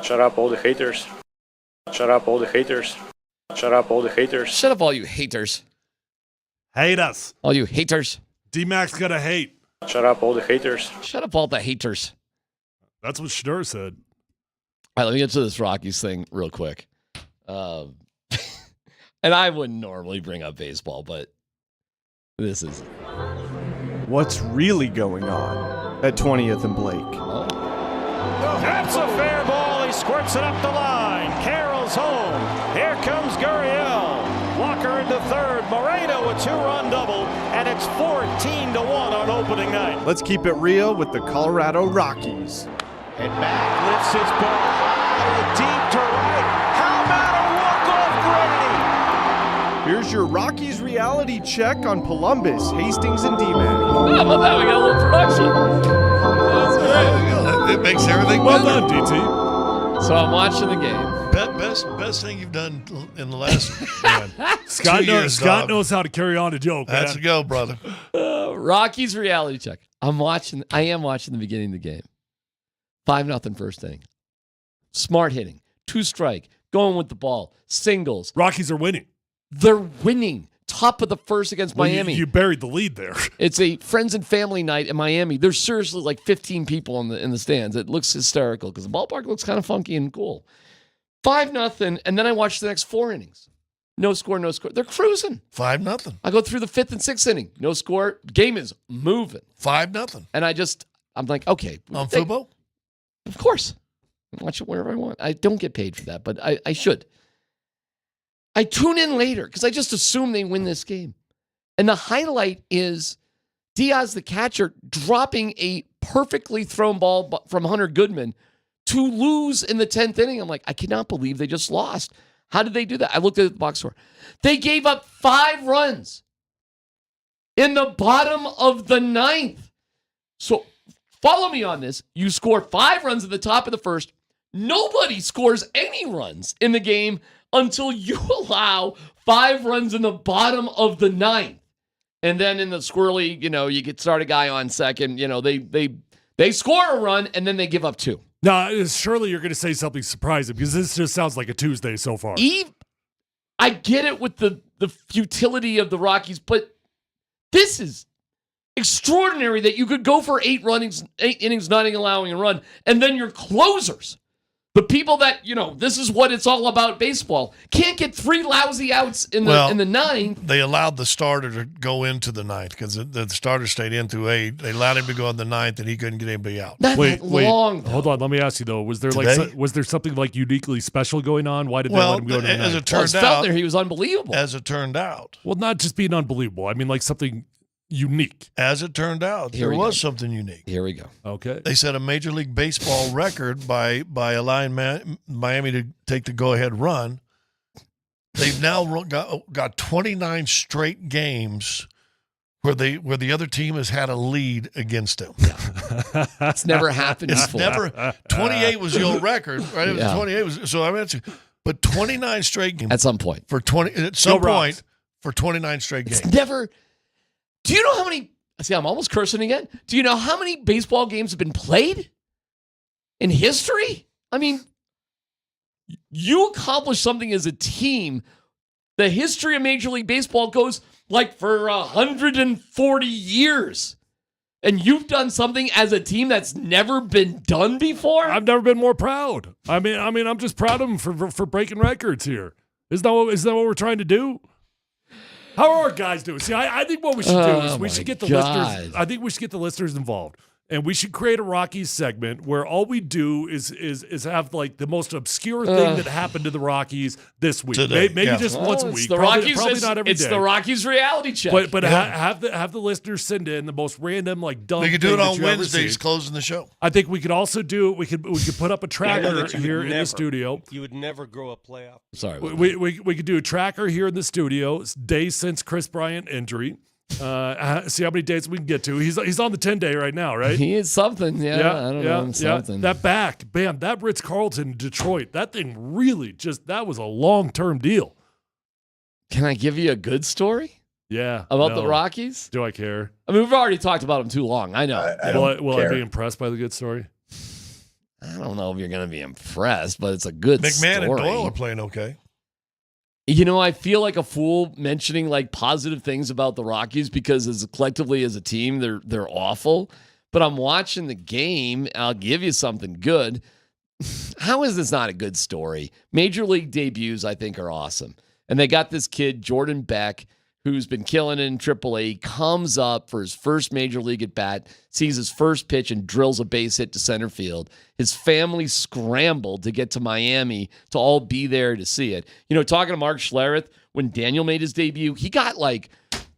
Shut up, all the haters. Shut up, all the haters. Shut up, all the haters. Shut up, all you haters. Hate us. All you haters. D-Mac's gonna hate. Shut up, all the haters. Shut up, all the haters. That's what Schnurr said. All right, let me get to this Rockies thing real quick. And I wouldn't normally bring up baseball, but this is... What's really going on at 20th and Blake? That's a fair ball. He squirts it up the line. Carroll's home. Here comes Gurriel. Walker into third. Moreno a 2-run double, and it's 14-1 on opening night. Let's keep it real with the Colorado Rockies. And back lifts his ball high and deep to right. How about a walk-off Brady? Here's your Rockies reality check on Columbus, Hastings, and D-Mac. How about that? We got a little production. That's great. It makes everything well better. done, DT. So I'm watching the game. Best thing you've done in the last Scott 2 years, Scott dog. knows how to carry on a joke. That's man. a go, brother. Rockies reality check. I am watching the beginning of the game. 5-0 first inning. Smart hitting. 2 strike. Going with the ball. Singles. Rockies are winning. They're winning. Top of the first against Well, Miami. You buried the lead there. It's a friends and family night in Miami. There's seriously like 15 people in the stands. It looks hysterical because the ballpark looks kind of funky and cool. 5-0, and then I watch the next 4 innings. No score, no score. They're cruising. 5-0. I go through the 5th and 6th inning. No score. Game is moving. 5-0. And I'm like, okay. On Fubo? Of course. I watch it wherever I want. I don't get paid for that, but I should. I tune in later because I just assume they win this game. And the highlight is Diaz, the catcher, dropping a perfectly thrown ball from Hunter Goodman to lose in the 10th inning. I'm like, I cannot believe they just lost. How did they do that? I looked at the box score. They gave up 5 runs in the bottom of the 9th. So follow me on this. You score 5 runs at the top of the first. Nobody scores any runs in the game until you allow 5 runs in the bottom of the 9th. And then in the squirrely, you get start a guy on second. They score a run and then they give up 2. No, surely you're going to say something surprising because this just sounds like a Tuesday so far. I get it with the futility of the Rockies, but this is extraordinary that you could go for 8 innings, not allowing a run, and then your closers, the people that, this is what it's all about baseball, can't get 3 lousy outs in the 9th. They allowed the starter to go into the 9th because the starter stayed in through 8. They allowed him to go in the 9th, and he couldn't get anybody out. Wait. Hold on. Let me ask you though. Was there something like uniquely special going on? Why did they let him go to the 9th? As it turned out, he was unbelievable. As it turned out, well, not just being unbelievable. I mean, like something unique. As it turned out, there was something unique. Here we go. Okay. They set a Major League Baseball record by allowing Miami to take the go-ahead run. They've now got 29 straight games where the other team has had a lead against them. Yeah. It's never happened before. 28 was your record, right? It was Yeah. 28 so I mean, but 29 straight games at some point for 29 straight games. It's never. Do you know how many? See, I'm almost cursing again. Do you know how many baseball games have been played in history? I mean, you accomplish something as a team. The history of Major League Baseball goes like for 140 years. And you've done something as a team that's never been done before? I've never been more proud. I mean, I'm just proud of him for breaking records here. Isn't that what we're trying to do? How are our guys doing? See, I think what we should do is we should get the listeners. I think we should get the listeners involved. And we should create a Rockies segment where all we do is have like the most obscure thing that happened to the Rockies this week. Today, Maybe just once a week. The Probably Rockies, not every day. It's the Rockies reality check. But have the listeners send in the most random dumb. We could do it thing on that you ever Wednesdays, seen. closing the show. I think we could also do. We could put up a tracker here in the studio. You would never grow a playoff. Sorry. We could do a tracker here in the studio. Days since Chris Bryant injury. See how many days we can get to. He's on the 10-day right now, right? He is something. Yeah, I don't know. Something. That back, bam, that Ritz-Carlton Detroit, that thing really that was a long-term deal. Can I give you a good story? Yeah. About the Rockies? Do I care? I mean, we've already talked about them too long. I know. Will I be impressed by the good story? I don't know if you're going to be impressed, but it's a good McMahon story. and Doyle are playing okay. You know, I feel like a fool mentioning like positive things about the Rockies because as collectively as a team, they're awful. But I'm watching the game. I'll give you something good. How is this not a good story? Major League debuts, I think, are awesome. And they got this kid, Jordan Beck, who's been killing it in AAA, comes up for his first Major League at bat, sees his first pitch and drills a base hit to center field. His family scrambled to get to Miami to all be there to see it. You know, talking to Mark Schlereth, when Daniel made his debut, he got like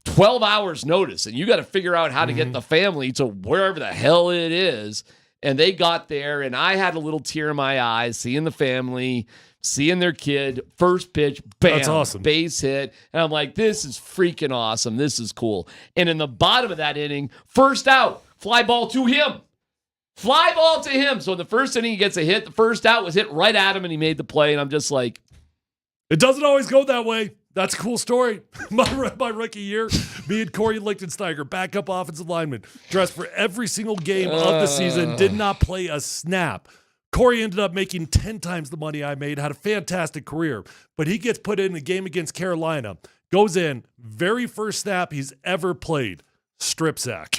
12 hours notice, and you got to figure out how to get the family to wherever the hell it is. And they got there, and I had a little tear in my eyes seeing the family, seeing their kid, first pitch, bam, That's awesome. base hit. And I'm like, this is freaking awesome. This is cool. And in the bottom of that inning, first out, fly ball to him. Fly ball to him. So in the first inning, he gets a hit. The first out was hit right at him, and he made the play. And I'm just like, It doesn't always go that way. That's a cool story. My rookie year, me and Corey Lichtensteiger, backup offensive lineman, dressed for every single game of the season, did not play a snap. Corey ended up making 10 times the money I made, had a fantastic career, but he gets put in a game against Carolina, goes in, very first snap he's ever played, strip sack.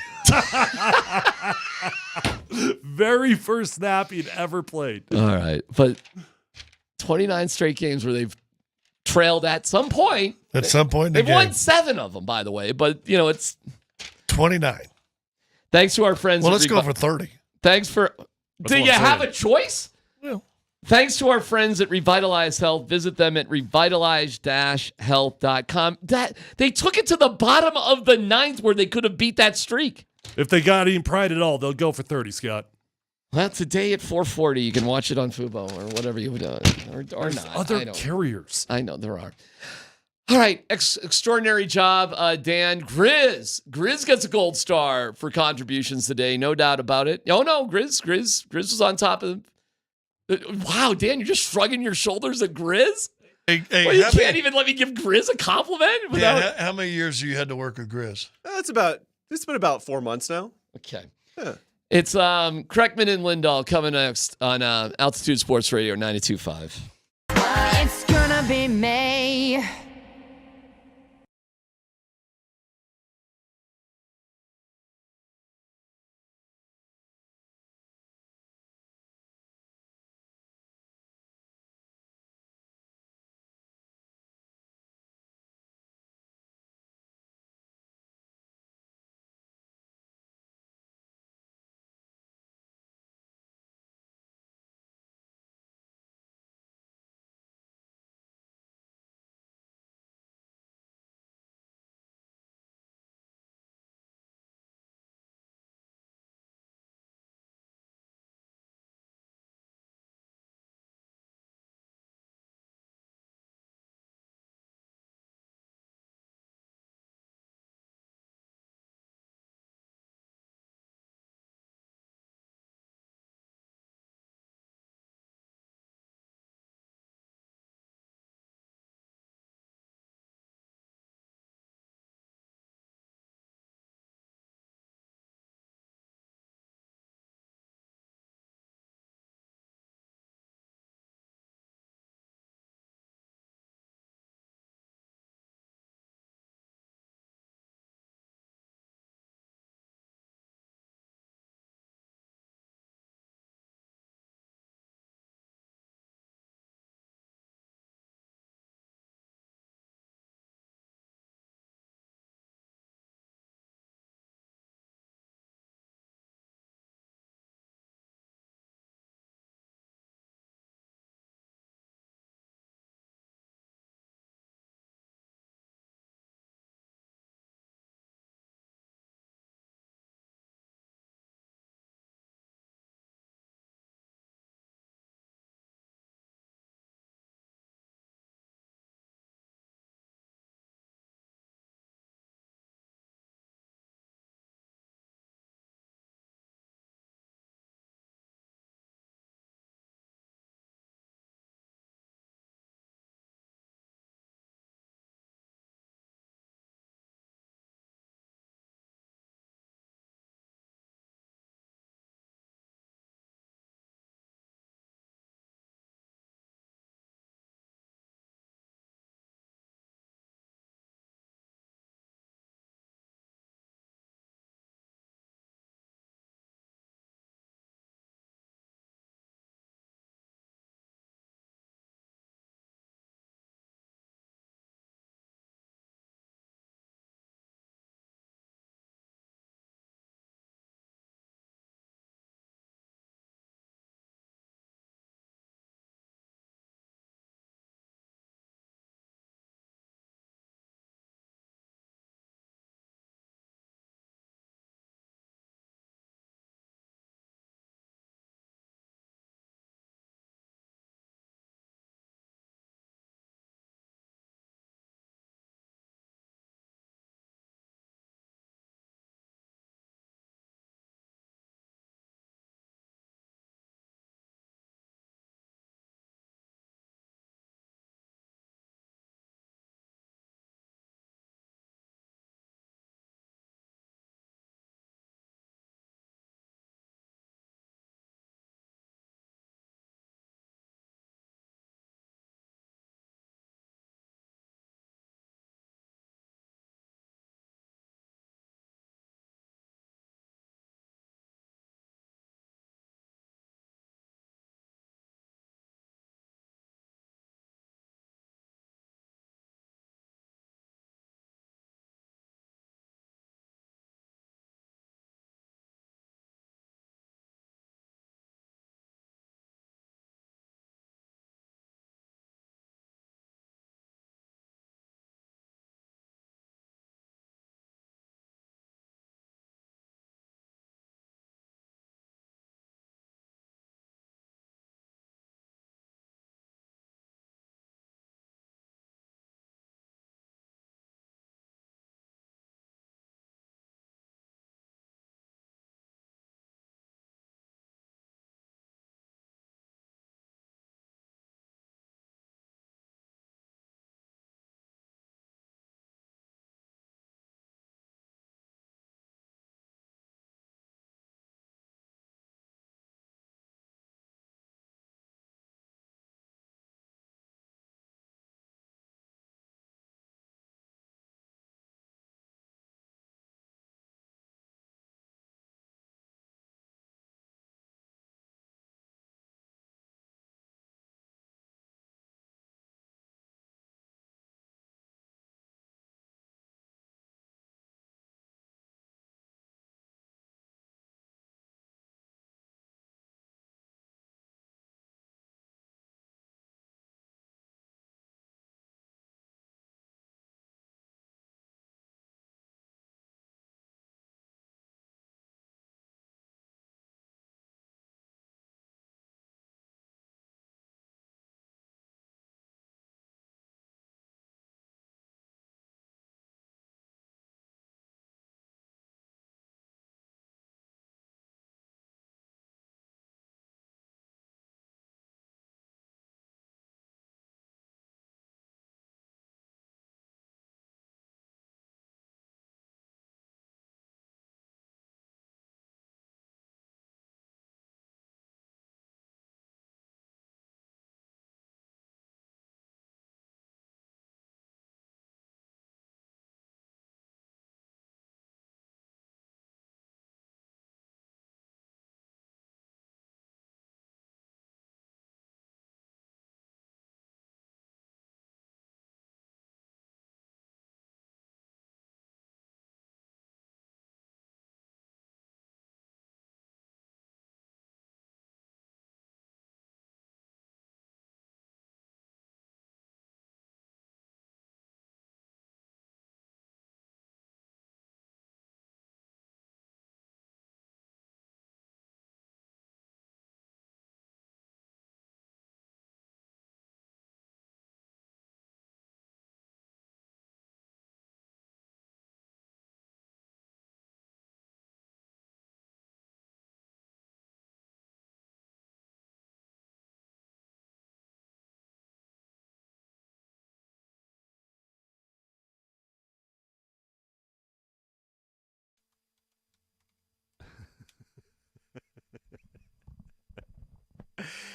Very first snap he'd ever played. all right. But 29 straight games where they've trailed at some point. At some point in the They've won game. 7 of them, by the way. But, you know, it's 29. thanks to our friends. Well, at let's go for 30. Thanks for. That's Do what you I'm have saying. a choice? Well. Thanks to our friends at Revitalize Health. Visit them at revitalize-health.com. They took it to the bottom of the 9th where they could have beat that streak. If they got any pride at all, they'll go for 30, Scott. Well, today at 4:40, you can watch it on Fubo or whatever you've done. Or There's not. other I don't- carriers. I know there are. All right, extraordinary job, Dan. Grizz gets a gold star for contributions today, no doubt about it. Oh no, Grizz was on top of. Wow, Dan, you're just shrugging your shoulders at Grizz. Hey, Well, you can't even let me give Grizz a compliment without. Dan, how many years have you had to work with Grizz? It's been about 4 months now. Okay. Yeah. It's Kreckman and Lindahl coming next on Altitude Sports Radio 92.5. It's gonna be May.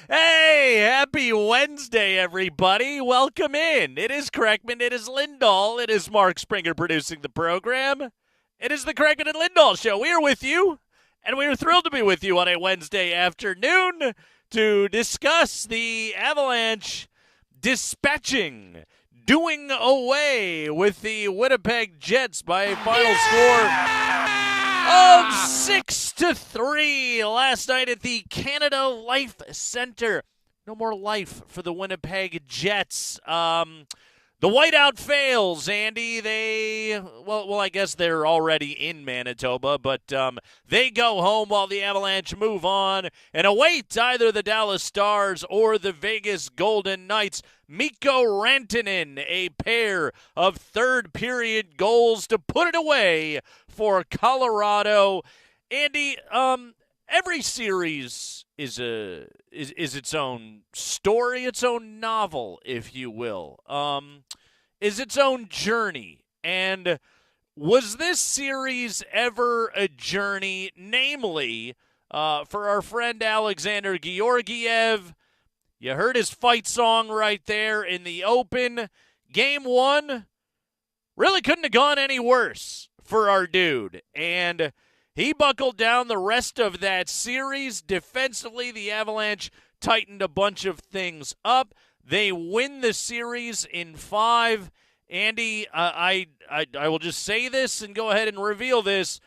Hey, happy Wednesday, everybody. Welcome in. It is Kreckman. It is Lindahl. It is Mark Springer producing the program. It is the Kreckman and Lindahl Show. We are with you, and we are thrilled to be with you on a Wednesday afternoon to discuss the Avalanche doing away with the Winnipeg Jets by a final score of 6-3 last night at the Canada Life Center. No more life for the Winnipeg Jets. The whiteout fails, Andy. Well, I guess they're already in Manitoba, but they go home while the Avalanche move on and await either the Dallas Stars or the Vegas Golden Knights. Mikko Rantanen, a pair of third-period goals to put it away for Colorado. Andy, every series is its own story, its own novel, if you will, is its own journey. And was this series ever a journey, namely, for our friend Alexander Georgiev? You heard his fight song right there in the open. Game 1 really couldn't have gone any worse for our dude. And he buckled down the rest of that series. Defensively, the Avalanche tightened a bunch of things up. They win the series in 5. Andy, I will just say this and go ahead and reveal this.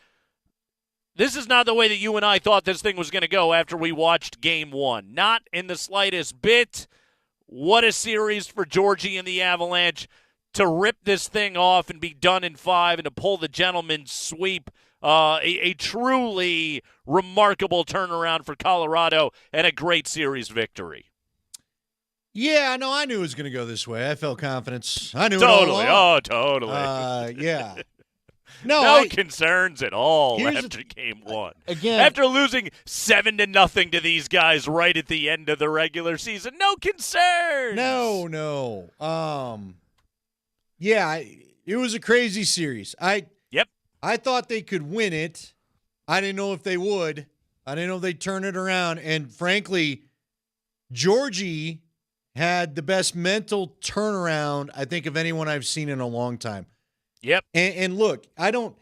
This is not the way that you and I thought this thing was going to go after we watched Game 1. Not in the slightest bit. What a series for Georgie and the Avalanche to rip this thing off and be done in 5 and to pull the gentleman's sweep. A truly remarkable turnaround for Colorado and a great series victory. Yeah, no, I knew it was going to go this way. I felt confidence. I knew totally. it all along. Oh, totally. Yeah. No concerns at all after Game 1. Again, after losing 7-0 to these guys right at the end of the regular season, no concerns. No. Yeah, it was a crazy series. I thought they could win it. I didn't know if they would. I didn't know if they'd turn it around. And frankly, Georgie had the best mental turnaround, I think, of anyone I've seen in a long time. Yep. And look, when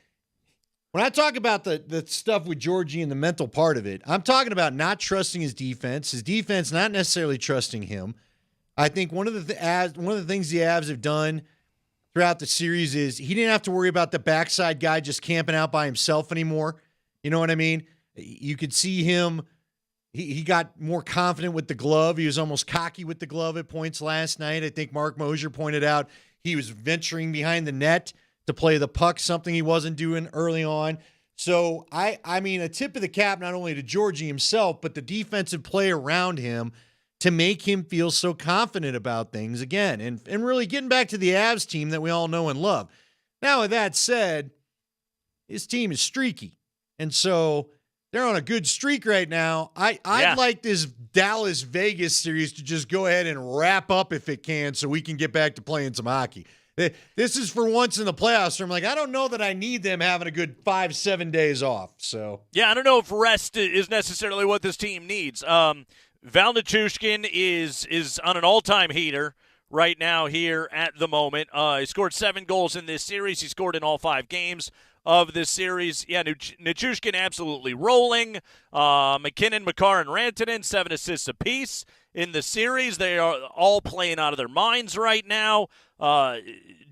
I talk about the stuff with Georgie and the mental part of it, I'm talking about not trusting his defense not necessarily trusting him. I think one of the things the Avs have done throughout the series is he didn't have to worry about the backside guy just camping out by himself anymore. You know what I mean? You could see him. He got more confident with the glove. He was almost cocky with the glove at points last night. I think Mark Mosier pointed out he was venturing behind the net to play the puck, something he wasn't doing early on. So, I mean, a tip of the cap not only to Georgie himself, but the defensive play around him to make him feel so confident about things again and really getting back to the Avs team that we all know and love. Now, with that said, his team is streaky. And so they're on a good streak right now. I'd like this Dallas-Vegas series to just go ahead and wrap up if it can so we can get back to playing some hockey. This is for once in the playoffs. So I'm like, I don't know that I need them having a good 5-7 days off. So yeah, I don't know if rest is necessarily what this team needs. Val Nichushkin is on an all-time heater right now here at the moment. He scored 7 goals in this series. He scored in all 5 games of this series. Yeah, Nichushkin absolutely rolling. McKinnon, Makar, and Rantanen, 7 assists apiece in the series. They are all playing out of their minds right now.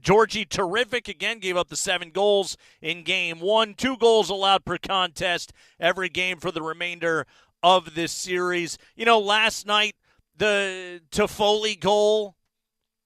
Georgie, terrific. Again, gave up the 7 goals in Game 1. 2 goals allowed per contest every game for the remainder of this series. You know, last night, the Toffoli goal,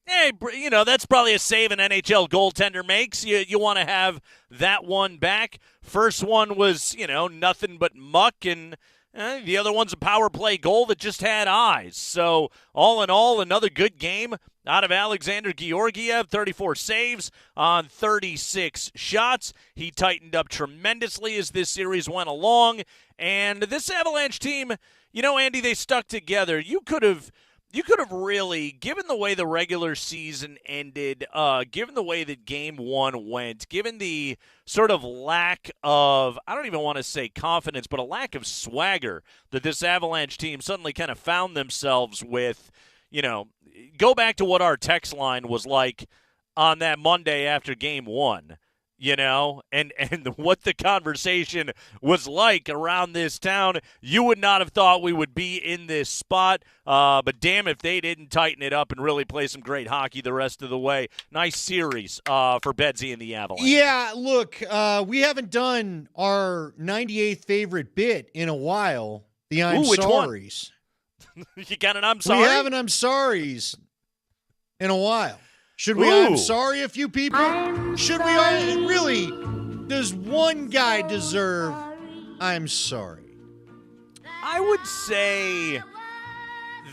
that's probably a save an NHL goaltender makes. You want to have that one back. First one was, nothing but muck, and the other one's a power play goal that just had eyes. So, all in all, another good game out of Alexander Georgiev, 34 saves on 36 shots. He tightened up tremendously as this series went along. And this Avalanche team, Andy, they stuck together. You could have you could have really, given the way the regular season ended, given the way that Game 1 went, given the sort of lack of, I don't even want to say confidence, but a lack of swagger that this Avalanche team suddenly kind of found themselves with, go back to what our text line was like on that Monday after Game 1. And what the conversation was like around this town, you would not have thought we would be in this spot. But damn if they didn't tighten it up and really play some great hockey the rest of the way. Nice series for Bedsy and the Avalanche. Yeah, look, we haven't done our 98th favorite bit in a while. The I'm which one? sorries. You got an I'm sorry? We haven't I'm sorries in a while. Should we Ooh. I'm sorry a few people? Should we really? Does one guy deserve I'm sorry? I would say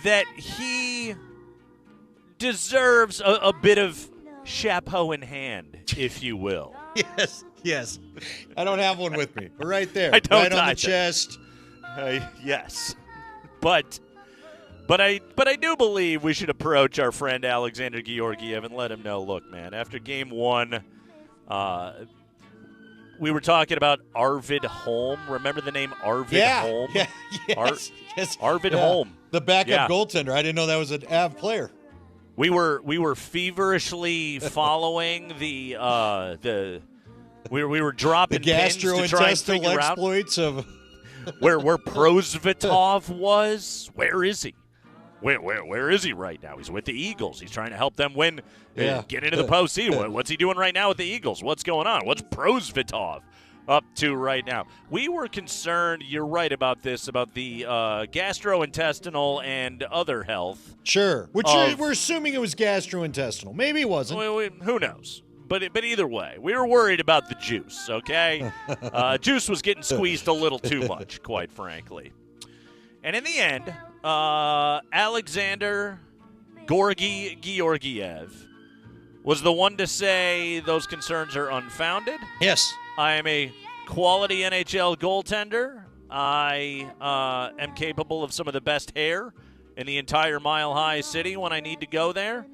that he deserves a bit of chapeau in hand, if you will. Yes. I don't have one with me, but right there, I don't right on the either. chest. Yes, but I do believe we should approach our friend Alexander Georgiev and let him know, look, man, after Game 1, we were talking about Arvid Holm. Remember the name Arvid Holm? Yeah, yes. Arvid Yeah. Holm. The backup Yeah. goaltender. I didn't know that was an Av player. We were feverishly following we were dropping The pins to try and gastrointestinal figure out exploits of where Prosvetov was. Where is he? Where is he right now? He's with the Eagles. He's trying to help them win, get into the postseason. What's he doing right now with the Eagles? What's going on? What's Prosvetov up to right now? We were concerned, you're right about this, about the gastrointestinal and other health. Sure. We're assuming it was gastrointestinal. Maybe it wasn't. Who knows? But either way, we were worried about the juice, okay? Juice was getting squeezed a little too much, quite frankly. And in the end, Alexander Georgiev was the one to say those concerns are unfounded. Yes. I am a quality NHL goaltender. I am capable of some of the best hair in the entire Mile High City when I need to go there.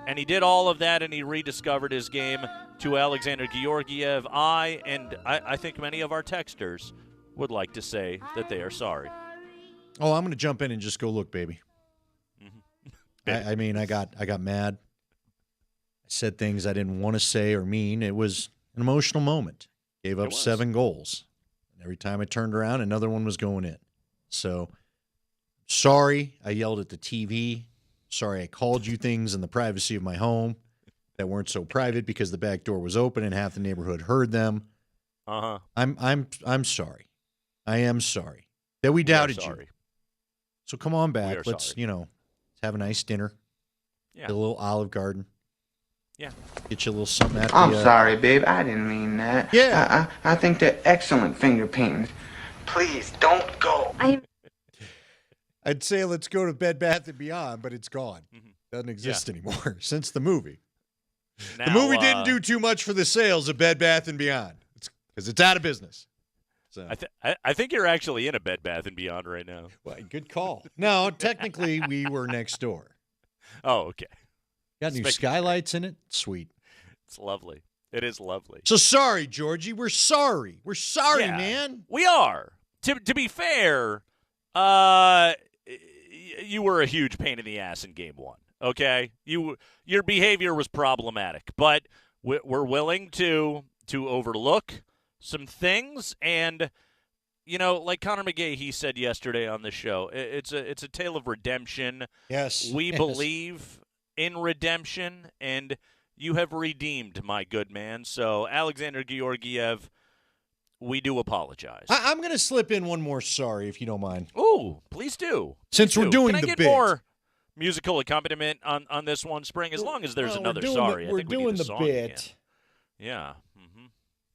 And he did all of that, and he rediscovered his game to Alexander Georgiev. I think many of our texters would like to say that they are sorry. Oh, I'm going to jump in and just go look, baby. I mean, I got mad. I said things I didn't want to say or mean. It was an emotional moment. Gave up 7 goals. And every time I turned around, another one was going in. So, sorry I yelled at the TV. Sorry I called you things in the privacy of my home that weren't so private because the back door was open and half the neighborhood heard them. Uh-huh. I'm sorry. I am sorry that we doubted you. So come on back. Let's let's have a nice dinner. Yeah. Get a little Olive Garden. Yeah. Get you a little something at I'm the sorry, babe. I didn't mean that. Yeah. I think they're excellent finger paintings. Please don't go. I'd say let's go to Bed Bath & Beyond, but it's gone. Doesn't exist anymore since the movie. Now, the movie didn't do too much for the sales of Bed Bath & Beyond because it's out of business. So. I think you're actually in a Bed Bath & Beyond right now. Well, good call. No, technically we were next door. Oh, okay. Got new skylights in it. Sweet. It's lovely. It is lovely. So sorry, Georgie. We're sorry. We're sorry, Yeah, man. We are. To be fair, you were a huge pain in the ass in Game 1. Okay, your behavior was problematic, but we're willing to overlook some things, and like Connor McGay, he said yesterday on the show, it's a tale of redemption. Yes, we believe in redemption, and you have redeemed, my good man. So Alexander Georgiev, we do apologize. I'm going to slip in one more sorry, if you don't mind. Ooh, please do. Since we're doing Can I the get bit. more musical accompaniment on this one, Spring? As long as there's another sorry. We're I think we doing need a the song bit. again. Yeah.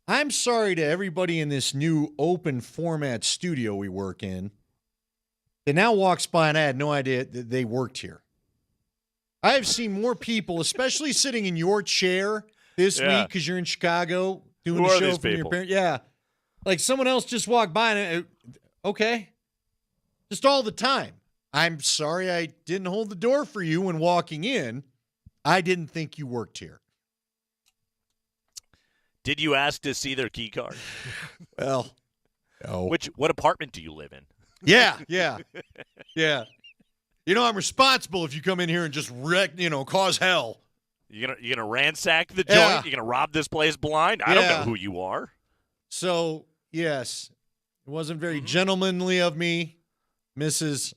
I'm sorry to everybody in this new open format studio we work in that now walks by and I had no idea that they worked here. I have seen more people, especially sitting in your chair this week because you're in Chicago doing Who the are show these from your people? parents. Yeah. Like someone else just walked by and okay. Just all the time. I'm sorry I didn't hold the door for you when walking in. I didn't think you worked here. Did you ask to see their key card? Well, no. What apartment do you live in? Yeah. Yeah. You know, I'm responsible if you come in here and just cause hell. You gonna ransack the joint? Yeah. You gonna rob this place blind? I don't know who you are. So, yes, it wasn't very gentlemanly of me, Mrs.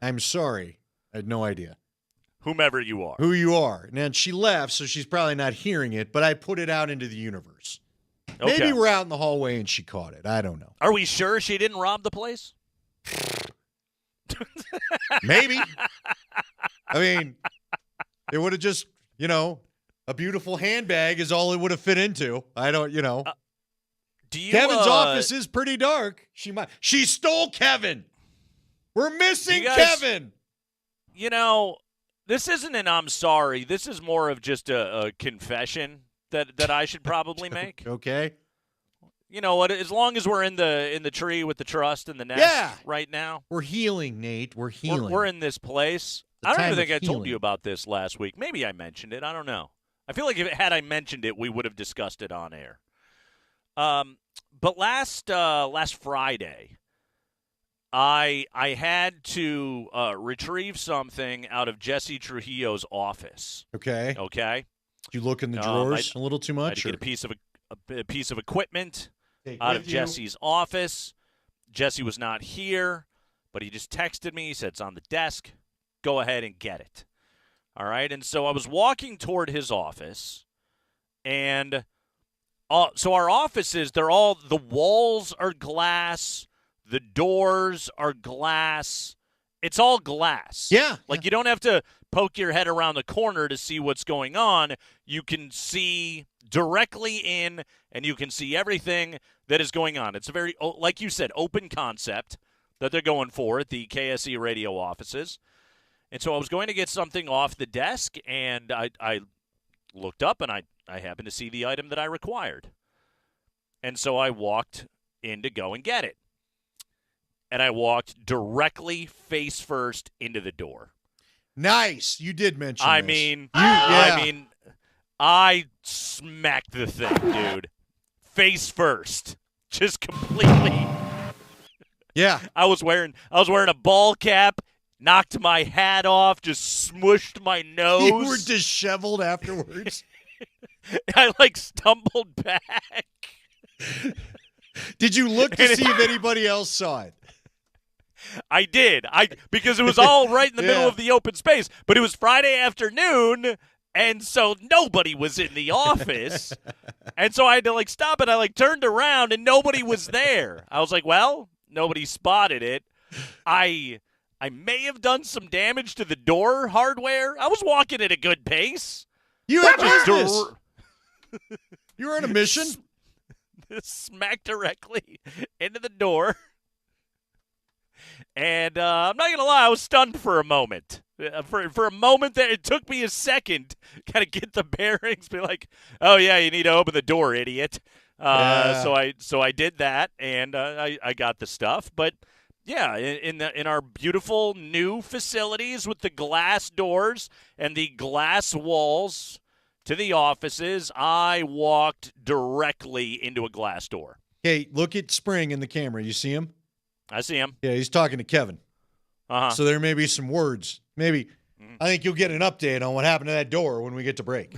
I'm sorry. I had no idea. Whomever you are. Who you are. And she left, so she's probably not hearing it, but I put it out into the universe. Okay. Maybe we're out in the hallway and she caught it. I don't know. Are we sure she didn't rob the place? Maybe. I mean, it would have just, a beautiful handbag is all it would have fit into. I don't, Do you, Kevin's office is pretty dark. She stole Kevin. We're missing Kevin. This isn't an I'm sorry. This is more of just a confession that I should probably make. Okay. You know what? As long as we're in the tree with the trust and the nest right now. We're healing, Nate. We're healing. We're in this place. The I don't time even think of I told healing. you about this last week. Maybe I mentioned it. I don't know. I feel like had I mentioned it, we would have discussed it on air. But last Friday, I had to retrieve something out of Jesse Trujillo's office. Okay. Okay. Did you look in the drawers a little too I had much? to get a piece of equipment Take out with of you. Jesse's office. Jesse was not here, but he just texted me. He said it's on the desk. Go ahead and get it. All right. And so I was walking toward his office, and so our offices, the walls are glass, the doors are glass. It's all glass. Yeah. Like you don't have to poke your head around the corner to see what's going on. You can see directly in, and you can see everything that is going on. It's a very, like you said, open concept that they're going for at the KSE radio offices. And so I was going to get something off the desk, and I looked up, and I happened to see the item that I required. And so I walked in to go and get it. And I walked directly face first into the door. Nice. You did mention I this. mean, yeah. I smacked the thing, dude. Face first. Just completely. Yeah. I was wearing a ball cap, knocked my hat off, just smushed my nose. You were disheveled afterwards. I stumbled back. Did you look to see if anybody else saw it? I did. Because it was all right in the middle Yeah. of the open space. But it was Friday afternoon, and so nobody was in the office. And so I had to stop, and I turned around, and nobody was there. I was like, well, nobody spotted it. I may have done some damage to the door hardware. I was walking at a good pace. You had business. You were on a mission. Smacked directly into the door. And I'm not going to lie, I was stunned for a moment. For a moment there, it took me a second to kind of get the bearings, be like, oh, yeah, you need to open the door, idiot. Yeah. So I did that, and I got the stuff. But, yeah, in our beautiful new facilities with the glass doors and the glass walls to the offices, I walked directly into a glass door. Okay, look at Spring in the camera. You see him? I see him. Yeah, he's talking to Kevin. Uh-huh. So there may be some words. Maybe I think you'll get an update on what happened to that door when we get to break.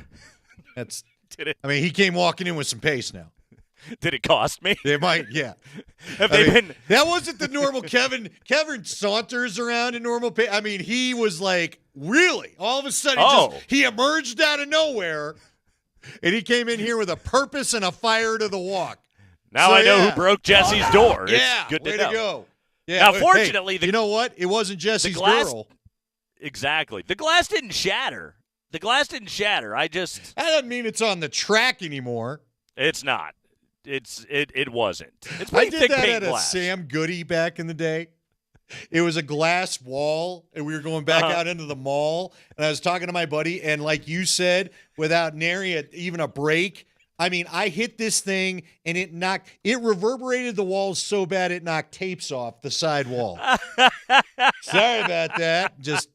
That's. Did it? I mean, he came walking in with some pace now. Did it cost me? They might, yeah. Have they been? That wasn't the normal Kevin. Kevin saunters around in normal pace. I mean, he was really? All of a sudden, he emerged out of nowhere, and he came in here with a purpose and a fire to the walk. Now I know who broke Jesse's door. It's Yeah, good to way know. to go. Yeah, Now, hey, fortunately, you know what? It wasn't Jesse's girl. Exactly. The glass didn't shatter. I just. That doesn't mean it's on the track anymore. It's not. It wasn't. It's I pretty did thick that paint at glass. a Sam Goody back in the day. It was a glass wall, and we were going back out into the mall, and I was talking to my buddy, and like you said, without nary even a break, I mean, I hit this thing and it reverberated the walls so bad it knocked tapes off the side wall. Sorry about that. Just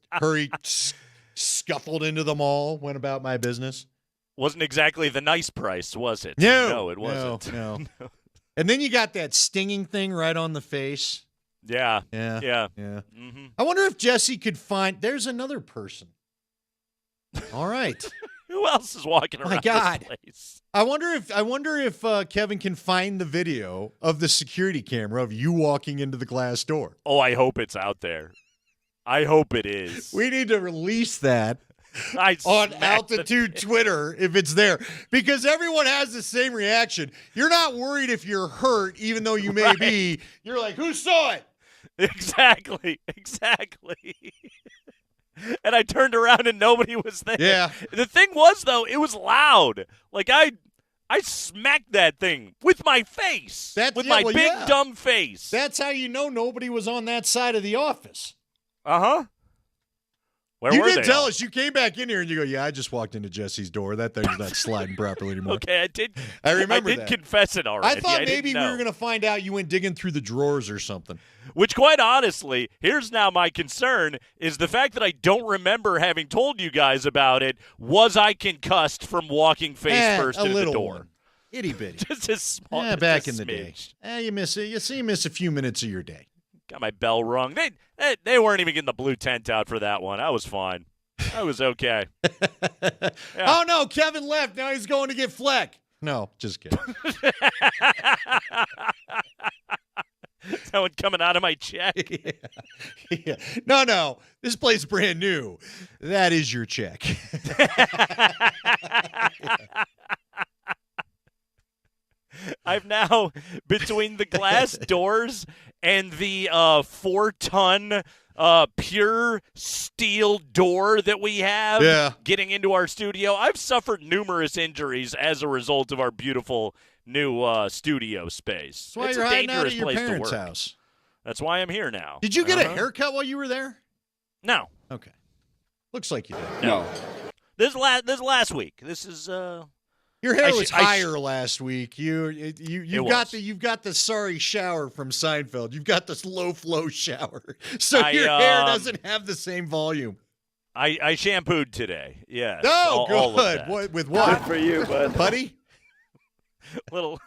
scuffled into the mall, went about my business. Wasn't exactly the nice price, was it? No, it wasn't. No. And then you got that stinging thing right on the face. Yeah. Yeah. Mm-hmm. I wonder if Jesse could find. There's another person. All right. Who else is walking around My God. this place? I wonder if Kevin can find the video of the security camera of you walking into the glass door. Oh, I hope it's out there. I hope it is. We need to release that I on smacked Altitude Twitter if it's there, because everyone has the same reaction. You're not worried if you're hurt, even though you may be. You're like, who saw it? Exactly. And I turned around and nobody was there. Yeah. The thing was, though, it was loud. Like, I smacked that thing with my face. With my big, dumb face. That's how you know nobody was on that side of the office. Uh-huh. Where you were did they tell all? us. You came back in here and you go, yeah, I just walked into Jesse's door. That thing's not sliding properly anymore. Okay, I did. I remember I did that. confess it already. I thought didn't maybe we know. were going to find out you went digging through the drawers or something. Which, quite honestly, here's now my concern, is the fact that I don't remember having told you guys about it. Was I concussed from walking face first into the door? One. Itty bitty. Just as small. Yeah, just back a in the day. smidge. You miss it. You miss a few minutes of your day. Got my bell rung. They weren't even getting the blue tent out for that one. I was fine. I was okay. Oh, no, Kevin left. Now he's going to get Fleck. No, just kidding. That one coming out of my check. Yeah. No. This place is brand new. That is your check. I've now, between the glass doors and the 4-ton pure steel door that we have getting into our studio, I've suffered numerous injuries as a result of our beautiful new studio space. That's why It's you're a hiding out dangerous at your place to parents' work. house. That's why I'm here now. Did you get a haircut while you were there? No. Okay. Looks like you did. No. This last week. This is Your hair was higher last week. You've got was. you've got the sorry shower from Seinfeld. You've got this low flow shower, so your I, hair doesn't have the same volume. I shampooed today. Yeah. Oh, all of good. that. What, with what? Good for you, bud. Putty? little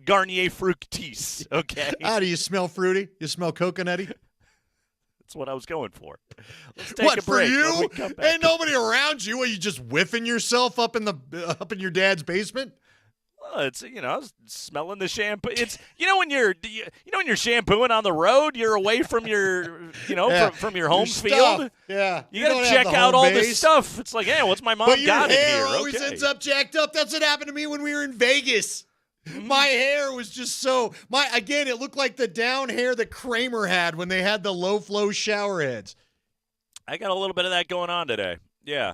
Garnier Fructis. Okay. Do you smell fruity? You smell coconutty? That's what I was going for. Let's take What a break. for When you? we come back. Ain't nobody around you. Are you just whiffing yourself up in your dad's basement? Well, it's I was smelling the shampoo. It's when you're shampooing on the road, you're away from your from your home Your field. stuff. Yeah, You don't got to have check the out home all this base. stuff. It's like, hey, what's my mom But your got in hair here? always Okay. ends up jacked up. That's what happened to me when we were in Vegas. My hair was just again, it looked like the down hair that Kramer had when they had the low flow shower heads. I got a little bit of that going on today. Yeah.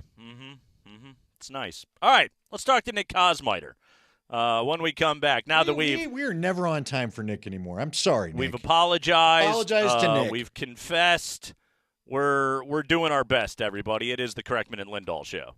It's nice. All right, let's talk to Nick Kosmider. When we come back, now that we are never on time for Nick anymore. I'm sorry, Nick. we've apologized. Apologize to Nick. We've confessed. We're doing our best, everybody. It is the Kreckman and Lindahl Show.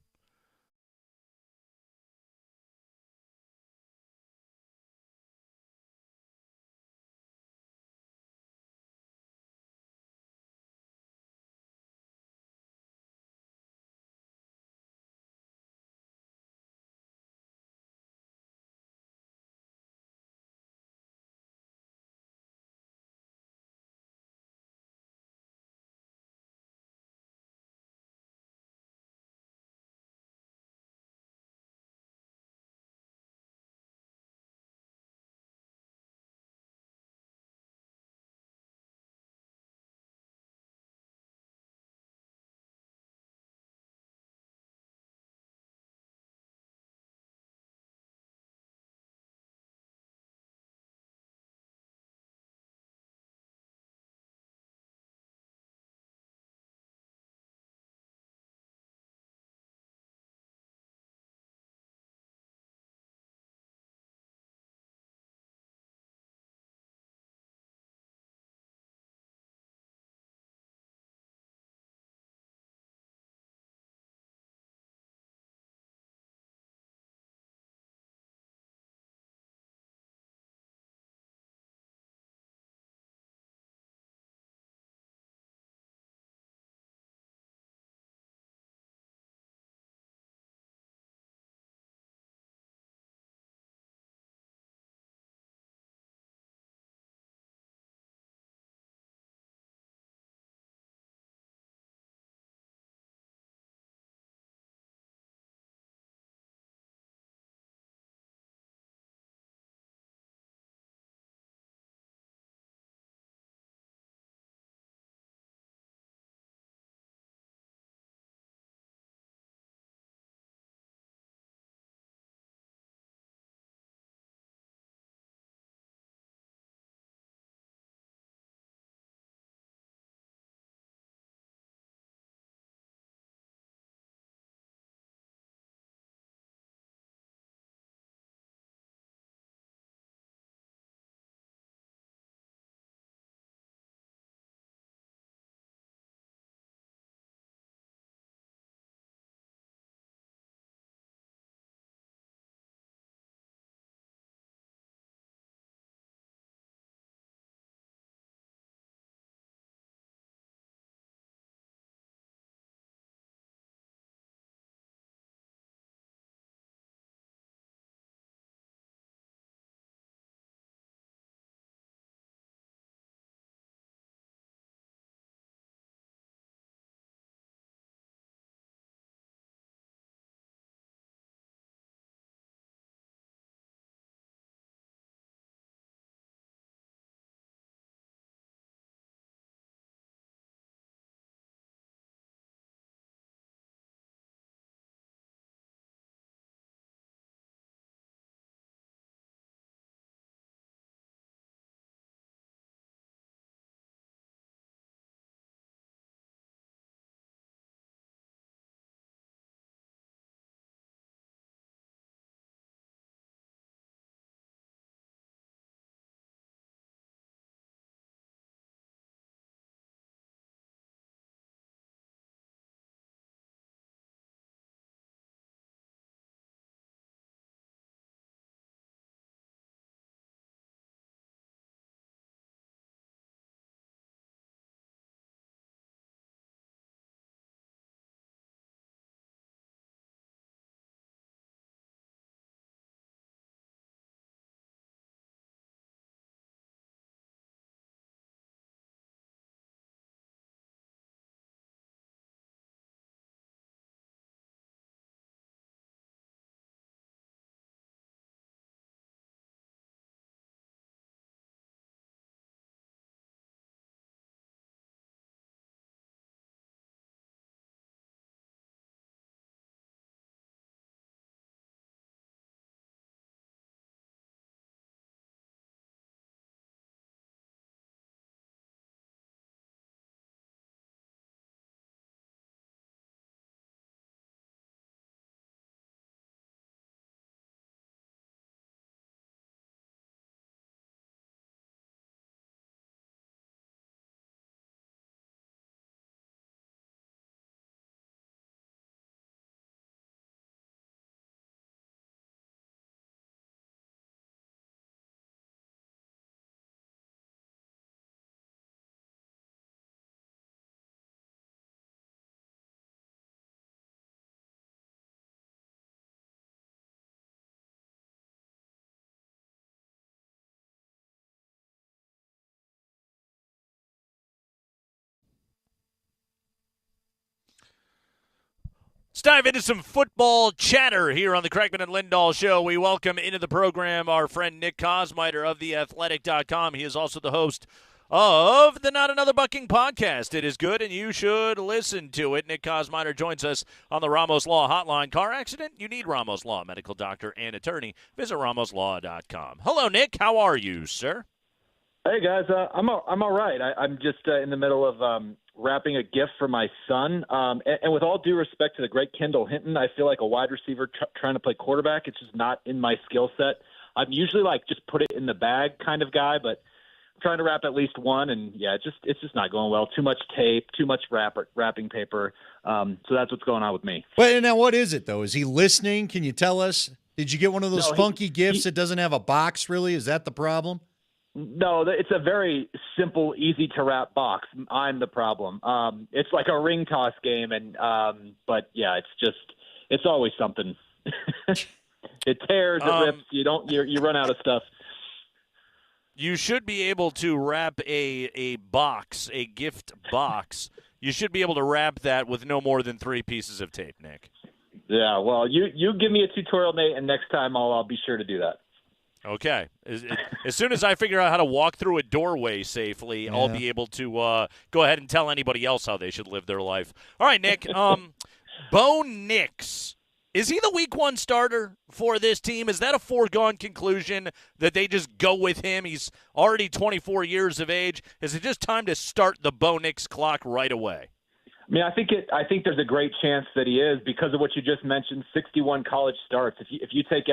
dive into some football chatter here on the Craigman and Lindahl Show. We welcome into the program our friend Nick Kosmider of TheAthletic.com. He is also the host of the Not Another Bucking podcast. It is good, and you should listen to it. Nick Kosmider joins us on the Ramos Law Hotline. Car accident? You need Ramos Law, medical doctor and attorney. Visit ramoslaw.com. Hello, Nick. How are you, sir? Hey, guys. I'm all right. I'm just in the middle of wrapping a gift for my son. And with all due respect to the great Kendall Hinton, I feel like a wide receiver trying to play quarterback. It's just not in my skill set. I'm usually like just put it in the bag kind of guy, but I'm trying to wrap at least one, and yeah, it's just not going well. Too much tape, too much wrapping paper. So that's what's going on with me. Wait, now what is it though? Is he listening? Can you tell us? Did you get one of those funky gifts that doesn't have a box? Really, is that the problem? No, it's a very simple, easy to wrap box. I'm the problem. It's like a ring toss game, and but yeah, it's always something. It tears, it rips. You run out of stuff. You should be able to wrap a box, a gift box. You should be able to wrap that with no more than 3 pieces of tape, Nick. Yeah, well, you give me a tutorial, Nate, and next time I'll be sure to do that. Okay. As soon as I figure out how to walk through a doorway safely, I'll be able to go ahead and tell anybody else how they should live their life. All right, Nick. Bo Nix. Is he the week 1 starter for this team? Is that a foregone conclusion that they just go with him? He's already 24 years of age. Is it just time to start the Bo Nix clock right away? I mean, I think there's a great chance that he is because of what you just mentioned, 61 college starts. If you take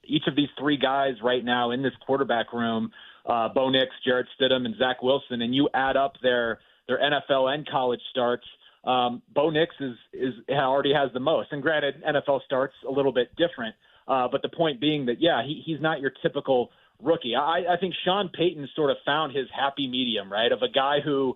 each of these 3 guys right now in this quarterback room, Bo Nix, Jarrett Stidham, and Zach Wilson, and you add up their NFL and college starts, Bo Nix already has the most. And granted, NFL starts a little bit different, but the point being that, yeah, he's not your typical rookie. I think Sean Payton sort of found his happy medium, right, of a guy who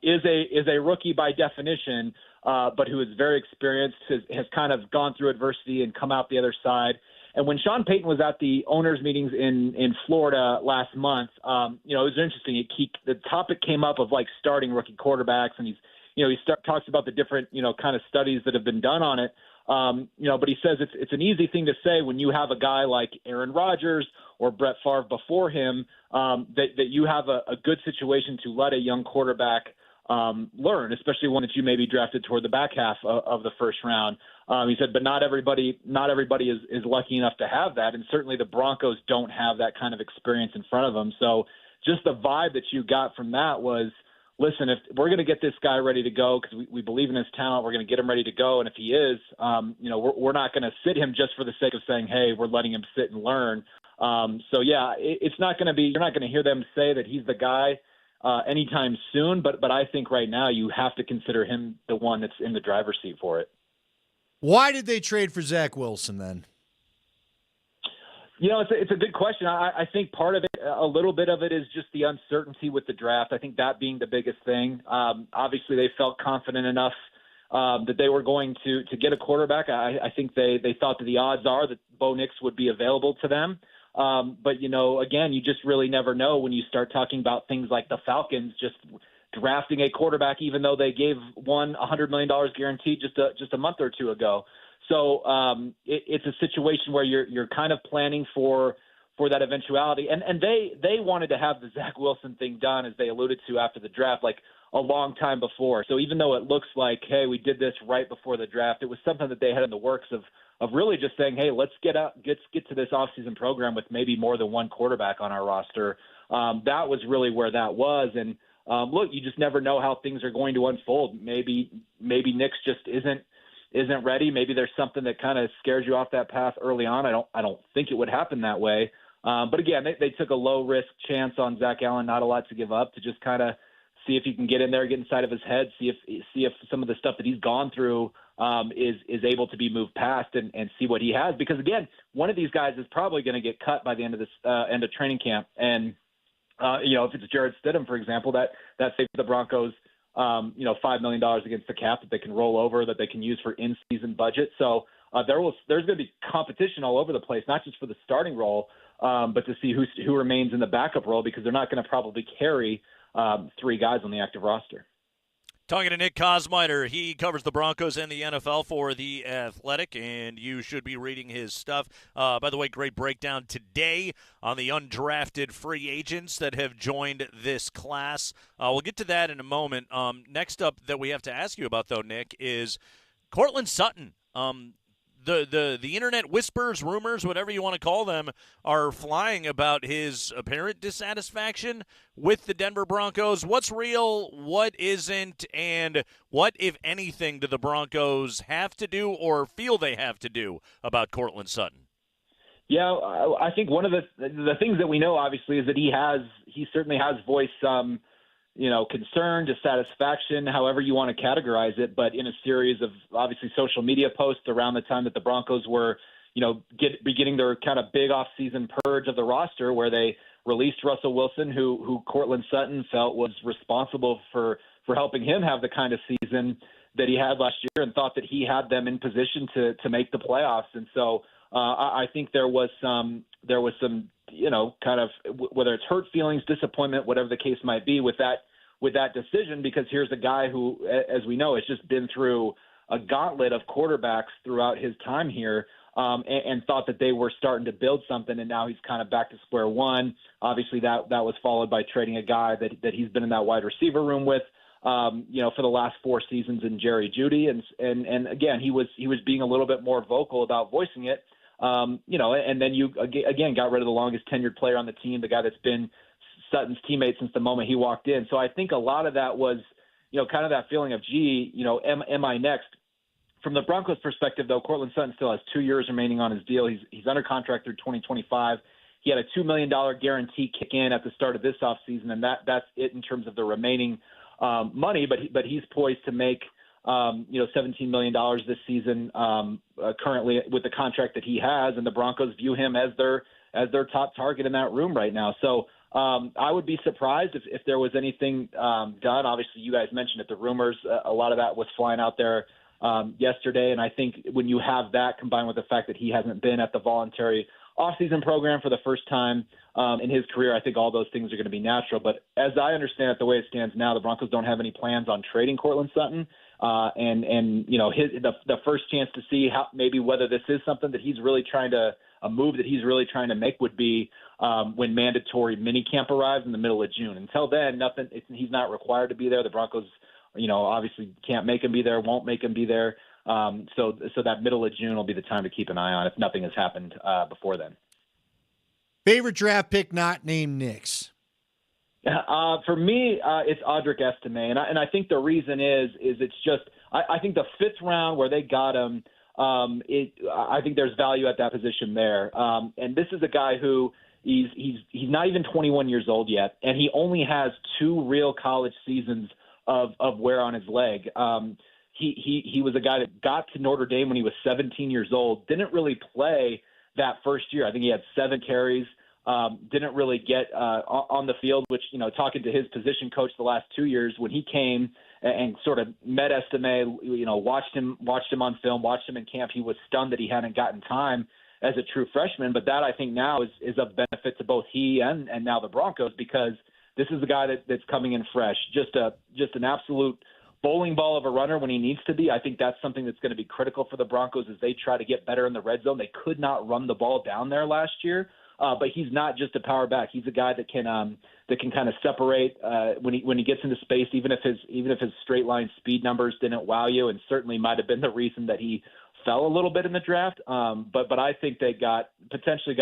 is a rookie by definition, but who is very experienced, has kind of gone through adversity and come out the other side. And when Sean Payton was at the owners' meetings in Florida last month, it was interesting. The topic came up of like starting rookie quarterbacks, and he talks about the different kind of studies that have been done on it. But he says it's an easy thing to say when you have a guy like Aaron Rodgers or Brett Favre before him, that you have a good situation to let a young quarterback learn, especially one that you maybe drafted toward the back half of the first round. He said, but not everybody is lucky enough to have that, and certainly the Broncos don't have that kind of experience in front of them. So just the vibe that you got from that was, listen, if we're going to get this guy ready to go because we believe in his talent, we're going to get him ready to go, and if he is, we're not going to sit him just for the sake of saying, hey, we're letting him sit and learn. So yeah, it's not going to be. You're not going to hear them say that he's the guy anytime soon. But I think right now you have to consider him the one that's in the driver's seat for it. Why did they trade for Zach Wilson then? It's a good question. I think part of it, a little bit of it, is just the uncertainty with the draft. I think that being the biggest thing. Obviously, they felt confident enough that they were going to get a quarterback. I think they thought that the odds are that Bo Nix would be available to them. But, again, you just really never know when you start talking about things like the Falcons just drafting a quarterback, even though they gave one $100 million guaranteed just a month or two ago. So it's a situation where you're kind of planning for that eventuality. And they wanted to have the Zach Wilson thing done, as they alluded to after the draft, like a long time before. So even though it looks like, hey, we did this right before the draft, it was something that they had in the works of really just saying, hey, let's get to this offseason program with maybe more than one quarterback on our roster. That was really where that was. And look, you just never know how things are going to unfold. Maybe Nix just isn't ready. Maybe there's something that kind of scares you off that path early on. I don't think it would happen that way. But again, they took a low risk chance on Zach Allen, not a lot to give up, to just kind of see if he can get in there, get inside of his head, see if some of the stuff that he's gone through is able to be moved past and see what he has. Because again, one of these guys is probably going to get cut by the end of this end of training camp. And if it's Jarrett Stidham, for example, that saves the Broncos $5 million against the cap that they can roll over, that they can use for in-season budget. So there's going to be competition all over the place, not just for the starting role, but to see who remains in the backup role, because they're not going to probably carry 3 guys on the active roster. Talking to Nick Kosmider. He covers the Broncos and the NFL for The Athletic, and you should be reading his stuff. By the way, great breakdown today on the undrafted free agents that have joined this class. We'll get to that in a moment. Next up that we have to ask you about, though, Nick, is Courtland Sutton. The internet whispers, rumors, whatever you want to call them, are flying about his apparent dissatisfaction with the Denver Broncos. What's real, what isn't, and what, if anything, do the Broncos have to do or feel they have to do about Courtland Sutton? Yeah, I think one of the things that we know, obviously, is that he certainly has voiced some concern, dissatisfaction, however you want to categorize it, but in a series of obviously social media posts around the time that the Broncos were, beginning their kind of big off-season purge of the roster, where they released Russell Wilson, who Courtland Sutton felt was responsible for helping him have the kind of season that he had last year, and thought that he had them in position to make the playoffs. And so I think there was some kind of, whether it's hurt feelings, disappointment, whatever the case might be with that decision, because here's a guy who, as we know, has just been through a gauntlet of quarterbacks throughout his time here, and thought that they were starting to build something, and now he's kind of back to square one. Obviously, that was followed by trading a guy that he's been in that wide receiver room with, for the last 4 seasons in Jerry Jeudy, and again, he was being a little bit more vocal about voicing it. And then you again got rid of the longest tenured player on the team, the guy that's been Sutton's teammate since the moment he walked in. So I think a lot of that was, kind of that feeling of, am I next? From the Broncos' perspective, though, Courtland Sutton still has 2 years remaining on his deal. He's under contract through 2025. He had a $2 million guarantee kick in at the start of this offseason, and that's it in terms of the remaining money. But he's poised to make $17 million this season currently with the contract that he has, and the Broncos view him as their top target in that room right now. So I would be surprised if there was anything done. Obviously, you guys mentioned it, the rumors, a lot of that was flying out there yesterday, and I think when you have that combined with the fact that he hasn't been at the voluntary offseason program for the first time in his career, I think all those things are going to be natural. But as I understand it, the way it stands now, the Broncos don't have any plans on trading Courtland Sutton. The first chance to see how maybe whether this is something that he's really a move that he's really trying to make would be when mandatory minicamp arrives in the middle of June. Until then, he's not required to be there. The Broncos, obviously can't make him be there, won't make him be there. So that middle of June will be the time to keep an eye on if nothing has happened before then. Favorite draft pick not named Knicks? For me, it's Audric Estime, and I think the reason is it's just I think the 5th round where they got him, I think there's value at that position there. And this is a guy who he's not even 21 years old yet, and he only has 2 real college seasons of wear on his leg. He was a guy that got to Notre Dame when he was 17 years old, didn't really play that first year. I think he had 7 carries. Didn't really get on the field, which, talking to his position coach the last 2 years, when he came and sort of met Estime, watched him on film, watched him in camp, he was stunned that he hadn't gotten time as a true freshman. But that, I think, now is of benefit to both he and now the Broncos, because this is a guy that's coming in fresh, just an absolute bowling ball of a runner when he needs to be. I think that's something that's going to be critical for the Broncos as they try to get better in the red zone. They could not run the ball down there last year. But he's not just a power back. He's a guy that can kind of separate when he gets into space, even if his straight line speed numbers didn't wow you, and certainly might have been the reason that he fell a little bit in the draft. But I think they potentially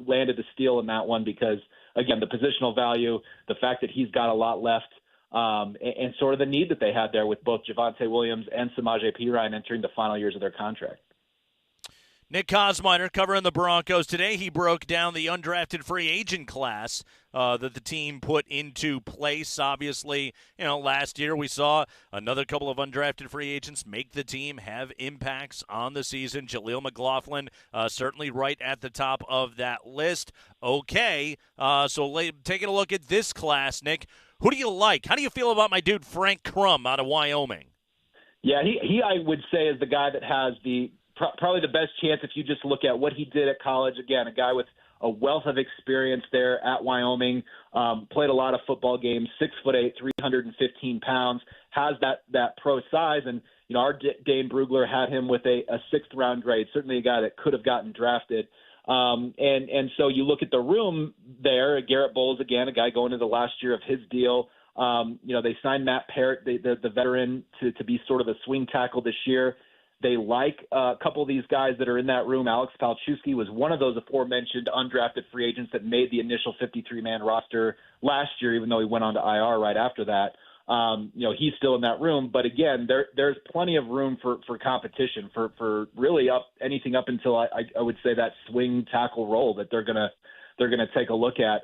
landed the steal in that one because, again, the positional value, the fact that he's got a lot left, and sort of the need that they had there with both Javonte Williams and Samaje Perine entering the final years of their contract. Nick Kosmider covering the Broncos. Today he broke down the undrafted free agent class that the team put into place. Obviously, last year we saw another couple of undrafted free agents make the team, have impacts on the season. Jaleel McLaughlin certainly right at the top of that list. Okay, so taking a look at this class, Nick, who do you like? How do you feel about my dude Frank Crum out of Wyoming? Yeah, he I would say is the guy that has probably the best chance if you just look at what he did at college. Again, a guy with a wealth of experience there at Wyoming. Played a lot of football games. 6'8", 315 pounds. Has that pro size, and our Dane Brugler had him with a 6th round grade. Certainly a guy that could have gotten drafted. And so you look at the room there. Garrett Bowles, again, a guy going into the last year of his deal. They signed Matt Parrott, the veteran, to be sort of a swing tackle this year. They like a couple of these guys that are in that room. Alex Palczewski was one of those aforementioned undrafted free agents that made the initial 53-man roster last year, even though he went on to IR right after that. He's still in that room. But again, there's plenty of room for competition for really anything up until I would say that swing tackle role that they're gonna take a look at.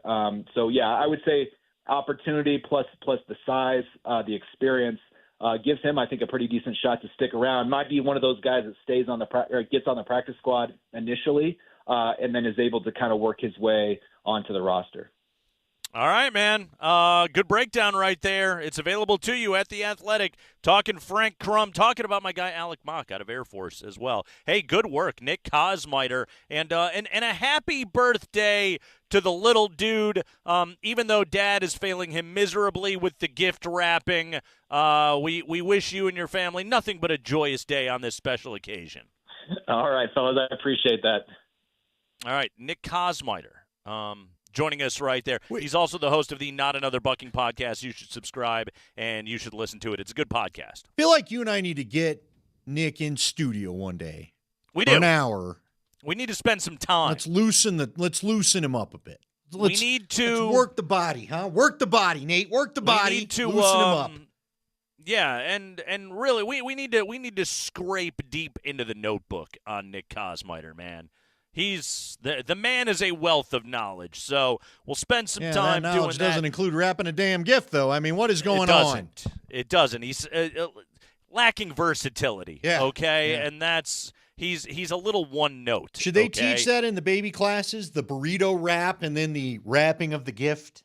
So yeah, I would say opportunity plus the size, the experience. Gives him, I think, a pretty decent shot to stick around. Might be one of those guys that stays on or gets on the practice squad initially, and then is able to kind of work his way onto the roster. All right, man. Good breakdown right there. It's available to you at The Athletic. Talking Frank Crum, talking about my guy Alec Mock out of Air Force as well. Hey, good work, Nick Kosmider, and a happy birthday to the little dude. Even though Dad is failing him miserably with the gift wrapping, we wish you and your family nothing but a joyous day on this special occasion. All right, fellas, I appreciate that. All right, Nick Kosmider. Joining us right there. He's also the host of the Not Another Bucking podcast. You should subscribe, and you should listen to it. It's a good podcast. I feel like you and I need to get Nick in studio one day. We for do. an hour. We need to spend some time. Let's loosen him up a bit. We need to work the body, huh? Work the body, Nate. Work the body. We need to loosen him up. Yeah, and really, we need to scrape deep into the notebook on Nick Kosmider, man. He's the man is a wealth of knowledge, so we'll spend some time that doing knowledge that. doesn't include wrapping a damn gift, though. I mean, what is going on? It doesn't. He's lacking versatility. Yeah. Okay, Yeah. and that's he's a little one note. Should they okay? teach that in the baby classes? The burrito wrap and then the wrapping of the gift?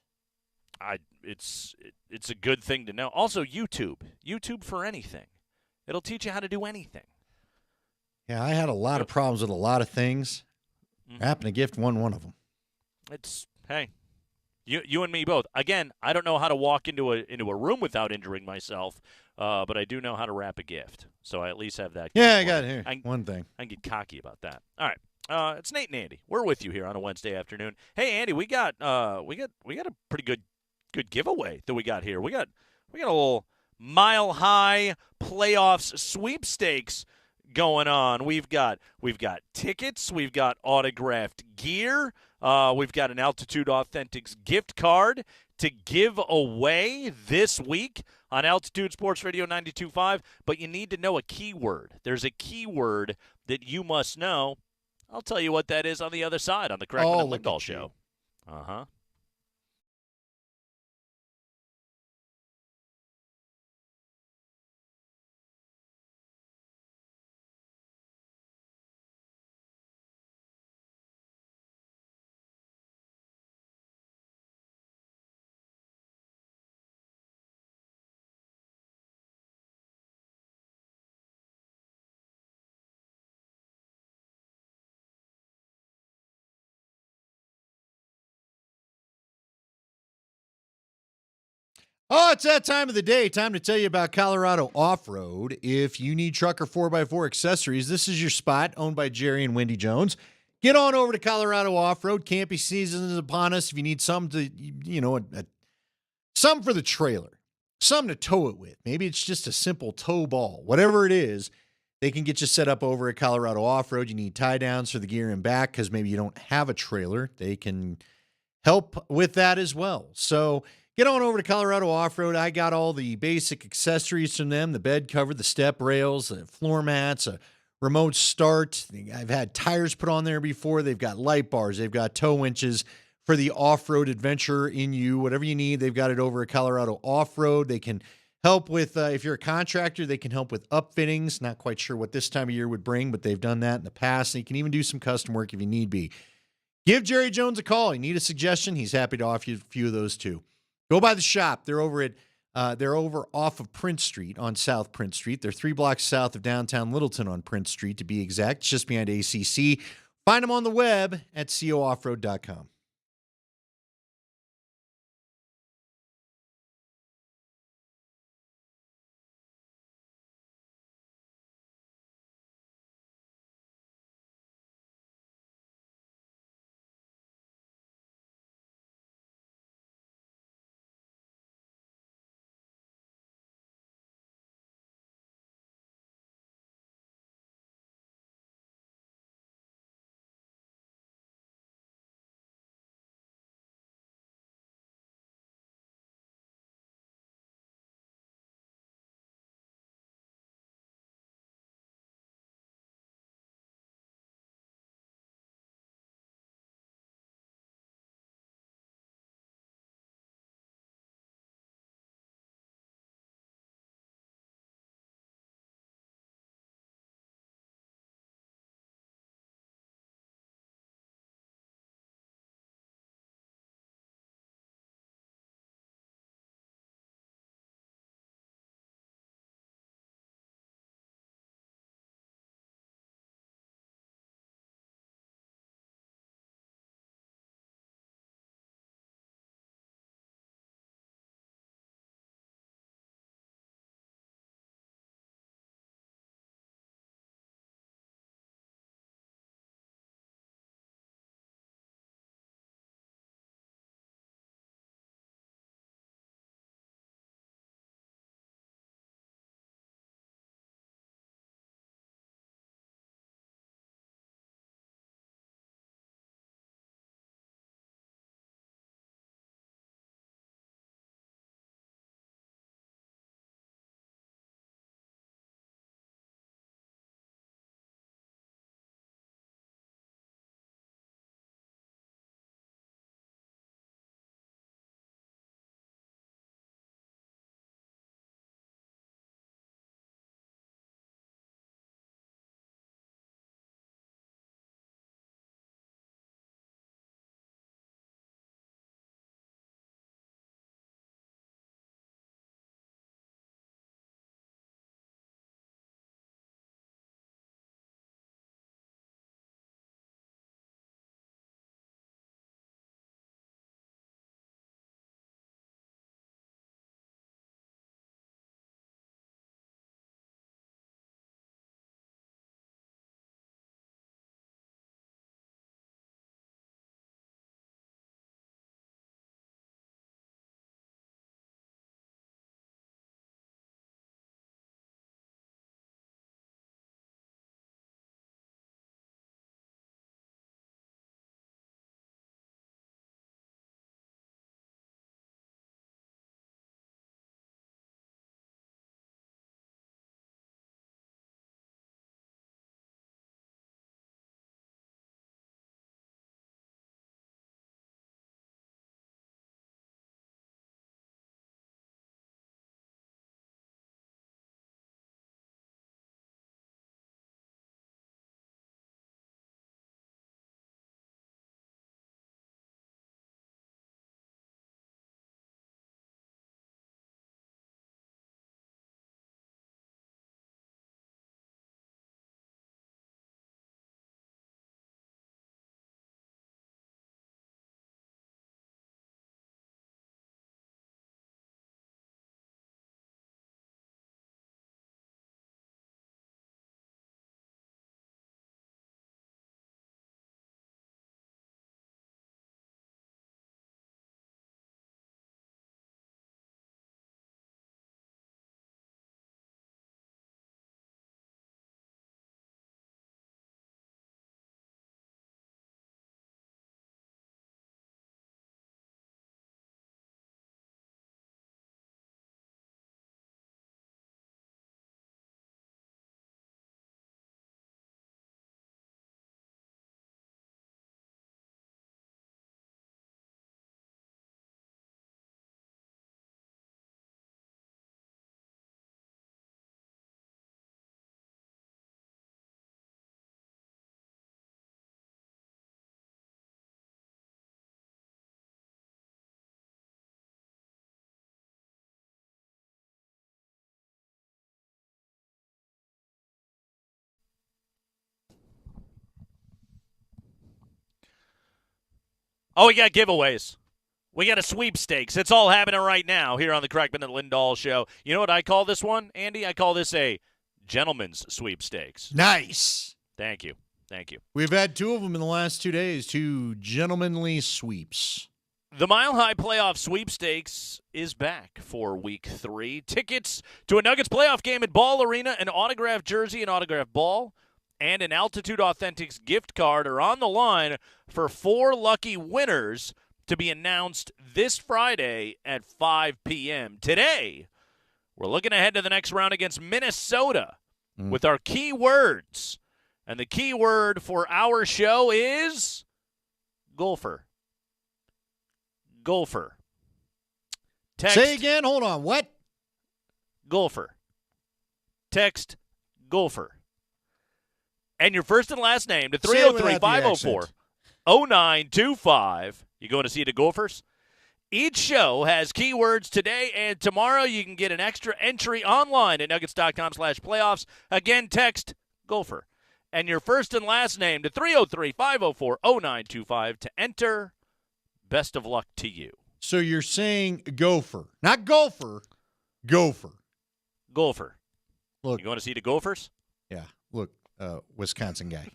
It's a good thing to know. Also, YouTube for anything. It'll teach you how to do anything. Yeah, I had a lot of problems with a lot of things. Wrapping a gift, one of them. It's hey, you and me both. Again, I don't know how to walk into a room without injuring myself, but I do know how to wrap a gift. So I at least have that. Yeah, I got here. One thing. I can get cocky about that. All right, it's Nate and Andy. We're with you here on a Wednesday afternoon. Hey, Andy, we got a pretty good giveaway that we got here. We got a little Mile High Playoffs sweepstakes going on. We've got tickets, we've got autographed gear, we've got an Altitude Authentics gift card to give away this week on Altitude Sports Radio 92.5, but you need to know a keyword. There's a keyword that you must know. I'll tell you what that is on the other side on the Crackman and Lindahl Show. Uh-huh. Oh, it's that time of the day. Time to tell you about Colorado Off-Road. If you need truck or 4x4 accessories, this is your spot, owned by Jerry and Wendy Jones. Get on over to Colorado Off-Road. Camping season is upon us. If you need something to, something for the trailer, something to tow it with. Maybe it's just a simple tow ball. Whatever it is, they can get you set up over at Colorado Off-Road. You need tie downs for the gear and back because maybe you don't have a trailer. They can help with that as well. So get on over to Colorado Off-Road. I got all the basic accessories from them, the bed cover, the step rails, the floor mats, a remote start. I've had tires put on there before. They've got light bars. They've got tow winches for the off-road adventure in you. Whatever you need, they've got it over at Colorado Off-Road. They can help with, if you're a contractor, they can help with upfittings. Not quite sure what this time of year would bring, but they've done that in the past. And you can even do some custom work if you need be. Give Jerry Jones a call. You need a suggestion, he's happy to offer you a few of those too. Go by the shop. They're over off of Prince Street on South Prince Street. They're 3 blocks south of downtown Littleton on Prince Street, to be exact. It's just behind ACC. Find them on the web at cooffroad.com. Oh, we got giveaways. We got a sweepstakes. It's all happening right now here on the Kreckman and Lindahl Show. You know what I call this one, Andy? I call this a gentleman's sweepstakes. Nice. Thank you. Thank you. We've had 2 of them in the last 2 days, 2 gentlemanly sweeps. The Mile High Playoff Sweepstakes is back for Week 3. Tickets to a Nuggets playoff game at Ball Arena, an autographed jersey and autographed ball, and an Altitude Authentics gift card are on the line for 4 lucky winners to be announced this Friday at 5 p.m. Today, we're looking ahead to the next round against Minnesota with our key words. And the key word for our show is Gopher. Gopher. Say again. Hold on. What? Gopher. Text Gopher. And your first and last name to 303-504-0925. You going to see the Gophers? Each show has keywords today and tomorrow. You can get an extra entry online at nuggets.com/playoffs. Again, text Gopher. And your first and last name to 303-504-0925 to enter. Best of luck to you. So you're saying gopher. Not gopher. Gopher. Gopher. Look. You going to see the Gophers? Yeah. Look, Wisconsin guy.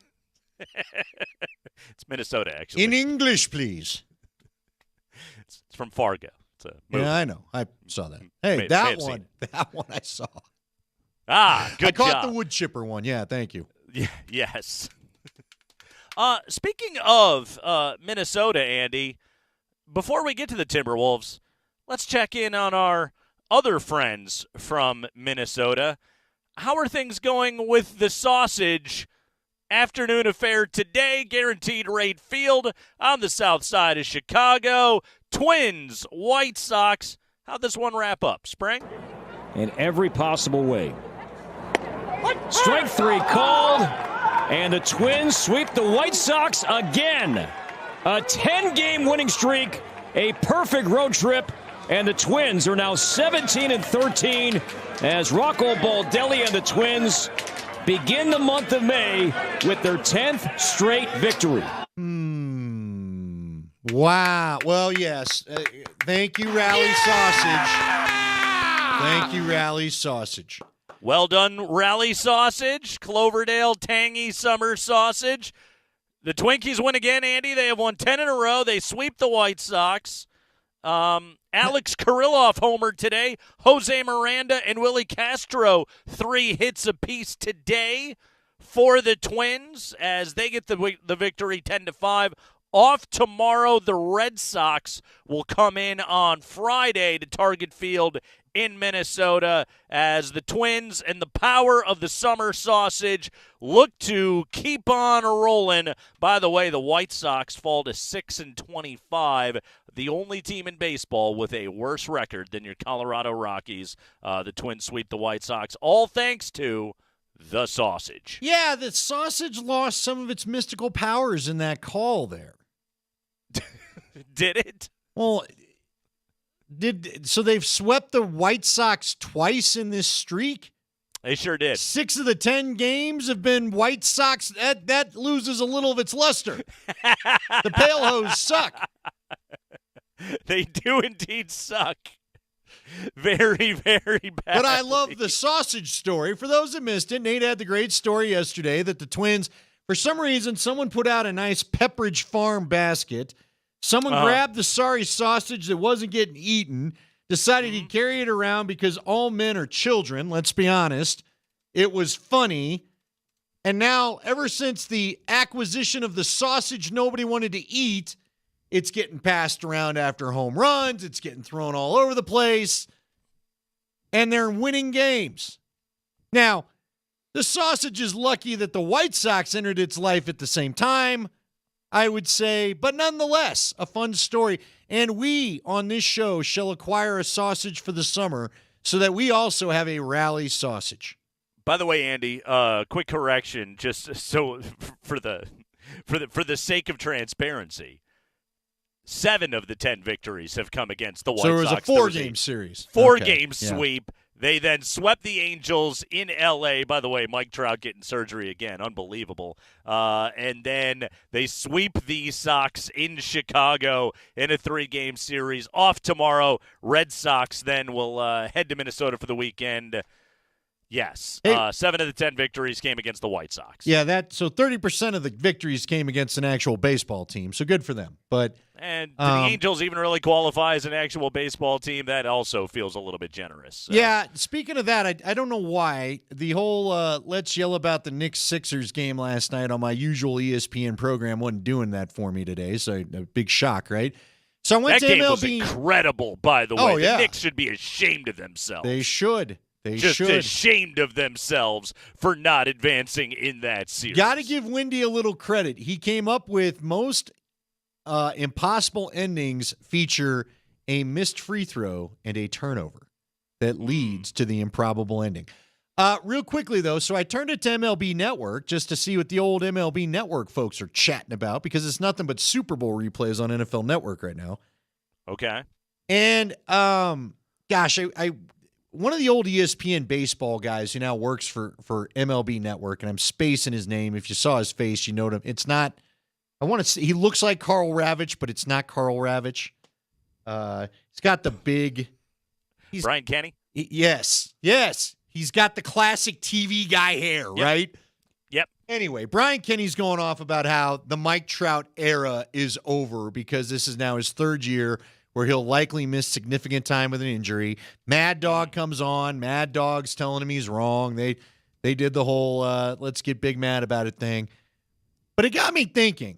It's Minnesota, actually. In English, please. It's from Fargo. It's a movie. Yeah, I know. I saw that. Hey, that one I saw. Good I caught job. the wood chipper one. Yeah, thank you. Yeah, yes. Speaking of Minnesota, Andy, before we get to the Timberwolves, let's check in on our other friends from Minnesota. How are things going with the Sausage afternoon affair today? Guaranteed Rate Field on the south side of Chicago. Twins, White Sox. How'd this one wrap up, Spring? In every possible way. Strike 3 called, and the Twins sweep the White Sox again. A 10-game winning streak, a perfect road trip, and the Twins are now 17-13 as Rocco Baldelli and the Twins begin the month of May with their 10th straight victory. Wow. Well, yes. Thank you, Rally Sausage. Thank you, Rally Sausage. Well done, Rally Sausage. Cloverdale Tangy Summer Sausage. The Twinkies win again, Andy. They have won 10 in a row. They sweep the White Sox. Alex Kirilloff homered today. Jose Miranda and Willie Castro, 3 hits apiece today for the Twins as they get the victory 10-5. Off tomorrow, the Red Sox will come in on Friday to Target Field in Minnesota as the Twins and the power of the Summer Sausage look to keep on rolling. By the way, the White Sox fall to 6-25, the only team in baseball with a worse record than your Colorado Rockies. The Twins sweep the White Sox, all thanks to the Sausage. Yeah, the Sausage lost some of its mystical powers in that call there. Did it? Well, so they've swept the White Sox twice in this streak? They sure did. 6 of the 10 games have been White Sox. That loses a little of its luster. The Pale Hose suck. They do indeed suck. Very, very bad. But I love the Sausage story. For those that missed it, Nate had the great story yesterday that the Twins, for some reason, someone put out a nice Pepperidge Farm basket. Someone grabbed the sorry sausage that wasn't getting eaten, decided he'd carry it around because all men are children, let's be honest. It was funny. And now, ever since the acquisition of the sausage nobody wanted to eat, it's getting passed around after home runs. It's getting thrown all over the place. And they're winning games. Now, the sausage is lucky that the White Sox entered its life at the same time, I would say, but nonetheless, a fun story. And we, on this show, shall acquire a sausage for the summer so that we also have a Rally Sausage. By the way, Andy, quick correction, just so for the sake of transparency. 7 of the 10 victories have come against the White Sox. So it was a 4-game series. Four-game sweep. They then swept the Angels in L.A. By the way, Mike Trout getting surgery again. Unbelievable. And then they sweep the Sox in Chicago in a 3-game series. Off tomorrow. Red Sox then will head to Minnesota for the weekend. Yes. 7 of the 10 victories came against the White Sox. Yeah, so 30% of the victories came against an actual baseball team, so good for them. But And do the Angels even really qualify as an actual baseball team? That also feels a little bit generous. So. Yeah, speaking of that, I don't know why. The whole let's yell about the Knicks-Sixers game last night on my usual ESPN program wasn't doing that for me today, so a big shock, right? So I went that to game MLB. was incredible, by the way. Oh, yeah. The Knicks should be ashamed of themselves. They should. They Just should. ashamed of themselves for not advancing in that series. Got to give Wendy a little credit. He came up with most impossible endings feature a missed free throw and a turnover that leads to the improbable ending. Real quickly, though, so I turned it to MLB Network just to see what the old MLB Network folks are chatting about because it's nothing but Super Bowl replays on NFL Network right now. Okay. And, gosh, I one of the old ESPN baseball guys who now works for MLB Network, and I'm spacing his name. If you saw his face, you know him. It's not. I want to say he looks like Carl Ravitch, but it's not Carl Ravitch. He's got the big. Brian Kenny. Yes. He's got the classic TV guy hair, right? Yep. Anyway, Brian Kenny's going off about how the Mike Trout era is over because this is now his 3rd year where he'll likely miss significant time with an injury. Mad Dog comes on. Mad Dog's telling him he's wrong. They did the whole let's get big mad about it thing. But it got me thinking.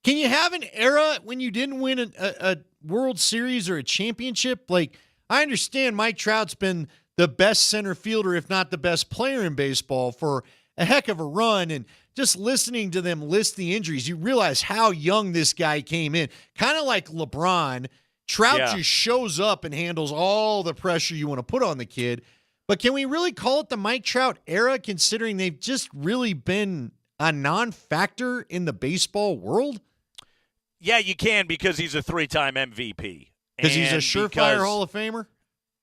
Can you have an era when you didn't win a World Series or a championship? Like, I understand Mike Trout's been the best center fielder, if not the best player in baseball for a heck of a run, and just listening to them list the injuries, you realize how young this guy came in. Kind of like LeBron, Trout just shows up and handles all the pressure you want to put on the kid. But can we really call it the Mike Trout era, considering they've just really been a non-factor in the baseball world? Yeah, you can because he's a 3-time MVP. Because he's a surefire Hall of Famer?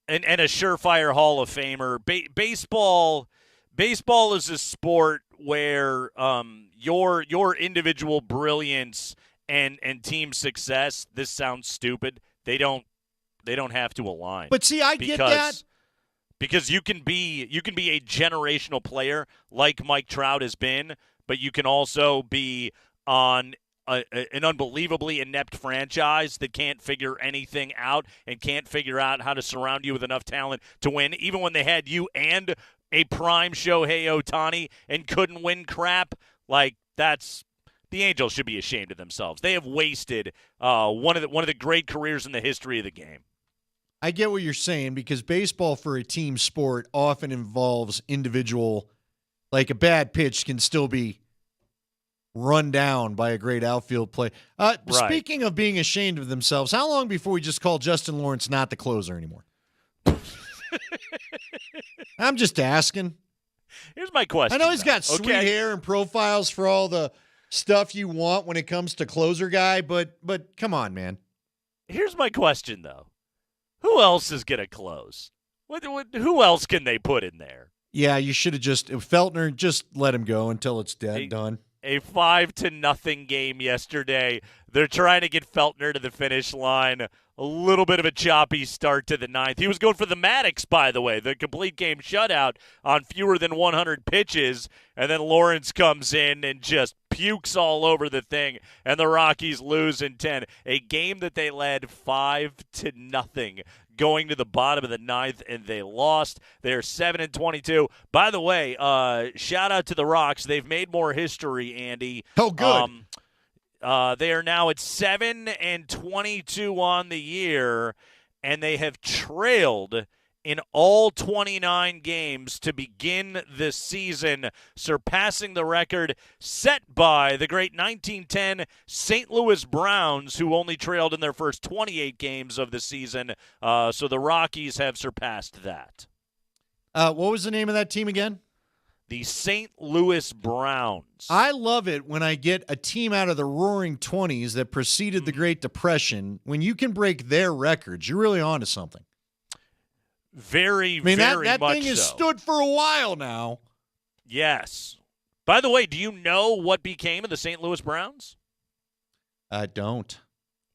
And a surefire Hall of Famer. Baseball is a sport where your individual brilliance and team success, this sounds stupid, they don't have to align. But see, I get that. Because you can be a generational player like Mike Trout has been, but you can also be on an unbelievably inept franchise that can't figure anything out and can't figure out how to surround you with enough talent to win, even when they had you and a prime Shohei Ohtani and couldn't win crap. Like, that's the Angels should be ashamed of themselves. They have wasted one of the great careers in the history of the game. I get what you're saying because baseball for a team sport often involves individual, like a bad pitch can still be run down by a great outfield play. Speaking of being ashamed of themselves, how long before we just call Justin Lawrence not the closer anymore? I'm just asking. Here's my question. I know he's got sweet hair and profiles for all the stuff you want when it comes to closer guy, but come on, man. Here's my question, though. Who else is going to close? Who else can they put in there? Yeah, you should have Feltner, just let him go until it's done. A 5-0 game yesterday. They're trying to get Feltner to the finish line. A little bit of a choppy start to the 9th. He was going for the Maddox, by the way, the complete game shutout on fewer than 100 pitches. And then Lawrence comes in and just pukes all over the thing. And the Rockies lose in 10. A game that they led 5-0 going to the bottom of the 9th, and they lost. They're 7-22. By the way, shout out to the Rocks. They've made more history, Andy. Oh, good. They are now at 7-22 on the year, and they have trailed in all 29 games to begin the season, surpassing the record set by the great 1910 St. Louis Browns, who only trailed in their first 28 games of the season. So the Rockies have surpassed that. What was the name of that team again? The St. Louis Browns. I love it when I get a team out of the roaring 20s that preceded the Great Depression. When you can break their records, you're really onto something. Very, I mean, very that much thing has so. stood for a while now. Yes. By the way, do you know what became of the St. Louis Browns? I don't.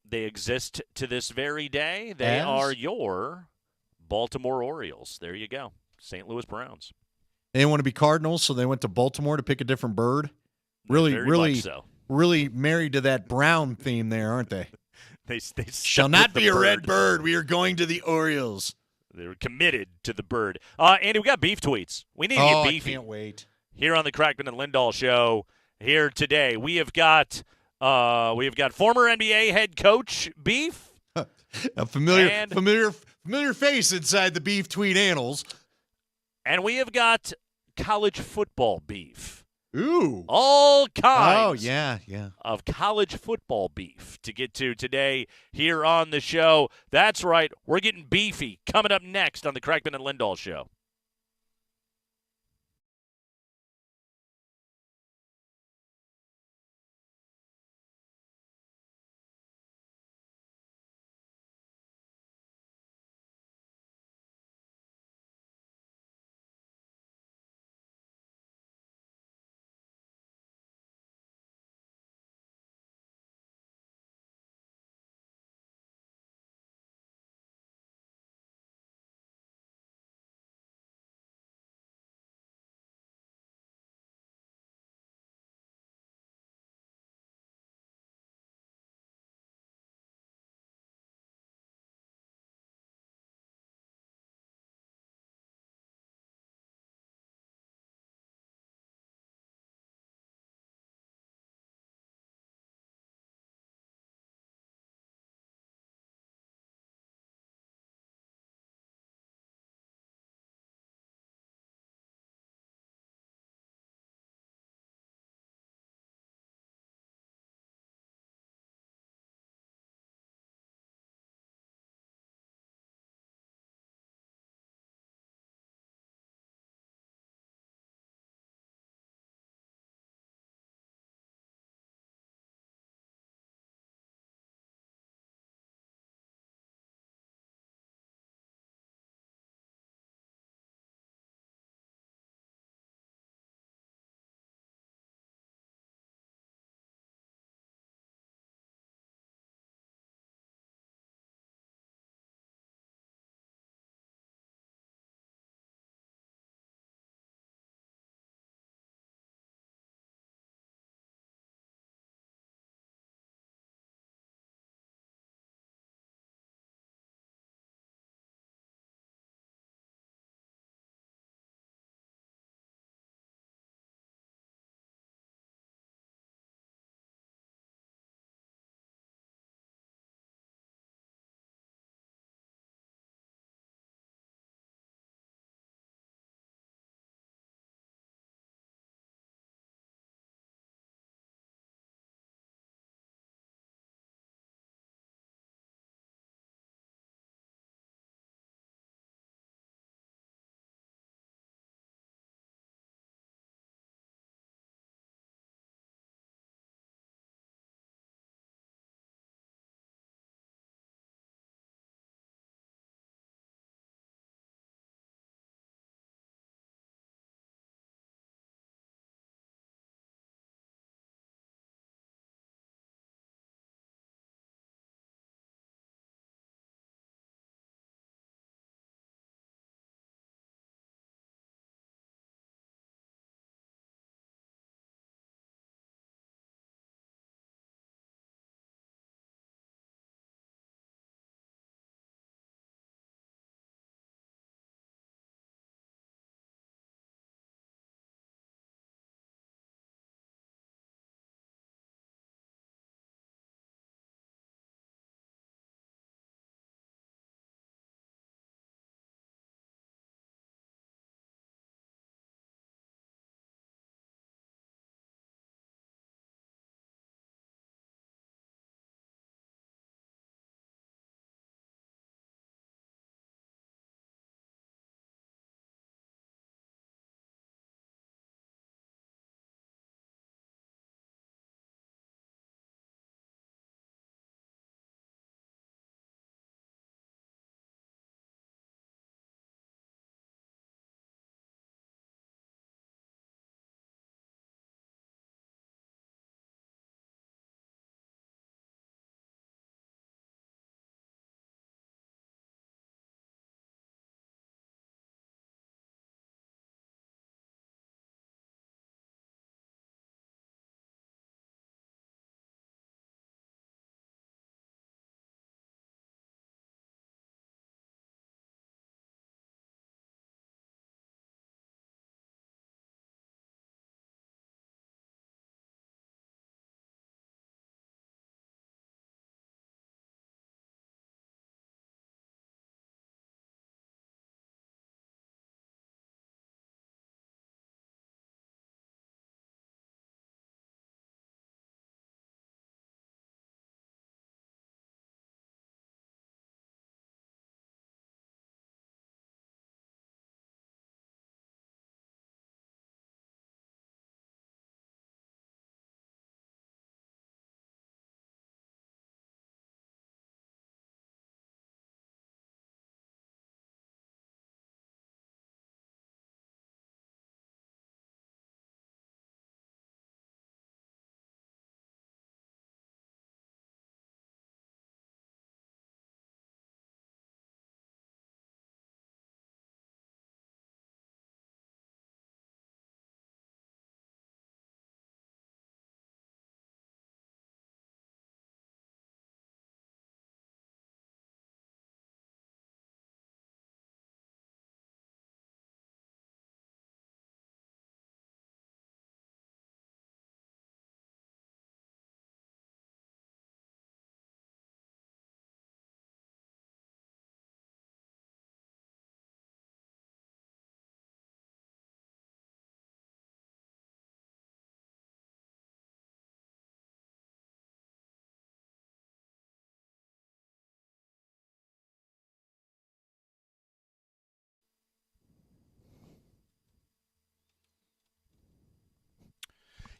They exist to this very day. They As? are your Baltimore Orioles. There you go. St. Louis Browns. They didn't want to be Cardinals, so they went to Baltimore to pick a different bird. Really, Very really, much so. really married to that brown theme there, aren't they? They Shall not be a red bird. We are going to the Orioles. They're committed to the bird. Andy, we got beef tweets. We need to get beefy. I can't wait. Here on the Crackman and Lindahl show here today. We have got former NBA head coach beef. A familiar face inside the beef tweet annals. And we have got college football beef. Ooh. All kinds yeah. of college football beef to get to today here on the show. That's right. We're getting beefy coming up next on the Crackman and Lindahl show.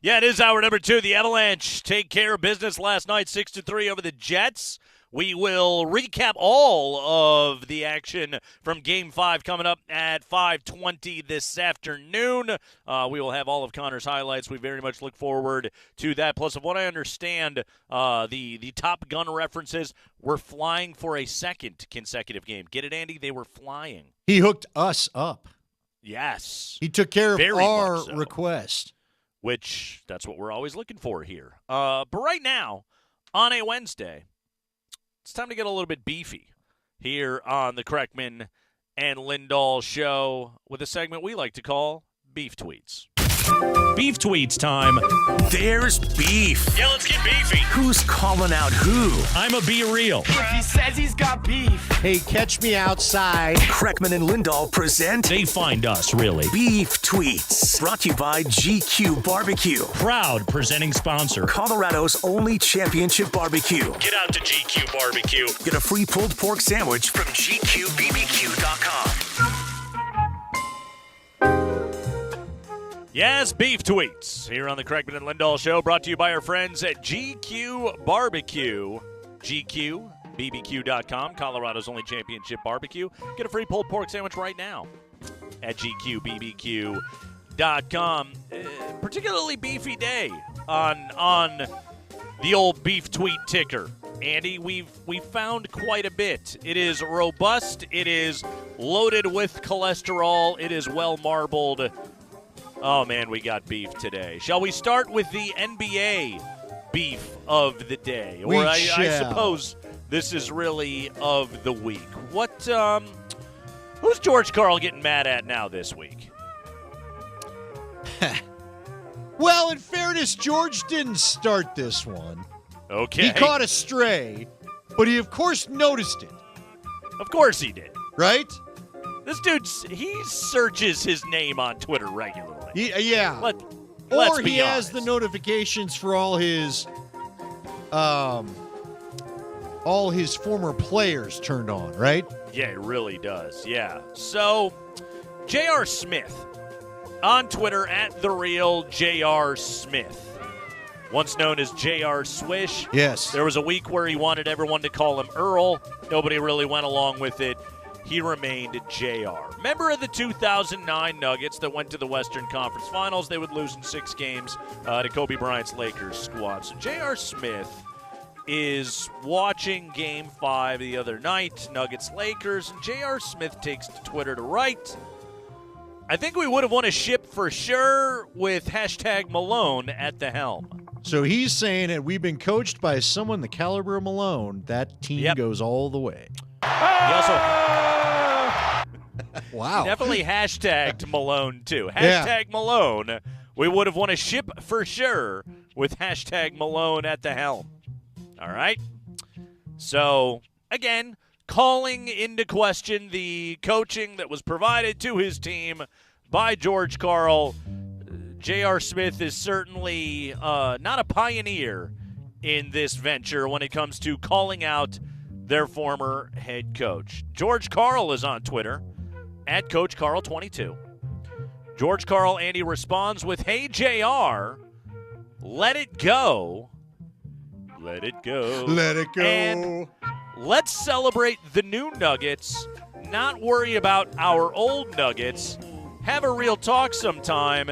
Yeah, it is hour number 2. The Avalanche take care of business last night, 6-3 over the Jets. We will recap all of the action from Game 5 coming up at 5:20 this afternoon. We will have all of Connor's highlights. We very much look forward to that. Plus, of what I understand, the Top Gun references, we're flying for a second consecutive game. Get it, Andy? They were flying. He hooked us up. Yes. He took care of Very our much so. request. Which, that's what we're always looking for here. But right now, on a Wednesday, it's time to get a little bit beefy here on the Kreckman and Lindahl Show with a segment we like to call Beef Tweets. Beef tweets time. There's beef. Yeah, let's get beefy. Who's calling out who? I'm a Be Real. If he says he's got beef. Hey, catch me outside. Kreckman and Lindahl present. They find us, really. Beef tweets. Brought to you by GQ Barbecue. Proud presenting sponsor. Colorado's only championship barbecue. Get out to GQ Barbecue. Get a free pulled pork sandwich from GQBBQ.com. Yes, Beef Tweets here on the Kreckman and Lindahl Show, brought to you by our friends at GQ Barbecue. GQBBQ.com, Colorado's only championship barbecue. Get a free pulled pork sandwich right now at GQBBQ.com. Particularly beefy day on the old Beef Tweet ticker. Andy, we've found quite a bit. It is robust. It is loaded with cholesterol. It is well marbled. Oh, man, we got beef today. Shall we start with the NBA beef of the day? Or I suppose this is really of the week. Who's George Karl getting mad at now this week? Well, in fairness, George didn't start this one. Okay. He caught a stray, but he, of course, noticed it. Of course he did. Right? This dude, he searches his name on Twitter regularly. Yeah. Let's or be he has honest. the notifications for all his former players turned on, right? Yeah, it really does. Yeah. So, J.R. Smith on Twitter at @TheRealJR.Smith. Once known as J.R. Swish. Yes. There was a week where he wanted everyone to call him Earl. Nobody really went along with it. He remained JR. Member of the 2009 Nuggets that went to the Western Conference Finals. They would lose in 6 games to Kobe Bryant's Lakers squad. So J.R. Smith is watching Game 5 the other night, Nuggets-Lakers, and J.R. Smith takes to Twitter to write, I think we would have won a ship for sure with #Malone at the helm. So he's saying that we've been coached by someone the caliber of Malone. That team goes all the way. He also wow. definitely hashtagged Malone, too. Yeah. Malone. We would have won a ship for sure with #Malone at the helm. All right? So, again, calling into question the coaching that was provided to his team by George Karl. J.R. Smith is certainly not a pioneer in this venture when it comes to calling out their former head coach. George Karl is on Twitter, at CoachKarl22. George Karl, Andy, responds with, "Hey, JR, let it go. Let it go. Let it go. And let's celebrate the new Nuggets, not worry about our old Nuggets, have a real talk sometime,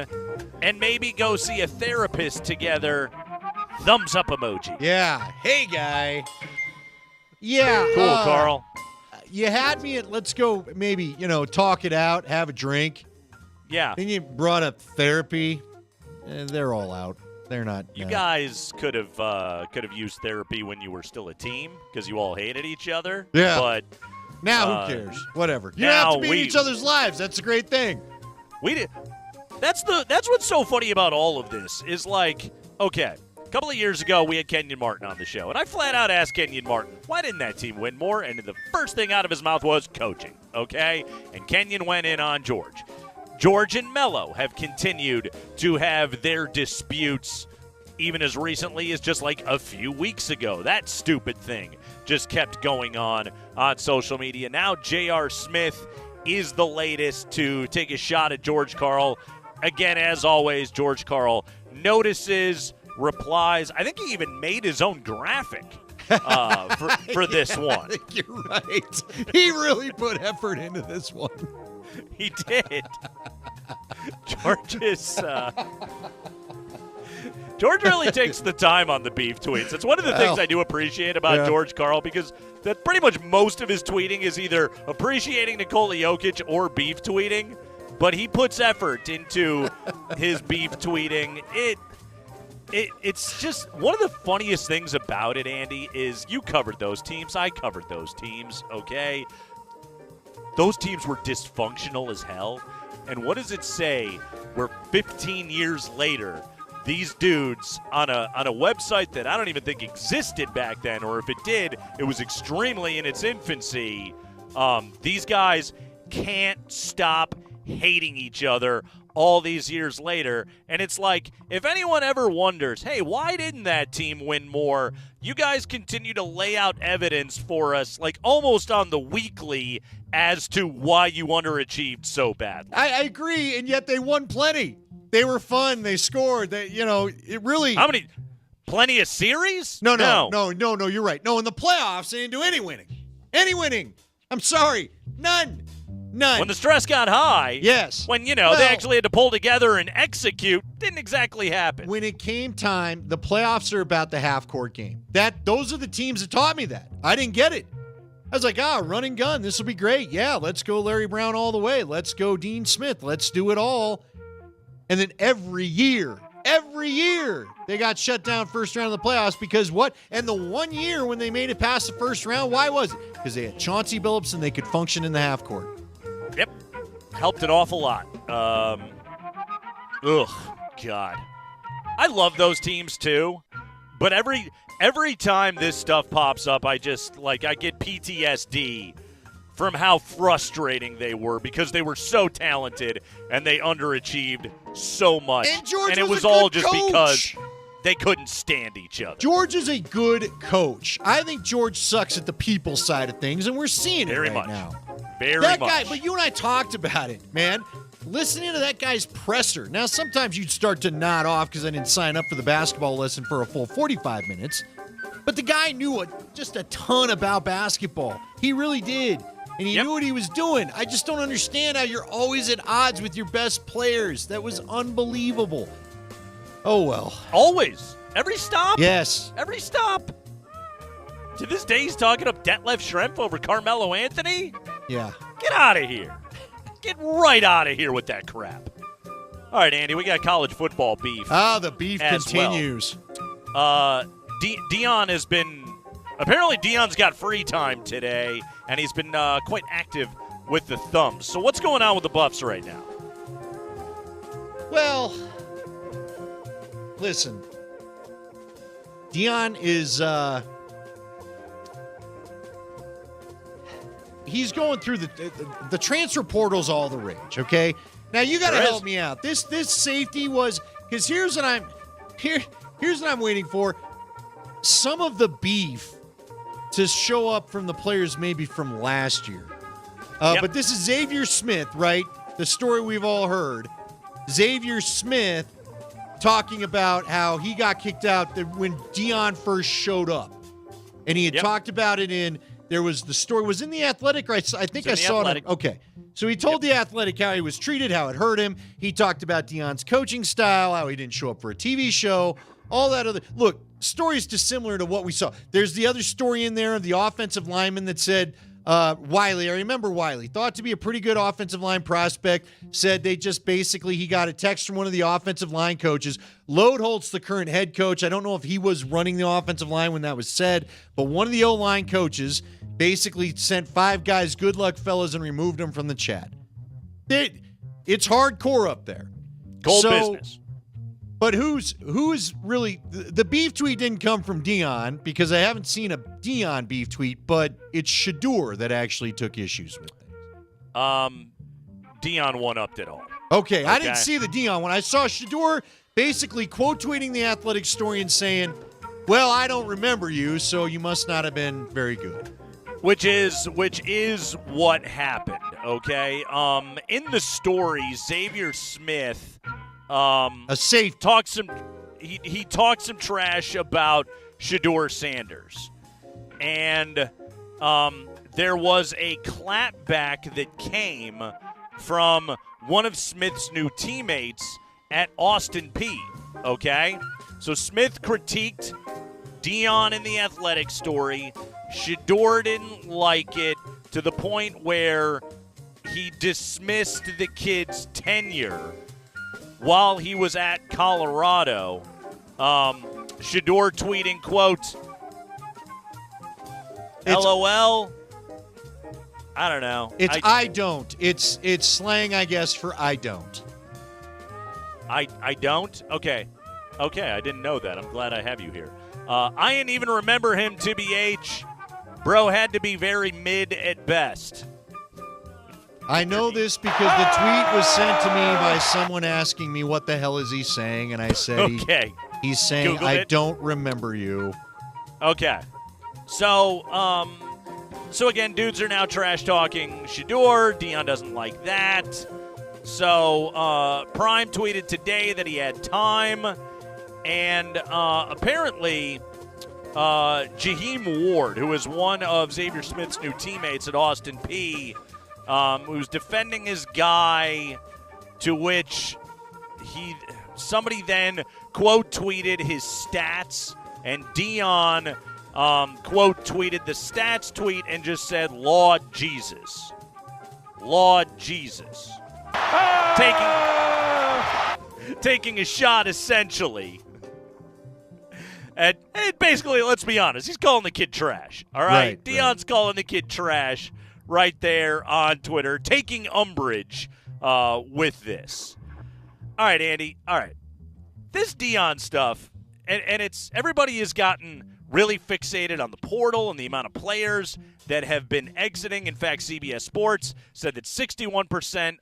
and maybe go see a therapist together." Thumbs up emoji. Yeah. Hey, guy. Yeah. Cool, Karl. You had me at let's go maybe, talk it out, have a drink. Yeah. Then you brought up therapy. They're all out. They're not. You guys could have used therapy when you were still a team because you all hated each other. Yeah. But now who cares? Whatever. You don't have to be in each other's lives. That's a great thing. We did. That's what's so funny about all of this is like, okay, a couple of years ago we had Kenyon Martin on the show, and I flat out asked Kenyon Martin, why didn't that team win more? And the first thing out of his mouth was coaching. Okay, and Kenyon went in on George. George and Melo have continued to have their disputes even as recently as just like a few weeks ago. That stupid thing just kept going on social media. Now J.R. Smith is the latest to take a shot at George Karl. Again, as always, George Karl notices, replies. I think he even made his own graphic for this one. I think you're right. He really put effort into this one. He did. George really takes the time on the beef tweets. It's one of the things I do appreciate about George Karl, because that pretty much most of his tweeting is either appreciating Nikola Jokic or beef tweeting, but he puts effort into his beef tweeting. It's just one of the funniest things about it, Andy, is you covered those teams. I covered those teams, okay? Those teams were dysfunctional as hell. And what does it say where 15 years later, these dudes on a website that I don't even think existed back then, or if it did, it was extremely in its infancy, these guys can't stop hating each other all these years later. And it's like, if anyone ever wonders, hey, why didn't that team win more? You guys continue to lay out evidence for us, like almost on the weekly, as to why you underachieved so badly. I agree, and yet they won plenty. They were fun. They scored. It really. How many? Plenty of series? No. You're right. No, in the playoffs, they didn't do any winning. Any winning. I'm sorry. None. When the stress got high. Yes. When, they actually had to pull together and execute, didn't exactly happen. When it came time, the playoffs are about the half-court game. Those are the teams that taught me that. I didn't get it. I was like, run and gun. This will be great. Yeah, let's go Larry Brown all the way. Let's go Dean Smith. Let's do it all. And then every year, they got shut down first round of the playoffs because what? And the one year when they made it past the first round, why was it? Because they had Chauncey Billups and they could function in the half court. Yep. Helped an awful lot. God. I love those teams too, but every time this stuff pops up, I get PTSD from how frustrating they were because they were so talented and they underachieved so much. And it was all just because they couldn't stand each other. George is a good coach. I think George sucks at the people side of things, and we're seeing it right now. Very much. Guy, but you and I talked about it, man. Listening to that guy's presser. Now, sometimes you'd start to nod off because I didn't sign up for the basketball lesson for a full 45 minutes. But the guy knew just a ton about basketball. He really did. And he knew what he was doing. I just don't understand how you're always at odds with your best players. That was unbelievable. Oh, well. Always. Every stop. Yes. Every stop. To this day, he's talking up Detlef Schrempf over Carmelo Anthony? Yeah. Get out of here. Get right out of here with that crap. All right, Andy, we got college football beef. The beef continues. Well. Deion has been... Apparently, Deion's got free time today, and he's been quite active with the thumbs. So what's going on with the Buffs right now? Well, listen. Deion is... he's going through the transfer portal's all the rage, okay? Now, you got to help me out. This safety was... Because here's what I'm waiting for. Some of the beef to show up from the players maybe from last year. But this is Xavier Smith, right? The story we've all heard. Xavier Smith talking about how he got kicked out when Deion first showed up. And he had talked about it there was the story, was in The Athletic, right? I think I saw it. Okay. So he told The Athletic how he was treated, how it hurt him. He talked about Deion's coaching style, how he didn't show up for a TV show, all that other. Look, stories dissimilar to what we saw. There's the other story in there of the offensive lineman that said, Wiley, I remember Wiley, thought to be a pretty good offensive line prospect, said he got a text from one of the offensive line coaches. Loadholt's the current head coach. I don't know if he was running the offensive line when that was said, but one of the O-line coaches basically sent 5 guys, good luck, fellas, and removed them from the chat. It's hardcore up there. Gold business. But who's really the beef tweet didn't come from Deion because I haven't seen a Deion beef tweet, but it's Shedeur that actually took issues with things. Deion one-upped it all. Okay, I didn't see the Deion one. I saw Shedeur basically quote tweeting the Athletic story and saying, "Well, I don't remember you, so you must not have been very good." Which is what happened. Okay, in the story, Xavier Smith A safe he talked some trash about Shedeur Sanders. And there was a clapback that came from one of Smith's new teammates at Austin Peay, okay? So Smith critiqued Deion in the Athletic story. Shedeur didn't like it to the point where he dismissed the kid's tenure while he was at Colorado. Shedeur tweeting, quote, LOL. I don't know. It's I don't. It's slang, I guess, for I don't. I don't? Okay, I didn't know that. I'm glad I have you here. I didn't even remember him, TBH. Bro had to be very mid at best. I know this because the tweet was sent to me by someone asking me what the hell is he saying, and I said he's saying I don't remember you. Okay. So again, dudes are now trash talking Shedeur. Deion doesn't like that. So Prime tweeted today that he had time, and apparently Jaheim Ward, who is one of Xavier Smith's new teammates at Austin Peay, who's defending his guy, to which somebody then quote tweeted his stats, and Deion quote tweeted the stats tweet and just said, Lord Jesus. Lord Jesus. Taking a shot, essentially. And basically, let's be honest, he's calling the kid trash. All right? Deion's calling the kid trash right there on Twitter, taking umbrage with this. All right, Andy. All right. This Deion stuff, and it's everybody has gotten really fixated on the portal and the amount of players that have been exiting. In fact, CBS Sports said that 61%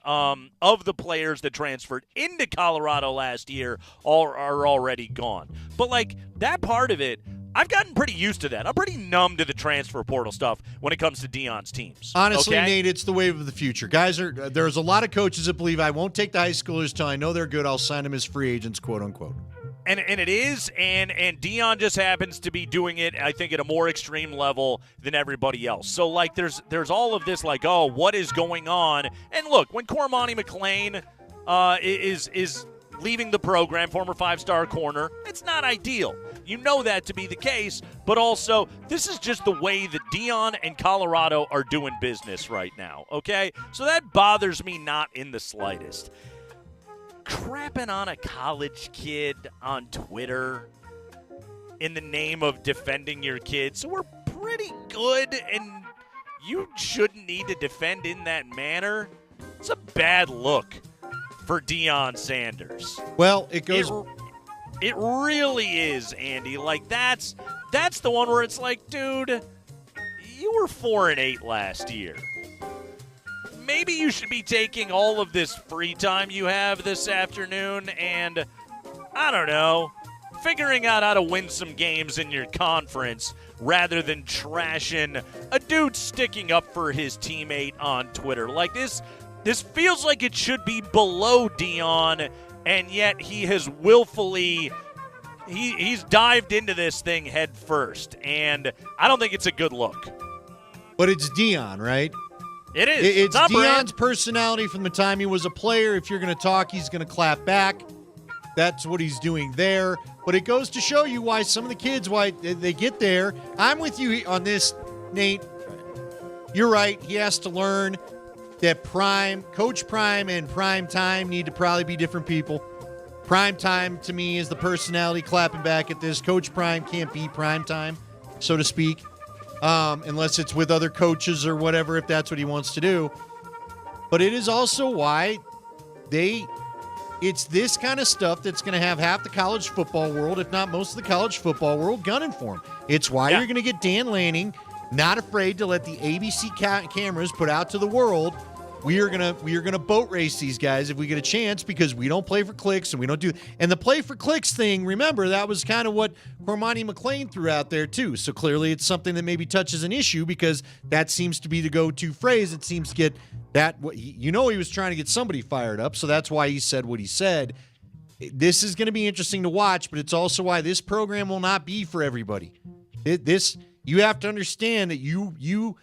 of the players that transferred into Colorado last year are already gone. But, like, that part of it, I've gotten pretty used to that. I'm pretty numb to the transfer portal stuff when it comes to Deion's teams. Honestly, okay? Nate, it's the wave of the future. Guys, there's a lot of coaches that believe I won't take the high schoolers till I know they're good. I'll sign them as free agents, quote unquote. And it is, and Deion just happens to be doing it, I think, at a more extreme level than everybody else. So, like, there's all of this, like, oh, what is going on? And look, when Cormani McClain is leaving the program, former five-star corner, it's not ideal. You know that to be the case, but also this is just the way that Deion and Colorado are doing business right now, okay? So that bothers me not in the slightest. Crapping on a college kid on Twitter in the name of defending your kids. So we're pretty good, and you shouldn't need to defend in that manner. It's a bad look for Deion Sanders. Well, it goes... It really is, Andy. Like, that's the one where it's like, dude, you were 4-8 last year. Maybe you should be taking all of this free time you have this afternoon and, I don't know, figuring out how to win some games in your conference rather than trashing a dude sticking up for his teammate on Twitter. Like, this feels like it should be below Deion, and yet he has willfully he's dived into this thing head first, and I don't think it's a good look. But it's Deion, right? It is. It's Deion's personality from the time he was a player. If you're going to talk, he's going to clap back. That's what he's doing there. But it goes to show you why some of the kids, why they get there. I'm with you on this, Nate. You're right. He has to learn that Coach Prime and Prime Time need to probably be different people. Prime Time, to me, is the personality clapping back at this. Coach Prime can't be Prime Time, so to speak. Unless it's with other coaches or whatever, if that's what he wants to do. But it is also why it's this kind of stuff that's going to have half the college football world, if not most of the college football world, gunning for him. It's why you're going to get Dan Lanning not afraid to let the ABC cameras put out to the world, we are gonna boat race these guys if we get a chance, because we don't play for clicks and we don't do. And the play for clicks thing, remember, that was kind of what Cormani McClain threw out there too. So clearly, it's something that maybe touches an issue, because that seems to be the go-to phrase. It seems to get that. He was trying to get somebody fired up, so that's why he said what he said. this is going to be interesting to watch, but it's also why this program will not be for everybody. You have to understand that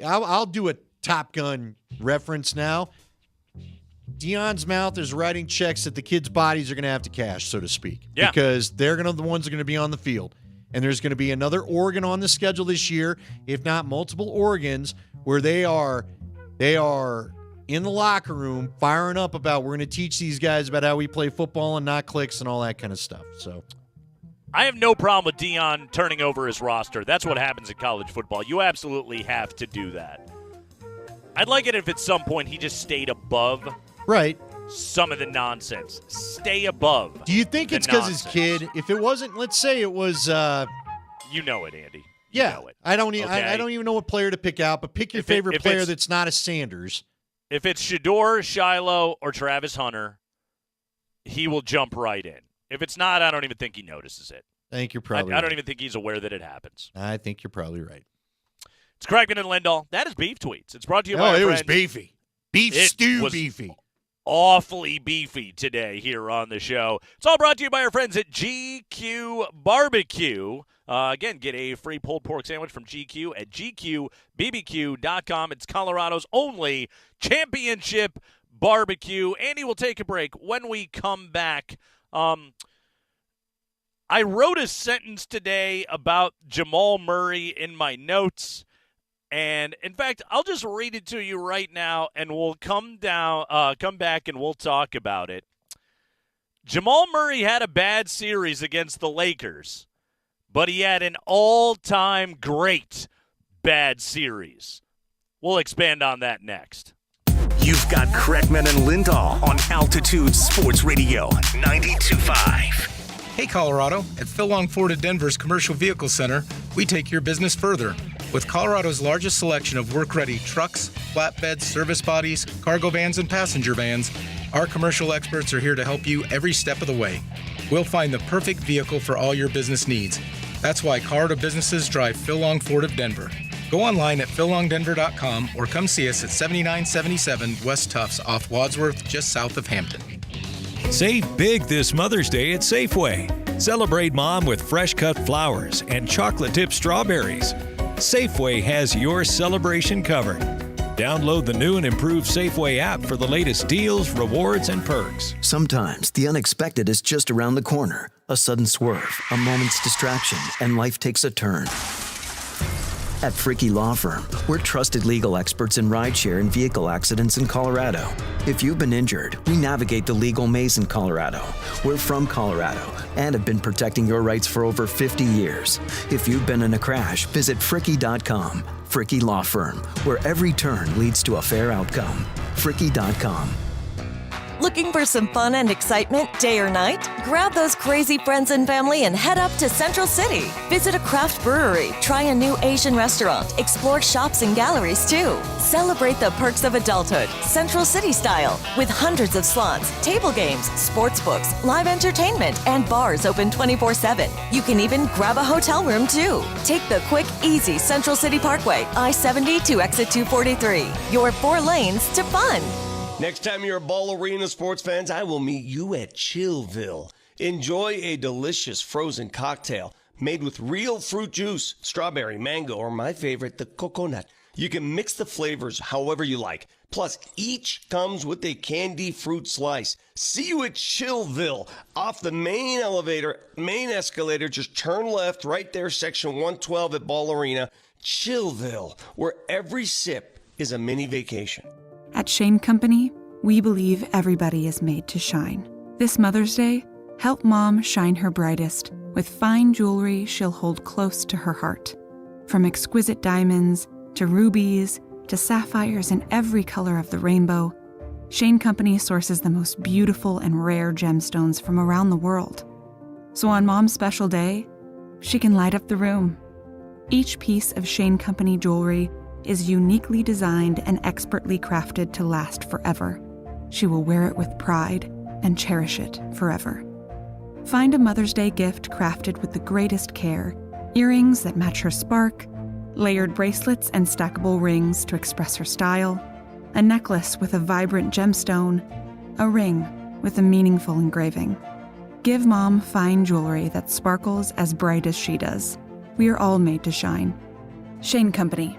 I'll do a Top Gun reference now. Deion's mouth is writing checks that the kids' bodies are going to have to cash, so to speak. Yeah. Because they're the ones that are going to be on the field. And there's going to be another Oregon on the schedule this year, if not multiple Oregons, where they are in the locker room firing up about we're going to teach these guys about how we play football and not clicks and all that kind of stuff. So I have no problem with Deion turning over his roster. That's what happens in college football. You absolutely have to do that. I'd like it if at some point he just stayed above some of the nonsense. Stay above. Do you think it's because his kid, if it wasn't, let's say it was you know it, Andy. Yeah. You know it. I don't even know what player to pick out, but pick your favorite player that's not a Sanders. If it's Shedeur, Shiloh, or Travis Hunter, he will jump right in. If it's not, I don't even think he notices it. I think you're probably I don't even think he's aware that it happens. I think you're probably right. It's Crackman and Lindahl. That is Beef Tweets. It's brought to you by it was beefy. Beef stew was beefy. Awfully beefy today here on the show. It's all brought to you by our friends at GQ Barbecue. Again, get a free pulled pork sandwich from GQ at GQBBQ.com. It's Colorado's only championship barbecue. Andy, we'll take a break. When we come back, I wrote a sentence today about Jamal Murray in my notes. And, in fact, I'll just read it to you right now, and we'll come back and we'll talk about it. Jamal Murray had a bad series against the Lakers, but he had an all-time great bad series. We'll expand on that next. You've got Crackman and Lindahl on Altitude Sports Radio 92.5. Hey, Colorado. At Phil Long Ford of Denver's Commercial Vehicle Center, we take your business further. With Colorado's largest selection of work-ready trucks, flatbeds, service bodies, cargo vans, and passenger vans, our commercial experts are here to help you every step of the way. We'll find the perfect vehicle for all your business needs. That's why Colorado businesses drive Phil Long Ford of Denver. Go online at phillongdenver.com or come see us at 7977 West Tufts off Wadsworth, just south of Hampton. Save big this Mother's Day at Safeway. Celebrate Mom with fresh-cut flowers and chocolate-dipped strawberries. Safeway has your celebration covered. Download the new and improved Safeway app for the latest deals, rewards, and perks. Sometimes the unexpected is just around the corner. A sudden swerve, a moment's distraction, and life takes a turn. At Fricky Law Firm, we're trusted legal experts in rideshare and vehicle accidents in Colorado. If you've been injured, we navigate the legal maze in Colorado. We're from Colorado and have been protecting your rights for over 50 years. If you've been in a crash, visit Fricky.com. Fricky Law Firm, where every turn leads to a fair outcome. Fricky.com. Looking for some fun and excitement day or night? Grab those crazy friends and family and head up to Central City. Visit a craft brewery, try a new Asian restaurant, explore shops and galleries too. Celebrate the perks of adulthood, Central City style, with hundreds of slots, table games, sports books, live entertainment, and bars open 24/7. You can even grab a hotel room too. Take the quick, easy Central City Parkway, I-70 to exit 243. Your 4 lanes to fun. Next time you're a Ball Arena sports fans, I will meet you at Chillville. Enjoy a delicious frozen cocktail made with real fruit juice, strawberry, mango, or my favorite, the coconut. You can mix the flavors however you like. Plus, each comes with a candy fruit slice. See you at Chillville. Off the main escalator, just turn left right there, section 112 at Ball Arena. Chillville, where every sip is a mini vacation. At Shane Company, we believe everybody is made to shine. This Mother's Day, help Mom shine her brightest with fine jewelry she'll hold close to her heart. From exquisite diamonds to rubies to sapphires in every color of the rainbow, Shane Company sources the most beautiful and rare gemstones from around the world. So on Mom's special day, she can light up the room. Each piece of Shane Company jewelry is uniquely designed and expertly crafted to last forever. She will wear it with pride and cherish it forever. Find a Mother's Day gift crafted with the greatest care. Earrings that match her spark, layered bracelets and stackable rings to express her style, a necklace with a vibrant gemstone, a ring with a meaningful engraving. Give Mom fine jewelry that sparkles as bright as she does. We are all made to shine. Shane Company.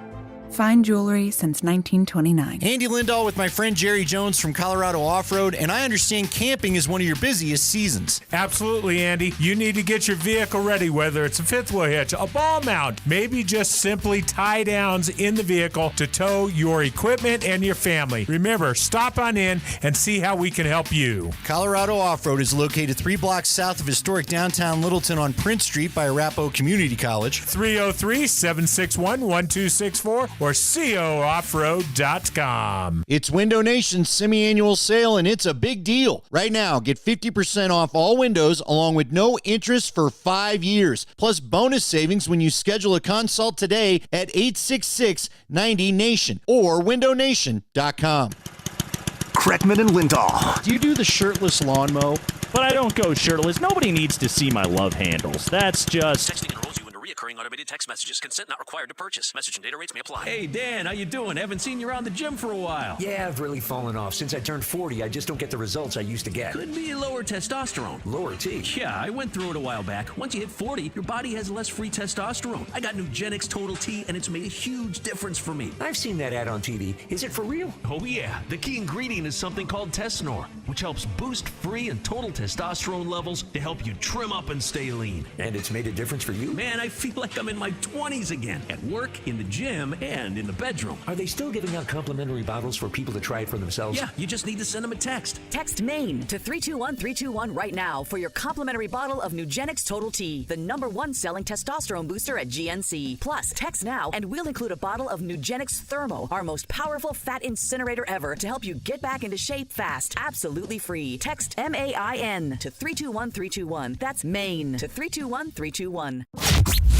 Fine jewelry since 1929. Andy Lindahl with my friend Jerry Jones from Colorado Off-Road, and I understand camping is one of your busiest seasons. Absolutely, Andy. You need to get your vehicle ready, whether it's a fifth wheel hitch, a ball mount, maybe just simply tie downs in the vehicle to tow your equipment and your family. Remember, stop on in and see how we can help you. Colorado Off-Road is located 3 blocks south of historic downtown Littleton on Prince Street by Arapahoe Community College. 303-761-1264 or cooffroad.com. It's Window Nation's semi-annual sale, and it's a big deal. Right now, get 50% off all windows along with no interest for 5 years. Plus bonus savings when you schedule a consult today at 866-90-NATION or windownation.com. Kreckman and Lindahl. Do you do the shirtless lawn mow? But I don't go shirtless. Nobody needs to see my love handles. That's just... Texting enrolls you into recurring automated text messages. Consent not required to purchase. Message and data rates may apply. Hey, Dan, how you doing? Haven't seen you around the gym for a while. Yeah, I've really fallen off. Since I turned 40, I just don't get the results I used to get. Could be lower testosterone. Lower T? Yeah, I went through it a while back. Once you hit 40, your body has less free testosterone. I got Nugenix Total T, and it's made a huge difference for me. I've seen that ad on TV. Is it for real? Oh, yeah. The key ingredient is something called Tesnor, which helps boost free and total testosterone levels to help you trim up and stay lean. And it's made a difference for you? Man, I feel like I'm in my 20s again. At work, in the gym, and in the bedroom. Are they still giving out complimentary bottles for people to try it for themselves? Yeah, you just need to send them a text. Text MAINE to 321-321 right now for your complimentary bottle of Nugenix Total T, the #1 selling testosterone booster at GNC. Plus, text now and we'll include a bottle of Nugenix Thermo, our most powerful fat incinerator ever, to help you get back into shape fast. Absolutely free. Text MAIN to 321-321. That's MAINE to 321-321.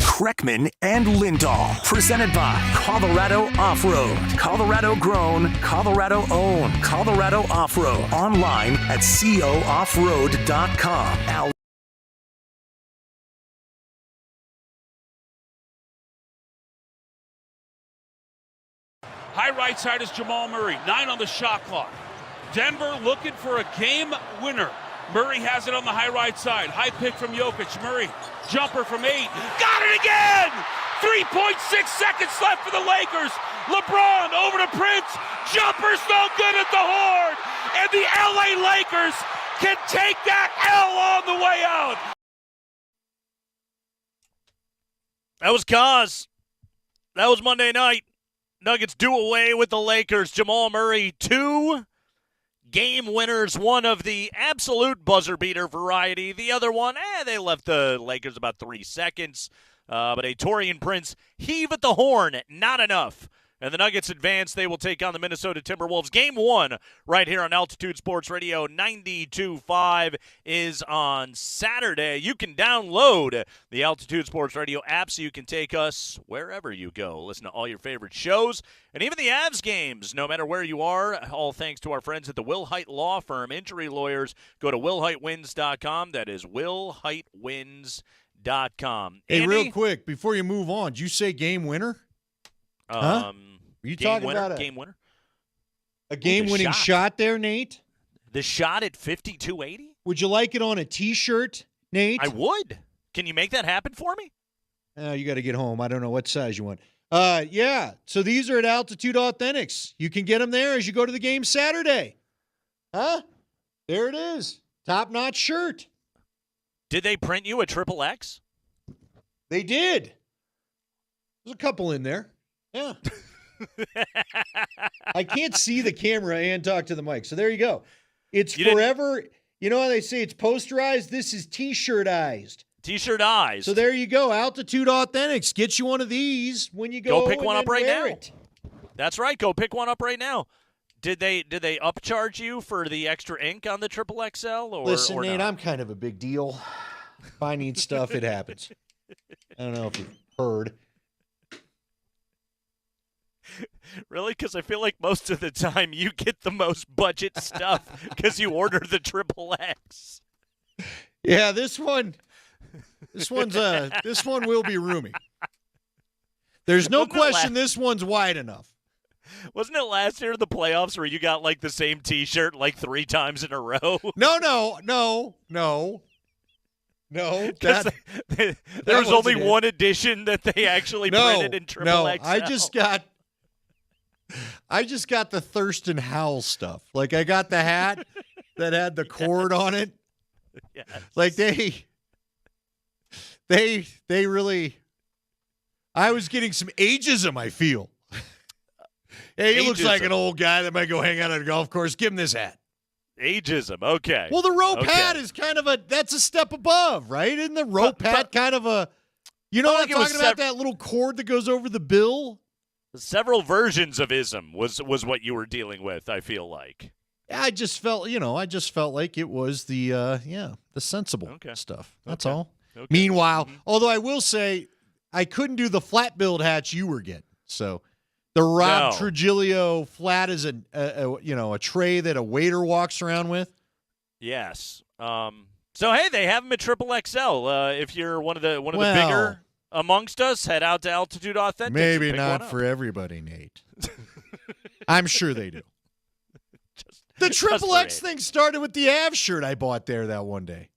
Kreckman and Lindahl. Presented by Colorado Off-Road. Colorado grown, Colorado owned. Colorado Off-Road. Online at cooffroad.com. High right side is Jamal Murray. 9 on the shot clock. Denver looking for a game winner. Murray has it on the high right side. High pick from Jokic. Murray, jumper from 8. Got it again! 3.6 seconds left for the Lakers. LeBron over to Prince. Jumper's no good at the horn. And the LA Lakers can take that L on the way out. That was Kaz. That was Monday night. Nuggets do away with the Lakers. Jamal Murray, 2 game winners, one of the absolute buzzer beater variety. The other one, they left the Lakers about 3 seconds. But a Taurean Prince heave at the horn, not enough. And the Nuggets advance. They will take on the Minnesota Timberwolves. Game 1 right here on Altitude Sports Radio 92.5 is on Saturday. You can download the Altitude Sports Radio app so you can take us wherever you go. Listen to all your favorite shows and even the Avs games, no matter where you are. All thanks to our friends at the Wilhite Law Firm. Injury lawyers, go to wilhitewins.com. That is wilhitewins.com. Hey, Andy? real quick, before you move on, did you say game winner? Huh? Are you talking about game winner? A game-winning shot there, Nate? The shot at 52.80? Would you like it on a T-shirt, Nate? I would. Can you make that happen for me? You got to get home. I don't know what size you want. Yeah, so these are at Altitude Authentics. You can get them there as you go to the game Saturday. Huh? There it is. Top-notch shirt. Did they print you a XXX? They did. There's a couple in there. Yeah. I can't see the camera and talk to the mic. So there you go. It's forever. You know how they say it's posterized? This is T-shirtized. T-shirtized. So there you go. Altitude Authentics. Get you one of these when you go pick one up right now. It. That's right. Go pick one up right now. Did they upcharge you for the extra ink on the XXL? Or listen, or Nate, not? I'm kind of a big deal. If I need stuff, it happens. I don't know if you've heard. Really? Because I feel like most of the time you get the most budget stuff because you order the XXX. Yeah, this one will be roomy. There's no question this one's wide enough. Wasn't it last year in the playoffs where you got like the same T-shirt like 3 times in a row? No. There was only one edition that they actually printed in Triple XL. I just got the Thurston Howell stuff. Like I got the hat that had the cord on it. Yes. Like they really. I was getting some ageism, I feel. Hey, he looks like an old guy that might go hang out at a golf course. Give him this hat. Ageism, okay. Well, the rope hat is kind of that's a step above, right? Isn't the rope hat kind of a, you know what I'm talking about, that little cord that goes over the bill? Several versions of ism was what you were dealing with, I feel like. I just felt like it was the sensible stuff. That's all. Okay. Meanwhile, although I will say I couldn't do the flat billed hats you were getting. So the Rob Trujillo flat is a tray that a waiter walks around with. Yes. So hey, they have them at Triple XL. If you're one of the bigger amongst us, head out to Altitude Authentic. Maybe not for everybody, Nate. I'm sure they do. The Triple X thing started with the Avs shirt I bought there that one day.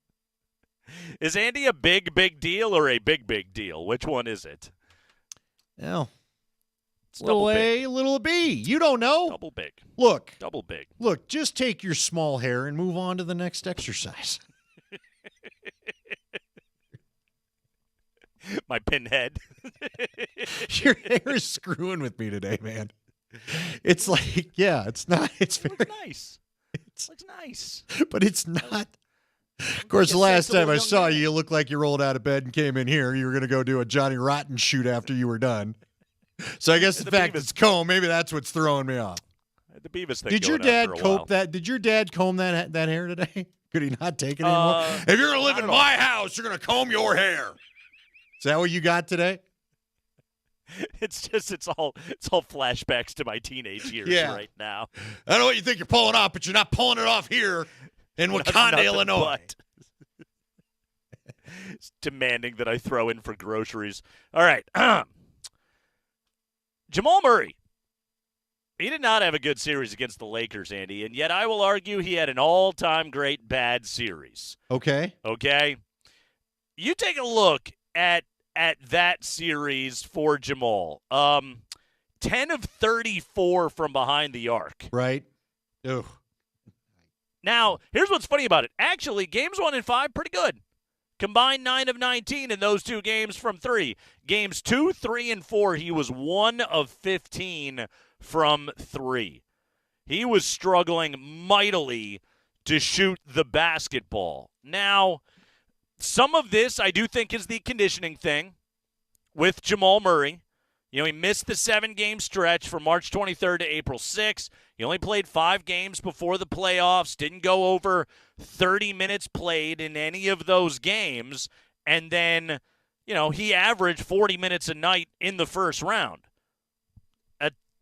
Is Andy a big deal or a big deal? Which one is it? Well, little A, little B. You don't know. Double big. Double big. Just take your small hair and move on to the next exercise. My pinhead. Your hair is screwing with me today, man. It's like, it's not. It's very nice. Looks nice. But it's not. Of course, the last time I saw you looked like you rolled out of bed and came in here. You were going to go do a Johnny Rotten shoot after you were done. So I guess the fact it's comb, maybe that's what's throwing me off. The Beavis thing. Did your dad comb that? Did your dad comb that hair today? Could he not take it anymore? If you're going to live in my house, you're going to comb your hair. Is that what you got today? It's all flashbacks to my teenage years right now. I don't know what you think you're pulling off, but you're not pulling it off here in Wakanda, Illinois. It's demanding that I throw in for groceries. All right. Jamal Murray. He did not have a good series against the Lakers, Andy, and yet I will argue he had an all-time great bad series. Okay. You take a look at that series for Jamal. 10 of 34 from behind the arc. Right. Ugh. Now, here's what's funny about it. Actually, games 1 and 5, pretty good. Combined 9 of 19 in those 2 games from 3. Games 2, 3, and 4, he was 1 of 15 from 3. He was struggling mightily to shoot the basketball. Now, some of this I do think is the conditioning thing with Jamal Murray. You know, he missed the 7-game stretch from March 23rd to April 6th. He only played 5 games before the playoffs, didn't go over 30 minutes played in any of those games. And then, you know, he averaged 40 minutes a night in the first round.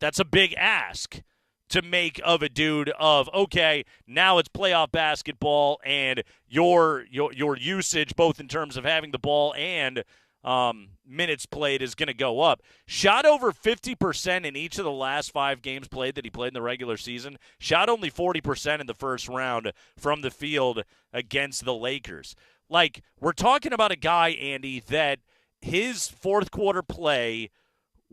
That's a big ask to make of a dude of, okay, now it's playoff basketball and your usage, both in terms of having the ball and minutes played, is going to go up. Shot over 50% in each of the last 5 games played that he played in the regular season. Shot only 40% in the first round from the field against the Lakers. Like, we're talking about a guy, Andy, that his fourth quarter play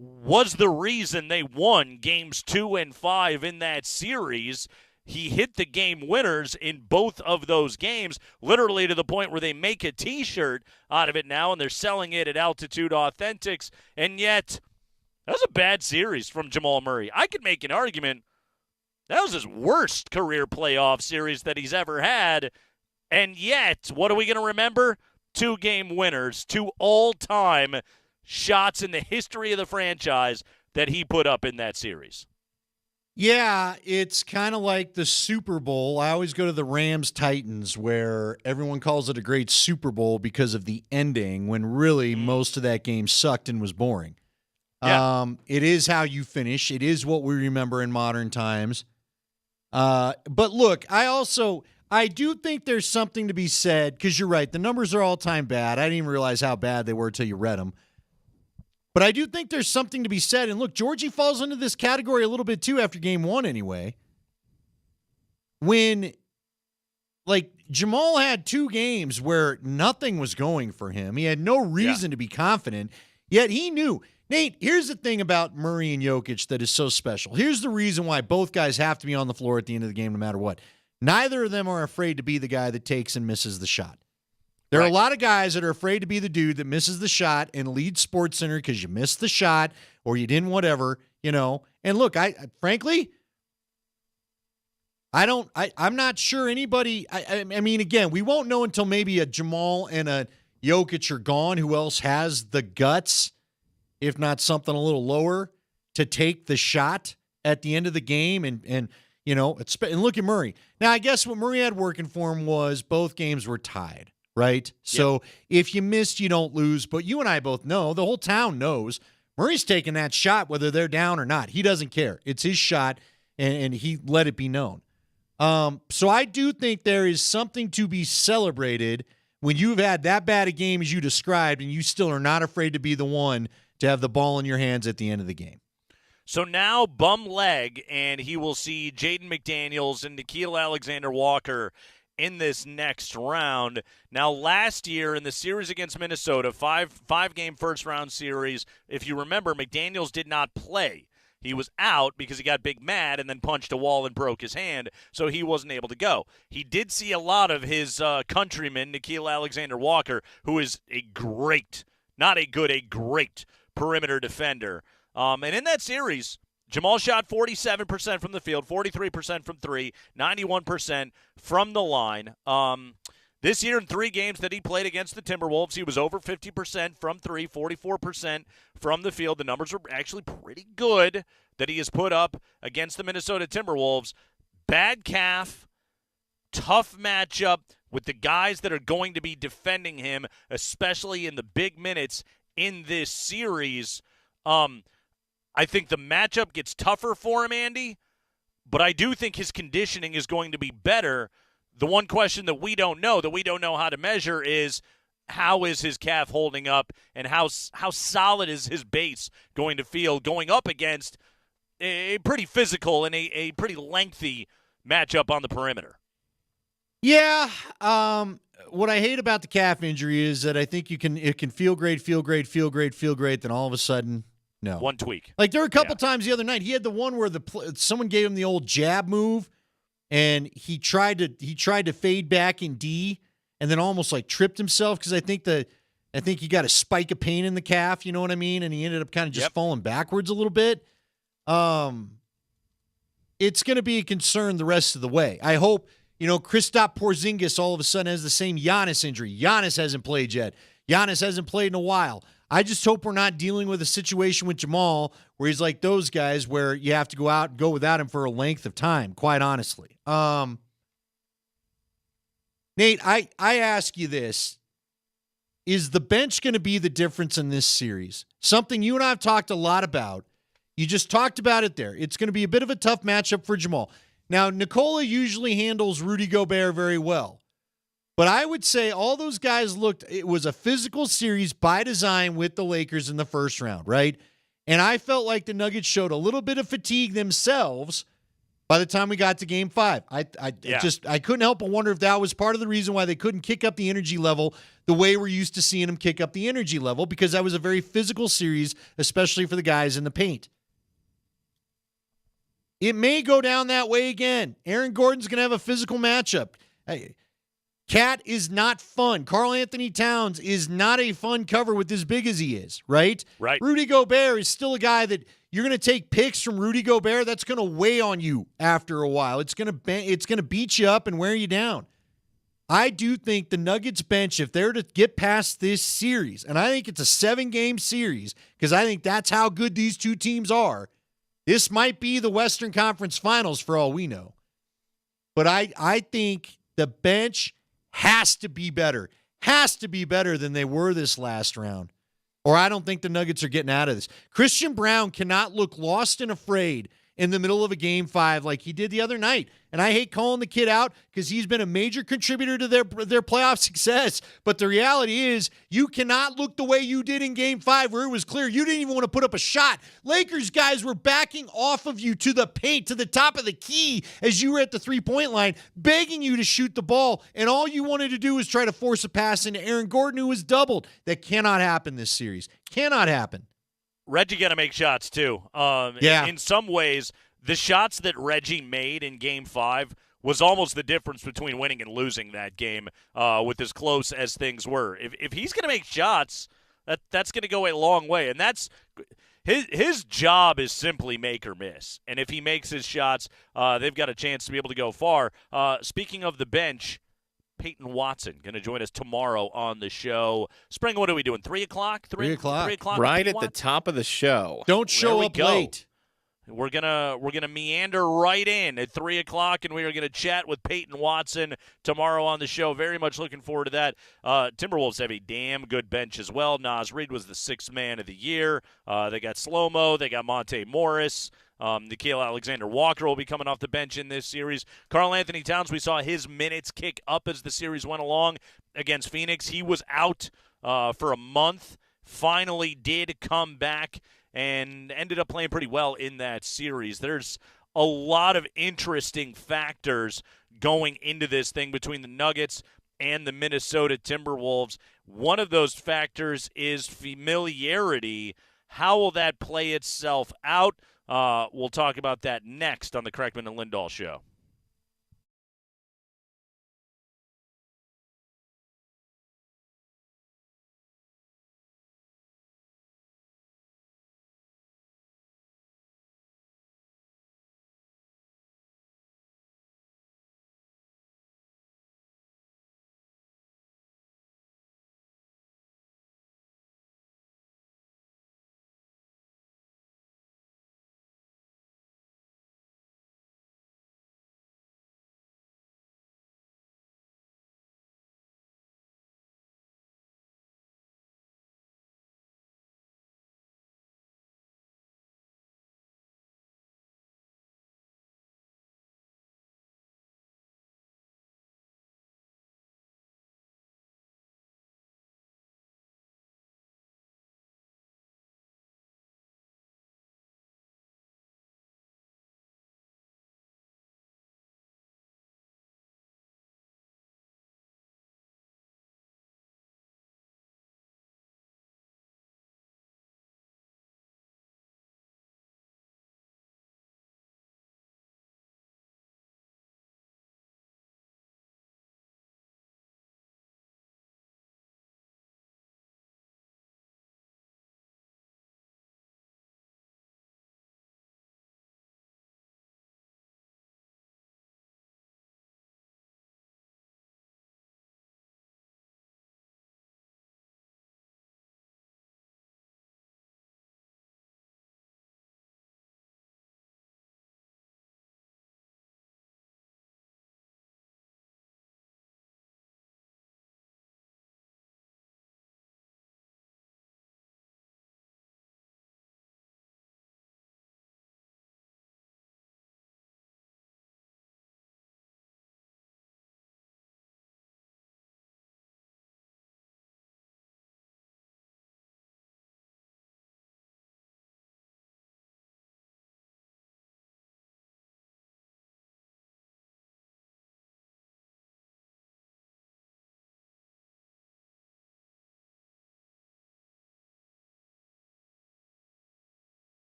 was the reason they won games 2 and 5 in that series. He hit the game winners in both of those games, literally to the point where they make a T-shirt out of it now, and they're selling it at Altitude Authentics. And yet, that was a bad series from Jamal Murray. I could make an argument that was his worst career playoff series that he's ever had. And yet, what are we going to remember? 2-game winners, 2 all-time shots in the history of the franchise that he put up in that series. Yeah, it's kind of like the Super Bowl. I always go to the Rams-Titans where everyone calls it a great Super Bowl because of the ending, when really most of that game sucked and was boring. Yeah. It is how you finish. It is what we remember in modern times. But look, I do think there's something to be said, because you're right, the numbers are all-time bad. I didn't even realize how bad they were until you read them. But I do think there's something to be said. And look, Georgie falls into this category a little bit too after game one anyway. When, like, Jamal had 2 games where nothing was going for him. He had no reason to be confident, yet he knew. Nate, here's the thing about Murray and Jokic that is so special. Here's the reason why both guys have to be on the floor at the end of the game no matter what. Neither of them are afraid to be the guy that takes and misses the shot. There are a lot of guys that are afraid to be the dude that misses the shot and leads SportsCenter because you missed the shot or you didn't whatever, you know. And look, frankly, I'm not sure anybody. I mean, again, we won't know until maybe a Jamal and a Jokic are gone. Who else has the guts, if not something a little lower, to take the shot at the end of the game? And you know, and look at Murray. Now, I guess what Murray had working for him was both games were tied, right? So if you missed, you don't lose. But you and I both know, the whole town knows, Murray's taking that shot whether they're down or not. He doesn't care. It's his shot, and he let it be known. So I do think there is something to be celebrated when you've had that bad a game as you described and you still are not afraid to be the one to have the ball in your hands at the end of the game. So now bum leg, and he will see Jaden McDaniels and Nickeil Alexander-Walker in this next round. Now, last year in the series against Minnesota, five-game first-round series, if you remember, McDaniels did not play. He was out because he got big mad and then punched a wall and broke his hand, so he wasn't able to go. He did see a lot of his countryman, Nickeil Alexander-Walker, who is a great, not a good, a great perimeter defender. And in that series, Jamal shot 47% from the field, 43% from three, 91% from the line. This year in 3 games that he played against the Timberwolves, he was over 50% from three, 44% from the field. The numbers are actually pretty good that he has put up against the Minnesota Timberwolves. Bad calf, tough matchup with the guys that are going to be defending him, especially in the big minutes in this series. I think the matchup gets tougher for him, Andy, but I do think his conditioning is going to be better. The one question that we don't know how to measure is how is his calf holding up and how solid is his base going to feel going up against a pretty physical and a pretty lengthy matchup on the perimeter. Yeah. What I hate about the calf injury is that I think it can feel great, then all of a sudden, no. One tweak. Like there were a couple times the other night, he had the one where someone gave him the old jab move, and he tried to fade back in D, and then almost like tripped himself because I think he got a spike of pain in the calf. You know what I mean? And he ended up kind of just falling backwards a little bit. It's going to be a concern the rest of the way. I hope, Kristaps Porzingis all of a sudden has the same Giannis injury. Giannis hasn't played yet. Giannis hasn't played in a while. I just hope we're not dealing with a situation with Jamal where he's like those guys where you have to go out and go without him for a length of time, quite honestly. Nate, I ask you this. Is the bench going to be the difference in this series? Something you and I have talked a lot about. You just talked about it there. It's going to be a bit of a tough matchup for Jamal. Now, Nikola usually handles Rudy Gobert very well. But I would say all those guys it was a physical series by design with the Lakers in the first round, right? And I felt like the Nuggets showed a little bit of fatigue themselves by the time we got to Game 5. I couldn't help but wonder if that was part of the reason why they couldn't kick up the energy level the way we're used to seeing them kick up the energy level, because that was a very physical series, especially for the guys in the paint. It may go down that way again. Aaron Gordon's going to have a physical matchup. Cat is not fun. Karl Anthony Towns is not a fun cover with as big as he is, right? Right. Rudy Gobert is still a guy that you're going to take picks from Rudy Gobert. That's going to weigh on you after a while. It's going to beat you up and wear you down. I do think the Nuggets bench, if they're to get past this series, and I think it's a 7-game series because I think that's how good these two teams are, this might be the Western Conference Finals for all we know. But I think the bench has to be better than they were this last round, or I don't think the Nuggets are getting out of this. Christian Braun cannot look lost and afraid in the middle of a Game 5 like he did the other night. And I hate calling the kid out because he's been a major contributor to their playoff success. But the reality is you cannot look the way you did in Game 5 where it was clear you didn't even want to put up a shot. Lakers guys were backing off of you to the paint, to the top of the key as you were at the three-point line, begging you to shoot the ball. And all you wanted to do was try to force a pass into Aaron Gordon, who was doubled. That cannot happen this series. Cannot happen. Reggie got to make shots, too. In some ways, the shots that Reggie made in Game 5 was almost the difference between winning and losing that game with as close as things were. If he's going to make shots, that's going to go a long way. And that's his job is simply make or miss. And if he makes his shots, they've got a chance to be able to go far. Speaking of the bench, Peyton Watson going to join us tomorrow on the show. Spring, what are we doing? 3 o'clock? 3 o'clock. 3 o'clock. Right at the top of the show. Don't show up late. We're gonna meander right in at 3 o'clock, and we are gonna chat with Peyton Watson tomorrow on the show. Very much looking forward to that. Timberwolves have a damn good bench as well. Naz Reid was the 6th man of the year. They got Slow-Mo. They got Monte Morris. Nickeil Alexander-Walker will be coming off the bench in this series. Karl Anthony Towns, we saw his minutes kick up as the series went along against Phoenix. He was out for a month, finally did come back, and ended up playing pretty well in that series. There's a lot of interesting factors going into this thing between the Nuggets and the Minnesota Timberwolves. One of those factors is familiarity. How will that play itself out? We'll talk about that next on the Kreckman and Lindahl Show.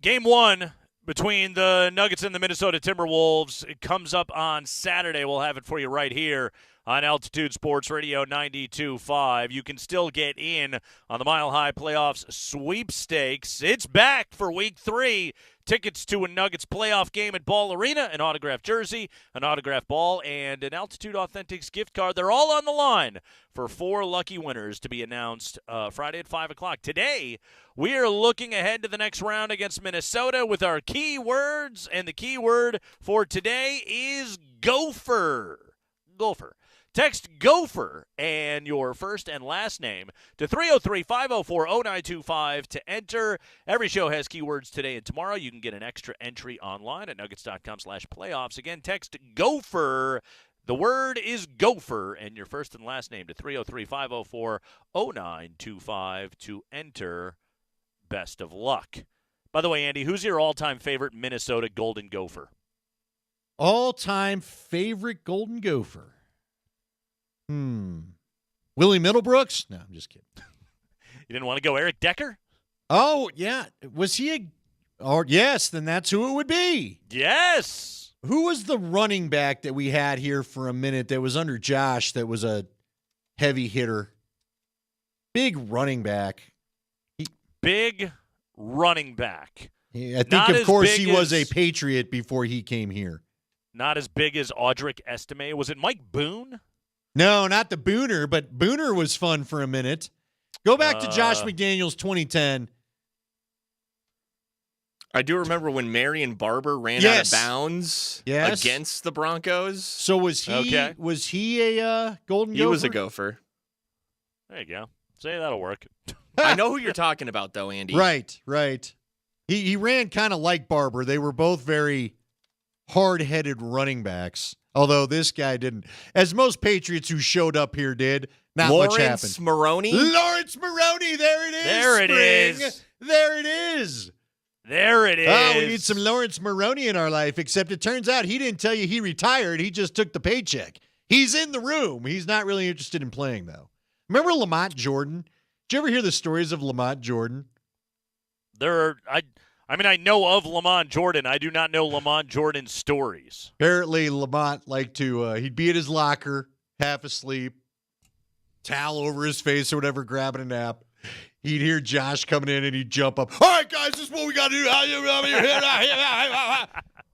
Game 1 between the Nuggets and the Minnesota Timberwolves. It comes up on Saturday. We'll have it for you right here on Altitude Sports Radio 92.5. You can still get in on the Mile High Playoffs sweepstakes. It's back for Week 3. Tickets to a Nuggets playoff game at Ball Arena, an autographed jersey, an autographed ball, and an Altitude Authentics gift card. They're all on the line for 4 lucky winners to be announced Friday at 5 o'clock. Today, we are looking ahead to the next round against Minnesota with our key words, and the key word for today is gopher. Gopher. Text GOPHER and your first and last name to 303-504-0925 to enter. Every show has keywords today and tomorrow. You can get an extra entry online at nuggets.com/playoffs. Again, text GOPHER. The word is gopher and your first and last name to 303-504-0925 to enter. Best of luck. By the way, Andy, who's your all-time favorite Minnesota Golden Gopher? All-time favorite Golden Gopher? Willie Middlebrooks? No, I'm just kidding. You didn't want to go Eric Decker? Oh, yeah. Was he a... Oh, yes, then that's who it would be. Yes. Who was the running back that we had here for a minute that was under Josh that was a heavy hitter? Big running back. Big running back. I think, of course, he was a Patriot before he came here. Not as big as Audric Estime. Was it Mike Boone? No, not the Booner, but Booner was fun for a minute. Go back to Josh McDaniels 2010. I do remember when Marion Barber ran out of bounds against the Broncos. So was he was he a Golden Gopher? He was a Gopher. There you go. Say that'll work. I know who you're talking about, though, Andy. Right. He ran kind of like Barber. They were both very hard-headed running backs. Although this guy didn't. As most Patriots who showed up here did, not much happened. Maroney? Lawrence Maroney, there it is. There it is. There it is. There it is. Oh, we need some Lawrence Maroney in our life, except it turns out he didn't tell you he retired. He just took the paycheck. He's in the room. He's not really interested in playing, though. Remember Lamont Jordan? Did you ever hear the stories of Lamont Jordan? I know of Lamont Jordan. I do not know Lamont Jordan's stories. Apparently, Lamont liked to, he'd be at his locker, half asleep, towel over his face or whatever, grabbing a nap. He'd hear Josh coming in and he'd jump up. All right, guys, this is what we got to do.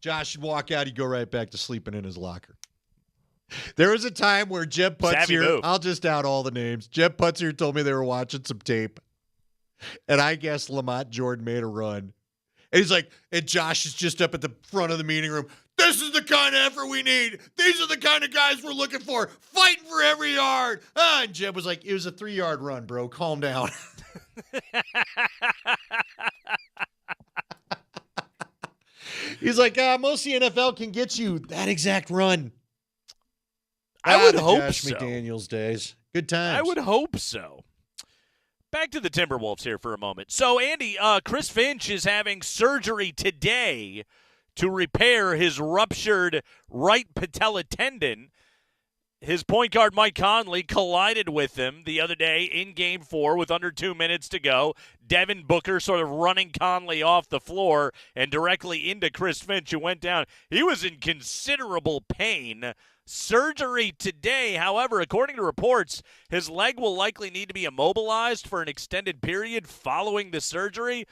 Josh would walk out. He'd go right back to sleeping in his locker. There was a time where Jeb Putzier, I'll just out all the names. Jeb Putzier told me they were watching some tape. And I guess Lamont Jordan made a run. And he's like, and Josh is just up at the front of the meeting room. This is the kind of effort we need. These are the kind of guys we're looking for. Fighting for every yard. And Jeb was like, it was a 3-yard run, bro. Calm down. He's like, most of the NFL can get you that exact run. I would hope Josh so. McDaniels days. Good times. I would hope so. Back to the Timberwolves here for a moment. So, Andy, Chris Finch is having surgery today to repair his ruptured right patella tendon. His point guard, Mike Conley, collided with him the other day in Game 4 with under 2 minutes to go. Devin Booker sort of running Conley off the floor and directly into Chris Finch, who went down. He was in considerable pain. Surgery today, however, according to reports, his leg will likely need to be immobilized for an extended period following the surgery.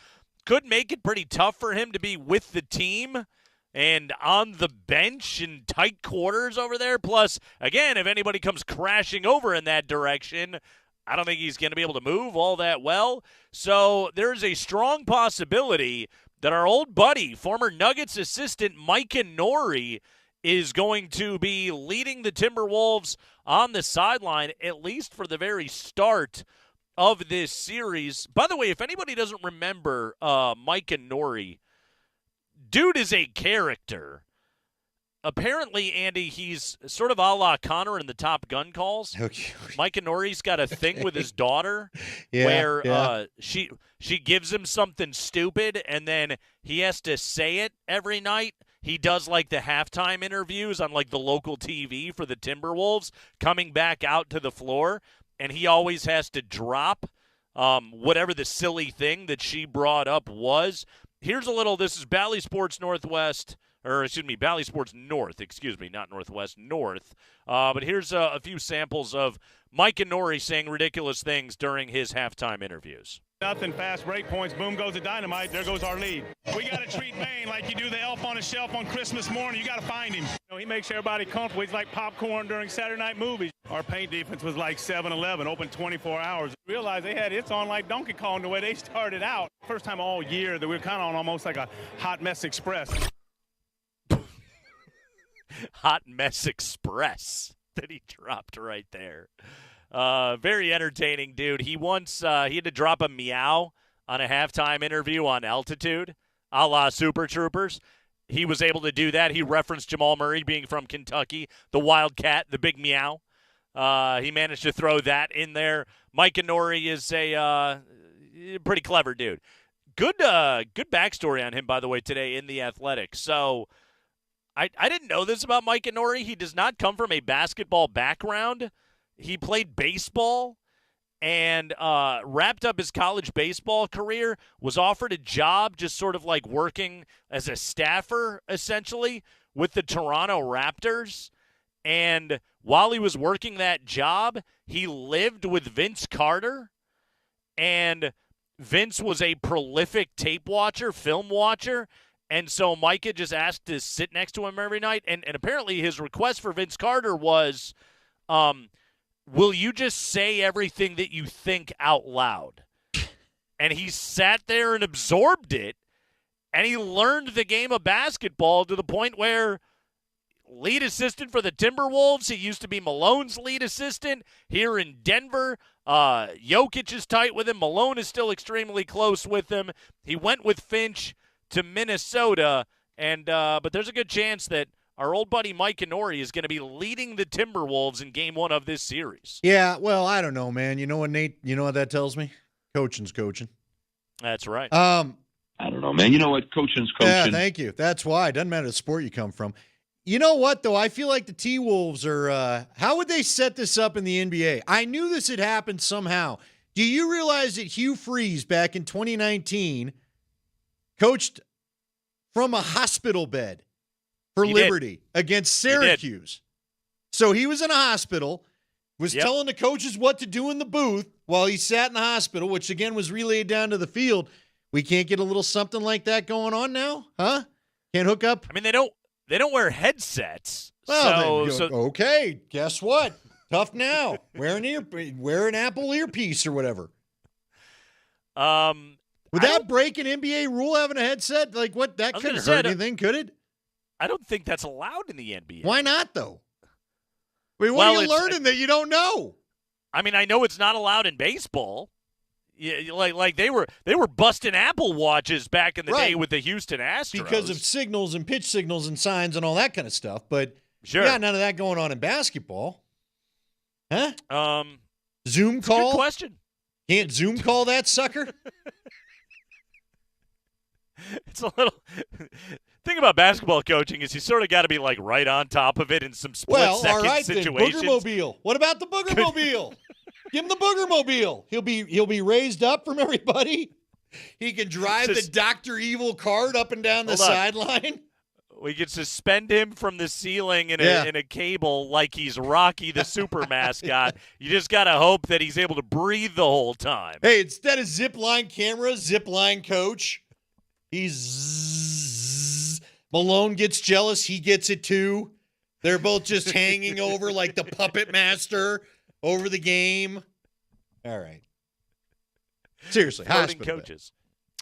Could make it pretty tough for him to be with the team and on the bench in tight quarters over there. Plus, again, if anybody comes crashing over in that direction, I don't think he's going to be able to move all that well. So there's a strong possibility that our old buddy, former Nuggets assistant Micah Nori, is going to be leading the Timberwolves on the sideline, at least for the very start of this series. By the way, if anybody doesn't remember Micah Nori, dude is a character. Apparently, Andy, he's sort of a la Connor in the Top Gun calls. Okay. Micah Nori's got a thing with his daughter where she gives him something stupid, and then he has to say it every night. He does like the halftime interviews on like the local TV for the Timberwolves, coming back out to the floor, and he always has to drop whatever the silly thing that she brought up was. here's a little. This is Bally Sports Northwest, or excuse me, Bally Sports North. Excuse me, not Northwest, North. But here's a few samples of Mike and Nori saying ridiculous things during his halftime interviews. Nothing, fast break points, boom goes the dynamite, there goes our lead. We got to treat Maine like you do the elf on a shelf on Christmas morning. You got to find him. He makes everybody comfortable. He's like popcorn during Saturday night movies. Our paint defense was like 7-Eleven, open 24 hours. Realized they had hits on like Donkey Kong the way they started out. First time all year that we were kind of on almost like a hot mess express. Hot mess express that he dropped right there. Very entertaining dude. He once he had to drop a meow on a halftime interview on Altitude, a la Super Troopers. He was able to do that. He referenced Jamal Murray being from Kentucky, the Wildcat, the big meow. He managed to throw that in there. Mike Nori is a pretty clever dude. Good backstory on him, by the way, today in The Athletic. So I didn't know this about Mike Nori. He does not come from a basketball background. He played baseball and wrapped up his college baseball career, was offered a job just sort of like working as a staffer, essentially, with the Toronto Raptors. And while he was working that job, he lived with Vince Carter. And Vince was a prolific tape watcher, film watcher. And so Micah just asked to sit next to him every night. And apparently his request for Vince Carter was, will you just say everything that you think out loud? And he sat there and absorbed it, and he learned the game of basketball to the point where lead assistant for the Timberwolves, he used to be Malone's lead assistant here in Denver. Jokic is tight with him. Malone is still extremely close with him. He went with Finch to Minnesota, and but there's a good chance that our old buddy Mike Nori is going to be leading the Timberwolves in Game 1 of this series. Yeah, well, I don't know, man. You know what, Nate? You know what that tells me? Coaching's coaching. That's right. I don't know, man. You know what? Coaching's coaching. Yeah, thank you. That's why. It doesn't matter the sport you come from. You know what, though? I feel like the T-Wolves are how would they set this up in the NBA? I knew this had happened somehow. Do you realize that Hugh Freeze back in 2019 coached from a hospital bed for Liberty against Syracuse? So he was in a hospital, was telling the coaches what to do in the booth while he sat in the hospital, which, again, was relayed down to the field. We can't get a little something like that going on now? Huh? Can't hook up? I mean, they don't wear headsets. Well, okay, guess what? Tough now. Wear an Apple earpiece or whatever. Would that break an NBA rule, having a headset? Like, what? That couldn't hurt anything, could it? I don't think that's allowed in the NBA. Why not, though? I mean, what are you learning that you don't know? I mean, I know it's not allowed in baseball. Yeah, like they were busting Apple Watches back in the day with the Houston Astros because of signals and pitch signals and signs and all that kind of stuff. But sure, yeah, none of that going on in basketball, huh? Zoom That's call? A good question. Can't Zoom call that sucker? It's a little. Thing about basketball coaching is you sort of got to be like right on top of it in some split-second all right, situations. Then, Boogermobile. What about the Boogermobile? Give him the Boogermobile. He'll be raised up from everybody. He can drive the Dr. Evil cart up and down the sideline. We could suspend him from the ceiling in a cable like he's Rocky the super mascot. You just got to hope that he's able to breathe the whole time. Hey, instead of zip line camera, zip line coach. He's Malone gets jealous. He gets it too. They're both just hanging over like the puppet master over the game. All right. Seriously, floating coaches.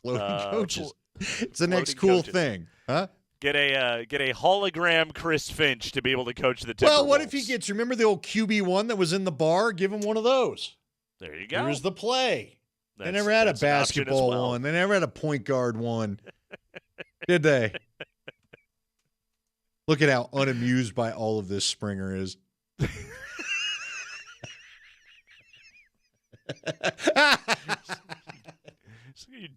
Floating coaches. It's the next cool thing, huh? Get a hologram Chris Finch to be able to coach the Timberwolves. Well, what if he gets? Remember the old QB1 that was in the bar? Give him one of those. There you go. Here's the play. They never had a basketball one. They never had a point guard one. Did they? Look at how unamused by all of this Springer is. You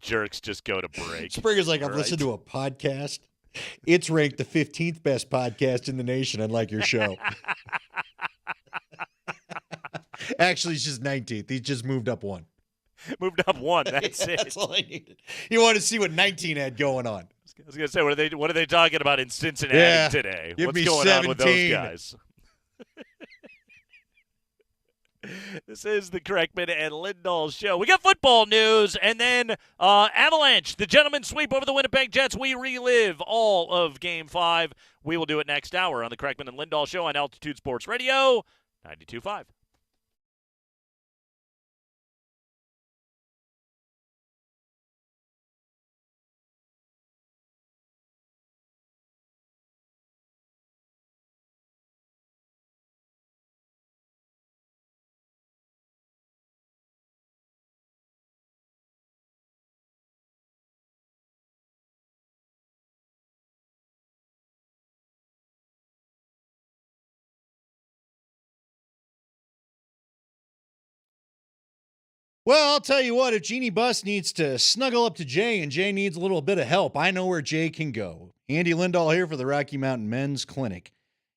jerks just go to break. Springer's like, I've listened to a podcast. It's ranked the 15th best podcast in the nation, unlike your show. Actually, it's just 19th. He's just moved up one. Moved up one. That's it. That's all I needed. You want to see what 19 had going on. I was going to say, what are they talking about in Cincinnati today? Give What's me going 17. on with those guys? This is the Kreckman and Lindahl Show. We got football news, and then Avalanche, the gentleman sweep over the Winnipeg Jets. We relive all of Game 5. We will do it next hour on the Kreckman and Lindahl Show on Altitude Sports Radio, 92.5. Well, I'll tell you what, if Jeannie Buss needs to snuggle up to Jay and Jay needs a little bit of help, I know where Jay can go. Andy Lindahl here for the Rocky Mountain Men's Clinic.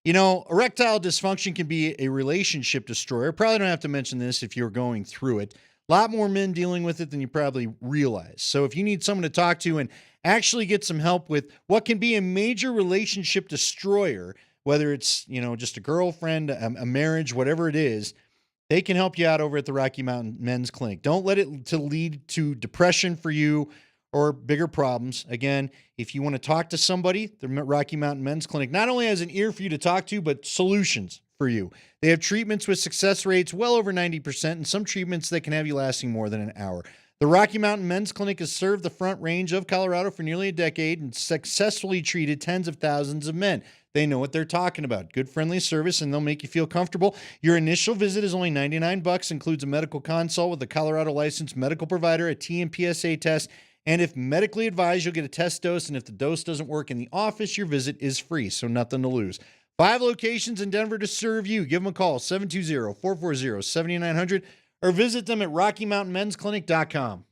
You know, erectile dysfunction can be a relationship destroyer. Probably don't have to mention this if you're going through it. A lot more men dealing with it than you probably realize. So if you need someone to talk to and actually get some help with what can be a major relationship destroyer, whether it's, you know, just a girlfriend, a marriage, whatever it is, they can help you out over at the Rocky Mountain Men's Clinic. Don't let it to lead to depression for you or bigger problems. Again, if you want to talk to somebody, the Rocky Mountain Men's Clinic not only has an ear for you to talk to, but solutions for you. They have treatments with success rates well over 90% and some treatments that can have you lasting more than an hour. The Rocky Mountain Men's Clinic has served the Front Range of Colorado for nearly a decade and successfully treated tens of thousands of men. They know what they're talking about. Good, friendly service, and they'll make you feel comfortable. Your initial visit is only $99, includes a medical consult with a Colorado licensed medical provider, a TMPSA test, and if medically advised, you'll get a test dose, and if the dose doesn't work in the office, your visit is free, so nothing to lose. 5 locations in Denver to serve you. Give them a call, 720-440-7900, or visit them at RockyMountainMen'sClinic.com.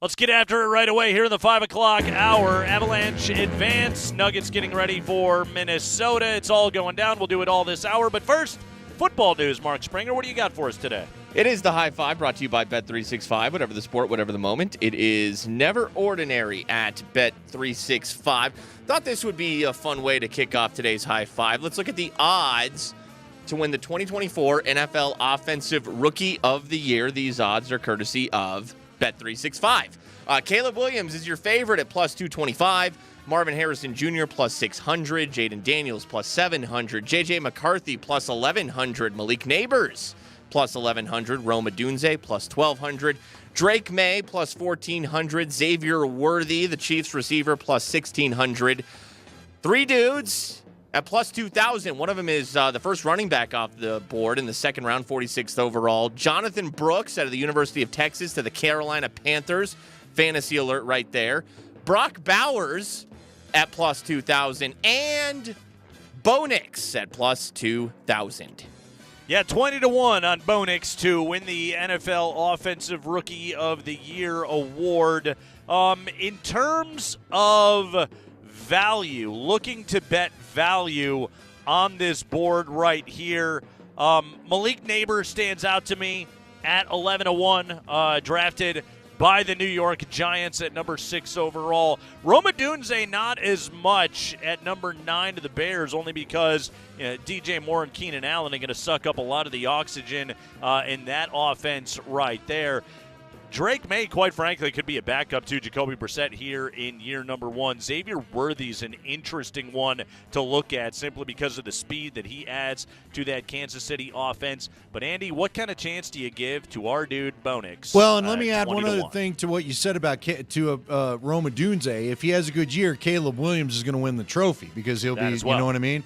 Let's get after it right away here in the 5 o'clock hour. Avalanche advance. Nuggets getting ready for Minnesota. It's all going down. We'll do it all this hour. But first, football news. Mark Springer, what do you got for us today? It is the High Five, brought to you by Bet365. Whatever the sport, whatever the moment. It is never ordinary at Bet365. Thought this would be a fun way to kick off today's High Five. Let's look at the odds to win the 2024 NFL Offensive Rookie of the Year. These odds are courtesy of Bet365. Caleb Williams is your favorite at plus 225. Marvin Harrison Jr. plus 600. Jaden Daniels plus 700. J.J. McCarthy plus 1,100. Malik Neighbors plus 1,100. Rome Odunze plus 1,200. Drake May plus 1,400. Xavier Worthy, the Chiefs receiver, plus 1,600. Three dudes at plus 2,000. One of them is the first running back off the board in the second round, 46th overall. Jonathan Brooks out of the University of Texas to the Carolina Panthers. Fantasy alert right there. Brock Bowers at plus 2,000. And Bo Nix at plus 2,000. Yeah, 20-1 on Bo Nix to win the NFL Offensive Rookie of the Year award. In terms of value, looking to bet value on this board right here, Malik Neighbors stands out to me at 11-1, drafted by the New York Giants at number 6 overall. Rome Odunze not as much at number 9 to the Bears, only because DJ Moore and Keenan Allen are going to suck up a lot of the oxygen in that offense right there. Drake May, quite frankly, could be a backup to Jacoby Brissett here in year number 1. Xavier Worthy's an interesting one to look at simply because of the speed that he adds to that Kansas City offense. But, Andy, what kind of chance do you give to our dude Bo Nix? Well, and let me add one other thing to what you said about Rome Odunze. If he has a good year, Caleb Williams is going to win the trophy because he'll be, you know what I mean?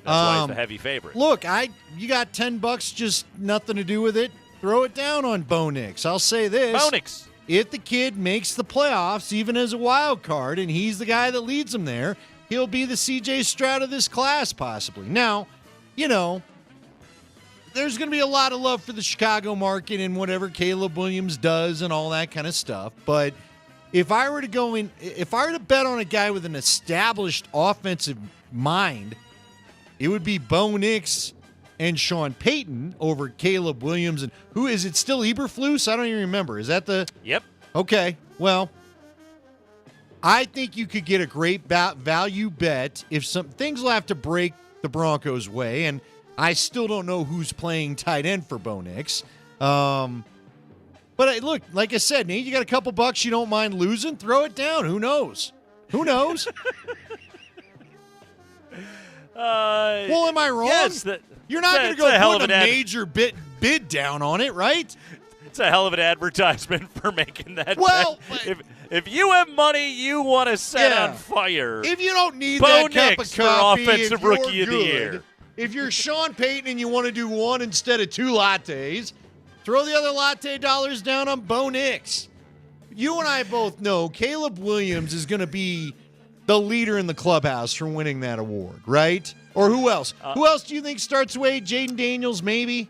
That's why he's the heavy favorite. Look, you got $10, just nothing to do with it. Throw it down on Bo Nix. I'll say this. Bo Nix. If the kid makes the playoffs, even as a wild card, and he's the guy that leads them there, he'll be the C.J. Stroud of this class possibly. Now, there's going to be a lot of love for the Chicago market and whatever Caleb Williams does and all that kind of stuff. But if I were to bet on a guy with an established offensive mind, it would be Bo Nix and Sean Payton over Caleb Williams. And who is it still, Eberflus? I don't even remember. Is that the... Yep. Okay. Well, I think you could get a great value bet if some things will have to break the Broncos' way. And I still don't know who's playing tight end for Bo Nix. But look, like I said, Nate, you got a couple bucks you don't mind losing, throw it down. Who knows? Well, am I wrong? Yes. You're not going to go put a major bid down on it, right? It's a hell of an advertisement for making that bet. If you have money you want to set on fire, if you don't need Bo that Nix cup of coffee, for Offensive Rookie of the Year. If you're Sean Payton and you want to do one instead of 2 lattes, throw the other latte dollars down on Bo Nix. You and I both know Caleb Williams is going to be the leader in the clubhouse for winning that award, right? Or who else? Who else do you think starts away? Jaden Daniels, maybe?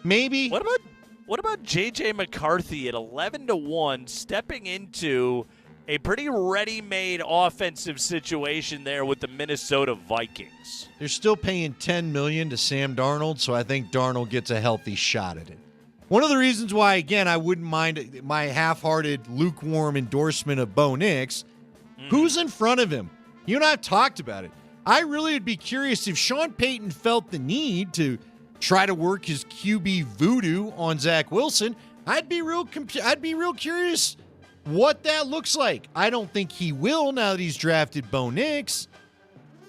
Maybe? What about J.J. McCarthy at 11-1, stepping into a pretty ready-made offensive situation there with the Minnesota Vikings? They're still paying $10 million to Sam Darnold, so I think Darnold gets a healthy shot at it. One of the reasons why, again, I wouldn't mind my half-hearted, lukewarm endorsement of Bo Nix, who's in front of him? You and I have talked about it. I really would be curious if Sean Payton felt the need to try to work his QB voodoo on Zach Wilson. I'd be real curious what that looks like. I don't think he will now that he's drafted Bo Nix.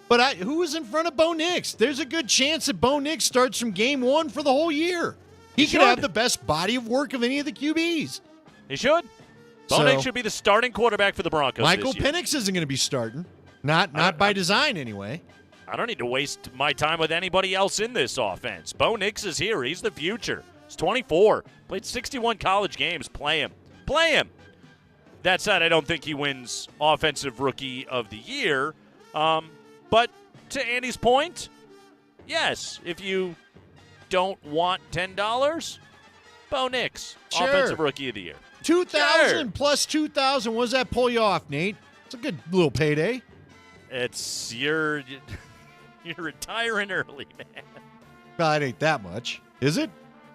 But who is in front of Bo Nix? There's a good chance that Bo Nix starts from game 1 for the whole year. He could have the best body of work of any of the QBs. He should. Bo Nix should be the starting quarterback for the Broncos. Michael Penix isn't going to be starting. Not by design, anyway. I don't need to waste my time with anybody else in this offense. Bo Nix is here. He's the future. He's 24. Played 61 college games. Play him. That said, I don't think he wins Offensive Rookie of the Year. But to Andy's point, yes, if you don't want $10, Bo Nix, Sure. Offensive Rookie of the Year. $2,000 plus $2,000. What does that pull you off, Nate? It's a good little payday. It's you're retiring early, man. Well, it ain't that much, is it?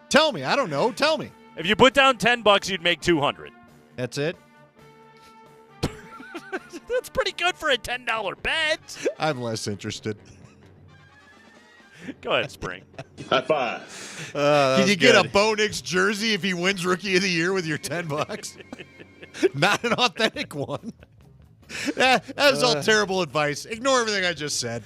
Tell me. I don't know. Tell me. If you put down $10, you'd make $200. That's it? That's pretty good for a $10 bet. I'm less interested. Go ahead, Spring. High five. Can you get a Bo Nix jersey if he wins Rookie of the Year with your $10? Not an authentic one. That was all terrible advice. Ignore everything I just said.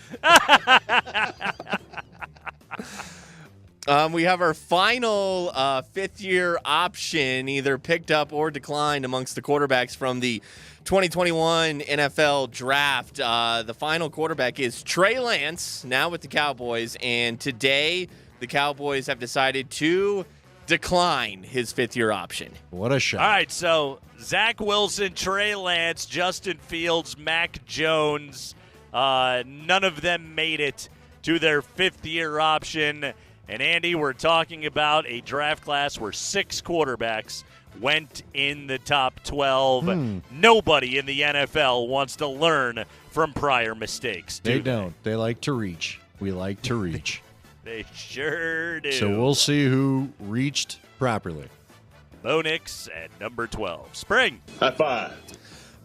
We have our final fifth-year option, either picked up or declined amongst the quarterbacks from the 2021 NFL Draft. The final quarterback is Trey Lance, now with the Cowboys, and today the Cowboys have decided to decline his fifth-year option. What a shot. All right, so Zach Wilson, Trey Lance, Justin Fields, Mac Jones, none of them made it to their fifth-year option. And, Andy, we're talking about a draft class where 6 quarterbacks went in the top 12. Nobody in the NFL wants to learn from prior mistakes, do they? Don't. They like to reach. We like to reach. They sure do. So we'll see who reached properly. Bo Nix at number 12. Spring. High five.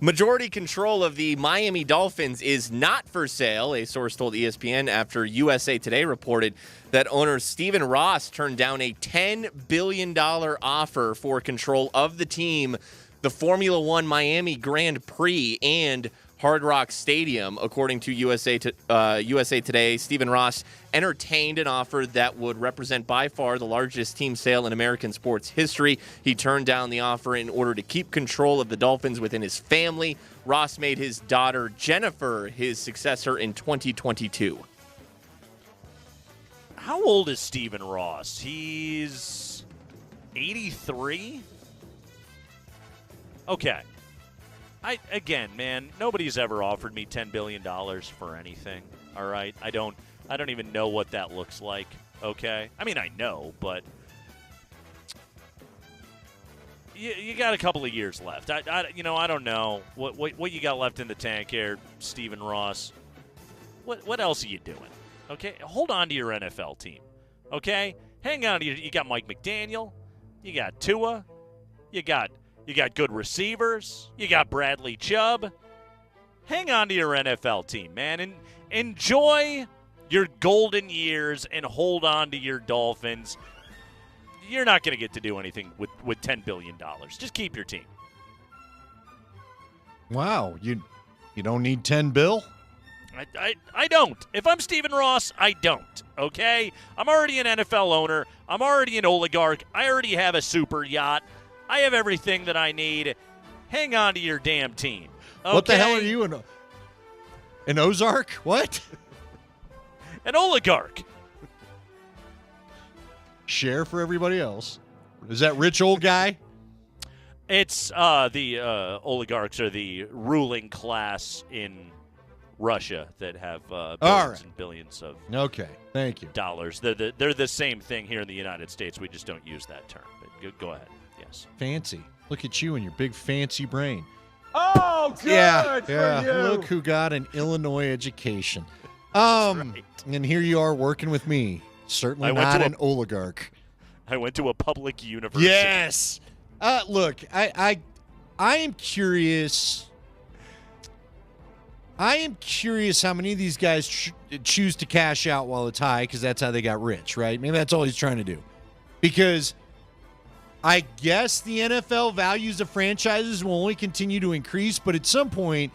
Majority control of the Miami Dolphins is not for sale, a source told ESPN after USA Today reported that owner Stephen Ross turned down a $10 billion offer for control of the team, the Formula One Miami Grand Prix, and Hard Rock Stadium. According to USA Today, Stephen Ross entertained an offer that would represent by far the largest team sale in American sports history. He turned down the offer in order to keep control of the Dolphins within his family. Ross made his daughter Jennifer his successor in 2022. How old is Stephen Ross? He's 83? Okay. Again, man, nobody's ever offered me $10 billion for anything, all right? I don't even know what that looks like, okay? I mean, I know, but you got a couple of years left. I don't know what you got left in the tank here, Stephen Ross. What else are you doing? Okay, hold on to your NFL team, okay? Hang on to you got Mike McDaniel, you got Tua, you got good receivers, you got Bradley Chubb. Hang on to your NFL team, man, and enjoy your golden years and hold on to your Dolphins. You're not going to get to do anything with $10 billion. Just keep your team. Wow, you don't need 10 bill? I don't. If I'm Stephen Ross, I don't, okay? I'm already an NFL owner. I'm already an oligarch. I already have a super yacht. I have everything that I need. Hang on to your damn team. Okay? What the hell are you, an Ozark? What? An oligarch. Share for everybody else. Is that rich old guy? It's the oligarchs are the ruling class in Russia that have billions and billions of thank you. dollars. They're the same thing here in the United States. We just don't use that term. But go ahead. Yes. Fancy. Look at you and your big fancy brain. Oh, good for you. Look who got an Illinois education. Right. And here you are working with me. Certainly not an oligarch. I went to a public university. Yes. Look, I am curious. I am curious how many of these guys choose to cash out while it's high because that's how they got rich, right? Maybe that's all he's trying to do. Because I guess the NFL values of franchises will only continue to increase, but at some point,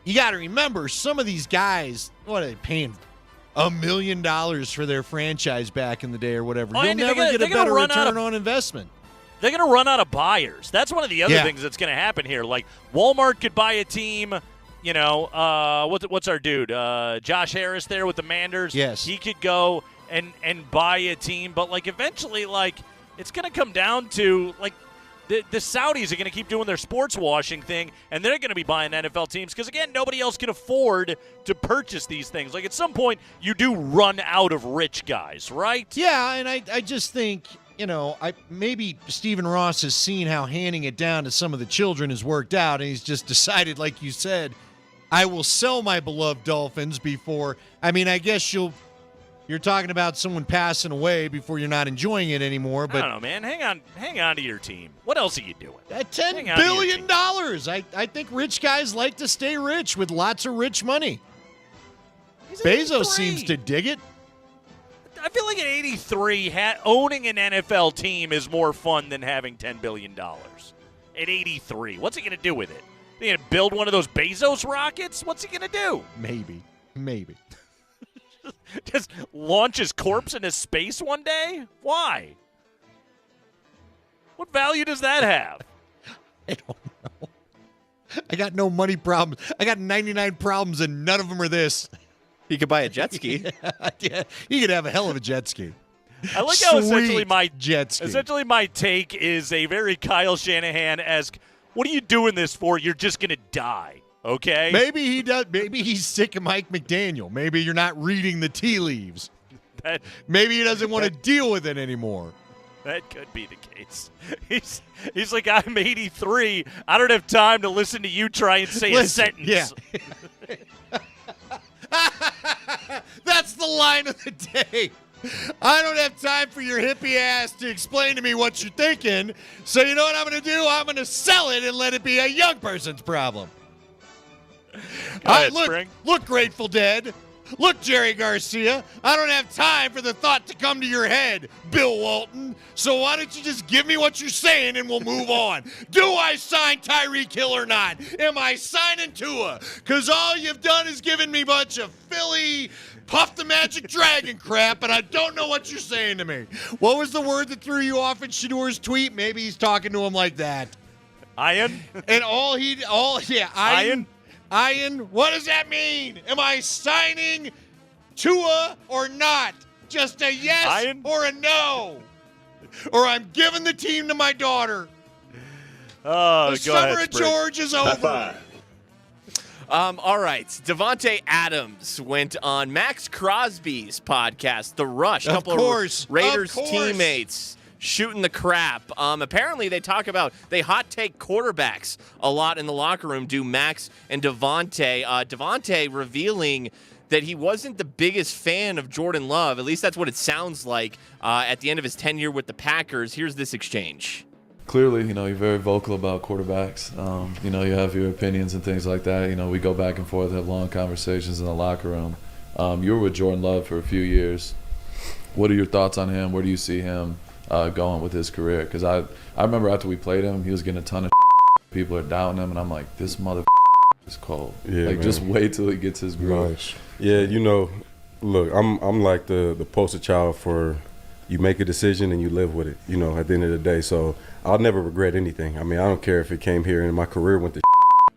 you got to remember some of these guys, what are they paying? $1 million for their franchise back in the day or whatever. You'll never get a better return on investment. They're going to run out of buyers. That's one of the other things that's going to happen here. Like Walmart could buy a team. You know, what's our dude? Josh Harris there with the Manders. Yes. He could go and buy a team. But, like, eventually, like, it's going to come down to, like, the Saudis are going to keep doing their sports washing thing, and they're going to be buying NFL teams because, again, nobody else can afford to purchase these things. Like, at some point, you do run out of rich guys, right? Yeah, and I just think maybe Stephen Ross has seen how handing it down to some of the children has worked out, and he's just decided, like you said, I will sell my beloved Dolphins before. I mean, I guess you're talking about someone passing away before you're not enjoying it anymore. But I don't know, man. Hang on to your team. What else are you doing? $10 billion. I think rich guys like to stay rich with lots of rich money. Bezos seems to dig it. I feel like at 83, owning an NFL team is more fun than having $10 billion. At 83, what's he going to do with it? He going to build one of those Bezos rockets? What's he going to do? Maybe. Just launch his corpse into space one day? Why? What value does that have? I don't know. I got no money problems. I got 99 problems, and none of them are this. You could buy a jet ski. Yeah, you could have a hell of a jet ski. I like how essentially my take is a very Kyle Shanahan-esque, what are you doing this for? You're just going to die, okay? Maybe he does. Maybe he's sick of Mike McDaniel. Maybe you're not reading the tea leaves. Maybe he doesn't want to deal with it anymore. That could be the case. He's like, I'm 83. I don't have time to listen to you try and say a sentence. Yeah. That's the line of the day. I don't have time for your hippie ass to explain to me what you're thinking. So you know what I'm going to do? I'm going to sell it and let it be a young person's problem. Look, Grateful Dead. Look, Jerry Garcia. I don't have time for the thought to come to your head, Bill Walton. So why don't you just give me what you're saying and we'll move on. Do I sign Tyreek Hill or not? Am I signing Tua? Because all you've done is given me a bunch of Philly Puff the Magic Dragon crap, and I don't know what you're saying to me. What was the word that threw you off in Shadour's tweet? Maybe he's talking to him like that. Iron? And Iron. Ian, what does that mean? Am I signing Tua or not? Just a yes or a no? Or I'm giving the team to my daughter. Oh, the summer of George is over. All right. Davante Adams went on Max Crosby's podcast, The Rush. A couple of Raiders teammates shooting the crap. Apparently, they hot take quarterbacks a lot in the locker room, do Max and Davante. Davante revealing that he wasn't the biggest fan of Jordan Love. At least that's what it sounds like at the end of his tenure with the Packers. Here's this exchange. Clearly, you're very vocal about quarterbacks. You have your opinions and things like that. We go back and forth, have long conversations in the locker room. You were with Jordan Love for a few years. What are your thoughts on him? Where do you see him going with his career? Because I remember after we played him, he was getting a ton of people are doubting him, and I'm like, this mother is cold. Yeah, man. Just wait till he gets his groove. Nice. Yeah, look, I'm like the poster child for you make a decision and you live with it, at the end of the day. So I'll never regret anything. I mean, I don't care if it came here and my career went to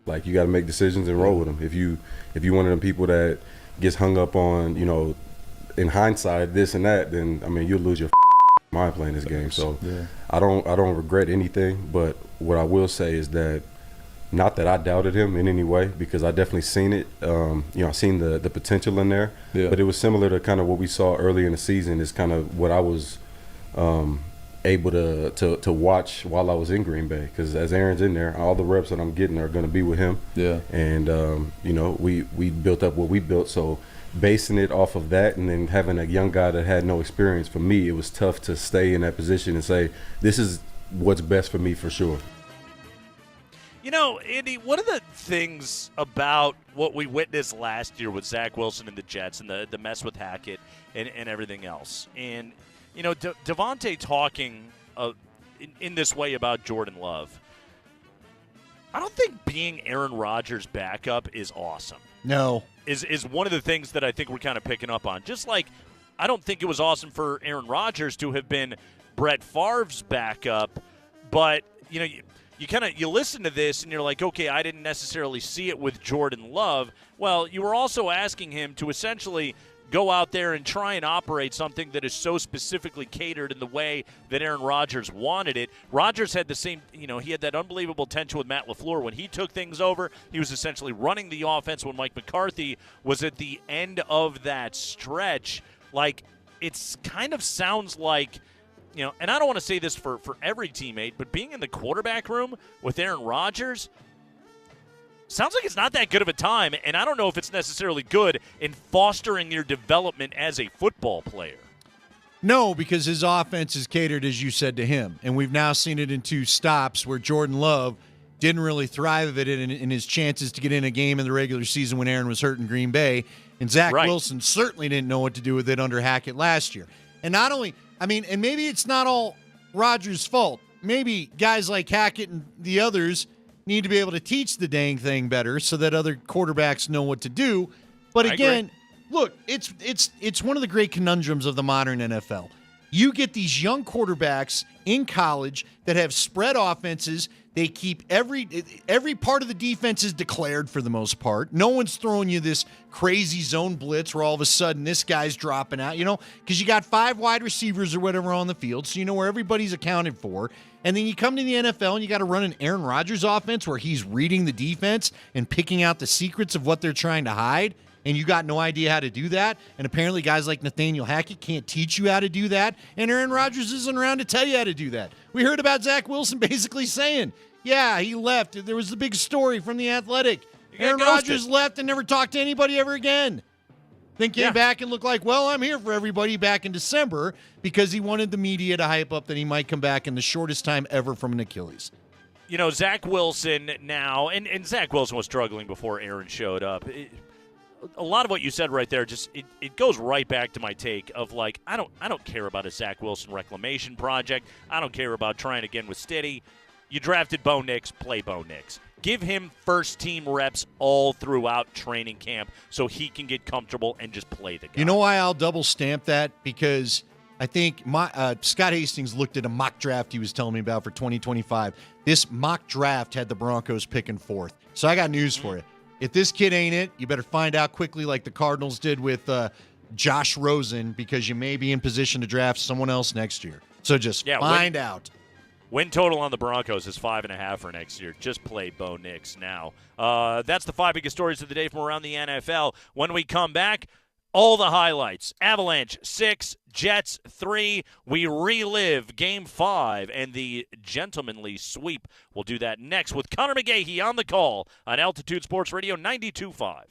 like, you got to make decisions and roll with them. If you one of them people that gets hung up on, in hindsight, this and that, then, I mean, you'll lose your mind playing this game. So yeah. I don't regret anything, but what I will say is that, not that I doubted him in any way, because I definitely seen it. I seen the potential in there. Yeah. But it was similar to kind of what we saw early in the season. Is kind of what I was able to watch while I was in Green Bay. Because as Aaron's in there, all the reps that I'm getting are going to be with him. Yeah. And we built up what we built. So basing it off of that, and then having a young guy that had no experience, for me, it was tough to stay in that position and say, this is what's best for me for sure. Andy, one of the things about what we witnessed last year with Zach Wilson and the Jets and the mess with Hackett and everything else, and, Davante talking in this way about Jordan Love, I don't think being Aaron Rodgers' backup is awesome. No. Is one of the things that I think we're kind of picking up on. Just like I don't think it was awesome for Aaron Rodgers to have been Brett Favre's backup, but, you listen to this and you're like, okay, I didn't necessarily see it with Jordan Love. Well, you were also asking him to essentially go out there and try and operate something that is so specifically catered in the way that Aaron Rodgers wanted it. Rodgers had the same, he had that unbelievable tension with Matt LaFleur. When he took things over, he was essentially running the offense. When Mike McCarthy was at the end of that stretch, like, it's kind of sounds like, and I don't want to say this for every teammate, but being in the quarterback room with Aaron Rodgers sounds like it's not that good of a time, and I don't know if it's necessarily good in fostering your development as a football player. No, because his offense is catered, as you said, to him. And we've now seen it in 2 stops where Jordan Love didn't really thrive at it in his chances to get in a game in the regular season when Aaron was hurt in Green Bay. And Zach Wilson certainly didn't know what to do with it under Hackett last year. And not only, and maybe it's not all Rodgers' fault. Maybe guys like Hackett and the others need to be able to teach the dang thing better so that other quarterbacks know what to do. But again, look, it's one of the great conundrums of the modern NFL. You get these young quarterbacks in college that have spread offenses. They keep every part of the defense is declared for the most part. No one's throwing you this crazy zone blitz where all of a sudden this guy's dropping out, because you got 5 wide receivers or whatever on the field, so you know where everybody's accounted for. And then you come to the NFL and you got to run an Aaron Rodgers offense where he's reading the defense and picking out the secrets of what they're trying to hide. And you got no idea how to do that. And apparently guys like Nathaniel Hackett can't teach you how to do that. And Aaron Rodgers isn't around to tell you how to do that. We heard about Zach Wilson basically saying, yeah, he left. There was the big story from The Athletic. Aaron Rodgers left and never talked to anybody ever again. Then came back and looked like, well, I'm here for everybody back in December because he wanted the media to hype up that he might come back in the shortest time ever from an Achilles. Zach Wilson now, and Zach Wilson was struggling before Aaron showed up. A lot of what you said right there, just it goes right back to my take of like, I don't care about a Zach Wilson reclamation project. I don't care about trying again with Stiddy. You drafted Bo Nix, play Bo Nix. Give him first-team reps all throughout training camp so he can get comfortable and just play the guy. You know why I'll double stamp that? Because I think Scott Hastings looked at a mock draft he was telling me about for 2025. This mock draft had the Broncos picking 4th. So I got news for you. If this kid ain't it, you better find out quickly like the Cardinals did with Josh Rosen, because you may be in position to draft someone else next year. So just find out. Win total on the Broncos is 5.5 for next year. Just play Bo Nix now. That's the 5 biggest stories of the day from around the NFL. When we come back, all the highlights. Avalanche 6, Jets 3. We relive Game 5 and the gentlemanly sweep. We'll do that next with Connor McGahey on the call on Altitude Sports Radio 92.5.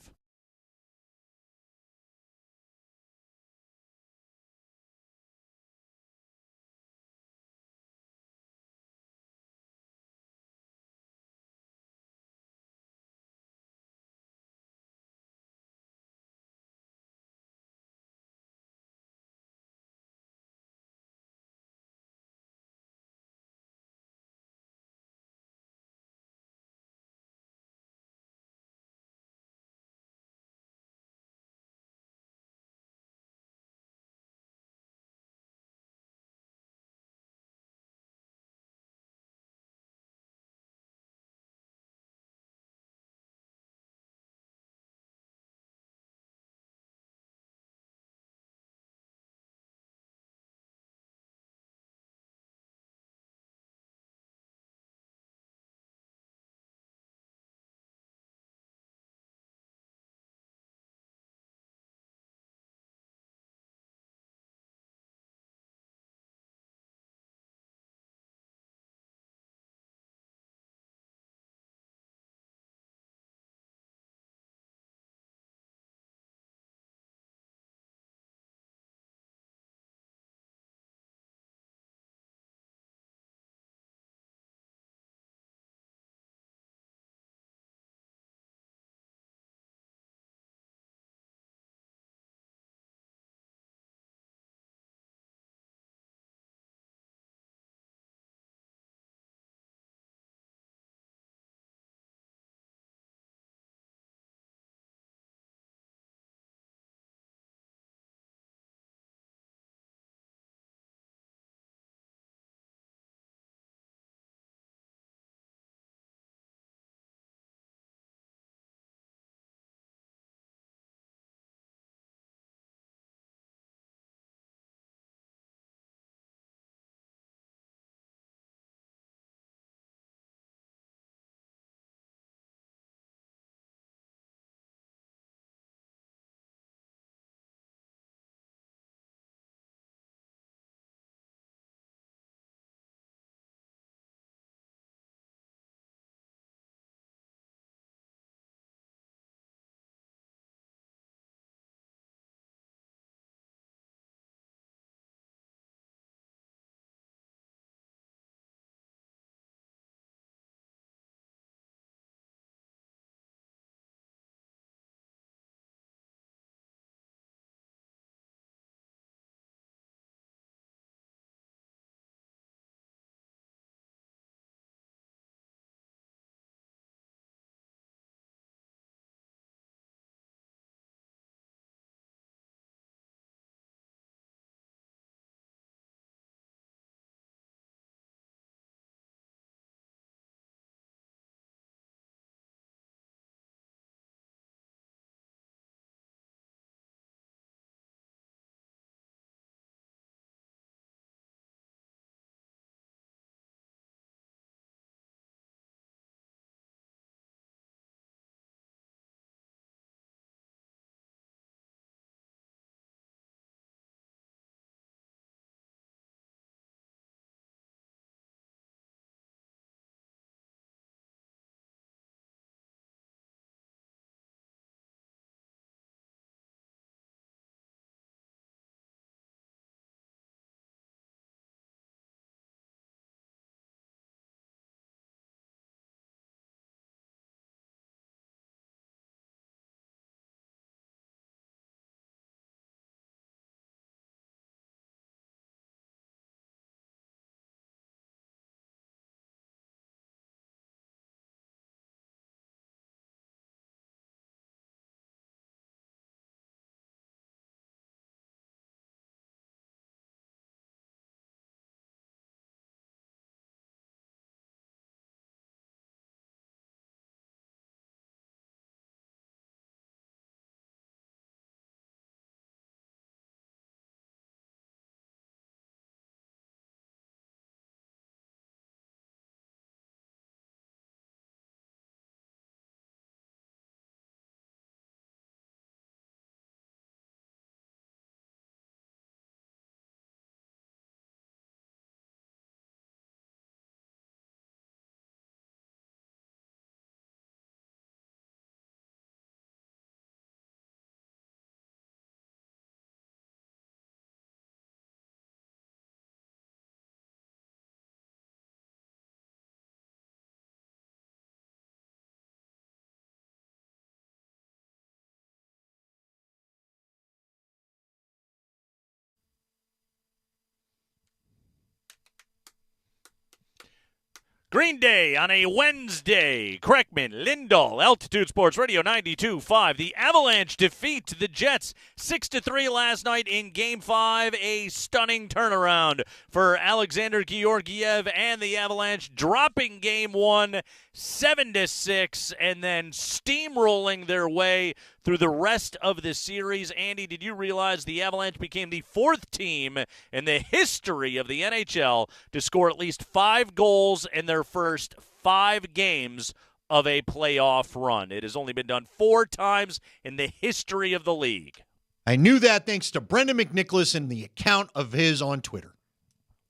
Green Day on a Wednesday. Kreckman, Lindahl, Altitude Sports Radio 92.5. The Avalanche defeat the Jets 6-3 last night in Game 5. A stunning turnaround for Alexander Georgiev and the Avalanche, dropping Game 1 7-6 and then steamrolling their way through the rest of the series. Andy, did you realize the Avalanche became the 4th team in the history of the NHL to score at least 5 goals in their first 5 games of a playoff run? It has only been done 4 times in the history of the league. I knew that thanks to Brendan McNicholas and the account of his on Twitter.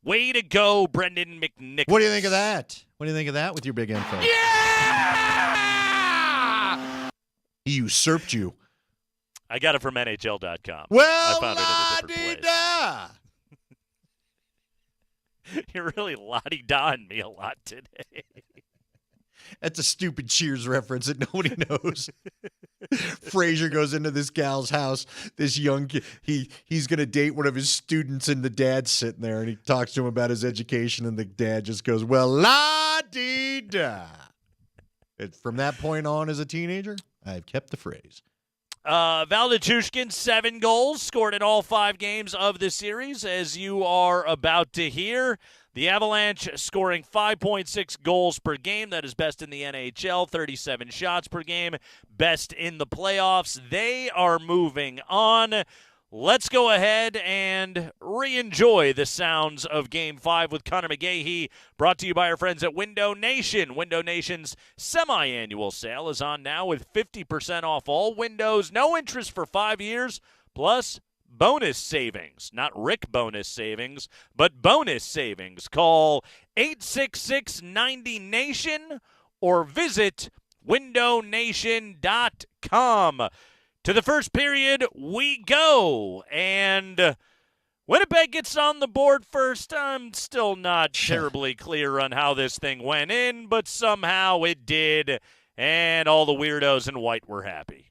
Way to go, Brendan McNicholas. What do you think of that? What do you think of that with your big info? Yeah! He usurped you. I got it from NHL.com. Well, I found it in a different place. You're really la-di-daing me a lot today. That's a stupid Cheers reference that nobody knows. Frasier goes into this gal's house. This young kid, he's going to date one of his students, and the dad's sitting there, and he talks to him about his education, and the dad just goes, well, la-di-da. From that point on as a teenager, I've kept the phrase. Val Nichushkin, 7 goals, scored in all 5 games of the series, as you are about to hear. The Avalanche scoring 5.6 goals per game. That is best in the NHL, 37 shots per game, best in the playoffs. They are moving on. Let's go ahead and re-enjoy the sounds of Game 5 with Connor McGahey, brought to you by our friends at Window Nation. Window Nation's semi-annual sale is on now with 50% off all windows, no interest for 5 years, plus bonus savings. Not Rick bonus savings, but bonus savings. Call 866-90-NATION or visit windownation.com. To the first period we go, and Winnipeg gets on the board first. I'm still not terribly clear on how this thing went in, but somehow it did, and all the weirdos in white were happy.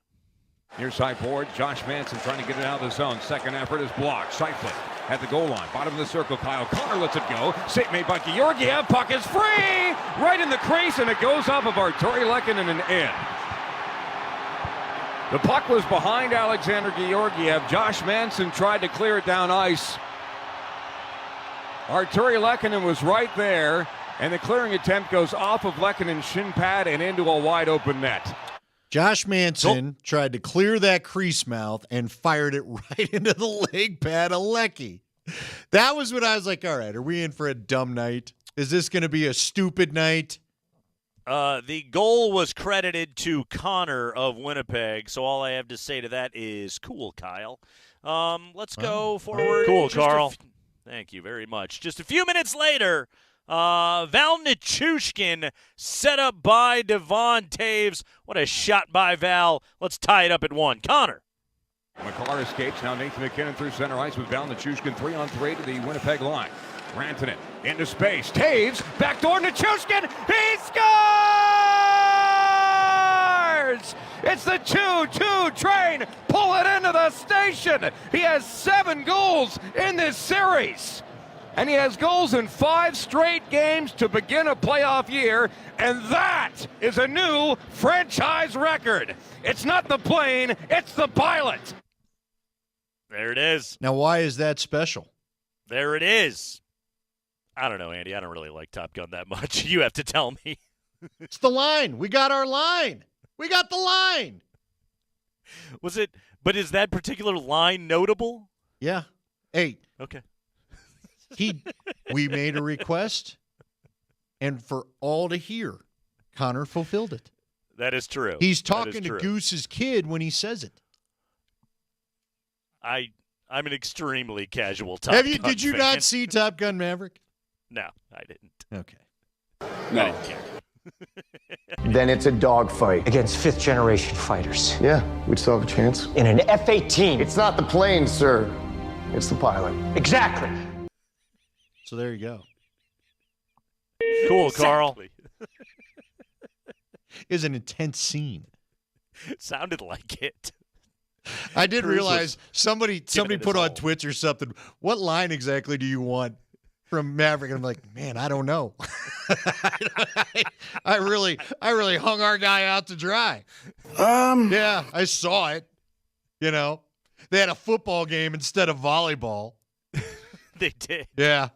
Near side board, Josh Manson trying to get it out of the zone. Second effort is blocked. Scheifele at the goal line. Bottom of the circle, Kyle Connor lets it go. Save made by Georgiev. Puck is free! Right in the crease, and it goes off of Arturi Lehkonen and in. The puck was behind Alexander Georgiev. Josh Manson tried to clear it down ice. Arturi Lehkonen was right there, and the clearing attempt goes off of Lehkonen's shin pad and into a wide-open net. Josh Manson tried to clear that crease mouth and fired it right into the leg pad of Lecky. That was when I was like, all right, are we in for a dumb night? Is this going to be a stupid night? The goal was credited to Connor of Winnipeg, so all I have to say to that is cool, Kyle. Let's go forward. Cool, Carl. Thank you very much. Just a few minutes later, Val Nichushkin set up by Devon Taves. What a shot by Val. Let's tie it up at 1. Connor. McCullough escapes. Now Nathan MacKinnon through center ice with Val Nichushkin 3-on-3 to the Winnipeg line. Rantanen into space. Taves, backdoor Nichushkin. He scores! It's the 2-2 train. Pull it into the station. He has 7 goals in this series. And he has goals in 5 straight games to begin a playoff year. And that is a new franchise record. It's not the plane, it's the pilot. There it is. Now, why is that special? There it is. I don't know, Andy. I don't really like Top Gun that much. You have to tell me. It's the line. We got our line. We got the line. Was it? But is that particular line notable? Yeah. Hey. Okay. We made a request, and for all to hear, Connor fulfilled it. That is true. He's talking to Goose's kid when he says it. I'm an extremely casual Top Gun Did you fan. not see Top Gun Maverick? No, I didn't. Okay. No. I didn't care. Then it's a dogfight against fifth-generation fighters. Yeah, we'd still have a chance. In an F-18. It's not the plane, sir. It's the pilot. Exactly. So there you go. Cool, Carl. It was an intense scene. Sounded like it. I did realize somebody put on all. Twitter something. What line exactly do you want? from Maverick. And I'm like, man, I don't know. I really hung our guy out to dry. Yeah, I saw it. You know, they had a football game instead of volleyball. They did. Yeah.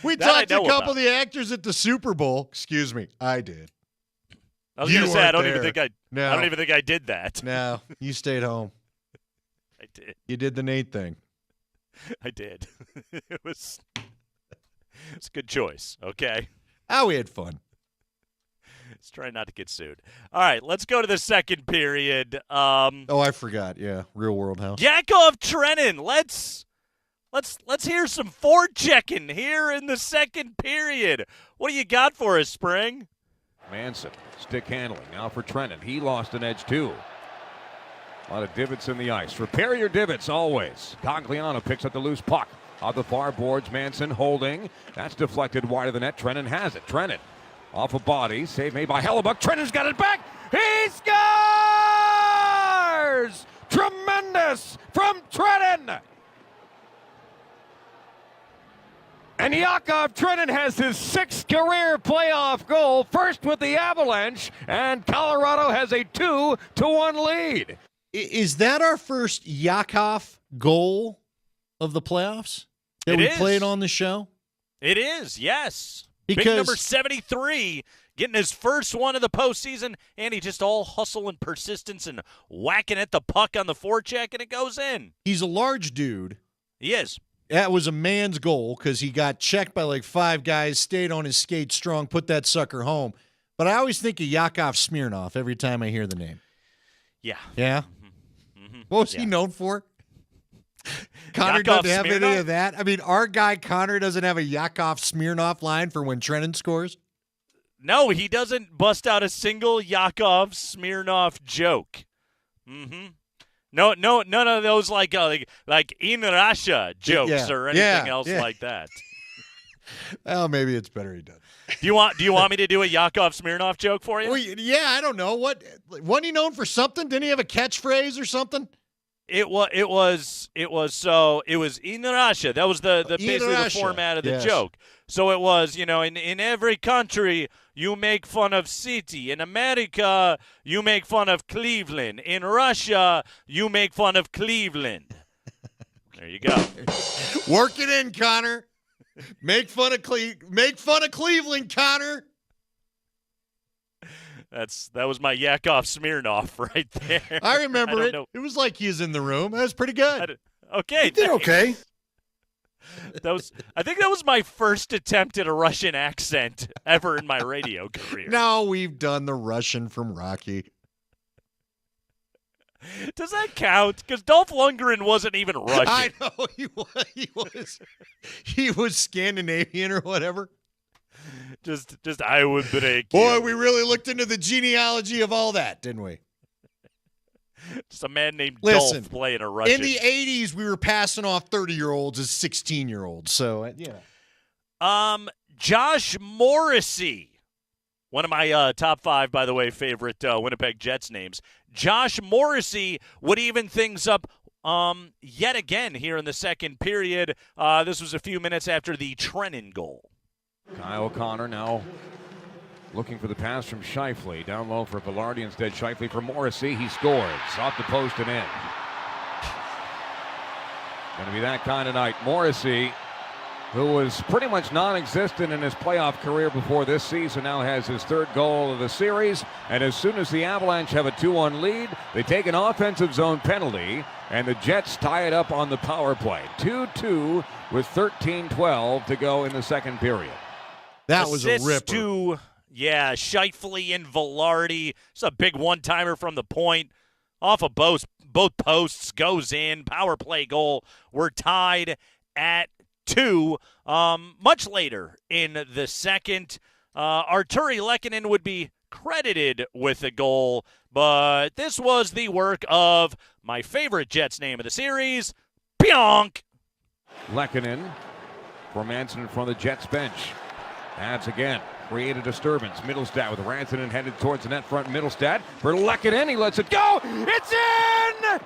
We talked to a couple of the actors at the Super Bowl. Excuse me, I did. I was going to say I don't even think I did that. No, you stayed home. I did. You did the Nate thing. I did. It's a good choice. Okay. We had fun. Let's try not to get sued. All right, let's go to the second period. I forgot. Yeah, Real World House. Yakov Trenin. Let's hear some forechecking here in the second period. What do you got for us, Spring? Manson, stick handling now for Trenin. He lost an edge too. A lot of divots in the ice. Repair your divots always. Cogliano picks up the loose puck. Off the far boards, Manson holding. That's deflected wide of the net. Trenin has it. Trenin off a body. Save made by Hellebuck. Trenin's got it back. He scores! Tremendous from Trenin! And Yakov Trenin has his 6th career playoff goal, first with the Avalanche, and Colorado has a 2-1 lead. Is that our first Yakov goal of the playoffs that we played on the show? It is, yes. Because big number 73, getting his first one of the postseason, and he just all hustle and persistence and whacking at the puck on the forecheck, and it goes in. He's a large dude. He is. That was a man's goal because he got checked by like 5 guys, stayed on his skates strong, put that sucker home. But I always think of Yakov Smirnoff every time I hear the name. Yeah. Yeah? Mm-hmm. What was he known for? Connor Yakov doesn't have Smirnoff? any of that. I mean, our guy Connor doesn't have a Yakov Smirnoff line for when Trenin scores. No, he doesn't bust out a single Yakov Smirnoff joke. Mm-hmm. No, none of those like in Russia jokes or anything else like that. Well, maybe it's better he doesn't. Do you want me to do a Yakov Smirnoff joke for you? Well, yeah, I don't know. Wasn't he known for something? Didn't he have a catchphrase or something? It was in Russia. That was the basically the format of the joke. So it was, in every country you make fun of city. In America, you make fun of Cleveland. In Russia, you make fun of Cleveland. There you go. Work it in, Connor. Make fun of Cleveland, Connor. That was my Yakov Smirnoff right there. I remember it. Know. It was like he was in the room. That was pretty good. Okay. You did okay. I think that was my first attempt at a Russian accent ever in my radio career. No, we've done the Russian from Rocky. Does that count? Because Dolph Lundgren wasn't even Russian. I know he was Scandinavian or whatever. Just I would break Boy, you. we really looked into the genealogy of all that, didn't we? Just a man named Dolph playing a Russian. In the 80s, we were passing off 30-year-olds as 16-year-olds. So, Josh Morrissey. One of my top 5, by the way, favorite Winnipeg Jets names. Josh Morrissey would even things up yet again here in the second period. This was a few minutes after the Trenin goal. Kyle O'Connor now looking for the pass from Scheifele. Down low for Velarde. Instead, Scheifele for Morrissey. He scores. Off the post and in. Going to be that kind of night. Morrissey, who was pretty much non-existent in his playoff career before this season, now has his 3rd goal of the series. And as soon as the Avalanche have a 2-1 lead, they take an offensive zone penalty, and the Jets tie it up on the power play. 2-2 with 13:12 to go in the second period. That was a ripper. Scheifele and Velarde. It's a big one-timer from the point. Off of both posts, goes in. Power play goal. We're tied at 2. Much later in the second, Arturi Lehkonen would be credited with a goal, but this was the work of my favorite Jets name of the series, Pionk. Lehkonen for Manson in front of the Jets bench. Adds again. Create a disturbance. Middlestat with Rantanen headed towards the net front. Middlestat for Lehkonen. He lets it go. It's in!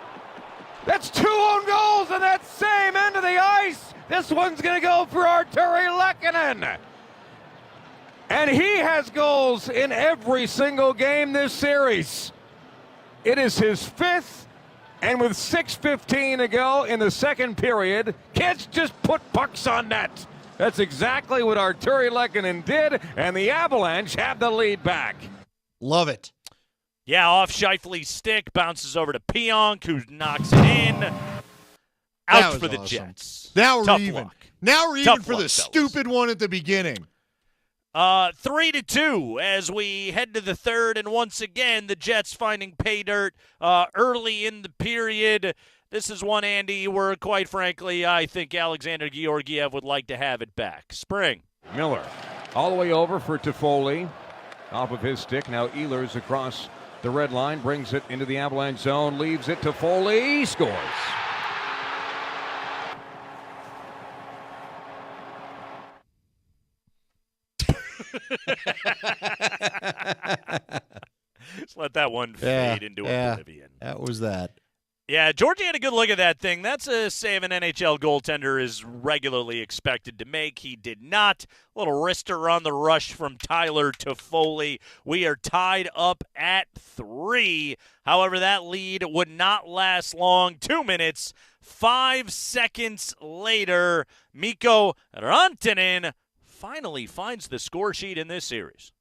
That's 2 own goals on that same end of the ice This one's going to go for Arturi Lehkonen. And he has goals in every single game this series. It is his 5th, and with 6:15 to go in the second period, kids just put pucks on net. That's exactly what Arturi Lehkonen did, and the Avalanche have the lead back. Love it. Yeah, off Scheifele's stick, bounces over to Pionk, who knocks it in. Out for the awesome. Jets. Now we're Tough even. luck. Now we're Tough even for luck, the fellas. stupid one at the beginning. 3-2 as we head to the third, and once again the Jets finding pay dirt early in the period. This is one, Andy, where quite frankly I think Alexander Georgiev would like to have it back. Spring. Miller all the way over for Toffoli. Off of his stick. Now Ehlers across the red line, brings it into the Avalanche zone, leaves it to Toffoli, scores. Just let that one fade into oblivion. That was that. Yeah, Georgie had a good look at that thing. That's a save an NHL goaltender is regularly expected to make. He did not. A little wrister on the rush from Tyler Toffoli. We are tied up at 3. However, that lead would not last long. 2 minutes, 5 seconds later, Mikko Rantanen finally finds the score sheet in this series.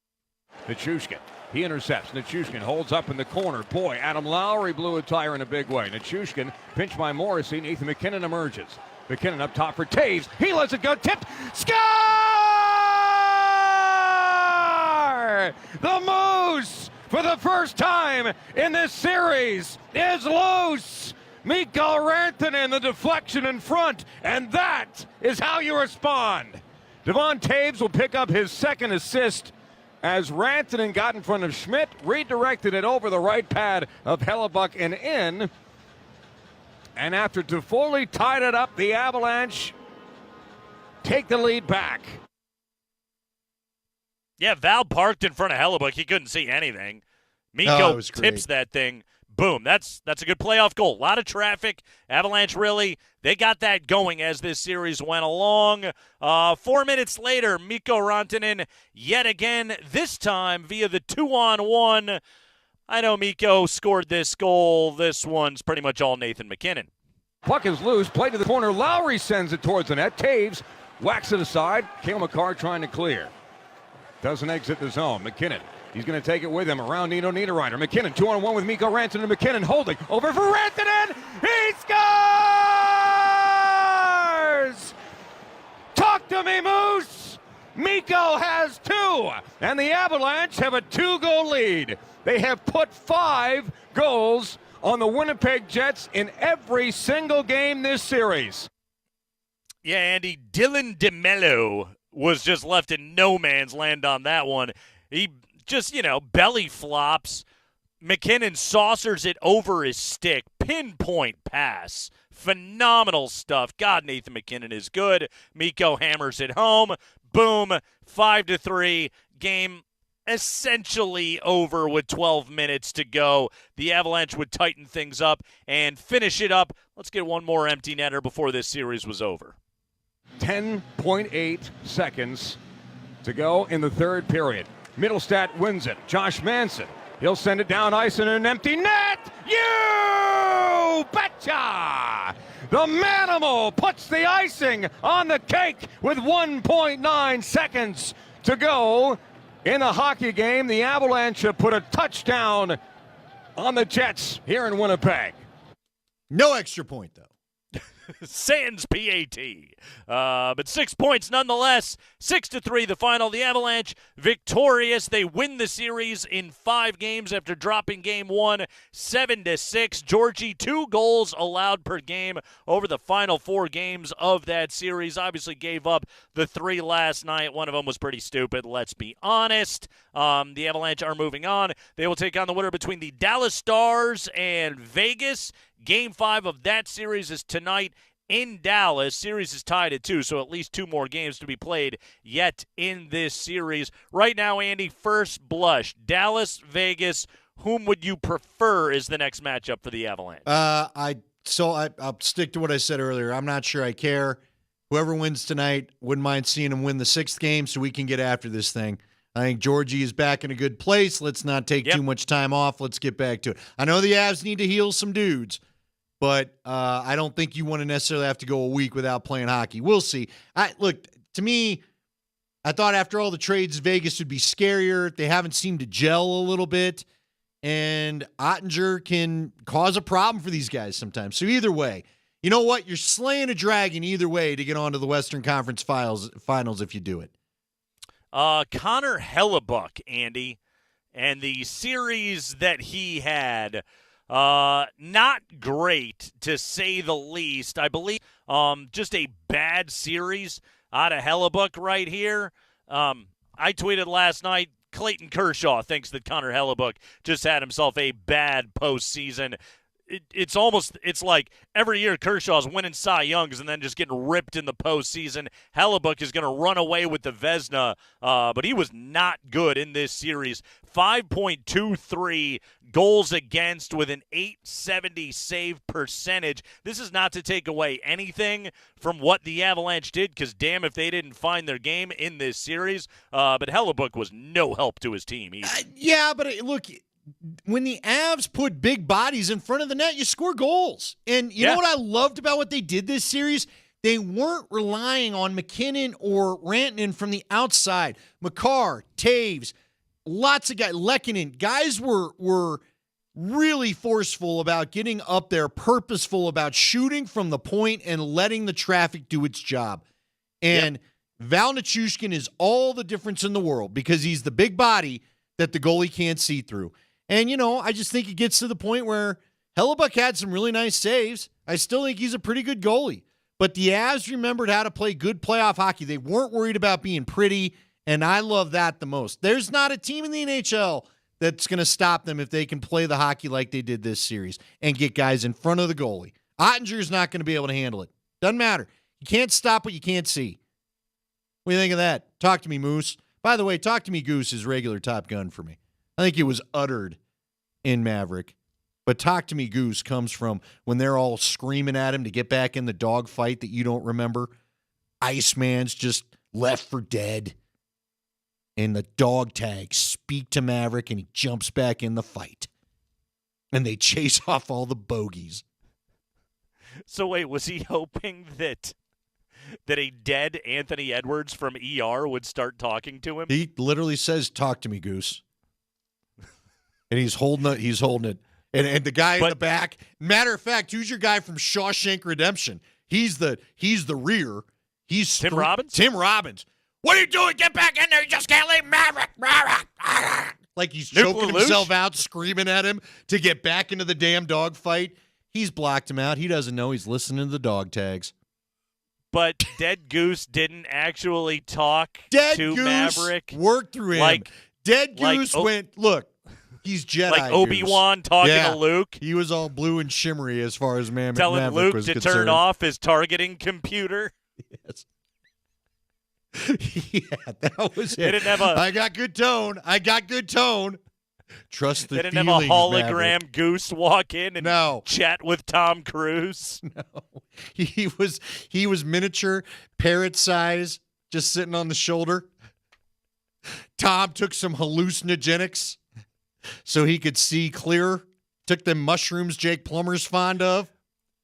Nichushkin. He intercepts. Nichushkin holds up in the corner. Boy, Adam Lowry blew a tire in a big way. Nichushkin pinched by Morrissey. Nathan MacKinnon emerges. MacKinnon up top for Taves. He lets it go. Tipped. Score! The Moose, for the first time in this series, is loose. Mikko Rantanen, the deflection in front. And that is how you respond. Devon Taves will pick up his second assist as Rantanen got in front of Schmidt, redirected it over the right pad of Hellebuck and in. And after Toffoli tied it up, the Avalanche take the lead back. Yeah, Val parked in front of Hellebuck. He couldn't see anything. Mikko tips that thing. Boom. That's a good playoff goal. A lot of traffic. Avalanche really, they got that going as this series went along. 4 minutes later, Mikko Rantanen yet again, this time via the 2-on-1. I know Mikko scored this goal. This one's pretty much all Nathan MacKinnon. Puck is loose. Play to the corner. Lowry sends it towards the net. Taves whacks it aside. Cale Makar trying to clear. Doesn't exit the zone. MacKinnon. He's going to take it with him around Nino Niederreiter. MacKinnon 2-on-1 with Mikko Rantanen. MacKinnon holding over for Rantanen. He scores! Talk to me, Moose! Mikko has 2, and the Avalanche have a 2-goal lead. They have put 5 goals on the Winnipeg Jets in every single game this series. Yeah, Andy, Dylan DeMello was just left in no man's land on that one. He just, belly flops. MacKinnon saucers it over his stick. Pinpoint pass. Phenomenal stuff. God, Nathan MacKinnon is good. Mikko hammers it home. Boom. 5-3. Game essentially over with 12 minutes to go. The Avalanche would tighten things up and finish it up. Let's get one more empty netter before this series was over. 10.8 seconds to go in the third period. Middlestat wins it. Josh Manson. He'll send it down ice in an empty net. You betcha! The Manimal puts the icing on the cake with 1.9 seconds to go in the hockey game. The Avalanche have put a touchdown on the Jets here in Winnipeg. No extra point, though. Sans PAT. But 6 points nonetheless. 6-3 the final. The Avalanche victorious. They win the series in 5 games after dropping game 1 7-6. Georgie, 2 goals allowed per game over the final 4 games of that series. Obviously gave up the 3 last night. One of them was pretty stupid, let's be honest. The Avalanche are moving on. They will take on the winner between the Dallas Stars and Vegas. Game 5 of that series is tonight in Dallas. Series is tied at 2, so at least 2 more games to be played yet in this series. Right now, Andy, first blush, Dallas, Vegas, whom would you prefer is the next matchup for the Avalanche? I'll stick to what I said earlier. I'm not sure I care. Whoever wins tonight, wouldn't mind seeing them win the 6th game so we can get after this thing. I think Georgie is back in a good place. Let's not take too much time off. Let's get back to it. I know the Avs need to heal some dudes, but I don't think you want to necessarily have to go a week without playing hockey. We'll see. Look, to me, I thought after all the trades, Vegas would be scarier. They haven't seemed to gel a little bit, and Ottinger can cause a problem for these guys sometimes. So either way, you know what? You're slaying a dragon either way to get onto the Western Conference finals if you do it. Connor Hellebuck, Andy, and the series that he had, not great to say the least. I believe just a bad series out of Hellebuck right here. I tweeted last night, Clayton Kershaw thinks that Connor Hellebuck just had himself a bad postseason. It's like every year Kershaw's winning Cy Youngs and then just getting ripped in the postseason. Hellebuck is going to run away with the Vezina, but he was not good in this series. 5.23 goals against with an .870 save percentage. This is not to take away anything from what the Avalanche did, because damn if they didn't find their game in this series. But Hellebuck was no help to his team either. Yeah, but look, when the Avs put big bodies in front of the net, you score goals. And you know what I loved about what they did this series? They weren't relying on McKinnon or Rantanen from the outside. Makar, Taves, lots of guys, Lehkonen, guys were really forceful about getting up there, purposeful about shooting from the point and letting the traffic do its job. And Val Nichushkin is all the difference in the world because he's the big body that the goalie can't see through. And, I just think it gets to the point where Hellebuck had some really nice saves. I still think he's a pretty good goalie. But the Avs remembered how to play good playoff hockey. They weren't worried about being pretty, and I love that the most. There's not a team in the NHL that's going to stop them if they can play the hockey like they did this series and get guys in front of the goalie. Ottinger's not going to be able to handle it. Doesn't matter. You can't stop what you can't see. What do you think of that? Talk to me, Moose. By the way, Talk to Me, Goose is regular Top Gun for me. I think it was uttered in Maverick. But Talk to Me, Goose comes from when they're all screaming at him to get back in the dog fight that you don't remember. Iceman's just left for dead. And the dog tags speak to Maverick, and he jumps back in the fight. And they chase off all the bogeys. So wait, was he hoping that a dead Anthony Edwards from ER would start talking to him? He literally says, "Talk to me, Goose." And he's holding it. And the guy in the back, matter of fact, who's your guy from Shawshank Redemption? He's the rear. He's Tim Robbins? Tim Robbins. What are you doing? Get back in there. You just can't leave Maverick. Like he's choking himself out, screaming at him to get back into the damn dog fight. He's blocked him out. He doesn't know he's listening to the dog tags. But Dead Goose didn't actually talk to Goose Maverick. Worked through him. Dead Goose went, look, he's Jedi. Like Obi-Wan talking to Luke. He was all blue and shimmery as far as telling Maverick Luke was to concerned. turn off his targeting computer. Yes. Yeah, that was They it. didn't have I got good tone. Trust the They didn't feelings, have a hologram Maverick. Goose walk in and chat with Tom Cruise. No. He was miniature, parrot size, just sitting on the shoulder. Tom took some hallucinogenics so he could see clearer. Took them mushrooms Jake Plummer's fond of.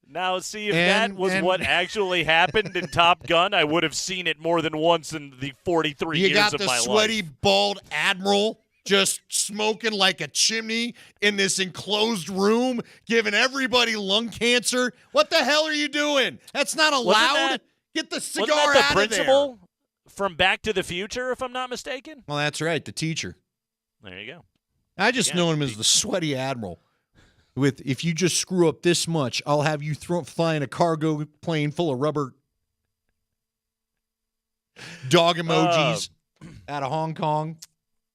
Now, see, if that was what actually happened in Top Gun, I would have seen it more than once in the 43 years of my life. You got the sweaty, bald admiral just smoking like a chimney in this enclosed room, giving everybody lung cancer. What the hell are you doing? That's not allowed. Get the cigar wasn't that out the of there. principal from Back to the Future, if I'm not mistaken? Well, that's right, the teacher. There you go. I just know him as the sweaty admiral. With, if you just screw up this much, I'll have you flying a cargo plane full of rubber dog emojis out of Hong Kong.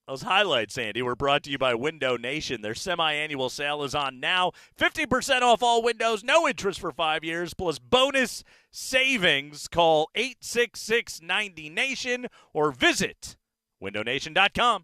Those highlights, Andy, were brought to you by Window Nation. Their semi-annual sale is on now. 50% off all windows, no interest for 5 years, plus bonus savings. Call 866-90-NATION or visit windownation.com.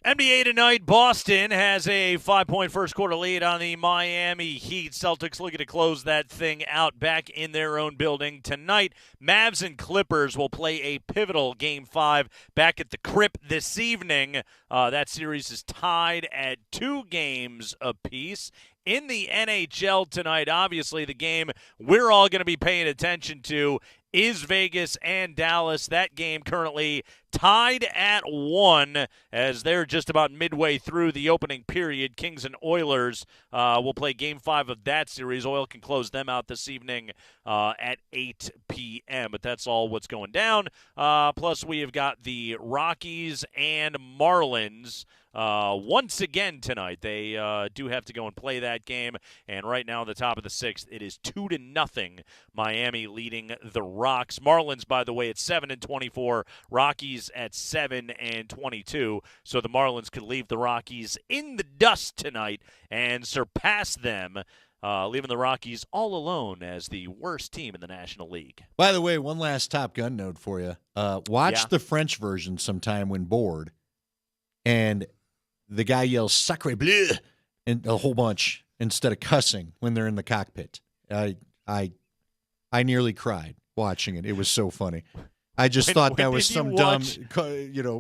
NBA tonight, Boston has a 5-point first-quarter lead on the Miami Heat. Celtics looking to close that thing out back in their own building. Tonight, Mavs and Clippers will play a pivotal Game 5 back at the Crypt this evening. That series is tied at 2 games apiece. In the NHL tonight, obviously the game we're all going to be paying attention to is Vegas and Dallas. That game currently tied at 1 as they're just about midway through the opening period. Kings and Oilers will play Game 5 of that series. Oil can close them out this evening at 8 p.m., but that's all what's going down. Plus, we have got the Rockies and Marlins once again tonight. They do have to go and play that game, and right now, at the top of the 6th, it is 2-0. Miami leading the Rocks. Marlins, by the way, at 7-24. Rockies at 7-22. So the Marlins could leave the Rockies in the dust tonight and surpass them, leaving the Rockies all alone as the worst team in the National League. By the way, one last Top Gun note for you. Watch the French version sometime when bored, and the guy yells "Sacre bleu" and a whole bunch instead of cussing when they're in the cockpit. I nearly cried watching it. It was so funny. I just thought that was some dumb,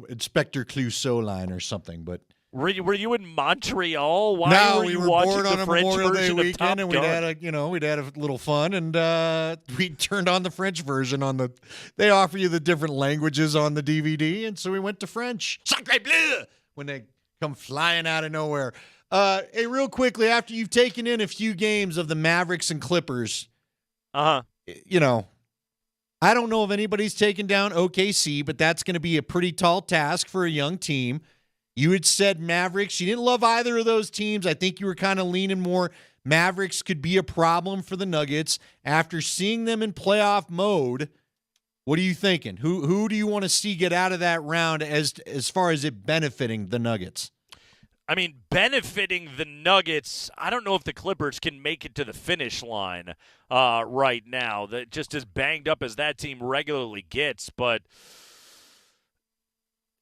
Inspector Clouseau line or something. But were you in Montreal? Why were you we were watching bored on the a French Memorial Day version of Top weekend, and Gun? we'd had a little fun, and we turned on the French version on the. They offer you the different languages on the DVD, and so we went to French. Sacre bleu! When they come flying out of nowhere. Hey, real quickly, after you've taken in a few games of the Mavericks and Clippers, I don't know if anybody's taken down OKC, but that's going to be a pretty tall task for a young team. You had said Mavericks. You didn't love either of those teams. I think you were kind of leaning more Mavericks could be a problem for the Nuggets. After seeing them in playoff mode, what are you thinking? Who do you want to see get out of that round as far as it benefiting the Nuggets? I mean, benefiting the Nuggets, I don't know if the Clippers can make it to the finish line right now. That just as banged up as that team regularly gets. But,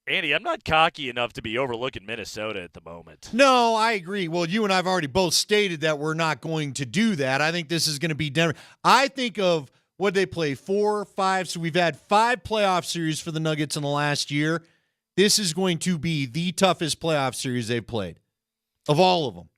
Andy, I'm not cocky enough to be overlooking Minnesota at the moment. No, I agree. Well, you and I have already both stated that we're not going to do that. I think this is going to be Denver. I think of what they play, 4 or 5. So we've had 5 playoff series for the Nuggets in the last year. This is going to be the toughest playoff series they've played of all of them.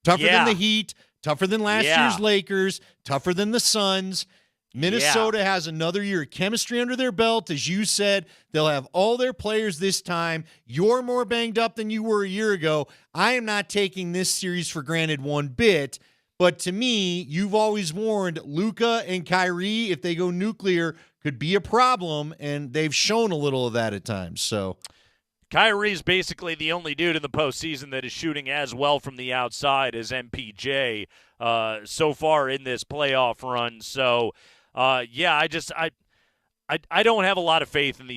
Tougher than the Heat, tougher than last year's Lakers, tougher than the Suns. Minnesota has another year of chemistry under their belt. As you said, they'll have all their players this time. You're more banged up than you were a year ago. I am not taking this series for granted one bit. But to me, you've always warned Luka and Kyrie, if they go nuclear, could be a problem, and they've shown a little of that at times. So, Kyrie's basically the only dude in the postseason that is shooting as well from the outside as MPJ so far in this playoff run. So, I don't have a lot of faith in the